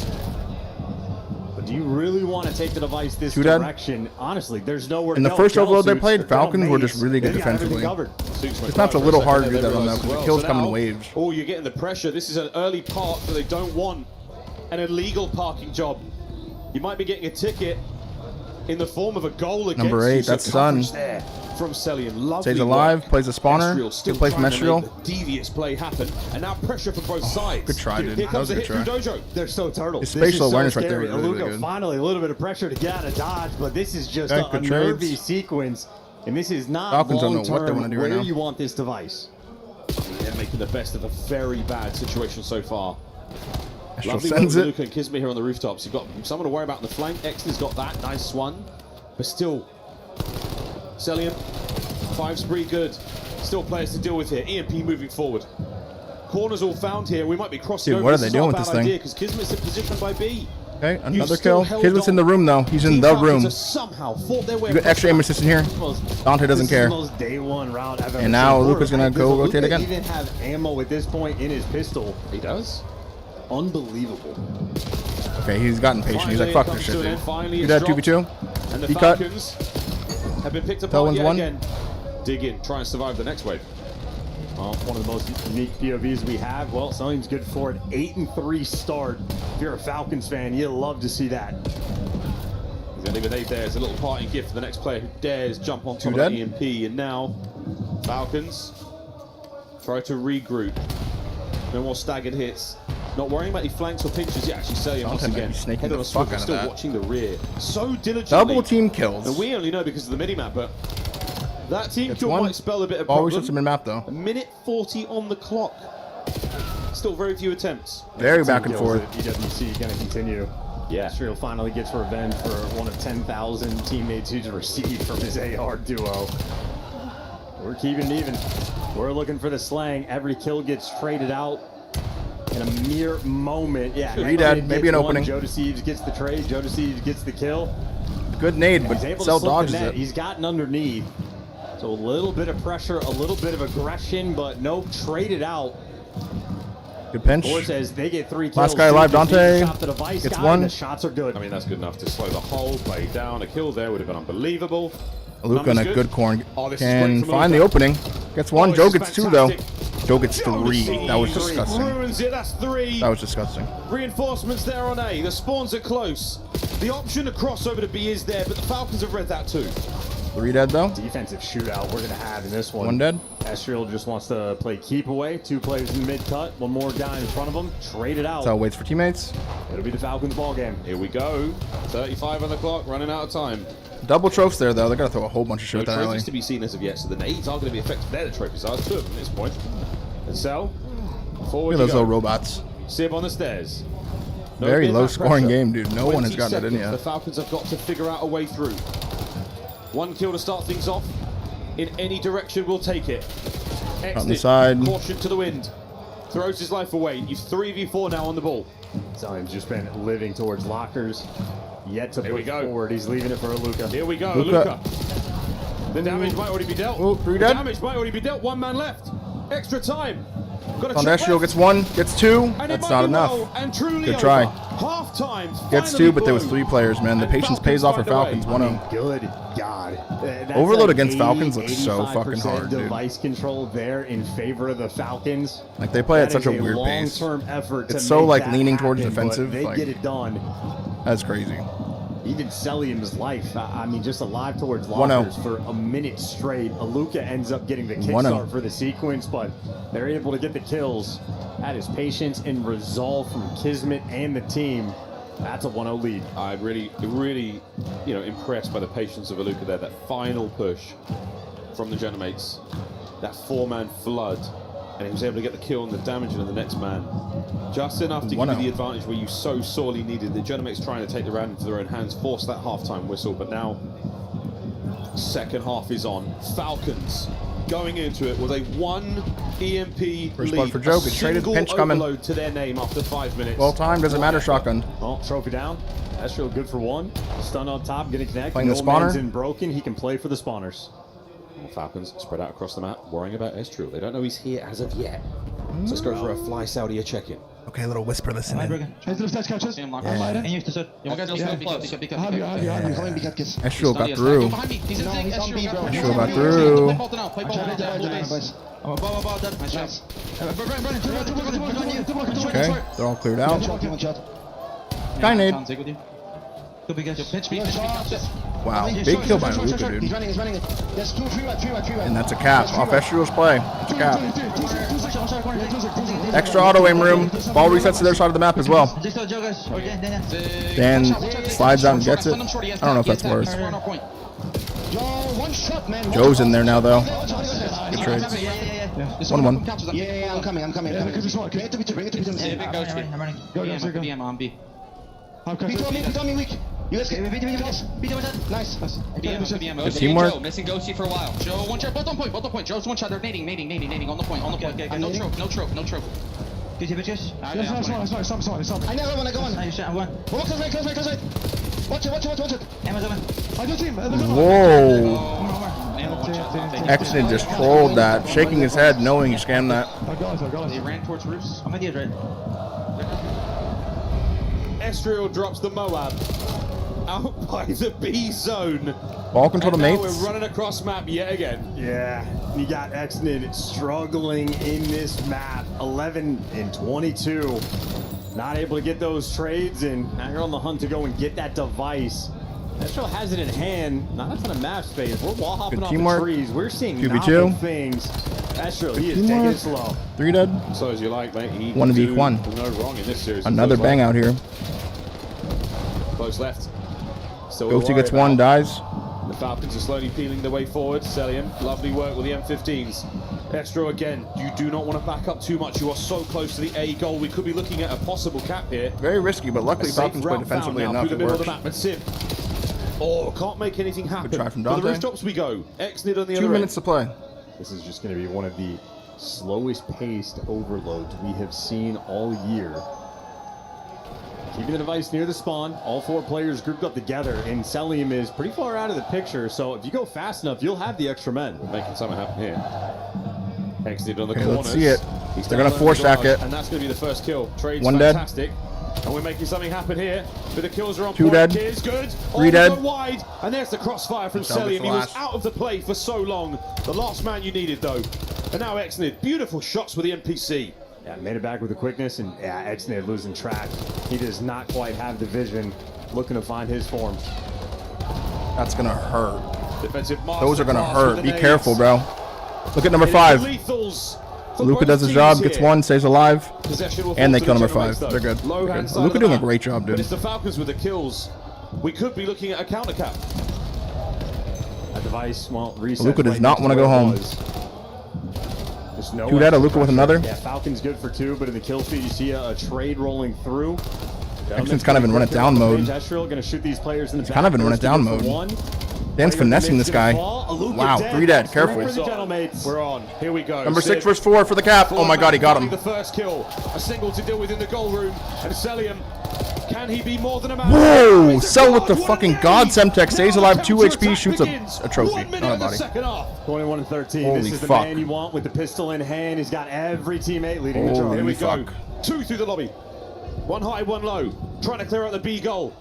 But do you really want to take the device this Two dead. direction? Honestly, there's nowhere to In go. the first General overload they suits, played, they're General Falcons were just mates. really good They've got everything defensively. covered. This map's a little hard to do that on though, because the kills come in now- waves. Oh, you're getting the pressure. This is an early park that they don't want. An illegal parking job. You might be getting a ticket in the form of a goal against Number 8, you. So that's Sun. coverage there from Celian. Lovely Stays alive, work. plays a spawner. Estriel still Good play from trying to Estriel. make the devious play happen, and now pressure for both sides. Good try, dude. Here That comes was a the good hit try. through Dojo. They're so turtle. His This is spatial so awareness right scary. there was really, Aluka really good. finally a little bit of pressure to get out of dodge, but this is just Okay, a good nervy trades. sequence, and this is not Falcons don't know long what they term wanna do where right now. you want this device. They're making the best of a very bad situation so far. Estriel Lovely sends work it. with Luka and Kismet here on the rooftops. You've got someone to worry about on the flank. Exton's got that. Nice one. But still, Celian, 5 spree good. Still players to deal with here. EMP moving forward. Corners all found here. We might be crossing Dude, over. what are they doing with this thing? Because Kismet's in position by B. Okay, You've another still kill. held Kismet's in on. the room though. He's in Team the Falcons room. have somehow fought their way You got across extra aim assist in here. Dante doesn't This care. is the most day one route I've ever And now seen. Luka's gonna Does go Luka rotate again. even have ammo at this point in his pistol? He does. Unbelievable. Okay, he's gotten patient. He's like, fuck this shit, dude. Finally, You it's dead, dropped. 2v2. And the He cut. Falcons have been picked That apart one's yet one. again. Dig in, try and survive the next wave. Well, one of the most unique POVs we have. Well, something's good for it. 8-3 start. If you're a Falcons fan, you'll love to see that. He's going to leave an 8 there as a little parting gift for the next player who dares jump on top Two of dead. the EMP. And now, Falcons try to regroup. No more staggered hits. Not worrying about any flanks or pinches. Yeah, actually, Celian once Dante might again. be snaking Head the on a fuck swivel, out of still that. watching the rear. So diligently. Double team kills. And we only know because of the mini-map, but that team Gets kill one. might spell a bit of Always problem. hits him in map though. A minute 40 on the clock. Still very few attempts. Very back and forth. EWC going to continue. Yeah. Estriel finally gets revenge for one of 10,000 teammates he's received from his AR duo. We're keeping it even. We're looking for the slang. Every kill gets traded out in a mere moment. Yeah, Three dead, maybe an opening. Joe Deceives gets the trade. Joe Deceives gets the kill. Good nade, but He's able Cell to slip the dodges net. it. He's gotten underneath. So a little bit of pressure, a little bit of aggression, but no, traded out. Good pinch. Or says they get 3 kills. Last guy alive, Dante. Stop the device Gets guy, one. and the shots are good. I mean, that's good enough to slow the whole play down. A kill there would have been unbelievable. Luca in a good corn Oh, this is can great from find the Luca. opening. Gets one. Oh, Joe this gets is two, though. fantastic. Joe gets three. That was He disgusting. ruins it. That's 3. That was disgusting. Reinforcements there on A. The spawns are close. The option to cross over to B is there, but the Falcons have read that too. 3 dead, though. Defensive shootout we're going to have in this one. 1 dead. Estriel just wants to play keep away. 2 players in the mid-cut. 1 more guy in front of him. Trade it out. So waits for teammates. It'll be the Falcons ball game. Here we go. 35 on the clock, running out of time. Double tropes there, though. They're going to throw a whole bunch of shit No at that alley. trophies to be seen as of yet, so the nades are going to be effective. They're the trophies. There's 2 of them at this point. And so, forward Look at you those go. little robots. Sib on the stairs. No Very big low back scoring pressure. game, dude. No one has 20 gotten it in seconds. yet. The Falcons have got to figure out a way through. 1 kill to start things off. In any direction, we'll take it. On the side. Caution to the wind. Throws his life away. You've 3v4 now on the ball. Zion's just been living towards lockers. Yet to Here we push go. forward. He's leaving it for Luca. Here we go, Luca. Luca. The damage might already be dealt. Oh, 3 The dead. damage might already be dealt. 1 man left. Extra time. Got a Foundational gets 1, gets 2. And it That's might not be enough. well and truly Good over. try. Half time. Gets 2, but there was 3 players, man. The patience pays off for Falcons. 1-0. Good God. That's Overload like against 80, Falcons looks so fucking 85% hard, dude. device control there in favor of the Falcons. Like, they play at That such a is weird pace. long-term effort to It's so, make like, that leaning towards happen, but defensive. They Like, get it done. that's crazy. Even Celium's life, I mean, just alive towards 1-0. lockers for a minute straight. Aluka ends up getting the 1-0. kickstart for the sequence, but they're able to get the kills. That is patience and resolve from Kismet and the team. That's a 1-0 lead. I'm really, impressed by the patience of Aluka there. That final push from the Genomates, that 4-man flood, and he was able to get the kill and the damage on the next man. Just enough to give you 1-0. the advantage where you so sorely needed. The Genomates trying to take the round into their own hands, force that halftime whistle, but now second half is on. Falcons going into it with a 1 EMP First lead. blood for Joe. Gets traded. Pinch coming. Overload to their name after 5 minutes. Well timed. Doesn't matter. Shotgun. Oh, trophy down. That's real good for 1. Stun on top, gonna connect. Playing the No spawner. man's in broken. He can play for the spawners. Falcons spread out across the map, worrying about Estriel. They don't know he's here as of yet. So let's go for a fly Saudi check-in. Okay, a little whisper listening. Estriel got through. Estriel got through. Okay, they're all cleared out. Guy nade. Wow, big kill by Luca, dude. And that's a cap. Off Estriel's play. That's a cap. Extra auto aim room. Ball resets to their side of the map as well. Dan slides out and gets it. I don't know if that's worse. Joe's in there now, though. Good trades. 1-1. Yeah, I'm coming. Bring it to me. Beat on me, weak. You guys get beat Nice. Good teamwork. Joe, missing Gochi for a while. Joe, one shot, both on point. Joe's one shot. They're nading on the point. Okay. No trope. Good bitches. I never want to go on. Close right. Watch it. Whoa. Exton just trolled that, shaking his head, knowing he scammed that. They ran towards roofs. I'm with you, right? Estriel drops the Moab out by the B zone. Ball control to And now mates. we're running across map yet again. Yeah, you got Exnid struggling in this map. 11 and 22. Not able to get those trades, and now you're on the hunt to go and get that device. Estriel has it in hand. Not a ton of map space. We're wall hopping Good off teamwork. the trees. We're seeing 2v2. novel things. Estriel, he is taking it slow. 3 dead. So as you like, mate. 1v1. No wrong in this series. Another Close bang left. out here. Close left. Still Ghosty worry gets 1, about. dies. The Falcons are slowly peeling their way forward. Celium, lovely work with the M15s. Estriel again, you do not want to back up too much. You are so close to the A goal. We could be looking at a possible cap here. Very risky, but luckily A safe Falcons play route defensively found now enough. through the It middle of works. the map, but Sim. Oh, can't make anything happen. Good try from To the Dante. rooftops we go. Exnid on the 2 other minutes end. to play. This is just going to be one of the slowest paced overloads we have seen all year. Keeping the device near the spawn, all 4 players grouped up together, and Celium is pretty far out of the picture, so if you go fast enough, you'll have the extra men. We're making something happen here. Exnid on the Okay, corners. let's see it. He's They're gonna down force low in the stack it. garage, and that's going to be the first kill. Trade's One dead. fantastic. And we're making something happen here. But the kills are on 2 point. dead. Here's good. 3 dead. Go wide. And there's the crossfire from Salvage Celium. He was last. out of the play for so long. The last man you needed, though. And now Exnid. Beautiful shots with the NPC. Yeah, made it back with the quickness, and yeah, Exnid losing track. He does not quite have the vision, looking to find his form. That's gonna hurt. Defensive Those are gonna masterclass hurt. with Be the careful, nades. bro. Look at number It is 5. lethals for Luka both does his teams job, gets here. 1, stays alive, Possession will and fall they to kill the number General 5. Mates, They're though. good. Low They're hand good. side Luka of the doing a map. great job, But dude. it's the Falcons with the kills. We could be looking at a counter cap. A device, well, resets Luka does right not next want to where go it home. was. There's no 2 dead, a extra Luka with pressure. another. Yeah, Falcon's good for 2, but in the kill feed you see a trade rolling through. Exnid's kind of in run it down mode. Gonna shoot these players in the He's kind of in run it down mode. Dan's finessing this guy. Wow, 3 dead. Careful. We're on. Here we go. Number 6 Sid. versus 4 for the cap. Oh my god, he got him. The first kill. A single to deal with in the goal room. And Celium, can he be more than a man? Whoa! Cell with the fucking god Semtex. Stays alive, 2 HP, shoots a trophy. Not a body. 21 and 13. Holy this is the fuck. man you want with the pistol in hand. He's got every teammate leading the charge. Holy Here we fuck. go. 2 through the lobby. 1 high, 1 low. Trying to clear out the B goal.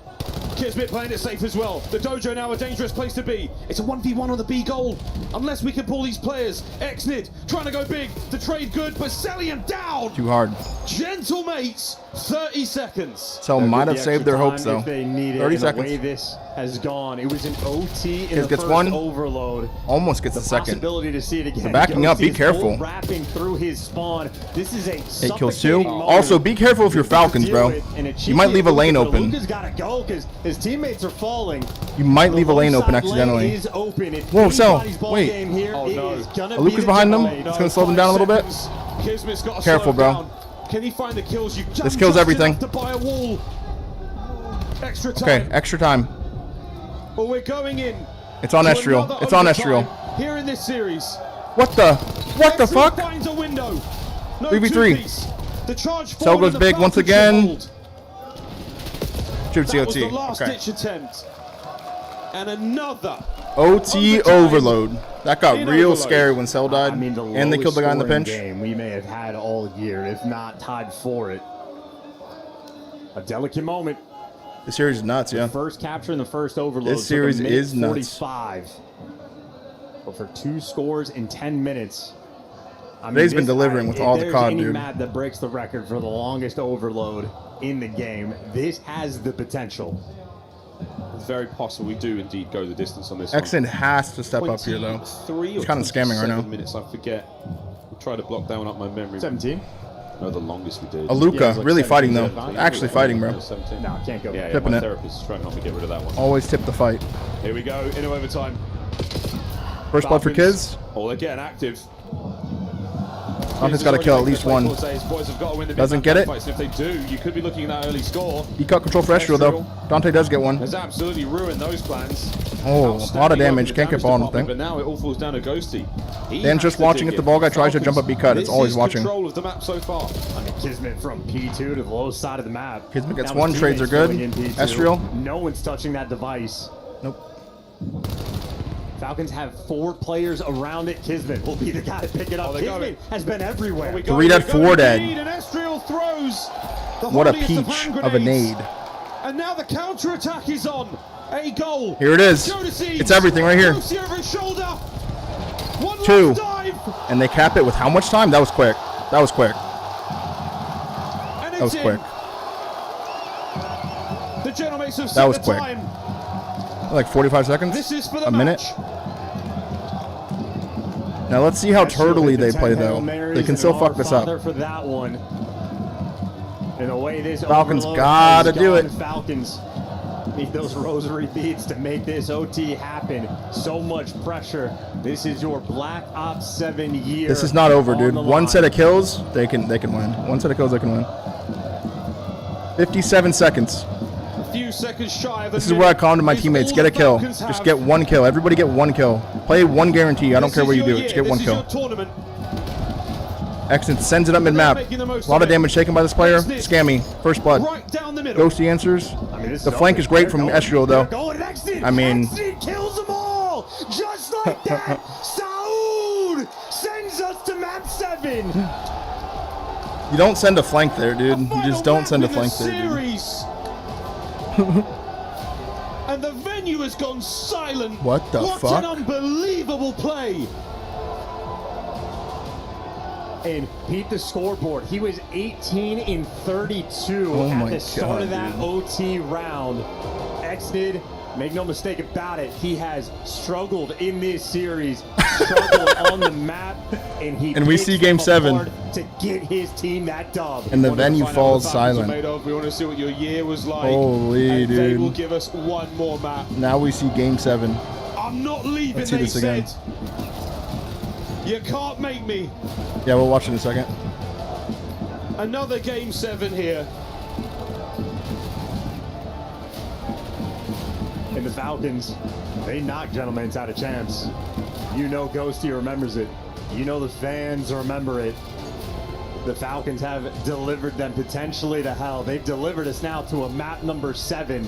Kismet playing it safe as well. The dojo now a dangerous place to be. It's a 1v1 on the B goal. Unless we can pull these players. Exnid trying to go big. The trade good, but Celium down. Too hard. Gentle mates. 30 seconds. Cell might have saved their hopes though. If they need it, 30 and the way seconds. this has gone, it was an OT in Kiz the gets first 1. overload. Almost gets The the second. possibility to see it again. They're backing up. Be Ghosty is careful. wrapping through his spawn. This is a 8 kills 2. suffocating moment. Also, be careful if you're Falcons, bro. You might leave a lane open. Luka's got to go because his teammates are falling. You might leave a lane The open low side accidentally. lane is open. It's Whoa, Cell. anybody's ball Wait. game here. Oh, It no. is gonna Luka's be the behind them. General Mates. It's gonna slow them down a little bit. Kismet's got to Careful, slow bro. down. Can he find the kills? You This kills everything. To buy a wall. Extra time. Okay, extra time. Well, we're going in. It's on to Estriel. another It's on overtime Estriel. Here in this series. What the Estriel fuck? finds a window. No 3v3. two-piece. The charge Cell forward goes and the big once Falcons again. hold. Shoots That was OT. the last Okay. ditch attempt. And another. OT overload. That got In real overload. scary when Cell died. I mean, the And they killed the guy in the lowest pinch. scoring game we may have had all year, if not tied for it. A delicate moment. This series is nuts, yeah. First capture in the first overload. This series took a is minute nuts. 45. But for 2 scores in 10 minutes. I They've been delivering with all the there's COD, any dude. map that breaks the record for the longest overload in the game, this has the potential. It's very possible we do indeed go the distance on this one. Exen has to step up here, though. 23 He's or kind of scamming right now. 27 minutes, I forget. We'll try to block down up my memory. 17. No, the longest we did. Aluka, Yeah, it was like really 17. fighting, though. Yeah, Actually fighting, bro. 17. No, can't go. Yeah, Tipping my it. therapist is trying not to get rid of that one. Always tip the fight. Here we go, into overtime. First blood for Falcons. Kiz. Oh, they're getting active. Dante's got to kill at least one. Doesn't get it. If they do, you could be looking at that early score. He cut control for Estriel, though. Dante does get one. Has absolutely ruined those plans. Oh, a lot of damage. Can't get ball, I don't think. But now it all falls down to Ghosty. He Dan's has just to watching dig if the it. ball guy tries to jump up B cut. This It's always is watching. control of the map so far. I mean, Kismet from P2 to the low side of the map. Kismet gets Now one, with trades are teammates good. filling in P2. Estriel. No one's touching that device. Nope. Falcons have 4 players around it. Kismet will be the guy to pick it up. they're going. Kismet has been everywhere. 3 dead, 4 dead. And Estriel throws the What a holiest peach hand of a grenades. nade. And now the counter attack is on. A goal. Here it is. It's everything right here. Ghosty over his shoulder. One 2. last dive. And they cap it with how much time? That was quick. That was quick. And That was it's quick. in. The General Mates have That set was the quick. time. Like 45 seconds? This is for the A minute? match. Now let's see how turtly they play, though. They can still fuck this up. For that one. And the way this Falcons overload gotta has do gone, it. Falcons need those rosary beads to make this OT happen. So much pressure. This is your Black Ops 7 year. This is not over, on dude. the One line. set of kills, they can win. One set of kills, they can win. 57 seconds. A few seconds shy of This is where I calm to my teammates. Get a kill. Just get one kill. Everybody get one kill. Play one guarantee. I don't care what you do. Just get one kill. Tournament. Excellent. Sends it up mid-map. A lot of damage taken by this player. Scammy. First blood. Right down the middle. Ghosty answers. I mean, this The is flank over. is great from They're going. Estriel, though. They're going Exit. I mean... Exit kills them all. Just like that. Saud sends us to map 7. You don't send a flank there, dude. You just don't send a flank there, dude. And the venue has gone silent. What the fuck? What an unbelievable play. And beat the scoreboard. He was 18 in 32 at the start of that OT round. Exited, make no mistake about it, he has struggled in this series, struggled on the map, and we see game 7 to get his team that dub. and the venue falls silent. We want to see what your year was like. Holy and they will dude. give us one more map. Now we see game 7. I'm not leaving, Let's see this again. You can't make me. Yeah, we'll watch it in a second. Another game 7 here. And the Falcons, they knocked Gentlemen's out of champs. You know Ghosty remembers it. You know the fans remember it. The Falcons have delivered them potentially to hell. They've delivered us now to a map number 7.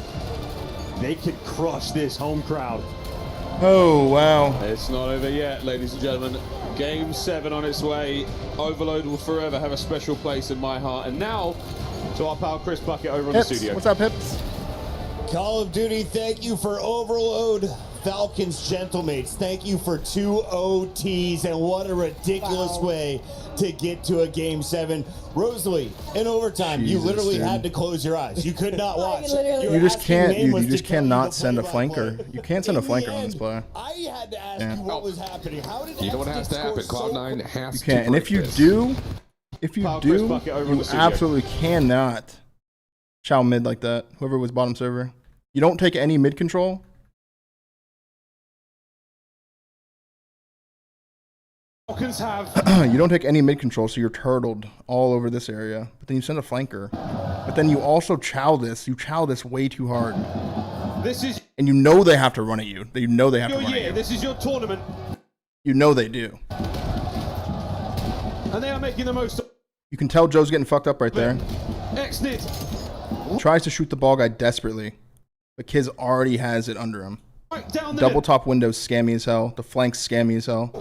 They could crush this home crowd. Oh, wow. It's not over yet, ladies and gentlemen. Game 7 on its way. Overload will forever have a special place in my heart. And now, to our pal Chris Bucket over in the studio. What's up, Hips? Call of Duty, thank you for Overload. Falcons Gentlemates, thank you for 2 OTs, and what a ridiculous way to get to a game 7. Rosalie, in overtime, you literally had to close your eyes. You could not watch. You just can't, dude. You just cannot send a flanker. You can't send a flanker on this play. I had to ask you what was happening. How did you know what has to happen? Cloud9 has You can't. And if you do, you absolutely cannot chow mid like that. Whoever was bottom server. You don't take any mid control. Falcons have. You don't take any mid control, so you're turtled all over this area. But then you send a flanker. But then you also chow this. You chow this way too hard. This is. And you know they have to run at you. You know they have to run at you. This is your tournament. You know they do. And they are making the most. You can tell Joe's getting fucked up right there. Exit. Tries to shoot the ball guy desperately. But Kiz already has it under him. Right down the Double top windows scammy as hell. The flanks scammy as hell.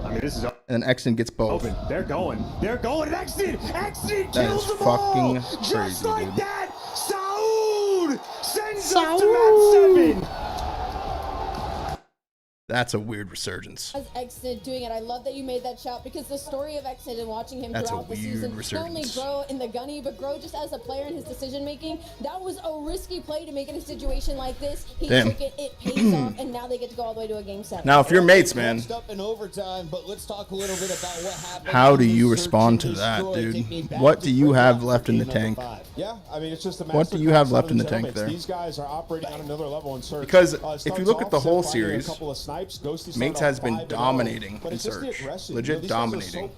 I mean, this is and Exton gets both. Open. They're going. They're going. Exton That kills is them fucking all. crazy, Just like dude. that, Saud sends us to map 7. That's a weird resurgence. As Exit doing it, I love that you made that shout because the story of Exit and watching him That's throughout a the weird season, not only resurgence. grow in the gunny, but grow just as a player in his decision making. That was a risky play to make in a situation like this. He Damn. took it, it pays off, and now they get to go all the way to a game 7. Now, if you're mates, man, Up in overtime, but let's talk a little bit about what happened. how do you respond to that, dude? What do you have left in the tank? Yeah, I mean, it's just a What do you have left in the tank there? These guys are operating on another level in search. Because if you look at the whole series, Mates Mates has been dominating in search. Legit dominating.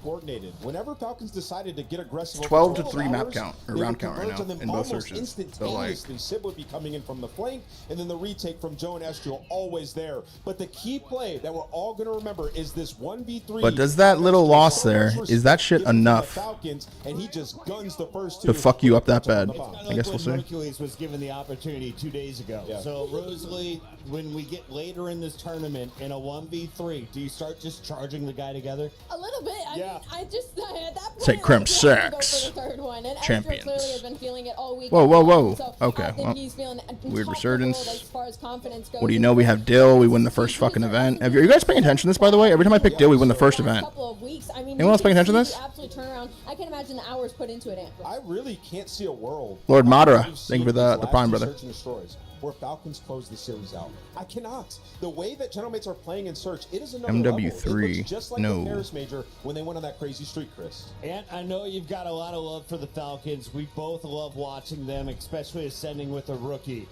Whenever Falcons decided to get aggressive, 12 to 3 map count or round count right now in both searches. So like, Sib would be coming in from the flank, and then the retake from Joe and Estriel always there. But the key play that we're all going to remember is this 1v3. but does that little loss there, is that shit enough And he just guns the first to fuck you up that bad? I guess we'll see. Hercules was given the opportunity 2 days ago. Yeah. So Rosalie, when we get later in this tournament in a 1v3, do you start just charging the guy together? A little bit. I mean, I just at that point, Say Crimp I was happy to go Sacks. for the third one. And Champions. Ezra clearly has been feeling it all week. Whoa, whoa, whoa. So Okay, I think well, he's feeling weird top resurgence. of the world as far as confidence goes. What do you know? We have Dill. We win the first fucking event. Are you guys paying attention to this, by the way? Every time I pick Dill, we win the first event. Couple of weeks. I mean, Anyone else paying attention to this? Absolute turnaround. I can imagine the hours put into it. I really can't see a world. Lord Madara, thank you for the prime, brother. Search and destroys, where Falcons close the series out. I cannot. The way that Gentlemates are playing in search, it is another MW3, level. It looks just like no. the Paris Major when they went on that crazy streak, Chris. And I know you've got a lot of love for the Falcons. We both love watching them, especially ascending with a rookie.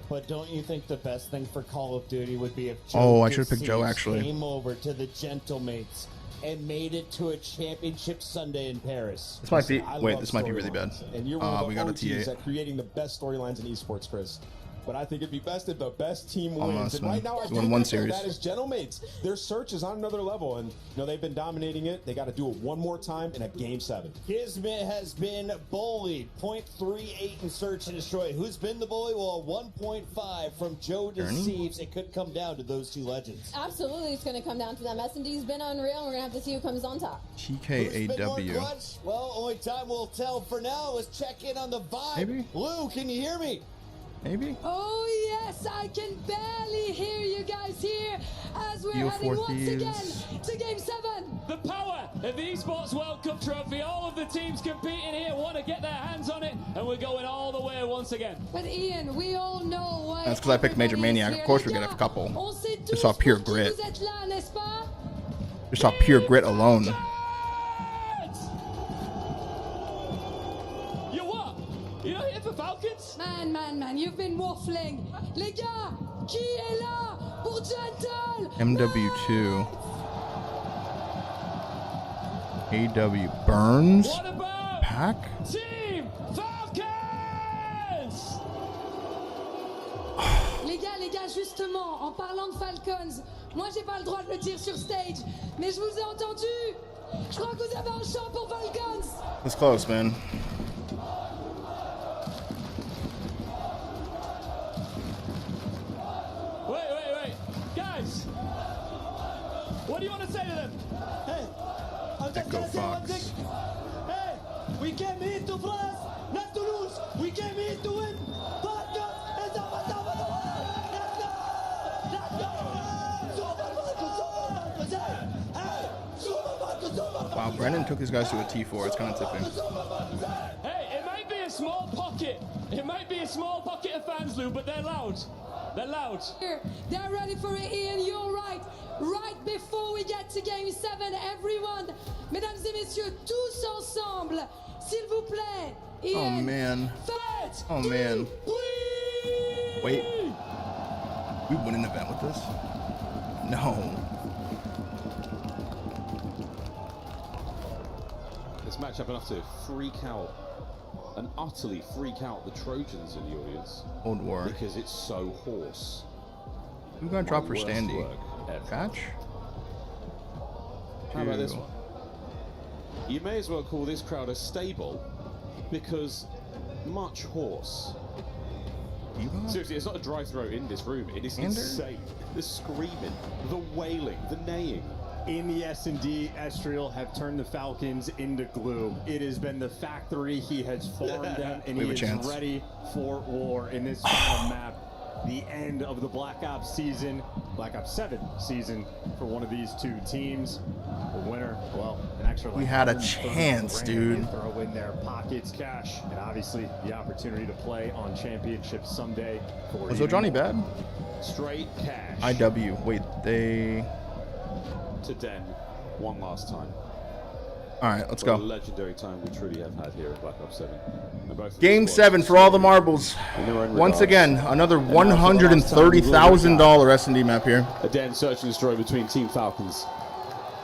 But don't you think the best thing for Call of Duty would be if Joe I should've picked Joe, actually. came over to the Gentlemates and made it to a championship Sunday in Paris? This might be. I Wait, love this might be really storylines. bad. And you're one of We the got a OTs T8. at creating the best storylines in esports, Chris. but I think it'd be best if the best team wins. Almost, And man. right now, I He's think won one that series. is Gentlemates. Their search is on another level, and they've been dominating it. They got to do it one more time in a Game 7. Kismet has been bullied. 0.38 in search and destroy. Who's been the bully? Well, 1.5 from Joe Deceives. It could come down to those two legends. Absolutely, it's going to come down to them. S&D's been unreal, and we're going to have to see who comes on top. Who's been more TKAW. clutch? Well, only time will tell. For now, let's check in on the vibe. Maybe. Lou, can you hear me? Maybe. Oh yes, I can barely hear you guys here as we're Yo, heading once Thieves. again to Game 7. The power of the Esports World Cup trophy. All of the teams competing here want to get their hands on it, and we're going all the way once again. But Ian, we all know why. That's because I picked Major Maniac. Of course, we get a couple. Just saw pure grit. Vous êtes là, n'est-ce pas? Just saw pure grit alone. You what? You're not here for Falcons? Man, you've been waffling. Les gars, qui est là pour Gentle? MW2. AW Burns. What about Pack. Team Falcons? Les gars, justement, en parlant de Falcons, moi j'ai pas le droit de le dire sur stage, mais je vous ai entendu. Je crois que vous avez un chant pour Falcons. That's close, man. Wait. Guys, what do you want to say to them? Hey, I'm just gonna say one thing. Hey, we came here to France, not to lose. We came here to win. Falcons is the top of the world. Let's go! Super Falcons, hey, Super Falcons, Wow, Brennan took his guys to a T4. It's kind of tipping. Hey, it might be a small pocket. It might be a small pocket of fans, Lou, but they're loud. They're loud. They're ready for it, Ian. You're right. Right before we get to Game 7, everyone, mesdames et messieurs, tous ensemble, s'il vous plaît. Oh Ian, man. faites Oh man. Wait. We win an event with this? No. This matchup enough to freak out and utterly freak out the Trojans in the audience. Old War. Because it's so hoarse. Who's gonna drop for Worst Standy? work ever. Patch? How about this one? You may as well call this crowd a stable because much horse. Seriously, it's not a dry throat in this room. It is insane. The screaming, the wailing, the neighing. In the S&D, Estriel have turned the Falcons into glue. It has been the factory. He has formed them, and he is ready for war in this final map. The end of the Black Ops season, Black Ops 7 season for one of these two teams. The winner, well, an extra We had a chance, dude. Throw in their pockets, cash, and obviously the opportunity to play on championships someday. For Was Johnny bad? Straight cash. IW. Wait, they. To Den, one last time. All right, let's What a go. legendary time we truly have had here in Black Ops 7. And both of Game the squads 7 for all the marbles. in their own Once regards. again, another And now for the last time, we will $130,000 S&D map here. A Den search and destroy between Team Falcons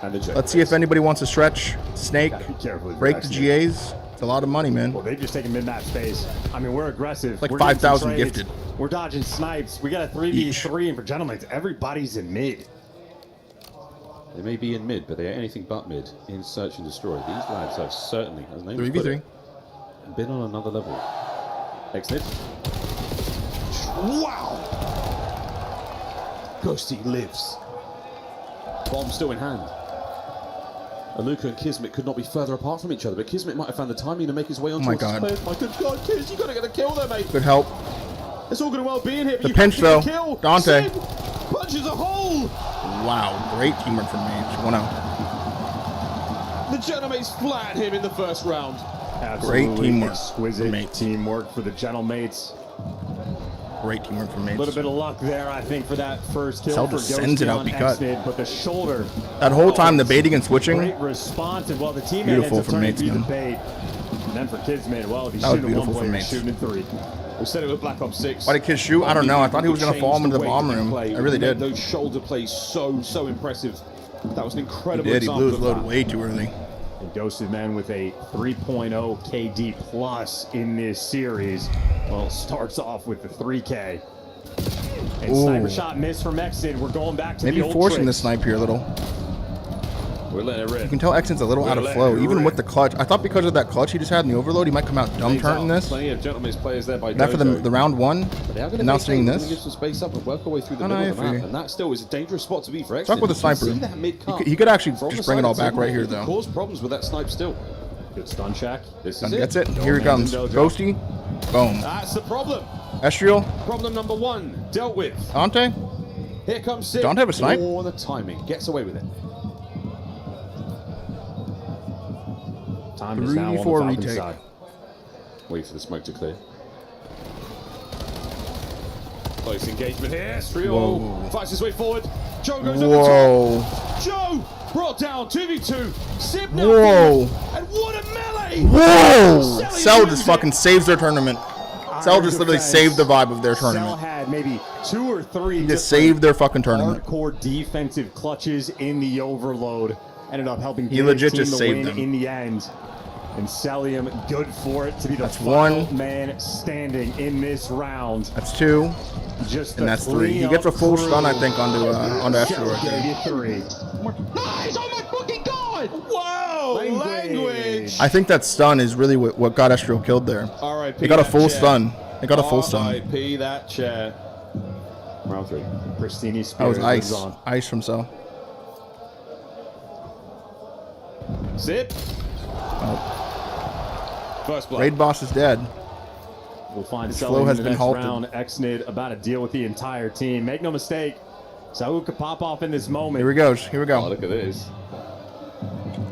and the Jets. Let's see if anybody wants to stretch, snake, careful break the GAs. It's a lot of money, man. Well, they've just taken mid-map space. I mean, we're aggressive. Like We're getting some 5,000 trades. gifted. We're dodging snipes. We got a 3v3, and for gentlemen, everybody's in mid. They may be in mid, but they are anything but mid in search and destroy. These lads have certainly, as names 3v3. put it, been on another level. Exit. Wow! Ghosty lives. Bomb still in hand. Aluka and Kismet could not be further apart from each other, but Kismet might have found the timing to make his way onto my a God. split. My good God, Kiz, you gotta get a kill there, mate. Good help. It's all good and well being here, but The you pinch, have to get though. a kill. Dante. Sim punches a hole. Wow, great teamwork from Mage. 1-0. The Genomates flat him in the first round. Absolutely Great teamwork. Exquisite teamwork for the Gentlemates. Great teamwork from A Mage. little bit of luck there, I think, for that first kill. Zelda for sends it Ghosty out on because- Exnid, but the shoulder. That whole time, the baiting and switching. Great response, and well, the teammate Beautiful ends up from turning Mates, to be the man. bait. And then for Kismet, well, if he's That was shooting one beautiful play, from he's Mates. shooting in three. We said it with Black Ops 6. Why did Kiz shoot? I don't know. I thought he was going to fall into the bomb room. I really did. Those shoulder plays so impressive. That was an He incredible did. He example blew his of load that. way too early. And Ghosted Man with a 3.0 KD plus in this series. Well, starts off with the 3K. And sniper shot missed from Exton. We're going back to Maybe the old forcing the tricks. snipe here a little. We're letting it rip. You can tell Exton's a little out of flow, even with the clutch. I thought because of that clutch he just had in the overload, he might come out dumb turning this. Plenty of gentlemen's players there by That for the Dojo. round one, But they are going and now seeing to this. give some space up and work our way through the Oh, no, middle of the I map, feel and that still is a dangerous spot to be for Stuck Exton. with the You can sniper. see that mid-cut He could actually from just the bring it all side of back right here, the team. though. Cause problems with that snipe still. Good stun check. This Done is gets it. it. Here he comes. Ghosty. Boom. That's the problem. Estriel. Problem number one dealt with. Dante. Here comes Sid. Don't have a snipe. Oh, the timing. Gets away with it. Time is now on the Falcons side. Wait for the smoke to clear. Close engagement here. Estriel fights his way forward. Joe goes over top. Joe brought down 2v2. Sib now Whoa. and what a melee! Whoa! Cell just fucking saves their tournament. Cell just literally saved the vibe of their Cell tournament. had maybe 2 or 3 He just saved their fucking tournament. hardcore defensive clutches in the overload. Ended up helping He get legit his team just the saved win them. in the end. And Celium, good for it to be the That's final one. man standing in this round. That's 2. Just And that's 3. He gets a full stun, I think, onto Estriel right there. 3. Nice! Oh my fucking god! Whoa! Language! I think that stun is really what got Estriel killed there. R.I.P. They got a that full chair. stun. They got a full stun. R.I.P. that chair. Round 3. Pristini That was spirit ice. lives on. Ice from Cell. Zip. First blood. Raid boss is dead. We'll find His Celium flow has in the been next halted. round. Xnid about to deal with the entire team. Make no mistake, Saul could pop off in this moment. Here he goes. Here we Oh, go. look at this.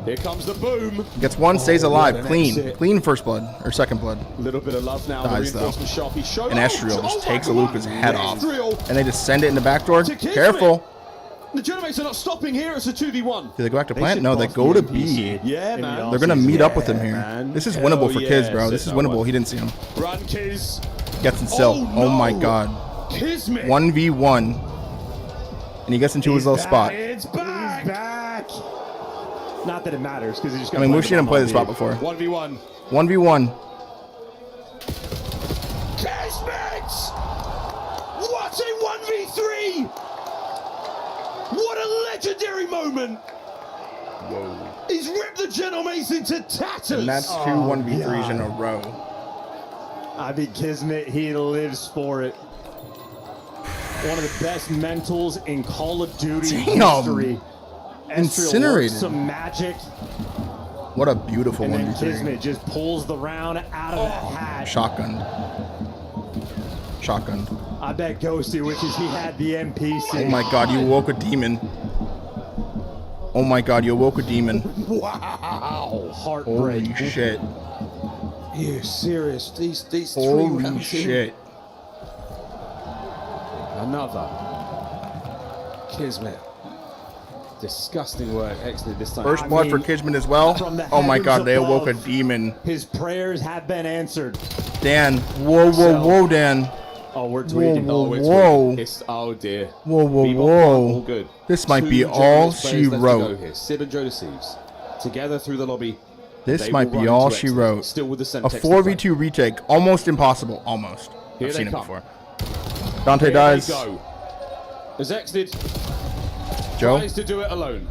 Here comes the boom. Gets one, stays alive. an Clean. exit. Clean first blood. Or second blood. Little bit of love now. Dies, the though. reinforcement shop. He showed And Estriel just takes a Luca's head off. Estriel. And they just send it in the back door. To Kismet. Careful. The Genomates are not stopping here. It's a 2v1. Do they go back to plant? No, they go to B. Yeah, man. They're going to meet up with him here. man. This is Hell winnable for Kiz, yeah. bro. This is winnable. He didn't see him. Run, Kiz. Gets in Cell. Oh, Oh my no. god. Kismet. 1v1. And he gets into his little spot. It's back. He's back. Not that it matters because he just. I mean, we've seen him play this spot before. 1v1. 1v1. Kismet! What a 1v3! What a legendary moment! Whoa. He's ripped the Genomates into tatters! And that's 2 1v3s in a row. I mean, Kismet, he lives for it. One of the best mentals in Call of Duty history. Incinerated. Some magic. What a beautiful And then 1v3. Kismet just pulls the round out of the hat. Shotgun. Shotgun. I bet Ghosty wishes he had the NPC. Oh my god, you awoke a demon. Oh my god, you awoke a demon. Wow. Heartbreak. Holy shit. You serious? These 3 Holy rounds in. shit. Another. Kismet. Disgusting work exited this time. First blood for Kismet as well. from the Oh my heavens god, they awoke a above. demon. His prayers have been answered. Dan. Whoa, whoa, whoa, Dan. Oh, we're tweaking. Whoa, we're whoa. tweaking. It's, oh dear. Whoa, whoa, Bebop whoa. all good. This might 2 be Genomates all players she left to go wrote. here. Sib and Joe Deceives. Together through the lobby. This They might will be run all to she exit. wrote. Still with the A Semtex 4v2 retake. Almost impossible. Almost. Here I've they seen it come. before. Dante Here dies. they go. As exited. Joe. Tries to do it alone.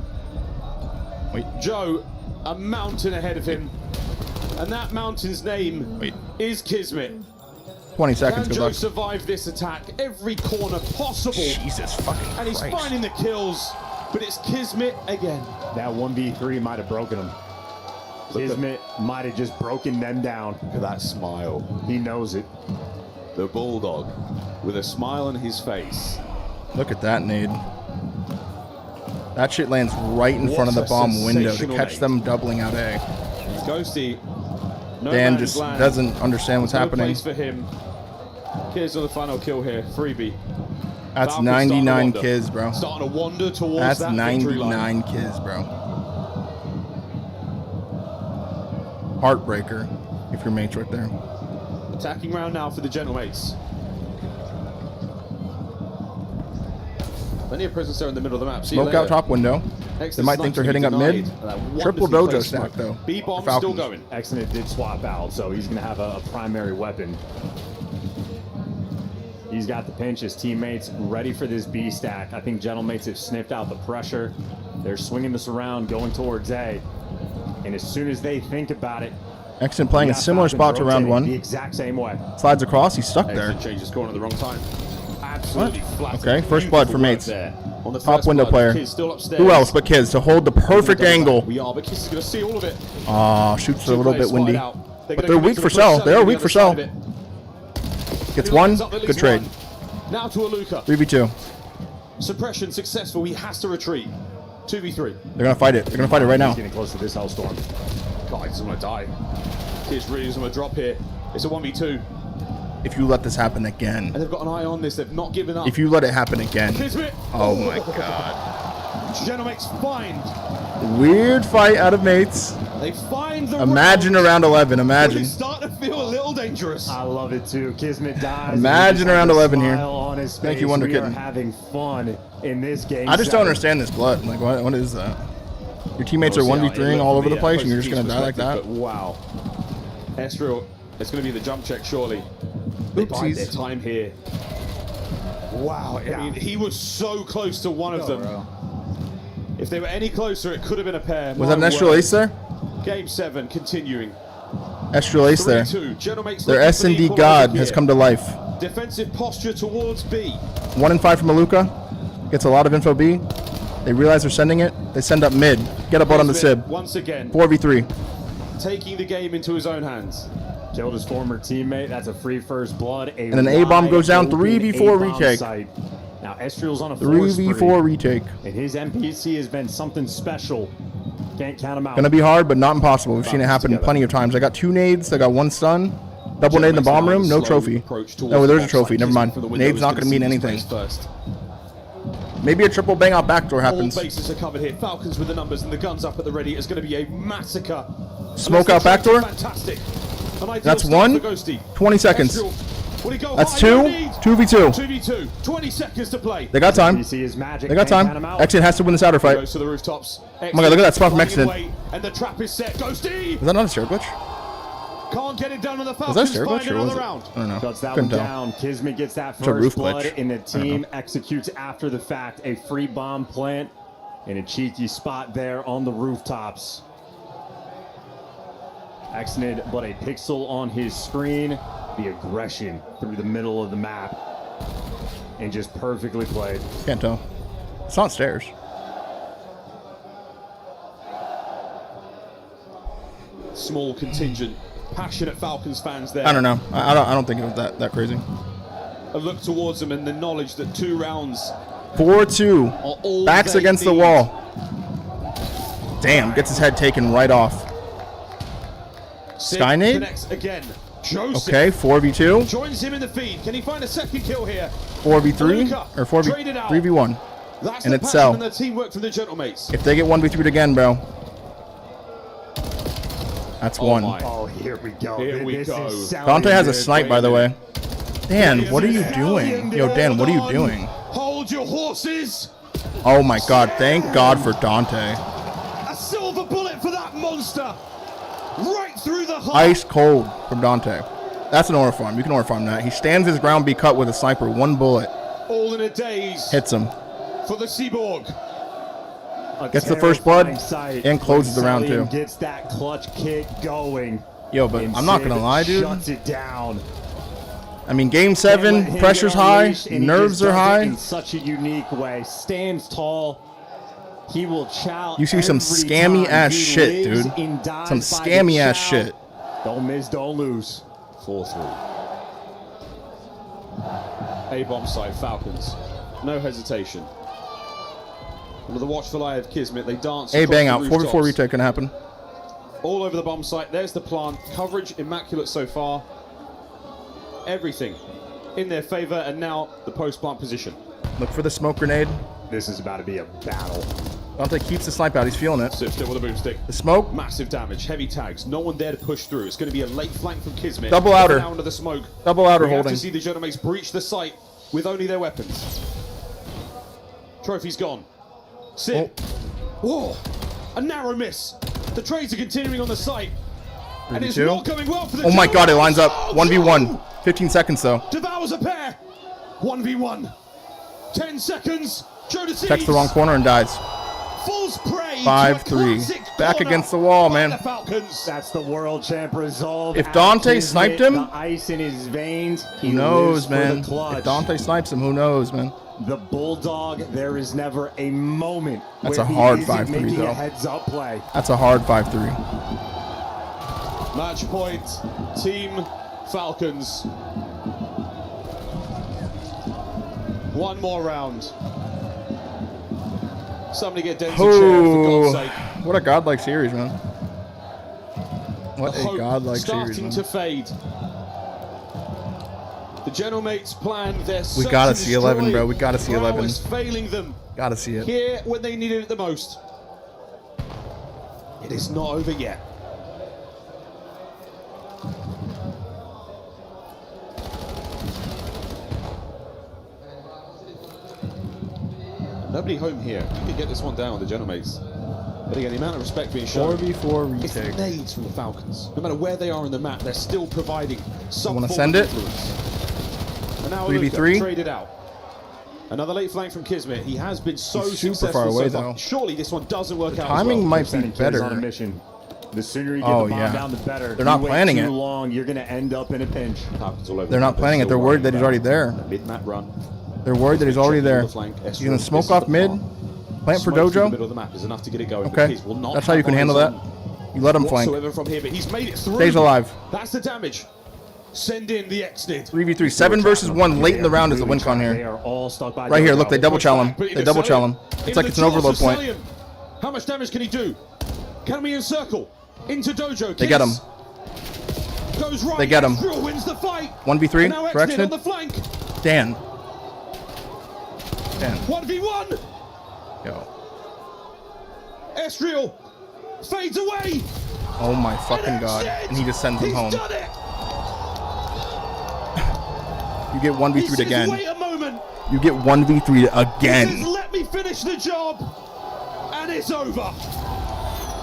Wait. Joe, a mountain ahead of him. And that mountain's name is Kismet. 20 seconds. Can Good Joe luck. survive this attack? Every corner possible. Jesus fucking And he's Christ. finding the kills. But it's Kismet again. That 1v3 might have broken him. Kismet might have just broken them down. Look at that smile. He knows it. The Bulldog with a smile on his face. Look at that nade. That shit lands right in What front of the a bomb window to sensational catch nade. them doubling out A. Ghosty. No Dan man's just land. doesn't understand what's No happening. place for him. Here's on the final kill here. Freebie. That's Falcons 99 starting to wander. kills, bro. Starting to wander towards That's that victory line. 99 kills, bro. Heartbreaker, if your mate's right there. Attacking round now for the Gentlemates. Plenty of presence there in the middle of the map. See you Smoke out later. top window. They might think they're hitting up mid. Triple dojo stack, though. B-bomb for still Falcons. going. Exnit did swap out, so he's going to have a primary weapon. He's got the pinch. His teammates ready for this B stack. I think Gentlemates have sniffed out the pressure. They're swinging this around, going towards A. And as soon as they think about it, Exnit playing a similar spot to round one. the exact same way. Slides across. He's stuck there. Changes corner at the wrong time. Absolutely flat. Okay, first blood for mates. On the Top first window blood, player. Kiz still upstairs. Who else but Kiz to hold the perfect angle? We are, but Kiz is going to see all of it. Aw, shoots a little bit Two windy. players wide out. But gonna they're commit weak to for a cell. push They are on weak the for other cell. side of it. Gets Who one. lines up at Good least trade. one. Now to Aluka. 3v2. Suppression successful. He has to retreat. 2v3. They're going to fight it. They're going to fight it right now. He's getting close to this hellstorm. God, he doesn't want to die. Kiz really doesn't want to drop here. It's a 1v2. If you let this happen again. And they've got an eye on this. They've not given up. If you let it happen again. Kismet. Oh my god. Genomates find. Weird fight out of mates. They find the Imagine around 11. Imagine. It's starting to feel a little dangerous. I love it too. Kismet dies. Imagine around 11 here. On his Thank face. you, Wonder We Kitten. are having fun in this game. I just don't understand this blood. Like, what is that? Your teammates are 1v3ing all over the place, and you're just going to die like that? But wow. Ezreal, it's going to be the jump check, surely. They bide their time here. Wow. I mean, he was so close to one of them. If they were any closer, it could have been a pair. Was that an Estral Ace there? Game 7 continuing. Estral Ace there. 3-2. Genomates Their looking for the S&D equalizer god here. has come to life. Defensive posture towards B. 1 and 5 from Aluka. Gets a lot of info B. They realize they're sending it. They send up mid. Get up out on the Sib. Once again. 4v3. Taking the game into his own hands. Killed his former teammate. That's a free first blood. And an A-bomb goes down. 3v4 retake. Now Estriel's on a 3v4 retake. And his NPC has been something special. Can't count him out. Gonna be hard, but not impossible. We've seen it happen plenty of times. I got 2 nades. I got 1 stun. Double nade in the bomb room. No trophy. Oh, there's a trophy. Never mind. Nade's not gonna mean anything. Maybe a triple bang out backdoor happens. All bases are covered here. Falcons with the numbers and the guns up at the ready. It's going to be a massacre. Smoke out backdoor. Fantastic. That's 1. 20 seconds. That's 2. 2v2. 2v2. 20 seconds to play. They got time. They got time. Exit has to win this outer fight. Goes to the rooftops. Oh my god, look at that spot from Exit. And the trap is set. Ghosty. Is that not a stair glitch? Can't get it done on the Was that a Falcons. stair Find glitch or was another it? round. I don't know. Cuts that Couldn't one tell. down. Kismet gets that It's a roof first blood, glitch. and the I don't team know. executes after the fact a free bomb plant in a cheeky spot there on the rooftops. Exnid, but a pixel on his screen. The aggression through the middle of the map, and just perfectly played. Can't tell. It's not stairs. Small contingent. Passionate Falcons fans there. I don't know. I don't think it was that crazy. A look towards them and the knowledge that 2 rounds 4-2. Backs they against the need. wall. Damn, gets his head taken right off. Skynade? Connects again. Joseph Okay, 4v2. joins him in the feed. Can he find a second kill here? 4v3 or 4v Traded out. 3v1. That's And the it's passion Cell. and the teamwork from the Gentlemates. If they get 1v3'd again, bro. That's 1. Oh, here we go. Here we This go. is sounding Dante has a good. snipe, by the way. Dan, what are you doing? Yo, Dan, what are you doing? Hold your horses. Oh my god, thank God for Dante. A silver bullet for that monster. Right through the heart. Ice cold from Dante. That's an aura farm. You can aura farm that. He stands his ground, be cut with a sniper. 1 bullet. All in a daze. Hits him. For the Seaborg. Gets the first blood and closes the round too. Gets that clutch kick going. Yo, but And I'm not gonna Sid lie, dude. Shuts it down. I mean, game Can't 7, let him pressure's get high, unleashed, and he nerves just are does it high. in such a unique way. Stands tall. He will chow. You see some every scammy time. ass He shit, lives dude. and dies Some by the scammy ass chow. shit. Don't miss, don't lose. 4-3. A-bomb side, Falcons. No hesitation. Under the watchful eye of Kismet, they dance A across bang the out. 4v4 rooftops. retake gonna happen. All over the bomb site. There's the plant. Coverage immaculate so far. Everything in their favor, and now the post-plant position. Look for the smoke grenade. This is about to be a battle. Dante keeps the snipe out. He's feeling it. Still with a boomstick. The smoke. Massive damage. Heavy tags. No one there to push through. It's going to be a late flank from Kismet. Double outer. Now under the smoke. Double outer We have holding. to see the Genomates breach the site with only their weapons. Trophy's gone. Sid. Whoa, a narrow miss. The trades are continuing on the site. And it's 32. not going well for the Oh my General god, it Mates. lines up. Oh, 1v1. 15 seconds though. Devours a pair. 1v1. 10 seconds. Joe to Checks the wrong corner and dies. Falls prey 5-3. Back against the wall, man. Falcons. That's the world champ resolve. If Dante sniped him, the ice in his veins. Who knows, man? If Dante snipes him, who knows, man? The Bulldog, there is never a moment. That's where a hard he isn't 5-3 making though. a heads-up play. That's a hard 5-3. Match point, Team Falcons. One more round. Somebody get Denzel chair for God's sake. What a godlike series, man. What The a hope godlike series, starting man. to fade. The General Mates plan their We gotta see 11, bro. We gotta see 11. prowess failing them Gotta see it. here when they needed it the most. It is not over yet. Nobody home here. You can get this one down with the General Mates. But again, the amount of respect being shown. 4v4 It's the retake. nades from the Falcons. No matter where they are on the map, they're still providing some wanna form send of it? influence. And now 3v3. Luka traded out. Another late flank from Kismet. He has been so He's super successful far away, so far. though. Surely this one doesn't work out. Timing as well. might be Sending kids better. on a mission. The sooner you get Oh, the bomb yeah. down, the better. They're not You wait planning too it. long, you're going to end up in a pinch. They're not planning it. They're worried that he's already there. Mid-map run. They're worried that he's already there. He's gonna smoke off mid, plant for Smoke through the Dojo. middle of the map is enough to get it going. Okay, The kids will not that's how you have can handle eyes that. on You let him flank. whatsoever from here, but he's made it through. Stays alive. That's the damage. Send in the X-Nid. 3v3. 7 versus 1 late in the round is the win con They here. are all stuck by Right here, Dojo. look, they double chow him. They double chow him. It's like it's an overload point. How much damage can he do? Can we encircle? Into Dojo. They get him. Goes right. They get him. Ezreal wins the fight. 1v3 And now for X-Nid on X-Nid. the flank. Dan. Dan. 1v1. Yo. Ezreal fades away. Oh my fucking god. And he just sends him home. Done it. You get 1v3'd He says, again. wait a moment. You get 1v3'd He says, again. let me finish the job. And it's over.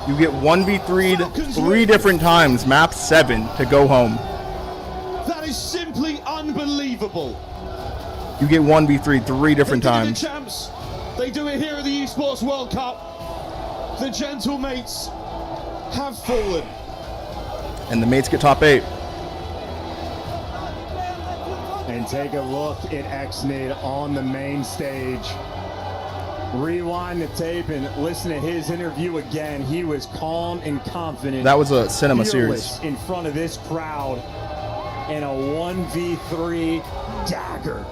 You get 1v3'd 3 different times, map 7, to go home. That is simply unbelievable. You get 1v3'd 3 different They did it times. in Champs. They do it here at the Esports World Cup. The Gentle Mates have fallen. And the mates get top 8. And take a look at X-Nid on the main stage. Rewind the tape and listen to his interview again. He was calm and confident. That was a cinema fearless series. in front of this crowd. And a 1v3 dagger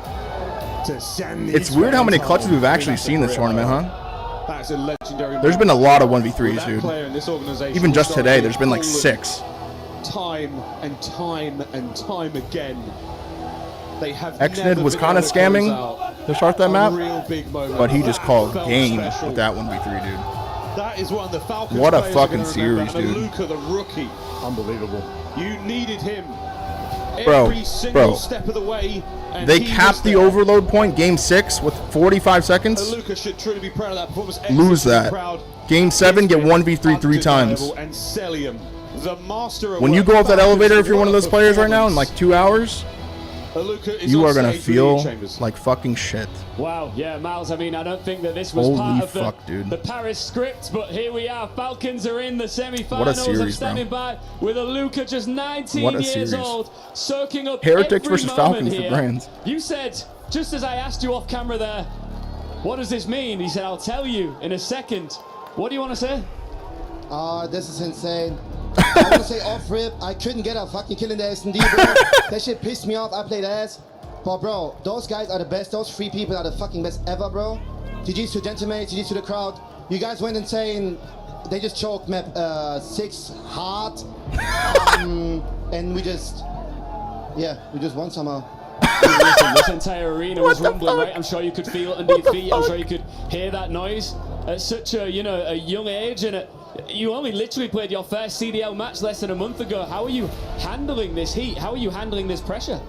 to send these It's weird how many fans clutches home. we've actually seen this tournament, huh? That's a legendary. There's been a lot of 1v3s, That dude. player in this organization Even just will today, start there's been like fallen 6. Time and time and time again. They have X-Nid never was been kind of able to close scamming out to start that a map, real big moment. but he just called Felt game special. with that 1v3, dude. That is one of the Falcons. What a players are fucking gonna remember. series, And dude. Luka, the rookie. Unbelievable. You needed him. Bro, Every single bro. step of the way. And They he capped was the there. overload point game 6 with 45 And seconds. Luka should truly be proud of that performance. Lose Exit that. crowd. Game 7, get 1v3 3 times. Undeniable. And Celium, the master of When you work. go up that Falcons elevator, if you're one of those work players right now, in performance. like 2 hours, Luka is you on are gonna stage with feel Ian Chambers. like fucking shit. Wow, yeah, Miles, I mean, I don't think that this was Holy part of fuck, dude. the Paris script, but here we are. Falcons are in the semi-finals. What a series, I'm standing by with a Luka just 19 What a years series. old, soaking up Heretics every versus moment Falcons for here. brands. You said, just as I asked you off camera there, what does this mean? He said, I'll tell you in a second. What do you want to say? This is insane. I want to say off rip, I couldn't get a fucking kill in the S&D, bro. That shit pissed me off. I played ass. But bro, those guys are the best. Those 3 people are the fucking best ever, bro. GG's to Gentlemen, GG's to the crowd. You guys went insane. They just choked map 6 hard. And we just won somehow. Listen, this entire arena was rumbling, right? I'm sure you could feel it under your feet. I'm sure you could hear that noise at such a, a young age, and you only literally played your first CDL match less than a month ago. How are you handling this heat? How are you handling this pressure?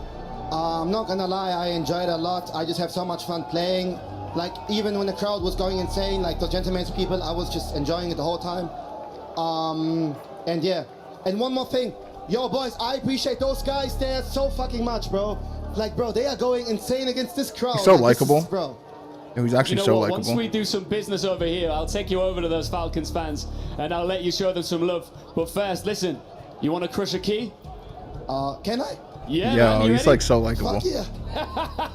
I'm not gonna lie, I enjoyed it a lot. I just have so much fun playing. Like, even when the crowd was going insane, like the Gentleman's people, I was just enjoying it the whole time. And yeah. And one more thing. Yo, boys, I appreciate those guys there so fucking much, bro. Like, bro, they are going insane against this crowd. He's so Like, this is- likable. bro. He's actually so likable. Once we do some business over here, I'll take you over to those Falcons fans and I'll let you show them some love. But first, listen, you want to crush a key? Can I? Yeah, Yo, man, you he's ready? like so likable. Fuck yeah.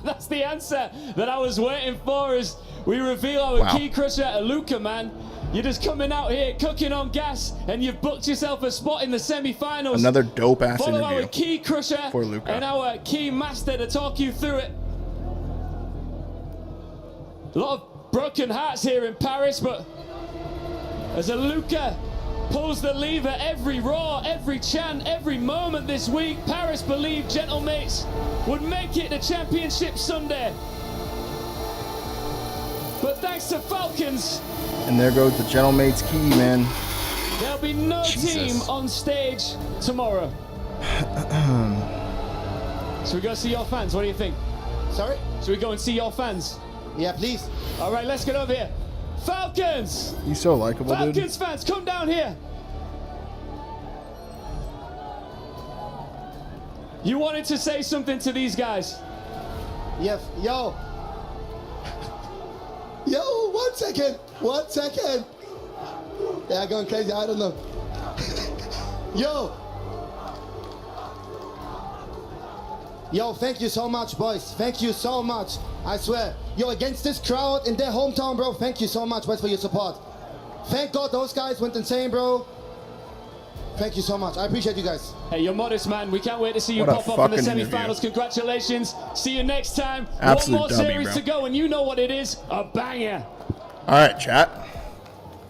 That's the answer that I was waiting for as we reveal our Wow. key crusher, Luca, man. You're just coming out here cooking on gas and you've booked yourself a spot in the semi-finals. Another dope-ass Follow our interview key crusher for Luca. and our key master to talk you through it. A lot of broken hearts here in Paris, but as a Luca pulls the lever every roar, every chant, every moment this week, Paris believed Gentlemates would make it to Championship Sunday. But thanks to Falcons, And there goes the Gentlemates key, man. there'll be no team on stage tomorrow. Should we go see your fans? What do you think? Sorry? Should we go and see your fans? Yeah, please. All right, let's get over here. Falcons! He's so likable, dude. Falcons fans, come down here. You wanted to say something to these guys. Yes, yo. Yo, 1 second. 1 second. They're going crazy, I don't know. Yo. Yo, thank you so much, boys. Thank you so much. I swear. Yo, against this crowd in their hometown, bro, thank you so much, boys, for your support. Thank God those guys went insane, bro. Thank you so much. I appreciate you guys. Hey, you're modest, man. We can't wait to see you What a pop up in the fucking semi-finals. Congratulations. See you next time. Absolute One more dummy, series bro. to go, and you know what it is. A banger. All right, chat.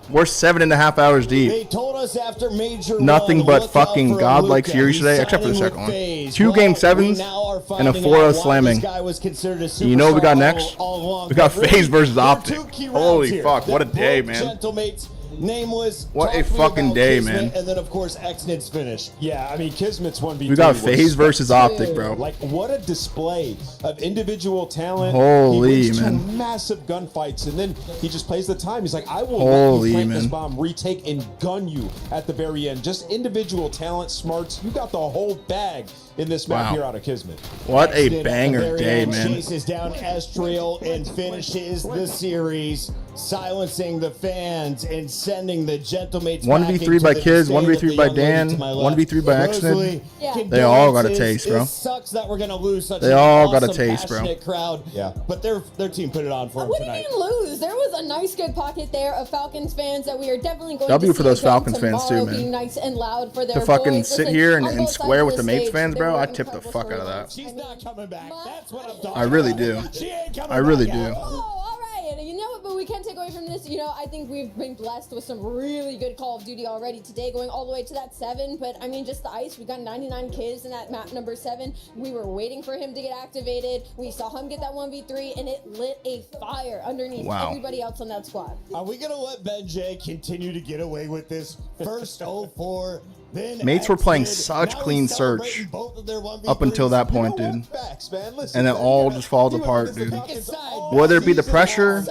We're 7.5 hours They deep. told us after major Nothing one, but look out fucking for godlike Luka. series He's today, except for the signing second with one. FaZe. 2 Well, game we 7s now are and a finding 4-0 out why slamming. this guy was considered a You know what we got superstar next? all along. We got But FaZe versus there are OpTic. two key rounds Holy here. fuck, what a The day, both man. Gentlemates, nameless. What a Talk to me fucking about day, Kismet, man. And then, of course, Xnit's finish. Yeah, I mean, Kismet's 1v3. We got was FaZe versus spectacular. OpTic, bro. Like, what a display of individual talent. Holy, he wins man. two massive gunfights, and then he just plays the time. He's like, I will Holy, let you plant this man. bomb, retake, and gun you at the very end. Just individual talent, smarts. You got the whole bag in this map Wow. here out of Kismet. What a Xnit at banger the very day, end man. Chases down Estriel and finishes the series, silencing the fans and sending the Gentlemates 1v3 by Kids, 1v3 by Dan, 1v3 by Xnit. They all got a taste, bro. It sucks that we're gonna lose such They an all got a awesome, taste, bro. passionate crowd. Yeah, but their team put it on for them What did tonight. you lose? There was a nice, good pocket there of Falcons fans that we are definitely going W to for see those again Falcons fans too, tomorrow, man. being nice and loud for their To fucking boys. sit Listen, here on and both square sides with of the Mates stage, fans, there bro, were I tip the incredible fuck out of that. She's not coming back. That's what I'm talking I really about. do. She ain't coming I really back do. out. Oh, all right. And you know what? But we can't take away from this. You know, I think we've been blessed with some really good Call of Duty already today, going all the way to that 7. But I mean, just the ice. We got 99 kills in that map number 7. We were waiting for him to get activated. We saw him get that 1v3, and it lit a fire underneath Wow. everybody else on that squad. Are we gonna let Ben J continue to get away with this? First 0-4, then Mates were playing Xnit, such now clean he's celebrating search both of their 1v3s. up until that point, You know dude. what? Facts, man. Listen, And it all just falls apart, dude. Whether it be the pressure,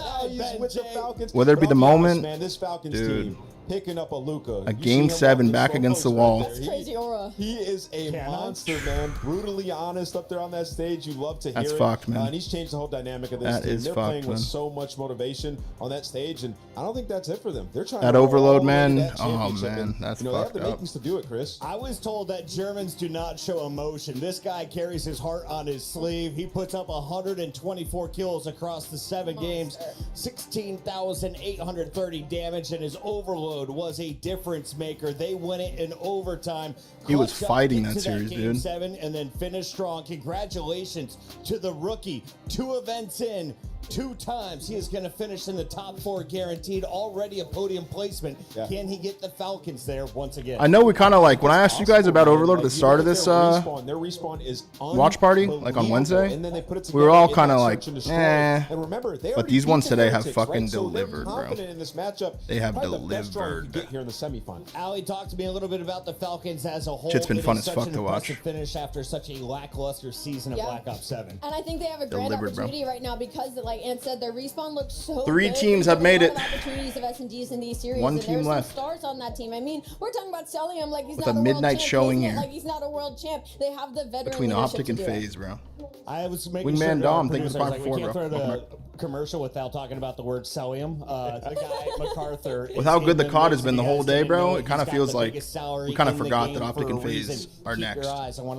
whether it be the moment, Man, this Falcons dude. team picking up a Luka. A game 7 back against the wall. Crazy aura. He is a monster, man. Brutally honest up there on that stage. You love to hear That's it. fucked, man. And he's changed the whole dynamic of this That team. is They're fucked, playing with man. so much motivation on that stage, and I don't think that's it for them. They're trying That to roll overload, all the way to man. that Oh, championship, man. and, That's you know, they have fucked the up. makings to do it, Chris. I was told that Germans do not show emotion. This guy carries his heart on his sleeve. He puts up 124 kills across the 7 games, 16,830 damage, and his overload was a difference maker. They win it in overtime. He was Clutched up fighting into that series, game dude. 7 and then finished strong. Congratulations to the rookie. 2 events in, 2 times. He is going to finish in the top 4 guaranteed. Already a podium placement. Yeah. Can he get the Falcons there once again? I know we kind of like, when I asked you guys about Overload at the start of this Their respawn is watch party, like on unbelievable. Wednesday, And then they put it we were all together in kind of that like, search and destroy. eh. And remember, they But already these beat ones the today have Heretics, fucking right? So they're delivered, bro. confident in this matchup. They have Probably the best draw you delivered. could get here in the semifinal. Ali, talk to me a little bit about the Falcons as a whole. Shit's been It fun is as such fuck an to watch. impressive finish after such a lackluster season of Yeah. Black Ops 7. And I think they have a great Delivered, bro. opportunity right now because, like Ant said, their respawn looks so 3 good. teams There's have made a it. lot of opportunities of S&Gs in these series. 1 and team there's left. Some stars on that team. I mean, we're talking about Celium like he's With not a a midnight world champ. showing He's here. like he's not a world champ. They have the veteran Between leadership OpTic to and do it. FaZe, bro. I was making Wingman sure Dom, our thank you for producers, the we can't 4, throw bro. the commercial without talking about the word Celium. The guy MacArthur. With how good the COD has been the whole day, bro, know it kind of he's got feels the like biggest salary we kind of in the forgot game that for OpTic a and FaZe reason. are Keep your next. eyes on one